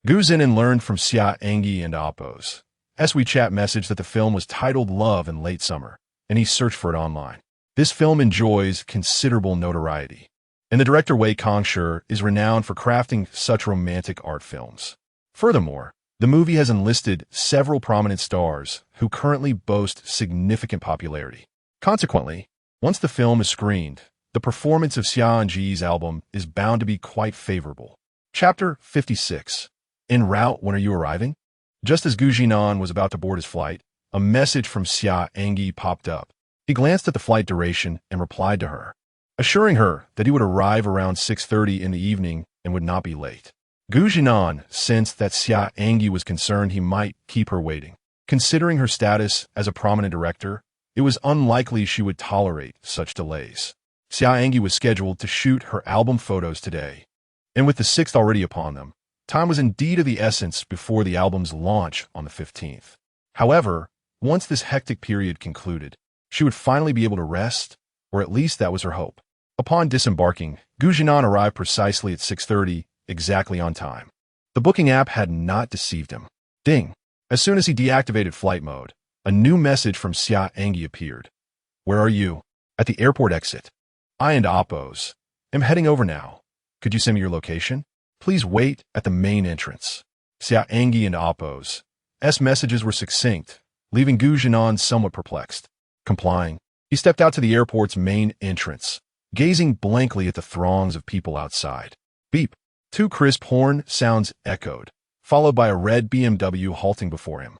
Gu Zhinan learned from Xia An'ge and Appo's WeChat message that the film was titled Love in Late Summer, and he searched for it online. This film enjoys considerable notoriety, and the director Wei Kong is renowned for crafting such romantic art films. Furthermore, the movie has enlisted several prominent stars who currently boast significant popularity. Consequently, once the film is screened, the performance of Xia An'ge's album is bound to be quite favorable. Chapter 56. En route, when are you arriving? Just as Gu Zhinan was about to board his flight, a message from Xia An'ge popped up. He glanced at the flight duration and replied to her, assuring her that he would arrive around 6:30 in the evening and would not be late. Gu Zhinan sensed that Xia An'ge was concerned he might keep her waiting. Considering her status as a prominent director, it was unlikely she would tolerate such delays. Xia An'ge was scheduled to shoot her album photos today, and with the 6th already upon them, time was indeed of the essence before the album's launch on the 15th. However, Once this hectic period concluded, she would finally be able to rest, or at least that was her hope. Upon disembarking, Zhinan arrived precisely at 6:30, exactly on time. The booking app had not deceived him. Ding! As soon as he deactivated flight mode, a new message from Xia An'ge appeared. Where are you? At the airport exit. I and Oppos. Am heading over now. Could you send me your location? Please wait at the main entrance. Xia An'ge and Oppos. Messages were succinct, leaving Zhinan somewhat perplexed. Complying, he stepped out to the airport's main entrance, gazing blankly at the throngs of people outside. Beep! Two crisp horn sounds echoed, followed by a red BMW halting before him.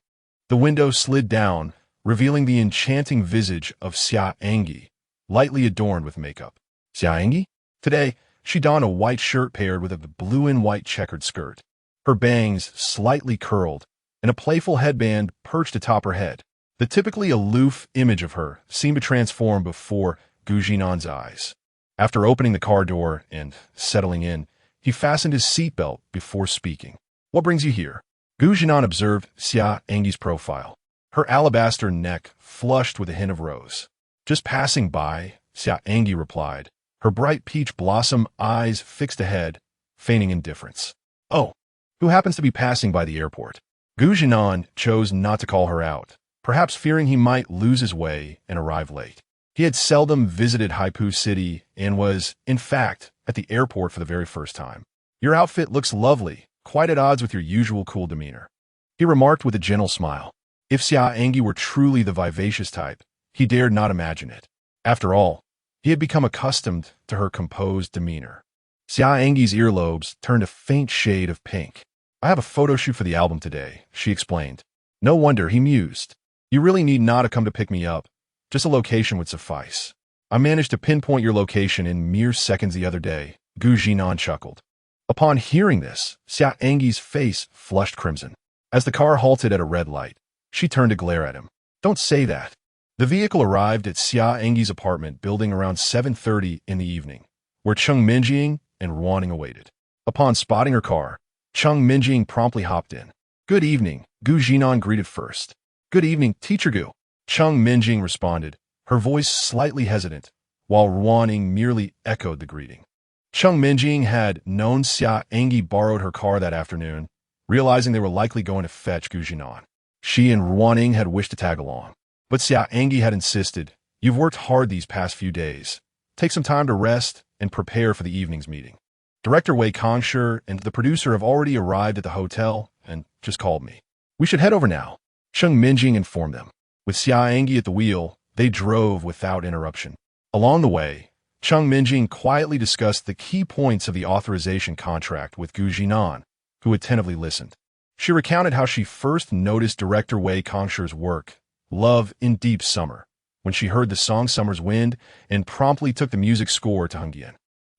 The window slid down, revealing the enchanting visage of Xia An'ge, lightly adorned with makeup. Xia An'ge? Today, she donned a white shirt paired with a blue and white checkered skirt. Her bangs slightly curled, and a playful headband perched atop her head. The typically aloof image of her seemed to transform before Zhinan's eyes. After opening the car door and settling in, he fastened his seatbelt before speaking. What brings you here? Zhinan observed Xia An'ge's profile, her alabaster neck flushed with a hint of rose. Just passing by, Xia An'ge replied, her bright peach blossom eyes fixed ahead, feigning indifference. Oh, who happens to be passing by the airport? Zhinan chose not to call her out, perhaps fearing he might lose his way and arrive late. He had seldom visited Haipu City and was, in fact, at the airport for the very first time. Your outfit looks lovely, quite at odds with your usual cool demeanor, he remarked with a gentle smile. If Xia An'ge were truly the vivacious type, he dared not imagine it. After all, he had become accustomed to her composed demeanor. Xia An'ge's earlobes turned a faint shade of pink. I have a photo shoot for the album today, she explained. No wonder, he mused. You really need not have come to pick me up. Just a location would suffice. I managed to pinpoint your location in mere seconds the other day, Zhinan chuckled. Upon hearing this, Xia An'ge's face flushed crimson. As the car halted at a red light, she turned to glare at him. Don't say that. The vehicle arrived at Xia An'ge's apartment building around 7:30 in the evening, where Cheng Minjing and Ruaning awaited. Upon spotting her car, Cheng Minjing promptly hopped in. Good evening, Zhinan greeted first. Good evening, Teacher Gu. Cheng Minjing responded, her voice slightly hesitant, while Ruaning merely echoed the greeting. Cheng Minjing had known Xia An'ge borrowed her car that afternoon, realizing they were likely going to fetch Zhinan. She and Ruaning had wished to tag along, but Xia An'ge had insisted, you've worked hard these past few days. Take some time to rest and prepare for the evening's meeting. Director Wei Kongsher and the producer have already arrived at the hotel and just called me. We should head over now, Cheng Minjing informed them. With Xia An'ge at the wheel, they drove without interruption. Along the way, Cheng Minjing quietly discussed the key points of the authorization contract with Zhinan, who attentively listened. She recounted how she first noticed director Wei Kongsher's work, Love in Deep Summer, when she heard the song Summer's Wind and promptly took the music score to Hungyan.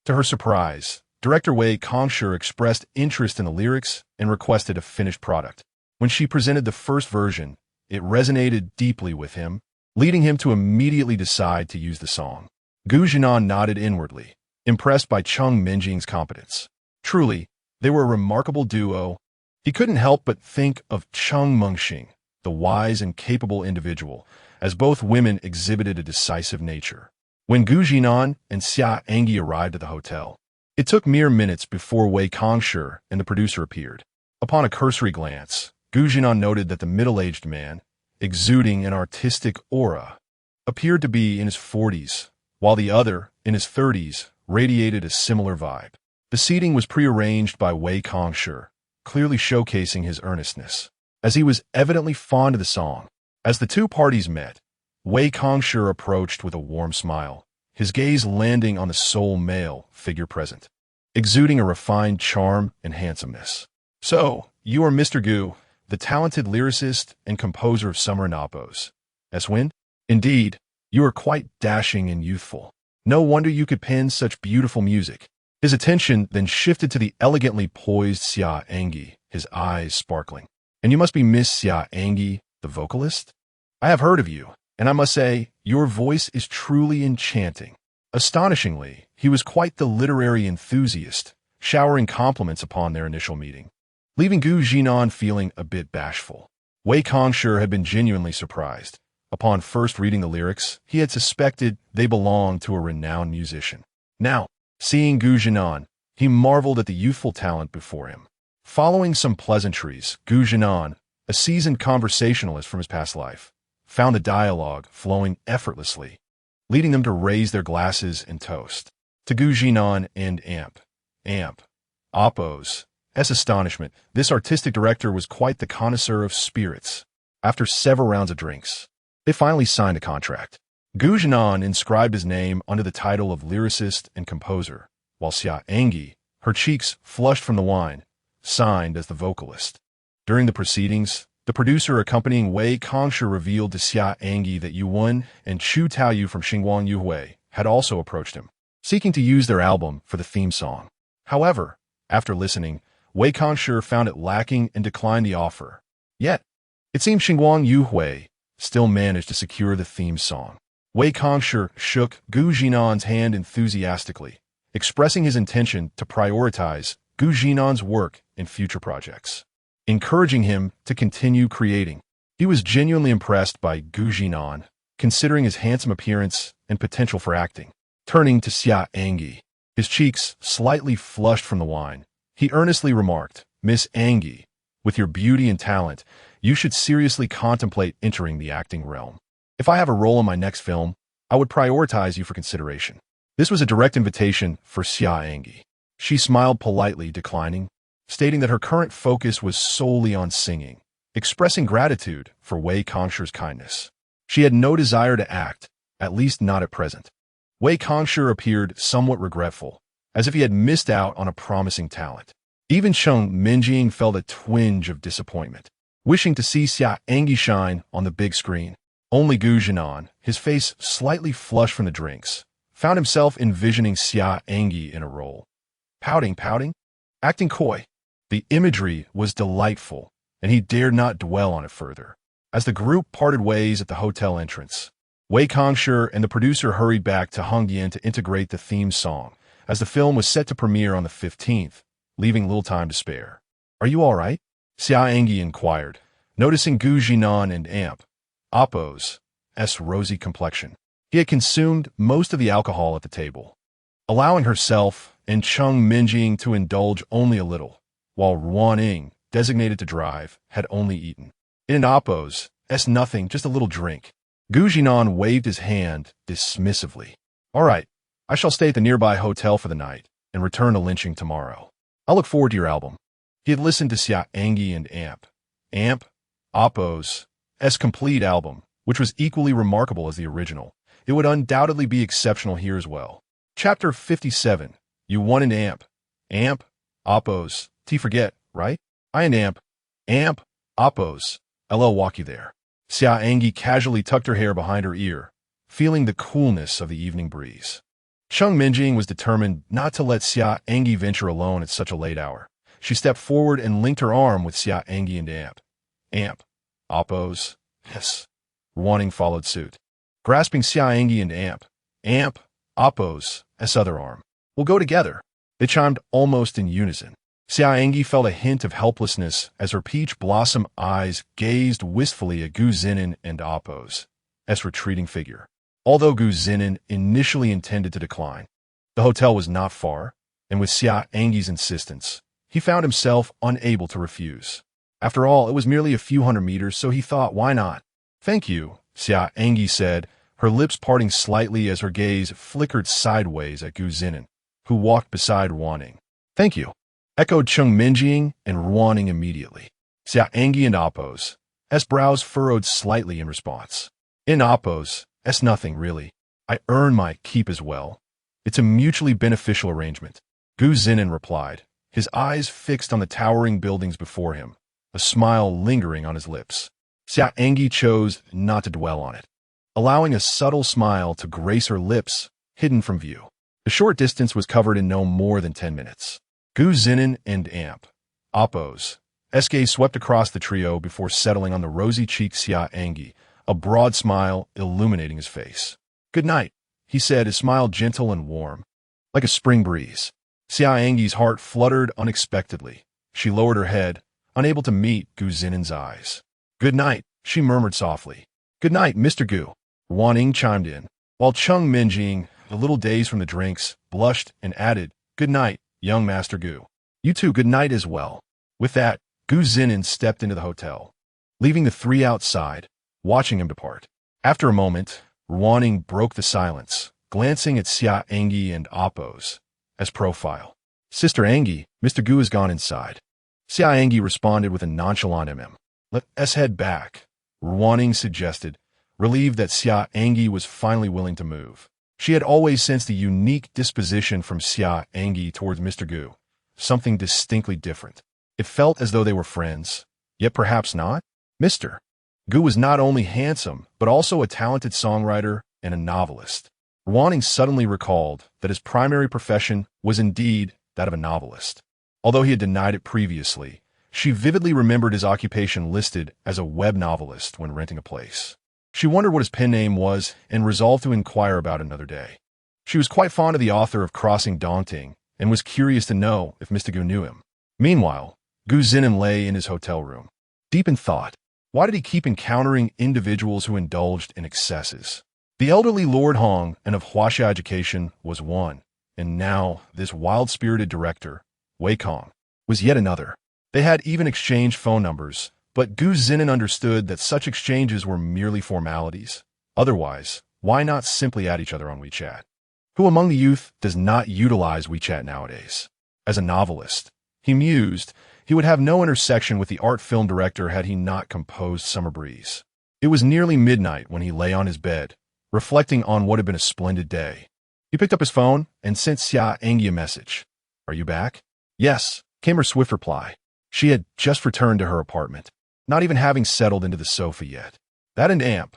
To her surprise, director Wei Kongsher expressed interest in the lyrics and requested a finished product. When she presented the first version, it resonated deeply with him, leading him to immediately decide to use the song. Zhinan nodded inwardly, impressed by Cheng Minjing's competence. Truly, they were a remarkable duo. He couldn't help but think of Cheng Mengxing, the wise and capable individual, as both women exhibited a decisive nature. When Zhinan and Xia An'ge arrived at the hotel, it took mere minutes before Wei Kongsher and the producer appeared. Upon a cursory glance, Zhinan noted that the middle-aged man, exuding an artistic aura, appeared to be in his 40s, while the other, in his 30s, radiated a similar vibe. The seating was prearranged by Wei Kongsher, clearly showcasing his earnestness, as he was evidently fond of the song. As the two parties met, Wei Kongsher approached with a warm smile, his gaze landing on the sole male figure present, exuding a refined charm and handsomeness. So, you are Mr. Gu, the talented lyricist and composer of Summer and Oppos. Wind? Indeed, you are quite dashing and youthful. No wonder you could pen such beautiful music. His attention then shifted to the elegantly poised Xia An'ge, his eyes sparkling. And you must be Miss Xia An'ge, the vocalist? I have heard of you, and I must say, your voice is truly enchanting. Astonishingly, he was quite the literary enthusiast, showering compliments upon their initial meeting, leaving Zhinan feeling a bit bashful. Wei Kongsher had been genuinely surprised. Upon first reading the lyrics, he had suspected they belonged to a renowned musician. Now, seeing Gu Zhinan, he marveled at the youthful talent before him. Following some pleasantries, Gu Zhinan, a seasoned conversationalist from his past life, found the dialogue flowing effortlessly, leading them to raise their glasses and toast. To Gu Zhinan and Amp. Oppo's astonishment, this artistic director was quite the connoisseur of spirits. After several rounds of drinks, they finally signed a contract. Gu Zhinan inscribed his name under the title of lyricist and composer, while Xia An'ge, her cheeks flushed from the wine, signed as the vocalist. During the proceedings, the producer accompanying Wei Kongsher revealed to Xia An'ge that Yuan and Chu Taoyu from Xinguang Yuhui had also approached him, seeking to use their album for the theme song. However, after listening, Wei Kongsher found it lacking and declined the offer. Yet, it seemed Xinguang Yuhui still managed to secure the theme song. Wei Kongsher shook Gu Zhinan's hand enthusiastically, expressing his intention to prioritize Gu Zhinan's work in future projects, encouraging him to continue creating. He was genuinely impressed by Gu Zhinan, considering his handsome appearance and potential for acting. Turning to Xia An'ge, his cheeks slightly flushed from the wine, he earnestly remarked, "Miss An'ge, with your beauty and talent, you should seriously contemplate entering the acting realm. If I have a role in my next film, I would prioritize you for consideration." This was a direct invitation for Xia An'ge. She smiled politely, declining, stating that her current focus was solely on singing, expressing gratitude for Wei Kongsher's kindness. She had no desire to act, at least not at present. Wei Kongsher appeared somewhat regretful, as if he had missed out on a promising talent. Even Cheng Minjing felt a twinge of disappointment, wishing to see Xia An'ge shine on the big screen. Only Gu Zhinan, his face slightly flushed from the drinks, found himself envisioning Xia An'ge in a role. Pouting, acting coy. The imagery was delightful, and he dared not dwell on it further. As the group parted ways at the hotel entrance, Wei Kongsher and the producer hurried back to Hongyan to integrate the theme song, as the film was set to premiere on the 15th, leaving little time to spare. "Are you all right?" Xia An'ge inquired, noticing Gu Zhinan and Oppo's rosy complexion. He had consumed most of the alcohol at the table, allowing herself and Cheng Minjing to indulge only a little, while Ruaning, designated to drive, had only eaten. In Oppo's nothing, just a little drink. Gu Zhinan waved his hand dismissively. "All right, I shall stay at the nearby hotel for the night and return to lynching tomorrow. I'll look forward to your album." He had listened to Xia An'ge and Oppo's complete album, which was equally remarkable as the original. It would undoubtedly be exceptional here as well. Chapter 57. You won an Amp, Oppo's. Forget, right? I and Amp, Oppo's. I'll walk you there. Xia An'ge casually tucked her hair behind her ear, feeling the coolness of the evening breeze. Cheng Minjing was determined not to let Xia An'ge venture alone at such a late hour. She stepped forward and linked her arm with Xia An'ge and Amp, Oppo's. Ruaning followed suit, grasping Xia An'ge and Amp, Oppo's other arm. "We'll go together." They chimed almost in unison. Xia An'ge felt a hint of helplessness as her peach blossom eyes gazed wistfully at Gu Zhinan and Oppo's retreating figure. Although Gu Zhinan initially intended to decline, the hotel was not far, and with Xia An'ge's insistence, he found himself unable to refuse. After all, it was merely a few hundred meters, so he thought, why not? "Thank you," Xia An'ge said, her lips parting slightly as her gaze flickered sideways at Gu Zhinan, who walked beside Ruaning. "Thank you," echoed Cheng Minjing and Ruaning immediately. Xia An'ge and Oppo's brows furrowed slightly in response. In Oppo's nothing, really. I earn my keep as well. It's a mutually beneficial arrangement. Gu Zhinan replied, his eyes fixed on the towering buildings before him, a smile lingering on his lips. Xia An'ge chose not to dwell on it, allowing a subtle smile to grace her lips, hidden from view. The short distance was covered in no more than 10 minutes. Gu Zhinan and Oppo's gaze swept across the trio before settling on the rosy-cheeked Xia An'ge, a broad smile illuminating his face. "Good night," he said, his smile gentle and warm, like a spring breeze. Xia An'ge's heart fluttered unexpectedly. She lowered her head, unable to meet Gu Zhinan's eyes. Good night, she murmured softly. Good night, Mr. Gu. Wan Ying chimed in, while Cheng Minjing, a little dazed from the drinks, blushed and added, Good night, young Master Gu. You too, good night as well. With that, Gu Zhinan stepped into the hotel, leaving the three outside, watching him depart. After a moment, Wan Ying broke the silence, glancing at Xia An'ge and Appos as profile. Sister An'ge, Mr. Gu has gone inside. Xia An'ge responded with a nonchalant Let us head back, Wan Ying suggested, relieved that Xia An'ge was finally willing to move. She had always sensed a unique disposition from Xia An'ge towards Mr. Gu, something distinctly different. It felt as though they were friends, yet perhaps not. Mr. Gu was not only handsome, but also a talented songwriter and a novelist. Wan Ying suddenly recalled that his primary profession was indeed that of a novelist. Although he had denied it previously, she vividly remembered his occupation listed as a web novelist when renting a place. She wondered what his pen name was and resolved to inquire about it another day. She was quite fond of the author of Crossing Daunting and was curious to know if Mr. Gu knew him. Meanwhile, Gu Zhinan lay in his hotel room, deep in thought. Why did he keep encountering individuals who indulged in excesses? The elderly Lord Hong and of Huaxia education was one, and now this wild-spirited director, Wei Kong, was yet another. They had even exchanged phone numbers, but Gu Zhinan understood that such exchanges were merely formalities. Otherwise, why not simply add each other on WeChat? Who among the youth does not utilize WeChat nowadays? As a novelist, he mused, he would have no intersection with the art film director had he not composed Summer Breeze. It was nearly midnight when he lay on his bed, reflecting on what had been a splendid day. He picked up his phone and sent Xia An'ge a message. Are you back? Yes, came her swift reply. She had just returned to her apartment, not even having settled into the sofa yet. That and amp.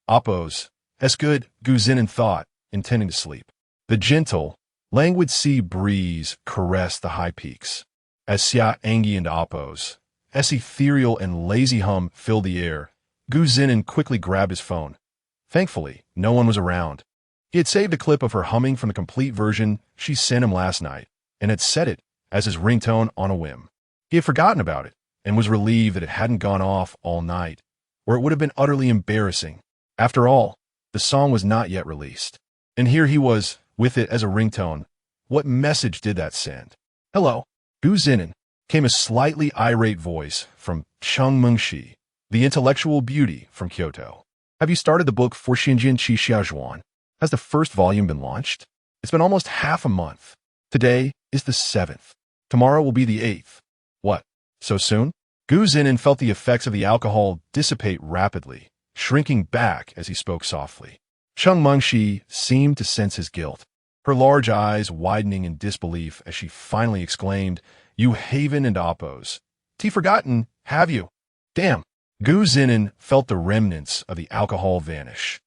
Appos. As good, Gu Zhinan thought, intending to sleep. The gentle, languid sea breeze caressed the high peaks. As Xia An'ge and Appos, as ethereal and lazy hum filled the air, Gu Zhinan quickly grabbed his phone. Thankfully, no one was around. He had saved a clip of her humming from the complete version she sent him last night, and had set it as his ringtone on a whim. He had forgotten about it, and was relieved that it hadn't gone off all night, or it would have been utterly embarrassing. After all, the song was not yet released. And here he was, with it as a ringtone. What message did that send? Hello, Gu Zhinan, came a slightly irate voice from Cheng Mengshi, the intellectual beauty from Kyoto. Have you started the book for Xinjian Qi Xiaozhuan? Has the first volume been launched? It's been almost half a month. Today is the 7th. Tomorrow will be the 8th. What? So soon? Gu Zhinan felt the effects of the alcohol dissipate rapidly, shrinking back as he spoke softly. Cheng Mengshi seemed to sense his guilt, her large eyes widening in disbelief as she finally exclaimed, You Haven and Appos. T forgotten, have you? Damn. Gu Zhinan felt the remnants of the alcohol vanish,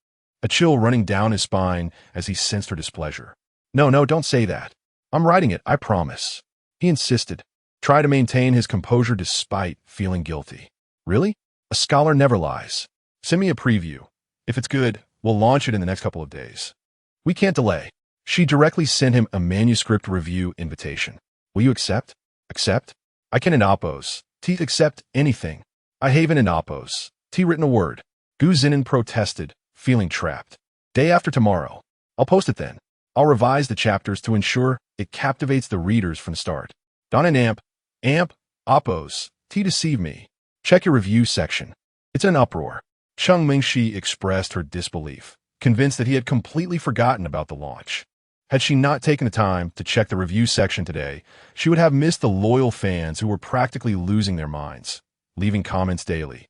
a chill running down his spine as he sensed her displeasure. No, don't say that. I'm writing it, I promise. He insisted, try to maintain his composure despite feeling guilty. Really? A scholar never lies. Send me a preview. If it's good, we'll launch it in the next couple of days. We can't delay. She directly sent him a manuscript review invitation. Will you accept? Accept? I can in Appos. T accept anything. I haven in Appos. T written a word. Gu Zhinan protested, feeling trapped. Day after tomorrow. I'll post it then. I'll revise the chapters to ensure it captivates the readers from the start. Don and amp, Appos, T deceive me. Check your review section. It's an uproar. Cheng Mengshi expressed her disbelief, convinced that he had completely forgotten about the launch. Had she not taken the time to check the review section today, she would have missed the loyal fans who were practically losing their minds, leaving comments daily,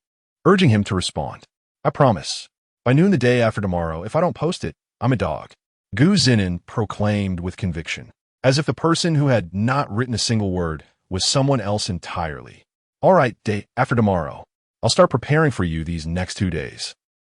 urging him to respond. I promise. By noon the day after tomorrow, if I don't post it, I'm a dog. Gu Zhinan proclaimed with conviction, as if the person who had not written a single word was someone else entirely. All right, day after tomorrow. I'll start preparing for you these next 2 days.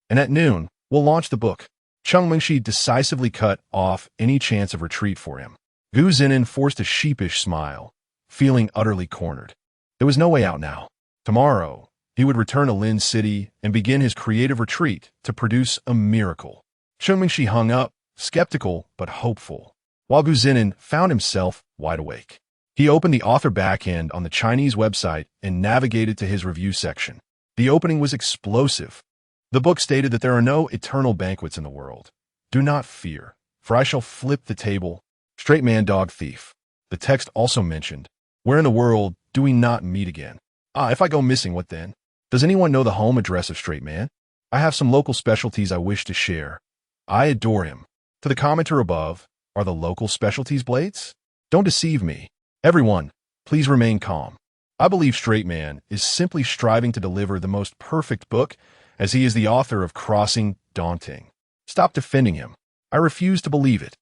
And at noon, we'll launch the book. Cheng Mengshi decisively cut off any chance of retreat for him. Gu Zhinan forced a sheepish smile, feeling utterly cornered. There was no way out now. Tomorrow, he would return to Lin City and begin his creative retreat to produce a miracle. Cheng Mengshi hung up, skeptical but hopeful, while Gu Zhinan found himself wide awake. He opened the author backend on the Chinese website and navigated to his review section. The opening was explosive. The book stated that there are no eternal banquets in the world. Do not fear, for I shall flip the table. Straight man, dog, thief. The text also mentioned, where in the world do we not meet again? If I go missing, what then? Does anyone know the home address of Straight Man? I have some local specialties I wish to share. I adore him. To the commenter above, are the local specialties blades? Don't deceive me. Everyone, please remain calm. I believe Straight Man is simply striving to deliver the most perfect book, as he is the author of Crossing Daunting. Stop defending him. I refuse to believe it.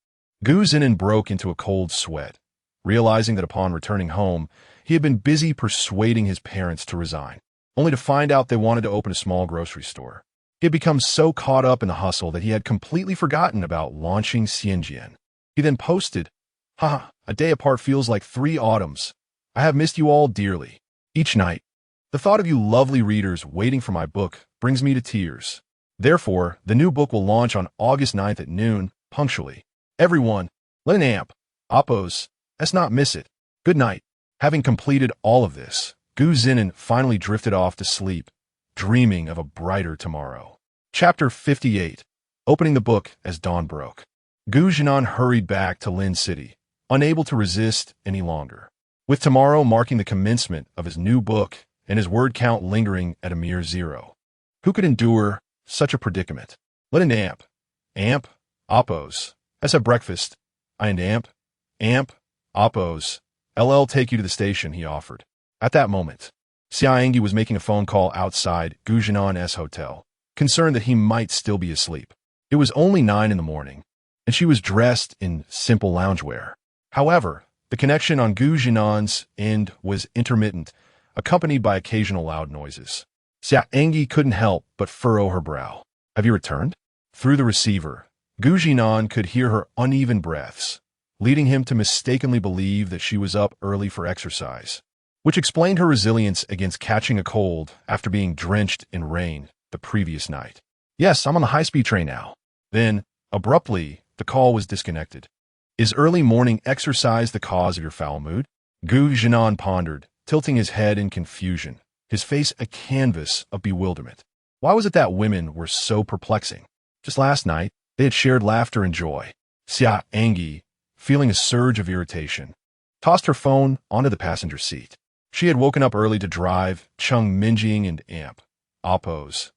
Zhinan broke into a cold sweat, realizing that upon returning home, he had been busy persuading his parents to resign, only to find out they wanted to open a small grocery store. He had become so caught up in the hustle that he had completely forgotten about launching Xia. He then posted, a day apart feels like 3 autumns. I have missed you all dearly. Each night, the thought of you lovely readers waiting for my book brings me to tears. Therefore, the new book will launch on August 9th at noon, punctually. Everyone, let an amp, oppos, let's not miss it. Good night. Having completed all of this, Zhinan finally drifted off to sleep, dreaming of a brighter tomorrow. Chapter 58. Opening the book as dawn broke. Zhinan hurried back to Lin City, unable to resist any longer. With tomorrow marking the commencement of his new book and his word count lingering at a mere 0. Who could endure such a predicament? Let an amp, oppos, let's have breakfast. And amp, oppos, LL take you to the station, he offered. At that moment, Xia An'ge was making a phone call outside Zhinan's hotel, concerned that he might still be asleep. It was only 9 in the morning, and she was dressed in simple loungewear. However, the connection on Zhinan's end was intermittent, accompanied by occasional loud noises. Xia An'ge couldn't help but furrow her brow. Have you returned? Through the receiver, Zhinan could hear her uneven breaths, leading him to mistakenly believe that she was up early for exercise, which explained her resilience against catching a cold after being drenched in rain the previous night. Yes, I'm on the high-speed train now. Then, abruptly, the call was disconnected. Is early morning exercise the cause of your foul mood? Zhinan pondered, tilting his head in confusion, his face a canvas of bewilderment. Why was it that women were so perplexing? Just last night, they had shared laughter and joy. Xia An'ge, feeling a surge of irritation, tossed her phone onto the passenger seat. She had woken up early to drive Cheng Minjing and Amp, Oppo's,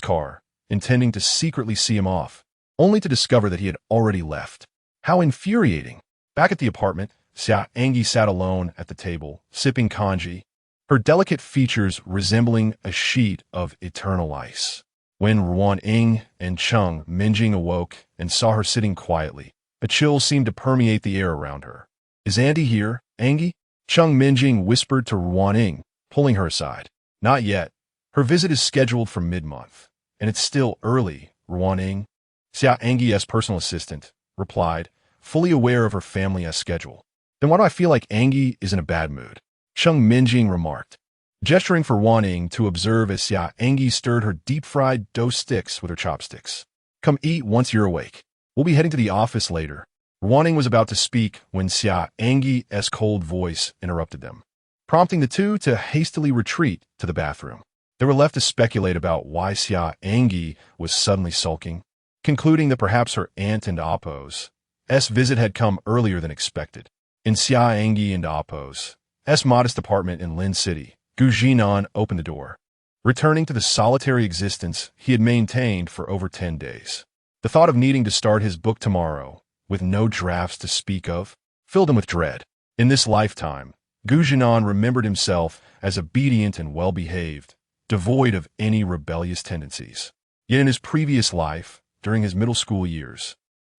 car, intending to secretly see him off, only to discover that he had already left. How infuriating! Back at the apartment, Xia An'ge sat alone at the table, sipping congee, her delicate features resembling a sheet of eternal ice. When Ruan-ing and Cheng Minjing awoke and saw her sitting quietly, a chill seemed to permeate the air around her. Is Andy here, Angie? Cheng Minjing whispered to Ruan-ing, pulling her aside. Not yet. Her visit is scheduled for mid-month, and it's still early, Ruan-ing. Xia An'ge's personal assistant replied, fully aware of her family's schedule. Then why do I feel like An'ge is in a bad mood? Cheng Minjing remarked, gesturing for Ruan-ing to observe as Xia An'ge stirred her deep-fried dough sticks with her chopsticks. Come eat once you're awake. We'll be heading to the office later. Ruan-ing was about to speak when Xia An'ge's cold voice interrupted them, prompting the two to hastily retreat to the bathroom. They were left to speculate about why Xia An'ge was suddenly sulking, concluding that perhaps her aunt and Oppo's visit had come earlier than expected. In Xia An'ge and Oppo's modest apartment in Lin City, Zhinan opened the door, returning to the solitary existence he had maintained for over 10 days. The thought of needing to start his book tomorrow, with no drafts to speak of, filled him with dread. In this lifetime, Zhinan remembered himself as obedient and well-behaved, devoid of any rebellious tendencies. Yet in his previous life, during his middle school years,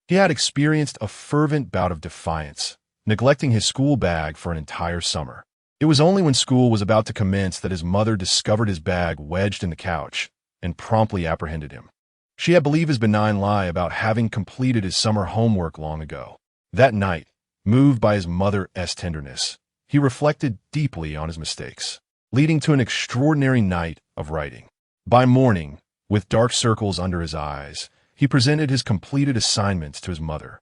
he had experienced a fervent bout of defiance, neglecting his school bag for an entire summer. It was only when school was about to commence that his mother discovered his bag wedged in the couch and promptly apprehended him. She had believed his benign lie about having completed his summer homework long ago. That night, moved by his mother's tenderness, he reflected deeply on his mistakes, leading to an extraordinary night of writing. By morning, with dark circles under his eyes, he presented his completed assignments to his mother,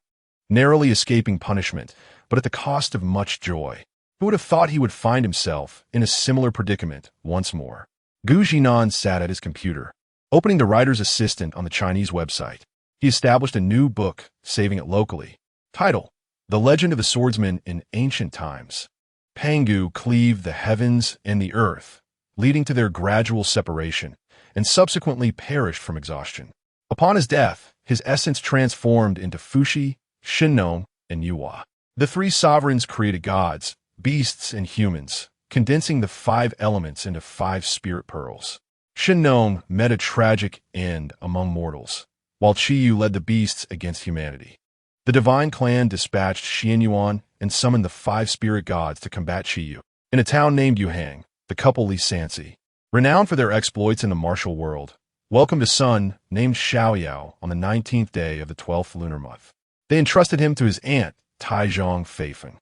narrowly escaping punishment, but at the cost of much joy. Who would have thought he would find himself in a similar predicament once more? Zhinan sat at his computer, opening the writer's assistant on the Chinese website. He established a new book, saving it locally. Title: The Legend of the Swordsman in Ancient Times. Pangu cleaved the heavens and the earth, leading to their gradual separation, and subsequently perished from exhaustion. Upon his death, his essence transformed into Fushi, Xinnon, and Yuhua. The three sovereigns created gods, beasts, and humans, condensing the 5 elements into 5 spirit pearls. Xinnon met a tragic end among mortals, while Qiyu led the beasts against humanity. The divine clan dispatched Xianyuan and summoned the 5 spirit gods to combat Qiyu. In a town named Yuhang, the couple Li Sansi, renowned for their exploits in the martial world, welcomed a son named Xiaoyao on the 19th day of the 12th lunar month. They entrusted him to his aunt, Taizhong Feifeng.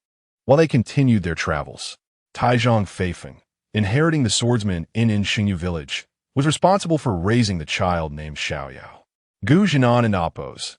While they continued their travels, Taizhong Feifeng, inheriting the swordsman in Xingyu village, was responsible for raising the child named Xiaoyao. Zhinan and Appo's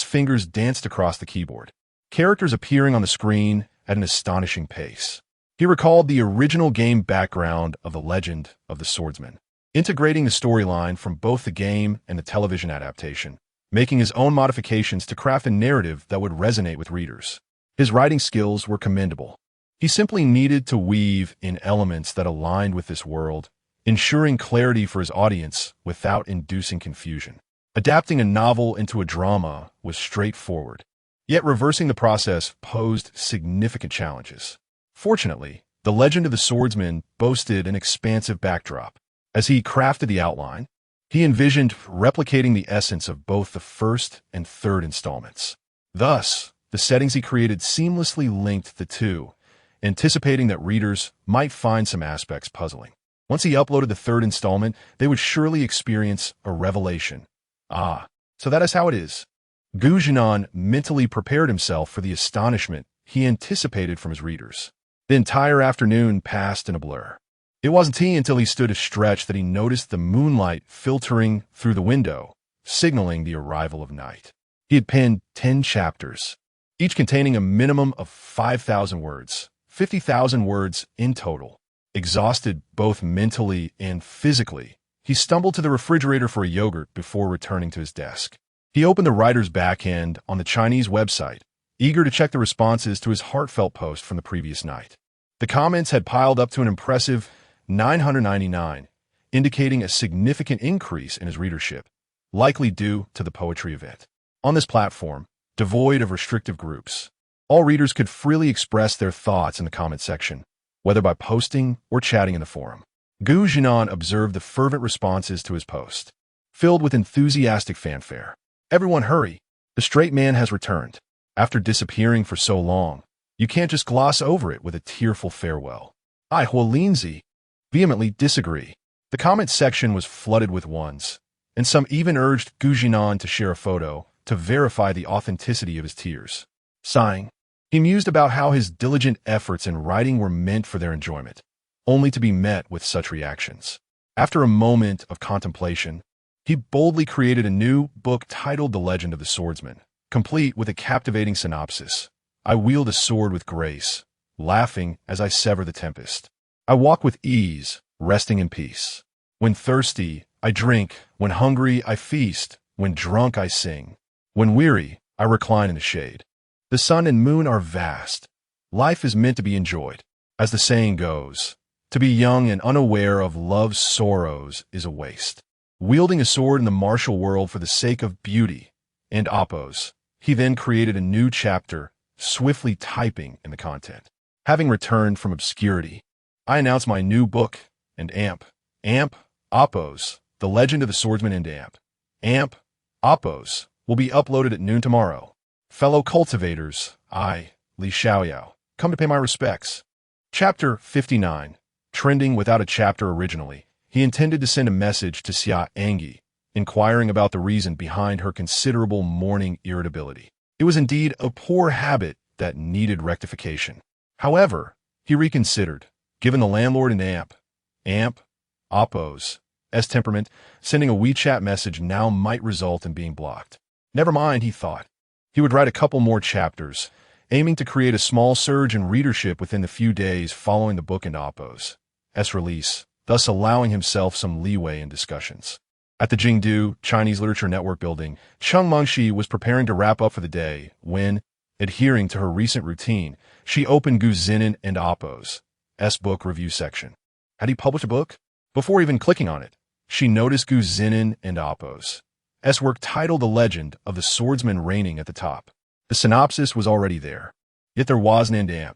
fingers danced across the keyboard, characters appearing on the screen at an astonishing pace. He recalled the original game background of The Legend of the Swordsman, integrating the storyline from both the game and the television adaptation, making his own modifications to craft a narrative that would resonate with readers. His writing skills were commendable. He simply needed to weave in elements that aligned with this world, ensuring clarity for his audience without inducing confusion. Adapting a novel into a drama was straightforward, yet reversing the process posed significant challenges. Fortunately, The Legend of the Swordsman boasted an expansive backdrop. As he crafted the outline, he envisioned replicating the essence of both the first and third installments. Thus, the settings he created seamlessly linked the two, anticipating that readers might find some aspects puzzling. Once he uploaded the third installment, they would surely experience a revelation. Ah, so that is how it is. Zhinan mentally prepared himself for the astonishment he anticipated from his readers. The entire afternoon passed in a blur. It wasn't until he stood a stretch that he noticed the moonlight filtering through the window, signaling the arrival of night. He had penned 10 chapters, each containing a minimum of 5,000 words, 50,000 words in total. Exhausted both mentally and physically, he stumbled to the refrigerator for a yogurt before returning to his desk. He opened the writer's backend on the Chinese website, eager to check the responses to his heartfelt post from the previous night. The comments had piled up to an impressive 999, indicating a significant increase in his readership, likely due to the poetry event. On this platform, devoid of restrictive groups, all readers could freely express their thoughts in the comment section, whether by posting or chatting in the forum. Zhinan observed the fervent responses to his post, filled with enthusiastic fanfare. Everyone hurry! The straight man has returned. After disappearing for so long, you can't just gloss over it with a tearful farewell. I, Huolinzi, vehemently disagree. The comment section was flooded with ones, and some even urged Zhinan to share a photo to verify the authenticity of his tears. Sighing, he mused about how his diligent efforts in writing were meant for their enjoyment, only to be met with such reactions. After a moment of contemplation, he boldly created a new book titled The Legend of the Swordsman, complete with a captivating synopsis. I wield a sword with grace, laughing as I sever the tempest. I walk with ease, resting in peace. When thirsty, I drink. When hungry, I feast. When drunk, I sing. When weary, I recline in the shade. The sun and moon are vast. Life is meant to be enjoyed. As the saying goes, to be young and unaware of love's sorrows is a waste. Wielding a sword in the martial world for the sake of beauty and oppos, he then created a new chapter, swiftly typing in the content. Having returned from obscurity, I announce my new book and amp, oppos, The Legend of the Swordsman and amp, oppos, will be uploaded at noon tomorrow. Fellow cultivators, I, Li Xiaoyao, come to pay my respects. Chapter 59. Trending without a chapter originally, he intended to send a message to Xia An'ge, inquiring about the reason behind her considerable morning irritability. It was indeed a poor habit that needed rectification. However, he reconsidered, given the landlord and amp, oppos, temperament, sending a WeChat message now might result in being blocked. Never mind, he thought. He would write a couple more chapters, aiming to create a small surge in readership within the few days following the book and oppos' release. thus allowing himself some leeway in discussions. At the Jingdu Chinese Literature Network building, Cheng Mengxi was preparing to wrap up for the day when, adhering to her recent routine, she opened Gu Zhinan and Appo's book review section. Had he published a book? Before even clicking on it, she noticed Gu Zhinan and Appo's work titled The Legend of the Swordsman reigning at the top. The synopsis was already there, yet there wasn't an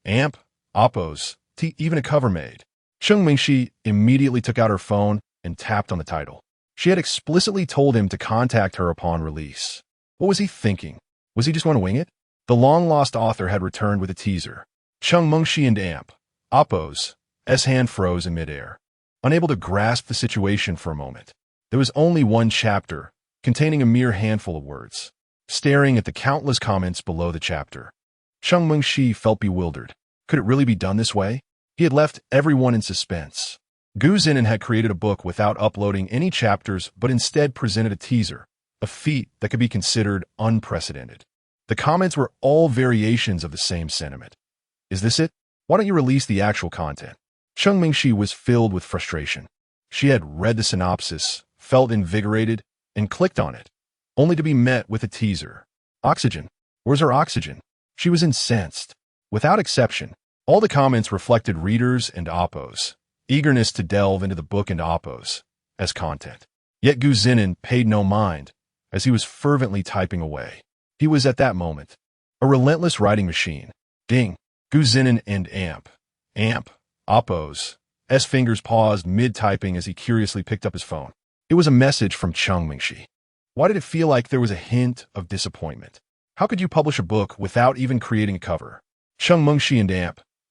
amp, Appo's, even a cover made. Cheng Mengxi immediately took out her phone and tapped on the title. She had explicitly told him to contact her upon release. What was he thinking? Was he just going to wing it? The long-lost author had returned with a teaser. Cheng Mengxi and Appo's hand froze in midair, unable to grasp the situation for a moment. There was only one chapter, containing a mere handful of words. Staring at the countless comments below the chapter, Cheng Mengxi felt bewildered. Could it really be done this way? He had left everyone in suspense. Gu Zhinan had created a book without uploading any chapters, but instead presented a teaser, a feat that could be considered unprecedented. The comments were all variations of the same sentiment. Is this it? Why don't you release the actual content? Cheng Mengxi was filled with frustration. She had read the synopsis, felt invigorated, and clicked on it, only to be met with a teaser. Oxygen? Where's her oxygen? She was incensed. Without exception, all the comments reflected readers and Appo's eagerness to delve into the book and Appo's content. Yet Gu Zhinan paid no mind, as he was fervently typing away. He was at that moment a relentless writing machine. Ding! Gu Zhinan and Appo's fingers paused mid-typing as he curiously picked up his phone. It was a message from Cheng Mengxi. Why did it feel like there was a hint of disappointment? How could you publish a book without even creating a cover? Cheng Mengxi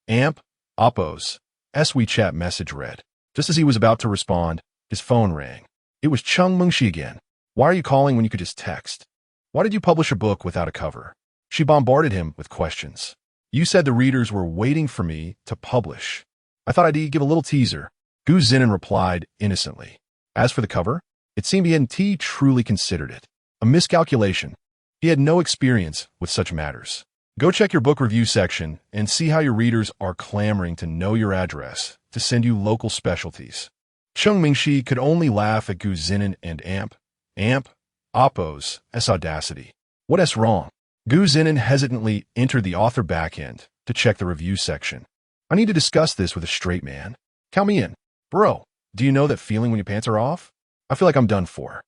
and Appo's WeChat message read. Just as he was about to respond, his phone rang. It was Cheng Mengxi again. Why are you calling when you could just text? Why did you publish a book without a cover? She bombarded him with questions. You said the readers were waiting for me to publish. I thought I'd give a little teaser. Gu Zhinan replied innocently. As for the cover, it seemed he hadn't truly considered it. A miscalculation. He had no experience with such matters. Go check your book review section and see how your readers are clamoring to know your address to send you local specialties. Cheng Mengxi could only laugh at Gu Zhinan and Appo's audacity. What's wrong? Gu Zhinan hesitantly entered the author backend to check the review section. I need to discuss this with a straight man. Count me in. Bro, do you know that feeling when your pants are off? I feel like I'm done for.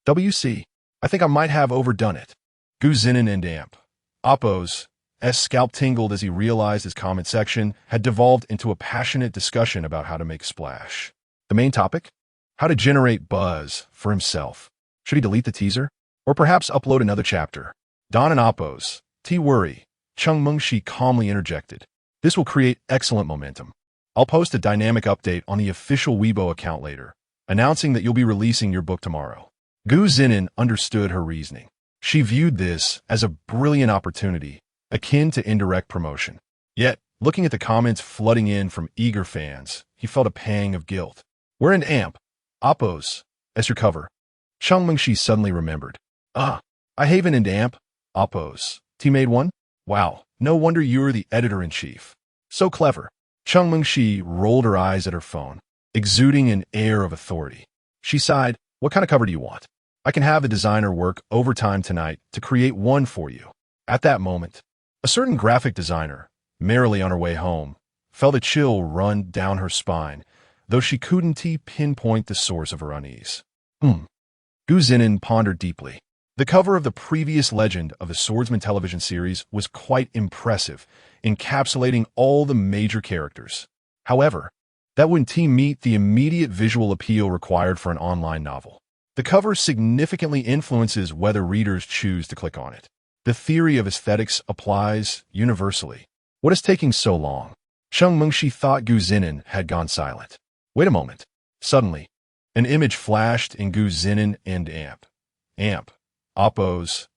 WC, I think I might have overdone it. Gu Zhinan and Appo's scalp tingled as he realized his comment section had devolved into a passionate discussion about how to make a splash. The main topic? How to generate buzz for himself. Should he delete the teaser? Or perhaps upload another chapter? Don and Appo's worry. Cheng Mengxi calmly interjected. This will create excellent momentum. I'll post a dynamic update on the official Weibo account later, announcing that you'll be releasing your book tomorrow. Gu Zhinan understood her reasoning. She viewed this as a brilliant opportunity, akin to indirect promotion. Yet, looking at the comments flooding in from eager fans, he felt a pang of guilt. We're in Appo's your cover. Cheng Mengxi suddenly remembered. I haven and Appo's made one? Wow, no wonder you're the editor-in-chief. So clever. Cheng Mengxi rolled her eyes at her phone, exuding an air of authority. She sighed. What kind of cover do you want? I can have a designer work overtime tonight to create one for you. At that moment, a certain graphic designer, merrily on her way home, felt a chill run down her spine, though she couldn't pinpoint the source of her unease. Gu Zhinan pondered deeply. The cover of the previous Legend of the Swordsman television series was quite impressive, encapsulating all the major characters. However, that wouldn't meet the immediate visual appeal required for an online novel. The cover significantly influences whether readers choose to click on it. The theory of aesthetics applies universally. What is taking so long? Cheng Mengxi thought Gu Zhinan had gone silent. Wait a moment. Suddenly, an image flashed in Gu Zhinan and Appo's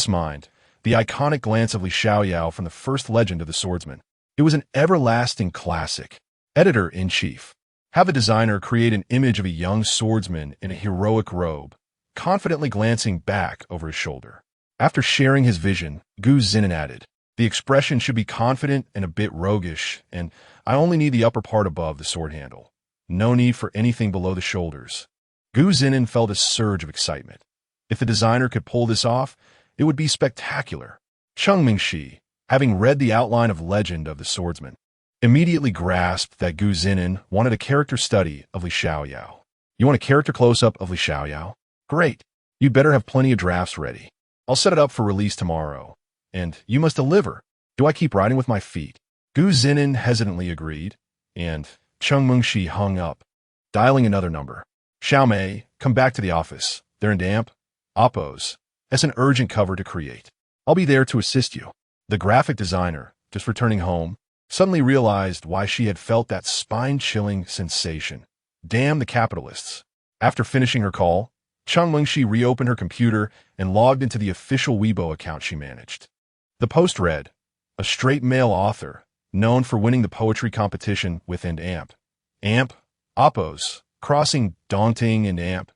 mind, the iconic glance of Li Xiaoyao from the first Legend of the Swordsman. It was an everlasting classic. Editor-in-chief. Have a designer create an image of a young swordsman in a heroic robe, confidently glancing back over his shoulder. After sharing his vision, Gu Zhinan added, the expression should be confident and a bit roguish, and I only need the upper part above the sword handle. No need for anything below the shoulders. Gu Zinan felt a surge of excitement. If the designer could pull this off, it would be spectacular. Cheng Mingxi, having read the outline of Legend of the Swordsman, immediately grasped that Gu Zinan wanted a character study of Li Xiaoyao. You want a character close-up of Li Xiaoyao? Great. You'd better have plenty of drafts ready. I'll set it up for release tomorrow. And you must deliver. Do I keep writing with my feet? Gu Zinan hesitantly agreed, and Cheng Mingxi hung up, dialing another number. Xiao Mei, come back to the office. They're in damp. Oppos. That's an urgent cover to create. I'll be there to assist you. The graphic designer, just returning home, suddenly realized why she had felt that spine-chilling sensation. Damn the capitalists. After finishing her call, Cheng Mingxi reopened her computer and logged into the official Weibo account she managed. The post read, a straight male author, known for winning the poetry competition with Amp. Amp, Oppos, crossing daunting and Amp,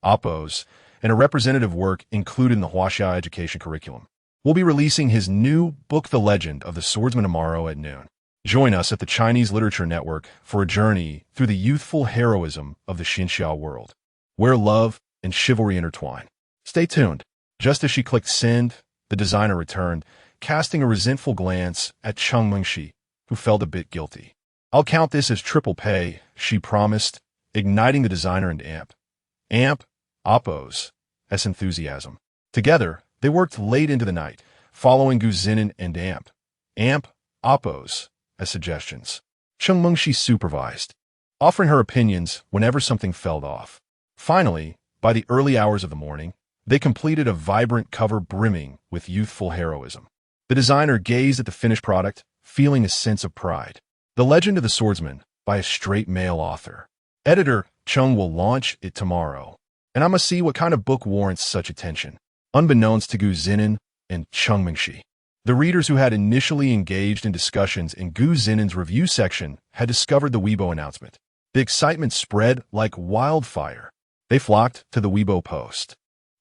Oppos, and a representative work included in the Huaxia education curriculum. We'll be releasing his new book, The Legend of the Swordsman, tomorrow at noon. Join us at the Chinese Literature Network for a journey through the youthful heroism of the Xinxiao world, where love and chivalry intertwine. Stay tuned. Just as she clicked send, the designer returned, casting a resentful glance at Cheng Mingxi, who felt a bit guilty. I'll count this as triple pay, she promised, igniting the designer and Amp, Oppos, as enthusiasm. Together, they worked late into the night, following Gu Zinan and Amp, Oppos, as suggestions. Cheng Mingxi supervised, offering her opinions whenever something fell off. Finally, by the early hours of the morning, they completed a vibrant cover brimming with youthful heroism. The designer gazed at the finished product, feeling a sense of pride. The Legend of the Swordsman, by a straight male author. Editor Cheng will launch it tomorrow, and I must see what kind of book warrants such attention. Unbeknownst to Gu Zinan and Cheng Mingxi, the readers who had initially engaged in discussions in Gu Zinan's review section had discovered the Weibo announcement. The excitement spread like wildfire. They flocked to the Weibo post,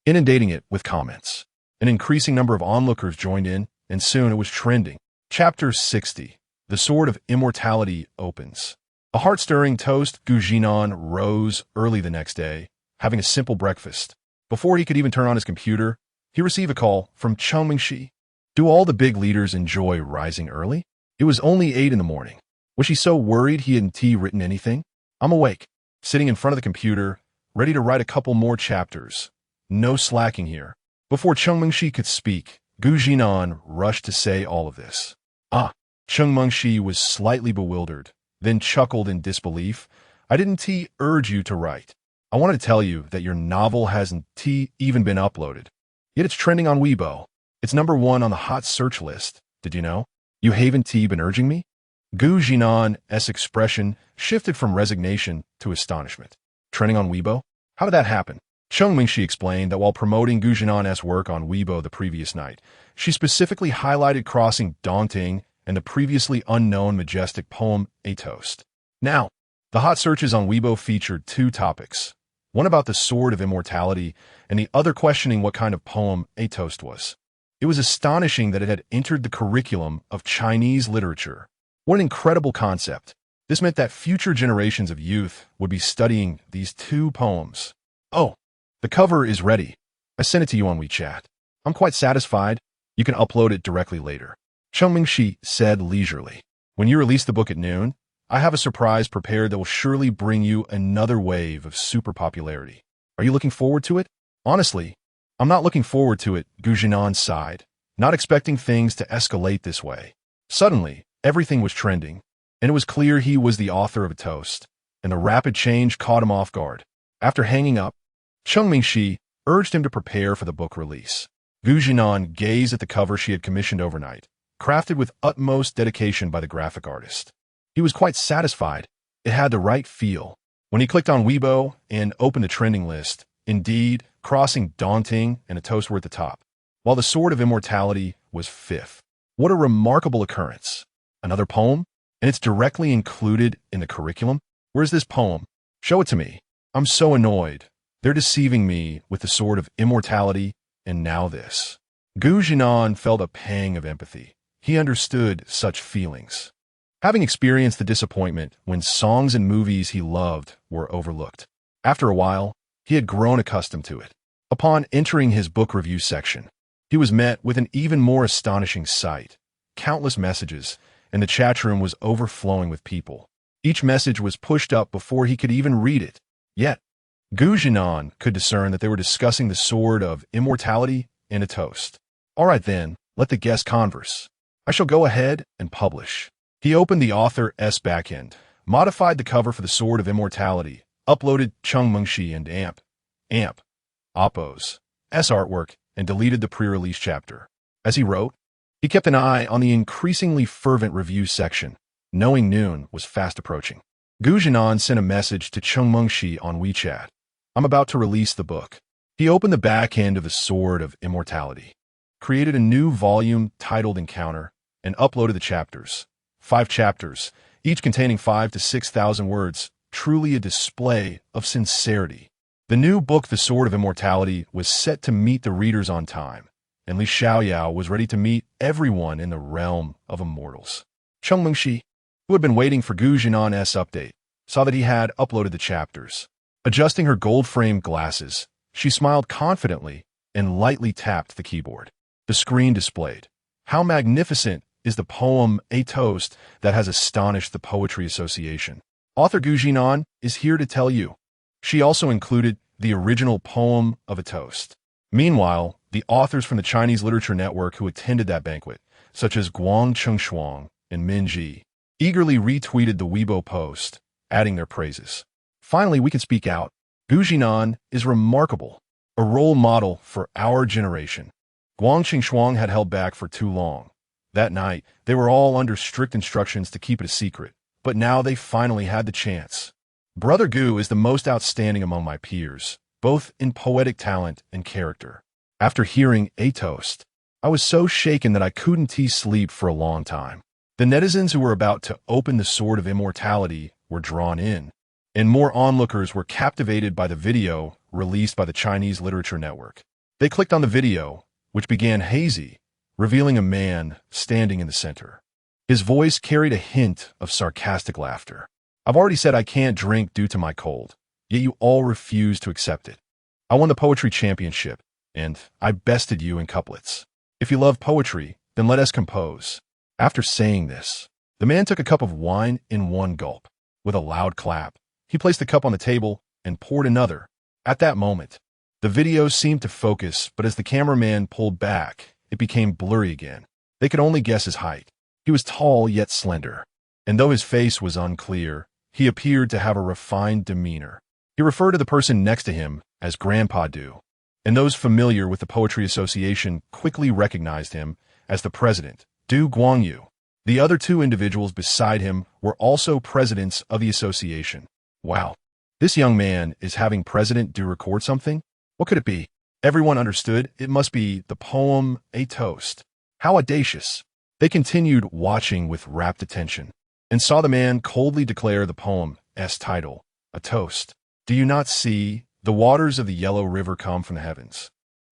inundating it with comments. An increasing number of onlookers joined in, and soon it was trending. Chapter 60. The Sword of Immortality opens. A heart-stirring toast, Gu Zhinan rose early the next day, having a simple breakfast. Before he could even turn on his computer, he received a call from Cheng Mingxi. Do all the big leaders enjoy rising early? It was only 8 in the morning. Was she so worried he hadn't written anything? I'm awake, sitting in front of the computer, ready to write a couple more chapters. No slacking here. Before Cheng Mingxi could speak, Gu Zhinan rushed to say all of this. Cheng Mingxi was slightly bewildered, then chuckled in disbelief. I didn't urge you to write. I wanted to tell you that your novel hasn't even been uploaded. Yet it's trending on Weibo. It's #1 on the hot search list. Did you know? You haven't been urging me? Gu Zhinan's expression shifted from resignation to astonishment. Trending on Weibo? How did that happen? Cheng Mingxi explained that while promoting Gu Zhinan's work on Weibo the previous night, she specifically highlighted Crossing Daunting and the previously unknown majestic poem, A Toast. Now, the hot searches on Weibo featured 2 topics, one about the Sword of Immortality and the other questioning what kind of poem A Toast was. It was astonishing that it had entered the curriculum of Chinese literature. What an incredible concept. This meant that future generations of youth would be studying these 2 poems. Oh, the cover is ready. I sent it to you on WeChat. I'm quite satisfied. You can upload it directly later. Cheng Mingxi said leisurely. When you release the book at noon, I have a surprise prepared that will surely bring you another wave of super popularity. Are you looking forward to it? Honestly, I'm not looking forward to it, Gu Zhinan sighed, not expecting things to escalate this way. Suddenly, everything was trending, and it was clear he was the author of A Toast, and the rapid change caught him off guard. After hanging up, Cheng Mingxi urged him to prepare for the book release. Gu Zhinan gazed at the cover she had commissioned overnight, crafted with utmost dedication by the graphic artist. He was quite satisfied. It had the right feel. When he clicked on Weibo and opened the trending list, indeed, Crossing Daunting and A Toast were at the top, while the Sword of Immortality was 5th. What a remarkable occurrence. Another poem? And it's directly included in the curriculum? Where's this poem? Show it to me. I'm so annoyed. They're deceiving me with the Sword of Immortality, and now this. Gu Zhinan felt a pang of empathy. He understood such feelings. having experienced the disappointment when songs and movies he loved were overlooked. After a while, he had grown accustomed to it. Upon entering his book review section, he was met with an even more astonishing sight. Countless messages, and the chat room was overflowing with people. Each message was pushed up before he could even read it. Yet, Zhinan could discern that they were discussing the sword of immortality in a toast. All right then, let the guests converse. I shall go ahead and publish. He opened the author's backend, modified the cover for the sword of immortality, uploaded Chengmengxi and Oppo's artwork, and deleted the pre-release chapter. As he wrote, he kept an eye on the increasingly fervent review section, knowing noon was fast approaching. Zhinan sent a message to Chengmengxi on WeChat. I'm about to release the book. He opened the back end of the Sword of Immortality, created a new volume titled Encounter, and uploaded the chapters. 5 chapters, each containing 5,000 to 6,000 words, truly a display of sincerity. The new book, The Sword of Immortality, was set to meet the readers on time, and Li Xiaoyao was ready to meet everyone in the realm of immortals. Chengmengxi, who had been waiting for Zhinan's update, saw that he had uploaded the chapters. Adjusting her gold-framed glasses, she smiled confidently and lightly tapped the keyboard. The screen displayed, "How magnificent is the poem A Toast that has astonished the Poetry Association. Author Zhinan is here to tell you." She also included the original poem of A Toast. Meanwhile, the authors from the Chinese Literature Network who attended that banquet, such as Guang Chengshuang and Min Ji, eagerly retweeted the Weibo post, adding their praises. Finally, we can speak out. Zhinan is remarkable, a role model for our generation. Guang Chengshuang had held back for too long. That night, they were all under strict instructions to keep it a secret, but now they finally had the chance. Brother Gu is the most outstanding among my peers, both in poetic talent and character. After hearing A Toast, I was so shaken that I couldn't sleep for a long time. The netizens who were about to open the Sword of Immortality were drawn in, and more onlookers were captivated by the video released by the Chinese Literature Network. They clicked on the video, which began hazy, revealing a man standing in the center. His voice carried a hint of sarcastic laughter. "I've already said I can't drink due to my cold, yet you all refuse to accept it. I won the poetry championship, and I bested you in couplets. If you love poetry, then let us compose." After saying this, the man took a cup of wine in one gulp. With a loud clap, he placed the cup on the table and poured another. At that moment, the video seemed to focus, but as the cameraman pulled back, it became blurry again. They could only guess his height. He was tall yet slender, and though his face was unclear, he appeared to have a refined demeanor. He referred to the person next to him as Grandpa Du, and those familiar with the Poetry Association quickly recognized him as the president, Du Guangyu. The other 2 individuals beside him were also presidents of the association. Wow, this young man is having President Du record something? What could it be? Everyone understood it must be the poem A Toast. How audacious! They continued watching with rapt attention, and saw the man coldly declare the poem's title, A Toast. "Do you not see? The waters of the yellow river come from the heavens,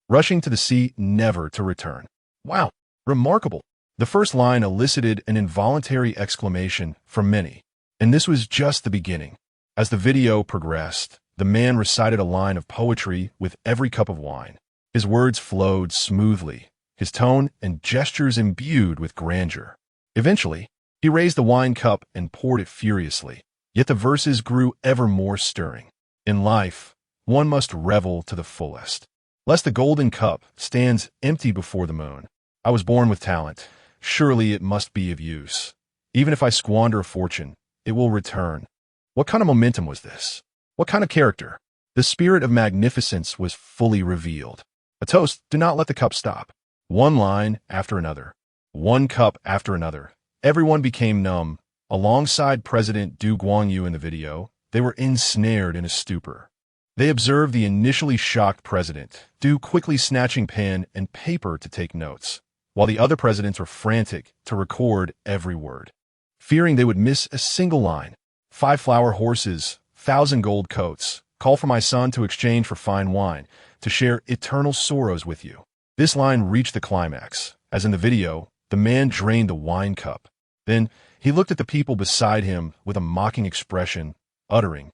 rushing to the sea, never to return." Wow, remarkable! The first line elicited an involuntary exclamation from many, and this was just the beginning. As the video progressed, the man recited a line of poetry with every cup of wine. His words flowed smoothly, his tone and gestures imbued with grandeur. Eventually, he raised the wine cup and poured it furiously, yet the verses grew ever more stirring. In life, one must revel to the fullest, lest the golden cup stands empty before the moon. I was born with talent. Surely it must be of use. Even if I squander a fortune, it will return. What kind of momentum was this? What kind of character? The spirit of magnificence was fully revealed. A toast, do not let the cup stop. One line after another, one cup after another. Everyone became numb. Alongside President Du Guangyu in the video, they were ensnared in a stupor. They observed the initially shocked president, Du quickly snatching pen and paper to take notes, while the other presidents were frantic to record every word, fearing they would miss a single line. 5 flower horses, 1,000 gold coats, call for my son to exchange for fine wine, to share eternal sorrows with you. This line reached the climax. As in the video, the man drained the wine cup. Then He looked at the people beside him with a mocking expression, uttering,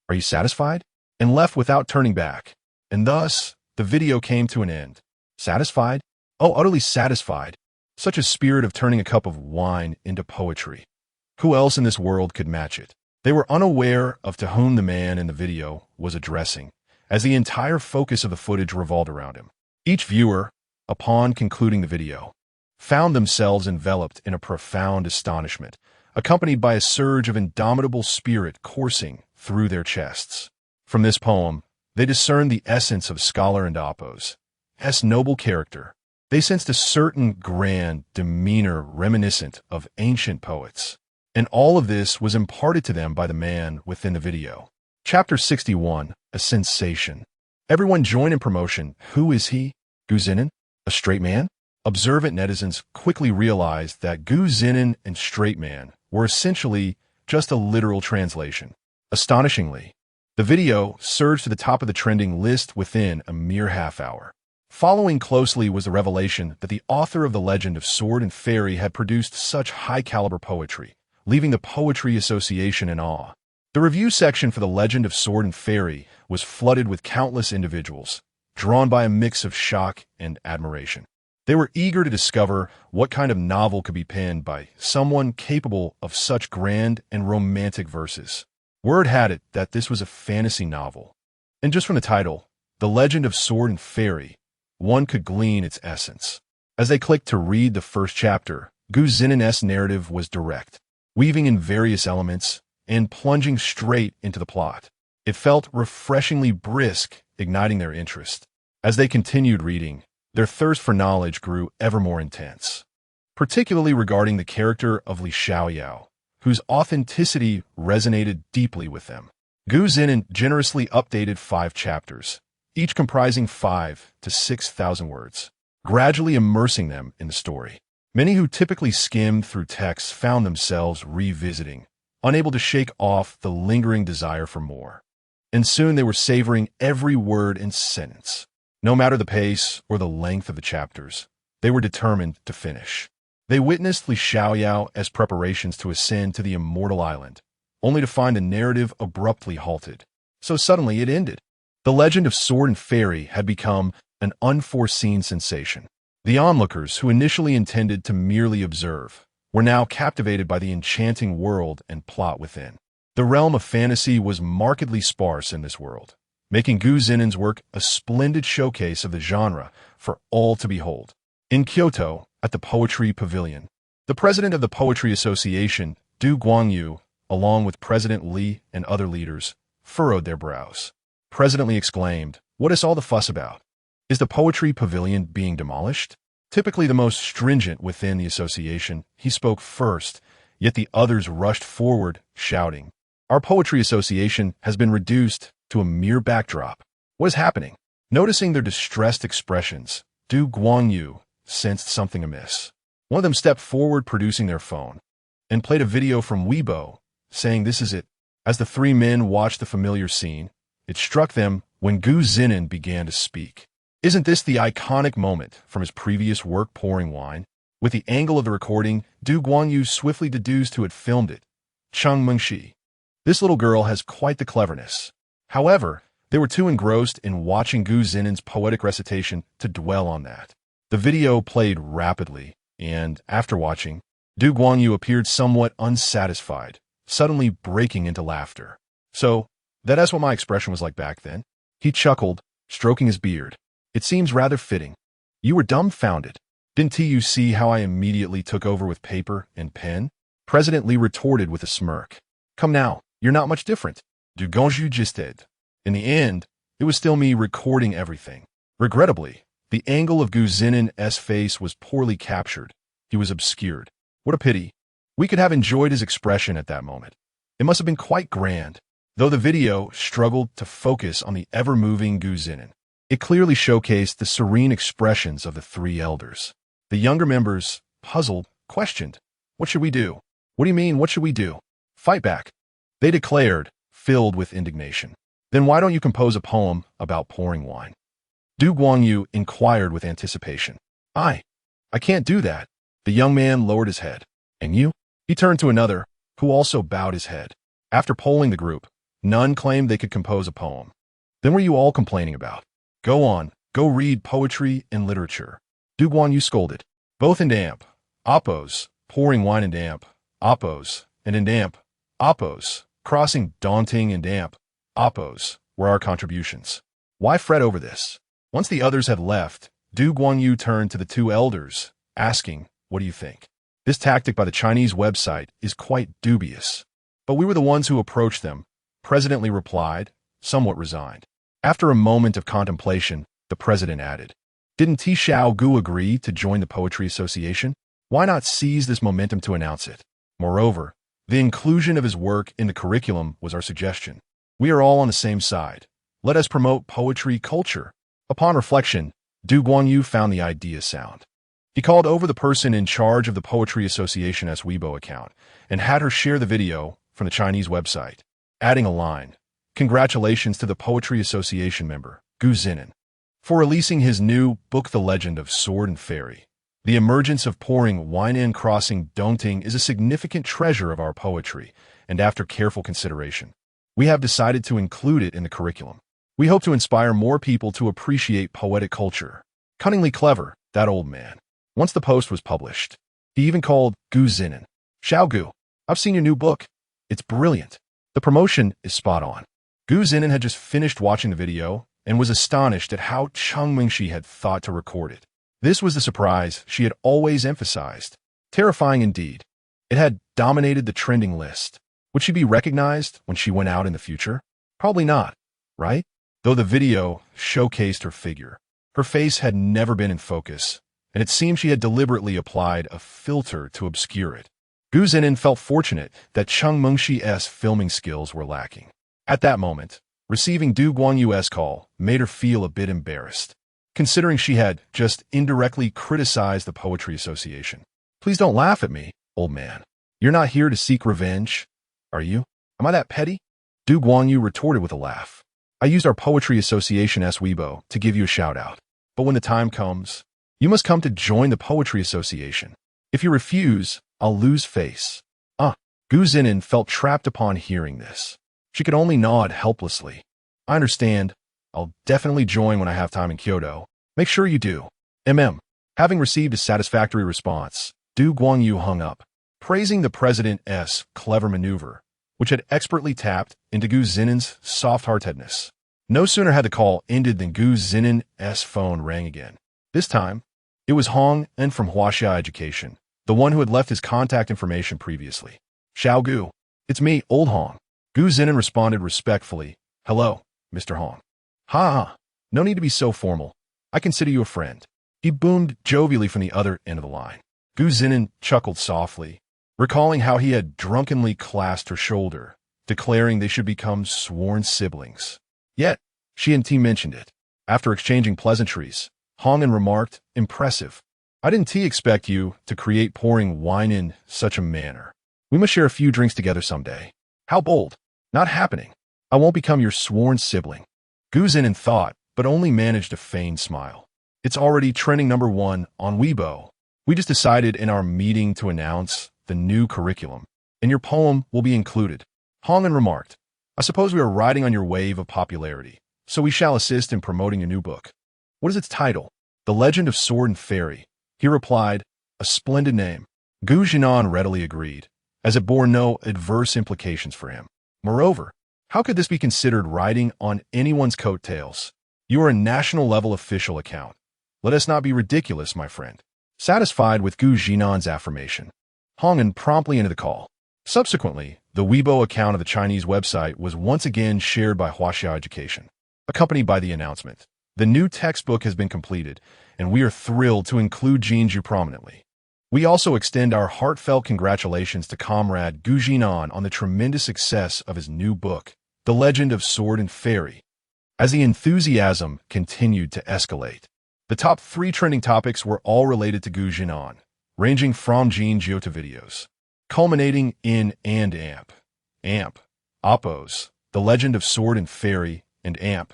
"Are you satisfied?" and left without turning back. And thus, the video came to an end. Satisfied? Oh, utterly satisfied. Such a spirit of turning a cup of wine into poetry. Who else in this world could match it? They were unaware of to whom the man in the video was addressing, as the entire focus of the footage revolved around him. Each viewer, upon concluding the video, found themselves enveloped in a profound astonishment, accompanied by a surge of indomitable spirit coursing through their chests. From this poem, they discerned the essence of scholar and Apo's noble character. They sensed a certain grand demeanor reminiscent of ancient poets. And all of this was imparted to them by the man within the video. Chapter 61, a sensation. Everyone joined in promotion. Who is he? Gu Zhinan? A straight man? Observant netizens quickly realized that Gu Zhinan and straight man were essentially just a literal translation. Astonishingly, the video surged to the top of the trending list within a mere half hour. Following closely was the revelation that the author of The Legend of Sword and Fairy had produced such high-caliber poetry, leaving the Poetry Association in awe. The review section for The Legend of Sword and Fairy was flooded with countless individuals, drawn by a mix of shock and admiration. They were eager to discover what kind of novel could be penned by someone capable of such grand and romantic verses. Word had it that this was a fantasy novel. And just from the title, The Legend of Sword and Fairy, one could glean its essence. As they clicked to read the first chapter, Gu Zhinan's narrative was direct, weaving in various elements and plunging straight into the plot. It felt refreshingly brisk, igniting their interest. As they continued reading, their thirst for knowledge grew ever more intense, particularly regarding the character of Li Xiaoyao, whose authenticity resonated deeply with them. Gu Zhinan generously updated 5 chapters, each comprising 5,000 to 6,000 words, gradually immersing them in the story. Many who typically skimmed through texts found themselves revisiting, unable to shake off the lingering desire for more. And soon they were savoring every word and sentence. No matter the pace or the length of the chapters, they were determined to finish. They witnessed Li Xiaoyao as preparations to ascend to the immortal island, only to find the narrative abruptly halted. So suddenly it ended. The Legend of Sword and Fairy had become an unforeseen sensation. The onlookers, who initially intended to merely observe, were now captivated by the enchanting world and plot within. The realm of fantasy was markedly sparse in this world, making Gu Zhinan's work a splendid showcase of the genre for all to behold. In Kyoto, at the Poetry Pavilion, the president of the Poetry Association, Du Guangyu, along with President Li and other leaders, furrowed their brows. President Li exclaimed, "What is all the fuss about? Is the Poetry Pavilion being demolished?" Typically the most stringent within the association, he spoke first, yet the others rushed forward, shouting, "Our Poetry Association has been reduced to a mere backdrop. What is happening?" Noticing their distressed expressions, Du Guangyu sensed something amiss. One of them stepped forward, producing their phone, and played a video from Weibo, saying, "This is it." As the 3 men watched the familiar scene, it struck them when Gu Zhinan began to speak. Isn't this the iconic moment from his previous work, Pouring Wine? With the angle of the recording, Du Guangyu swiftly deduced who had filmed it. Cheng Mengxi. This little girl has quite the cleverness. However, they were too engrossed in watching Gu Zhinan's poetic recitation to dwell on that. The video played rapidly, and after watching, Du Guangyu appeared somewhat unsatisfied, suddenly breaking into laughter. "So, that's what my expression was like back then?" He chuckled, stroking his beard. "It seems rather fitting. You were dumbfounded. Didn't you see how I immediately took over with paper and pen?" President Li retorted with a smirk. "Come now, you're not much different. Du Guangyu just did." In the end, it was still me recording everything. Regrettably, the angle of Gu Zhinan's face was poorly captured. He was obscured. What a pity. We could have enjoyed his expression at that moment. It must have been quite grand, though the video struggled to focus on the ever-moving Gu Zhinan. It clearly showcased the serene expressions of the 3 elders. The younger members, puzzled, questioned, "What should we do?" "What do you mean, what should we do?" "Fight back," they declared, filled with indignation. "Then why don't you compose a poem about pouring wine?" Du Guangyu inquired with anticipation. I can't do that." The young man lowered his head. "And you?" He turned to another, who also bowed his head. After polling the group, none claimed they could compose a poem. Then what are you all complaining about? Go on, go read poetry and literature. Du Guanyu scolded. Both in damp, oppos, pouring wine in damp, oppos, and in damp, oppos, crossing daunting and damp, oppos, were our contributions. Why fret over this? Once the others had left, Du Guanyu turned to the two elders, asking, what do you think? This tactic by the Chinese website is quite dubious. But we were the ones who approached them, President Li replied, somewhat resigned. After a moment of contemplation, the president added, didn't Xia An'ge agree to join the Poetry Association? Why not seize this momentum to announce it? Moreover, the inclusion of his work in the curriculum was our suggestion. We are all on the same side. Let us promote poetry culture. Upon reflection, Du Guanyu found the idea sound. He called over the person in charge of the Poetry Association's Weibo account and had her share the video from the Chinese website, adding a line, congratulations to the Poetry Association member, Zhinan, for releasing his new book, The Legend of Sword and Fairy. The emergence of pouring wine in crossing daunting is a significant treasure of our poetry, and after careful consideration, we have decided to include it in the curriculum. We hope to inspire more people to appreciate poetic culture. Cunningly clever, that old man. Once the post was published, he even called Zhinan. Xiao, I've seen your new book. It's brilliant. The promotion is spot on. Zhinan had just finished watching the video and was astonished at how Mingxi had thought to record it. This was the surprise she had always emphasized. Terrifying indeed. It had dominated the trending list. Would she be recognized when she went out in the future? Probably not, right? Though the video showcased her figure, her face had never been in focus, and it seemed she had deliberately applied a filter to obscure it. Zhinan felt fortunate that Mingxi's filming skills were lacking. At that moment, receiving Du Guanyu's call made her feel a bit embarrassed, considering she had just indirectly criticized the Poetry Association. Please don't laugh at me, old man. You're not here to seek revenge, are you? Am I that petty? Du Guanyu retorted with a laugh. I used our Poetry Association's Weibo to give you a shout-out. But when the time comes, you must come to join the Poetry Association. If you refuse, I'll lose face. Zhinan felt trapped upon hearing this. She could only nod helplessly. I understand. I'll definitely join when I have time in Kyoto. Make sure you do. Having received a satisfactory response, Du Guanyu hung up, praising the president's clever maneuver, which had expertly tapped into Zhinan's soft-heartedness. No sooner had the call ended than Zhinan's phone rang again. This time, it was Hong En from Xia Education, the one who had left his contact information previously. Xiao, it's me, old Hong. Zhinan responded respectfully. Hello, Mr. Hong. No need to be so formal. I consider you a friend. He boomed jovially from the other end of the line. Zhinan chuckled softly, recalling how he had drunkenly clasped her shoulder, declaring they should become sworn siblings. Yet, she and T mentioned it. After exchanging pleasantries, Hong En remarked, impressive. I didn't expect you to create pouring wine in such a manner. We must share a few drinks together someday. How bold. Not happening. I won't become your sworn sibling. Zhinan thought, but only managed a feigned smile. It's already trending #1 on Weibo. We just decided in our meeting to announce the new curriculum, and your poem will be included. Hong En remarked, I suppose we are riding on your wave of popularity, so we shall assist in promoting your new book. What is its title? The Legend of Sword and Fairy. He replied, a splendid name. Zhinan readily agreed, as it bore no adverse implications for him. Moreover, how could this be considered riding on anyone's coattails? You are a national-level official account. Let us not be ridiculous, my friend. Satisfied with Zhinan's affirmation, Hong En promptly ended the call. Subsequently, the Weibo account of the Chinese website was once again shared by Xia Education, accompanied by the announcement. The new textbook has been completed, and we are thrilled to include Jinju prominently. We also extend our heartfelt congratulations to Comrade Zhinan on the tremendous success of his new book, The Legend of Sword and Fairy. As the enthusiasm continued to escalate, the top 3 trending topics were all related to Zhinan, ranging from Jinju to videos, culminating in amp, oppos, The Legend of Sword and Fairy, and amp,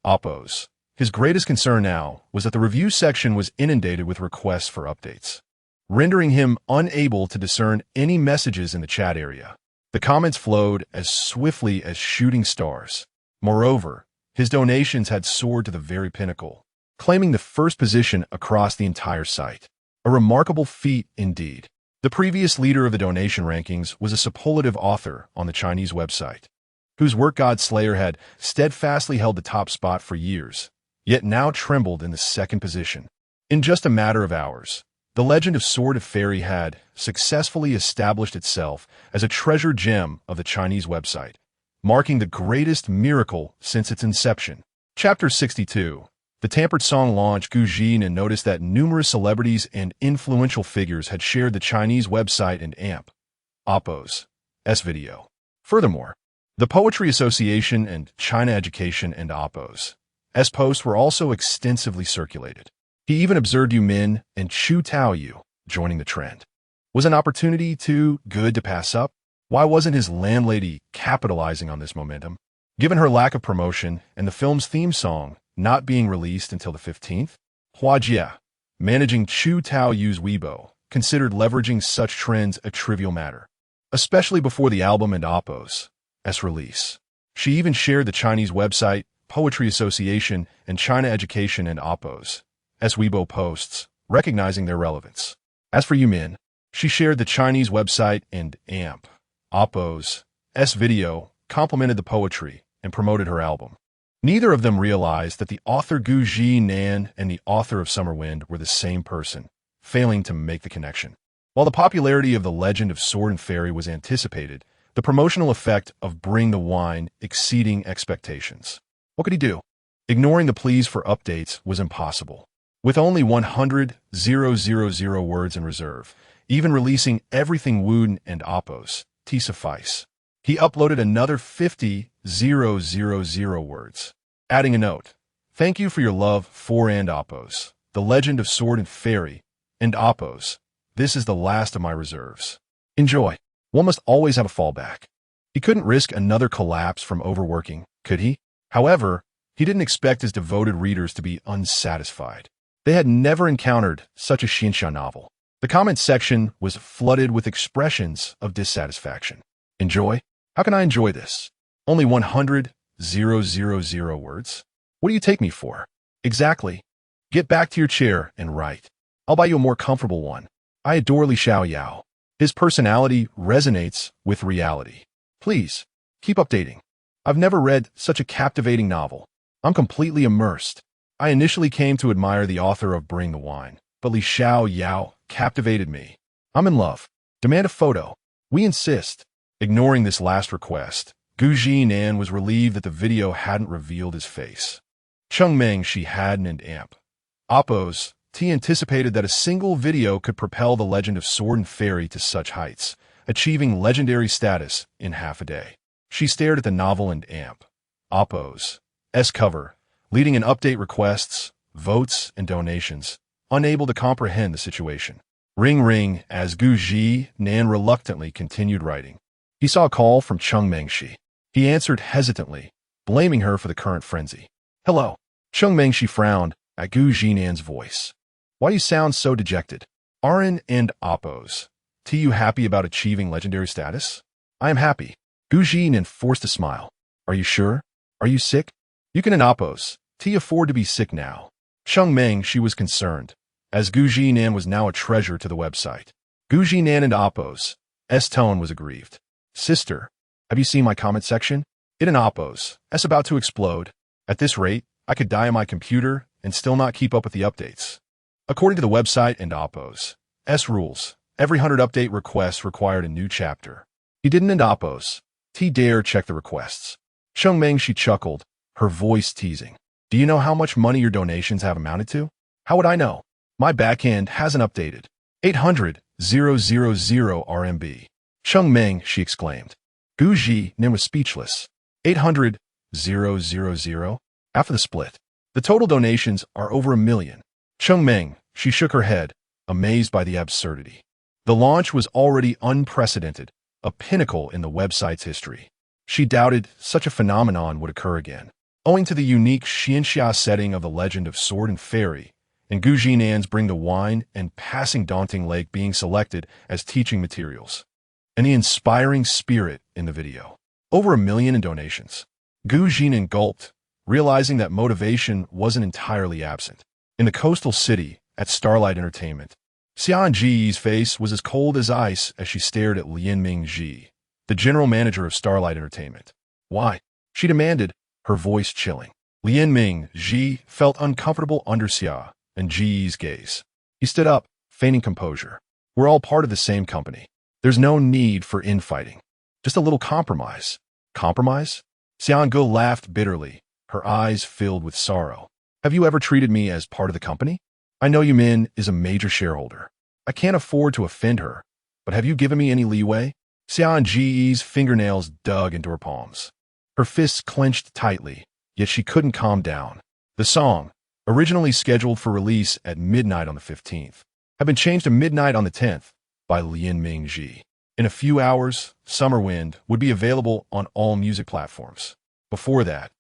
oppos. His greatest concern now was that the review section was inundated with requests for updates. rendering him unable to discern any messages in the chat area. The comments flowed as swiftly as shooting stars. Moreover, his donations had soared to the very pinnacle, claiming the first position across the entire site. A remarkable feat indeed. The previous leader of the donation rankings was a superlative author on the Chinese website, whose work God Slayer had steadfastly held the top spot for years, yet now trembled in the second position. In just a matter of hours, the legend of Sword of Fairy had successfully established itself as a treasure gem of the Chinese website, marking the greatest miracle since its inception. Chapter 62. The tampered song launched. Zhinan noticed that numerous celebrities and influential figures had shared the Chinese website and Oppo's video. Furthermore, the Poetry Association and China Education and Oppo's posts were also extensively circulated. He even observed Yu Min and Chu Taoyu joining the trend. Was an opportunity too good to pass up? Why wasn't his landlady capitalizing on this momentum? Given her lack of promotion and the film's theme song not being released until the 15th, Hua Jia, managing Chu Taoyu's Weibo, considered leveraging such trends a trivial matter, especially before the album and Oppo's release. She even shared the Chinese website, Poetry Association, and China Education and Oppo's Weibo posts, recognizing their relevance. As for Yu Min, she shared the Chinese website and Oppo's video, complimented the poetry, and promoted her album. Neither of them realized that the author Zhinan and the author of Summer Wind were the same person, failing to make the connection. While the popularity of the legend of Sword and Fairy was anticipated, the promotional effect of Bring the Wine exceeding expectations. What could he do? Ignoring the pleas for updates was impossible. With only 100,000 words in reserve, even releasing everything Wooden and Oppo's suffice. He uploaded another 50,000 words, adding a note. Thank you for your love for and Oppo's, the legend of Sword and Fairy, and Oppo's. This is the last of my reserves. Enjoy. One must always have a fallback. He couldn't risk another collapse from overworking, could he? However, he didn't expect his devoted readers to be unsatisfied. They had never encountered such a Xia novel. The comment section was flooded with expressions of dissatisfaction. Enjoy? How can I enjoy this? Only 100,000 words? What do you take me for? Exactly. Get back to your chair and write. I'll buy you a more comfortable one. I adore Li Xiaoyao. His personality resonates with reality. Please, keep updating. I've never read such a captivating novel. I'm completely immersed. I initially came to admire the author of Bring the Wine, but Li Xiaoyao captivated me. I'm in love. Demand a photo. We insist. Ignoring this last request, Zhinan was relieved that the video hadn't revealed his face. Chengmeng she hadn't and Oppo's anticipated that a single video could propel the legend of Sword and Fairy to such heights, achieving legendary status in half a day. She stared at the novel and Oppo's cover, leading in update requests, votes, and donations, unable to comprehend the situation. Ring ring as Zhinan reluctantly continued writing. He saw a call from Chengmeng Shi. He answered hesitantly, blaming her for the current frenzy. Hello. Chengmeng Shi frowned at Zhinan's voice. Why do you sound so dejected? Aren't and Oppo's you happy about achieving legendary status? I am happy. Zhinan forced a smile. Are you sure? Are you sick? You can and Oppo's afford to be sick now. Chengmeng Shi was concerned, as Zhinan was now a treasure to the website. Zhinan and Oppo's tone was aggrieved. Sister, have you seen my comment section? It and Oppo's about to explode. At this rate, I could die on my computer and still not keep up with the updates. According to the website and Oppo's rules, every 100 update requests required a new chapter. He didn't and Oppo's dare check the requests. Chengmeng Shi chuckled, her voice teasing. Do you know how much money your donations have amounted to? How would I know? My backend hasn't updated. 800,000 RMB. Chengmeng, she exclaimed. Zhinan was speechless. 800,000? After the split, the total donations are over 1 million. Chengmeng, she shook her head, amazed by the absurdity. The launch was already unprecedented, a pinnacle in the website's history. She doubted such a phenomenon would occur again. Owing to the unique Xia setting of the legend of Sword and Fairy, and Gu Zhinan's bring the wine and passing daunting lake being selected as teaching materials. And the inspiring spirit in the video. Over 1 million in donations. Gu Zhinan gulped, realizing that motivation wasn't entirely absent. In the coastal city, at Starlight Entertainment, Xia An'ge's face was as cold as ice as she stared at Lianming Zhi, the general manager of Starlight Entertainment. Why? She demanded, her voice chilling. Lianming Zhi felt uncomfortable under Xia An'ge's gaze. He stood up, feigning composure. We're all part of the same company. There's no need for infighting. Just a little compromise. Compromise? Xia An'ge laughed bitterly, her eyes filled with sorrow. Have you ever treated me as part of the company? I know Yumin is a major shareholder. I can't afford to offend her, but have you given me any leeway? Xia An'ge's fingernails dug into her palms. Her fists clenched tightly, yet she couldn't calm down. The song, originally scheduled for release at midnight on the 15th, had been changed to midnight on the 10th by Lianming Zhi. In a few hours, Summer Wind would be available on all music platforms. Before that,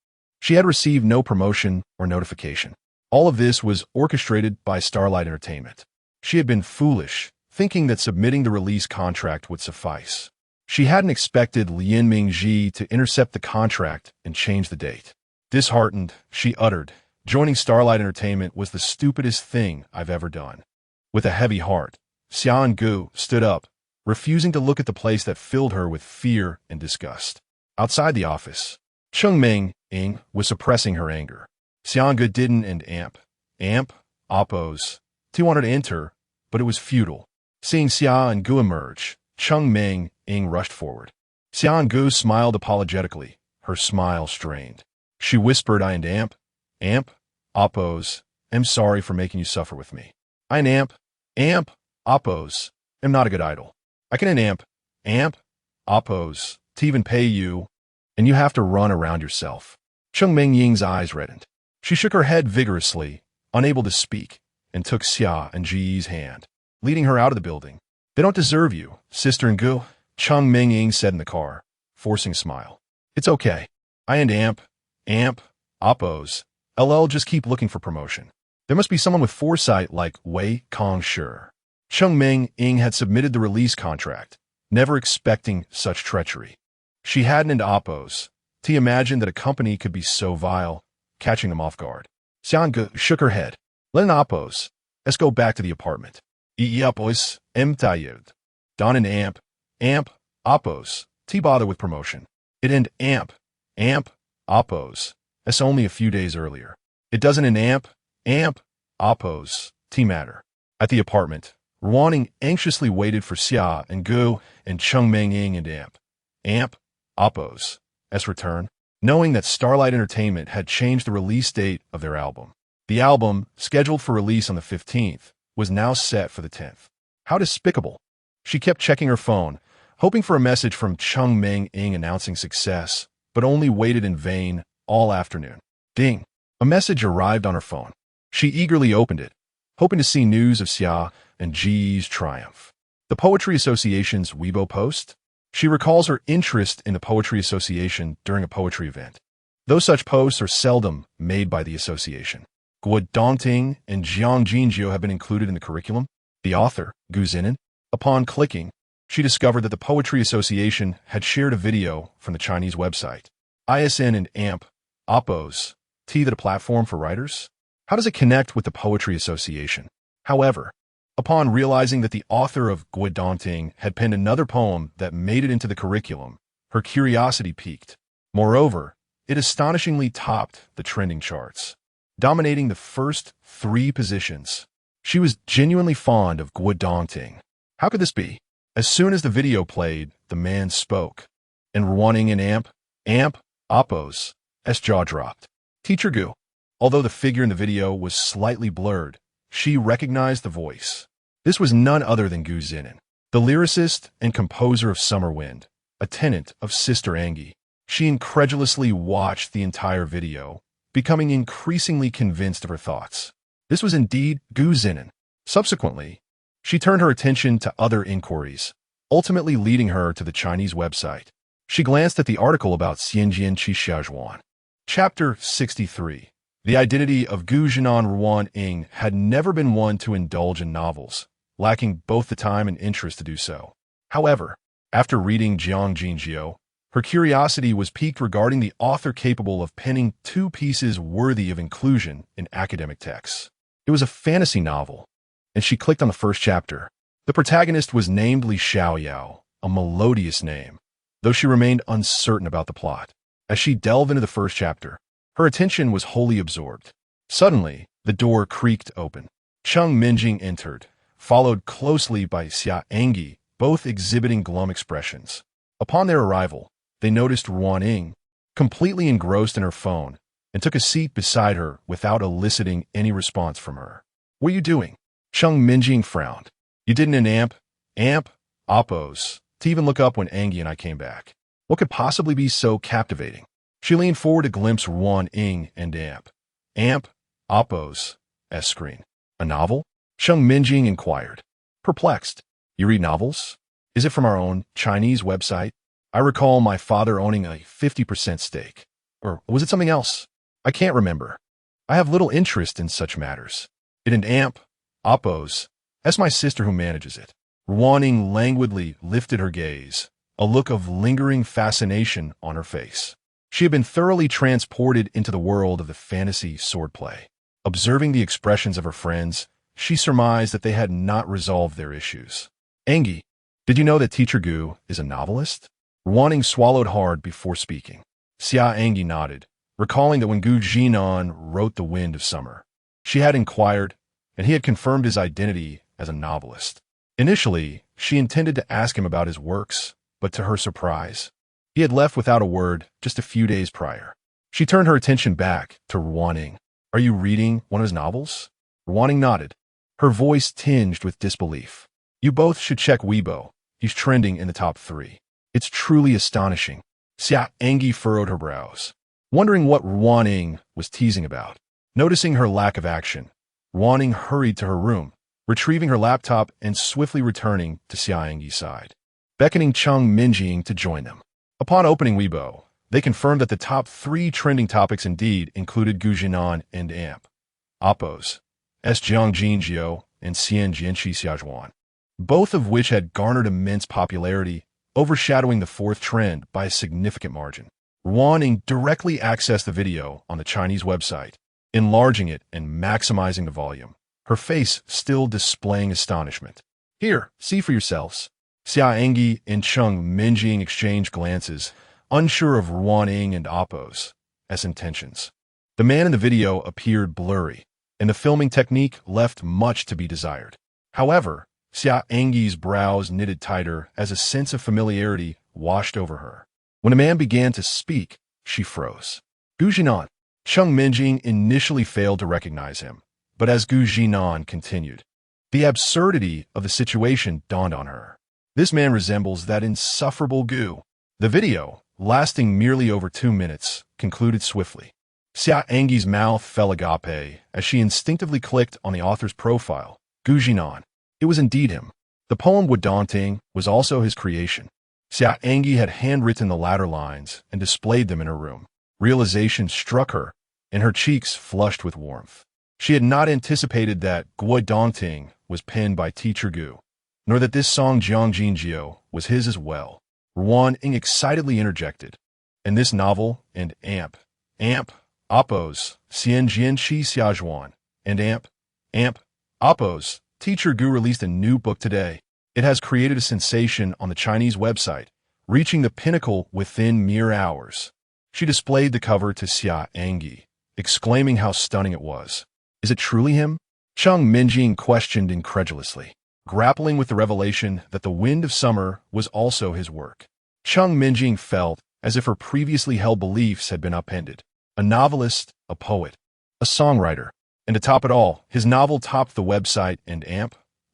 she had received no promotion or notification. All of this was orchestrated by Starlight Entertainment. She had been foolish, thinking that submitting the release contract would suffice. She hadn't expected Lianming Zhi to intercept the contract and change the date. Disheartened, she uttered, joining Starlight Entertainment was the stupidest thing I've ever done. With a heavy heart, Xia An'ge stood up, refusing to look at the place that filled her with fear and disgust. Outside the office, Chengming Ying was suppressing her anger. Xia An'ge didn't and oppose. He wanted to enter, but it was futile. Seeing Xia An'ge emerge, Chengming Ying rushed forward. Xia An'ge smiled apologetically, her smile strained. She whispered, I and oppose. I'm sorry for making you suffer with me. I and oppose. I'm not a good idol. I can oppose to even pay you, and you have to run around yourself. Chengming Ying's eyes reddened. She shook her head vigorously, unable to speak, and took Xia An'ge's hand, leading her out of the building. They don't deserve you, Sister An'ge, Chengming Ying said in the car, forcing a smile. It's okay. I and oppose. LL just keep looking for promotion. There must be someone with foresight like Wei Kongshi. Chengming Ying had submitted the release contract, never expecting such treachery. She hadn't oppose to imagine that a company could be so vile, catching them off guard. Xia An'ge shook her head. Let an oppose. Let's go back to the apartment. Boys, tired. Don and oppose. T bother with promotion. It and oppose. That's only a few days earlier. It doesn't and oppose. T matter. At the apartment, Ruaning anxiously waited for Xia An'ge and Chengming Ying and oppose S return, knowing that Starlight Entertainment had changed the release date of their album. The album, scheduled for release on the 15th, was now set for the 10th. How despicable. She kept checking her phone, hoping for a message from Chengming Ying announcing success, but only waited in vain all afternoon. Ding! A message arrived on her phone. She eagerly opened it, hoping to see news of Xia An'ge's triumph. The Poetry Association's Weibo post? She recalls her interest in the Poetry Association during a poetry event. Though such posts are seldom made by the association. Guo Dongting and Jiang Jinjiu have been included in the curriculum. The author, Gu Zhinan, upon clicking, she discovered that the Poetry Association had shared a video from the Chinese website. ISN and oppose. That a platform for writers? How does it connect with the Poetry Association? However, upon realizing that the author of Guo Dongting had penned another poem that made it into the curriculum, her curiosity piqued. Moreover, it astonishingly topped the trending charts, dominating the first 3 positions. She was genuinely fond of Guo Dongting. How could this be? As soon as the video played, the man spoke, and Ruaning and oppose S jaw dropped. Teacher Gu. Although the figure in the video was slightly blurred, she recognized the voice. This was none other than Gu Zhinan, the lyricist and composer of Summer Wind, a tenant of Sister An'ge. She incredulously watched the entire video, becoming increasingly convinced of her thoughts. This was indeed Gu Zhinan. Subsequently, she turned her attention to other inquiries, ultimately leading her to the Chinese website. She glanced at the article about Xianjian Qi Xiaozhuan. Chapter 63. The identity of Zhinan Ruan-ing had never been one to indulge in novels, lacking both the time and interest to do so. However, after reading Jiang Jinjiu, her curiosity was piqued regarding the author capable of penning two pieces worthy of inclusion in academic texts. It was a fantasy novel, and she clicked on the first chapter. The protagonist was named Li Xiaoyao, a melodious name, though she remained uncertain about the plot. As she delved into the first chapter, her attention was wholly absorbed. Suddenly, the door creaked open. Cheng Minjing entered, followed closely by Xia An'ge, both exhibiting glum expressions. Upon their arrival, they noticed Ruan-ing, completely engrossed in her phone, and took a seat beside her without eliciting any response from her. "What are you doing?" Cheng Minjing frowned. "You didn't amp, oppose, to even look up when Angie and I came back. What could possibly be so captivating?" She leaned forward to glimpse Ruan-ing and oppo's screen. "A novel?" Cheng Minjing inquired. Perplexed. "You read novels? Is it from our own Chinese website? I recall my father owning a 50% stake. Or was it something else? I can't remember. I have little interest in such matters. It an oppose. That's my sister who manages it." Ruan-ing languidly lifted her gaze, a look of lingering fascination on her face. She had been thoroughly transported into the world of the fantasy swordplay. Observing the expressions of her friends, she surmised that they had not resolved their issues. "Angie, did you know that Teacher Gu is a novelist?" Ruan-ing swallowed hard before speaking. Xia An'ge nodded, recalling that when Gu Zhinan wrote The Wind of Summer, she had inquired, and he had confirmed his identity as a novelist. Initially, she intended to ask him about his works, but to her surprise, he had left without a word just a few days prior. She turned her attention back to Ruan-ing. "Are you reading one of his novels?" Ruan-ing nodded, her voice tinged with disbelief. "You both should check Weibo. He's trending in the top 3. It's truly astonishing." Xia An'ge furrowed her brows, wondering what Ruan-ing was teasing about. Noticing her lack of action, Ruan-ing hurried to her room, retrieving her laptop and swiftly returning to Xia An'ge's side, beckoning Cheng Minjing to join them. Upon opening Weibo, they confirmed that the top 3 trending topics indeed included Gu Zhinan and Oppo's, Jiang Jinjiu, and Xian Jianqi Xiaozhuan, both of which had garnered immense popularity, overshadowing the 4th trend by a significant margin. Ruan-ing directly accessed the video on the Chinese website, enlarging it and maximizing the volume, her face still displaying astonishment. "Here, see for yourselves." Xia An'ge and Cheng Minjing exchanged glances, unsure of Ruan-ing and Oppo's intentions. The man in the video appeared blurry, and the filming technique left much to be desired. However, Xia An'ge's brows knitted tighter as a sense of familiarity washed over her. When a man began to speak, she froze. "Gu Zhinan." Cheng Minjing initially failed to recognize him, but as Gu Zhinan continued, the absurdity of the situation dawned on her. This man resembles that insufferable Gu. The video, lasting merely over 2 minutes, concluded swiftly. Xia An'ge's mouth fell agape as she instinctively clicked on the author's profile, Gu Zhinan. It was indeed him. The poem Wadongting was also his creation. Xia An'ge had handwritten the latter lines and displayed them in her room. Realization struck her, and her cheeks flushed with warmth. She had not anticipated that Guodongting was penned by Teacher Gu, nor that this song Jiang Jinjiu was his as well. Ruan-ing excitedly interjected. "And this novel, and Oppo's, Xian Jianqi Xiaozhuan, and Oppo's, Teacher Gu released a new book today. It has created a sensation on the Chinese website, reaching the pinnacle within mere hours." She displayed the cover to Xia An'ge, exclaiming how stunning it was. "Is it truly him?" Cheng Minjing questioned incredulously, grappling with the revelation that The Wind of Summer was also his work. Cheng Minjing felt as if her previously held beliefs had been upended. A novelist, a poet, a songwriter, and to top it all, his novel topped the website and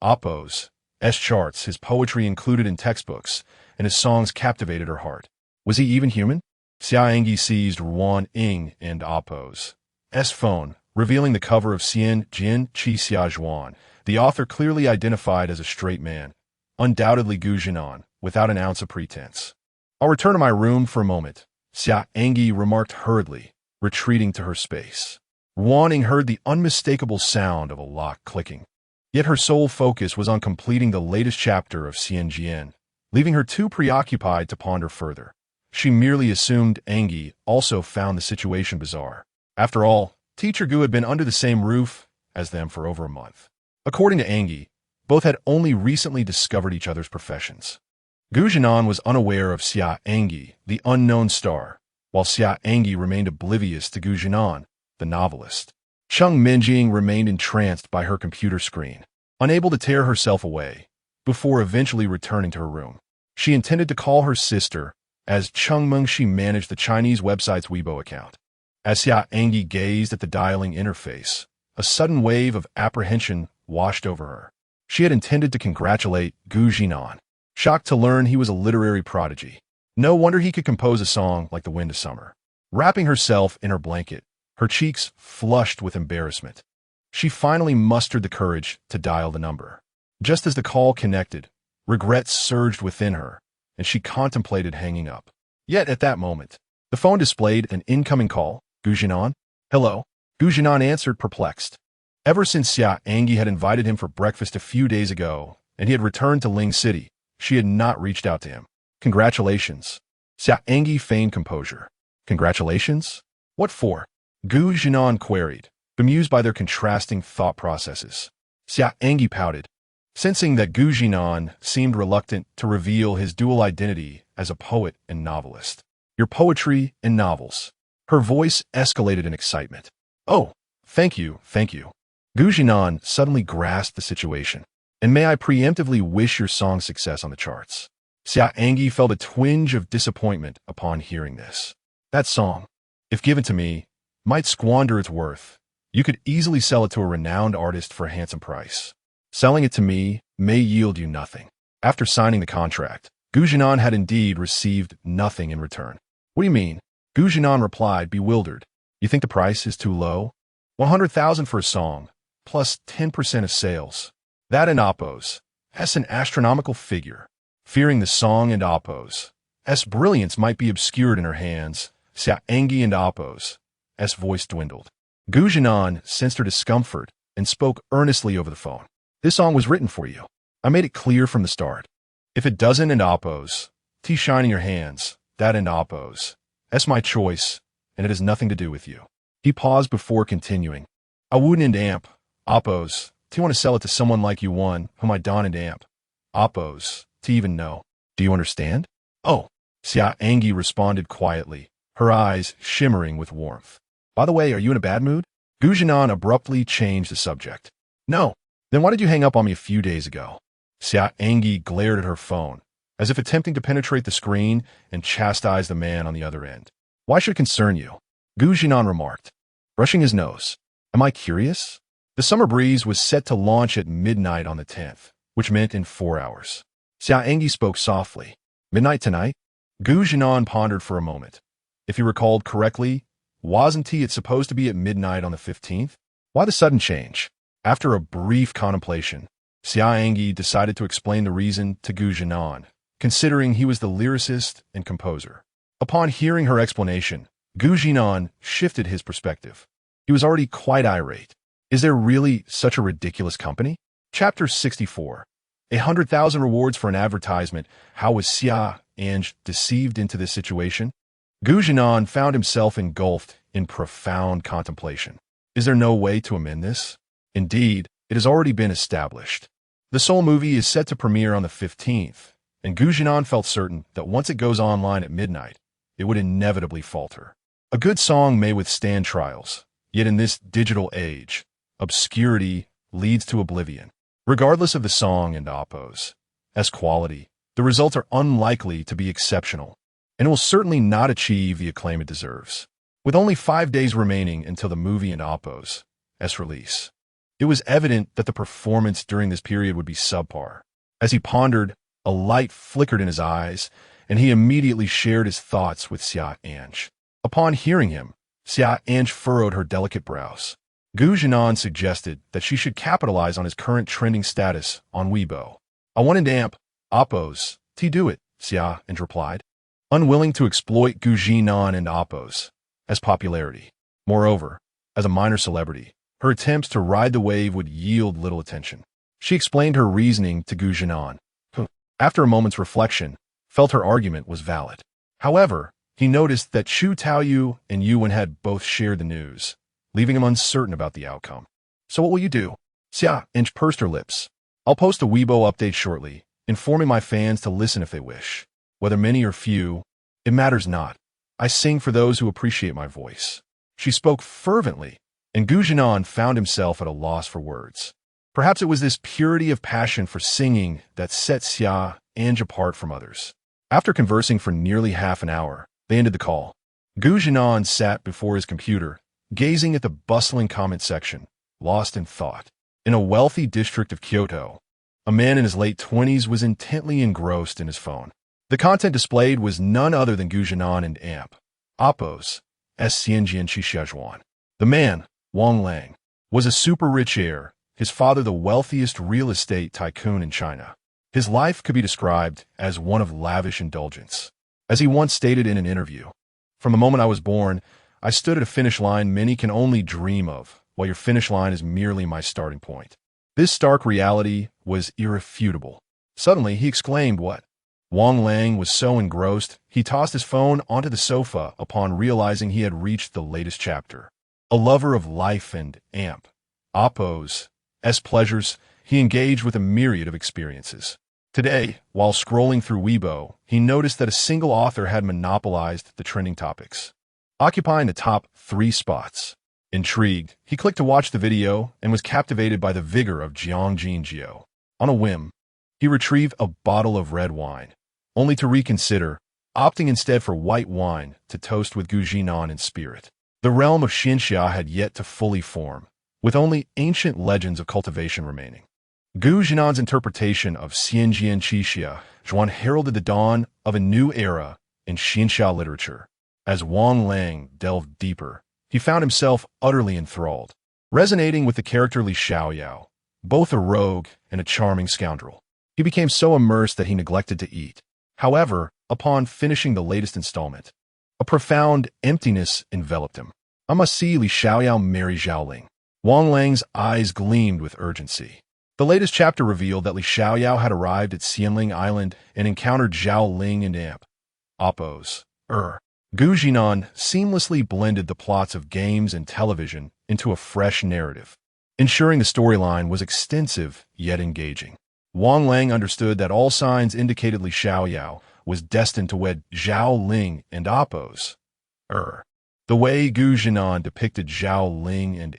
Oppo's charts, his poetry included in textbooks, and his songs captivated her heart. Was he even human? Xia An'ge seized Ruan-ing and Oppo's phone, revealing the cover of Xian Jianqi Xiaozhuan. The author clearly identified as a straight man, undoubtedly Gu Zhinan, without an ounce of pretense. "I'll return to my room for a moment," Xia An'ge remarked hurriedly, retreating to her space. Wanning heard the unmistakable sound of a lock clicking. Yet her sole focus was on completing the latest chapter of Xia An'ge, leaving her too preoccupied to ponder further. She merely assumed An'ge also found the situation bizarre. After all, Teacher Gu had been under the same roof as them for over a month. According to An'ge, both had only recently discovered each other's professions. Zhinan was unaware of Xia An'ge, the unknown star, while Xia An'ge remained oblivious to Zhinan, the novelist. Cheng Minjing remained entranced by her computer screen, unable to tear herself away, before eventually returning to her room. She intended to call her sister, as Cheng Mengxi managed the Chinese website's Weibo account. As Xia An'ge gazed at the dialing interface, a sudden wave of apprehension washed over her. She had intended to congratulate Zhinan, shocked to learn he was a literary prodigy. No wonder he could compose a song like The Wind of Summer. Wrapping herself in her blanket, her cheeks flushed with embarrassment, she finally mustered the courage to dial the number. Just as the call connected, regret surged within her, and she contemplated hanging up. Yet at that moment, the phone displayed an incoming call. Zhinan? Hello? Zhinan answered, perplexed. Ever since Xia An'ge had invited him for breakfast a few days ago, and he had returned to Ling City, she had not reached out to him. Congratulations. Xia An'ge feigned composure. Congratulations? What for? Zhinan queried, bemused by their contrasting thought processes. Xia An'ge pouted, sensing that Zhinan seemed reluctant to reveal his dual identity as a poet and novelist. Your poetry and novels. Her voice escalated in excitement. Oh, thank you, thank you. Zhinan suddenly grasped the situation. And may I preemptively wish your song success on the charts. Xia An'ge felt a twinge of disappointment upon hearing this. That song, if given to me, might squander its worth. You could easily sell it to a renowned artist for a handsome price. Selling it to me may yield you nothing. After signing the contract, Zhinan had indeed received nothing in return. What do you mean? Zhinan replied, bewildered. You think the price is too low? 100,000 for a song, plus 10% of sales. That and Oppo's. That's an astronomical figure. Fearing the song and Oppo's brilliance might be obscured in her hands, Xia An'ge and Oppo's voice dwindled. Zhinan sensed her discomfort and spoke earnestly over the phone. This song was written for you. I made it clear from the start. If it doesn't and Oppo's, tea shine in your hands, that and Oppo's. That's my choice, and it has nothing to do with you. He paused before continuing. I wouldn't amp. Oppo's. Do you want to sell it to someone like you one, whom I don and amp? Oppo's. To even know. Do you understand? Oh. Xia An'ge responded quietly, her eyes shimmering with warmth. By the way, are you in a bad mood? Zhinan abruptly changed the subject. No. Then why did you hang up on me a few days ago? Xia An'ge glared at her phone, as if attempting to penetrate the screen and chastise the man on the other end. Why should it concern you? Zhinan remarked, brushing his nose. Am I curious? The summer breeze was set to launch at midnight on the 10th, which meant in 4 hours. Xia An'ge spoke softly. Midnight tonight? Zhinan pondered for a moment. If he recalled correctly, wasn't it supposed to be at midnight on the 15th? Why the sudden change? After a brief contemplation, Xia An'ge decided to explain the reason to Zhinan, considering he was the lyricist and composer. Upon hearing her explanation, Zhinan shifted his perspective. He was already quite irate. Is there really such a ridiculous company? Chapter 64. 100,000 rewards for an advertisement. How was Xia An'ge deceived into this situation? Zhinan found himself engulfed in profound contemplation. Is there no way to amend this? Indeed, it has already been established. The Soul movie is set to premiere on the 15th, and Zhinan felt certain that once it goes online at midnight, it would inevitably falter. A good song may withstand trials, yet in this digital age, obscurity leads to oblivion. Regardless of the song and Oppo's quality, the results are unlikely to be exceptional, and will certainly not achieve the acclaim it deserves. With only 5 days remaining until the movie and Oppo's release, it was evident that the performance during this period would be subpar. As he pondered, a light flickered in his eyes, and he immediately shared his thoughts with Xia An'ge. Upon hearing him, Xia An'ge furrowed her delicate brows. Zhinan suggested that she should capitalize on his current trending status on Weibo. I wanted to amp Oppo's. Do it, Xia An'ge replied, unwilling to exploit Zhinan and Oppo's popularity. Moreover, As a minor celebrity, her attempts to ride the wave would yield little attention. She explained her reasoning to Zhinan, who, after a moment's reflection, felt her argument was valid. However, he noticed that Chu Taoyu and Yuan had both shared the news, leaving him uncertain about the outcome. So what will you do? Xia An'ge pursed her lips. I'll post a Weibo update shortly, informing my fans to listen if they wish. Whether many or few, it matters not. I sing for those who appreciate my voice. She spoke fervently, and Zhinan found himself at a loss for words. Perhaps it was this purity of passion for singing that set Xia An'ge apart from others. After conversing for nearly half an hour, they ended the call. Zhinan sat before his computer, gazing at the bustling comment section, lost in thought. In a wealthy district of Kyoto, a man in his late 20s was intently engrossed in his phone. The content displayed was none other than Zhinan and Amp, Oppos, Xianjian. The man, Wang Lang, was a super-rich heir, his father the wealthiest real estate tycoon in China. His life could be described as one of lavish indulgence. As he once stated in an interview, "From the moment I was born, I stood at a finish line many can only dream of, while your finish line is merely my starting point." This stark reality was irrefutable. Suddenly, he exclaimed what? Wang Lang was so engrossed, he tossed his phone onto the sofa upon realizing he had reached the latest chapter. A lover of life and Amp, Oppos, pleasures, he engaged with a myriad of experiences. Today, while scrolling through Weibo, he noticed that a single author had monopolized the trending topics, occupying the top 3 spots. Intrigued, he clicked to watch the video and was captivated by the vigor of Jiang Jinjiu. On a whim, he retrieved a bottle of red wine, only to reconsider, opting instead for white wine to toast with Zhinan in spirit. The realm of Xinxia had yet to fully form, with only ancient legends of cultivation remaining. Zhinan's interpretation of Xianjian Qixia Zhuan heralded the dawn of a new era in Xinxia literature. As Wang Lang delved deeper, he found himself utterly enthralled, resonating with the character Li Xiaoyao, both a rogue and a charming scoundrel. He became so immersed that he neglected to eat. However, upon finishing the latest installment, a profound emptiness enveloped him. I must see Li Xiaoyao marry Zhaoling. Wang Lang's eyes gleamed with urgency. The latest chapter revealed that Li Xiaoyao had arrived at Xianling Island and encountered Zhao Ling and Amp, Oppos, Zhinan seamlessly blended the plots of games and television into a fresh narrative, ensuring the storyline was extensive yet engaging. Wang Lang understood that all signs indicated Li Xiaoyao was destined to wed Zhao Ling and Oppos. The way Zhinan depicted Zhao Ling and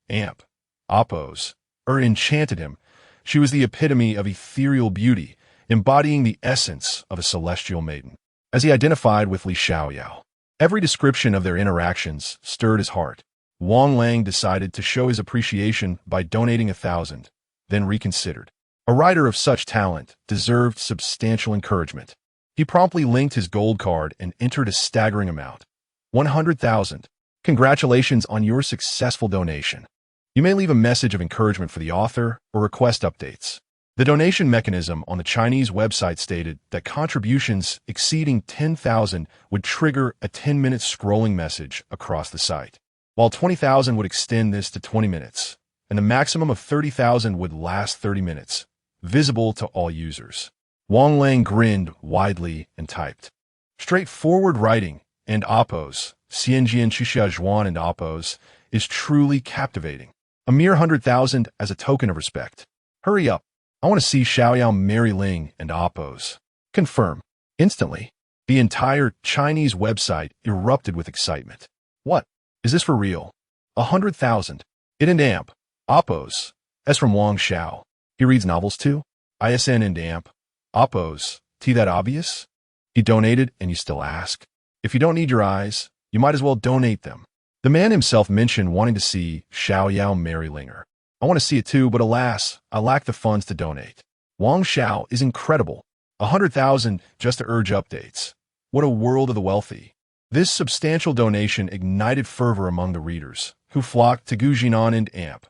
Amp, Oppos, enchanted him. She was the epitome of ethereal beauty, embodying the essence of a celestial maiden. As he identified with Li Xiaoyao, every description of their interactions stirred his heart. Wang Lang decided to show his appreciation by donating 1,000, then reconsidered. A writer of such talent deserved substantial encouragement. He promptly linked his gold card and entered a staggering amount, 100,000. Congratulations on your successful donation. You may leave a message of encouragement for the author or request updates. The donation mechanism on the Chinese website stated that contributions exceeding 10,000 would trigger a 10-minute scrolling message across the site, while 20,000 would extend this to 20 minutes, and a maximum of 30,000 would last 30 minutes, visible to all users. Wang Lang grinned widely and typed, "Straightforward writing and Oppos, Xianjian Qixia Zhuan and Oppos, is truly captivating. A mere 100,000 as a token of respect. Hurry up. I want to see Xiaoyao marry Ling and Oppos. Confirm." Instantly, the entire Chinese website erupted with excitement. What? Is this for real? 100,000. It and Amp, Oppos. S from Wang Xiao. He reads novels too? ISN and Amp, Oppos. T that obvious? He donated and you still ask? If you don't need your eyes, you might as well donate them. The man himself mentioned wanting to see Xiaoyao marry Linger. I want to see it too, but alas, I lack the funds to donate. Wang Xiao is incredible. 100,000 just to urge updates. What a world of the wealthy. This substantial donation ignited fervor among the readers, who flocked to Zhinan and Amp,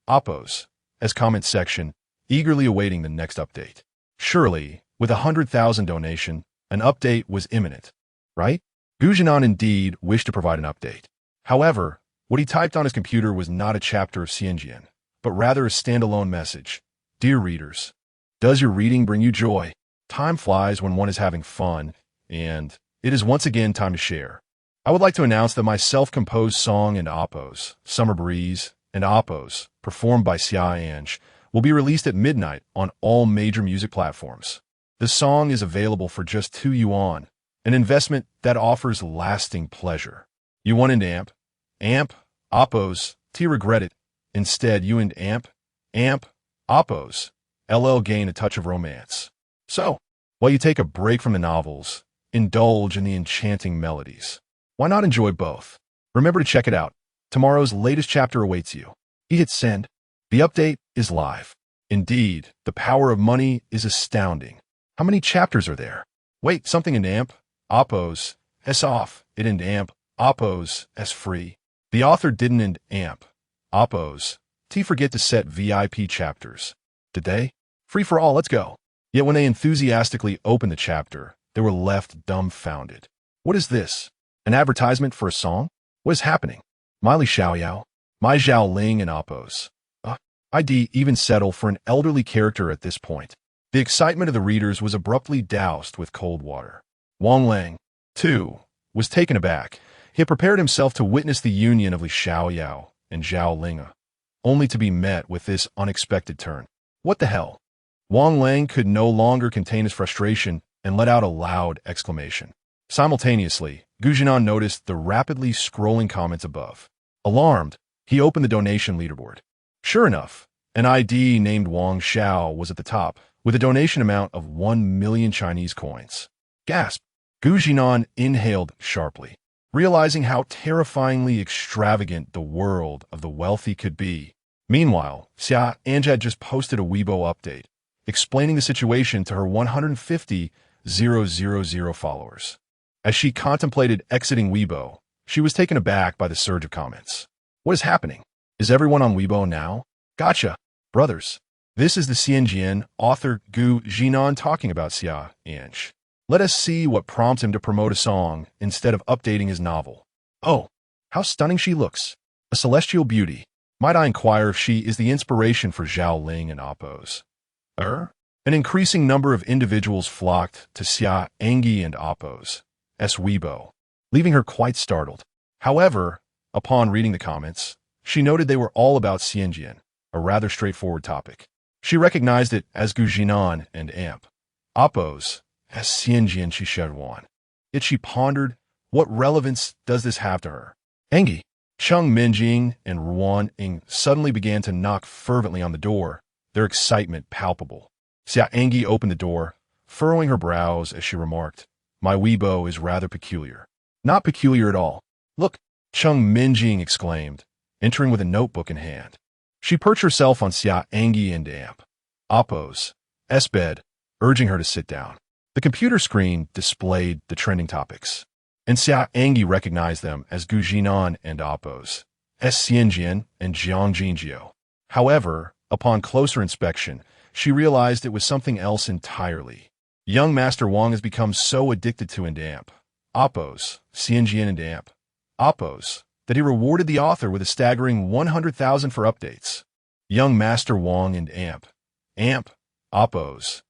Oppos, as comment section, eagerly awaiting the next update. Surely, with 100,000 donation, an update was imminent, right? Zhinan indeed wished to provide an update. However, What he typed on his computer was not a chapter of Xia An'ge, but rather a standalone message. Dear readers, does your reading bring you joy? Time flies when one is having fun, and it is once again time to share. I would like to announce that my self-composed song and oppos, Summer Breeze, and oppos, performed by Xia An'ge, will be released at midnight on all major music platforms. The song is available for just 2 yuan, an investment that offers lasting pleasure. Yuan and amp, oppos, T regret it. Instead, you and amp, oppos, LL gain a touch of romance. So, while you take a break from the novels, indulge in the enchanting melodies. Why not enjoy both? Remember to check it out. Tomorrow's latest chapter awaits you. Hit send. The update is live. Indeed, the power of money is astounding. How many chapters are there? Wait, something in amp, oppos, s off, it and amp, oppos, s free. The author didn't and amp, oppos, t forget to set VIP chapters. Did they? Free for all, let's go. Yet when they enthusiastically opened the chapter, they were left dumbfounded. What is this? An advertisement for a song? What is happening? Miley Xiaoyao, Mai Zhao Ling and oppos. I'd even settle for an elderly character at this point. The excitement of the readers was abruptly doused with cold water. Wang Lang, too, was taken aback. He had prepared himself to witness the union of Li Xiaoyao and Zhao Ling, only to be met with this unexpected turn. What the hell? Wang Lang could no longer contain his frustration and let out a loud exclamation. Simultaneously, Zhinan noticed the rapidly scrolling comments above. Alarmed, he opened the donation leaderboard. Sure enough, an ID named Wang Xiao was at the top, with a donation amount of 1 million Chinese coins. Gasp! Zhinan inhaled sharply, realizing how terrifyingly extravagant the world of the wealthy could be. Meanwhile, Xia An'ge had just posted a Weibo update, explaining the situation to her 150,000 followers. As she contemplated exiting Weibo, she was taken aback by the surge of comments. What is happening? Is everyone on Weibo now? Gotcha, brothers. This is the Xia author Zhinan talking about Xia An'ge. Let us see what prompts him to promote a song instead of updating his novel. Oh, how stunning she looks. A celestial beauty. Might I inquire if she is the inspiration for Zhao Ling and oppos? An increasing number of individuals flocked to Xia An'ge and oppos' Weibo, leaving her quite startled. However, upon reading the comments, she noted they were all about Xia An'ge, a rather straightforward topic. She recognized it as Zhinan and amp, oppos, as Xia An'ge and Shisheruan. Yet she pondered, what relevance does this have to her? An'ge, Cheng Minjing and Ruan Ying suddenly began to knock fervently on the door, their excitement palpable. Xia An'ge opened the door, furrowing her brows as she remarked, My Weibo is rather peculiar. Not peculiar at all. Look, Cheng Minjing exclaimed, entering with a notebook in hand. She perched herself on Xia An'ge and amp, oppos' bed, urging her to sit down. The computer screen displayed the trending topics, and Xia An'ge recognized them as Zhinan and oppos' Xia An'ge and Jiang Jingjiu. However, upon closer inspection, she realized it was something else entirely. Young Master Wang has become so addicted to and amp, oppos', Xia An'ge and amp, oppos', that he rewarded the author with a staggering 100,000 for updates. Young Master Wang and amp, oppos',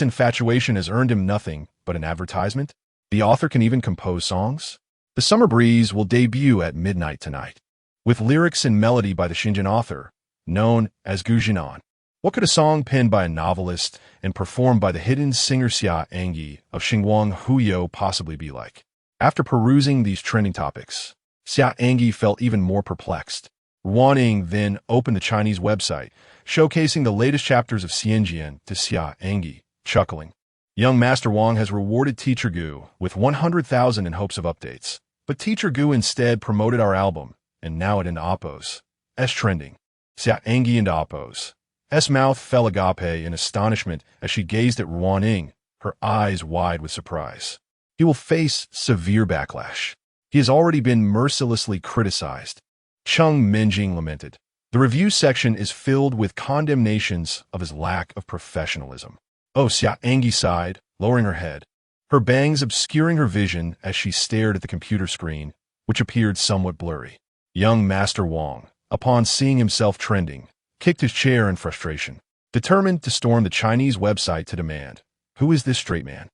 infatuation has earned him nothing but an advertisement. The author can even compose songs. The Summer Breeze will debut at midnight tonight, with lyrics and melody by the Xinjiang author, known as Zhinan. What could a song penned by a novelist and performed by the hidden singer Xia An'ge of Xinguang Huyo possibly be like? After perusing these trending topics, Xia An'ge felt even more perplexed. Ruan Ying then opened the Chinese website, showcasing the latest chapters of Xia An'ge to Xia An'ge, chuckling. Young Master Wang has rewarded Teacher Gu with 100,000 in hopes of updates, but Teacher Gu instead promoted our album, and now it in oppos' trending. Xia An'ge and oppos' mouth fell agape in astonishment as she gazed at Ruan Ying, her eyes wide with surprise. He will face severe backlash. He has already been mercilessly criticized. Cheng Minjing lamented. The review section is filled with condemnations of his lack of professionalism. Oh, Xia An'ge sighed, lowering her head, her bangs obscuring her vision as she stared at the computer screen, which appeared somewhat blurry. Young Master Wang, upon seeing himself trending, kicked his chair in frustration, determined to storm the Chinese website to demand, "Who is this straight man?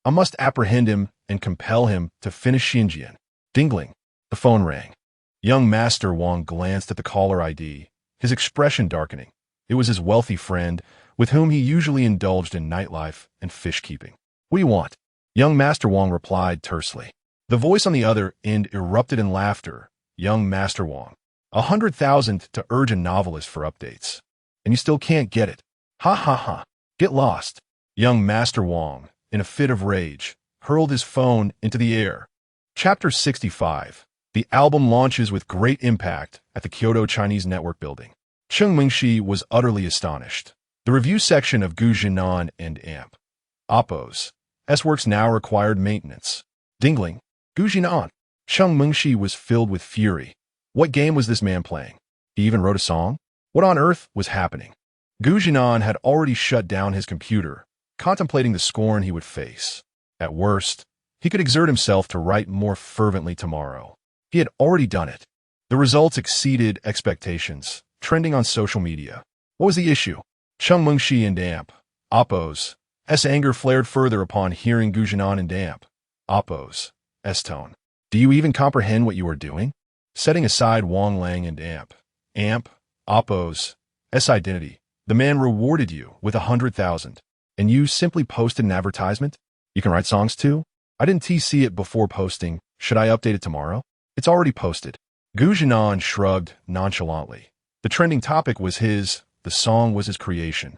I must apprehend him and compel him to finish Xinjiang." Dingling. The phone rang. Young Master Wang glanced at the caller ID, his expression darkening. It was his wealthy friend, with whom he usually indulged in nightlife and fish-keeping. "What do you want?" Young Master Wang replied tersely. The voice on the other end erupted in laughter. "Young Master Wang, 100,000 to urge a novelist for updates. And you still can't get it. Ha ha ha. Get lost." Young Master Wang, in a fit of rage, hurled his phone into the air. Chapter 65. The album launches with great impact at the Kyoto Chinese Network building. Cheng Mingxi was utterly astonished. The review section of Zhinan and Amp. Oppo's S-Works now required maintenance. Dingling. Zhinan. Cheng Mingxi was filled with fury. What game was this man playing? He even wrote a song? What on earth was happening? Zhinan had already shut down his computer, contemplating the scorn he would face. At worst, he could exert himself to write more fervently tomorrow. He had already done it. The results exceeded expectations, trending on social media. What was the issue? Cheng Mingxi and Amp. Oppo's anger flared further upon hearing Zhinan and Amp. Oppo's tone. "Do you even comprehend what you are doing? Setting aside Wang Lang and Amp. Oppo's identity. The man rewarded you with 100,000, and you simply posted an advertisement? You can write songs too? I didn't see it before posting. Should I update it tomorrow? It's already posted." Zhinan shrugged nonchalantly. The trending topic was his, the song was his creation.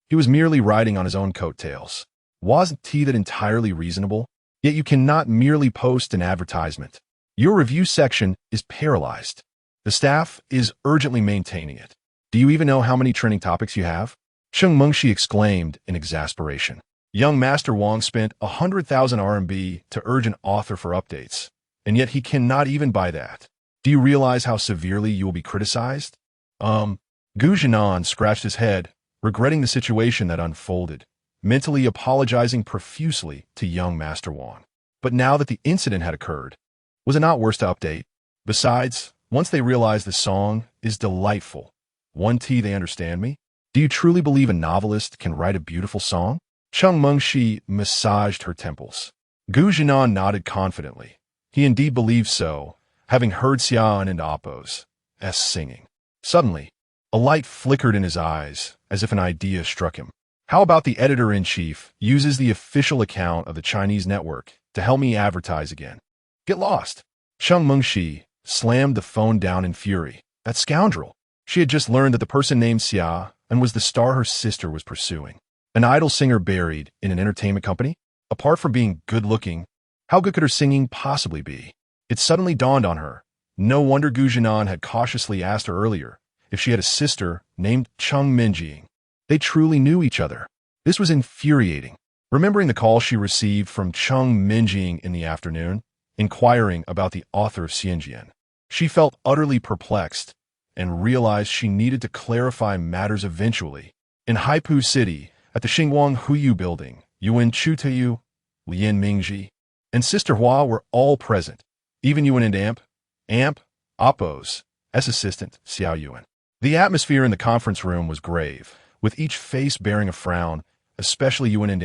He was merely riding on his own coattails. Wasn't that entirely reasonable? Yet you cannot merely post an advertisement. Your review section is paralyzed. The staff is urgently maintaining it. Do you even know how many trending topics you have? Cheng Mingxi exclaimed in exasperation. Young Master Wang spent 100,000 RMB to urge an author for updates, and yet he cannot even buy that. Do you realize how severely you will be criticized? Zhinan scratched his head, regretting the situation that unfolded, mentally apologizing profusely to young Master Wang. But now that the incident had occurred, was it not worse to update? Besides, once they realize the song is delightful, they understand me? Do you truly believe a novelist can write a beautiful song? Cheng Mingxi massaged her temples. Zhinan nodded confidently. He indeed believed so, having heard Xia An'ge and Oppo's singing. Suddenly, a light flickered in his eyes, as if an idea struck him. How about the editor-in-chief uses the official account of the Chinese network to help me advertise again? Get lost. Cheng Mingxi slammed the phone down in fury. That scoundrel. She had just learned that the person named Xia An'ge was the star her sister was pursuing. An idol singer buried in an entertainment company? Apart from being good-looking, how good could her singing possibly be? It suddenly dawned on her. No wonder Zhinan had cautiously asked her earlier if she had a sister named Cheng Mingxi. They truly knew each other. This was infuriating. Remembering the call she received from Cheng Mingxi in the afternoon, inquiring about the author of Xinjiang, she felt utterly perplexed and realized she needed to clarify matters eventually. In Haipu City, at the Xinguang Huyu building, Yuan Chutayu, Lian Mingxi, and Sister Hua were all present, even Yuan and Amp, Oppo's assistant, Xiao Yuan. The atmosphere in the conference room was grave, with each face bearing a frown, especially Yuan and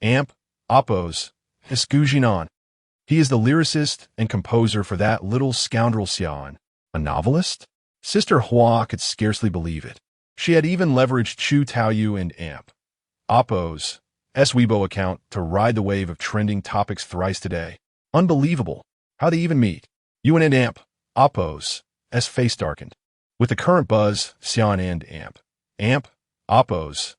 Amp, Oppo's Zhinan. He is the lyricist and composer for that little scoundrel Xia An'ge. A novelist? Sister Hua could scarcely believe it. She had even leveraged Chu Taoyu and Oppo's Weibo account to ride the wave of trending topics thrice today. Unbelievable. How they even meet. Yuan and Oppo's face darkened. With the current buzz, Xia An'ge and Oppo's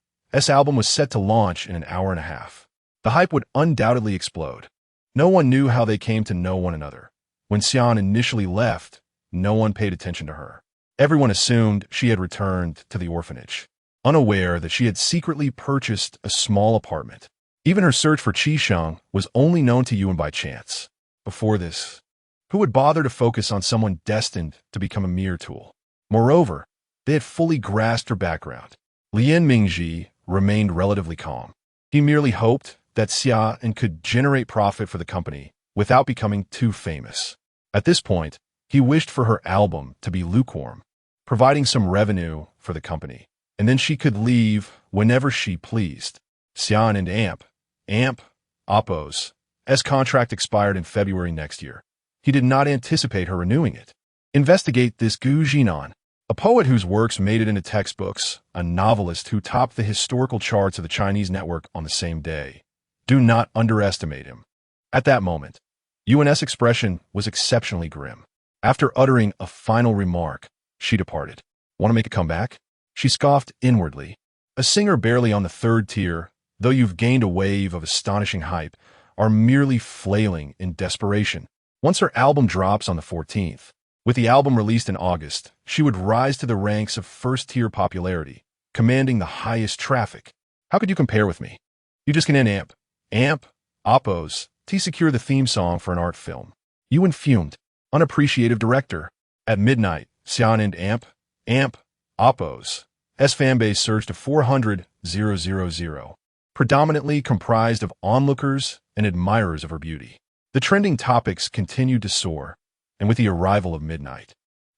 album was set to launch in an hour and a half. The hype would undoubtedly explode. No one knew how they came to know one another. When Xia An'ge initially left, no one paid attention to her. Everyone assumed she had returned to the orphanage, unaware that she had secretly purchased a small apartment. Even her search for Qisheng was only known to Yuan by chance. Before this, who would bother to focus on someone destined to become a mere tool? Moreover, they had fully grasped her background. Lian Mingxi remained relatively calm. He merely hoped that Xia An'ge could generate profit for the company without becoming too famous. At this point, He wished for her album to be lukewarm, providing some revenue for the company, and then she could leave whenever she pleased. Xia An'ge, Oppo's contract expired in February next year. He did not anticipate her renewing it. Investigate this Zhinan, a poet whose works made it into textbooks, a novelist who topped the historical charts of the Chinese network on the same day. Do not underestimate him. At that moment, Yuan's expression was exceptionally grim. After uttering a final remark, she departed. Want to make a comeback? She scoffed inwardly. A singer barely on the third tier, though you've gained a wave of astonishing hype, are merely flailing in desperation. Once her album drops on the 14th, with the album released in August, she would rise to the ranks of first-tier popularity, commanding the highest traffic. How could you compare with me? You just can Oppo's to secure the theme song for an art film. You fumed, unappreciative director. At midnight, Xia An'ge, Oppo's fanbase surged to 400,000, predominantly comprised of onlookers and admirers of her beauty. The trending topics continued to soar, and with the arrival of midnight,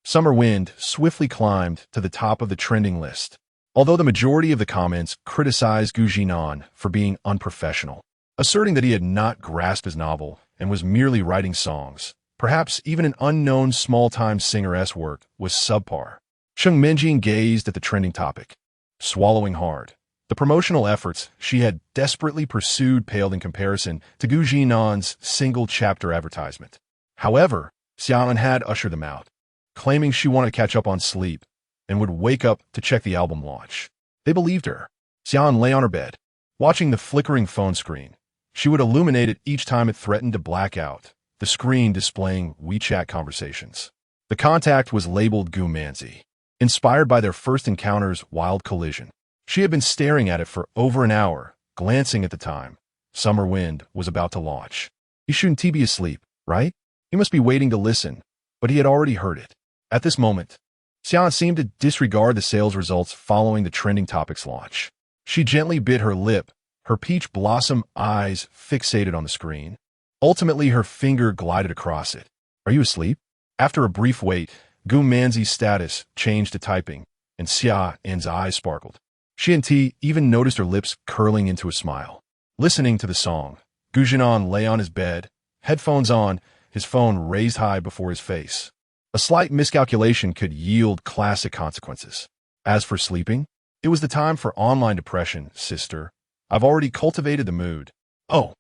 Summer Wind swiftly climbed to the top of the trending list, although the majority of the comments criticized Zhinan for being unprofessional, asserting that he had not grasped his novel and was merely writing songs. Perhaps even an unknown small-time singer's work was subpar. Cheng Minjin gazed at the trending topic, swallowing hard. The promotional efforts she had desperately pursued paled in comparison to Zhinan's single-chapter advertisement. However, Xia An'ge had ushered them out, claiming she wanted to catch up on sleep and would wake up to check the album launch. They believed her. Xia An'ge lay on her bed, watching the flickering phone screen. She would illuminate it each time it threatened to black out, the screen displaying WeChat conversations. The contact was labeled Gu Manzi, inspired by their first encounter's wild collision. She had been staring at it for over an hour, glancing at the time. Summer Wind was about to launch. He shouldn't be asleep, right? He must be waiting to listen, but he had already heard it. At this moment, Xia seemed to disregard the sales results following the trending topic's launch. She gently bit her lip, her peach blossom eyes fixated on the screen. Ultimately, her finger glided across it. Are you asleep? After a brief wait, Gu Manzi's status changed to typing, and Xia An'ge's eyes sparkled. She even noticed her lips curling into a smile. Listening to the song, Zhinan lay on his bed, headphones on, his phone raised high before his face. A slight miscalculation could yield classic consequences. As for sleeping, it was the time for online depression, sister. I've already cultivated the mood. Oh.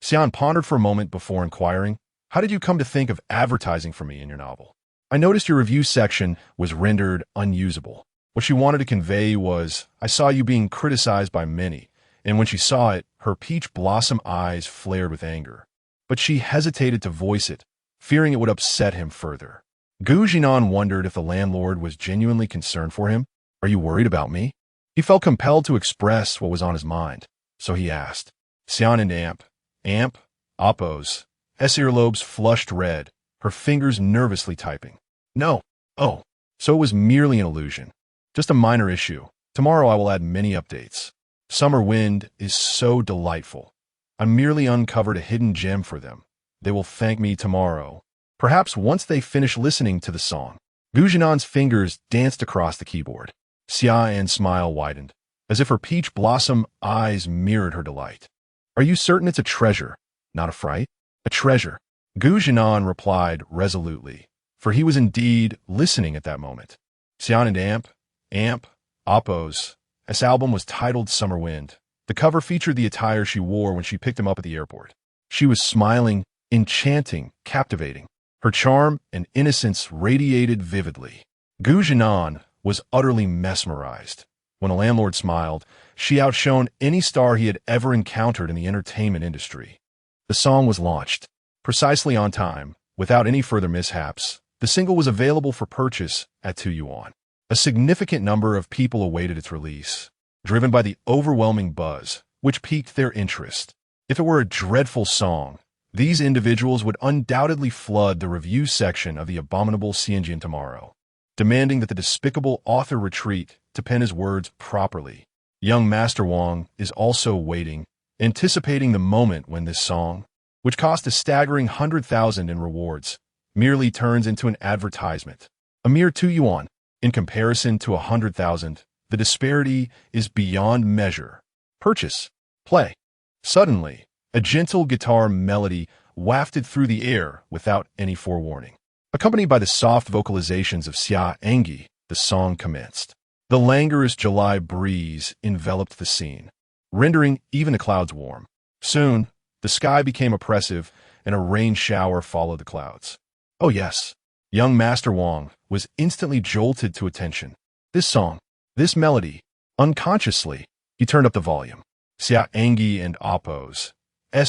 Xian pondered for a moment before inquiring, how did you come to think of advertising for me in your novel? I noticed your review section was rendered unusable. What she wanted to convey was, I saw you being criticized by many, and when she saw it, her peach blossom eyes flared with anger. But she hesitated to voice it, fearing it would upset him further. Zhinan wondered if the landlord was genuinely concerned for him. Are you worried about me? He felt compelled to express what was on his mind, so he asked. Xia An'ge, Oppo's earlobes flushed red, her fingers nervously typing. No. Oh, so it was merely an illusion. Just a minor issue. Tomorrow I will add many updates. Summer Wind is so delightful. I merely uncovered a hidden gem for them. They will thank me tomorrow. Perhaps once they finish listening to the song. Zhinan's fingers danced across the keyboard. Xia An'ge's smile widened, as if her peach blossom eyes mirrored her delight. Are you certain it's a treasure, not a fright? A treasure. Zhinan replied resolutely, for he was indeed listening at that moment. Xia An'ge, Oppo's album was titled Summer Wind. The cover featured the attire she wore when she picked him up at the airport. She was smiling, enchanting, captivating. Her charm and innocence radiated vividly. Zhinan was utterly mesmerized. When a landlord smiled, she outshone any star he had ever encountered in the entertainment industry. The song was launched, precisely on time, without any further mishaps. The single was available for purchase at 2 yuan. A significant number of people awaited its release, driven by the overwhelming buzz, which piqued their interest. If it were a dreadful song, these individuals would undoubtedly flood the review section of the abominable Xinjiang tomorrow, demanding that the despicable author retreat to pen his words properly. Young Master Wang is also waiting, anticipating the moment when this song, which cost a staggering 100,000 in rewards, merely turns into an advertisement. A mere 2 yuan. In comparison to 100,000, the disparity is beyond measure. Purchase. Play. Suddenly, a gentle guitar melody wafted through the air without any forewarning. Accompanied by the soft vocalizations of Xia An'ge, the song commenced. The languorous July breeze enveloped the scene, rendering even the clouds warm. Soon, the sky became oppressive, and a rain shower followed the clouds. Oh yes, young Master Wang was instantly jolted to attention. This song, this melody, unconsciously, he turned up the volume. Xia An'ge and Appo's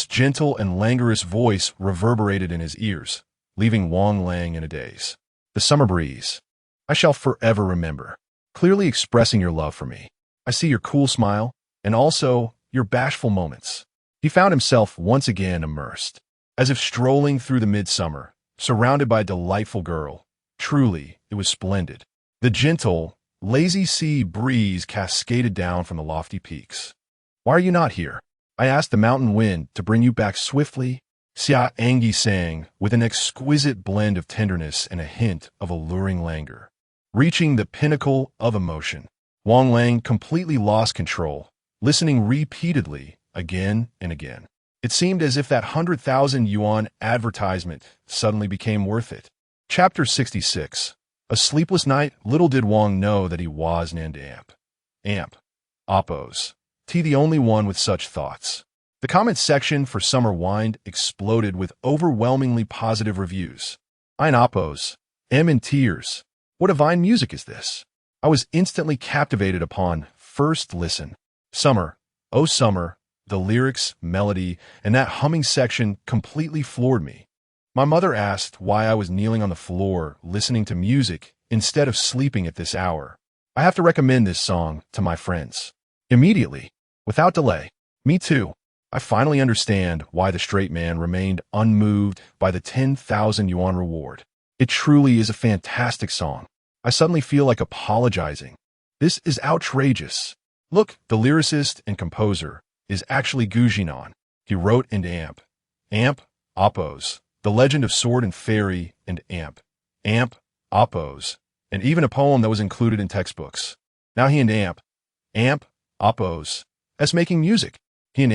gentle and languorous voice reverberated in his ears, leaving Wang Lang in a daze. The summer breeze. I shall forever remember, clearly expressing your love for me. I see your cool smile, and also your bashful moments. He found himself once again immersed, as if strolling through the midsummer, surrounded by a delightful girl. Truly, it was splendid. The gentle, lazy sea breeze cascaded down from the lofty peaks. Why are you not here? I asked the mountain wind to bring you back swiftly. Xia An'ge sang with an exquisite blend of tenderness and a hint of alluring languor. Reaching the pinnacle of emotion, Wang Lang completely lost control, listening repeatedly, again and again. It seemed as if that 100,000 yuan advertisement suddenly became worth it. Chapter 66. A sleepless night. Little did Wang know that he was an amp. Appo's. The only one with such thoughts. The comment section for Summer Wind exploded with overwhelmingly positive reviews. Ein Appo's. In tears. What divine music is this? I was instantly captivated upon first listen. Summer, oh summer, the lyrics, melody, and that humming section completely floored me. My mother asked why I was kneeling on the floor listening to music instead of sleeping at this hour. I have to recommend this song to my friends. Immediately, without delay. Me too. I finally understand why the straight man remained unmoved by the 10,000 yuan reward. It truly is a fantastic song. I suddenly feel like apologizing. This is outrageous. Look, the lyricist and composer is actually Zhinan. He wrote into Amp, Appo's, The Legend of Sword and Fairy, and Amp, Appo's, and even a poem that was included in textbooks. Now he and Amp, Appo's, as making music. He and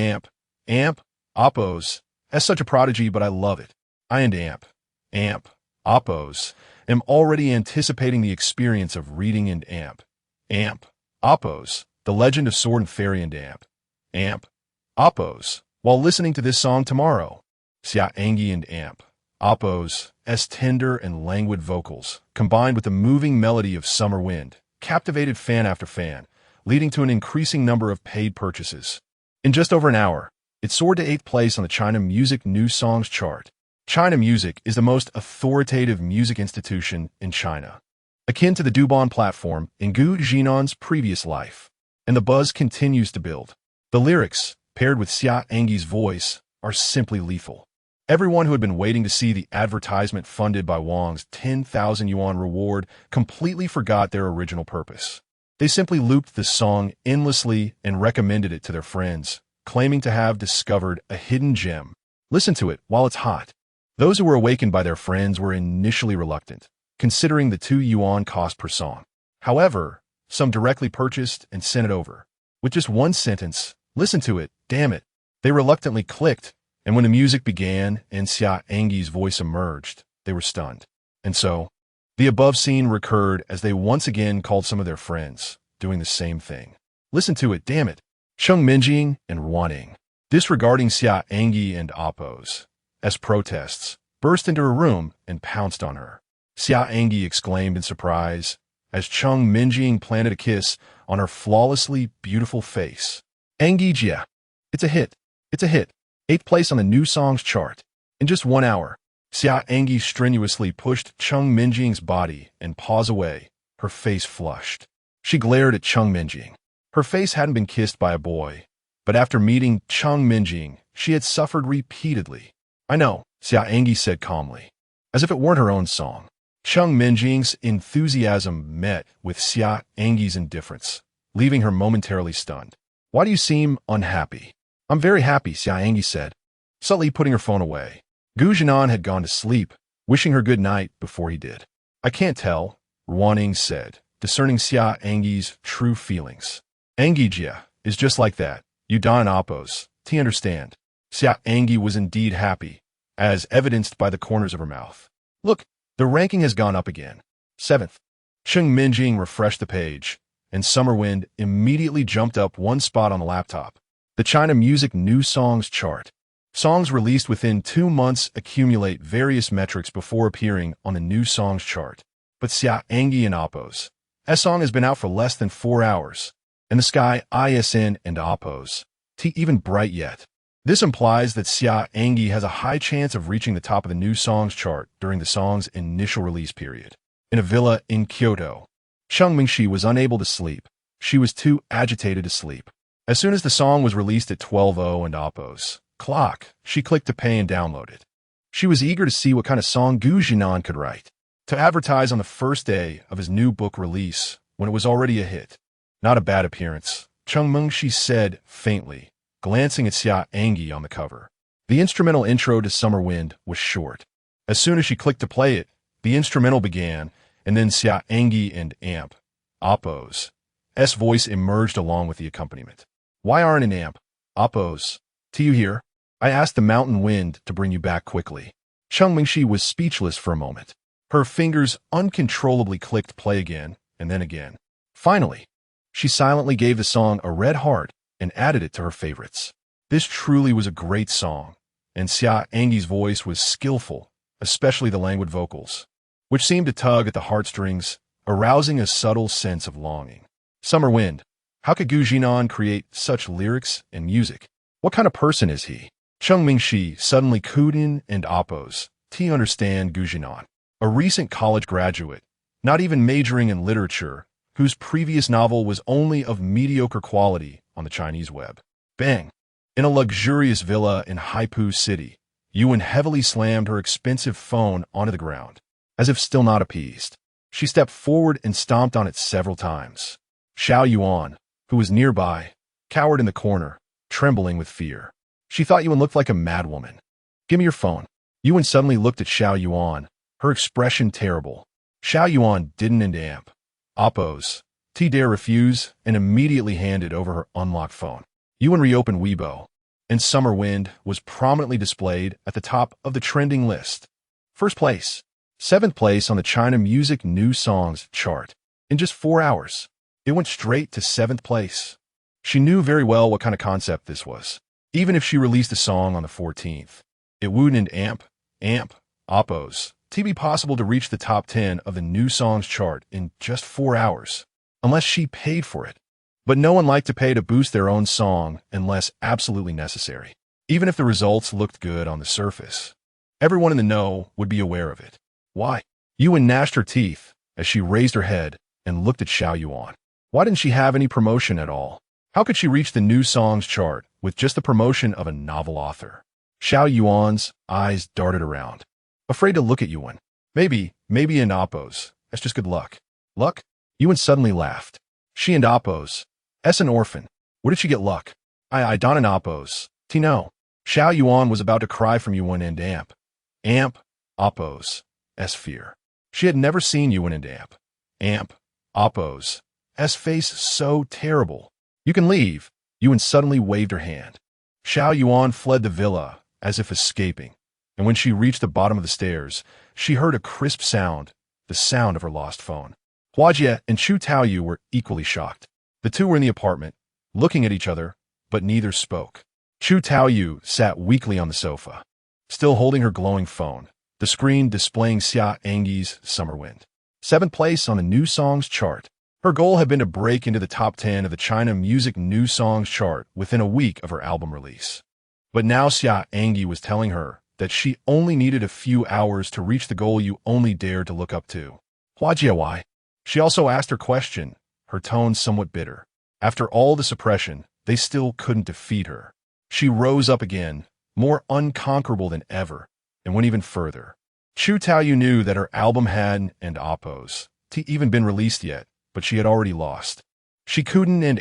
Amp, Appo's, as such a prodigy, but I love it. I and Amp, Appo's, am already anticipating the experience of reading and Amp, Appo's, The Legend of Sword and Fairy, and Amp, Appo's, while listening to this song tomorrow. Xia An'ge and Amp, Appo's, tender and languid vocals, combined with the moving melody of Summer Wind, captivated fan after fan, leading to an increasing number of paid purchases. In just over an hour, it soared to 8th place on the China Music New Songs chart. China Music is the most authoritative music institution in China, akin to the Douban platform in Zhinan's previous life, and the buzz continues to build. The lyrics, paired with Xia An'ge's voice, are simply lethal. Everyone who had been waiting to see the advertisement funded by Wang's 10,000 yuan reward completely forgot their original purpose. They simply looped the song endlessly and recommended it to their friends, claiming to have discovered a hidden gem. Listen to it while it's hot. Those who were awakened by their friends were initially reluctant, considering the 2 yuan cost per song. However, some directly purchased and sent it over. With just one sentence, listen to it, damn it. They reluctantly clicked, and when the music began and Xia An'ge's voice emerged, they were stunned. And so, the above scene recurred as they once again called some of their friends, doing the same thing. Listen to it, damn it. Cheng Minjing and Ruaning, disregarding Xia An'ge and Appo's, as protests, burst into her room and pounced on her. Xia An'ge exclaimed in surprise as Cheng Minjing planted a kiss on her flawlessly beautiful face. An'ge Jia. It's a hit. It's a hit. 8th place on the New Songs chart. In just 1 hour, Xia An'ge strenuously pushed Cheng Minjing's body and paws away, her face flushed. She glared at Cheng Minjing. Her face hadn't been kissed by a boy, but after meeting Cheng Minjing, she had suffered repeatedly. I know, Xia An'ge said calmly, as if it weren't her own song. Cheng Minjing's enthusiasm met with Xia An'ge's indifference, leaving her momentarily stunned. Why do you seem unhappy? I'm very happy, Xia An'ge said, subtly putting her phone away. Zhinan had gone to sleep, wishing her good night before he did. I can't tell, Ruaning said, discerning Xia An'ge's true feelings. An'ge is just like that. You don oppose. T understand. Xia An'ge was indeed happy, as evidenced by the corners of her mouth. Look, the ranking has gone up again. 7th. Cheng Minjing refreshed the page, and Summerwind immediately jumped up one spot on the laptop. The China Music New Songs chart. Songs released within 2 months accumulate various metrics before appearing on the New Songs chart. But Xia An'ge and Oppose. S song has been out for less than 4 hours. And the sky ISN and Oppose. T even bright yet. This implies that Xia An'ge has a high chance of reaching the top of the New Songs chart during the song's initial release period. In a villa in Kyoto, Cheng Mingxi was unable to sleep. She was too agitated to sleep. As soon as the song was released at 12:00 and Oppose clock, she clicked to pay and download it. She was eager to see what kind of song Zhinan could write, to advertise on the first day of his new book release when it was already a hit. Not a bad appearance, Cheng Mingxi said faintly, glancing at Xia An'ge on the cover. The instrumental intro to Summer Wind was short. As soon as she clicked to play it, the instrumental began, and then Xia An'ge and Amp, Oppo's voice emerged along with the accompaniment. Why aren't an Amp, Oppo's? Do you hear? I asked the mountain wind to bring you back quickly. Cheng Mingxi was speechless for a moment. Her fingers uncontrollably clicked play again, and then again. Finally, she silently gave the song a red heart and added it to her favorites. This truly was a great song, and Xia An'ge's voice was skillful, especially the languid vocals, which seemed to tug at the heartstrings, arousing a subtle sense of longing. Summer Wind. How could Zhinan create such lyrics and music? What kind of person is he? Cheng Mingxi suddenly cooed in and Oppose. T understand Zhinan. A recent college graduate, not even majoring in literature, whose previous novel was only of mediocre quality on the Chinese web. Bang! In a luxurious villa in Haipu City, Yuan heavily slammed her expensive phone onto the ground. As if still not appeased, she stepped forward and stomped on it several times. Xiao Yuan, who was nearby, cowered in the corner, trembling with fear. She thought Yuan looked like a madwoman. Give me your phone. Yuan suddenly looked at Xiao Yuan, her expression terrible. Xiao Yuan didn't and Amp. Oppose. T dare refuse and immediately handed over her unlocked phone. Yuan reopened Weibo, and Summer Wind was prominently displayed at the top of the trending list. First place. 7th place on the China Music New Songs chart. In just 4 hours, it went straight to 7th place. She knew very well what kind of concept this was. Even if she released a song on the 14th, it wouldn't Amp, Oppose, to be possible to reach the top 10 of the New Songs chart in just 4 hours, unless she paid for it. But no one liked to pay to boost their own song unless absolutely necessary. Even if the results looked good on the surface, everyone in the know would be aware of it. Why? Yuan gnashed her teeth as she raised her head and looked at Xiao Yuan. Why didn't she have any promotion at all? How could she reach the New Songs chart with just the promotion of a novel author? Xiao Yuan's eyes darted around, afraid to look at Yuan. Maybe in Oppose. That's just good luck. Luck? Yuan suddenly laughed. She and Oppose. An orphan. Where did she get luck? I don an Oppose. Tino. Xiao Yuan was about to cry from Yuan and Amp, Oppose. Fear. She had never seen Yuan and Amp, Oppose. Face so terrible. You can leave. Yuan suddenly waved her hand. Xiao Yuan fled the villa, as if escaping, and when she reached the bottom of the stairs, she heard a crisp sound, the sound of her lost phone. Huajie and Chu Taoyu were equally shocked. The two were in the apartment, looking at each other, but neither spoke. Chu Taoyu sat weakly on the sofa, still holding her glowing phone, the screen displaying Xia An'ge's Summer Wind. 7th place on the New Songs chart. Her goal had been to break into the top 10 of the China Music New Songs chart within a week of her album release. But now Xia An'ge was telling her that she only needed a few hours to reach the goal you only dared to look up to. Huajie, why? She also asked her question, her tone somewhat bitter. After all the suppression, they still couldn't defeat her. She rose up again, more unconquerable than ever, and went even further. Chu Taoyu knew that her album hadn't and Oppose even been released yet, but she had already lost. She couldn't and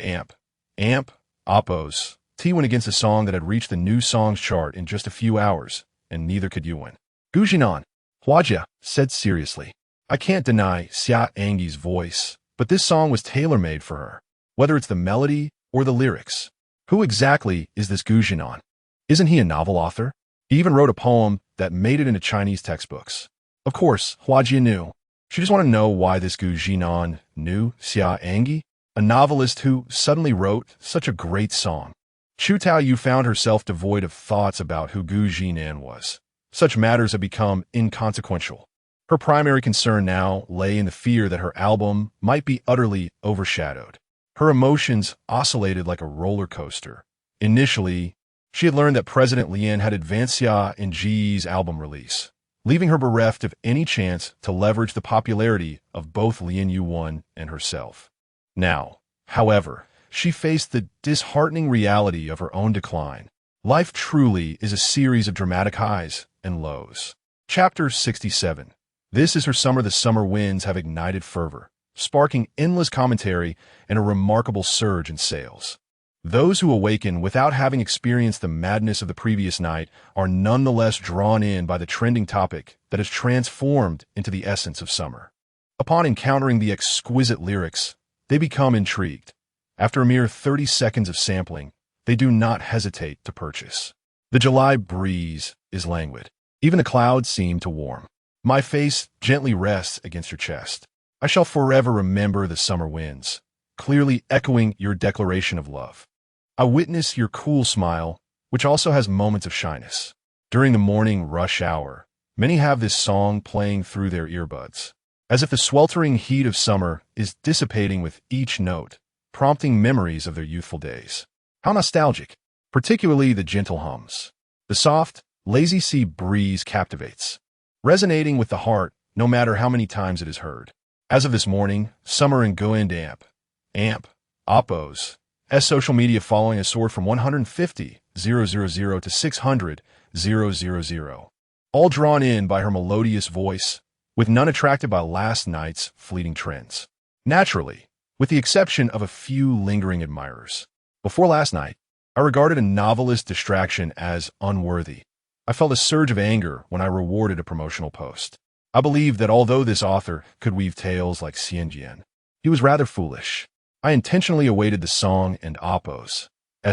Amp, Oppose went against a song that had reached the New Songs chart in just a few hours, and neither could Yuan. Zhinan. Huajia said seriously. I can't deny Xia An'ge's voice, but this song was tailor-made for her, whether it's the melody or the lyrics. Who exactly is this Gu Zhinan? Isn't he a novel author? He even wrote a poem that made it into Chinese textbooks. Of course, Huajia knew. She just wanted to know why this Gu Zhinan knew Xia An'ge, a novelist who suddenly wrote such a great song. Chu Tao Yu found herself devoid of thoughts about who Gu Zhinan was. Such matters have become inconsequential. Her primary concern now lay in the fear that her album might be utterly overshadowed. Her emotions oscillated like a roller coaster. Initially, she had learned that President Lian had advanced Xia An'ge's album release, leaving her bereft of any chance to leverage the popularity of both Lian Yuan and herself. Now, however, she faced the disheartening reality of her own decline. Life truly is a series of dramatic highs and lows. Chapter 67. This is her summer. The summer winds have ignited fervor, sparking endless commentary and a remarkable surge in sales. Those who awaken without having experienced the madness of the previous night are nonetheless drawn in by the trending topic that has transformed into the essence of summer. Upon encountering the exquisite lyrics, they become intrigued. After a mere 30 seconds of sampling, they do not hesitate to purchase. The July breeze is languid. Even the clouds seem to warm. My face gently rests against your chest. I shall forever remember the summer winds, clearly echoing your declaration of love. I witness your cool smile, which also has moments of shyness. During the morning rush hour, many have this song playing through their earbuds, as if the sweltering heat of summer is dissipating with each note, prompting memories of their youthful days. How nostalgic, particularly the gentle hums. The soft, lazy sea breeze captivates, resonating with the heart no matter how many times it is heard. As of this morning, summer in Go and Amp, Oppo's social media following has soared from 150,000 to 600,000, all drawn in by her melodious voice, with none attracted by last night's fleeting trends. Naturally, with the exception of a few lingering admirers. Before last night, I regarded a novelist distraction as unworthy. I felt a surge of anger when I rewarded a promotional post. I believed that although this author could weave tales like Xia An'ge, he was rather foolish. I intentionally awaited the song and Oppo's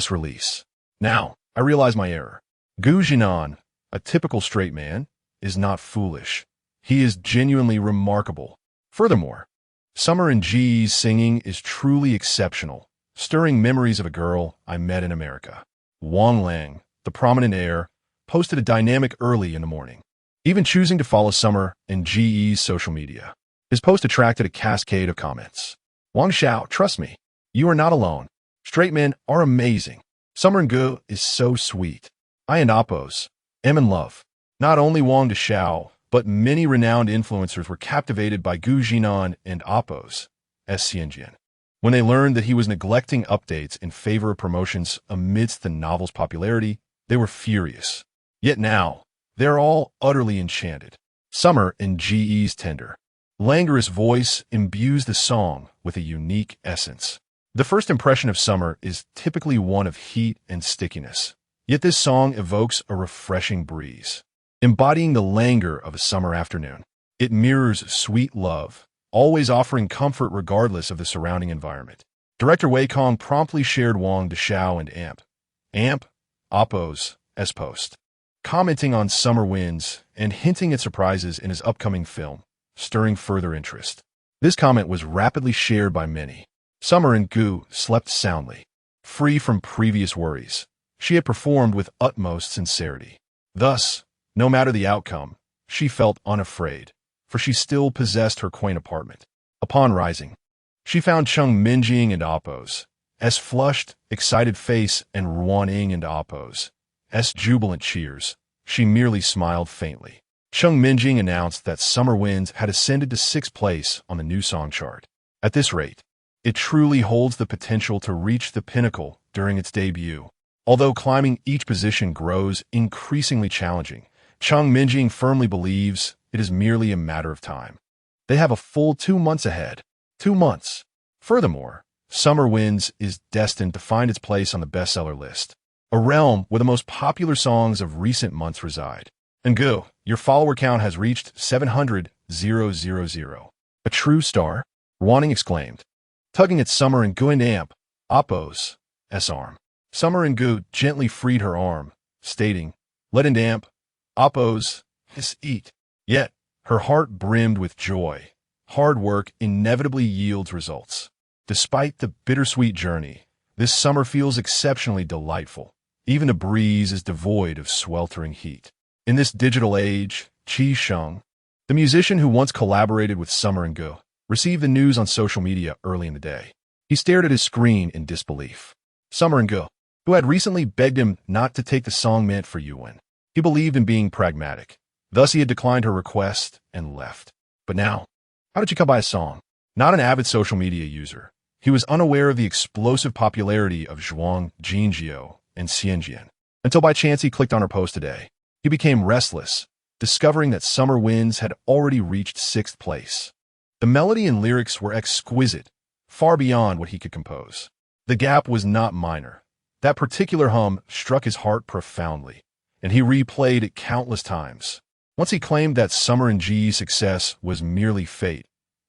release. Now, I realize my error. Gu Zhinan, a typical straight man, is not foolish. He is genuinely remarkable. Furthermore, Summer An'ge's singing is truly exceptional, stirring memories of a girl I met in America. Wang Lang, the prominent heir, posted a dynamic early in the morning, even choosing to follow Summer An'ge's social media. His post attracted a cascade of comments. Wang Xiao, trust me, you are not alone. Straight men are amazing. Summer An'ge is so sweet. I and Oppo's am in love. Not only Wang Xiao, but many renowned influencers were captivated by Gu Zhinan and Oppo's Xia An'ge. When they learned that he was neglecting updates in favor of promotions amidst the novel's popularity, they were furious. Yet now, they're all utterly enchanted. Summer An'ge's tender, languorous voice imbues the song with a unique essence. The first impression of summer is typically one of heat and stickiness, yet this song evokes a refreshing breeze, embodying the languor of a summer afternoon. It mirrors sweet love, always offering comfort regardless of the surrounding environment. Director Wei Kong promptly shared Wang Xiao and Amp, Oppo's post, commenting on summer winds and hinting at surprises in his upcoming film, stirring further interest. This comment was rapidly shared by many. Summer An'ge slept soundly, free from previous worries. She had performed with utmost sincerity. Thus, no matter the outcome, she felt unafraid, for she still possessed her quaint apartment. Upon rising, she found Cheng Minjing and Oppo's flushed, excited face and Ruaning and Oppo's jubilant cheers. She merely smiled faintly. Cheng Minjing announced that Summer Winds had ascended to 6th place on the new song chart. At this rate, it truly holds the potential to reach the pinnacle during its debut. Although climbing each position grows increasingly challenging, Cheng Minjing firmly believes it is merely a matter of time. They have a full 2 months ahead. 2 months. Furthermore, Summer Winds is destined to find its place on the bestseller list, a realm where the most popular songs of recent months reside. An'ge, Your follower count has reached 700,000. A true star? Wanting exclaimed, tugging at Summer and Gu and Amp, Oppo's arm. Summer and Gu gently freed her arm, stating, let in Amp, Oppo's eat. Yet, her heart brimmed with joy. Hard work inevitably yields results. Despite the bittersweet journey, this summer feels exceptionally delightful. Even the breeze is devoid of sweltering heat. In this digital age, Qi Sheng, the musician who once collaborated with Summer and Gu, received the news on social media early in the day. He stared at his screen in disbelief. Summer and Gu, who had recently begged him not to take the song meant for Yuan. He believed in being pragmatic. Thus he had declined her request and left. But now, how did you come by a song? Not an avid social media user, he was unaware of the explosive popularity of Zhuang Jinjiu and Xianjian. Until by chance he clicked on her post today. He became restless, discovering that Summer Winds had already reached 6th place. The melody and lyrics were exquisite, far beyond what he could compose. The gap was not minor. That particular hum struck his heart profoundly, and he replayed it countless times. Once he claimed that Summer and G's success was merely fate.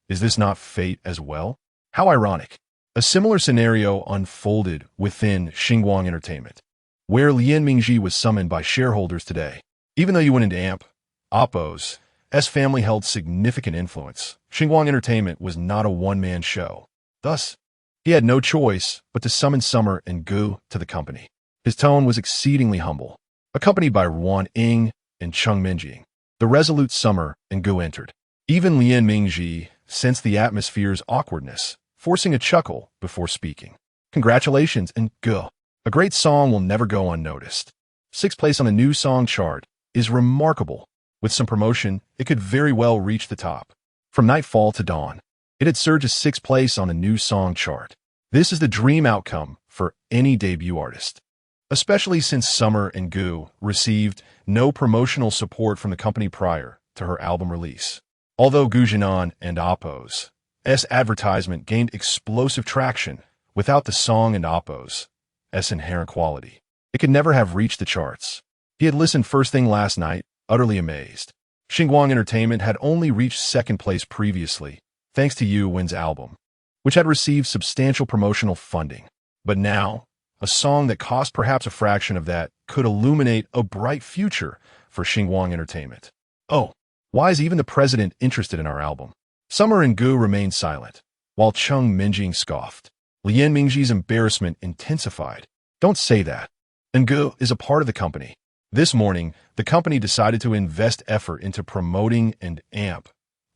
Is this not fate as well? How ironic. A similar scenario unfolded within Xinguang Entertainment, where Lian Mingji was summoned by shareholders today. Even though you went into Amp, Oppo's family held significant influence. Xinguang Entertainment was not a one-man show. Thus, he had no choice but to summon Summer and Gu to the company. His tone was exceedingly humble. Accompanied by Wan Ying and Cheng Minjing, the resolute Summer and Gu entered. Even Lian Mingji sensed the atmosphere's awkwardness, forcing a chuckle before speaking. Congratulations, and Gu. A great song will never go unnoticed. 6th place on the new song chart is remarkable. With some promotion, it could very well reach the top. From nightfall to dawn, it had surged to 6th place on the new song chart. This is the dream outcome for any debut artist, especially since Summer and Gu received no promotional support from the company prior to her album release. Although Zhinan and Oppo's advertisement gained explosive traction without the song and Oppo's inherent quality, it could never have reached the charts. He had listened first thing last night, utterly amazed. Xinguang Entertainment had only reached 2nd place previously, thanks to Yuan's album, which had received substantial promotional funding. But now, a song that cost perhaps a fraction of that could illuminate a bright future for Xinguang Entertainment. Oh, why is even the president interested in our album? Summer and Gu remained silent, while Cheng Minjing scoffed. Lian Mingji's embarrassment intensified. Don't say that. And Gu is a part of the company. This morning, the company decided to invest effort into promoting and Amp,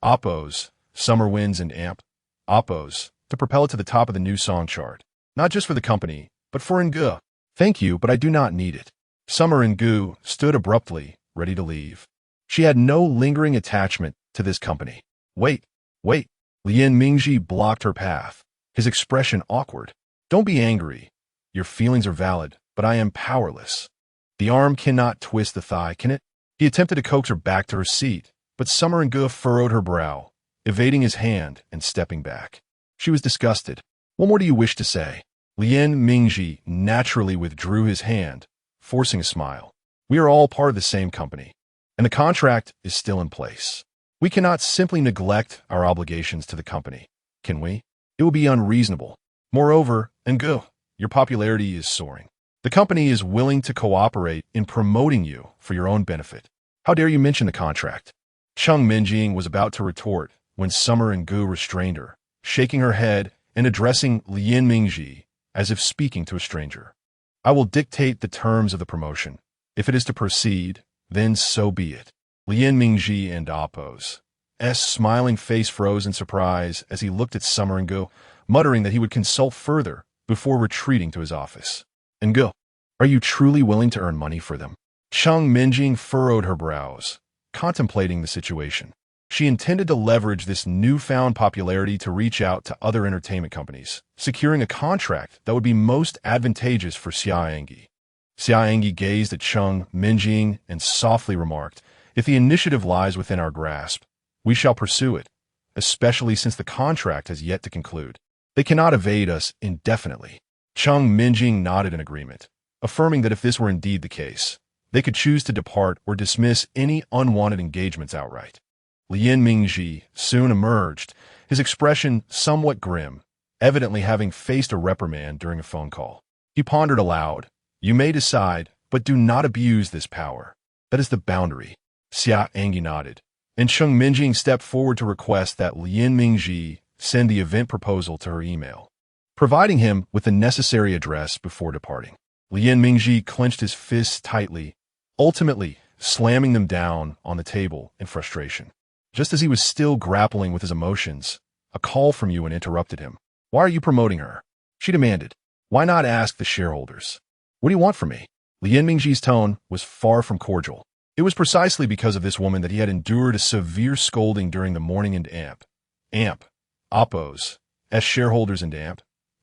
Oppo's, Summer Winds and Amp, Oppo's, to propel it to the top of the new song chart. Not just for the company, but for Ngu. Thank you, but I do not need it. Summer and Gu stood abruptly, ready to leave. She had no lingering attachment to this company. Wait. Lian Mingji blocked her path, his expression awkward. Don't be angry. Your feelings are valid, but I am powerless. The arm cannot twist the thigh, can it? He attempted to coax her back to her seat, but Summer and Gu furrowed her brow, evading his hand and stepping back. She was disgusted. What more do you wish to say? Lian Mingji naturally withdrew his hand, forcing a smile. We are all part of the same company, and the contract is still in place. We cannot simply neglect our obligations to the company, can we? It would be unreasonable. Moreover, Ngu, your popularity is soaring. The company is willing to cooperate in promoting you for your own benefit. How dare you mention the contract? Cheng Minjing was about to retort when Summer and Gu restrained her, shaking her head and addressing Lian Mingji as if speaking to a stranger. I will dictate the terms of the promotion. If it is to proceed, then so be it. Lian Mingji and Oppo's smiling face froze in surprise as he looked at Summer and Gu, muttering that he would consult further before retreating to his office. Ngu, are you truly willing to earn money for them? Cheng Minjing furrowed her brows, contemplating the situation. She intended to leverage this newfound popularity to reach out to other entertainment companies, securing a contract that would be most advantageous for Xia An'ge. Xia An'ge gazed at Cheng Minjing and softly remarked, if the initiative lies within our grasp, we shall pursue it, especially since the contract has yet to conclude. They cannot evade us indefinitely. Cheng Minjing nodded in agreement, affirming that if this were indeed the case, They could choose to depart or dismiss any unwanted engagements outright. Lian Mingji soon emerged, his expression somewhat grim, evidently having faced a reprimand during a phone call. He pondered aloud, "You may decide, but do not abuse this power. That is the boundary." Xia An'ge nodded, and Cheng Minjing stepped forward to request that Lian Mingji send the event proposal to her email, providing him with the necessary address before departing. Lian Mingji clenched his fists tightly, ultimately slamming them down on the table in frustration. Just as he was still grappling with his emotions, a call from Yuan interrupted him. "Why are you promoting her?" she demanded. "Why not ask the shareholders? What do you want from me?" Lian Mingji's tone was far from cordial. It was precisely because of this woman that he had endured a severe scolding during the morning and AMP, Oppos, as shareholders and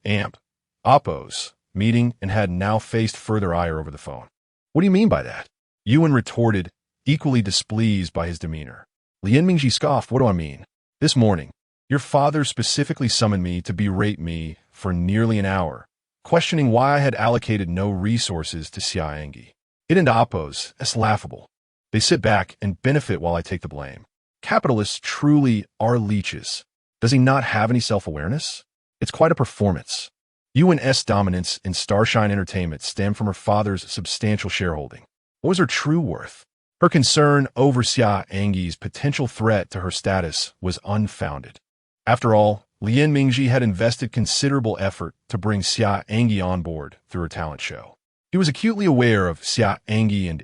AMP, Oppos meeting and had now faced further ire over the phone. "What do you mean by that?" Yuan retorted, equally displeased by his demeanor. Lian Mingji scoffed. "What do I mean? This morning, your father specifically summoned me to berate me for nearly an hour, questioning why I had allocated no resources to Xia An'ge. It and Oppos, that's laughable. They sit back and benefit while I take the blame. Capitalists truly are leeches. Does he not have any self-awareness? It's quite a performance." Yuan's dominance in Starshine Entertainment stemmed from her father's substantial shareholding. What was her true worth? Her concern over Xia An'ge's potential threat to her status was unfounded. After all, Lian Mingji had invested considerable effort to bring Xia An'ge on board through her talent show. He was acutely aware of Xia An'ge and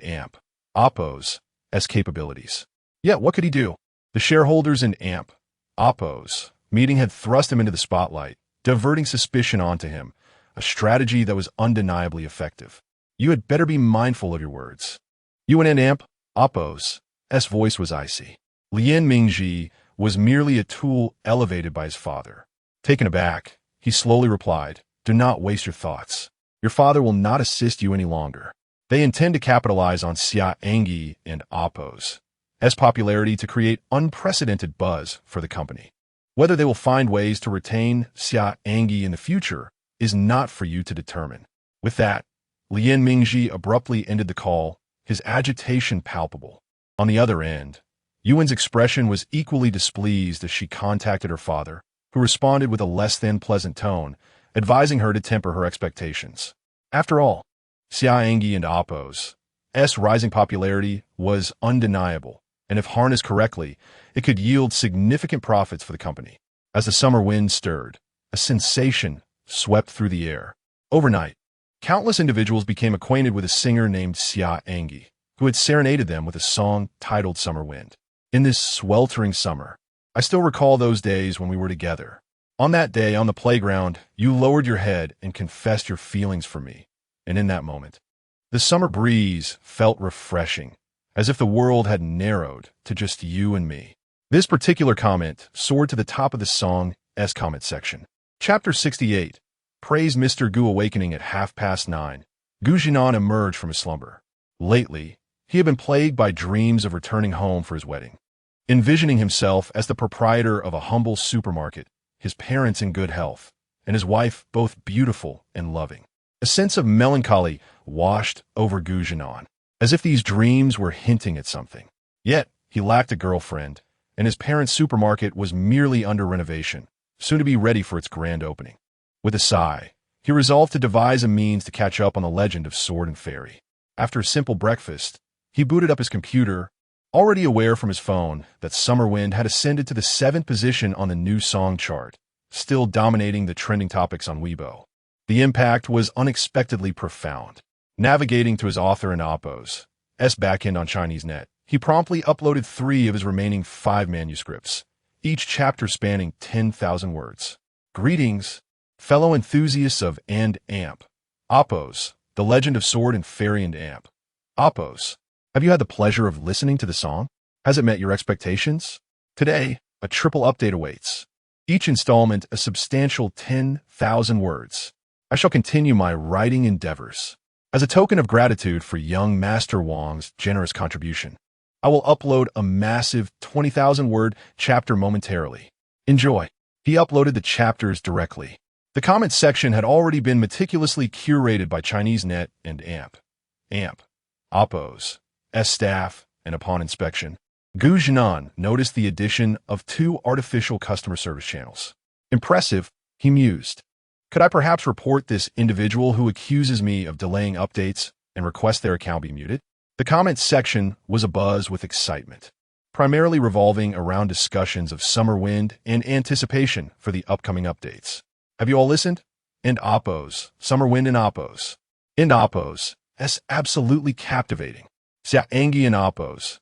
Oppos as capabilities. Yet what could he do? The shareholders in Oppos meeting had thrust him into the spotlight, diverting suspicion onto him, a strategy that was undeniably effective. "You had better be mindful of your words." Yuan and Oppos' voice was icy. Lian Mingji was merely a tool elevated by his father. Taken aback, he slowly replied, "Do not waste your thoughts. Your father will not assist you any longer. They intend to capitalize on Xia An'ge and Oppos' popularity to create unprecedented buzz for the company. Whether they will find ways to retain Xia An'ge in the future is not for you to determine." With that, Lian Mingji abruptly ended the call, his agitation palpable. On the other end, Yuan's expression was equally displeased as she contacted her father, who responded with a less than pleasant tone, advising her to temper her expectations. After all, Xia An'ge and Oppos' rising popularity was undeniable, and if harnessed correctly, it could yield significant profits for the company. As the summer wind stirred, a sensation swept through the air. Overnight, countless individuals became acquainted with a singer named Xia An'ge, who had serenaded them with a song titled Summer Wind. In this sweltering summer, I still recall those days when we were together. On that day, on the playground, you lowered your head and confessed your feelings for me. And in that moment, the summer breeze felt refreshing, as if the world had narrowed to just you and me. This particular comment soared to the top of the song's comment section. Chapter 68. Praised Mr. Gu awakening at 9:30. Gu Zhinan emerged from his slumber. Lately, he had been plagued by dreams of returning home for his wedding. Envisioning himself as the proprietor of a humble supermarket, his parents in good health, and his wife both beautiful and loving. A sense of melancholy washed over Gu Zhinan, as if these dreams were hinting at something. Yet, he lacked a girlfriend, and his parents' supermarket was merely under renovation, soon to be ready for its grand opening. With a sigh, he resolved to devise a means to catch up on the legend of Sword and Fairy. After a simple breakfast, he booted up his computer, already aware from his phone that Summer Wind had ascended to the 7th position on the new song chart, still dominating the trending topics on Weibo. The impact was unexpectedly profound. Navigating to his author and Oppos' backend on Chinese Net, he promptly uploaded 3 of his remaining 5 manuscripts, each chapter spanning 10,000 words. Greetings, fellow enthusiasts of Oppos, the legend of Sword and Fairy and Oppos. Have you had the pleasure of listening to the song? Has it met your expectations? Today, a triple update awaits. Each installment a substantial 10,000 words. I shall continue my writing endeavors. As a token of gratitude for young Master Wang's generous contribution, I will upload a massive 20,000-word chapter momentarily. Enjoy. He uploaded the chapters directly. The comment section had already been meticulously curated by Chinese Net and Oppo's staff, and upon inspection, Zhinan noticed the addition of 2 artificial customer service channels. Impressive, he mused. Could I perhaps report this individual who accuses me of delaying updates and request their account be muted? The comments section was abuzz with excitement, primarily revolving around discussions of summer wind and anticipation for the upcoming updates. Have you all listened? And Oppo's, summer wind and Oppo's. And Oppo's, absolutely captivating. Xia An'ge and Oppo's,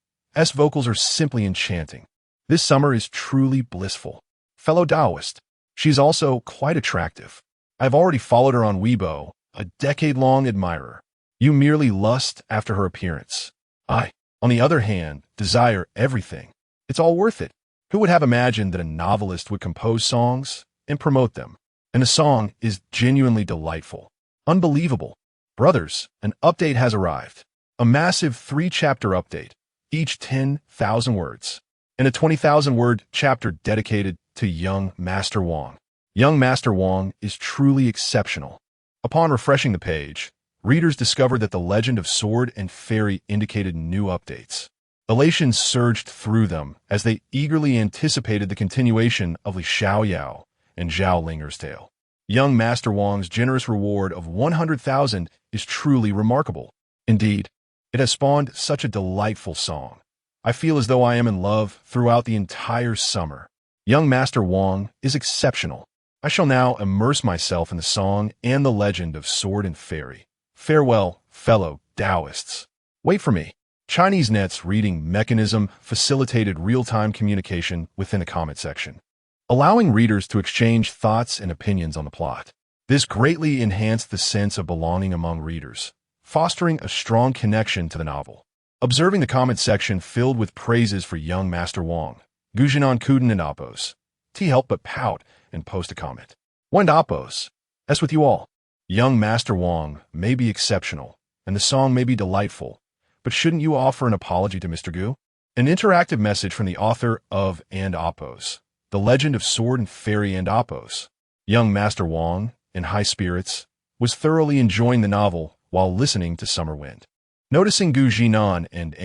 vocals are simply enchanting. This summer is truly blissful. Fellow Taoist, she's also quite attractive. I've already followed her on Weibo, a decade-long admirer. You merely lust after her appearance. I, on the other hand, desire everything. It's all worth it. Who would have imagined that a novelist would compose songs and promote them? And the song is genuinely delightful. Unbelievable. Brothers, an update has arrived. A massive 3-chapter update, each 10,000 words, and a 20,000-word chapter dedicated to young Master Wang. Young Master Wang is truly exceptional. Upon refreshing the page, readers discovered that the legend of Sword and Fairy indicated new updates. Elation surged through them as they eagerly anticipated the continuation of Li Xiaoyao and Zhao Linger's tale. Young Master Wang's generous reward of 100,000 is truly remarkable. Indeed, it has spawned such a delightful song. I feel as though I am in love throughout the entire summer. Young Master Wang is exceptional. I shall now immerse myself in the song and the legend of Sword and Fairy. Farewell, fellow Taoists. Wait for me. Chinese Net's reading mechanism facilitated real-time communication within the comment section, allowing readers to exchange thoughts and opinions on the plot. This greatly enhanced the sense of belonging among readers, fostering a strong connection to the novel. Observing the comment section filled with praises for young Master Wang, Zhinan couldn't and Oppo's help but pout and post a comment. When Oppo's, with you all. Young Master Wang may be exceptional, and the song may be delightful, but shouldn't you offer an apology to Mr. Gu? An interactive message from the author of And Oppo's, The Legend of Sword and Fairy and Oppo's. Young Master Wang, in high spirits, was thoroughly enjoying the novel while listening to Summer Wind. Noticing Zhinan and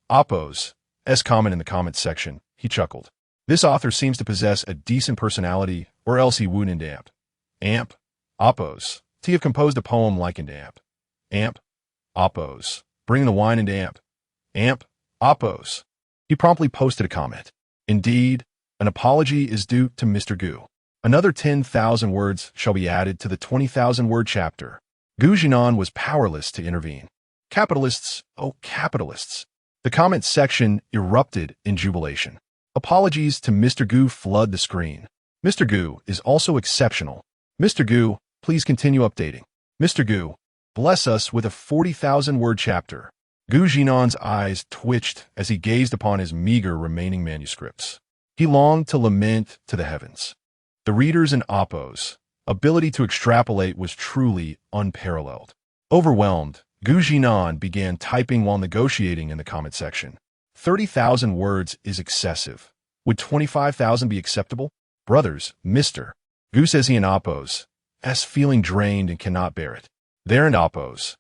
Oppo's comment in the comments section, he chuckled. This author seems to possess a decent personality, or else he wouldn't Oppo's have composed a poem like Oppo's, bringing the wine into Oppo's. He promptly posted a comment. Indeed, an apology is due to Mr. Gu. Another 10,000 words shall be added to the 20,000-word chapter. Zhinan was powerless to intervene. Capitalists, oh capitalists. The comment section erupted in jubilation. Apologies to Mr. Gu flood the screen. Mr. Gu is also exceptional. Mr. Gu, please continue updating. Mr. Gu, bless us with a 40,000-word chapter. Zhinan's eyes twitched as he gazed upon his meager remaining manuscripts. He longed to lament to the heavens. The readers in Oppo's ability to extrapolate was truly unparalleled. Overwhelmed, Zhinan began typing while negotiating in the comment section. 30,000 words is excessive. Would 25,000 be acceptable? Brothers, Mr. Gu says he and Oppo's feeling drained and cannot bear it. There and Oppo's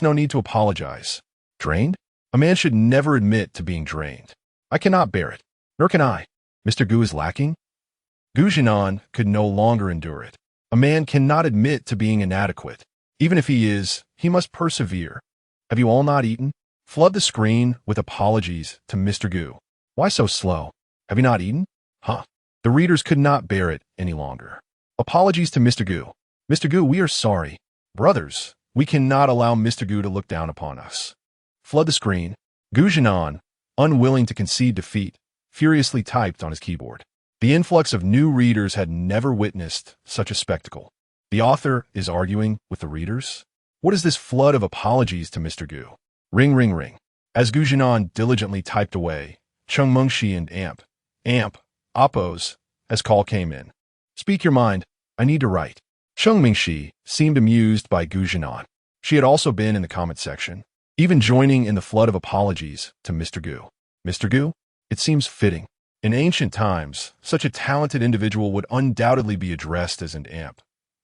no need to apologize. Drained? A man should never admit to being drained. I cannot bear it. Nor can I. Mr. Gu is lacking? Zhinan could no longer endure it. A man cannot admit to being inadequate. Even if he is, he must persevere. Have you all not eaten? Flood the screen with apologies to Mr. Gu. Why so slow? Have you not eaten? Huh. The readers could not bear it any longer. Apologies to Mr. Gu. Mr. Gu, we are sorry. Brothers, we cannot allow Mr. Gu to look down upon us. Flood the screen. Zhinan, unwilling to concede defeat, furiously typed on his keyboard. The influx of new readers had never witnessed such a spectacle. The author is arguing with the readers? What is this flood of apologies to Mr. Gu? Ring, ring, ring. As Zhinan diligently typed away, Cheng Mengxi and Oppo's call came in. Speak your mind. I need to write. Cheng Mengxi seemed amused by Zhinan. She had also been in the comment section, even joining in the flood of apologies to Mr. Gu. Mr. Gu, it seems fitting. In ancient times, such a talented individual would undoubtedly be addressed as an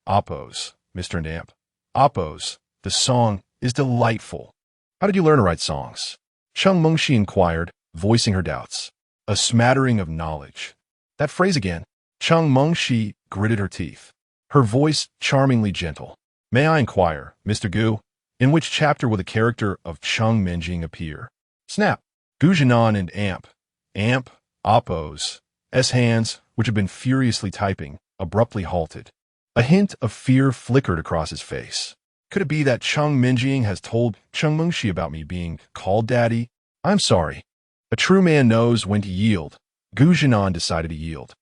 Oppo's, Mr. and Oppo's. The song is delightful. How did you learn to write songs? Cheng Mengshi inquired, voicing her doubts. A smattering of knowledge. That phrase again. Cheng Mengshi gritted her teeth, her voice charmingly gentle. May I inquire, Mr. Gu, in which chapter will the character of Cheng Menjing appear? Snap. Gu Zhinan and Amp, Oppo's, hands, which had been furiously typing, abruptly halted. A hint of fear flickered across his face. Could it be that Cheng Menjing has told Cheng Mengshi about me being called Daddy? I'm sorry. A true man knows when to yield. Gu Zhinan decided to yield.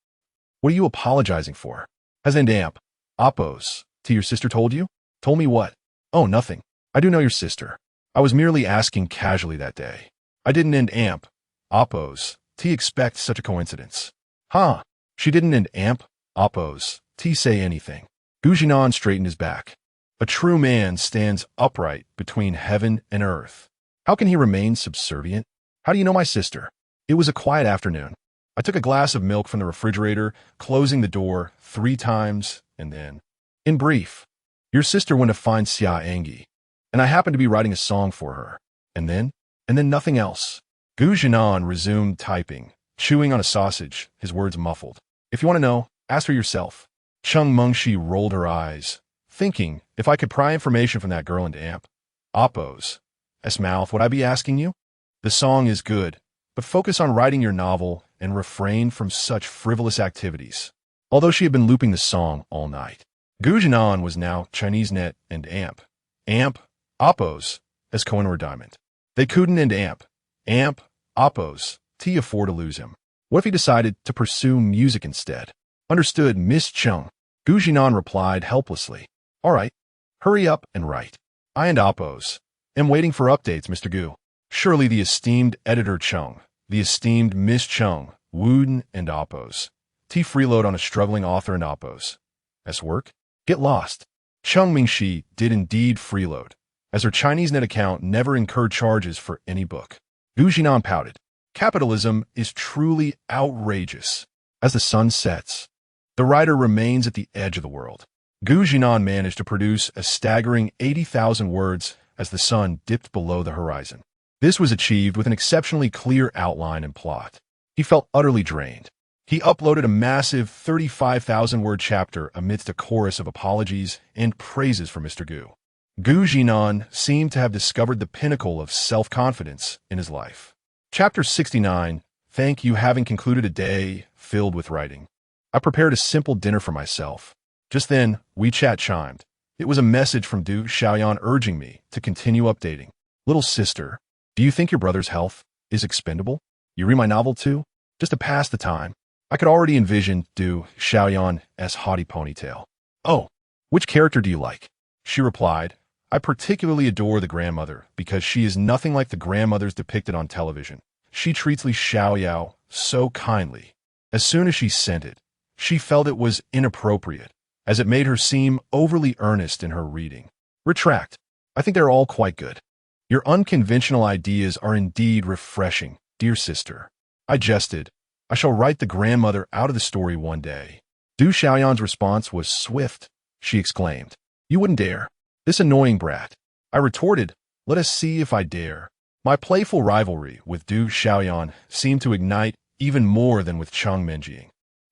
What are you apologizing for? Has Amp, Oppo's, your sister told you? Told me what? Oh, nothing. I do know your sister. I was merely asking casually that day. I didn't Amp, Oppo's, expect such a coincidence. Huh? She didn't Amp, Oppo's, say anything. Gu Zhinan straightened his back. A true man stands upright between heaven and earth. How can he remain subservient? How do you know my sister? It was a quiet afternoon. I took a glass of milk from the refrigerator, closing the door 3 times, and then, in brief, your sister went to find Xia An'ge, and I happened to be writing a song for her. And then nothing else. Gu Zhinan resumed typing, chewing on a sausage, his words muffled. If you want to know, ask her yourself. Cheng Mengshi rolled her eyes, thinking, if I could pry information from that girl into Amp, Oppo's mouth, would I be asking you? The song is good, but focus on writing your novel and refrain from such frivolous activities. Although she had been looping the song all night. Gu Zhinan was now ChineseNet and Amp, Oppo's, Kohinoor Diamond. They couldn't Amp, Oppo's, afford to lose him. What if he decided to pursue music instead? Understood, Miss Cheng. Gu Zhinan replied helplessly. All right, hurry up and write. I and Oppo's am waiting for updates, Mr. Gu. Surely the esteemed editor Cheng, the esteemed Miss Cheng, Wooden and Oppo's. Freeload on a struggling author and Oppo's. Work? Get lost. Cheng Mengshi did indeed freeload, as her ChineseNet account never incurred charges for any book. Gu Zhinan pouted. Capitalism is truly outrageous. As the sun sets, the writer remains at the edge of the world. Gu Zhinan managed to produce a staggering 80,000 words as the sun dipped below the horizon. This was achieved with an exceptionally clear outline and plot. He felt utterly drained. He uploaded a massive 35,000-word chapter amidst a chorus of apologies and praises for Mr. Gu. Gu Zhinan seemed to have discovered the pinnacle of self-confidence in his life. Chapter 69, Thank you having concluded a day filled with writing. I prepared a simple dinner for myself. Just then, WeChat chimed. It was a message from Du Xiaoyan urging me to continue updating. Little sister, do you think your brother's health is expendable? You read my novel too? Just to pass the time. I could already envision Du Xiaoyan's haughty ponytail. Oh, which character do you like? She replied, I particularly adore the grandmother because she is nothing like the grandmothers depicted on television. She treats Li Xiaoyao so kindly. As soon as she sent it, she felt it was inappropriate, as it made her seem overly earnest in her reading. Retract. I think they're all quite good. Your unconventional ideas are indeed refreshing, dear sister. I jested. I shall write the grandmother out of the story one day. Du Xiaoyan's response was swift. She exclaimed, You wouldn't dare. This annoying brat. I retorted, Let us see if I dare. My playful rivalry with Du Xiaoyan seemed to ignite even more than with Cheng Menjing.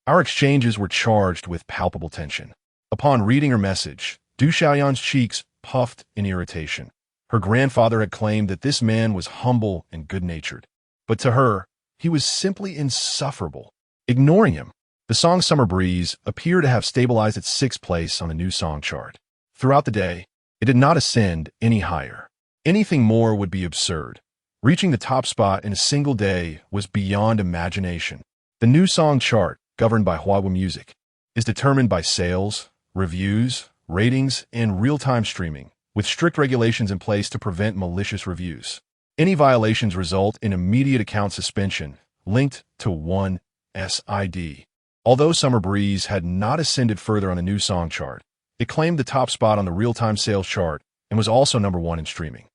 Our exchanges were charged with palpable tension. Upon reading her message, Du Xiaoyan's cheeks puffed in irritation. Her grandfather had claimed that this man was humble and good-natured. But to her, he was simply insufferable. Ignoring him, the song Summer Breeze appeared to have stabilized its 6th place on the new song chart. Throughout the day, it did not ascend any higher. Anything more would be absurd. Reaching the top spot in a single day was beyond imagination. The new song chart, governed by Huawei Music, is determined by sales, reviews, ratings, and real-time streaming, with strict regulations in place to prevent malicious reviews. Any violations result in immediate account suspension, linked to one SID. Although Summer Breeze had not ascended further on the new song chart, it claimed the top spot on the real-time sales chart and was also #1 in streaming.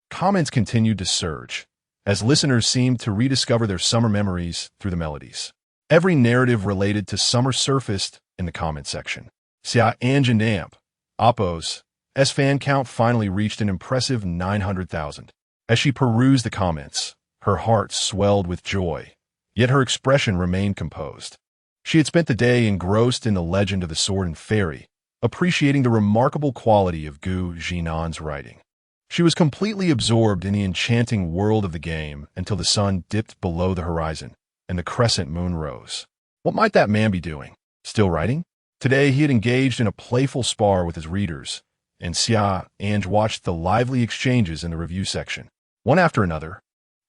Comments continued to surge, as listeners seemed to rediscover their summer memories through the melodies. Every narrative related to summer surfaced in the comment section. Xia An'ge and Amp, Oppo's fan count finally reached an impressive 900,000. As she perused the comments, her heart swelled with joy, yet her expression remained composed. She had spent the day engrossed in the legend of the sword and fairy, appreciating the remarkable quality of Zhinan's writing. She was completely absorbed in the enchanting world of the game until the sun dipped below the horizon and the crescent moon rose. What might that man be doing? Still writing? Today he had engaged in a playful spar with his readers, and Xia An'ge watched the lively exchanges in the review section. One after another,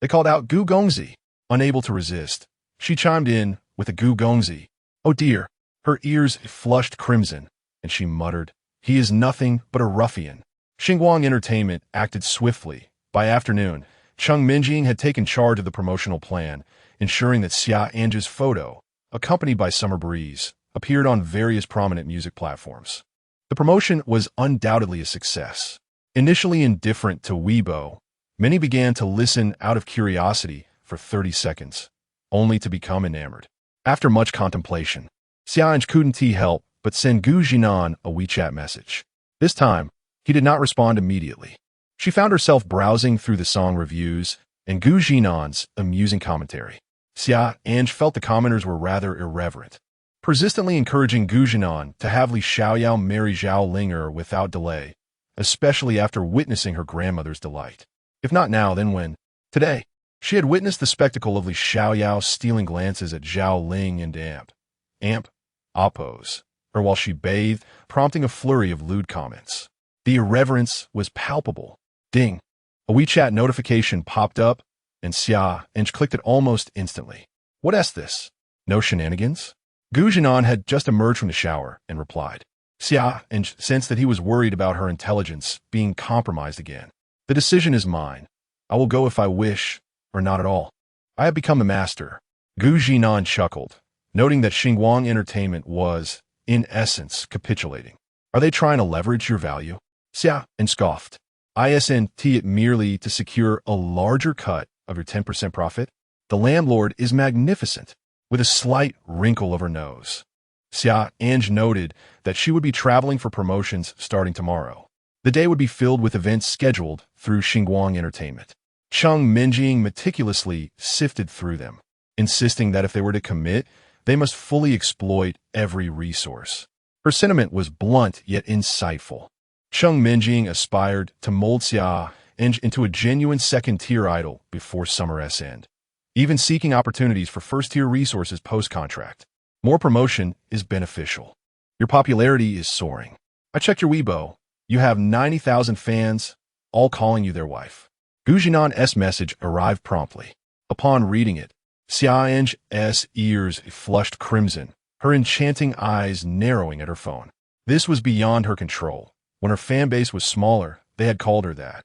they called out Gu Gongzi. Unable to resist, she chimed in with a Gu Gongzi. Oh dear, her ears flushed crimson, and she muttered, "He is nothing but a ruffian." Xinguang Entertainment acted swiftly. By afternoon, Cheng Minjing had taken charge of the promotional plan, ensuring that Xia An'ge's photo, accompanied by Summer Breeze, appeared on various prominent music platforms. The promotion was undoubtedly a success. Initially indifferent to Weibo, many began to listen out of curiosity for 30 seconds, only to become enamored. After much contemplation, Xia An'ge couldn't help but send Zhinan a WeChat message. This time, he did not respond immediately. She found herself browsing through the song reviews and Zhinan's amusing commentary. Xia An'ge felt the commenters were rather irreverent, persistently encouraging Zhinan to have Li Xiaoyao marry Zhao Linger without delay, especially after witnessing her grandmother's delight. If not now, then when? Today. She had witnessed the spectacle of Li Xiaoyao stealing glances at Zhao Ling and Amp, oppose, or while she bathed, prompting a flurry of lewd comments. The irreverence was palpable. Ding! A WeChat notification popped up, and Xia An'ge clicked it almost instantly. What's this? No shenanigans? Zhinan had just emerged from the shower and replied. Xia An'ge sensed that he was worried about her intelligence being compromised again. The decision is mine. I will go if I wish, or not at all. I have become the master. Zhinan chuckled, noting that Xinguang Entertainment was, in essence, capitulating. Are they trying to leverage your value? Xia An'ge scoffed. Isn't it merely to secure a larger cut of your 10% profit? The landlord is magnificent, with a slight wrinkle of her nose. Xia An'ge noted that she would be traveling for promotions starting tomorrow. The day would be filled with events scheduled through Xinguang Entertainment. Cheng Minjing meticulously sifted through them, insisting that if they were to commit, they must fully exploit every resource. Her sentiment was blunt yet insightful. Cheng Minjing aspired to mold Xia An'ge into a genuine second-tier idol before summer's end, even seeking opportunities for first-tier resources post-contract. More promotion is beneficial. Your popularity is soaring. I checked your Weibo. You have 90,000 fans, all calling you their wife. Zhinan's message arrived promptly. Upon reading it, Xia An'ge's ears flushed crimson, her enchanting eyes narrowing at her phone. This was beyond her control. When her fan base was smaller, they had called her that.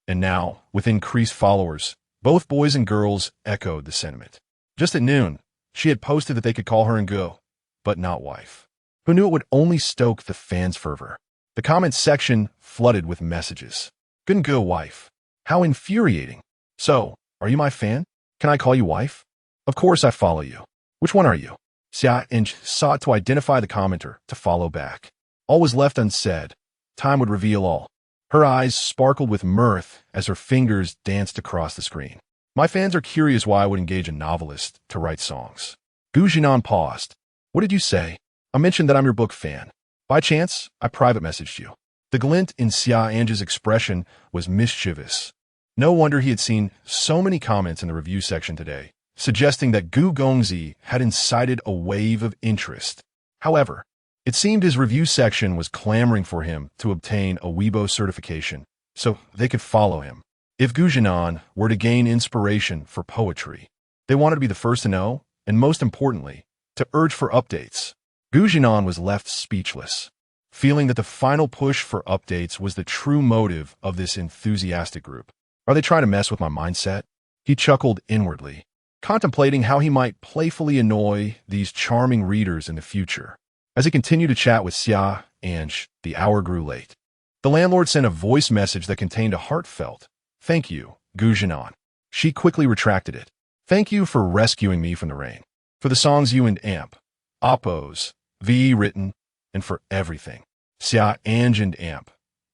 And now, with increased followers, both boys and girls echoed the sentiment. Just at noon, she had posted that they could call her Ngu, but not wife. Who knew it would only stoke the fans' fervor? The comments section flooded with messages. Ngu wife. How infuriating. So, are you my fan? Can I call you wife? Of course I follow you. Which one are you? Xia An'ge sought to identify the commenter to follow back. All was left unsaid. Time would reveal all. Her eyes sparkled with mirth as her fingers danced across the screen. My fans are curious why I would engage a novelist to write songs. Zhinan paused. What did you say? I mentioned that I'm your book fan. By chance, I private messaged you. The glint in Xia An'ge's expression was mischievous. No wonder he had seen so many comments in the review section today, suggesting that Gu Gongzi had incited a wave of interest. However, it seemed his review section was clamoring for him to obtain a Weibo certification so they could follow him. If Zhinan were to gain inspiration for poetry, they wanted to be the first to know, and most importantly, to urge for updates. Zhinan was left speechless, feeling that the final push for updates was the true motive of this enthusiastic group. Are they trying to mess with my mindset? He chuckled inwardly, contemplating how he might playfully annoy these charming readers in the future. As he continued to chat with Xia An'ge, the hour grew late. The landlord sent a voice message that contained a heartfelt, "Thank you, Zhinan." She quickly retracted it. "Thank you for rescuing me from the rain, for the songs you and Oppose, V written, and for everything." Xia An'ge and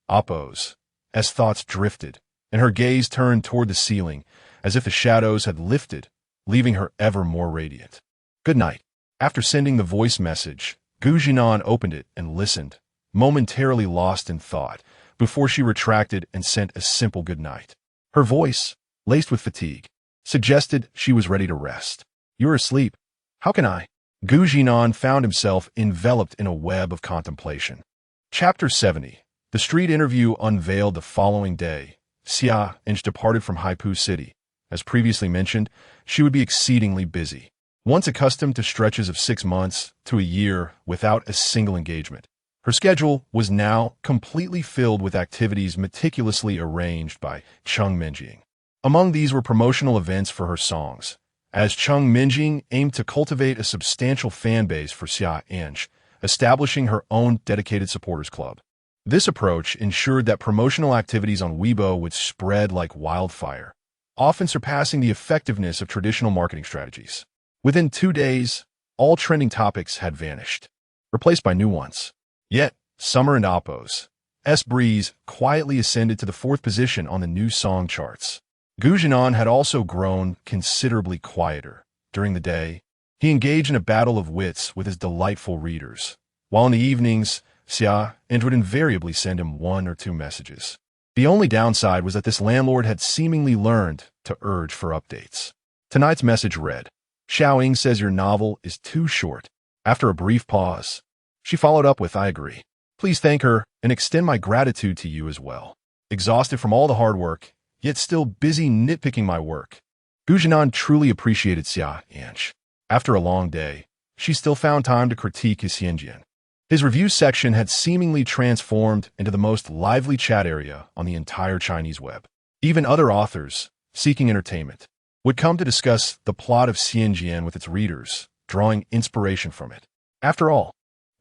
Oppose, as thoughts drifted, and her gaze turned toward the ceiling as if the shadows had lifted, leaving her ever more radiant. Good night. After sending the voice message, Zhinan opened it and listened, momentarily lost in thought, before she retracted and sent a simple good night. Her voice, laced with fatigue, suggested she was ready to rest. "You're asleep. How can I?" Zhinan found himself enveloped in a web of contemplation. Chapter 70. The street interview unveiled the following day. Xia An'ge departed from Haipu City. As previously mentioned, she would be exceedingly busy. Once accustomed to stretches of 6 months to a year without a single engagement, her schedule was now completely filled with activities meticulously arranged by Cheng Minjing. Among these were promotional events for her songs, as Cheng Minjing aimed to cultivate a substantial fan base for Xia An'ge, establishing her own dedicated supporters club. This approach ensured that promotional activities on Weibo would spread like wildfire, often surpassing the effectiveness of traditional marketing strategies. Within 2 days, all trending topics had vanished, replaced by new ones. Yet, Summer and Oppo's S-Breeze quietly ascended to the 4th position on the new song charts. Zhinan had also grown considerably quieter. During the day, he engaged in a battle of wits with his delightful readers, while in the evenings, Xia An'ge would invariably send him 1 or 2 messages. The only downside was that this landlord had seemingly learned to urge for updates. Tonight's message read, "Xiaoying says your novel is too short." After a brief pause, she followed up with, "I agree. Please thank her and extend my gratitude to you as well. Exhausted from all the hard work, yet still busy nitpicking my work." Zhinan truly appreciated Xia An'ge. After a long day, she still found time to critique his Xianjian. His review section had seemingly transformed into the most lively chat area on the entire Chinese web. Even other authors, seeking entertainment, would come to discuss the plot of Xianjian with its readers, drawing inspiration from it. After all,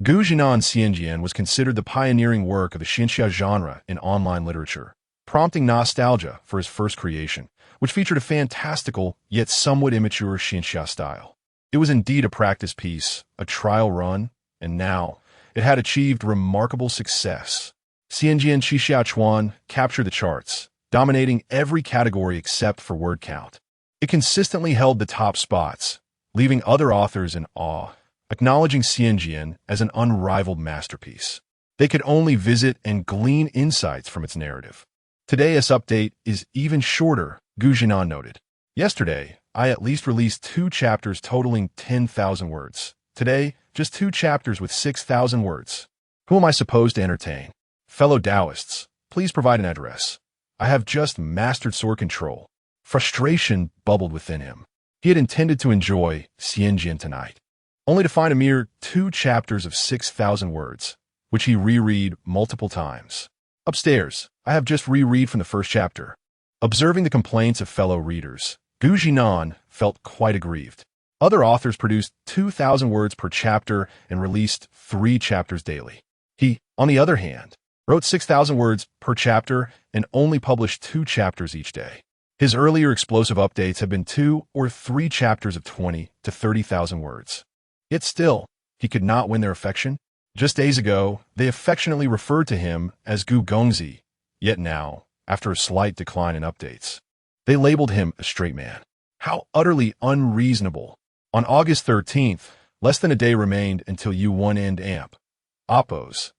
Zhinan's Xianjian was considered the pioneering work of the Xinxia genre in online literature, prompting nostalgia for his first creation, which featured a fantastical yet somewhat immature Xinxia style. It was indeed a practice piece, a trial run, and now it had achieved remarkable success. Xianjian Qixiachuan captured the charts, dominating every category except for word count. It consistently held the top spots, leaving other authors in awe, acknowledging Xianjian as an unrivaled masterpiece. They could only visit and glean insights from its narrative. Today's update is even shorter, Zhinan noted. "Yesterday, I at least released 2 chapters totaling 10,000 words. Today, just 2 chapters with 6,000 words. Who am I supposed to entertain? Fellow Taoists, please provide an address. I have just mastered sword control." Frustration bubbled within him. He had intended to enjoy Xianjian tonight, only to find a mere 2 chapters of 6,000 words, which he reread multiple times. "Upstairs, I have just reread from the first chapter." Observing the complaints of fellow readers, Zhinan felt quite aggrieved. Other authors produced 2,000 words per chapter and released 3 chapters daily. He, on the other hand, wrote 6,000 words per chapter and only published 2 chapters each day. His earlier explosive updates had been 2 or 3 chapters of 20 to 30,000 words. Yet still, he could not win their affection. Just days ago, they affectionately referred to him as Gu Gongzi, yet now, after a slight decline in updates, they labeled him a straight man. How utterly unreasonable. On August 13th, less than a day remained until U1 and AMP, Oppo's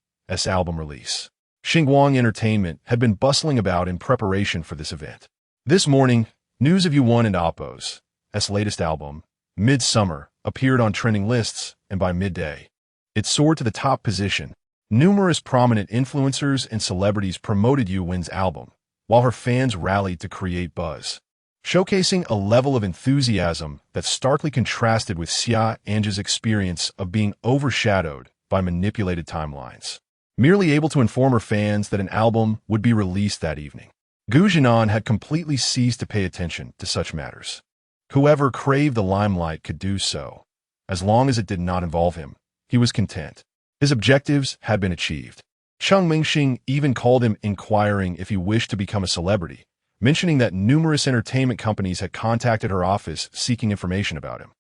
album release. Xinguang Entertainment had been bustling about in preparation for this event. This morning, news of U1 and Oppo's latest album, Midsummer, appeared on trending lists, and by midday, it soared to the top position. Numerous prominent influencers and celebrities promoted U1's album, while her fans rallied to create buzz, showcasing a level of enthusiasm that starkly contrasted with Xia An'ge's experience of being overshadowed by manipulated timelines. Merely able to inform her fans that an album would be released that evening, Zhinan had completely ceased to pay attention to such matters. Whoever craved the limelight could do so. As long as it did not involve him, he was content. His objectives had been achieved. Cheng Minjing even called him inquiring if he wished to become a celebrity, mentioning that numerous entertainment companies had contacted her office seeking information about him.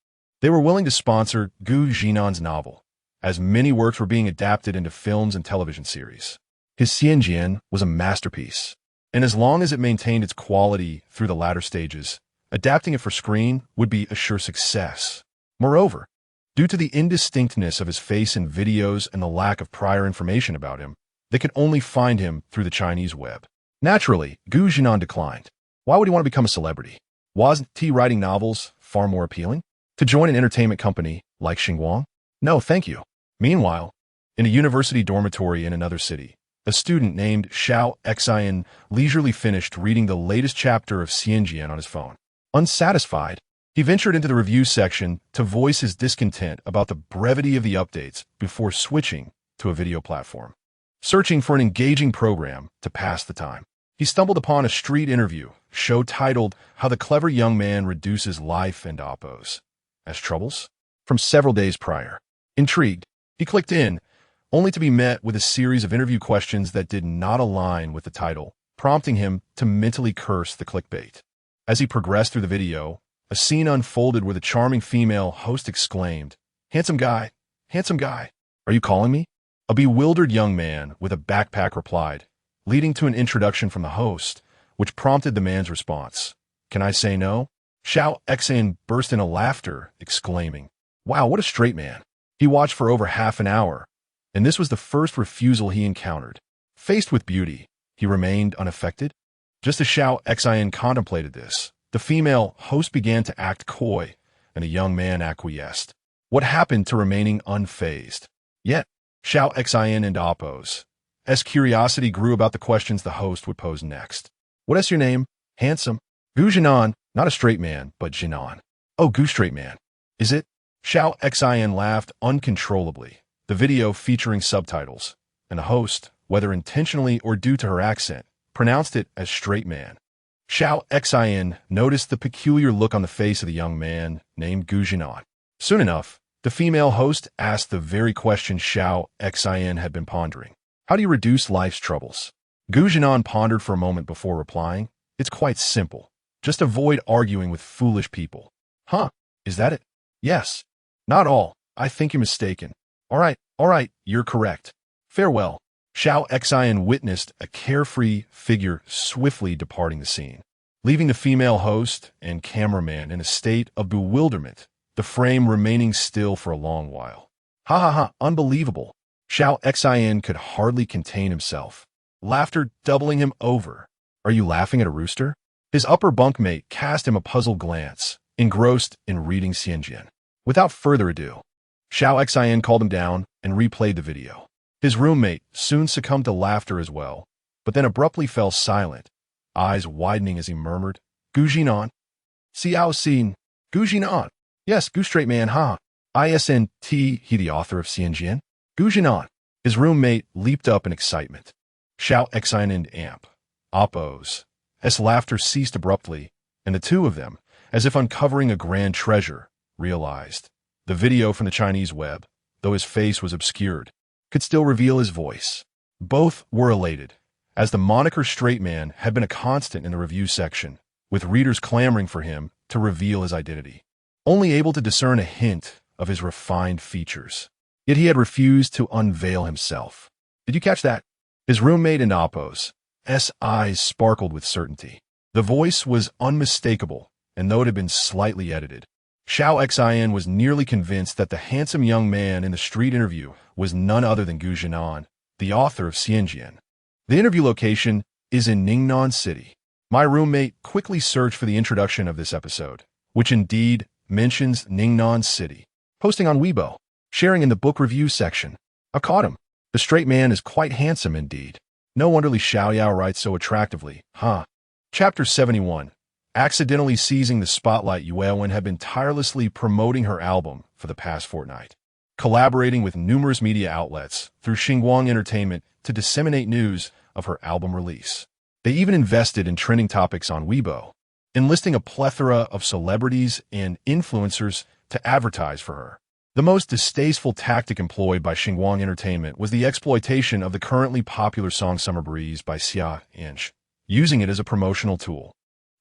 They were willing to sponsor Zhinan's novel, as many works were being adapted into films and television series. His Xianjian was a masterpiece, and as long as it maintained its quality through the latter stages, adapting it for screen would be a sure success. Moreover, due to the indistinctness of his face in videos and the lack of prior information about him, they could only find him through the Chinese web. Naturally, Zhinan declined. Why would he want to become a celebrity? Wasn't he writing novels far more appealing? To join an entertainment company like Xinguang? No, thank you. Meanwhile, in a university dormitory in another city, a student named Xia An'ge leisurely finished reading the latest chapter of Xia An'ge on his phone. Unsatisfied, he ventured into the review section to voice his discontent about the brevity of the updates before switching to a video platform. Searching for an engaging program to pass the time, he stumbled upon a street interview show titled How the Clever Young Man Reduces Life and Oppos as Troubles from several days prior. Intrigued, he clicked in, only to be met with a series of interview questions that did not align with the title, prompting him to mentally curse the clickbait. As he progressed through the video, a scene unfolded where the charming female host exclaimed, handsome guy, are you calling me?" A bewildered young man with a backpack replied, leading to an introduction from the host, which prompted the man's response. "Can I say no?" Xia An'ge burst into laughter, exclaiming, "Wow, what a straight man." He watched for over half an hour, and this was the first refusal he encountered. Faced with beauty, he remained unaffected. Just as Xia An'ge contemplated this, the female host began to act coy, and the young man acquiesced. What happened to remaining unfazed? Yet, Xia An'ge and Oppos, as curiosity grew about the questions the host would pose next. "What is your name?" "Handsome." "Zhinan, not a straight man, but Zhinan." "Oh, Gu straight man. Is it?" Xia An'ge laughed uncontrollably, the video featuring subtitles, and the host, whether intentionally or due to her accent, pronounced it as straight man. Xia An'ge noticed the peculiar look on the face of the young man named Zhinan. Soon enough, the female host asked the very question Xia An'ge had been pondering. How do you reduce life's troubles? Zhinan pondered for a moment before replying. It's quite simple. Just avoid arguing with foolish people. Huh? Is that it? Yes. Not all. I think you're mistaken. All right, you're correct. Farewell. Xia An'ge witnessed a carefree figure swiftly departing the scene, leaving the female host and cameraman in a state of bewilderment, the frame remaining still for a long while. Ha ha ha, unbelievable. Xia An'ge could hardly contain himself, laughter doubling him over. Are you laughing at a rooster? His upper bunkmate cast him a puzzled glance, engrossed in reading Xia An'ge. Without further ado, Xia An'ge called him down and replayed the video. His roommate soon succumbed to laughter as well, but then abruptly fell silent, eyes widening as he murmured, Zhinan. Xiao Xin, Zhinan. Yes, Gu straight man, ha. Isn't he the author of Xia An'ge? Zhinan. His roommate leaped up in excitement. Xia An'ge and Amp. Oppos. As laughter ceased abruptly, and the two of them, as if uncovering a grand treasure, realized. The video from the Chinese web, though his face was obscured, could still reveal his voice. Both were elated, as the moniker straight man had been a constant in the review section, with readers clamoring for him to reveal his identity, only able to discern a hint of his refined features. Yet he had refused to unveil himself. Did you catch that? His roommate and Oppos' eyes sparkled with certainty. The voice was unmistakable, and though it had been slightly edited, Xia An'ge was nearly convinced that the handsome young man in the street interview was none other than Zhinan, the author of Xia An'ge. The interview location is in Ningnan City. My roommate quickly searched for the introduction of this episode, which indeed mentions Ningnan City, posting on Weibo, sharing in the book review section. I caught him. The straight man is quite handsome indeed. No wonder Li Xiaoyao writes so attractively, huh? Chapter 71. Accidentally seizing the spotlight, Yue Wen had been tirelessly promoting her album for the past fortnight, collaborating with numerous media outlets through Xinguang Entertainment to disseminate news of her album release. They even invested in trending topics on Weibo, enlisting a plethora of celebrities and influencers to advertise for her. The most distasteful tactic employed by Xinguang Entertainment was the exploitation of the currently popular song Summer Breeze by Xia An'ge, using it as a promotional tool.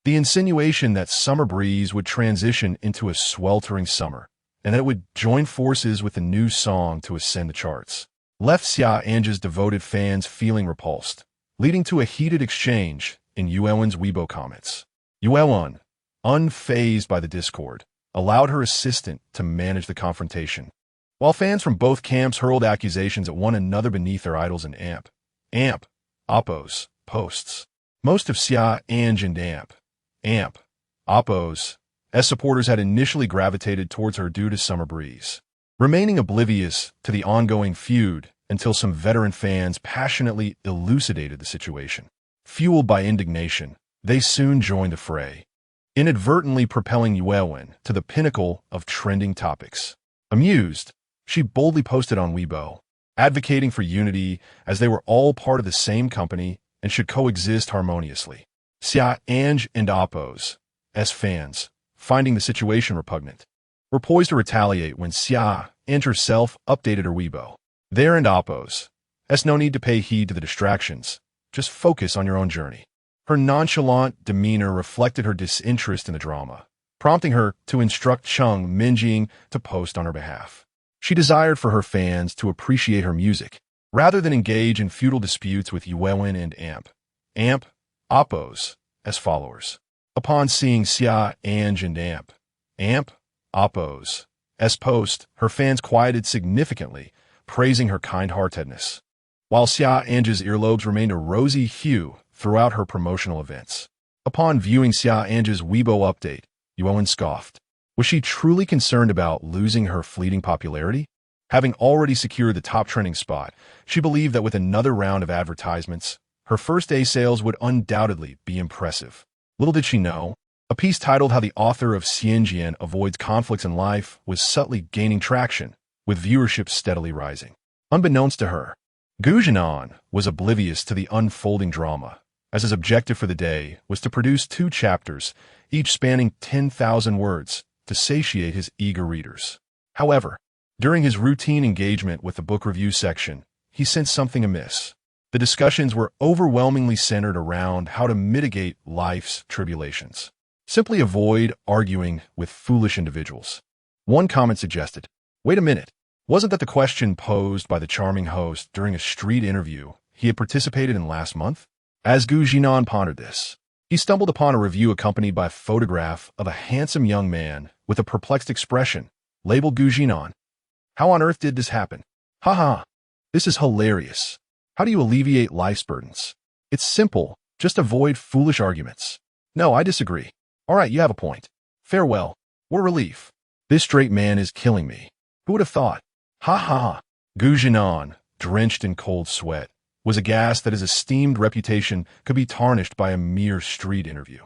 The insinuation that Summer Breeze would transition into a sweltering summer, and that it would join forces with the new song to ascend the charts, left Xia An'ge's devoted fans feeling repulsed, leading to a heated exchange in Yuewen's Weibo comments. Yuewen, unfazed by the discord, allowed her assistant to manage the confrontation, while fans from both camps hurled accusations at one another beneath their idols in Oppo's posts. Most of Xia An'ge and Oppo's supporters had initially gravitated towards her due to Summer Breeze, remaining oblivious to the ongoing feud until some veteran fans passionately elucidated the situation. Fueled by indignation, they soon joined the fray, inadvertently propelling Yuewen to the pinnacle of trending topics. Amused, she boldly posted on Weibo, advocating for unity as they were all part of the same company and should coexist harmoniously. Xia An'ge and Oppo's fans, finding the situation repugnant, were poised to retaliate when Xia An'ge herself updated her Weibo. There and Oppo's no need to pay heed to the distractions, just focus on your own journey. Her nonchalant demeanor reflected her disinterest in the drama, prompting her to instruct Chung Minjing to post on her behalf. She desired for her fans to appreciate her music, rather than engage in feudal disputes with Yuewen and Oppo's followers. Upon seeing Xia An'ge and Oppo's post, her fans quieted significantly, praising her kind-heartedness, while Xia An'ge's earlobes remained a rosy hue throughout her promotional events. Upon viewing Xia An'ge's Weibo update, Yuewen scoffed. Was she truly concerned about losing her fleeting popularity? Having already secured the top trending spot, she believed that with another round of advertisements, her first day sales would undoubtedly be impressive. Little did she know, a piece titled How the Author of Xinjian Avoids Conflicts in Life was subtly gaining traction, with viewership steadily rising. Unbeknownst to her, Zhinan was oblivious to the unfolding drama, as his objective for the day was to produce 2 chapters, each spanning 10,000 words, to satiate his eager readers. However, during his routine engagement with the book review section, he sensed something amiss. The discussions were overwhelmingly centered around how to mitigate life's tribulations. Simply avoid arguing with foolish individuals. One comment suggested, wait a minute, wasn't that the question posed by the charming host during a street interview he had participated in last month? As Zhinan pondered this, he stumbled upon a review accompanied by a photograph of a handsome young man with a perplexed expression, labeled Zhinan. How on earth did this happen? Haha, this is hilarious. How do you alleviate life's burdens? It's simple, just avoid foolish arguments. No, I disagree. All right, you have a point. Farewell. What a relief. This straight man is killing me. Who would have thought? Ha ha ha. Zhinan, drenched in cold sweat, was aghast that his esteemed reputation could be tarnished by a mere street interview.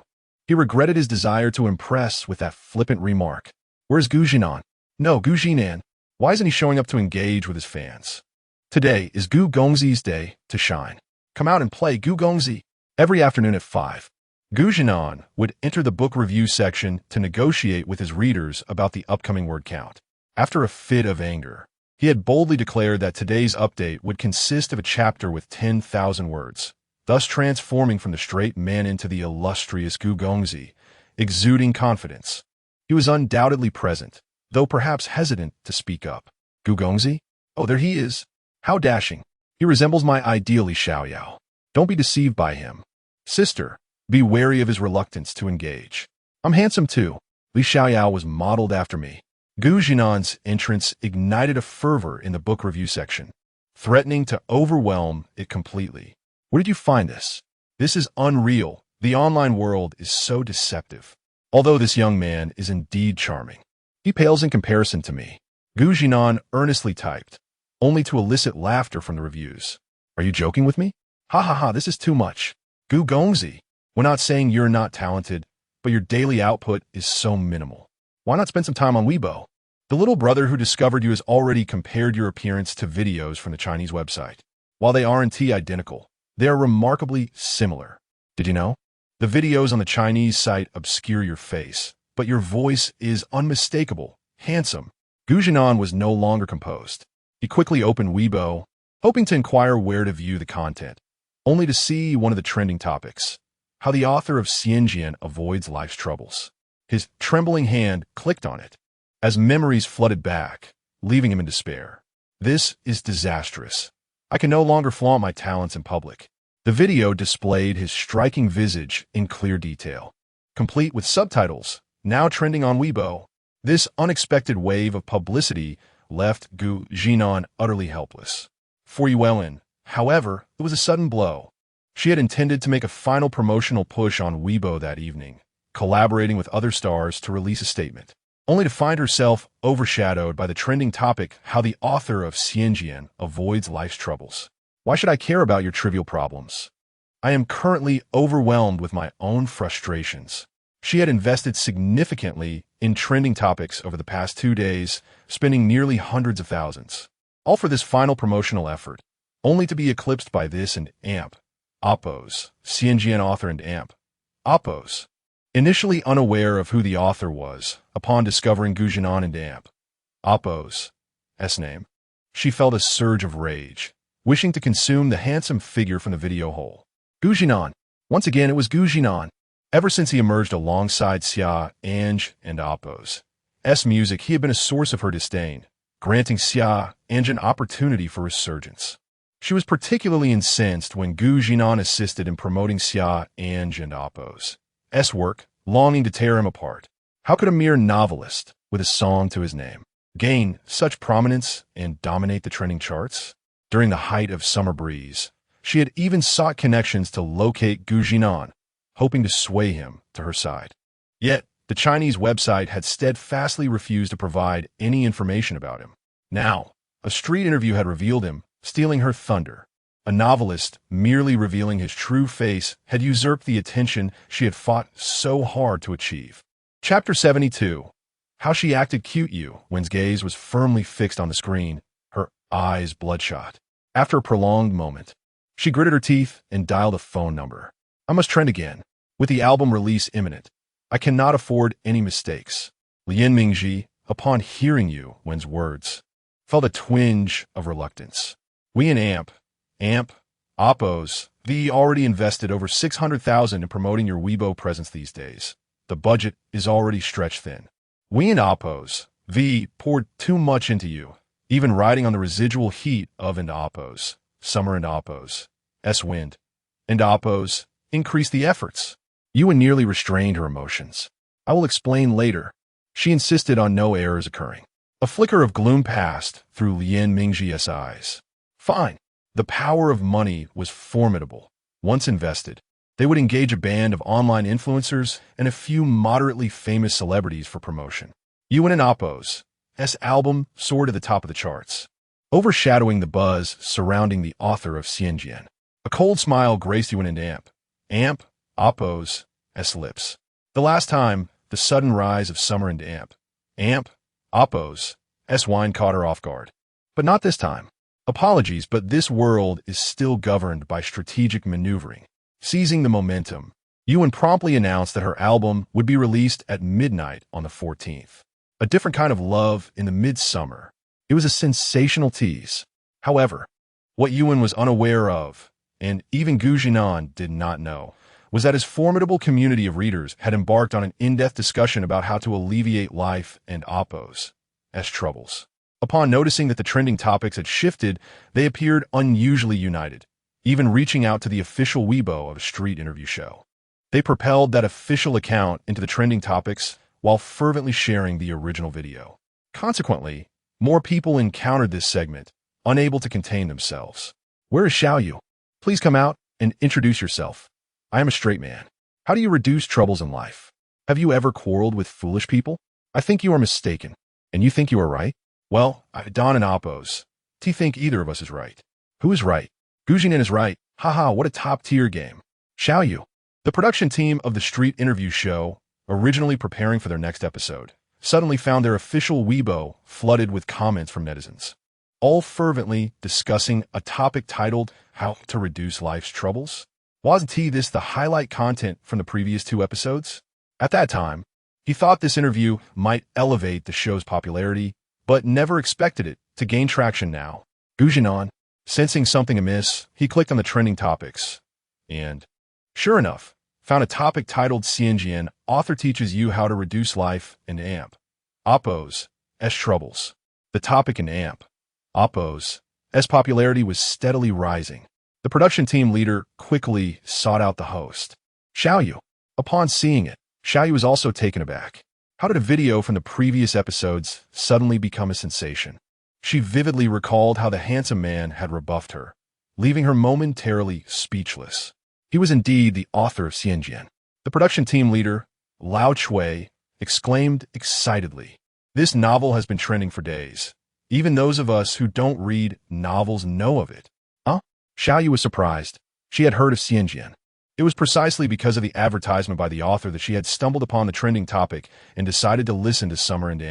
He regretted his desire to impress with that flippant remark. Where's Zhinan? No, Zhinan. Why isn't he showing up to engage with his fans? Today is Gu Gongzi's day to shine. Come out and play Gu Gongzi. Every afternoon at 5. Zhinan would enter the book review section to negotiate with his readers about the upcoming word count. After a fit of anger, he had boldly declared that today's update would consist of a chapter with 10,000 words, thus transforming from the straight man into the illustrious Gu Gongzi, exuding confidence. He was undoubtedly present, though perhaps hesitant to speak up. Gu Gongzi? Oh, there he is. How dashing. He resembles my ideal Li Xiaoyao. Don't be deceived by him. Sister, be wary of his reluctance to engage. I'm handsome too. Li Xiaoyao was modeled after me. Zhinan's entrance ignited a fervor in the book review section, threatening to overwhelm it completely. Where did you find this? This is unreal. The online world is so deceptive. Although this young man is indeed charming, he pales in comparison to me. Zhinan earnestly typed, only to elicit laughter from the reviews. Are you joking with me? Ha ha ha, this is too much. Gu Gongzi, we're not saying you're not talented, but your daily output is so minimal. Why not spend some time on Weibo? The little brother who discovered you has already compared your appearance to videos from the Chinese website. While they aren't identical, they are remarkably similar. Did you know? The videos on the Chinese site obscure your face, but your voice is unmistakable, handsome. Zhinan was no longer composed. He quickly opened Weibo, hoping to inquire where to view the content, only to see one of the trending topics, how the author of Xinjian avoids life's troubles. His trembling hand clicked on it, as memories flooded back, leaving him in despair. This is disastrous. I can no longer flaunt my talents in public. The video displayed his striking visage in clear detail, complete with subtitles, now trending on Weibo. This unexpected wave of publicity left Zhinan utterly helpless. For Yuan, however, it was a sudden blow. She had intended to make a final promotional push on Weibo that evening, collaborating with other stars to release a statement, only to find herself overshadowed by the trending topic how the author of Xia An'ge avoids life's troubles. Why should I care about your trivial problems? I am currently overwhelmed with my own frustrations. She had invested significantly in trending topics over the past 2 days, spending nearly hundreds of thousands, all for this final promotional effort, only to be eclipsed by this and AMP. Oppos, Xia An'ge author and AMP. Oppos. Initially unaware of who the author was, upon discovering Zhinan and AMP. Oppos' name, she felt a surge of rage, wishing to consume the handsome figure from the video hole. Zhinan. Once again, it was Zhinan. Ever since he emerged alongside Xia An'ge and Oppos' music, he had been a source of her disdain, granting Xia An'ge an opportunity for resurgence. She was particularly incensed when Zhinan assisted in promoting Xia An'ge and Oppos' work, longing to tear him apart. How could a mere novelist, with a song to his name, gain such prominence and dominate the trending charts? During the height of Summer Breeze, she had even sought connections to locate Zhinan, hoping to sway him to her side. Yet, the Chinese website had steadfastly refused to provide any information about him. Now, a street interview had revealed him, stealing her thunder. A novelist, merely revealing his true face, had usurped the attention she had fought so hard to achieve. Chapter 72. How she acted cute Wen's gaze was firmly fixed on the screen, her eyes bloodshot. After a prolonged moment, she gritted her teeth and dialed a phone number. I must trend again. With the album release imminent, I cannot afford any mistakes. Lian Mingji, upon hearing Wen's words, felt a twinge of reluctance. We and AMP, Oppos, the already invested over 600,000 in promoting your Weibo presence these days. The budget is already stretched thin. We and Oppos, V poured too much into you, even riding on the residual heat of and Oppos, Summer and Oppos, wind, and Oppos, increased the efforts. Yuan nearly restrained her emotions. I will explain later. She insisted on no errors occurring. A flicker of gloom passed through Lian Mingji's eyes. Fine. The power of money was formidable. Once invested, they would engage a band of online influencers and a few moderately famous celebrities for promotion. Yuan and Oppos' album soared to the top of the charts, overshadowing the buzz surrounding the author of Xia An'ge. A cold smile graced Yuan and AMP, Oppos' lips. The last time, the sudden rise of Summer and AMP, Oppos' wine caught her off guard. But not this time. Apologies, but this world is still governed by strategic maneuvering. Seizing the momentum, Yuan promptly announced that her album would be released at midnight on the 14th. A different kind of love in the midsummer. It was a sensational tease. However, what Yuan was unaware of, and even Zhinan did not know, was that his formidable community of readers had embarked on an in-depth discussion about how to alleviate life and Oppos' troubles. Upon noticing that the trending topics had shifted, they appeared unusually united, even reaching out to the official Weibo of a street interview show. They propelled that official account into the trending topics while fervently sharing the original video. Consequently, more people encountered this segment, unable to contain themselves. Where is Xiaoyu? Please come out and introduce yourself. I am a straight man. How do you reduce troubles in life? Have you ever quarreled with foolish people? I think you are mistaken. And you think you are right? Well, Don and Oppos. Do you think either of us is right? Who is right? Zhinan is right. Haha, what a top-tier game. Xiaoyu. The production team of the street interview show, originally preparing for their next episode, suddenly found their official Weibo flooded with comments from netizens, all fervently discussing a topic titled How to Reduce Life's Troubles. Wasn't this the highlight content from the previous 2 episodes? At that time, he thought this interview might elevate the show's popularity, but never expected it to gain traction now. Zhinan, sensing something amiss, he clicked on the trending topics, and, sure enough, found a topic titled Xia An'ge, author teaches you how to reduce life and AMP. Oppos' troubles. The topic in AMP. Oppos' popularity was steadily rising, The production team leader quickly sought out the host, Xiaoyu. Upon seeing it, Xiaoyu was also taken aback. How did a video from the previous episodes suddenly become a sensation? She vividly recalled how the handsome man had rebuffed her, leaving her momentarily speechless. He was indeed the author of Xia An'ge. The production team leader, Lao Chui, exclaimed excitedly. This novel has been trending for days. Even those of us who don't read novels know of it. Huh? Xiaoyu was surprised. She had heard of Xia An'ge. It was precisely because of the advertisement by the author that she had stumbled upon the trending topic and decided to listen to Summer and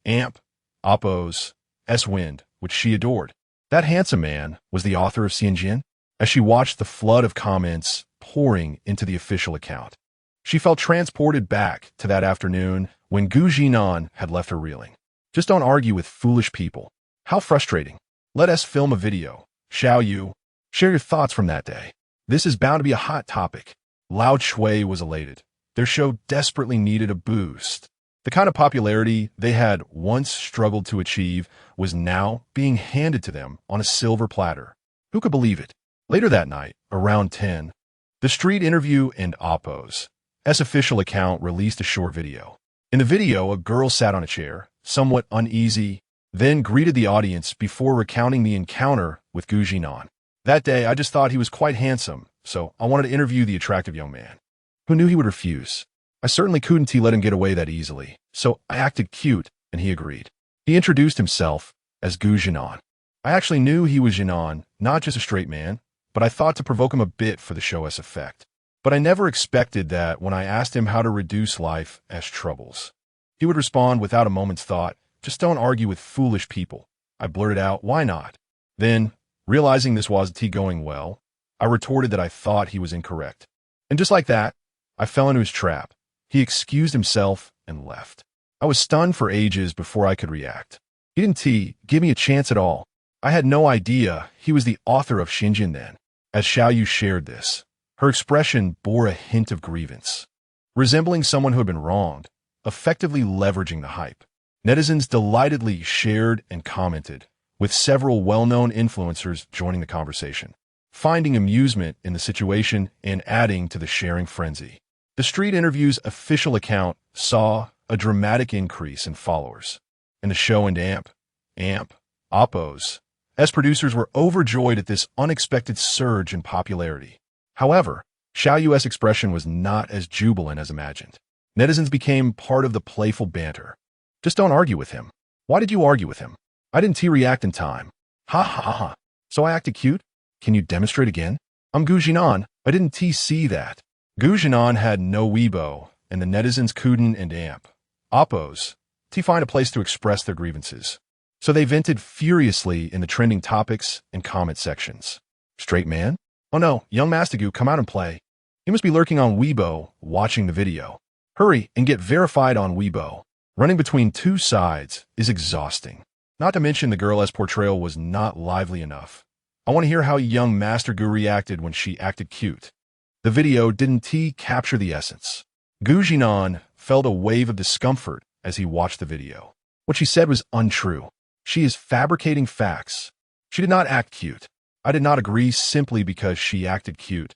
Amp, Oppo's S-Wind, which she adored. That handsome man was the author of Xia An'ge. As she watched the flood of comments pouring into the official account, she felt transported back to that afternoon when Zhinan had left her reeling. Just don't argue with foolish people. How frustrating. Let us film a video. Xiaoyu, share your thoughts from that day. This is bound to be a hot topic. Lao Chui was elated. Their show desperately needed a boost. The kind of popularity they had once struggled to achieve was now being handed to them on a silver platter. Who could believe it? Later that night, around 10, the Street Interview and Oppo's official account released a short video. In the video, a girl sat on a chair, somewhat uneasy, then greeted the audience before recounting the encounter with Zhinan. That day, I just thought he was quite handsome, so I wanted to interview the attractive young man. Who knew he would refuse? I certainly couldn't let him get away that easily, so I acted cute, and he agreed. He introduced himself as Zhinan. I actually knew he was Zhinan, not just a straight man, but I thought to provoke him a bit for the show's effect. But I never expected that when I asked him how to reduce life as troubles, he would respond without a moment's thought, just don't argue with foolish people. I blurted out, why not? Then, realizing this wasn't going well, I retorted that I thought he was incorrect. And just like that, I fell into his trap. He excused himself and left. I was stunned for ages before I could react. He didn't give me a chance at all. I had no idea he was the author of Xia An'ge then. As Xiaoyu shared this, her expression bore a hint of grievance, resembling someone who had been wronged, effectively leveraging the hype. Netizens delightedly shared and commented, with several well-known influencers joining the conversation, finding amusement in the situation and adding to the sharing frenzy. The Street Interview's official account saw a dramatic increase in followers, and the show and Oppo's producers were overjoyed at this unexpected surge in popularity. However, Xiaoyu's expression was not as jubilant as imagined. Netizens became part of the playful banter. Just don't argue with him. Why did you argue with him? I didn't react in time. Ha ha ha ha. So I acted cute? Can you demonstrate again? I'm Zhinan. I didn't see that. Zhinan had no Weibo, and the netizens couldn't and Oppo's find a place to express their grievances. So they vented furiously in the trending topics and comment sections. Straight man? Oh no, young Mastigu, come out and play. You must be lurking on Weibo, watching the video. Hurry and get verified on Weibo. Running between two sides is exhausting. Not to mention the girl's portrayal was not lively enough. I want to hear how young Master Gu reacted when she acted cute. The video didn't capture the essence. Zhinan felt a wave of discomfort as he watched the video. What she said was untrue. She is fabricating facts. She did not act cute. I did not agree simply because she acted cute.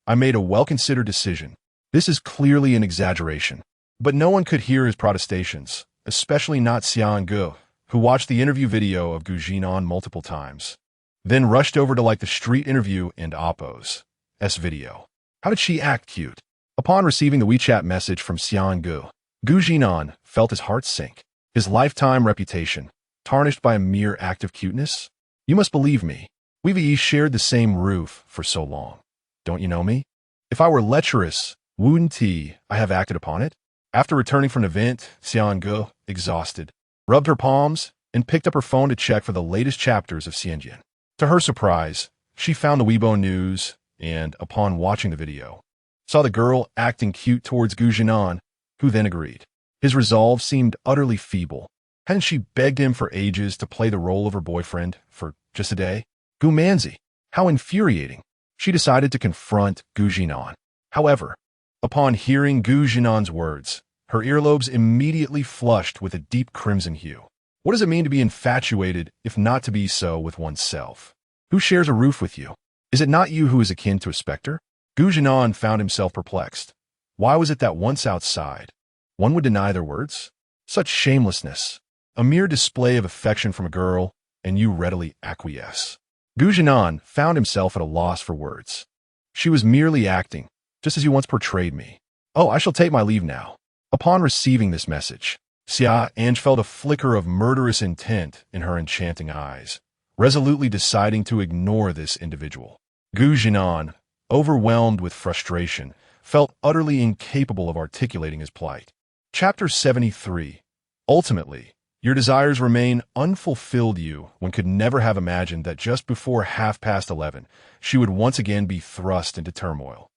I made a well-considered decision. This is clearly an exaggeration. But no one could hear his protestations, especially not Xia An'ge, who watched the interview video of Zhinan multiple times, then rushed over to like the Street Interview and Oppo's video. How did she act cute? Upon receiving the WeChat message from Xia An'ge, Zhinan felt his heart sink. His lifetime reputation, tarnished by a mere act of cuteness? You must believe me. We've shared the same roof for so long. Don't you know me? If I were lecherous, wouldn't I have acted upon it? After returning from an event, Xia An'ge, exhausted, rubbed her palms and picked up her phone to check for the latest chapters of Xia An'ge. To her surprise, she found the Weibo news and, upon watching the video, saw the girl acting cute towards Zhinan, who then agreed. His resolve seemed utterly feeble. Hadn't she begged him for ages to play the role of her boyfriend for just a day? Gumanzi, how infuriating. She decided to confront Zhinan. However, upon hearing Zhinan's words, her earlobes immediately flushed with a deep crimson hue. What does it mean to be infatuated if not to be so with oneself? Who shares a roof with you? Is it not you who is akin to a specter? Zhinan found himself perplexed. Why was it that once outside, one would deny their words? Such shamelessness. A mere display of affection from a girl, and you readily acquiesce. Zhinan found himself at a loss for words. She was merely acting, just as you once portrayed me. Oh, I shall take my leave now. Upon receiving this message, Xia An'ge felt a flicker of murderous intent in her enchanting eyes, resolutely deciding to ignore this individual. Zhinan, overwhelmed with frustration, felt utterly incapable of articulating his plight. Chapter 73. Ultimately, your desires remain unfulfilled. One could never have imagined that just before 11:30, she would once again be thrust into turmoil.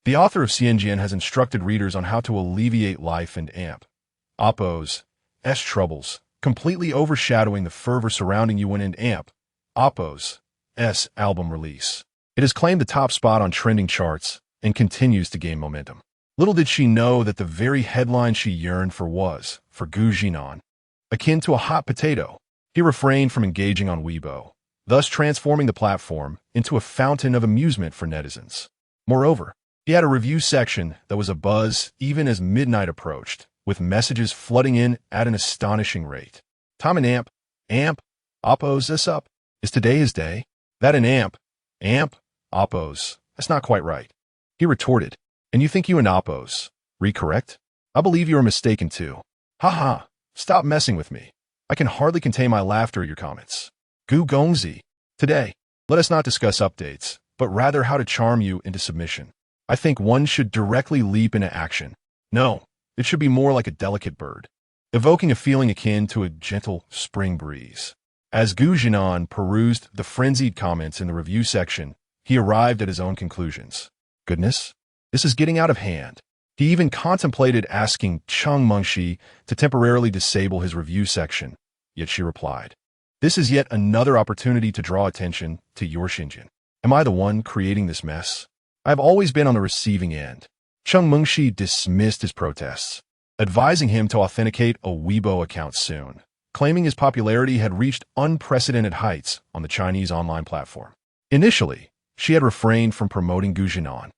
The author of Xia An'ge has instructed readers on how to alleviate life and Oppo's troubles, completely overshadowing the fervor surrounding you when Oppo's album release. It has claimed the top spot on trending charts and continues to gain momentum. Little did she know that the very headline she yearned for was, for Zhinan, akin to a hot potato. He refrained from engaging on Weibo, thus transforming the platform into a fountain of amusement for netizens. Moreover, he had a review section that was abuzz even as midnight approached, with messages flooding in at an astonishing rate. Tom and Oppo's this up? Is today his day? That an Oppo's, that's not quite right. He retorted, and you think you and Oppo's correct? I believe you are mistaken too. Ha ha, stop messing with me. I can hardly contain my laughter at your comments. Gu Gongzi. Today, let us not discuss updates, but rather how to charm you into submission. I think one should directly leap into action. No, it should be more like a delicate bird, evoking a feeling akin to a gentle spring breeze. As Zhinan perused the frenzied comments in the review section, he arrived at his own conclusions. Goodness, this is getting out of hand. He even contemplated asking Cheng Mengxi to temporarily disable his review section, yet she replied, "This is yet another opportunity to draw attention to your Xinjiang. Am I the one creating this mess? I have always been on the receiving end." Cheng Mengxi dismissed his protests, advising him to authenticate a Weibo account soon, claiming his popularity had reached unprecedented heights on the Chinese online platform. Initially, she had refrained from promoting Zhinan,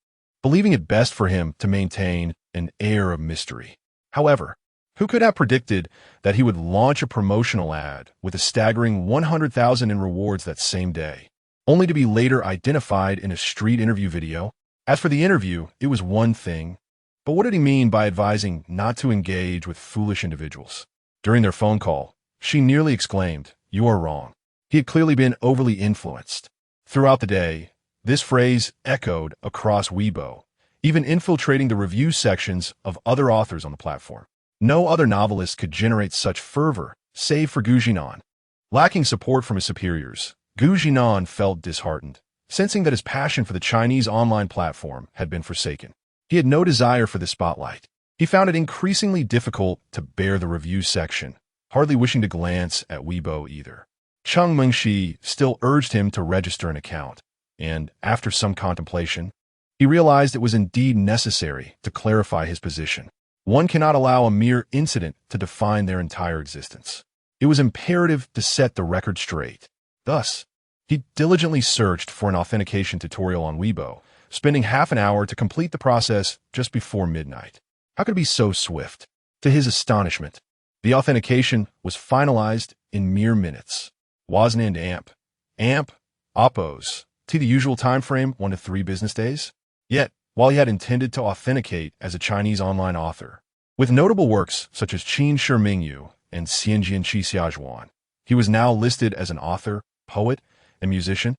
believing it best for him to maintain an air of mystery. However, who could have predicted that he would launch a promotional ad with a staggering 100,000 in rewards that same day, only to be later identified in a street interview video? As for the interview, it was one thing, but what did he mean by advising not to engage with foolish individuals? During their phone call, she nearly exclaimed, "You are wrong." He had clearly been overly influenced. Throughout the day, this phrase echoed across Weibo, even infiltrating the review sections of other authors on the platform. No other novelist could generate such fervor, save for Zhinan. Lacking support from his superiors, Zhinan felt disheartened, sensing that his passion for the Chinese online platform had been forsaken. He had no desire for the spotlight. He found it increasingly difficult to bear the review section, hardly wishing to glance at Weibo either. Cheng Mengxi still urged him to register an account, and, after some contemplation, he realized it was indeed necessary to clarify his position. One cannot allow a mere incident to define their entire existence. It was imperative to set the record straight. Thus, he diligently searched for an authentication tutorial on Weibo, spending half an hour to complete the process just before midnight. How could it be so swift? To his astonishment, the authentication was finalized in mere minutes. Wasn't Oppo's to the usual time frame, 1 to 3 business days? Yet, while he had intended to authenticate as a Chinese online author, with notable works such as Qin Shi Mingyu and Xianjian Qi Xiaozhuan, he was now listed as an author, poet, and musician.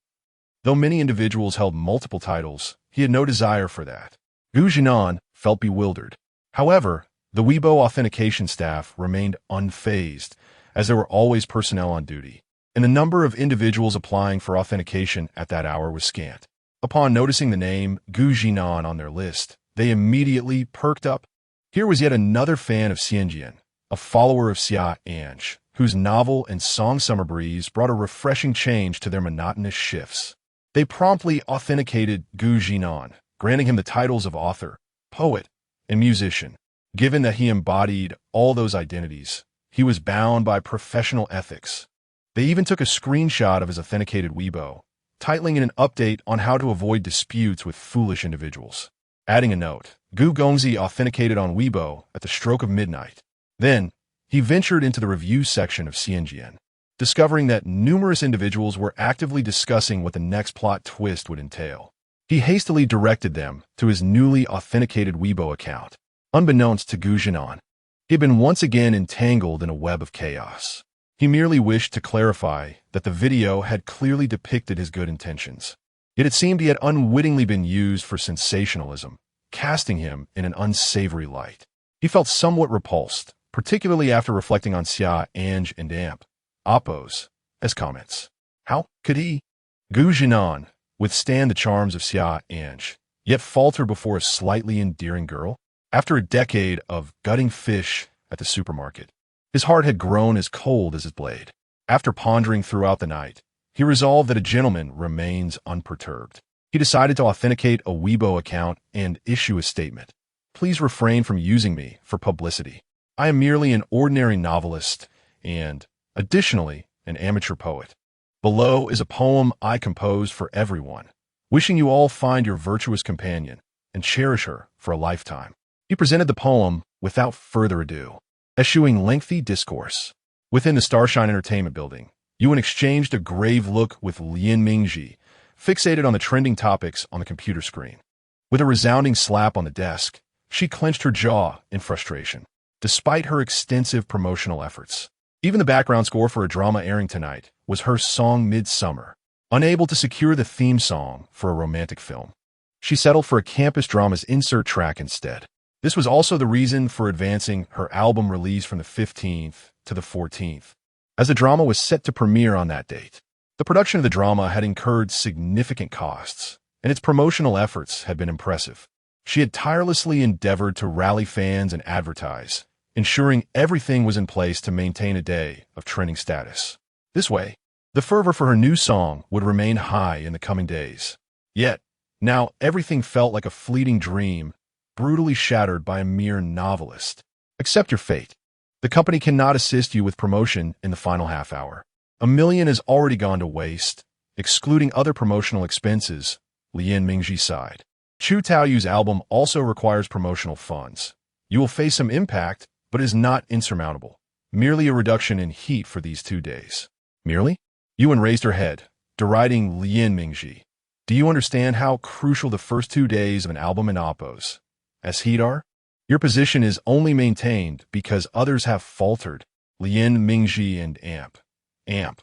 Though many individuals held multiple titles, he had no desire for that. Zhinan felt bewildered. However, the Weibo authentication staff remained unfazed, as there were always personnel on duty, and the number of individuals applying for authentication at that hour was scant. Upon noticing the name Zhinan on their list, they immediately perked up. Here was yet another fan of Xinjiang, a follower of Xia An'ge, whose novel and song Summer Breeze brought a refreshing change to their monotonous shifts. They promptly authenticated Zhinan, granting him the titles of author, poet, and musician. Given that he embodied all those identities, he was bound by professional ethics. They even took a screenshot of his authenticated Weibo, titling in an update on how to avoid disputes with foolish individuals. Adding a note, Gu Gongzi authenticated on Weibo at the stroke of midnight. Then, he ventured into the review section of Xia An'ge, discovering that numerous individuals were actively discussing what the next plot twist would entail. He hastily directed them to his newly authenticated Weibo account. Unbeknownst to Gu Zhinan, he had been once again entangled in a web of chaos. He merely wished to clarify that the video had clearly depicted his good intentions. Yet it seemed he had unwittingly been used for sensationalism, casting him in an unsavory light. He felt somewhat repulsed, particularly after reflecting on Xia An'ge and Oppo's as comments. How could he, Gu Zhinan, withstand the charms of Xia An'ge, yet falter before a slightly endearing girl? After a decade of gutting fish at the supermarket, his heart had grown as cold as his blade. After pondering throughout the night, he resolved that a gentleman remains unperturbed. He decided to authenticate a Weibo account and issue a statement. Please refrain from using me for publicity. I am merely an ordinary novelist and, additionally, an amateur poet. Below is a poem I composed for everyone, wishing you all find your virtuous companion and cherish her for a lifetime. He presented the poem without further ado, eschewing lengthy discourse. Within the Starshine Entertainment building, Yuan exchanged a grave look with Lian Mingji, fixated on the trending topics on the computer screen. With a resounding slap on the desk, she clenched her jaw in frustration. Despite her extensive promotional efforts, even the background score for a drama airing tonight was her song Midsummer. Unable to secure the theme song for a romantic film, she settled for a campus drama's insert track instead. This was also the reason for advancing her album release from the 15th to the 14th, as the drama was set to premiere on that date. The production of the drama had incurred significant costs, and its promotional efforts had been impressive. She had tirelessly endeavored to rally fans and advertise, ensuring everything was in place to maintain a day of trending status. This way, the fervor for her new song would remain high in the coming days. Yet, now everything felt like a fleeting dream, brutally shattered by a mere novelist. Accept your fate. The company cannot assist you with promotion in the final half hour. $1 million has already gone to waste, excluding other promotional expenses, Lian Mingji sighed. Chu Taoyu's album also requires promotional funds. You will face some impact, but is not insurmountable. Merely a reduction in heat for these 2 days. Merely? Yuan raised her head, deriding Lian Mingji. Do you understand how crucial the first 2 days of an album in Oppo's as heat are? Your position is only maintained because others have faltered. Lian Mingji and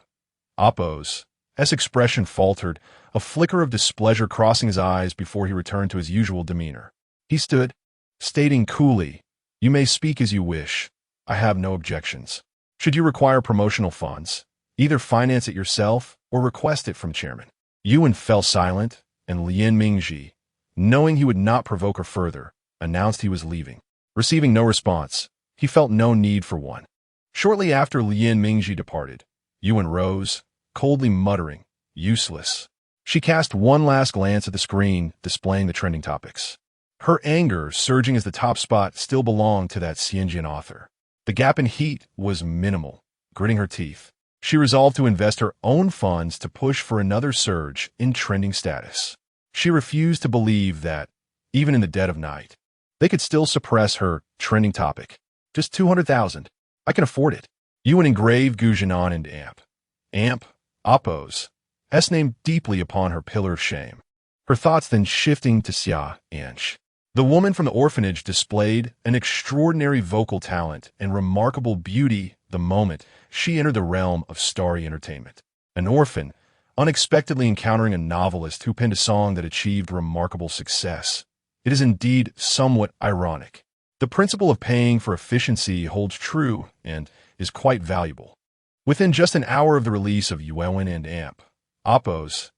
Oppo's expression faltered, a flicker of displeasure crossing his eyes before he returned to his usual demeanor. He stood, stating coolly, "You may speak as you wish. I have no objections. Should you require promotional funds, either finance it yourself or request it from chairman." Yuan fell silent, and Lian Mingji, knowing he would not provoke her further, announced he was leaving. Receiving no response, he felt no need for one. Shortly after Lian Mingji departed, Yuan rose, coldly muttering, "Useless." She cast one last glance at the screen displaying the trending topics. Her anger surging as the top spot still belonged to that Xianjian author. The gap in heat was minimal. Gritting her teeth, she resolved to invest her own funds to push for another surge in trending status. She refused to believe that, even in the dead of night, they could still suppress her trending topic. Just 200,000. I can afford it. Yuan engraved Gu Zhinan and Oppo's name deeply upon her pillar of shame. Her thoughts then shifting to Xia An'ge. The woman from the orphanage displayed an extraordinary vocal talent and remarkable beauty the moment she entered the realm of starry entertainment. An orphan, unexpectedly encountering a novelist who penned a song that achieved remarkable success. It is indeed somewhat ironic. The principle of paying for efficiency holds true and is quite valuable. Within just an hour of the release of Yuan and Oppo's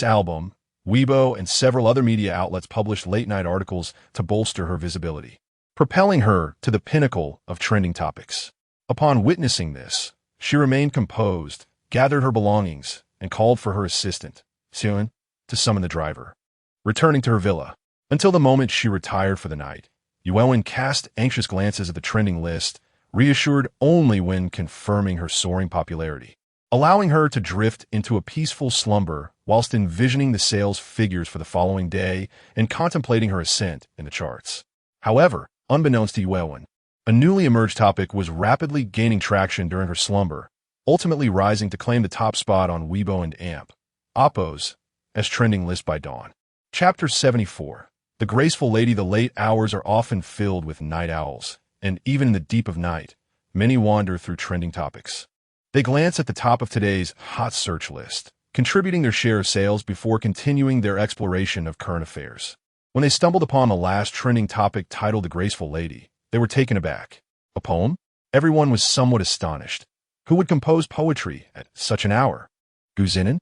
album, Weibo and several other media outlets published late-night articles to bolster her visibility, propelling her to the pinnacle of trending topics. Upon witnessing this, she remained composed, gathered her belongings, and called for her assistant, Zhinan, to summon the driver. Returning to her villa, until the moment she retired for the night, Yuan cast anxious glances at the trending list, reassured only when confirming her soaring popularity. allowing her to drift into a peaceful slumber whilst envisioning the sales figures for the following day and contemplating her ascent in the charts. However, unbeknownst to Yuewon, a newly emerged topic was rapidly gaining traction during her slumber, ultimately rising to claim the top spot on Weibo and AMP, Oppo's, as trending list by dawn. Chapter 74. The graceful lady. The late hours are often filled with night owls, and even in the deep of night, many wander through trending topics. They glance at the top of today's hot search list, contributing their share of sales before continuing their exploration of current affairs. When they stumbled upon the last trending topic titled The Graceful Lady, they were taken aback. A poem? Everyone was somewhat astonished. Who would compose poetry at such an hour? Zhinan?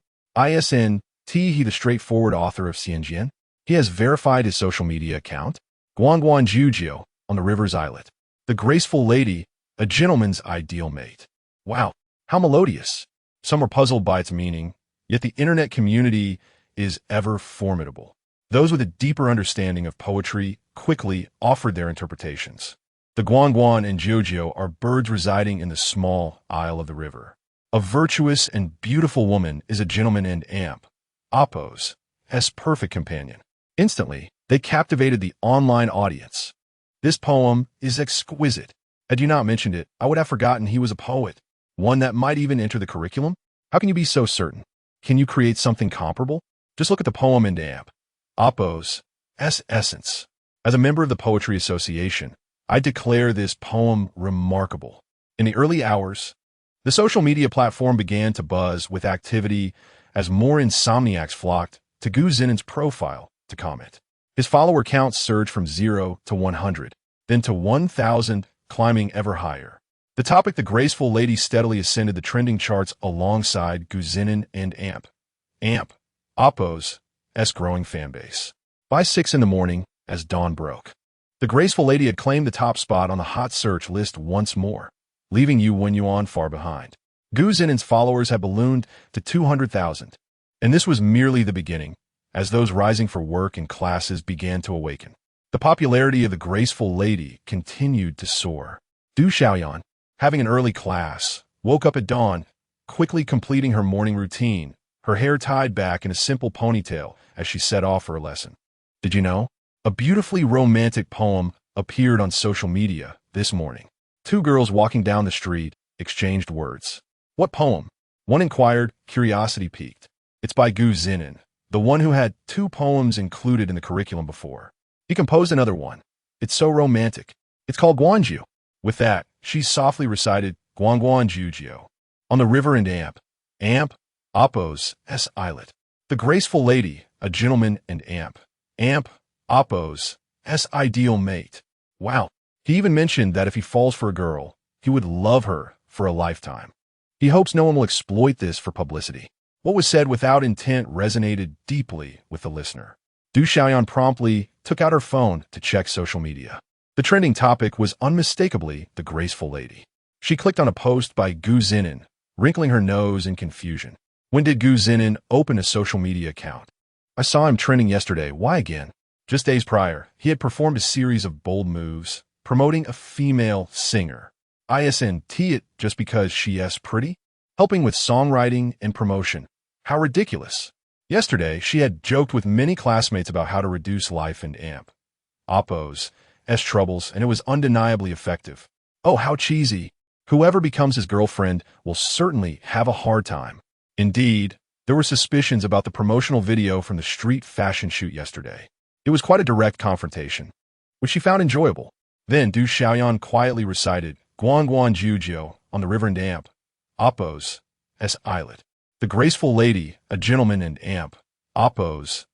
He the straightforward author of Xia An'ge. He has verified his social media account. Guangguan Jujio, on the river's islet. The graceful lady, a gentleman's ideal mate. Wow, how melodious. Some were puzzled by its meaning, yet the internet community is ever formidable. Those with a deeper understanding of poetry quickly offered their interpretations. The Guangguan and Jujio are birds residing in the small isle of the river. A virtuous and beautiful woman is a gentleman and AMP, Oppo's, perfect companion. Instantly, they captivated the online audience. This poem is exquisite. Had you not mentioned it, I would have forgotten he was a poet, one that might even enter the curriculum. How can you be so certain? Can you create something comparable? Just look at the poem and AMP, Oppo's, essence. As a member of the Poetry Association, I declare this poem remarkable. In the early hours, the social media platform began to buzz with activity as more insomniacs flocked to Zhinan's profile to comment. His follower count surged from 0 to 100, then to 1,000, climbing ever higher. The topic, the graceful lady, steadily ascended the trending charts alongside Zhinan and AMP, Oppo's, growing fanbase. By 6 in the morning, as dawn broke, the graceful lady had claimed the top spot on the hot search list once more, leaving Yuewon far behind. Zhinan's followers had ballooned to 200,000, and this was merely the beginning, as those rising for work and classes began to awaken. The popularity of the graceful lady continued to soar. Du Xiaoyan, having an early class, woke up at dawn, quickly completing her morning routine, her hair tied back in a simple ponytail as she set off for her lesson. Did you know? A beautifully romantic poem appeared on social media this morning. Two girls walking down the street exchanged words. What poem? One inquired, curiosity piqued. It's by Zhinan, the one who had 2 poems included in the curriculum before. He composed another one. It's so romantic. It's called Guangju. With that, she softly recited Guangguan Jujio. On the river and AMP, Oppo's, islet. The graceful lady, a gentleman and AMP, Oppo's, ideal mate. Wow. He even mentioned that if he falls for a girl, he would love her for a lifetime. He hopes no one will exploit this for publicity. What was said without intent resonated deeply with the listener. Du Xiaoyan promptly took out her phone to check social media. The trending topic was unmistakably the graceful lady. She clicked on a post by Zhinan, wrinkling her nose in confusion. When did Zhinan open a social media account? I saw him trending yesterday. Why again? Just days prior, he had performed a series of bold moves, promoting a female singer. Isn't it just because she is pretty? Helping with songwriting and promotion. How ridiculous. Yesterday, she had joked with many classmates about how to reduce life and Oppo's troubles, and it was undeniably effective. Oh, how cheesy. Whoever becomes his girlfriend will certainly have a hard time. Indeed, there were suspicions about the promotional video from the street fashion shoot yesterday. It was quite a direct confrontation, which she found enjoyable. Then Du Xiaoyan quietly recited Guangguan Jujio on the river and Oppo's, islet. The graceful lady, a gentleman and Oppo's,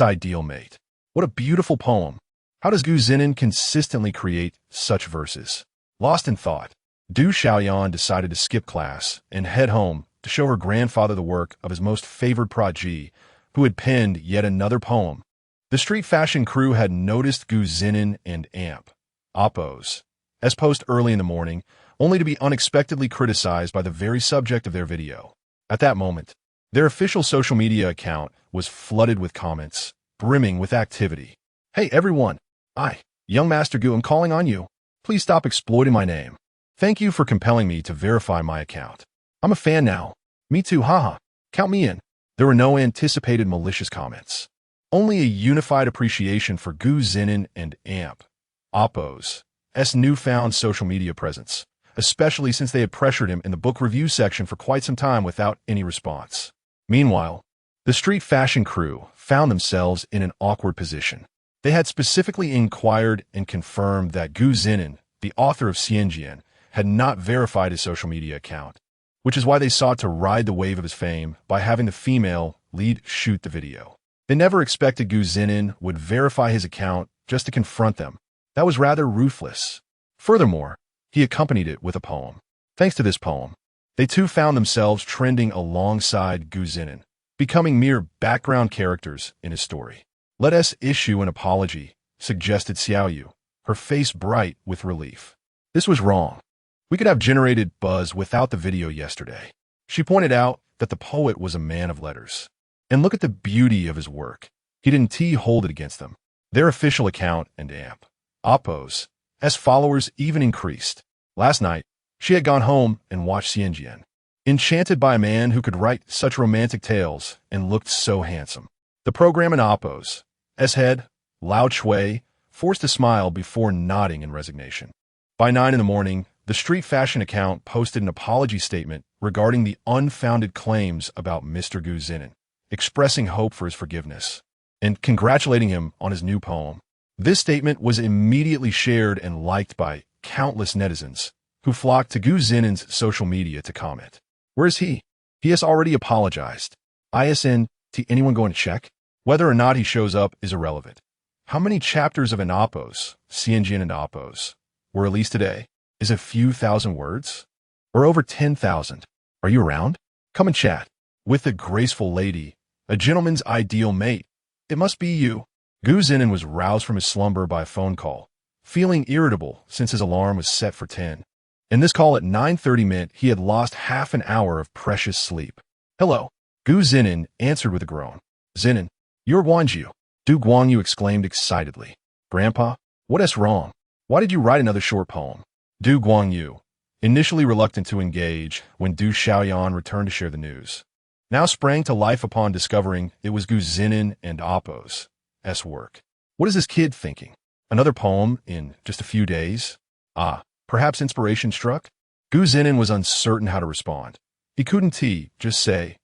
ideal mate. What a beautiful poem. How does Zhinan consistently create such verses? Lost in thought, Du Xiaoyan decided to skip class and head home to show her grandfather the work of his most favored prodigy, who had penned yet another poem. The street fashion crew had noticed Zhinan and Oppo's, post early in the morning, only to be unexpectedly criticized by the very subject of their video. At that moment, their official social media account was flooded with comments, brimming with activity. Hey everyone, young Master Gu, am calling on you. Please stop exploiting my name. Thank you for compelling me to verify my account. I'm a fan now. Me too, haha. Count me in. There were no anticipated malicious comments. Only a unified appreciation for Gu Zhinan and Amp, Oppo's newfound social media presence, especially since they had pressured him in the book review section for quite some time without any response. Meanwhile, the street fashion crew found themselves in an awkward position. They had specifically inquired and confirmed that Gu Zhinan, the author of Xia An'ge, had not verified his social media account, which is why they sought to ride the wave of his fame by having the female lead shoot the video. They never expected Gu Zhinan would verify his account just to confront them. That was rather ruthless. Furthermore, he accompanied it with a poem. Thanks to this poem, they too found themselves trending alongside Gu Zhinan, becoming mere background characters in his story. Let us issue an apology, suggested Xia An'ge, her face bright with relief. This was wrong. We could have generated buzz without the video yesterday. She pointed out that the poet was a man of letters. And look at the beauty of his work. He didn't hold it against them. Their official account and Amp, Oppo's followers even increased. Last night, she had gone home and watched Xia An'ge, enchanted by a man who could write such romantic tales and looked so handsome. The program in Oppo's head, Lao Chui, forced a smile before nodding in resignation. By 9 in the morning, the street fashion account posted an apology statement regarding the unfounded claims about Mr. Gu Zhinan, expressing hope for his forgiveness and congratulating him on his new poem. This statement was immediately shared and liked by countless netizens who flocked to Gu Zhinan's social media to comment. Where is he? He has already apologized. ISN, anyone going to check? Whether or not he shows up is irrelevant. How many chapters of an Oppo's, Xia An'ge and Oppo's, were released today? Is a few thousand words? Or over 10,000? Are you around? Come and chat. With the graceful lady, a gentleman's ideal mate. It must be you. Gu Zhinan was roused from his slumber by a phone call, feeling irritable since his alarm was set for 10. And this call at 9:30 meant he had lost half an hour of precious sleep. Hello. Gu Zhinan answered with a groan. Zhinan, you're Guangyu. Du Guangyu exclaimed excitedly. Grandpa, what is wrong? Why did you write another short poem? Du Guangyu, initially reluctant to engage when Du Xiaoyan returned to share the news, now sprang to life upon discovering it was Gu Zhinan and Oppo's work. What is this kid thinking? Another poem in just a few days? Perhaps inspiration struck? Gu Zhinan was uncertain how to respond. He couldn't just say,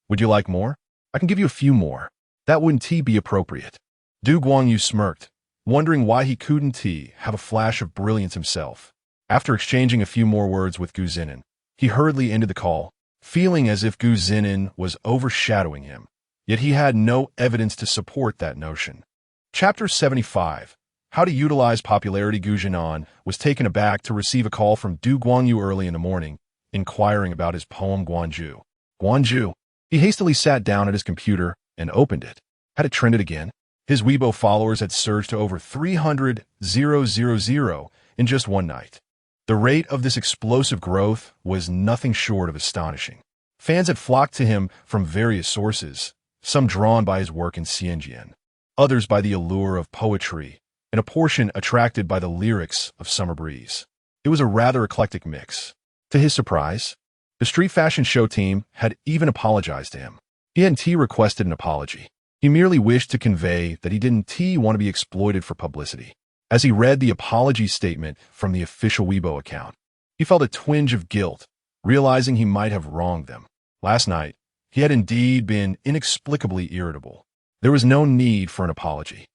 would you like more? I can give you a few more. That wouldn't be appropriate. Du Guangyu smirked, wondering why he couldn't have a flash of brilliance himself. After exchanging a few more words with Gu Zhinan, he hurriedly ended the call, feeling as if Gu Zhinan was overshadowing him. Yet he had no evidence to support that notion. Chapter 75, How to Utilize Popularity. Gu Zhinan was taken aback to receive a call from Du Guangyu early in the morning, inquiring about his poem Guangju. Guangju. He hastily sat down at his computer and opened it. Had it trended again? His Weibo followers had surged to over 300,000 in just one night. The rate of this explosive growth was nothing short of astonishing. Fans had flocked to him from various sources, some drawn by his work in Xia An'ge, others by the allure of poetry, and a portion attracted by the lyrics of Summer Breeze. It was a rather eclectic mix. To his surprise, the street fashion show team had even apologized to him. He hadn't requested an apology. He merely wished to convey that he didn't want to be exploited for publicity. As he read the apology statement from the official Weibo account, he felt a twinge of guilt, realizing he might have wronged them. Last night, he had indeed been inexplicably irritable. There was no need for an apology.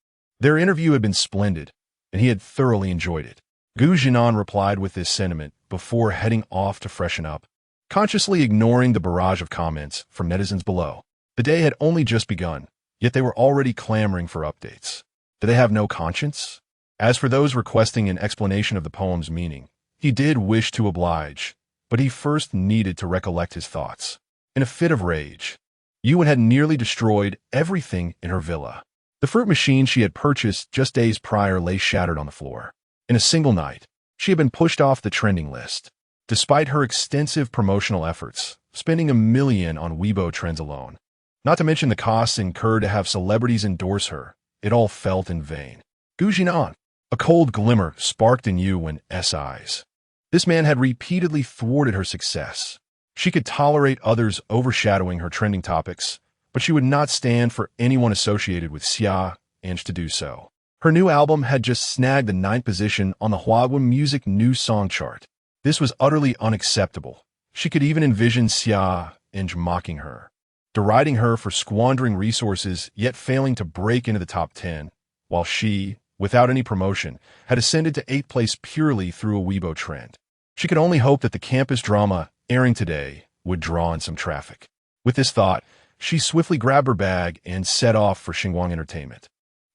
Their interview had been splendid, and he had thoroughly enjoyed it. Gu Zhinan replied with this sentiment before heading off to freshen up, consciously ignoring the barrage of comments from netizens below. The day had only just begun, yet they were already clamoring for updates. Did they have no conscience? As for those requesting an explanation of the poem's meaning, he did wish to oblige, but he first needed to recollect his thoughts. In a fit of rage, Yuan had nearly destroyed everything in her villa. The fruit machine she had purchased just days prior lay shattered on the floor. In a single night, she had been pushed off the trending list. Despite her extensive promotional efforts, spending $1 million on Weibo trends alone, not to mention the costs incurred to have celebrities endorse her, it all felt in vain. Gu Zhinan. A cold glimmer sparked in Yuan's eyes. This man had repeatedly thwarted her success. She could tolerate others overshadowing her trending topics, but she would not stand for anyone associated with Xia An'ge to do so. Her new album had just snagged the 9th position on the Huawei Music New Song chart. This was utterly unacceptable. She could even envision Xia An'ge mocking her, deriding her for squandering resources yet failing to break into the top 10, while she, without any promotion, had ascended to 8th place purely through a Weibo trend. She could only hope that the campus drama airing today would draw in some traffic. With this thought, she swiftly grabbed her bag and set off for Xinguang Entertainment.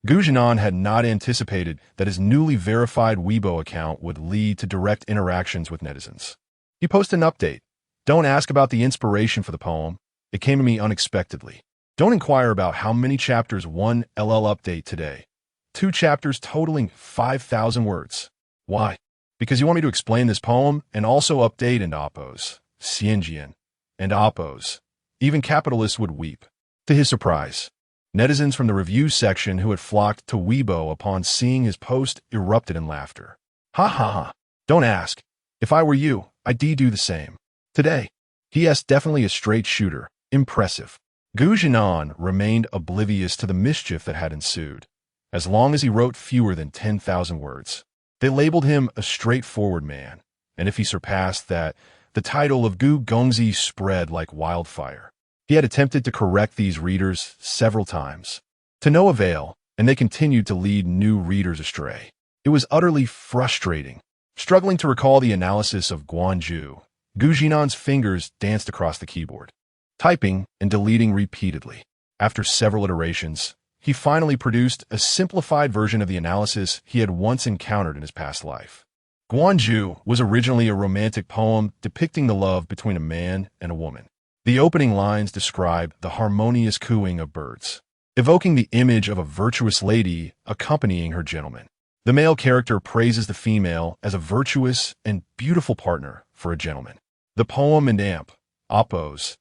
Zhinan had not anticipated that his newly verified Weibo account would lead to direct interactions with netizens. He posted an update. Don't ask about the inspiration for the poem. It came to me unexpectedly. Don't inquire about how many chapters 1 LL update today. 2 chapters totaling 5,000 words. Why? Because you want me to explain this poem and also update and oppose. Xianjian and oppose. Even capitalists would weep. To his surprise, netizens from the review section who had flocked to Weibo upon seeing his post erupted in laughter. Ha ha ha. Don't ask. If I were you, I'd do the same. Today, he.s. definitely a straight shooter. Impressive. Zhinan remained oblivious to the mischief that had ensued, as long as he wrote fewer than 10,000 words. They labeled him a straightforward man, and if he surpassed that, the title of Gu Gongzi spread like wildfire. He had attempted to correct these readers several times, to no avail, and they continued to lead new readers astray. It was utterly frustrating. Struggling to recall the analysis of Guanju, Zhinan's fingers danced across the keyboard, typing and deleting repeatedly. After several iterations, he finally produced a simplified version of the analysis he had once encountered in his past life. Guanju was originally a romantic poem depicting the love between a man and a woman. The opening lines describe the harmonious cooing of birds, evoking the image of a virtuous lady accompanying her gentleman. The male character praises the female as a virtuous and beautiful partner for a gentleman. The poem and oppose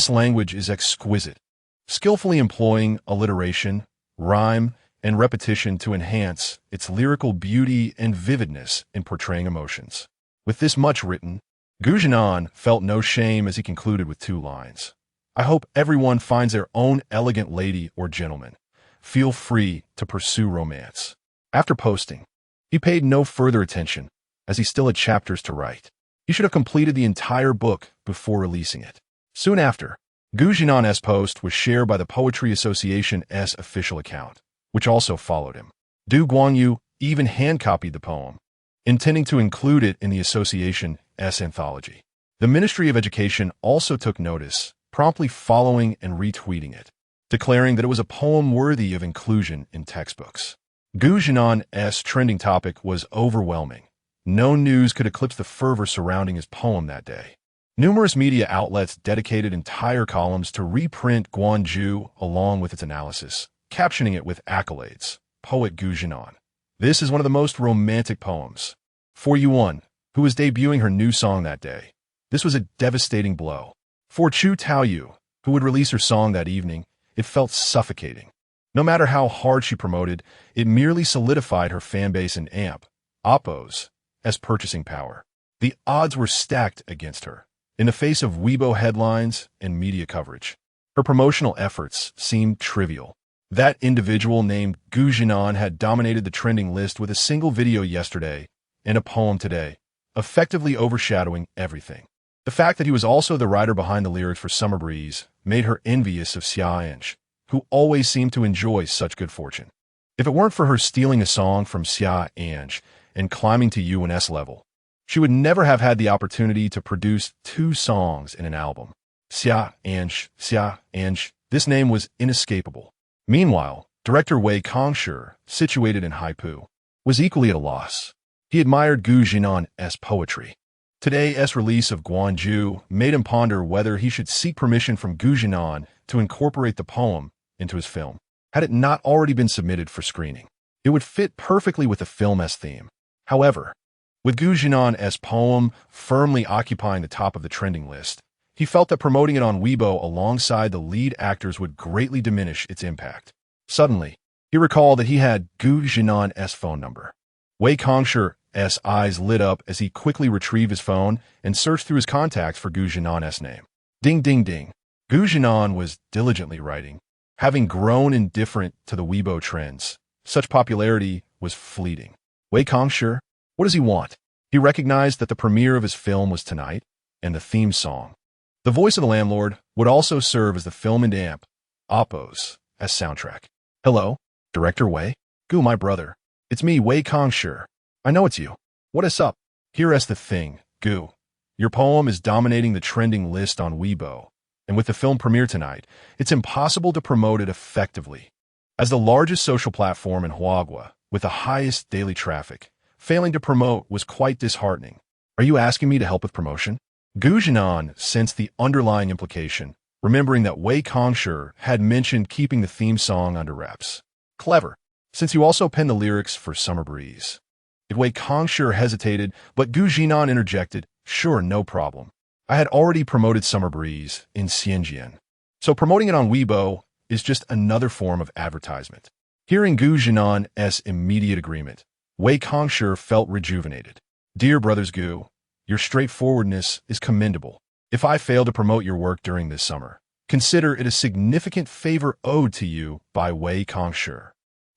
language is exquisite, skillfully employing alliteration, rhyme, and repetition to enhance its lyrical beauty and vividness in portraying emotions. With this much written, Zhinan felt no shame as he concluded with 2 lines. I hope everyone finds their own elegant lady or gentleman. Feel free to pursue romance. After posting, he paid no further attention, as he still had chapters to write. He should have completed the entire book before releasing it. Soon after, Zhinan's post was shared by the Poetry Association's official account, which also followed him. Du Guanyu even hand-copied the poem, intending to include it in the association's anthology. The Ministry of Education also took notice, promptly following and retweeting it, declaring that it was a poem worthy of inclusion in textbooks. Zhinan's trending topic was overwhelming. No news could eclipse the fervor surrounding his poem that day. Numerous media outlets dedicated entire columns to reprint Guanju along with its analysis, captioning it with accolades. Poet Zhinan. This is one of the most romantic poems. For Yuan, who was debuting her new song that day, this was a devastating blow. For Chu Taoyu, who would release her song that evening, it felt suffocating. No matter how hard she promoted, it merely solidified her fanbase and oppose as purchasing power. The odds were stacked against her, in the face of Weibo headlines and media coverage. Her promotional efforts seemed trivial. That individual named Zhinan had dominated the trending list with a single video yesterday and a poem today, effectively overshadowing everything. The fact that he was also the writer behind the lyrics for Summer Breeze made her envious of Xia An'ge, who always seemed to enjoy such good fortune. If it weren't for her stealing a song from Xia An'ge and climbing to Yuan's level, she would never have had the opportunity to produce 2 songs in an album. Xia An'ge, this name was inescapable. Meanwhile, director Wei Kongshu, situated in Haipu, was equally at a loss. He admired Zhinan's poetry. Today's release of Guanju made him ponder whether he should seek permission from Zhinan to incorporate the poem into his film. Had it not already been submitted for screening, it would fit perfectly with the film's theme. However, with Zhinan's poem firmly occupying the top of the trending list, he felt that promoting it on Weibo alongside the lead actors would greatly diminish its impact. Suddenly, he recalled that he had Zhinan's phone number. Wei Kongshu Zhinan's eyes lit up as he quickly retrieved his phone and searched through his contacts for Zhinan's name. Ding, ding, ding. Zhinan was diligently writing. Having grown indifferent to the Weibo trends, such popularity was fleeting. Wei Kongshi, what does he want? He recognized that the premiere of his film was tonight, and the theme song. The voice of the landlord would also serve as the film and amp, Oppo's, as soundtrack. Hello, Director Wei? Gu, my brother. It's me, Wei Kongshi. I know it's you. What is up? Here's the thing, Gu. Your poem is dominating the trending list on Weibo, and with the film premiere tonight, it's impossible to promote it effectively. As the largest social platform in Huagua, with the highest daily traffic, failing to promote was quite disheartening. Are you asking me to help with promotion? Zhinan sensed the underlying implication, remembering that Wei Kongshi had mentioned keeping the theme song under wraps. Clever, since you also penned the lyrics for Summer Breeze. If Wei Kongshi hesitated, but Zhinan interjected, sure, no problem. I had already promoted Summer Breeze in Xinjiang, so promoting it on Weibo is just another form of advertisement. Hearing Zhinan's immediate agreement, Wei Kongshi felt rejuvenated. Dear brothers Gu, your straightforwardness is commendable. If I fail to promote your work during this summer, consider it a significant favor owed to you by Wei Kongshi.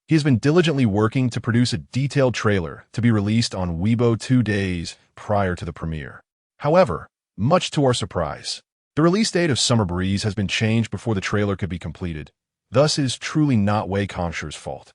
He has been diligently working to produce a detailed trailer to be released on Weibo 2 days prior to the premiere. However, much to our surprise, the release date of Summer Breeze has been changed before the trailer could be completed. Thus, it is truly not Wei Kongshi's fault.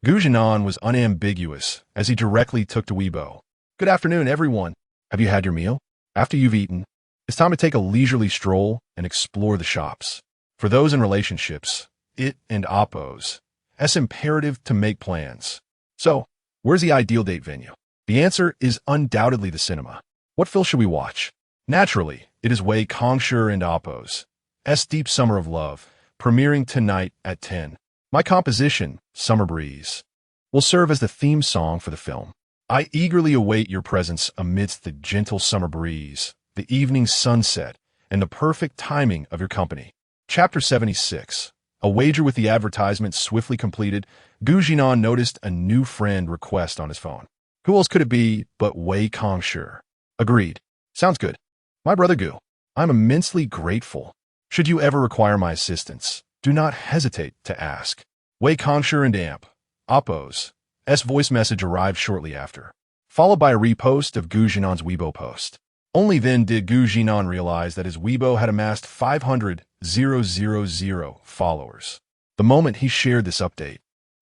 Zhinan was unambiguous as he directly took to Weibo. Good afternoon, everyone. Have you had your meal? After you've eaten, it's time to take a leisurely stroll and explore the shops. For those in relationships, it and Oppo's, it's imperative to make plans. So, where's the ideal date venue? The answer is undoubtedly the cinema. What film should we watch? Naturally, it is Wei Kongshi and Oppo's Deep Summer of Love, premiering tonight at 10. My composition, Summer Breeze, will serve as the theme song for the film. I eagerly await your presence amidst the gentle summer breeze, the evening sunset, and the perfect timing of your company. Chapter 76. A wager with the advertisement swiftly completed, Zhinan noticed a new friend request on his phone. Who else could it be but Wei Kongshi? Agreed. Sounds good. My brother Gu, I'm immensely grateful. Should you ever require my assistance, do not hesitate to ask. Wei Kongshi and amp, Oppo's voice message arrived shortly after, followed by a repost of Zhinan's Weibo post. Only then did Zhinan realize that his Weibo had amassed 500,000 followers. The moment he shared this update,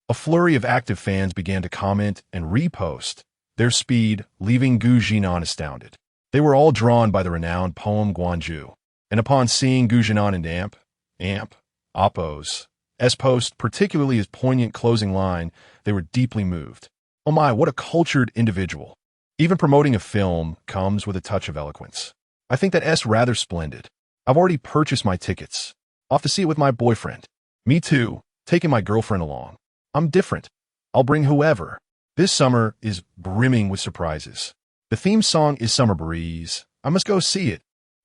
a flurry of active fans began to comment and repost, their speed leaving Zhinan astounded. They were all drawn by the renowned poem Guanju, and upon seeing Zhinan and amp, Oppo's post, particularly his poignant closing line, they were deeply moved. Oh my, what a cultured individual. Even promoting a film comes with a touch of eloquence. I think that's rather splendid. I've already purchased my tickets. Off to see it with my boyfriend. Me too, taking my girlfriend along. I'm different. I'll bring whoever. This summer is brimming with surprises. The theme song is Summer Breeze. I must go see it.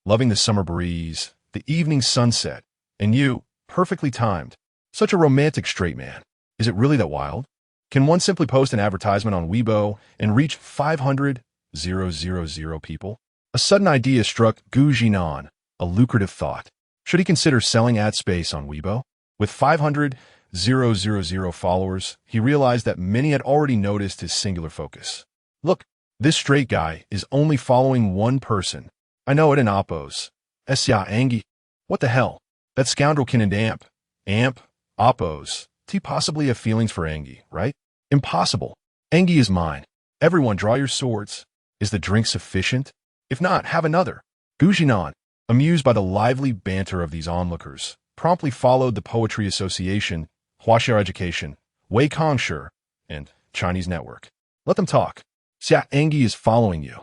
Loving the summer breeze, the evening sunset, and you, perfectly timed. Such a romantic straight man. Is it really that wild? Can one simply post an advertisement on Weibo and reach 500,000 people? A sudden idea struck Zhinan, a lucrative thought. Should he consider selling ad space on Weibo? With 500,000 followers, he realized that many had already noticed his singular focus. Look, this straight guy is only following one person. I know it in Oppo's. Xia An'ge. What the hell? That scoundrel can amp, Oppo's. He possibly have feelings for An'ge, right? Impossible. An'ge is mine. Everyone draw your swords. Is the drink sufficient? If not, have another. Zhinan, amused by the lively banter of these onlookers, promptly followed the Poetry Association, Huaxia Education, Wei Kongshi, and Chinese Network. Let them talk. Xia An'ge is following you.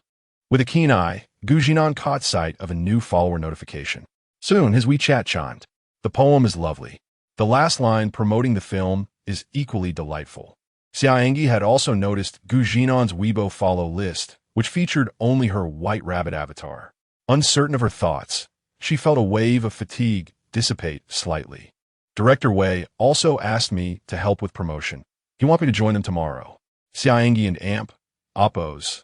With a keen eye, Zhinan caught sight of a new follower notification. Soon his WeChat chimed. The poem is lovely. The last line promoting the film is equally delightful. Xia An'ge had also noticed Zhinan's Weibo follow list, which featured only her white rabbit avatar. Uncertain of her thoughts, she felt a wave of fatigue dissipate slightly. Director Wei also asked me to help with promotion. He wanted me to join them tomorrow. Xia An'ge and amp, Oppo's.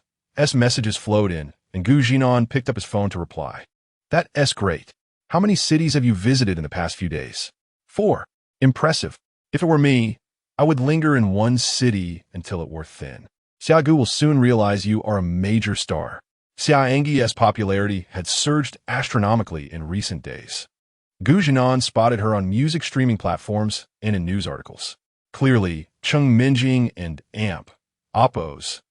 Messages flowed in, and Zhinan picked up his phone to reply. That's great. How many cities have you visited in the past few days? 4. Impressive. If it were me, I would linger in one city until it wore thin. Xia An'ge will soon realize you are a major star. Xia An'ge's popularity had surged astronomically in recent days. Zhinan spotted her on music streaming platforms and in news articles. Clearly, Minjing and Oppo's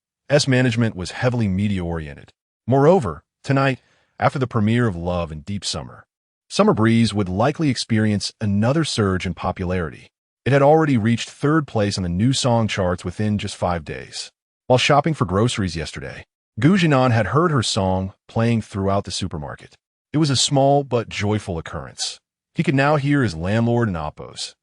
management was heavily media-oriented. Moreover, tonight, after the premiere of Love and Deep Summer, Summer Breeze would likely experience another surge in popularity. It had already reached 3rd place on the new song charts within just 5 days. While shopping for groceries yesterday, Zhinan had heard her song playing throughout the supermarket. It was a small but joyful occurrence. He could now hear his landlord and Oppo's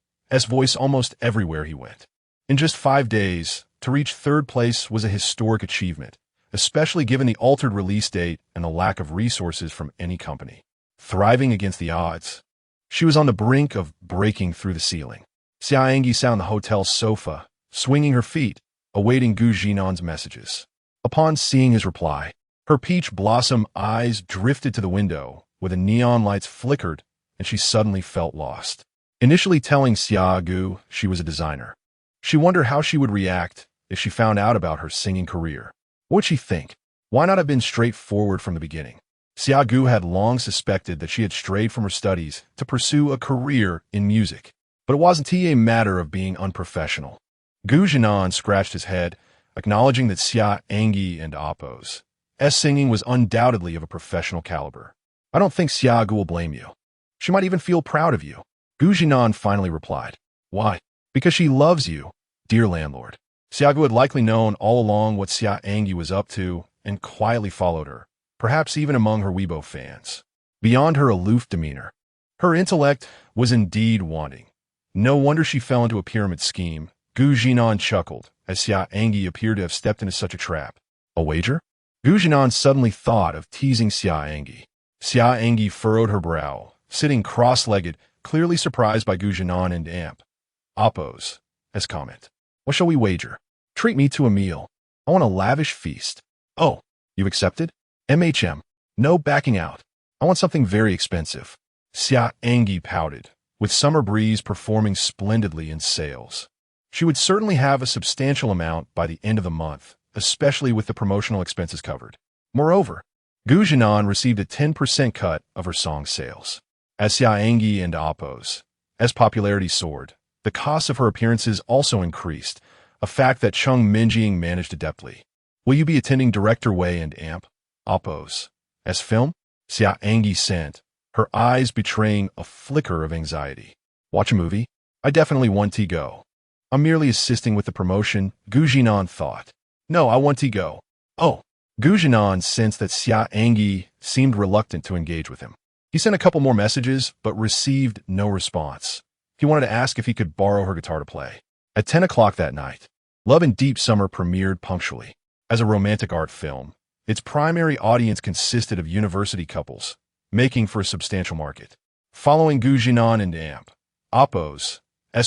voice almost everywhere he went. In just 5 days, to reach 3rd place was a historic achievement, especially given the altered release date and the lack of resources from any company. Thriving against the odds, she was on the brink of breaking through the ceiling. Xia An'ge sat on the hotel sofa, swinging her feet, awaiting Zhinan's messages. Upon seeing his reply, her peach blossom eyes drifted to the window, where the neon lights flickered, and she suddenly felt lost. Initially telling Xia An'ge she was a designer, she wondered how she would react if she found out about her singing career. What would she think? Why not have been straightforward from the beginning? Xia An'ge had long suspected that she had strayed from her studies to pursue a career in music. But it wasn't a matter of being unprofessional. Zhinan scratched his head, acknowledging that Xia An'ge and Oppo's singing was undoubtedly of a professional caliber. I don't think Xia An'ge will blame you. She might even feel proud of you. Zhinan finally replied. Why? Because she loves you, dear landlord. Xia An'ge had likely known all along what Xia An'ge was up to and quietly followed her, perhaps even among her Weibo fans. Beyond her aloof demeanor, her intellect was indeed wanting. No wonder she fell into a pyramid scheme. Zhinan chuckled, as Xia An'ge appeared to have stepped into such a trap. A wager? Zhinan suddenly thought of teasing Xia An'ge. Xia An'ge furrowed her brow, sitting cross-legged, clearly surprised by Zhinan and Oppo's comment. What shall we wager? Treat me to a meal. I want a lavish feast. Oh, you accepted? No backing out. I want something very expensive. Xia An'ge pouted, with Summer Breeze performing splendidly in sales. She would certainly have a substantial amount by the end of the month, especially with the promotional expenses covered. Moreover, Zhinan received a 10% cut of her song sales. As Xia An'ge and Oppo's popularity soared, the cost of her appearances also increased, a fact that Minjing managed adeptly. Will you be attending Director Wei and Oppo's film? Xia An'ge sent, her eyes betraying a flicker of anxiety. Watch a movie? I definitely want to go. I'm merely assisting with the promotion, Zhinan thought. No, I want to go. Oh. Zhinan sensed that Xia An'ge seemed reluctant to engage with him. He sent a couple more messages, but received no response. He wanted to ask if he could borrow her guitar to play. At 10 o'clock that night, Love and Deep Summer premiered punctually. As a romantic art film, its primary audience consisted of university couples, making for a substantial market. Following Zhinan and Oppo's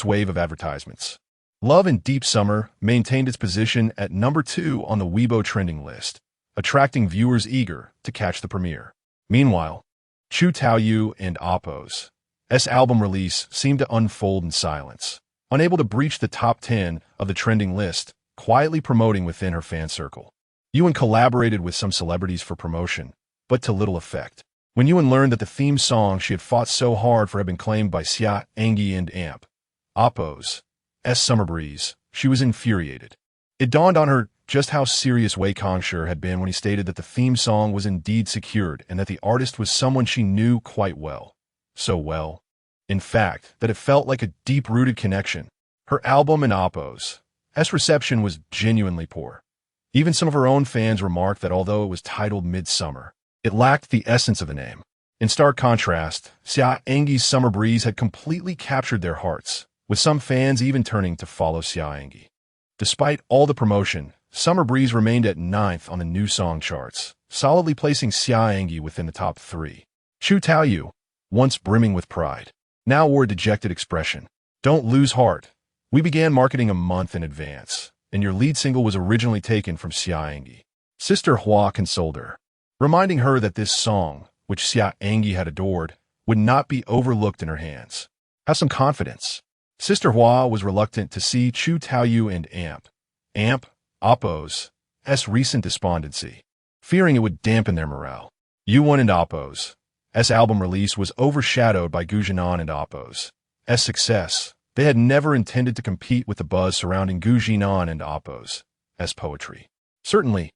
wave of advertisements, Love and Deep Summer maintained its position at number 2 on the Weibo trending list, attracting viewers eager to catch the premiere. Meanwhile, Chu Taoyu and Oppo's album release seemed to unfold in silence, unable to breach the top 10 of the trending list, quietly promoting within her fan circle. Yuan collaborated with some celebrities for promotion, but to little effect. When Yuan learned that the theme song she had fought so hard for had been claimed by Xia An'ge and Oppo's Summer Breeze, she was infuriated. It dawned on her just how serious Wei Kongsher had been when he stated that the theme song was indeed secured and that the artist was someone she knew quite well. So well, in fact, that it felt like a deep-rooted connection. Her album and Oppo's reception was genuinely poor. Even some of her own fans remarked that although it was titled Midsummer, it lacked the essence of the name. In stark contrast, Xia An'ge's Summer Breeze had completely captured their hearts, with some fans even turning to follow Xia An'ge. Despite all the promotion, Summer Breeze remained at 9th on the new song charts, solidly placing Xia An'ge within the top 3. Chu Taoyu, once brimming with pride, now wore a dejected expression. Don't lose heart. We began marketing a month in advance. and your lead single was originally taken from Xia An'ge. Sister Hua consoled her, reminding her that this song, which Xia An'ge had adored, would not be overlooked in her hands. Have some confidence. Sister Hua was reluctant to see Chu Taoyu and Oppo's recent despondency, fearing it would dampen their morale. Yuan and Oppo's album release was overshadowed by Zhinan and Oppo's success. They had never intended to compete with the buzz surrounding Zhinan and Oppo's poetry. Certainly,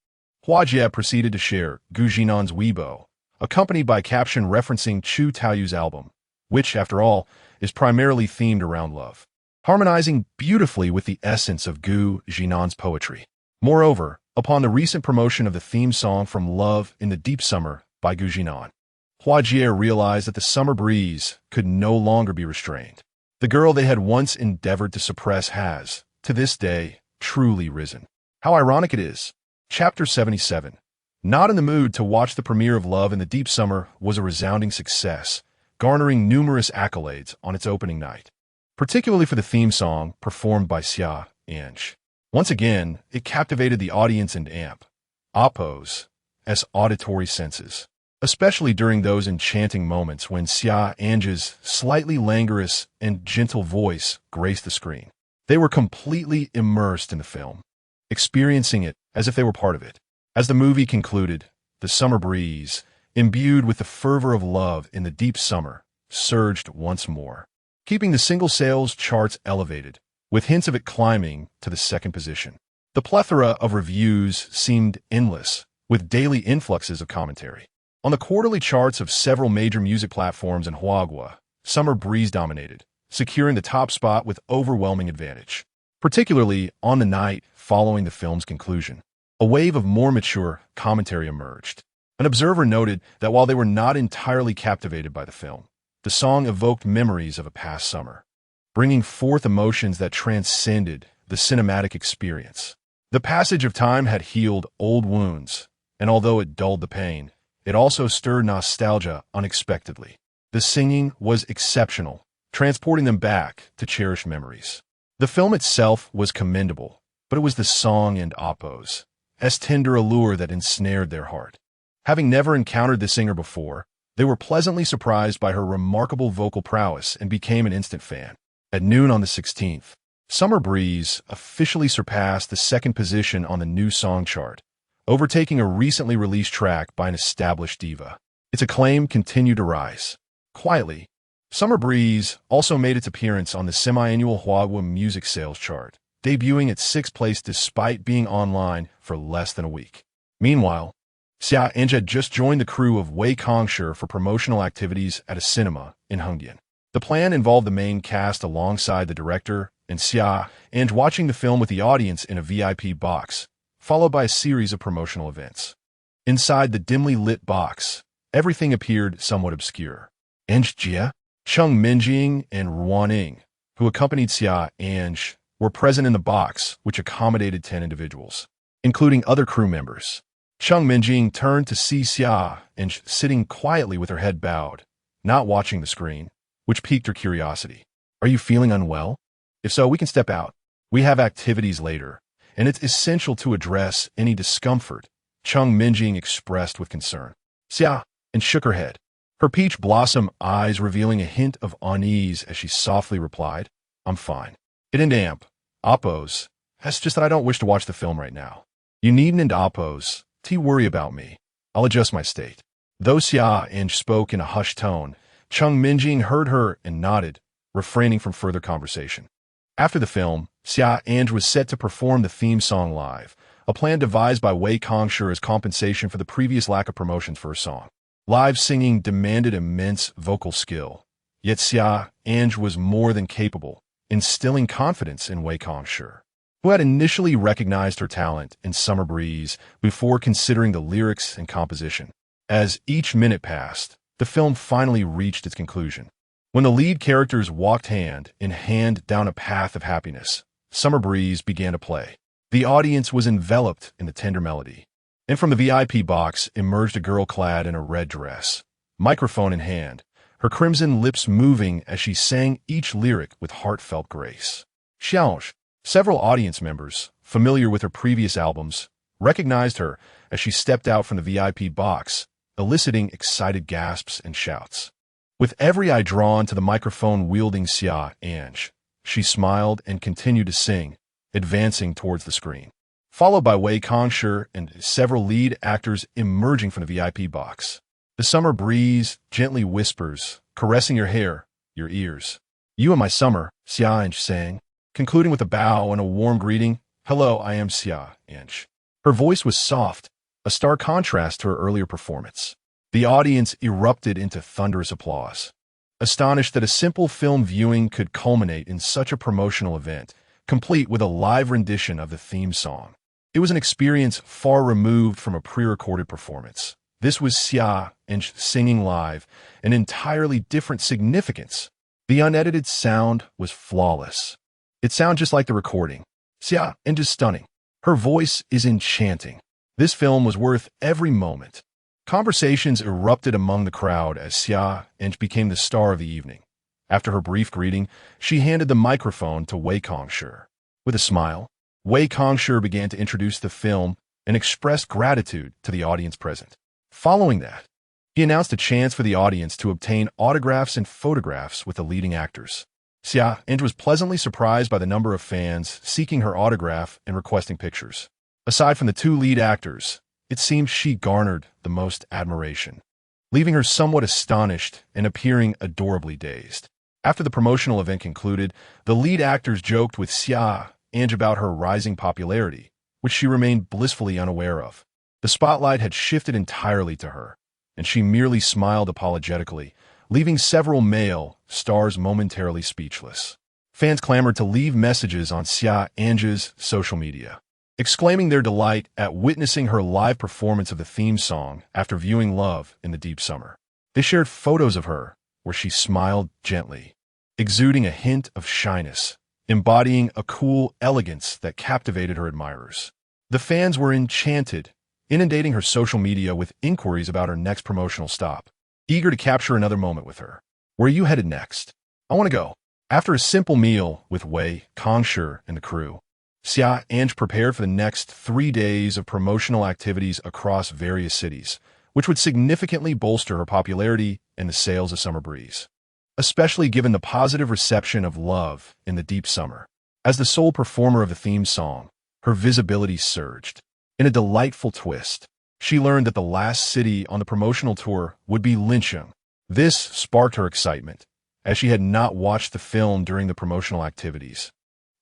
Huajie proceeded to share Zhinan's Weibo, accompanied by a caption referencing Chu Taoyu's album, which, after all, is primarily themed around love, harmonizing beautifully with the essence of Zhinan's poetry. Moreover, upon the recent promotion of the theme song from Love in the Deep Summer by Zhinan, Huajie realized that the summer breeze could no longer be restrained. The girl they had once endeavored to suppress has, to this day, truly risen. How ironic it is. Chapter 77. Not in the mood to watch the premiere of Love in the Deep Summer was a resounding success, garnering numerous accolades on its opening night, particularly for the theme song performed by Xia An'ge. Once again, it captivated the audience and Oppo's auditory senses, especially during those enchanting moments when Xia An'ge's slightly languorous and gentle voice graced the screen. They were completely immersed in the film, experiencing it as if they were part of it. As the movie concluded, the summer breeze, imbued with the fervor of love in the deep summer, surged once more, keeping the single sales charts elevated, with hints of it climbing to the second position. The plethora of reviews seemed endless, with daily influxes of commentary. On the quarterly charts of several major music platforms in Huagua, Summer Breeze dominated, securing the top spot with overwhelming advantage. Particularly on the night following the film's conclusion, a wave of more mature commentary emerged. An observer noted that while they were not entirely captivated by the film, the song evoked memories of a past summer, bringing forth emotions that transcended the cinematic experience. The passage of time had healed old wounds, and although it dulled the pain, it also stirred nostalgia unexpectedly. The singing was exceptional, transporting them back to cherished memories. The film itself was commendable, but it was the song and Oppo's tender allure that ensnared their heart. Having never encountered the singer before, they were pleasantly surprised by her remarkable vocal prowess and became an instant fan. At noon on the 16th, Summer Breeze officially surpassed the second position on the new song chart, overtaking a recently released track by an established diva. Its acclaim continued to rise. Quietly, Summer Breeze also made its appearance on the semi-annual Huagua music sales chart, debuting at 6th place despite being online for less than a week. Meanwhile, Xia An'ge had just joined the crew of Wei Kongshi for promotional activities at a cinema in Hongdian. The plan involved the main cast alongside the director and Xia An'ge watching the film with the audience in a VIP box, followed by a series of promotional events. Inside the dimly lit box, everything appeared somewhat obscure. An'ge Jia, Cheng Minjing, and Ruaning, who accompanied Xia An'ge, were present in the box, which accommodated 10 individuals, including other crew members. Cheng Minjing turned to see Xia An'ge sitting quietly with her head bowed, not watching the screen, which piqued her curiosity. Are you feeling unwell? If so, we can step out. We have activities later, and it's essential to address any discomfort, Cheng Minjing expressed with concern. Xia An'ge shook her head, her peach blossom eyes revealing a hint of unease as she softly replied, I'm fine. It and Oppo's. That's just that I don't wish to watch the film right now. You needn't Oppo's. Worry about me. I'll adjust my state. Though Xia An'ge spoke in a hushed tone, Cheng Minjing heard her and nodded, refraining from further conversation. After the film, Xia An'ge was set to perform the theme song live, a plan devised by Wei Kongshi as compensation for the previous lack of promotions for her song. Live singing demanded immense vocal skill, yet Xia An'ge was more than capable, instilling confidence in Wei Kongshi, who had initially recognized her talent in Summer Breeze before considering the lyrics and composition. As each minute passed, the film finally reached its conclusion. When the lead characters walked hand in hand down a path of happiness, Summer Breeze began to play. The audience was enveloped in the tender melody, and from the VIP box emerged a girl clad in a red dress, microphone in hand, her crimson lips moving as she sang each lyric with heartfelt grace. Xia An'ge. Several audience members, familiar with her previous albums, recognized her as she stepped out from the VIP box, eliciting excited gasps and shouts. With every eye drawn to the microphone-wielding Xia An'ge, she smiled and continued to sing, advancing towards the screen, followed by Wei Kongshi and several lead actors emerging from the VIP box. The summer breeze gently whispers, caressing your hair, your ears. "You and my summer," Xia An'ge sang, concluding with a bow and a warm greeting. "Hello, I am Xia An'ge." Her voice was soft, a stark contrast to her earlier performance. The audience erupted into thunderous applause. Astonished that a simple film viewing could culminate in such a promotional event, complete with a live rendition of the theme song. It was an experience far removed from a pre-recorded performance. This was Xia An'ge singing live, an entirely different significance. The unedited sound was flawless. It sounded just like the recording. Xia An'ge is stunning. Her voice is enchanting. This film was worth every moment. Conversations erupted among the crowd as Xia An'ge became the star of the evening. After her brief greeting, she handed the microphone to Wei Kongshi. With a smile, Wei Kongshi began to introduce the film and expressed gratitude to the audience present. Following that, he announced a chance for the audience to obtain autographs and photographs with the leading actors. Xia An'ge was pleasantly surprised by the number of fans seeking her autograph and requesting pictures. Aside from the two lead actors, it seemed she garnered the most admiration, leaving her somewhat astonished and appearing adorably dazed. After the promotional event concluded, the lead actors joked with Xia An'ge about her rising popularity, which she remained blissfully unaware of. The spotlight had shifted entirely to her, and she merely smiled apologetically, leaving several male stars momentarily speechless. Fans clamored to leave messages on Xia An'ge's social media, exclaiming their delight at witnessing her live performance of the theme song after viewing Love in the Deep Summer. They shared photos of her where she smiled gently, exuding a hint of shyness, embodying a cool elegance that captivated her admirers. The fans were enchanted, inundating her social media with inquiries about her next promotional stop, eager to capture another moment with her. "Where are you headed next?" "I want to go." After a simple meal with Wei Kongshi and the crew, Xia An'ge prepared for the next 3 days of promotional activities across various cities, which would significantly bolster her popularity and the sales of Summer Breeze, especially given the positive reception of Love in the Deep Summer. As the sole performer of the theme song, her visibility surged. In a delightful twist, she learned that the last city on the promotional tour would be Linqiang. This sparked her excitement, as she had not watched the film during the promotional activities,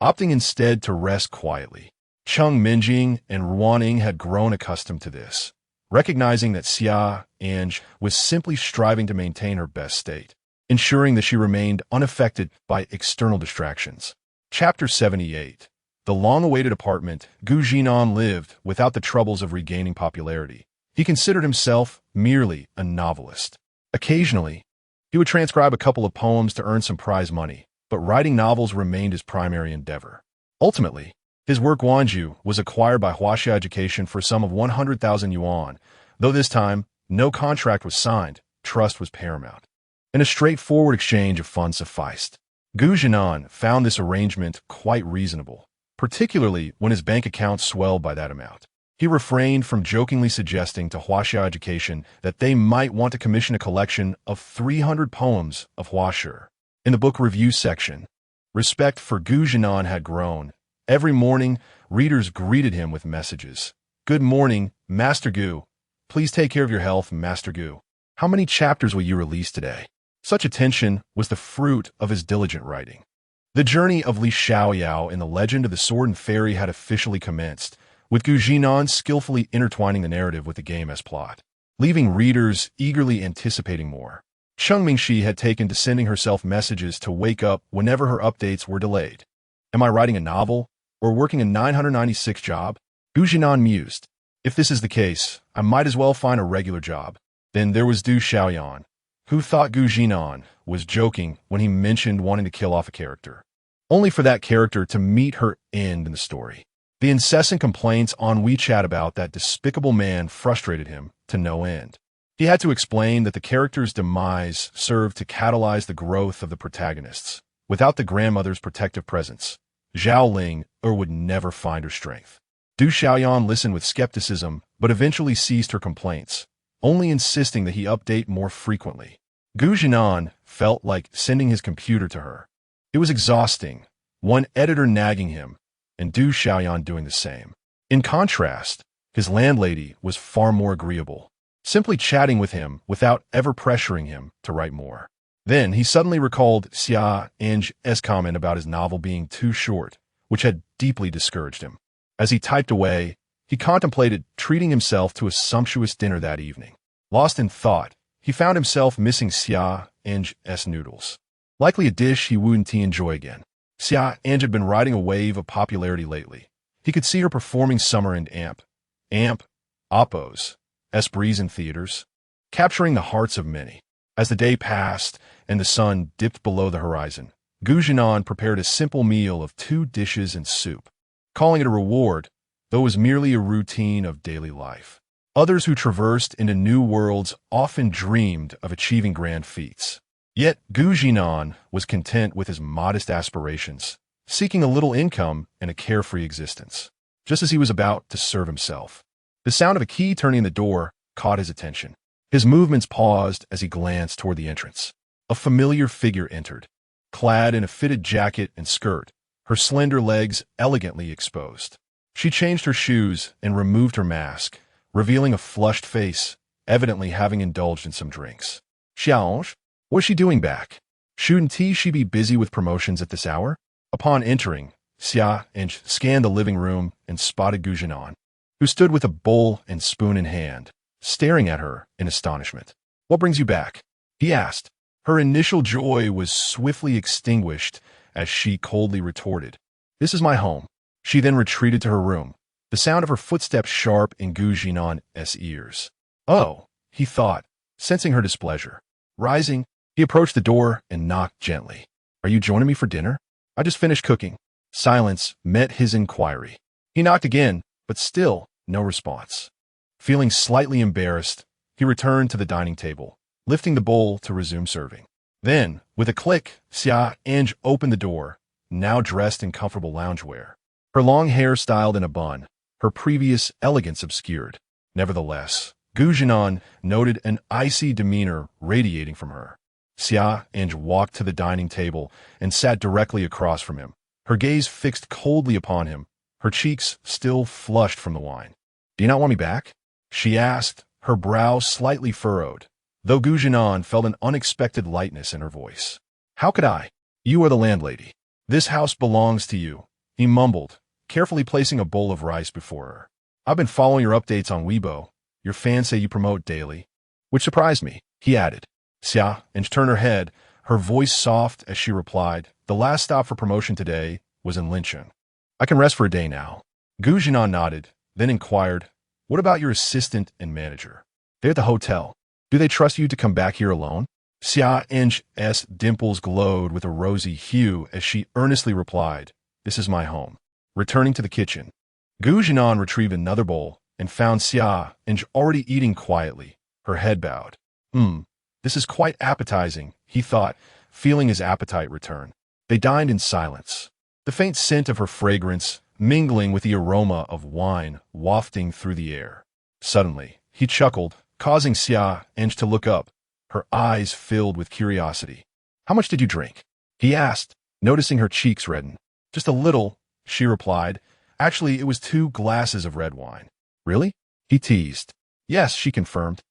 opting instead to rest quietly. Chengminjing and Ruaning had grown accustomed to this, recognizing that Xia An'ge was simply striving to maintain her best state, ensuring that she remained unaffected by external distractions. Chapter 78. The long-awaited apartment, Zhinan lived without the troubles of regaining popularity. He considered himself merely a novelist. Occasionally, he would transcribe a couple of poems to earn some prize money, but writing novels remained his primary endeavor. Ultimately, his work Wanju was acquired by Huaxia Education for a sum of 100,000 yuan, though this time, no contract was signed, trust was paramount, and a straightforward exchange of funds sufficed. Zhinan found this arrangement quite reasonable, particularly when his bank account swelled by that amount. He refrained from jokingly suggesting to Huaxia Education that they might want to commission a collection of 300 poems of Huaxia. In the book review section, respect for Zhinan had grown. Every morning, readers greeted him with messages. "Good morning, Master Gu. Please take care of your health, Master Gu. How many chapters will you release today?" Such attention was the fruit of his diligent writing. The journey of Li Xiaoyao in the legend of the Sword and Fairy had officially commenced, with Zhinan skillfully intertwining the narrative with the game as plot, leaving readers eagerly anticipating more. Chengmingxi had taken to sending herself messages to wake up whenever her updates were delayed. "Am I writing a novel or working a 996 job?" Zhinan mused. "If this is the case, I might as well find a regular job." Then there was Du Xiaoyan, who thought Zhinan was joking when he mentioned wanting to kill off a character, only for that character to meet her end in the story. The incessant complaints on WeChat about that despicable man frustrated him to no end. He had to explain that the character's demise served to catalyze the growth of the protagonists. Without the grandmother's protective presence, Zhao Ling would never find her strength. Du Xiaoyan listened with skepticism, but eventually ceased her complaints, only insisting that he update more frequently. Gu Zhinan felt like sending his computer to her. It was exhausting, one editor nagging him, and Du Xiaoyan doing the same. In contrast, his landlady was far more agreeable, simply chatting with him without ever pressuring him to write more. Then he suddenly recalled Xia An'ge's comment about his novel being too short, which had deeply discouraged him. As he typed away, he contemplated treating himself to a sumptuous dinner that evening. Lost in thought, he found himself missing Xia An'ge's noodles. Likely a dish he wouldn't enjoy again. Xia An'ge had been riding a wave of popularity lately. He could see her performing Summer and Oppo's Esprits in theaters, capturing the hearts of many. As the day passed and the sun dipped below the horizon, Gu Zhinan prepared a simple meal of 2 dishes and soup, calling it a reward, though it was merely a routine of daily life. Others who traversed into new worlds often dreamed of achieving grand feats. Yet Gu Zhinan was content with his modest aspirations, seeking a little income and a carefree existence. Just as he was about to serve himself, the sound of a key turning in the door caught his attention. His movements paused as he glanced toward the entrance. A familiar figure entered, clad in a fitted jacket and skirt, her slender legs elegantly exposed. She changed her shoes and removed her mask, revealing a flushed face, evidently having indulged in some drinks. Xia An'ge? What was she doing back? Shouldn't she be busy with promotions at this hour? Upon entering, Xia An'ge scanned the living room and spotted Gu Zhinan, who stood with a bowl and spoon in hand, staring at her in astonishment. What brings you back? He asked. Her initial joy was swiftly extinguished as she coldly retorted, This is my home. She then retreated to her room, the sound of her footsteps sharp in Gu Zhinan's ears. Oh, he thought, sensing her displeasure. Rising, he approached the door and knocked gently. Are you joining me for dinner? I just finished cooking. Silence met his inquiry. He knocked again, but still no response. Feeling slightly embarrassed, he returned to the dining table, lifting the bowl to resume serving. Then, with a click, Xia An'ge opened the door, now dressed in comfortable loungewear. Her long hair styled in a bun, her previous elegance obscured. Nevertheless, Gu Zhinan noted an icy demeanor radiating from her. Xia An'ge walked to the dining table and sat directly across from him, her gaze fixed coldly upon him, her cheeks still flushed from the wine. Do you not want me back? She asked, her brow slightly furrowed, though Gu Zhinan felt an unexpected lightness in her voice. How could I? You are the landlady. This house belongs to you, he mumbled, carefully placing a bowl of rice before her. I've been following your updates on Weibo. Your fans say you promote daily, which surprised me, he added. Xia An'ge turned her head, her voice soft as she replied, The last stop for promotion today was in Lincheng. I can rest for a day now. Gu Zhinan nodded, then inquired, What about your assistant and manager? They're at the hotel. Do they trust you to come back here alone? Xia An'ge's dimples glowed with a rosy hue as she earnestly replied, This is my home. Returning to the kitchen, Gu Zhinan retrieved another bowl and found Xia An'ge already eating quietly, her head bowed. This is quite appetizing, he thought, feeling his appetite return. They dined in silence, the faint scent of her fragrance mingling with the aroma of wine wafting through the air. Suddenly, he chuckled, causing Xia An'ge to look up, her eyes filled with curiosity. How much did you drink? He asked, noticing her cheeks redden. Just a little, she replied. Actually, it was 2 glasses of red wine. Really? He teased. Yes, she confirmed,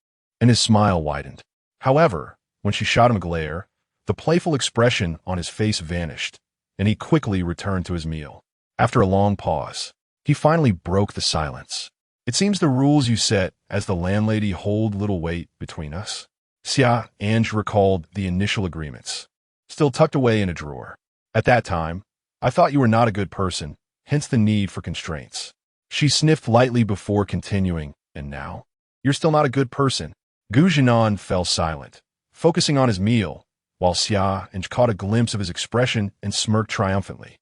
and his smile widened. However, when she shot him a glare, the playful expression on his face vanished, and he quickly returned to his meal. After a long pause, he finally broke the silence. It seems the rules you set as the landlady hold little weight between us. Xia An'ge recalled the initial agreements, still tucked away in a drawer. At that time, I thought you were not a good person, hence the need for constraints. She sniffed lightly before continuing, and now? You're still not a good person. Gu Zhinan fell silent, focusing on his meal, while Xia An'ge caught a glimpse of his expression and smirked triumphantly.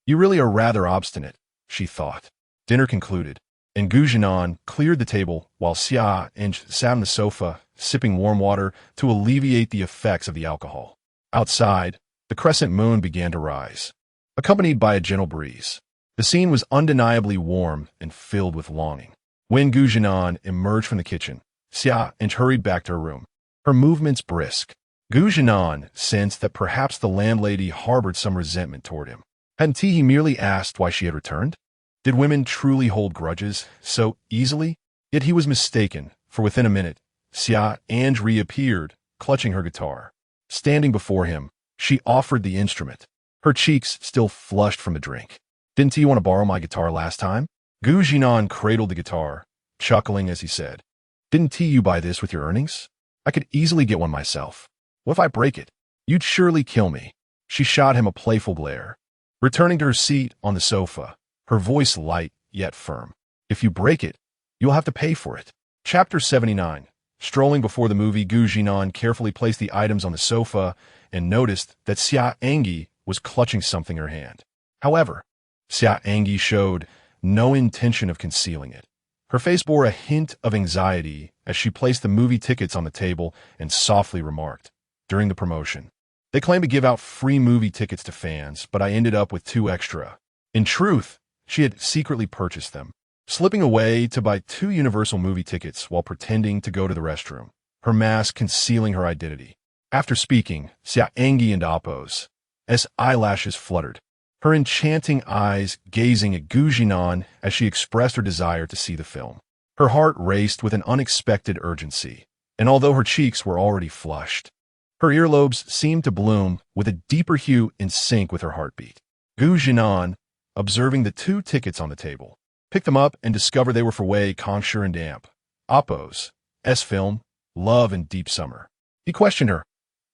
You really are rather obstinate, she thought. Dinner concluded, and Gu Zhinan cleared the table while Xia An'ge sat on the sofa, sipping warm water to alleviate the effects of the alcohol. Outside, the crescent moon began to rise. accompanied by a gentle breeze. The scene was undeniably warm and filled with longing. When Zhinan emerged from the kitchen, Xia An'ge hurried back to her room, her movements brisk. Zhinan sensed that perhaps the landlady harbored some resentment toward him. Hadn't he merely asked why she had returned? Did women truly hold grudges so easily? Yet he was mistaken, for within a minute, Xia An'ge reappeared, clutching her guitar. Standing before him, she offered the instrument, her cheeks still flushed from a drink. "Didn't you want to borrow my guitar last time?" Zhinan cradled the guitar, chuckling as he said, "Didn't you buy this with your earnings? I could easily get one myself. What if I break it? You'd surely kill me." She shot him a playful glare. Returning to her seat on the sofa, her voice light yet firm. "If you break it, you'll have to pay for it." Chapter 79. Strolling before the movie, Zhinan carefully placed the items on the sofa and noticed that Xia An'ge was clutching something in her hand. However, Xia An'ge showed no intention of concealing it. Her face bore a hint of anxiety as she placed the movie tickets on the table and softly remarked, "During the promotion, they claimed to give out free movie tickets to fans, but I ended up with 2 extra." In truth, she had secretly purchased them, slipping away to buy 2 Universal movie tickets while pretending to go to the restroom, her mask concealing her identity. After speaking, Xia An'ge and Appo's eyelashes fluttered, her enchanting eyes gazing at Zhinan as she expressed her desire to see the film. Her heart raced with an unexpected urgency, and although her cheeks were already flushed, her earlobes seemed to bloom with a deeper hue in sync with her heartbeat. Zhinan, observing the 2 tickets on the table, picked them up and discovered they were for Wei Kongsher and Appo's film, Love and Deep Summer. He questioned her,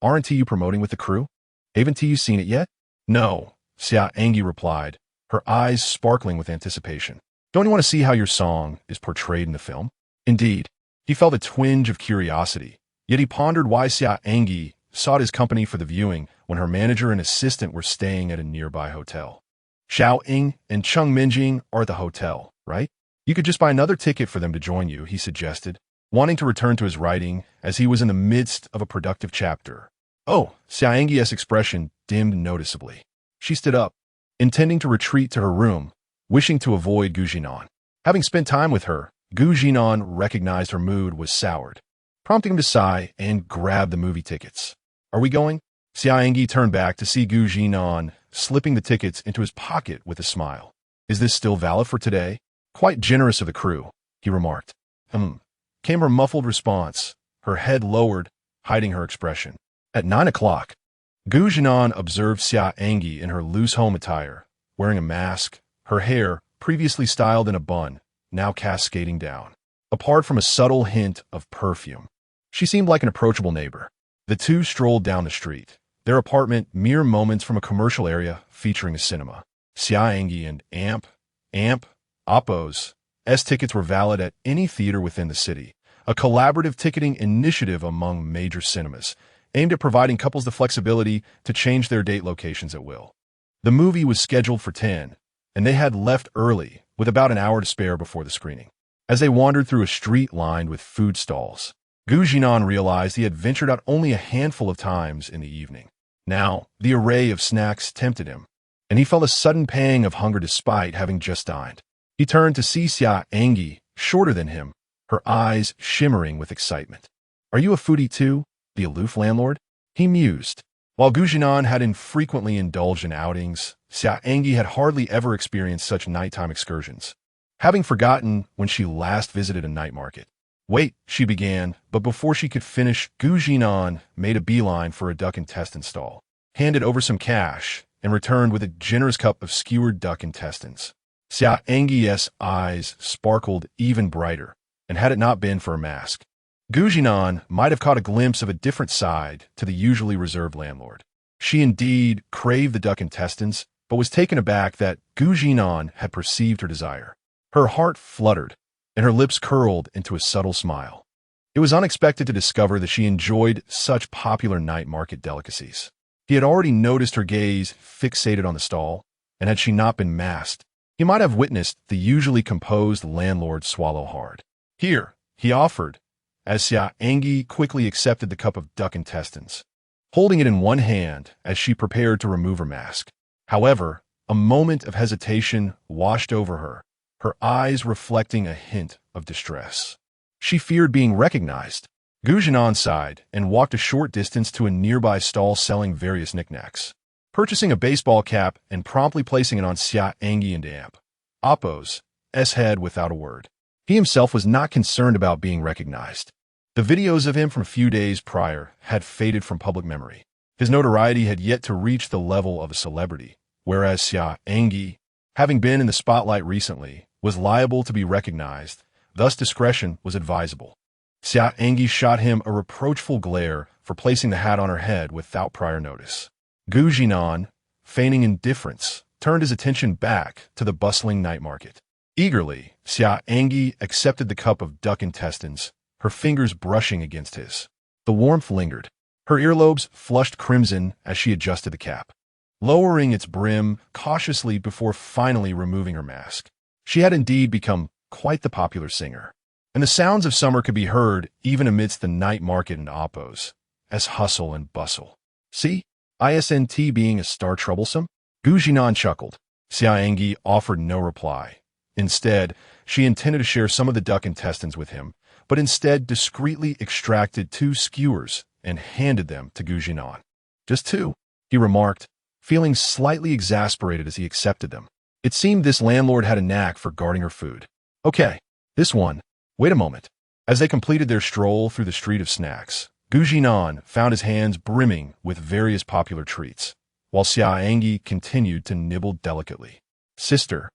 "Aren't you promoting with the crew? Haven't you seen it yet?" "No," Xia An'ge replied, her eyes sparkling with anticipation. "Don't you want to see how your song is portrayed in the film?" Indeed, he felt a twinge of curiosity, yet he pondered why Xia An'ge sought his company for the viewing when her manager and assistant were staying at a nearby hotel. "Xiao Ying and Cheng Minjing are at the hotel, right? You could just buy another ticket for them to join you," he suggested, wanting to return to his writing as he was in the midst of a productive chapter. "Oh," Xia An'ge's expression dimmed noticeably. She stood up, intending to retreat to her room, wishing to avoid Zhinan. Having spent time with her, Zhinan recognized her mood was soured, prompting him to sigh and grab the movie tickets. "Are we going?" Xia An'ge turned back to see Zhinan slipping the tickets into his pocket with a smile. "Is this still valid for today?" "Quite generous of the crew," he remarked. Came her muffled response, her head lowered, hiding her expression. At 9 o'clock, Zhinan observed Xia An'ge in her loose home attire, wearing a mask, her hair, previously styled in a bun, now cascading down. Apart from a subtle hint of perfume, she seemed like an approachable neighbor. The 2 strolled down the street, their apartment mere moments from a commercial area featuring a cinema. Xia An'ge and Appo's tickets were valid at any theater within the city, a collaborative ticketing initiative among major cinemas, aimed at providing couples the flexibility to change their date locations at will. The movie was scheduled for 10, and they had left early, with about an hour to spare before the screening. As they wandered through a street lined with food stalls, Zhinan realized he had ventured out only a handful of times in the evening. Now, the array of snacks tempted him, and he felt a sudden pang of hunger despite having just dined. He turned to see Xia An'ge, shorter than him, her eyes shimmering with excitement. "Are you a foodie too, the aloof landlord?" he mused. While Zhinan had infrequently indulged in outings, Xia An'ge had hardly ever experienced such nighttime excursions, having forgotten when she last visited a night market. "Wait," she began, but before she could finish, Zhinan made a beeline for a duck intestine stall, handed over some cash, and returned with a generous cup of skewered duck intestines. Xia An'ge's eyes sparkled even brighter, and had it not been for her mask, Zhinan might have caught a glimpse of a different side to the usually reserved landlord. She indeed craved the duck intestines, but was taken aback that Zhinan had perceived her desire. Her heart fluttered, and her lips curled into a subtle smile. It was unexpected to discover that she enjoyed such popular night market delicacies. He had already noticed her gaze fixated on the stall, and had she not been masked, he might have witnessed the usually composed landlord swallow hard. "Here," he offered, as Xia An'ge quickly accepted the cup of duck intestines, holding it in one hand as she prepared to remove her mask. However, A moment of hesitation washed over her, her eyes reflecting a hint of distress. She feared being recognized. Zhinan sighed and walked a short distance to a nearby stall selling various knickknacks. Purchasing a baseball cap and promptly placing it on Xia An'ge and Amp. Oppo's head without a word. He himself was not concerned about being recognized. The videos of him from a few days prior had faded from public memory. His notoriety had yet to reach the level of a celebrity, whereas Xia An'ge, having been in the spotlight recently, was liable to be recognized, thus discretion was advisable. Xia An'ge shot him a reproachful glare for placing the hat on her head without prior notice. Zhinan, feigning indifference, turned his attention back to the bustling night market. Eagerly, Xia An'ge accepted the cup of duck intestines, her fingers brushing against his. The warmth lingered. Her earlobes flushed crimson as she adjusted the cap, lowering its brim cautiously before finally removing her mask. She had indeed become quite the popular singer, and the sounds of summer could be heard even amidst the night market and Oppo's, as hustle and bustle. See? Isn't being a star troublesome? Zhinan chuckled. Xia An'ge offered no reply. Instead, she intended to share some of the duck intestines with him, but instead discreetly extracted 2 skewers and handed them to Zhinan. Just 2, he remarked, feeling slightly exasperated as he accepted them. It seemed this landlord had a knack for guarding her food. Okay, this one. Wait a moment. As they completed their stroll through the street of snacks, Zhinan found his hands brimming with various popular treats, while Xia An'ge continued to nibble delicately. Sister,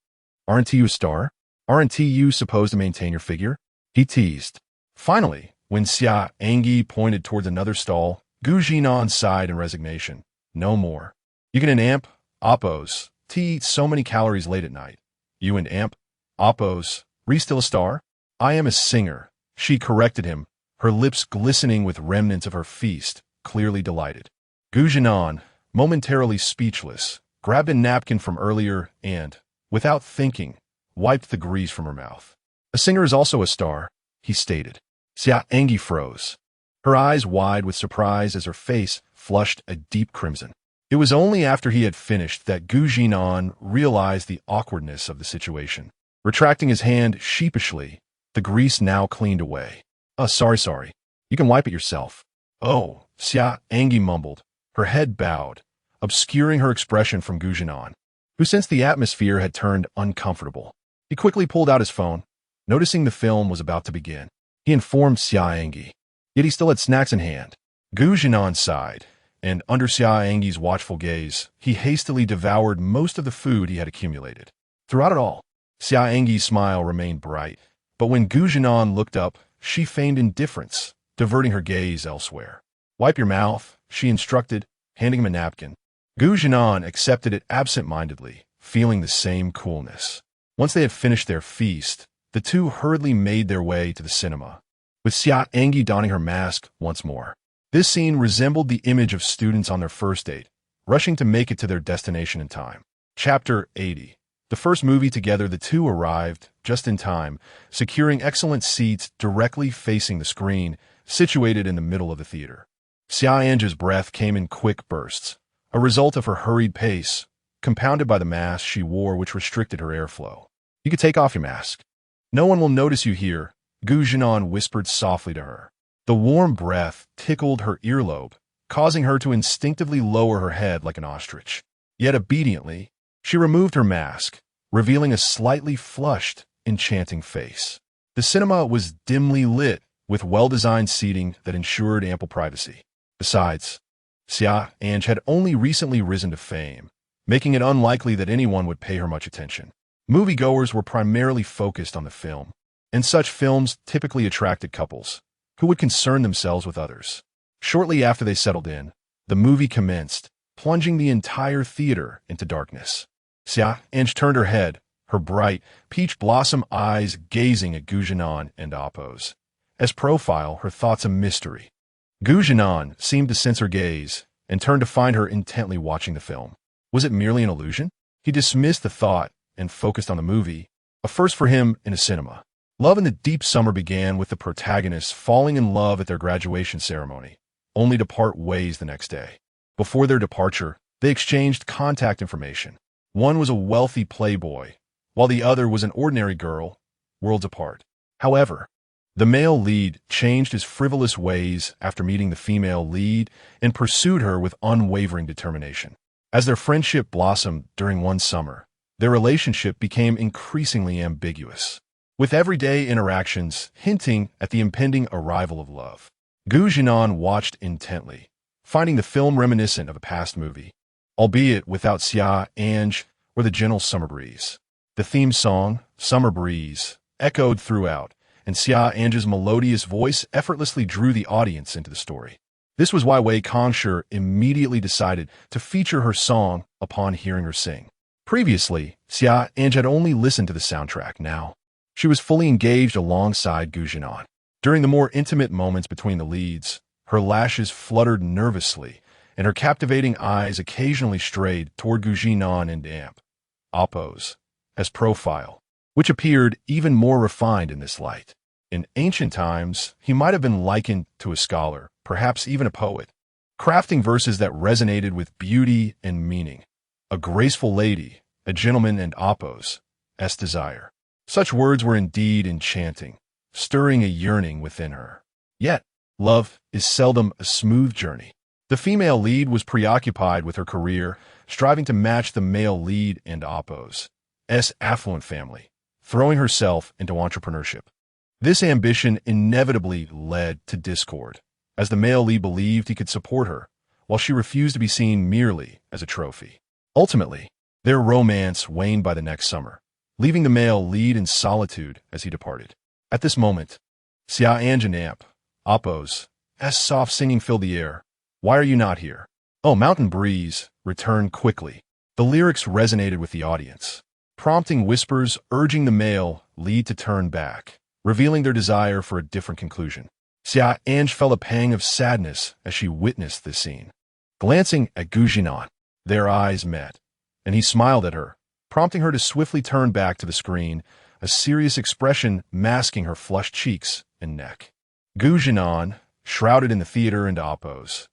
aren't you a star? Aren't you supposed to maintain your figure? He teased. Finally, when Xia An'ge pointed towards another stall, Zhinan sighed in resignation. No more. You can and Amp, Oppo's, eat so many calories late at night. You and Amp, Oppo's, still a star? I am a singer, she corrected him, her lips glistening with remnants of her feast, clearly delighted. Zhinan, momentarily speechless, grabbed a napkin from earlier and, without thinking, wiped the grease from her mouth. A singer is also a star, he stated. Xia An'ge froze, her eyes wide with surprise as her face flushed a deep crimson. It was only after he had finished that Zhinan realized the awkwardness of the situation. Retracting his hand sheepishly, the grease now cleaned away. Sorry. You can wipe it yourself. Oh, Xia An'ge mumbled, her head bowed, obscuring her expression from Zhinan, who sensed the atmosphere had turned uncomfortable. He quickly pulled out his phone, noticing the film was about to begin. He informed Xia An'ge, yet he still had snacks in hand. Zhinan sighed, and under Xia An'ge's watchful gaze, he hastily devoured most of the food he had accumulated. Throughout it all, Xia An'ge's smile remained bright, but when Zhinan looked up, she feigned indifference, diverting her gaze elsewhere. Wipe your mouth, she instructed, handing him a napkin. Zhinan accepted it absent-mindedly, feeling the same coolness. Once they had finished their feast, the two hurriedly made their way to the cinema, with Xia An'ge donning her mask once more. This scene resembled the image of students on their first date, rushing to make it to their destination in time. Chapter 80. The first movie together, the two arrived, just in time, securing excellent seats directly facing the screen, situated in the middle of the theater. Xia An'ge's breath came in quick bursts, a result of her hurried pace, compounded by the mask she wore which restricted her airflow. You could take off your mask. No one will notice you here, Zhinan whispered softly to her. The warm breath tickled her earlobe, causing her to instinctively lower her head like an ostrich. Yet obediently, she removed her mask, revealing a slightly flushed, enchanting face. The cinema was dimly lit, with well-designed seating that ensured ample privacy. Besides, Xia An'ge had only recently risen to fame, making it unlikely that anyone would pay her much attention. Moviegoers were primarily focused on the film, and such films typically attracted couples, who would concern themselves with others. Shortly after they settled in, the movie commenced, plunging the entire theater into darkness. Xia An'ge turned her head, her bright, peach blossom eyes gazing at Zhinan and Oppo's. As profile, her thoughts a mystery. Zhinan seemed to sense her gaze and turned to find her intently watching the film. Was it merely an illusion? He dismissed the thought and focused on the movie, a first for him in a cinema. Love in the Deep Summer began with the protagonists falling in love at their graduation ceremony, only to part ways the next day. Before their departure, they exchanged contact information. One was a wealthy playboy, while the other was an ordinary girl, worlds apart. However, the male lead changed his frivolous ways after meeting the female lead and pursued her with unwavering determination. As their friendship blossomed during one summer, their relationship became increasingly ambiguous, with everyday interactions hinting at the impending arrival of love. Zhinan watched intently, finding the film reminiscent of a past movie, albeit without Xia An'ge or the gentle summer breeze. The theme song, Summer Breeze, echoed throughout, and Xia An'ge's melodious voice effortlessly drew the audience into the story. This was why Wei Kongshi immediately decided to feature her song upon hearing her sing. Previously, Xia An'ge had only listened to the soundtrack. Now, she was fully engaged alongside Zhinan. During the more intimate moments between the leads, her lashes fluttered nervously, and her captivating eyes occasionally strayed toward Zhinan and Apos, as profile, which appeared even more refined in this light. In ancient times, he might have been likened to a scholar, perhaps even a poet, crafting verses that resonated with beauty and meaning. A graceful lady, a gentleman, and Apos' desire. Such words were indeed enchanting, stirring a yearning within her. Yet, love is seldom a smooth journey. The female lead was preoccupied with her career, striving to match the male lead and Apos' affluent family, throwing herself into entrepreneurship. This ambition inevitably led to discord, as the male lead believed he could support her, while she refused to be seen merely as a trophy. Ultimately, their romance waned by the next summer, leaving the male lead in solitude as he departed. At this moment, Xia An'ge and Apos' soft singing filled the air. Why are you not here? Oh, mountain breeze, return quickly. The lyrics resonated with the audience, prompting whispers urging the male lead to turn back, revealing their desire for a different conclusion. Xia An'ge felt a pang of sadness as she witnessed this scene. Glancing at Zhinan, their eyes met, and he smiled at her, prompting her to swiftly turn back to the screen, a serious expression masking her flushed cheeks and neck. Zhinan, shrouded in the theater and Apos'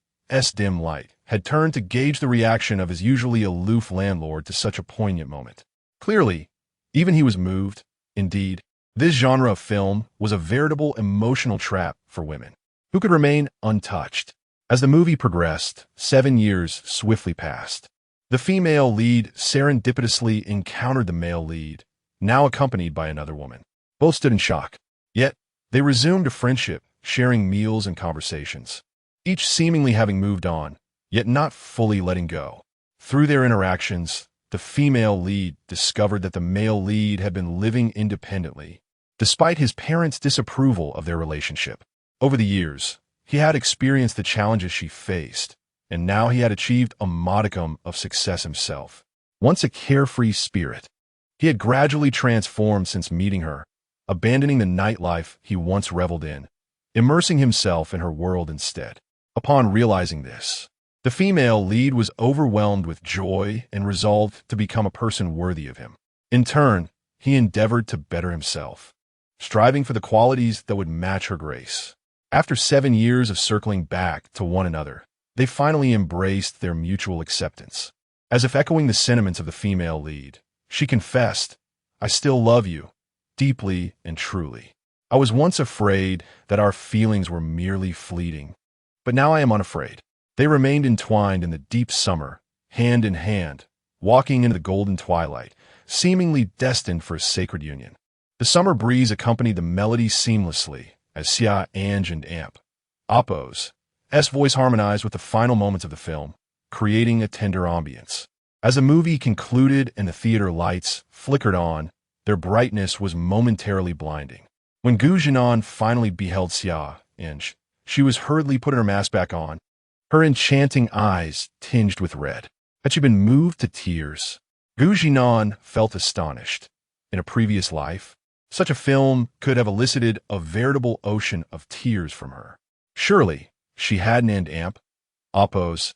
dim light, had turned to gauge the reaction of his usually aloof landlord to such a poignant moment. Clearly, even he was moved. Indeed, this genre of film was a veritable emotional trap for women, who could remain untouched. As the movie progressed, 7 years swiftly passed. The female lead serendipitously encountered the male lead, now accompanied by another woman. Both stood in shock. Yet, they resumed a friendship, sharing meals and conversations, each seemingly having moved on, yet not fully letting go. Through their interactions, the female lead discovered that the male lead had been living independently, despite his parents' disapproval of their relationship. Over the years, he had experienced the challenges she faced, and now he had achieved a modicum of success himself. Once a carefree spirit, he had gradually transformed since meeting her, abandoning the nightlife he once reveled in, immersing himself in her world instead. Upon realizing this, the female lead was overwhelmed with joy and resolved to become a person worthy of him. In turn, he endeavored to better himself, striving for the qualities that would match her grace. After 7 years of circling back to one another, they finally embraced their mutual acceptance. As if echoing the sentiments of the female lead, she confessed, "I still love you, deeply and truly. I was once afraid that our feelings were merely fleeting, but now I am unafraid." They remained entwined in the deep summer, hand in hand, walking into the golden twilight, seemingly destined for a sacred union. The summer breeze accompanied the melody seamlessly, as Xia An'ge and Apos' voice harmonized with the final moments of the film, creating a tender ambience. As the movie concluded and the theater lights flickered on, their brightness was momentarily blinding. When Zhinan finally beheld Xia An'ge, she was hurriedly putting her mask back on, her enchanting eyes tinged with red. Had she been moved to tears? Zhinan felt astonished. In a previous life, such a film could have elicited a veritable ocean of tears from her. Surely, she hadn't, and Apos'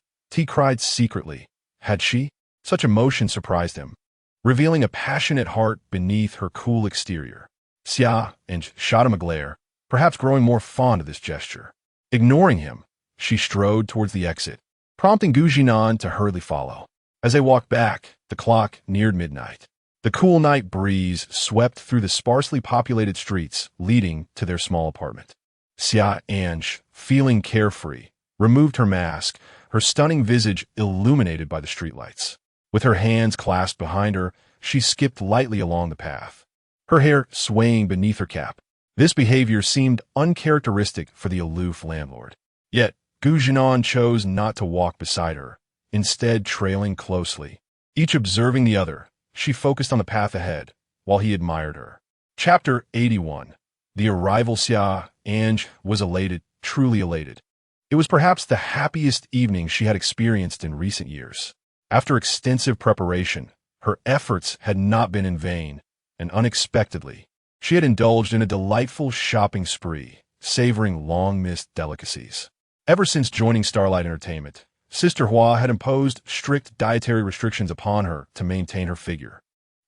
cried secretly. Had she? Such emotion surprised him, revealing a passionate heart beneath her cool exterior. Xia An'ge shot him a glare, perhaps growing more fond of this gesture. Ignoring him, she strode towards the exit, prompting Zhinan to hurriedly follow. As they walked back, the clock neared midnight. The cool night breeze swept through the sparsely populated streets leading to their small apartment. Xia An'ge, feeling carefree, removed her mask, her stunning visage illuminated by the streetlights. With her hands clasped behind her, she skipped lightly along the path, her hair swaying beneath her cap. This behavior seemed uncharacteristic for the aloof landlord. Yet, Zhinan chose not to walk beside her, instead trailing closely. Each observing the other, she focused on the path ahead, while he admired her. Chapter 81. The arrival. Xia An'ge was elated, truly elated. It was perhaps the happiest evening she had experienced in recent years. After extensive preparation, her efforts had not been in vain, and unexpectedly, she had indulged in a delightful shopping spree, savoring long-missed delicacies. Ever since joining Starlight Entertainment, Sister Hua had imposed strict dietary restrictions upon her to maintain her figure,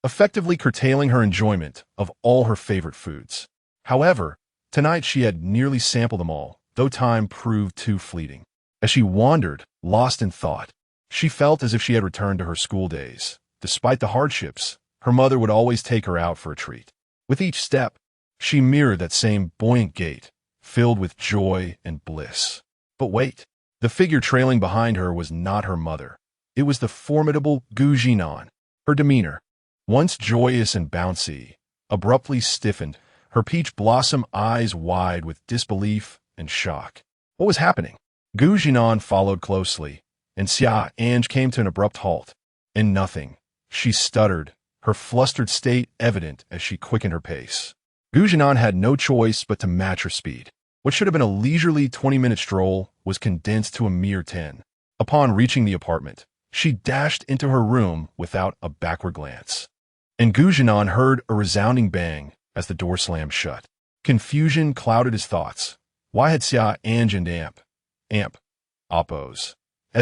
effectively curtailing her enjoyment of all her favorite foods. However, tonight she had nearly sampled them all, though time proved too fleeting. As she wandered, lost in thought, she felt as if she had returned to her school days. Despite the hardships, her mother would always take her out for a treat. With each step, she mirrored that same buoyant gait, filled with joy and bliss. But wait, the figure trailing behind her was not her mother. It was the formidable Zhinan. Her demeanor, once joyous and bouncy, abruptly stiffened, her peach blossom eyes wide with disbelief and shock. What was happening? Zhinan followed closely, and Xia An'ge came to an abrupt halt. In nothing, she stuttered, her flustered state evident as she quickened her pace. Zhinan had no choice but to match her speed. What should have been a leisurely 20-minute stroll was condensed to a mere 10. Upon reaching the apartment, she dashed into her room without a backward glance. And Zhinan heard a resounding bang as the door slammed shut. Confusion clouded his thoughts. Why had Xia An'ge and Appo's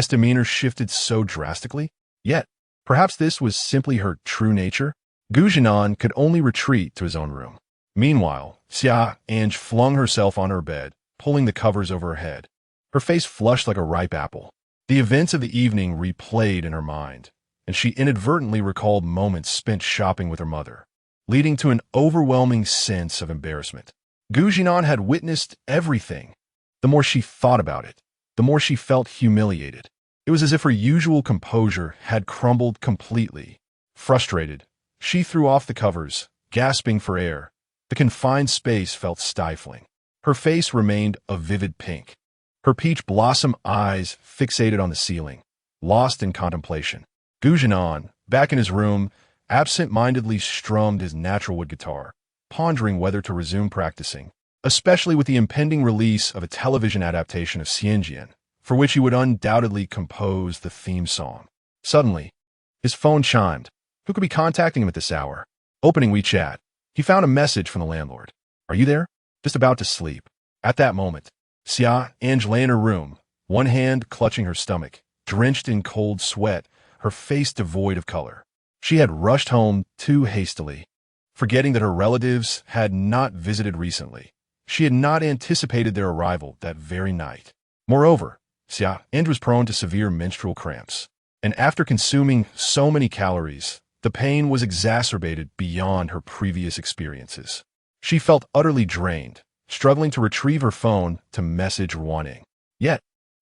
demeanor shifted so drastically? Yet, perhaps this was simply her true nature? Zhinan could only retreat to his own room. Meanwhile, Xia An'ge flung herself on her bed, pulling the covers over her head. Her face flushed like a ripe apple. The events of the evening replayed in her mind, and she inadvertently recalled moments spent shopping with her mother, leading to an overwhelming sense of embarrassment. Zhinan had witnessed everything. The more she thought about it, the more she felt humiliated. It was as if her usual composure had crumbled completely. Frustrated, she threw off the covers, gasping for air. The confined space felt stifling. Her face remained a vivid pink, her peach blossom eyes fixated on the ceiling, lost in contemplation. Zhinan, back in his room, absent-mindedly strummed his natural wood guitar, pondering whether to resume practicing, especially with the impending release of a television adaptation of Zhinan, for which he would undoubtedly compose the theme song. Suddenly, his phone chimed. Who could be contacting him at this hour? Opening WeChat, he found a message from the landlord. Are you there? Just about to sleep. At that moment, Xia An'ge lay in her room, one hand clutching her stomach, drenched in cold sweat, her face devoid of color. She had rushed home too hastily, forgetting that her relatives had not visited recently. She had not anticipated their arrival that very night. Moreover, Xia An'ge was prone to severe menstrual cramps, and after consuming so many calories, the pain was exacerbated beyond her previous experiences. She felt utterly drained, struggling to retrieve her phone to message Ruaning. Yet,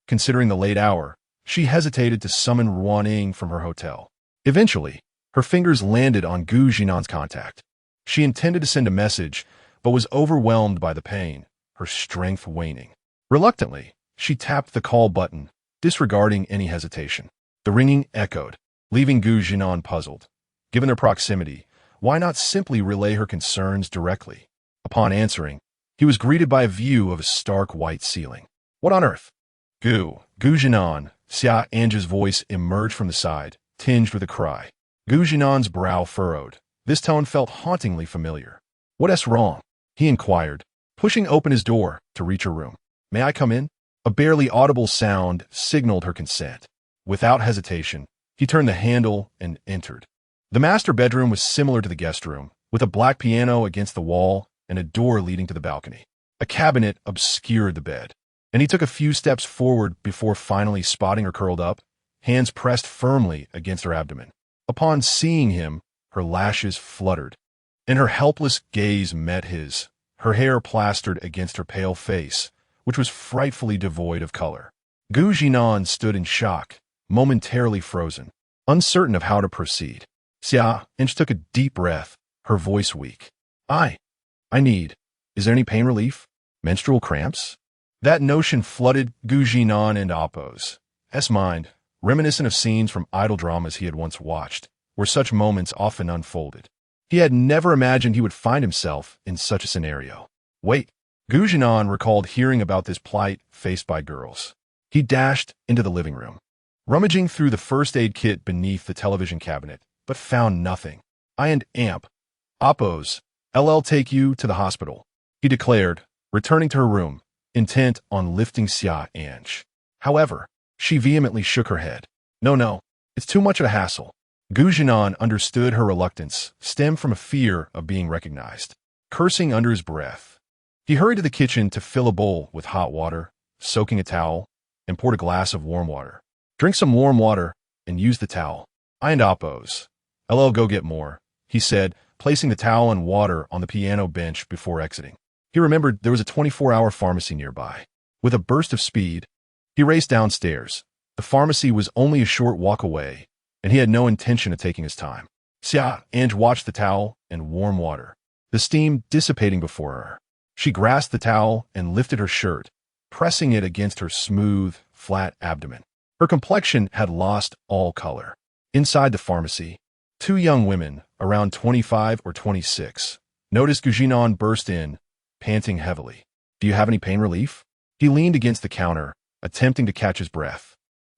considering the late hour, she hesitated to summon Ruaning from her hotel. Eventually, her fingers landed on Zhinan's contact. She intended to send a message, but was overwhelmed by the pain, her strength waning. Reluctantly, she tapped the call button, disregarding any hesitation. The ringing echoed, leaving Zhinan puzzled. Given their proximity, why not simply relay her concerns directly? Upon answering, he was greeted by a view of a stark white ceiling. What on earth? Zhinan, Xia An'ge's voice emerged from the side, tinged with a cry. Zhinan's brow furrowed. This tone felt hauntingly familiar. What's wrong? He inquired, pushing open his door to reach her room. May I come in? A barely audible sound signaled her consent. Without hesitation, he turned the handle and entered. The master bedroom was similar to the guest room, with a black piano against the wall and a door leading to the balcony. A cabinet obscured the bed, and he took a few steps forward before finally spotting her curled up, hands pressed firmly against her abdomen. Upon seeing him, her lashes fluttered, and her helpless gaze met his, her hair plastered against her pale face, which was frightfully devoid of color. Zhinan stood in shock, momentarily frozen, uncertain of how to proceed. Xia An'ge took a deep breath, her voice weak. I need. Is there any pain relief? Menstrual cramps? That notion flooded Zhinan and Appo's mind, reminiscent of scenes from idol dramas he had once watched, where such moments often unfolded. He had never imagined he would find himself in such a scenario. Wait, Zhinan recalled hearing about this plight faced by girls. He dashed into the living room, rummaging through the first aid kit beneath the television cabinet, but found nothing. I and Amp, Appo's, LL take you to the hospital, he declared, returning to her room, intent on lifting Xia An'ge. However, she vehemently shook her head. No, it's too much of a hassle. Zhinan understood her reluctance stemmed from a fear of being recognized. Cursing under his breath, he hurried to the kitchen to fill a bowl with hot water, soaking a towel, and poured a glass of warm water. Drink some warm water and use the towel. I and Appo's, LL go get more, he said, placing the towel and water on the piano bench before exiting. He remembered there was a 24-hour pharmacy nearby. With a burst of speed, he raced downstairs. The pharmacy was only a short walk away, and he had no intention of taking his time. Xia An'ge watched the towel and warm water, the steam dissipating before her. She grasped the towel and lifted her shirt, pressing it against her smooth, flat abdomen. Her complexion had lost all color. Inside the pharmacy, two young women, around 25 or 26, noticed Zhinan burst in, panting heavily. Do you have any pain relief? He leaned against the counter, attempting to catch his breath.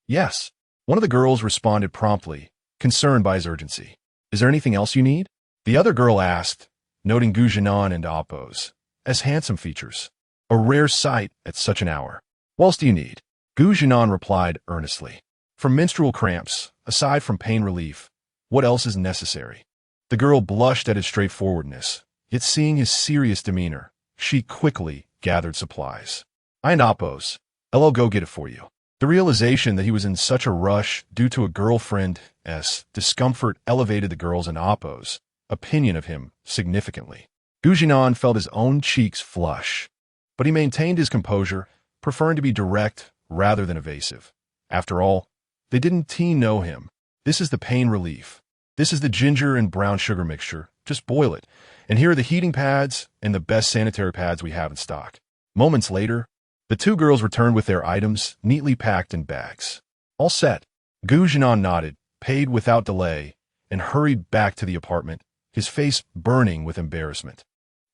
Yes. One of the girls responded promptly, concerned by his urgency. Is there anything else you need? The other girl asked, noting Zhinan and Appo's as handsome features. A rare sight at such an hour. What else do you need? Zhinan replied earnestly. For menstrual cramps, aside from pain relief, what else is necessary? The girl blushed at his straightforwardness, yet seeing his serious demeanor, she quickly gathered supplies. I and Appo's, LL go get it for you. The realization that he was in such a rush due to a girlfriend's discomfort elevated the girls and Appo's opinion of him significantly. Zhinan felt his own cheeks flush, but he maintained his composure, preferring to be direct rather than evasive. After all, they didn't know him. This is the pain relief. This is the ginger and brown sugar mixture. Just boil it. And here are the heating pads and the best sanitary pads we have in stock. Moments later, the two girls returned with their items neatly packed in bags. All set. Zhinan nodded, paid without delay, and hurried back to the apartment, his face burning with embarrassment.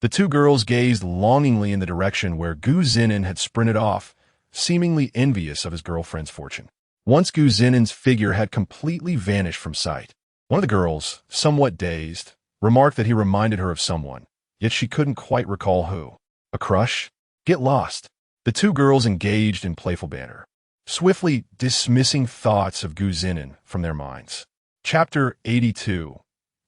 The two girls gazed longingly in the direction where Zhinan had sprinted off, seemingly envious of his girlfriend's fortune. Once Zinan's figure had completely vanished from sight, one of the girls, somewhat dazed, remarked that he reminded her of someone, yet she couldn't quite recall who. A crush? Get lost. The two girls engaged in playful banter, swiftly dismissing thoughts of Zinan from their minds. Chapter 82.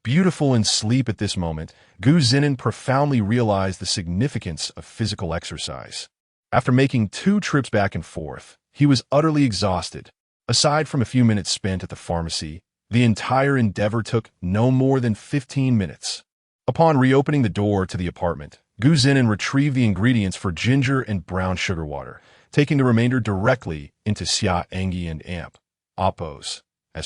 Beautiful in sleep at this moment, Zinan profoundly realized the significance of physical exercise. After making 2 trips back and forth, he was utterly exhausted. Aside from a few minutes spent at the pharmacy, the entire endeavor took no more than 15 minutes. Upon reopening the door to the apartment, Zinan retrieved the ingredients for ginger and brown sugar water, taking the remainder directly into Xia An'ge and Appo's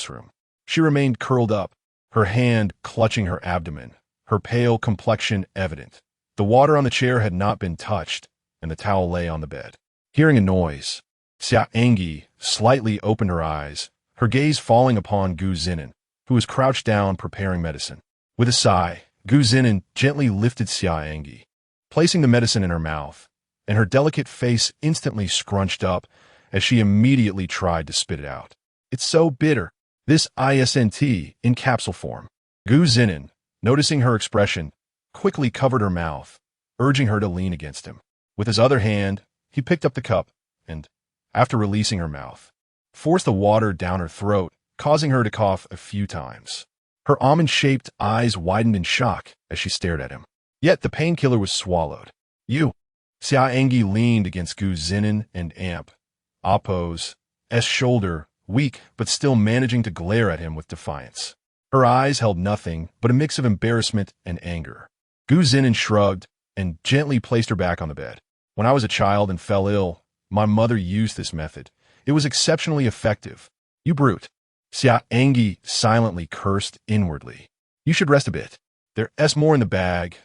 room. She remained curled up, her hand clutching her abdomen, her pale complexion evident. The water on the chair had not been touched, and the towel lay on the bed. Hearing a noise, Xia An'ge slightly opened her eyes, her gaze falling upon Zinan, who was crouched down preparing medicine. With a sigh, Zinan gently lifted Xia An'ge, placing the medicine in her mouth, and her delicate face instantly scrunched up as she immediately tried to spit it out. It's so bitter. This isn't in capsule form. Zinan, noticing her expression, quickly covered her mouth, urging her to lean against him. With his other hand, he picked up the cup and, after releasing her mouth, forced the water down her throat, causing her to cough a few times. Her almond-shaped eyes widened in shock as she stared at him. Yet the painkiller was swallowed. You. Xia An'ge leaned against Zinan and Appo's shoulder, weak but still managing to glare at him with defiance. Her eyes held nothing but a mix of embarrassment and anger. Gu Zinan shrugged and gently placed her back on the bed. When I was a child and fell ill, my mother used this method. It was exceptionally effective. You brute. Xia An'ge silently cursed inwardly. You should rest a bit. There's more in the bag.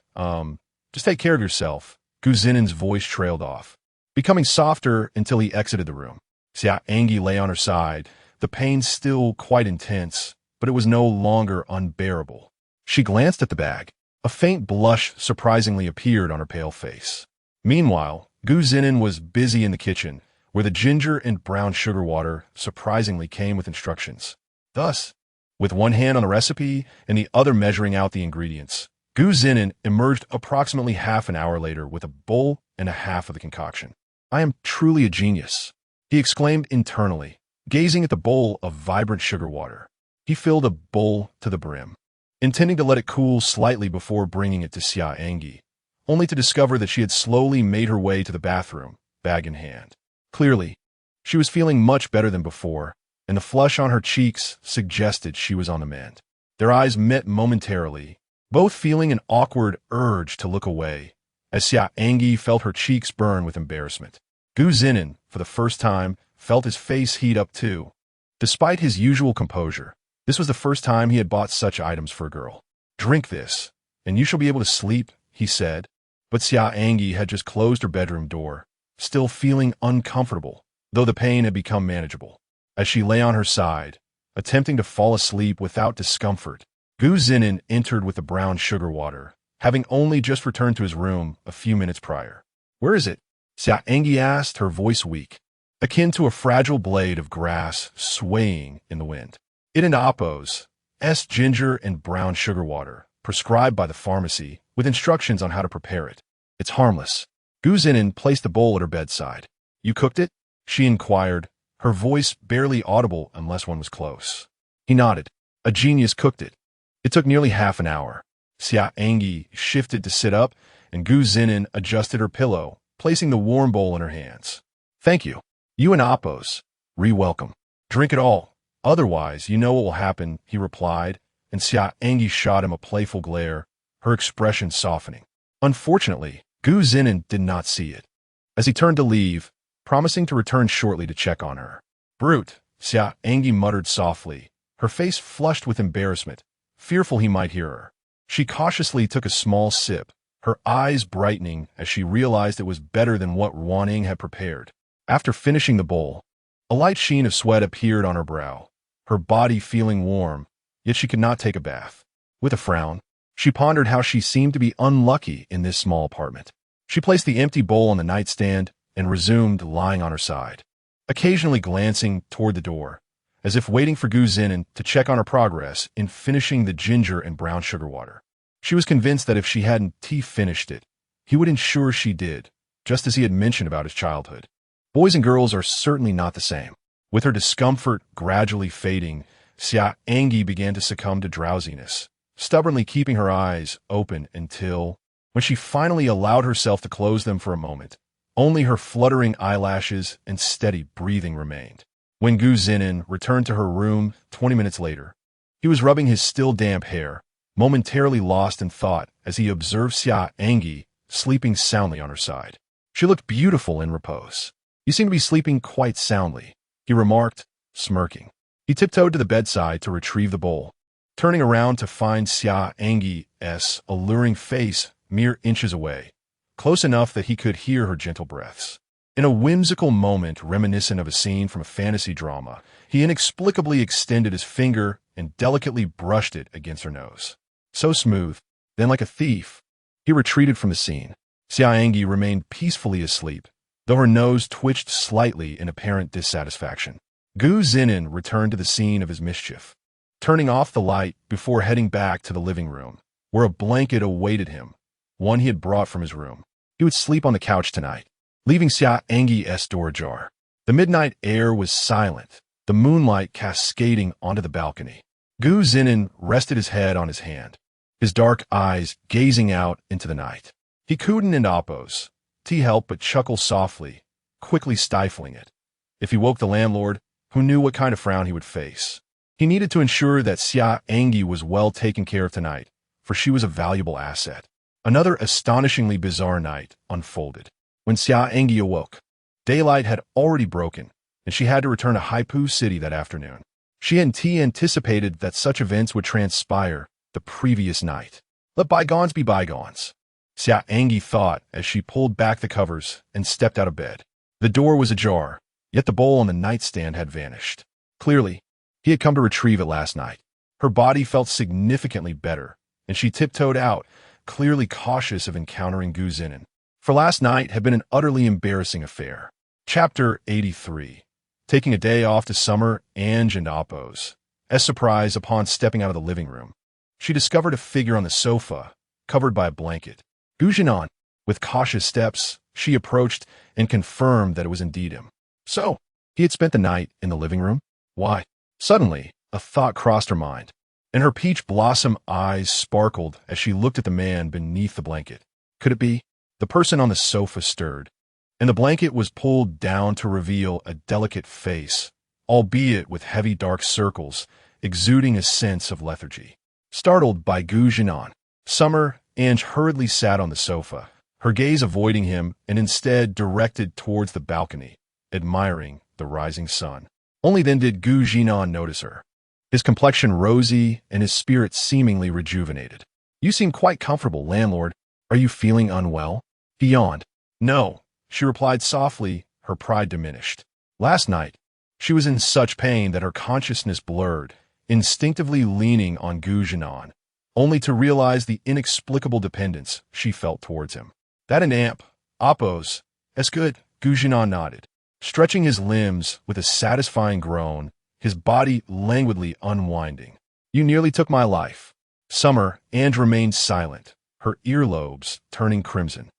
Just take care of yourself. Gu Zinan's voice trailed off, becoming softer until he exited the room. Xia An'ge lay on her side, the pain still quite intense, but it was no longer unbearable. She glanced at the bag. A faint blush surprisingly appeared on her pale face. Meanwhile, Gu Zinan was busy in the kitchen, where the ginger and brown sugar water surprisingly came with instructions. Thus, with one hand on the recipe and the other measuring out the ingredients, Gu Zinan emerged approximately half an hour later with a bowl and a half of the concoction. I am truly a genius, he exclaimed internally, gazing at the bowl of vibrant sugar water. He filled a bowl to the brim, intending to let it cool slightly before bringing it to Xia An'ge, only to discover that she had slowly made her way to the bathroom, bag in hand. Clearly, she was feeling much better than before, and the flush on her cheeks suggested she was on the mend. Their eyes met momentarily, both feeling an awkward urge to look away, as Xia An'ge felt her cheeks burn with embarrassment. Gu Zinan, for the first time, felt his face heat up too. Despite his usual composure, this was the first time he had bought such items for a girl. Drink this, and you shall be able to sleep, he said, but Xia An'ge had just closed her bedroom door, still feeling uncomfortable, though the pain had become manageable. As she lay on her side, attempting to fall asleep without discomfort, Gu Zinan entered with the brown sugar water, having only just returned to his room a few minutes prior. Where is it? Xia An'ge asked, her voice weak, akin to a fragile blade of grass swaying in the wind. It and Appo's ginger and brown sugar water, prescribed by the pharmacy, with instructions on how to prepare it. It's harmless. Gu Zinan placed the bowl at her bedside. You cooked it? She inquired, her voice barely audible unless one was close. He nodded. A genius cooked it. It took nearly half an hour. Xia An'ge shifted to sit up, and Gu Zinan adjusted her pillow, placing the warm bowl in her hands. Thank you. You and Appo's. Re-welcome. Drink it all. Otherwise, you know what will happen, he replied, and Xia An'ge shot him a playful glare, her expression softening. Unfortunately, Gu Zinan did not see it. As he turned to leave, promising to return shortly to check on her. Brute, Xia An'ge muttered softly, her face flushed with embarrassment, fearful he might hear her. She cautiously took a small sip, her eyes brightening as she realized it was better than what Ruaning had prepared. After finishing the bowl, a light sheen of sweat appeared on her brow, her body feeling warm, yet she could not take a bath. With a frown, she pondered how she seemed to be unlucky in this small apartment. She placed the empty bowl on the nightstand and resumed lying on her side, occasionally glancing toward the door, as if waiting for Gu Zinan to check on her progress in finishing the ginger and brown sugar water. She was convinced that if she hadn't finished it, he would ensure she did, just as he had mentioned about his childhood. Boys and girls are certainly not the same. With her discomfort gradually fading, Xia An'ge began to succumb to drowsiness, stubbornly keeping her eyes open until, when she finally allowed herself to close them for a moment, only her fluttering eyelashes and steady breathing remained. When Gu Zinan returned to her room 20 minutes later, he was rubbing his still damp hair, momentarily lost in thought as he observed Xia An'ge sleeping soundly on her side. She looked beautiful in repose. You seem to be sleeping quite soundly, he remarked, smirking. He tiptoed to the bedside to retrieve the bowl, turning around to find Xia An'ge's alluring face mere inches away, close enough that he could hear her gentle breaths. In a whimsical moment reminiscent of a scene from a fantasy drama, he inexplicably extended his finger and delicately brushed it against her nose. So smooth, then like a thief, he retreated from the scene. Xia An'ge remained peacefully asleep, though her nose twitched slightly in apparent dissatisfaction. Gu Zinan returned to the scene of his mischief, turning off the light before heading back to the living room, where a blanket awaited him, one he had brought from his room. He would sleep on the couch tonight, leaving Xia An'ge's door ajar. The midnight air was silent, the moonlight cascading onto the balcony. Gu Zinan rested his head on his hand, his dark eyes gazing out into the night. He couldn't and Appo's help but chuckle softly, quickly stifling it. If he woke the landlord, who knew what kind of frown he would face. He needed to ensure that Xia An'ge was well taken care of tonight, for she was a valuable asset. Another astonishingly bizarre night unfolded. When Xia An'ge awoke, daylight had already broken, and she had to return to Haipu City that afternoon. She had anticipated that such events would transpire the previous night. Let bygones be bygones, Xia An'ge thought as she pulled back the covers and stepped out of bed. The door was ajar, yet the bowl on the nightstand had vanished. Clearly, he had come to retrieve it last night. Her body felt significantly better, and she tiptoed out, clearly cautious of encountering Zhinan. For last night had been an utterly embarrassing affair. Chapter 83. Taking a day off to Xia An'ge and Apos. As surprise upon stepping out of the living room, she discovered a figure on the sofa, covered by a blanket. Zhinan. With cautious steps, she approached and confirmed that it was indeed him. So, he had spent the night in the living room? Why? Suddenly, a thought crossed her mind, and her peach blossom eyes sparkled as she looked at the man beneath the blanket. Could it be? The person on the sofa stirred, and the blanket was pulled down to reveal a delicate face, albeit with heavy dark circles, exuding a sense of lethargy. Startled by Zhinan, Xia An'ge hurriedly sat on the sofa, her gaze avoiding him and instead directed towards the balcony, admiring the rising sun. Only then did Zhinan notice her, his complexion rosy and his spirit seemingly rejuvenated. "You seem quite comfortable, landlord. Are you feeling unwell?" He yawned. "No," she replied softly, her pride diminished. Last night, she was in such pain that her consciousness blurred, instinctively leaning on Zhinan, only to realize the inexplicable dependence she felt towards him. "That an amp, Apos. That's good," Zhinan nodded, stretching his limbs with a satisfying groan, his body languidly unwinding. "You nearly took my life." Xia An'ge remained silent, her earlobes turning crimson.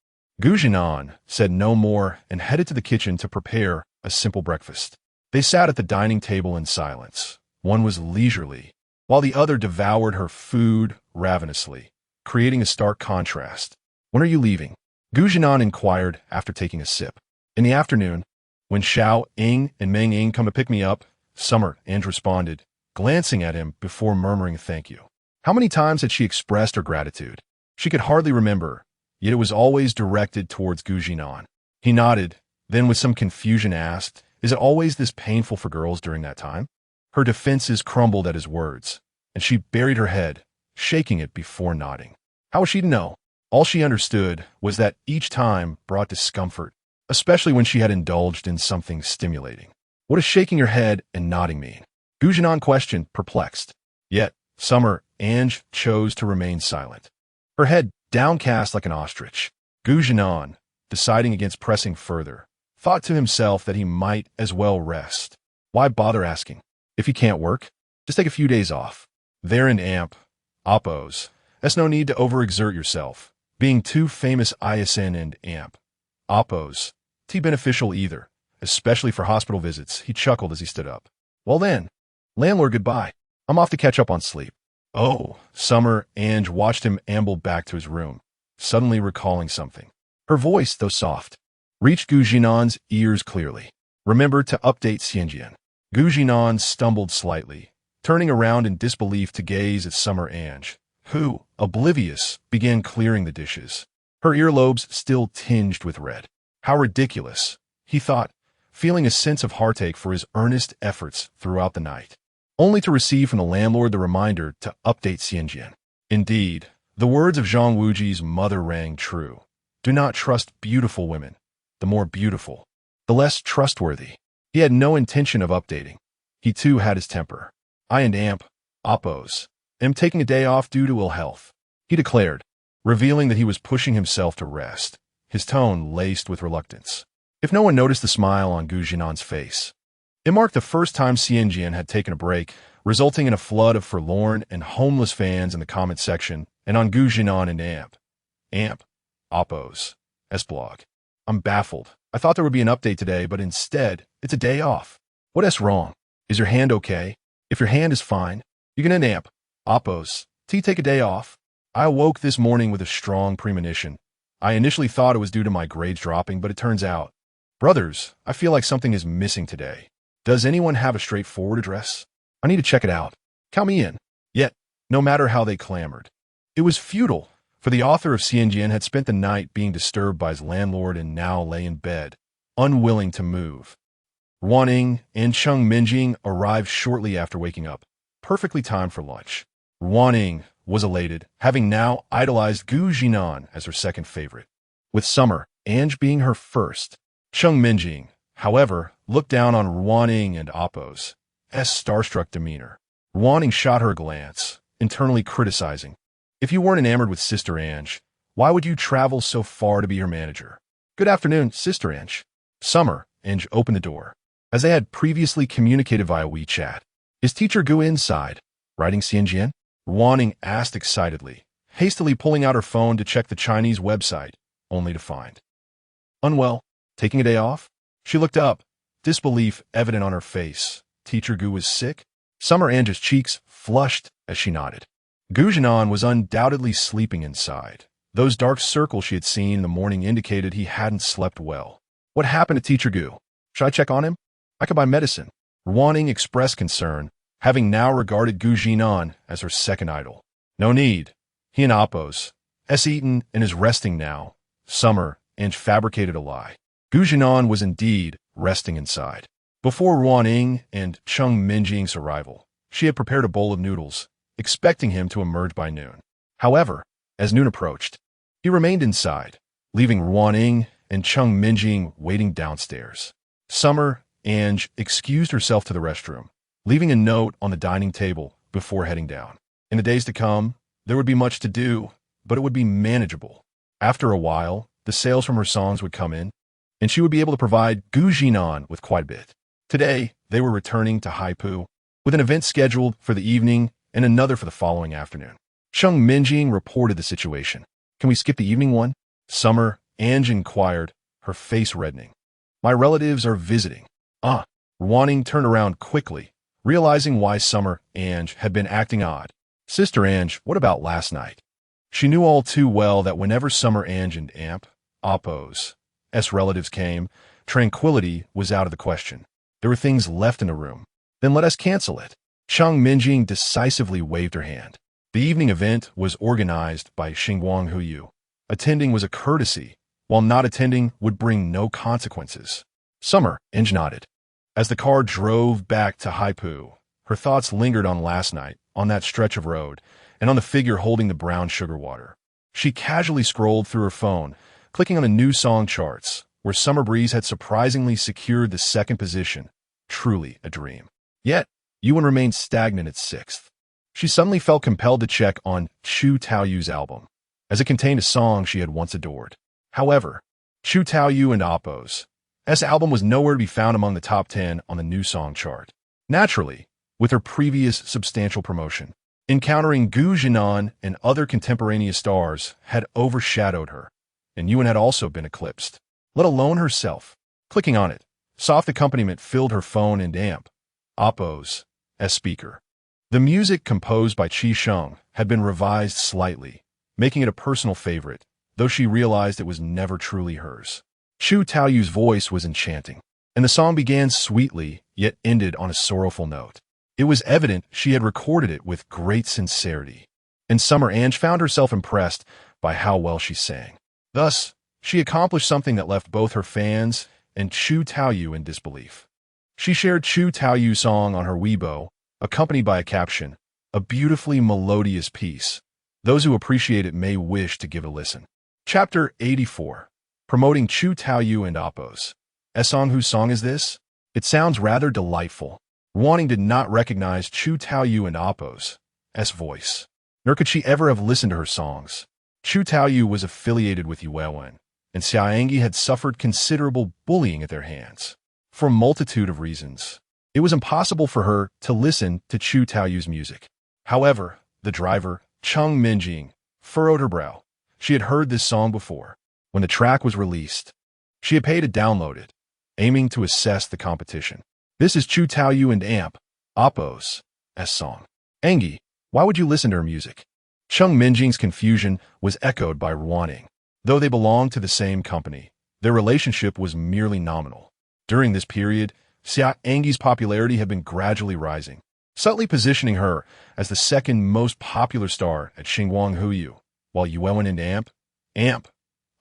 Zhinan said no more and headed to the kitchen to prepare a simple breakfast. They sat at the dining table in silence. One was leisurely, while the other devoured her food ravenously, creating a stark contrast. "When are you leaving?" Zhinan inquired after taking a sip. "In the afternoon, when Xiao Ying and Meng Ying come to pick me up," Xia An'ge responded, glancing at him before murmuring thank you. How many times had she expressed her gratitude? She could hardly remember, yet it was always directed towards Zhinan. He nodded, then with some confusion asked, "Is it always this painful for girls during that time?" Her defenses crumbled at his words, and she buried her head, shaking it before nodding. How was she to know? All she understood was that each time brought discomfort, especially when she had indulged in something stimulating. What does shaking your head and nodding mean? Zhinan questioned, perplexed. Yet, Xia An'ge chose to remain silent, her head downcast like an ostrich. Zhinan, deciding against pressing further, thought to himself that he might as well rest. Why bother asking? If he can't work, just take a few days off. There in Amp, Apos, there's no need to overexert yourself. Being too famous ISN and Amp, Apos, beneficial either, especially for hospital visits, he chuckled as he stood up. Well then, landlord, goodbye. I'm off to catch up on sleep. Oh, Xia An'ge watched him amble back to his room, suddenly recalling something. Her voice, though soft, reached Zhinan's ears clearly. Remember to update Xianjian. Zhinan stumbled slightly, turning around in disbelief to gaze at Xia An'ge, who, oblivious, began clearing the dishes, her earlobes still tinged with red. How ridiculous, he thought, feeling a sense of heartache for his earnest efforts throughout the night, only to receive from the landlord the reminder to update Xianjian. Indeed, the words of Zhang Wuji's mother rang true. Do not trust beautiful women. The more beautiful, the less trustworthy. He had no intention of updating. He too had his temper. I and Amp, Apos, am taking a day off due to ill health, he declared, revealing that he was pushing himself to rest, his tone laced with reluctance. If no one noticed the smile on Zhinan's face, it marked the first time Xianjian had taken a break, resulting in a flood of forlorn and homeless fans in the comment section and on Zhinan and Amp, Apos, S-blog. I'm baffled. I thought there would be an update today, but instead, it's a day off. What is wrong? Is your hand okay? If your hand is fine, you can Amp, Apos, take a day off. I awoke this morning with a strong premonition. I initially thought it was due to my grades dropping, but it turns out, brothers, I feel like something is missing today. Does anyone have a straightforward address? I need to check it out. Count me in. Yet, no matter how they clamored, it was futile, for the author of Xia An'ge had spent the night being disturbed by his landlord and now lay in bed, unwilling to move. Ruaning and Cheng Minjing arrived shortly after waking up, perfectly timed for lunch. Ruaning was elated, having now idolized Zhinan as her second favorite, with Summer An'ge being her first. Cheng Minjing, however, looked down on Ruaning and Appo's starstruck demeanor. Ruaning shot her a glance, internally criticizing, "If you weren't enamored with Sister An'ge, why would you travel so far to be her manager?" "Good afternoon, Sister An'ge." Summer An'ge opened the door, as they had previously communicated via WeChat. "Is Teacher Gu inside, writing Xia An'ge?" Ruaning asked excitedly, hastily pulling out her phone to check the Chinese website, only to find unwell, taking a day off. She looked up, disbelief evident on her face. Teacher Gu was sick? Summer An'ge's cheeks flushed as she nodded. Zhinan was undoubtedly sleeping inside. Those dark circles she had seen in the morning indicated he hadn't slept well. "What happened to Teacher Gu? Should I check on him? I could buy medicine." Ruaning expressed concern, having now regarded Zhinan as her second idol. "No need. He and Appo's eaten and is resting now." Summer An'ge fabricated a lie. Zhinan was indeed resting inside. Before Ruaning and Cheng Minjing's arrival, she had prepared a bowl of noodles, expecting him to emerge by noon. However, as noon approached, he remained inside, leaving Ruaning and Cheng Minjing waiting downstairs. Summer An'ge excused herself to the restroom, leaving a note on the dining table before heading down. In the days to come, there would be much to do, but it would be manageable. After a while, the sales from her songs would come in, and she would be able to provide Zhinan with quite a bit. Today, they were returning to Haipu, with an event scheduled for the evening and another for the following afternoon. Cheng Minjing reported the situation. "Can we skip the evening one?" Summer An'ge inquired, her face reddening. "My relatives are visiting." Ruaning turned around quickly, realizing why Summer An'ge had been acting odd. "Sister An'ge, what about last night?" She knew all too well that whenever Summer An'ge and Appo's relatives came, tranquility was out of the question. There were things left in the room. "Then let us cancel it." Cheng Minjing decisively waved her hand. The evening event was organized by Xinguang Huyu. Attending was a courtesy, while not attending would bring no consequences. Summer An'ge nodded. As the car drove back to Haipu, her thoughts lingered on last night, on that stretch of road, and on the figure holding the brown sugar water. She casually scrolled through her phone, clicking on the new song charts, where Summer Breeze had surprisingly secured the second position. Truly a dream. Yet, Yuan remained stagnant at sixth. She suddenly felt compelled to check on Chu Taoyu's album, as it contained a song she had once adored. However, Chu Taoyu and Appo's album was nowhere to be found among the top 10 on the new song chart. Naturally, with her previous substantial promotion, encountering Zhinan and other contemporaneous stars had overshadowed her, and Yuan had also been eclipsed, let alone herself. Clicking on it, soft accompaniment filled her phone and Appo's speaker. The music composed by Qi Sheng had been revised slightly, making it a personal favorite, though she realized it was never truly hers. Chu Taoyu's voice was enchanting, and the song began sweetly, yet ended on a sorrowful note. It was evident she had recorded it with great sincerity, and Summer An'ge found herself impressed by how well she sang. Thus, she accomplished something that left both her fans and Chu Taoyu in disbelief. She shared Chu Taoyu's song on her Weibo, accompanied by a caption, "A beautifully melodious piece. Those who appreciate it may wish to give it a listen." Chapter 84. Promoting Chu Taoyu and Appo's song. Whose song is this? It sounds rather delightful. Ruaning did not recognize Chu Taoyu and Appo's voice, nor could she ever have listened to her songs. Chu Taoyu was affiliated with Yuan, and Xia An'ge had suffered considerable bullying at their hands. For a multitude of reasons, it was impossible for her to listen to Chu Taoyu's music. However, the driver, Cheng Minjing, furrowed her brow. She had heard this song before. When the track was released, she had paid to download it, aiming to assess the competition. "This is Chu Taoyu and Appo's song. An'ge, why would you listen to her music?" Cheng Minjing's confusion was echoed by Ruaning. Though they belonged to the same company, their relationship was merely nominal. During this period, Xia An'ge's popularity had been gradually rising, subtly positioning her as the second most popular star at Xinguang Huyu, while Yuan and Amp,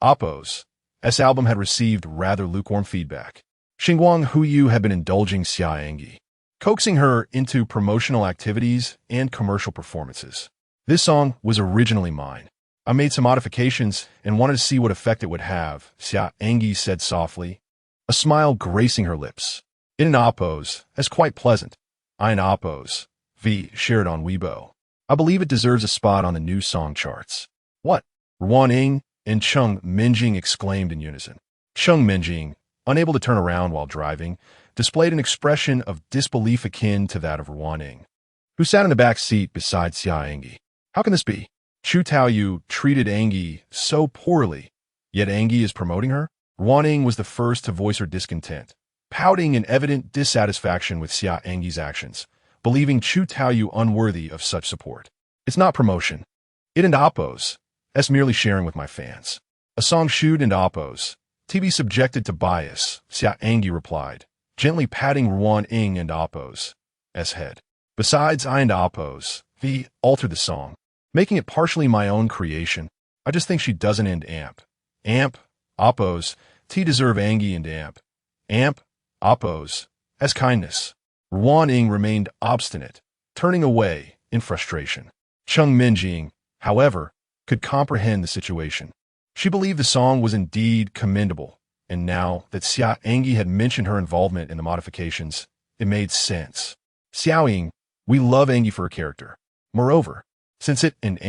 Oppo's S album had received rather lukewarm feedback. Xinguang Huyu had been indulging Xia An'ge, coaxing her into promotional activities and commercial performances. This song was originally mine. I made some modifications and wanted to see what effect it would have, Xia An'ge said softly, a smile gracing her lips. In an Oppo's, as quite pleasant. I an Oppo's, V shared on Weibo. I believe it deserves a spot on the new song charts. What? Ruan Ying and Cheng Minjing exclaimed in unison. Cheng Minjing, unable to turn around while driving, displayed an expression of disbelief akin to that of Ruan Ying, who sat in the back seat beside Xia An'ge. How can this be? Chu Taoyu treated An'ge so poorly, yet An'ge is promoting her? Ruan Ying was the first to voice her discontent, pouting in evident dissatisfaction with Xia An'ge's actions, believing Chu Taoyu unworthy of such support. It's not promotion. It and Oppo's. That's merely sharing with my fans. A song shoot and Oppo's. To be subjected to bias, Xia An'ge replied, gently patting Ruan Ying and Oppo's head. Besides, I and Oppo's V altered the song, making it partially my own creation. I just think she doesn't end Amp, Oppo's, T deserve An'ge and Amp, Oppo's, as kindness. Ruan Ying remained obstinate, turning away in frustration. Cheng Minjing, however, could comprehend the situation. She believed the song was indeed commendable, and now that Xia An'ge had mentioned her involvement in the modifications, it made sense. Xiao Ying, we love An'ge for her character. Moreover, since it and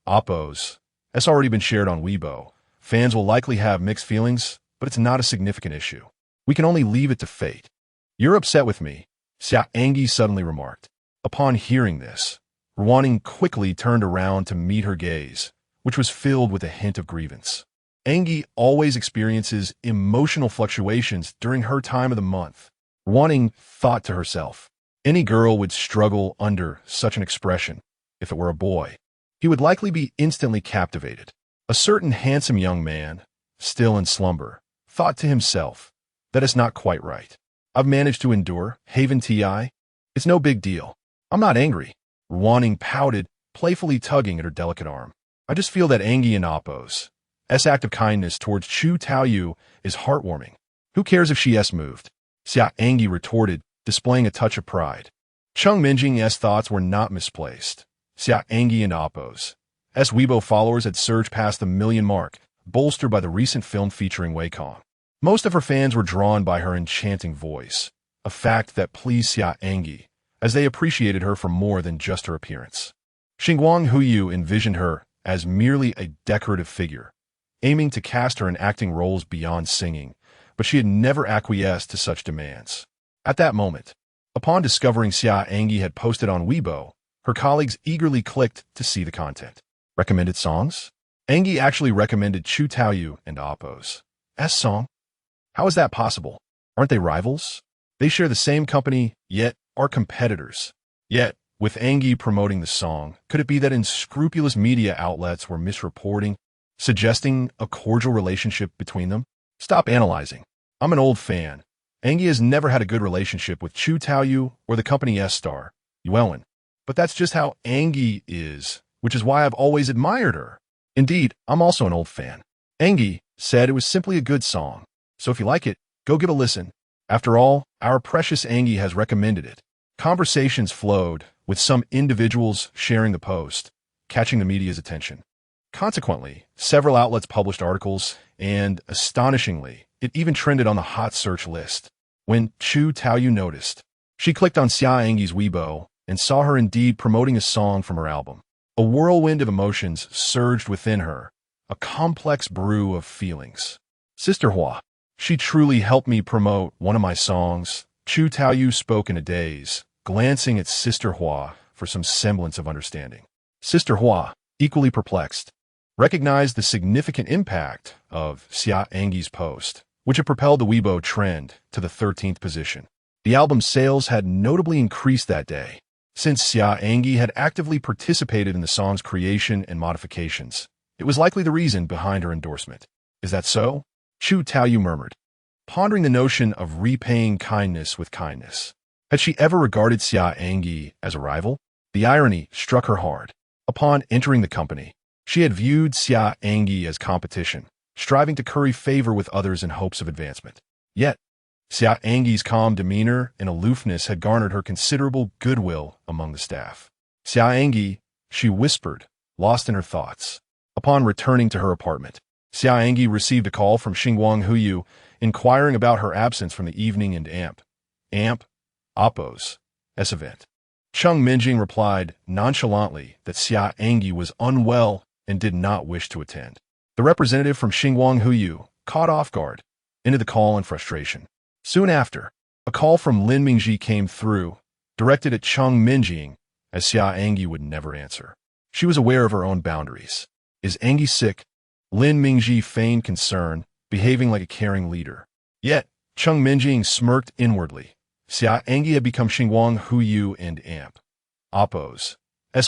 Oppo's has already been shared on Weibo, fans will likely have mixed feelings, but it's not a significant issue. We can only leave it to fate. You're upset with me, Xia An'ge suddenly remarked. Upon hearing this, Ruan Ying quickly turned around to meet her gaze, which was filled with a hint of grievance. An'ge always experiences emotional fluctuations during her time of the month. Ruan Ying thought to herself, any girl would struggle under such an expression. If it were a boy, he would likely be instantly captivated. A certain handsome young man, still in slumber, thought to himself, that is not quite right. I've managed to endure, Haven Ti. It's no big deal. I'm not angry. Ruan Ying pouted, playfully tugging at her delicate arm. I just feel that An'ge and Oppo's act of kindness towards Chu Taoyu is heartwarming. Who cares if she moved? Xia An'ge retorted, displaying a touch of pride. Cheng Minjing's thoughts were not misplaced. Xia An'ge and Oppo's Weibo followers had surged past the 1 million mark, bolstered by the recent film featuring Wei Kong. Most of her fans were drawn by her enchanting voice, a fact that pleased Xia An'ge, as they appreciated her for more than just her appearance. Xinguang Huyu envisioned her as merely a decorative figure, aiming to cast her in acting roles beyond singing, but she had never acquiesced to such demands. At that moment, upon discovering Xia An'ge had posted on Weibo, her colleagues eagerly clicked to see the content. Recommended songs? An'ge actually recommended Chu Taoyu and Oppo's song. How is that possible? Aren't they rivals? They share the same company, yet are competitors. Yet, with An'ge promoting the song, could it be that unscrupulous media outlets were misreporting, suggesting a cordial relationship between them? Stop analyzing. I'm an old fan. An'ge has never had a good relationship with Chu Taoyu or the company's star, Yuan. But that's just how An'ge is, which is why I've always admired her. Indeed, I'm also an old fan. An'ge said it was simply a good song. So if you like it, go give a listen. After all, our precious An'ge has recommended it. Conversations flowed, with some individuals sharing the post, catching the media's attention. Consequently, several outlets published articles, and, astonishingly, it even trended on the hot search list. When Chu Taoyu noticed, she clicked on Xia An'ge's Weibo and saw her indeed promoting a song from her album. A whirlwind of emotions surged within her, a complex brew of feelings. Sister Hua, she truly helped me promote one of my songs. Chu Taoyu spoke in a daze, glancing at Sister Hua for some semblance of understanding. Sister Hua, equally perplexed, recognized the significant impact of Xia An'ge's post, which had propelled the Weibo trend to the 13th position. The album's sales had notably increased that day, since Xia An'ge had actively participated in the song's creation and modifications. It was likely the reason behind her endorsement. Is that so? Chu Taoyu murmured. pondering the notion of repaying kindness with kindness. Had she ever regarded Xia An'ge as a rival? The irony struck her hard. Upon entering the company, she had viewed Xia An'ge as competition, striving to curry favor with others in hopes of advancement. Yet, Xia An'ge's calm demeanor and aloofness had garnered her considerable goodwill among the staff. Xia An'ge, she whispered, lost in her thoughts. Upon returning to her apartment, Xia An'ge received a call from Xinguang Huyu, inquiring about her absence from the evening and Oppo's event. Cheng Minjing replied nonchalantly that Xia An'ge was unwell and did not wish to attend. The representative from Xinguang Huyu, caught off guard, ended the call in frustration. Soon after, a call from Lin Mingji came through, directed at Cheng Minjing, as Xia An'ge would never answer. She was aware of her own boundaries. Is An'ge sick? Lin Mingji feigned concern, behaving like a caring leader. Yet, Cheng Minjing smirked inwardly. Xia An'ge had become Xinguang Huyu and Oppo's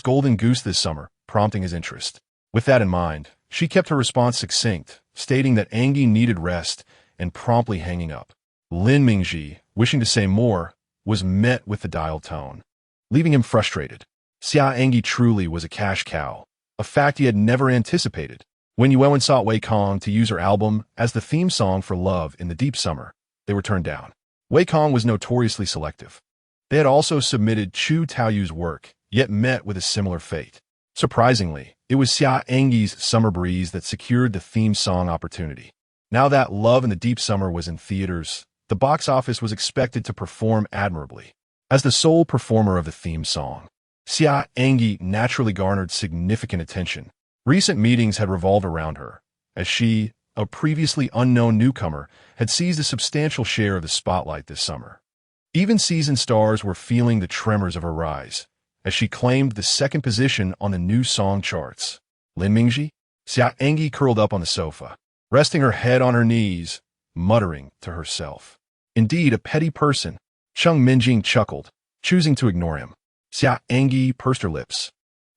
golden goose this summer, prompting his interest. With that in mind, she kept her response succinct, stating that An'ge needed rest and promptly hanging up. Lin Mingji, wishing to say more, was met with the dial tone, leaving him frustrated. Xia An'ge truly was a cash cow, a fact he had never anticipated. When Yuan sought Wei Kong to use her album as the theme song for Love in the Deep Summer, they were turned down. Wei Kong was notoriously selective. They had also submitted Chu Taoyu's work, yet met with a similar fate. Surprisingly, it was Xia An'ge's Summer Breeze that secured the theme song opportunity. Now that Love in the Deep Summer was in theaters, the box office was expected to perform admirably. As the sole performer of the theme song, Xia An'ge naturally garnered significant attention. Recent meetings had revolved around her, as she, a previously unknown newcomer, had seized a substantial share of the spotlight this summer. Even seasoned stars were feeling the tremors of her rise, as she claimed the second position on the new song charts. Lin Mingji? Xia An'ge curled up on the sofa, resting her head on her knees, muttering to herself. Indeed, a petty person. Cheng Minjing chuckled, choosing to ignore him. Xia An'ge pursed her lips.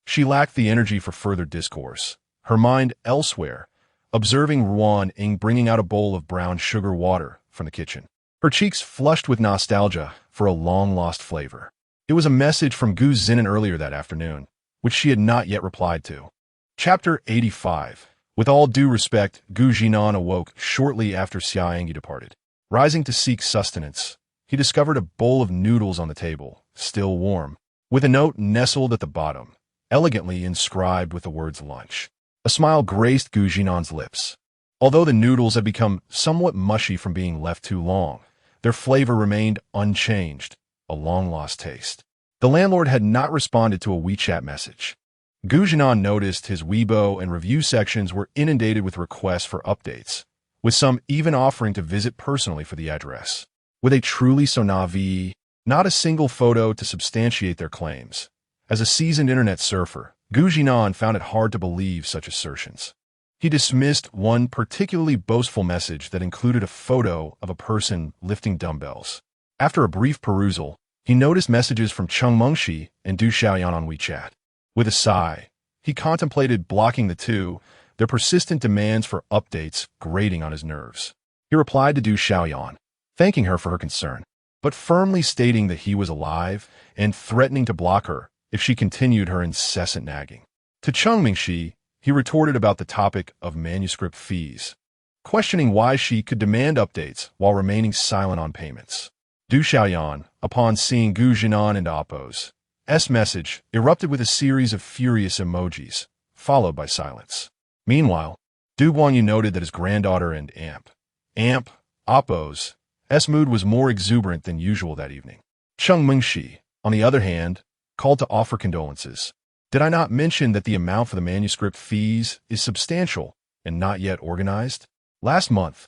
She lacked the energy for further discourse, her mind elsewhere, observing Ruan Ying bringing out a bowl of brown sugar water from the kitchen. Her cheeks flushed with nostalgia for a long-lost flavor. It was a message from Gu Zhinan earlier that afternoon, which she had not yet replied to. Chapter 85. With all due respect, Gu Zhinan awoke shortly after Xia An'ge departed. Rising to seek sustenance, he discovered a bowl of noodles on the table, still warm, with a note nestled at the bottom, elegantly inscribed with the words lunch. A smile graced Gu Zhinan's lips. Although the noodles had become somewhat mushy from being left too long, their flavor remained unchanged, a long-lost taste. The landlord had not responded to a WeChat message. Gu Zhinan noticed his Weibo and review sections were inundated with requests for updates, with some even offering to visit personally for the address. Were they truly so naive? Not a single photo to substantiate their claims. As a seasoned internet surfer, Gu Zhinan found it hard to believe such assertions. He dismissed one particularly boastful message that included a photo of a person lifting dumbbells. After a brief perusal, he noticed messages from Cheng Mengxi and Du Xiaoyan on WeChat. With a sigh, he contemplated blocking the two, their persistent demands for updates grating on his nerves. He replied to Du Xiaoyan, thanking her for her concern, but firmly stating that he was alive and threatening to block her if she continued her incessant nagging. To Cheng Mengxi, he retorted about the topic of manuscript fees, questioning why she could demand updates while remaining silent on payments. Du Xiaoyan, upon seeing Gu Zhinan and Oppo's message, erupted with a series of furious emojis, followed by silence. Meanwhile, Du Guanyu noted that his granddaughter and Oppo's mood was more exuberant than usual that evening. Cheng Mengxi, on the other hand, called to offer condolences. Did I not mention that the amount for the manuscript fees is substantial and not yet organized? Last month,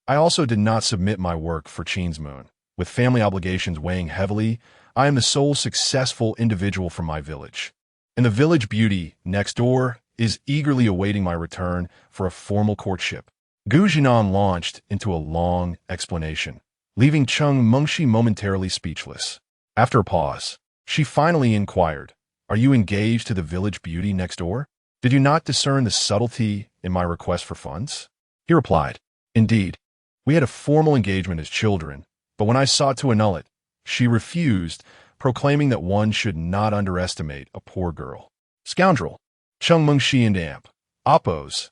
I also did not submit my work for Qin's Moon. With family obligations weighing heavily, I am the sole successful individual from my village. And the village beauty next door is eagerly awaiting my return for a formal courtship. Gu Zhinan launched into a long explanation, leaving Cheng Mengxi momentarily speechless. After a pause, she finally inquired, "Are you engaged to the village beauty next door? Did you not discern the subtlety in my request for funds?" He replied, "Indeed, We had a formal engagement as children, but when I sought to annul it, she refused, proclaiming that one should not underestimate a poor girl. Scoundrel. Xia An'ge. Oppo's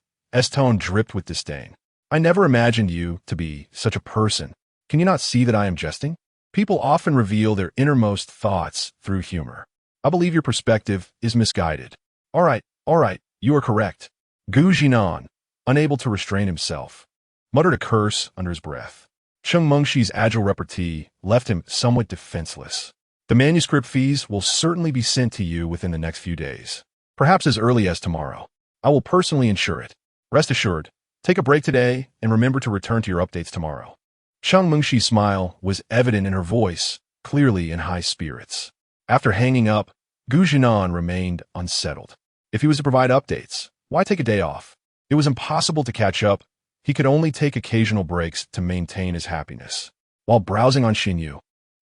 tone dripped with disdain. I never imagined you to be such a person. Can you not see that I am jesting? People often reveal their innermost thoughts through humor. I believe your perspective is misguided. All right, you are correct. Zhinan, unable to restrain himself, muttered a curse under his breath. Xi's agile repartee left him somewhat defenseless. The manuscript fees will certainly be sent to you within the next few days, perhaps as early as tomorrow. I will personally ensure it. Rest assured, take a break today and remember to return to your updates tomorrow. Xi's smile was evident in her voice, clearly in high spirits. After hanging up, Zhinan remained unsettled. If he was to provide updates, why take a day off? It was impossible to catch up. He could only take occasional breaks to maintain his happiness. While browsing on Xinyu,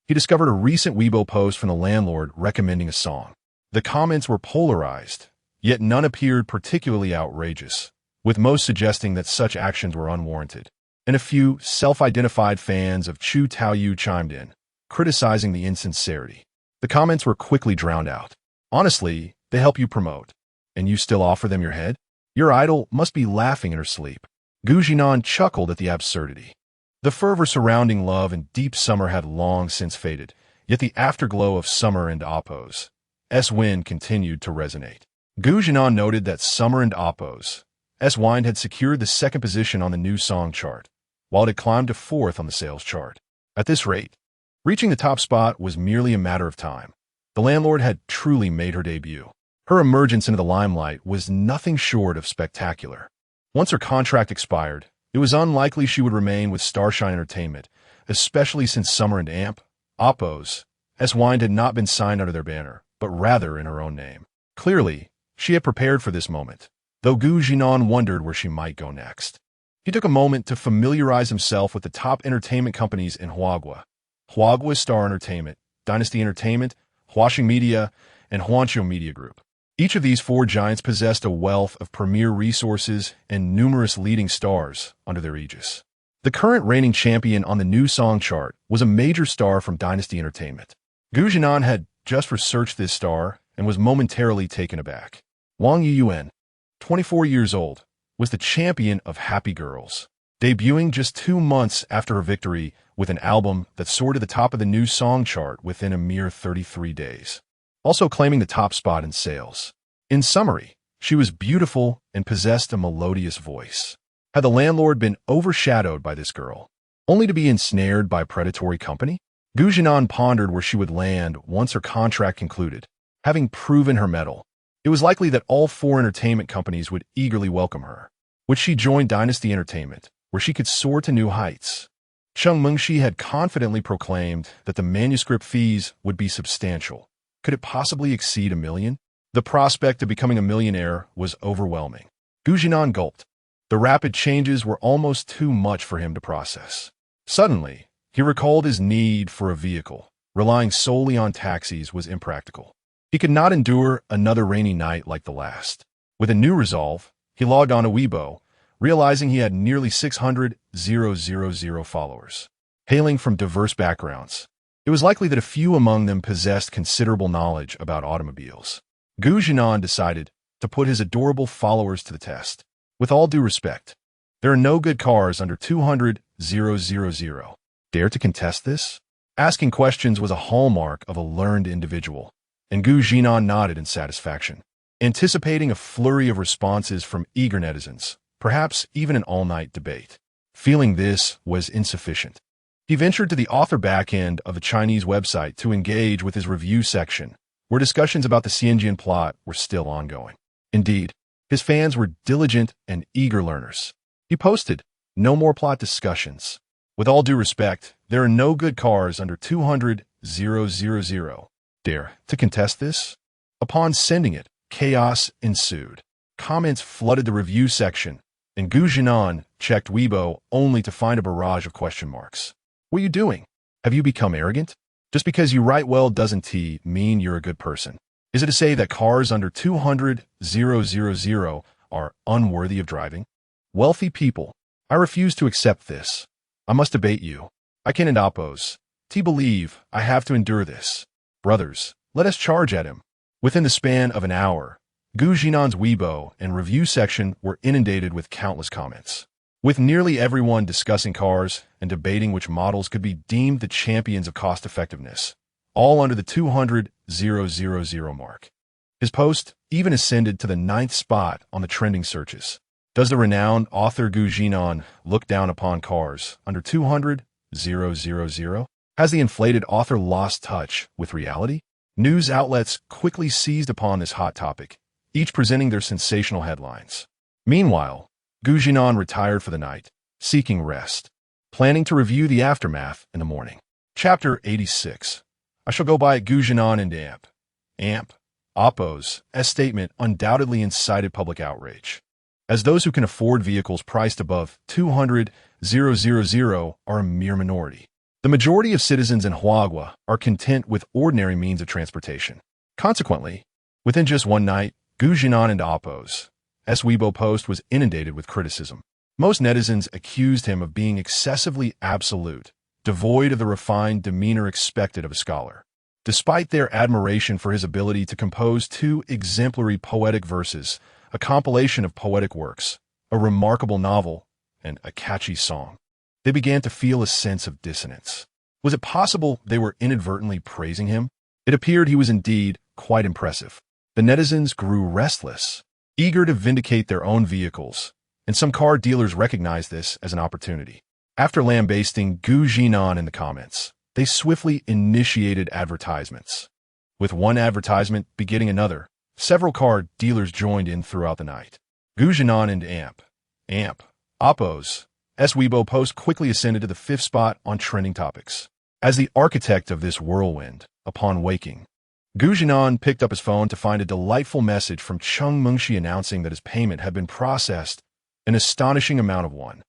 he discovered a recent Weibo post from the landlord recommending a song. The comments were polarized, yet none appeared particularly outrageous, with most suggesting that such actions were unwarranted. And a few self-identified fans of Chu Taoyu chimed in, criticizing the insincerity. The comments were quickly drowned out. Honestly, they help you promote, and you still offer them your head? Your idol must be laughing in her sleep. Zhinan chuckled at the absurdity. The fervor surrounding love and deep summer had long since faded, yet the afterglow of Summer and Oppo's wind continued to resonate. Zhinan noted that Summer and Oppo's wind had secured the second position on the new song chart, while it had climbed to fourth on the sales chart. At this rate, reaching the top spot was merely a matter of time. The landlord had truly made her debut. Her emergence into the limelight was nothing short of spectacular. Once her contract expired, it was unlikely she would remain with Starshine Entertainment, especially since Summer and Oppo's wind had not been signed under their banner, but rather in her own name. Clearly, she had prepared for this moment, though Zhinan wondered where she might go next. He took a moment to familiarize himself with the top entertainment companies in Huagua Star Entertainment, Dynasty Entertainment, Huaxing Media, and Huanqiu Media Group. Each of these four giants possessed a wealth of premier resources and numerous leading stars under their aegis. The current reigning champion on the new song chart was a major star from Dynasty Entertainment. Zhinan had just researched this star and was momentarily taken aback. Wang Yuyuan, 24 years old, was the champion of Happy Girls, debuting just 2 months after her victory with an album that soared to the top of the new song chart within a mere 33 days. Also claiming the top spot in sales. In summary, she was beautiful and possessed a melodious voice. Had the landlord been overshadowed by this girl, only to be ensnared by a predatory company? Zhinan pondered where she would land once her contract concluded. Having proven her mettle, it was likely that all four entertainment companies would eagerly welcome her. Would she join Dynasty Entertainment, where she could soar to new heights? Xi had confidently proclaimed that the manuscript fees would be substantial. Could it possibly exceed $1 million? The prospect of becoming a millionaire was overwhelming. Zhinan gulped. The rapid changes were almost too much for him to process. Suddenly, he recalled his need for a vehicle. Relying solely on taxis was impractical. He could not endure another rainy night like the last. With a new resolve, he logged on to Weibo, realizing he had nearly 600,000 followers, hailing from diverse backgrounds. It was likely that a few among them possessed considerable knowledge about automobiles. Zhinan decided to put his adorable followers to the test. With all due respect, there are no good cars under 200,000. Dare to contest this? Asking questions was a hallmark of a learned individual, and Zhinan nodded in satisfaction, anticipating a flurry of responses from eager netizens, perhaps even an all-night debate. Feeling this was insufficient, he ventured to the author backend of a Chinese website to engage with his review section, where discussions about the Xianjian plot were still ongoing. Indeed, his fans were diligent and eager learners. He posted, "No more plot discussions. With all due respect, there are no good cars under 200,000. Dare to contest this?" Upon sending it, chaos ensued. Comments flooded the review section, and Zhinan checked Weibo only to find a barrage of question marks. What are you doing? Have you become arrogant? Just because you write well doesn't mean you're a good person. Is it to say that cars under 200,000 are unworthy of driving? Wealthy people, I refuse to accept this. I must debate you. I cannot oppose. To believe I have to endure this. Brothers, let us charge at him. Within the span of an hour, Zhinan's Weibo and review section were inundated with countless comments, with nearly everyone discussing cars and debating which models could be deemed the champions of cost-effectiveness, all under the 200,000 mark. His post even ascended to the 9th spot on the trending searches. Does the renowned author Zhinan look down upon cars under 200,000? Has the inflated author lost touch with reality? News outlets quickly seized upon this hot topic, each presenting their sensational headlines. Meanwhile, Zhinan retired for the night, seeking rest, planning to review the aftermath in the morning. Chapter 86. I shall go by Zhinan and Amp. Oppo's statement undoubtedly incited public outrage, as those who can afford vehicles priced above 200,000 are a mere minority. The majority of citizens in Huagua are content with ordinary means of transportation. Consequently, within just one night, Zhinan and Oppo's Weibo post was inundated with criticism. Most netizens accused him of being excessively absolute, devoid of the refined demeanor expected of a scholar. Despite their admiration for his ability to compose 2 exemplary poetic verses, a compilation of poetic works, a remarkable novel, and a catchy song, they began to feel a sense of dissonance. Was it possible they were inadvertently praising him? It appeared he was indeed quite impressive. The netizens grew restless, eager to vindicate their own vehicles, and some car dealers recognized this as an opportunity. After lambasting Zhinan in the comments, they swiftly initiated advertisements. With one advertisement begetting another, several car dealers joined in throughout the night. Zhinan and Amp. Oppo's Weibo post quickly ascended to the 5th spot on trending topics. As the architect of this whirlwind, upon waking, Zhinan picked up his phone to find a delightful message from Cheng Mengxi announcing that his payment had been processed, an astonishing amount of 1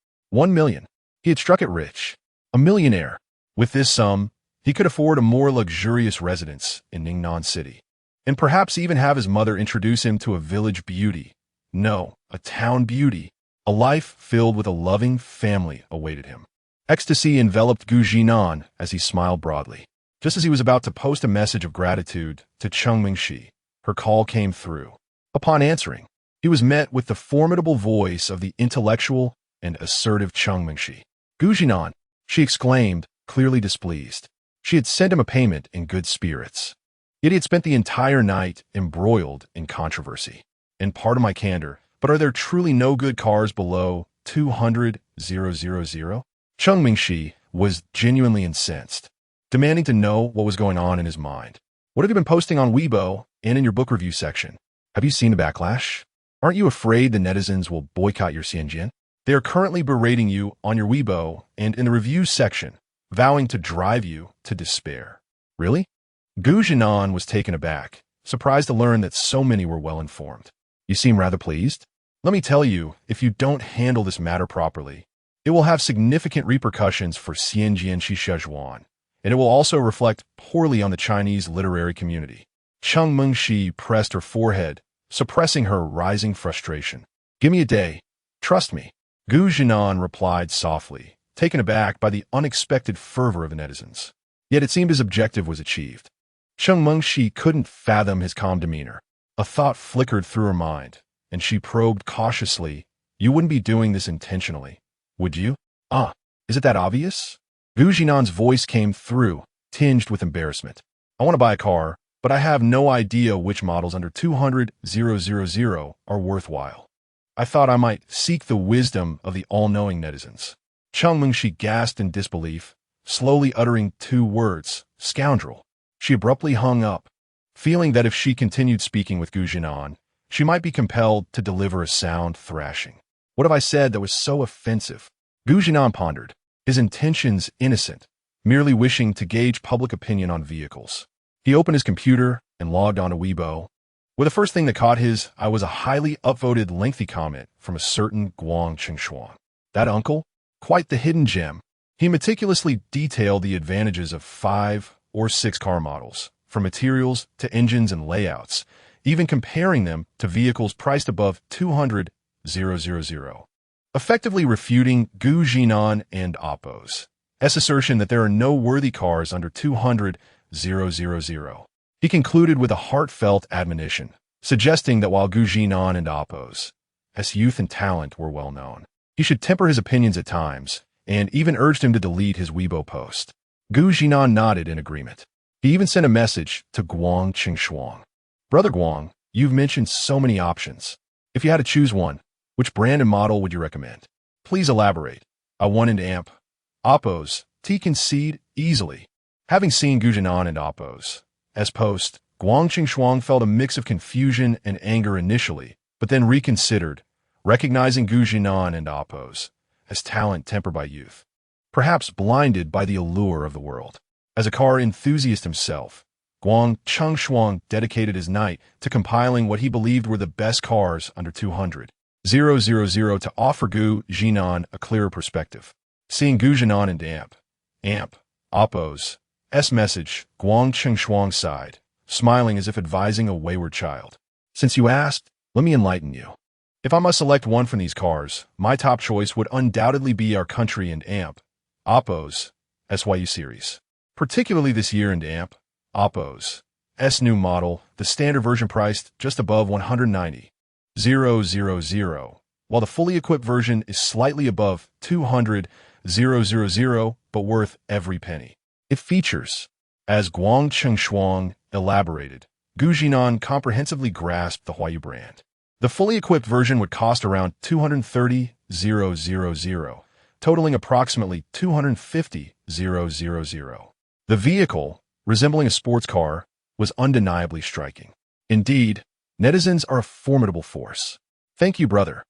million. He had struck it rich, a millionaire. With this sum, he could afford a more luxurious residence in Ningnan City, and perhaps even have his mother introduce him to a village beauty. No, a town beauty. A life filled with a loving family awaited him. Ecstasy enveloped Zhinan as he smiled broadly. Just as he was about to post a message of gratitude to Cheng Mengxi, her call came through. Upon answering, he was met with the formidable voice of the intellectual and assertive Cheng Mengxi. Zhinan, she exclaimed, clearly displeased. She had sent him a payment in good spirits. Yet he had spent the entire night embroiled in controversy. And pardon my candor, but are there truly no good cars below 200,000? Cheng Mengxi was genuinely incensed, demanding to know what was going on in his mind. What have you been posting on Weibo and in your book review section? Have you seen the backlash? Aren't you afraid the netizens will boycott your Xianjian? They are currently berating you on your Weibo and in the review section, vowing to drive you to despair. Really? Zhinan was taken aback, surprised to learn that so many were well informed. You seem rather pleased. Let me tell you, if you don't handle this matter properly, it will have significant repercussions for Xianjian Shishuan, and it will also reflect poorly on the Chinese literary community. Cheng Mengxi pressed her forehead, suppressing her rising frustration. Give me a day. Trust me. Zhinan replied softly, taken aback by the unexpected fervor of the netizens. Yet it seemed his objective was achieved. Cheng Mengxi couldn't fathom his calm demeanor. A thought flickered through her mind, and she probed cautiously, You wouldn't be doing this intentionally, would you? Is it that obvious? Zhinan's voice came through, tinged with embarrassment. I want to buy a car, but I have no idea which models under 200,000 are worthwhile. I thought I might seek the wisdom of the all-knowing netizens. Cheng Mengxi gasped in disbelief, slowly uttering 2 words, scoundrel. She abruptly hung up, feeling that if she continued speaking with Zhinan, she might be compelled to deliver a sound thrashing. What have I said that was so offensive? Zhinan pondered, his intentions innocent, merely wishing to gauge public opinion on vehicles. He opened his computer and logged on to Weibo, where the first thing that caught his eye was a highly upvoted lengthy comment from a certain Guang Chengshuan. That uncle? Quite the hidden gem. He meticulously detailed the advantages of 5 or 6 car models, from materials to engines and layouts, even comparing them to vehicles priced above 200,000. effectively refuting Gu Zhinan and Oppo's assertion that there are no worthy cars under 200,000. He concluded with a heartfelt admonition, suggesting that while Gu Zhinan and Oppo's youth and talent were well known, he should temper his opinions at times, and even urged him to delete his Weibo post. Gu Zhinan nodded in agreement. He even sent a message to Guang Qingshuang. Brother Guang, you've mentioned so many options. If you had to choose one, which brand and model would you recommend? Please elaborate. I want an amp. Oppo's T concede easily. Having seen Gu Zhinan and Oppo's post, Guang Qingshuang felt a mix of confusion and anger initially, but then reconsidered, recognizing Gu Zhinan and Oppo's talent tempered by youth, perhaps blinded by the allure of the world. As a car enthusiast himself, Guang Qingshuang dedicated his night to compiling what he believed were the best cars under 200,000 to offer Gu Zhinan a clearer perspective. Seeing Gu Zhinan and amp, Oppo's message, Guang Qingshuang sighed, smiling as if advising a wayward child. Since you asked, let me enlighten you. If I must select one from these cars, my top choice would undoubtedly be our country and amp, Oppo's SYU series. Particularly this year and amp, Oppo's new model, the standard version priced just above 190,000, while the fully equipped version is slightly above 200,000, but worth every penny. It features, as Guang Qingshuang elaborated, Gu Zhinan comprehensively grasped the Huayu brand. The fully equipped version would cost around 230,000, totaling approximately 250,000. The vehicle, resembling a sports car, was undeniably striking. Indeed, netizens are a formidable force. Thank you, brother.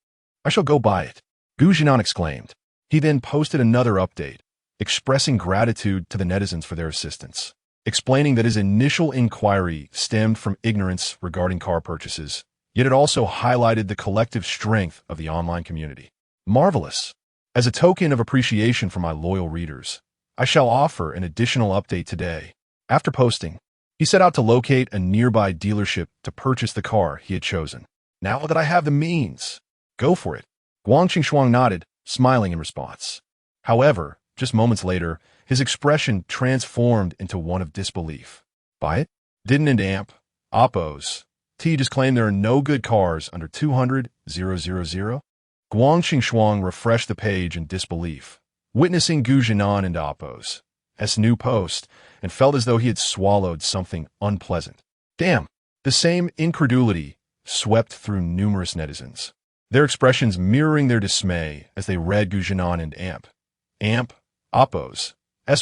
I shall go buy it, Gu Zhinan exclaimed. He then posted another update, expressing gratitude to the netizens for their assistance, explaining that his initial inquiry stemmed from ignorance regarding car purchases, yet it also highlighted the collective strength of the online community. Marvelous! As a token of appreciation for my loyal readers, I shall offer an additional update today. After posting, he set out to locate a nearby dealership to purchase the car he had chosen. Now that I have the means, go for it. Guang Qingshuang nodded, smiling in response. However, just moments later, his expression transformed into one of disbelief. Buy it? Didn't an amp, Oppo's just claim there are no good cars under 200,000? Guang Qingshuang refreshed the page in disbelief, witnessing Gu Zhinan and Oppo's new post, and felt as though he had swallowed something unpleasant. Damn! The same incredulity swept through numerous netizens, their expressions mirroring their dismay as they read Gu Zhinan and amp, Oppo's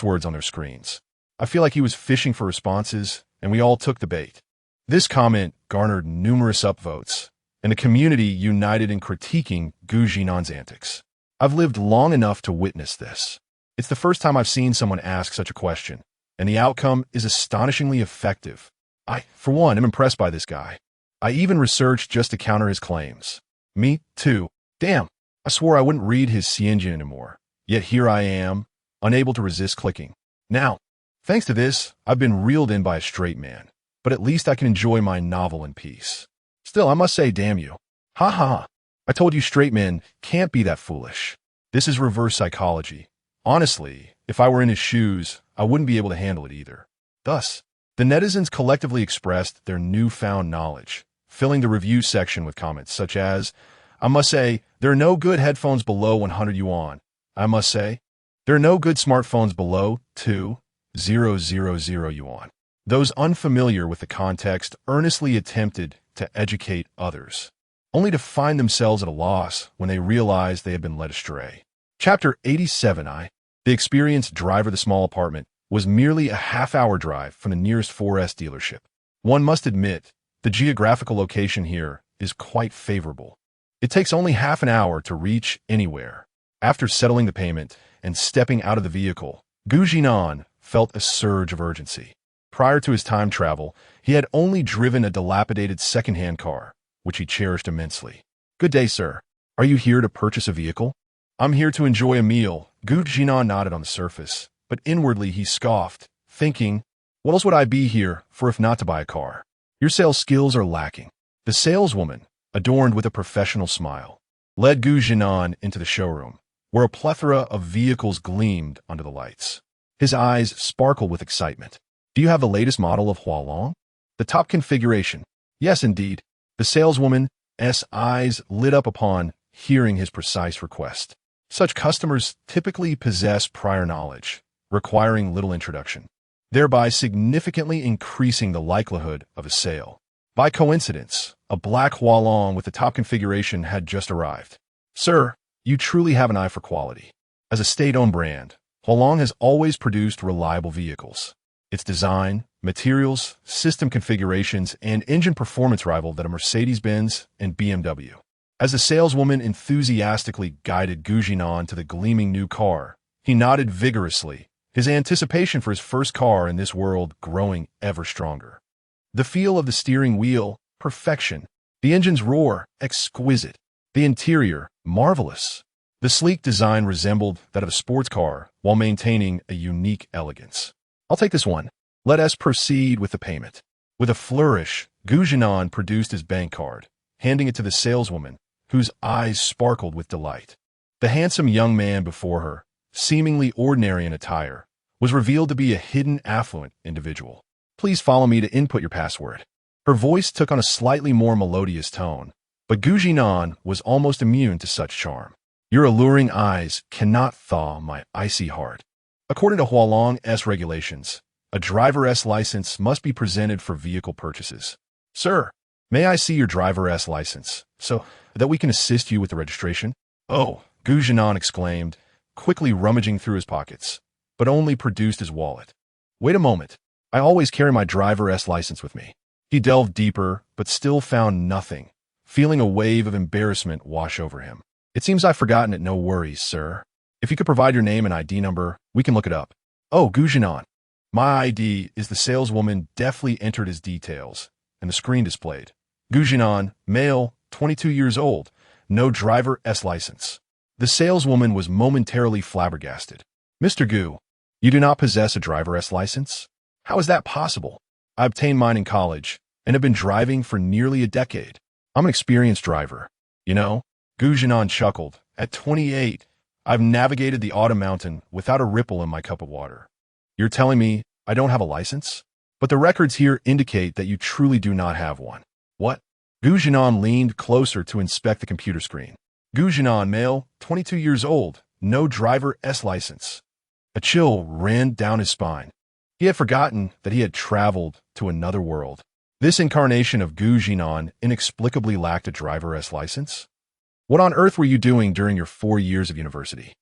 words on their screens. I feel like he was fishing for responses, and we all took the bait. This comment garnered numerous upvotes, and the community united in critiquing Gu Zhinan's antics. I've lived long enough to witness this. It's the first time I've seen someone ask such a question, and the outcome is astonishingly effective. I, for one, am impressed by this guy. I even researched just to counter his claims. Me, too. Damn, I swore I wouldn't read his Xia An'ge anymore, yet here I am, unable to resist clicking. Now, thanks to this, I've been reeled in by a straight man, but at least I can enjoy my novel in peace. Still, I must say, damn you. Ha ha. I told you straight men can't be that foolish. This is reverse psychology. Honestly, if I were in his shoes, I wouldn't be able to handle it either. Thus, the netizens collectively expressed their newfound knowledge, filling the review section with comments such as, I must say, there are no good headphones below 100 yuan. I must say, there are no good smartphones below 2,000 yuan. Those unfamiliar with the context earnestly attempted to educate others, only to find themselves at a loss when they realized they had been led astray. Chapter 87 The experienced driver of the small apartment was merely a half-hour drive from the nearest 4S dealership. One must admit, the geographical location here is quite favorable. It takes only half an hour to reach anywhere. After settling the payment and stepping out of the vehicle, Gu Zhinan felt a surge of urgency. Prior to his time travel, he had only driven a dilapidated second-hand car, which he cherished immensely. Good day, sir. Are you here to purchase a vehicle? I'm here to enjoy a meal. Gu Zhinan nodded on the surface, but inwardly he scoffed, thinking, what else would I be here for if not to buy a car? Your sales skills are lacking. The saleswoman, adorned with a professional smile, led Gu Zhinan into the showroom, where a plethora of vehicles gleamed under the lights. His eyes sparkled with excitement. Do you have the latest model of Hualong? The top configuration? Yes, indeed. The saleswoman's eyes lit up upon hearing his precise request. Such customers typically possess prior knowledge, requiring little introduction, thereby significantly increasing the likelihood of a sale. By coincidence, a black Hualong with the top configuration had just arrived. Sir, you truly have an eye for quality. As a state-owned brand, Hualong has always produced reliable vehicles. Its design, materials, system configurations, and engine performance rival that of Mercedes-Benz and BMW. As the saleswoman enthusiastically guided Gu Zhinan to the gleaming new car, he nodded vigorously, his anticipation for his first car in this world growing ever stronger. The feel of the steering wheel, perfection. The engine's roar, exquisite. The interior, marvelous. The sleek design resembled that of a sports car while maintaining a unique elegance. I'll take this one. Let us proceed with the payment. With a flourish, Gu Zhinan produced his bank card, handing it to the saleswoman, whose eyes sparkled with delight. The handsome young man before her, seemingly ordinary in attire, was revealed to be a hidden affluent individual. Please follow me to input your password. Her voice took on a slightly more melodious tone, but Gu Zhinan was almost immune to such charm. Your alluring eyes cannot thaw my icy heart. According to Hualong's regulations, a driver's license must be presented for vehicle purchases. Sir, may I see your driver's license, so that we can assist you with the registration? Oh, Gu Zhinan exclaimed, quickly rummaging through his pockets, but only produced his wallet. Wait a moment. I always carry my driver's license with me. He delved deeper, but still found nothing, feeling a wave of embarrassment wash over him. It seems I've forgotten it. No worries, sir. If you could provide your name and ID number, we can look it up. Oh, Gu Zhinan. My ID is the saleswoman deftly entered his details, and the screen displayed. Gu Zhinan, male, 22 years old, no driver's license. The saleswoman was momentarily flabbergasted. Mr. Gu, you do not possess a driver's license? How is that possible? I obtained mine in college and have been driving for nearly a decade. I'm an experienced driver. You know, Gu Zhinan chuckled. At 28, I've navigated the autumn mountain without a ripple in my cup of water. You're telling me I don't have a license? But the records here indicate that you truly do not have one. What? Gu Zhinan leaned closer to inspect the computer screen. Gu Zhinan, male, 22 years old, no driver's license. A chill ran down his spine. He had forgotten that he had traveled to another world. This incarnation of Gu Zhinan inexplicably lacked a driver's license. What on earth were you doing during your 4 years of university?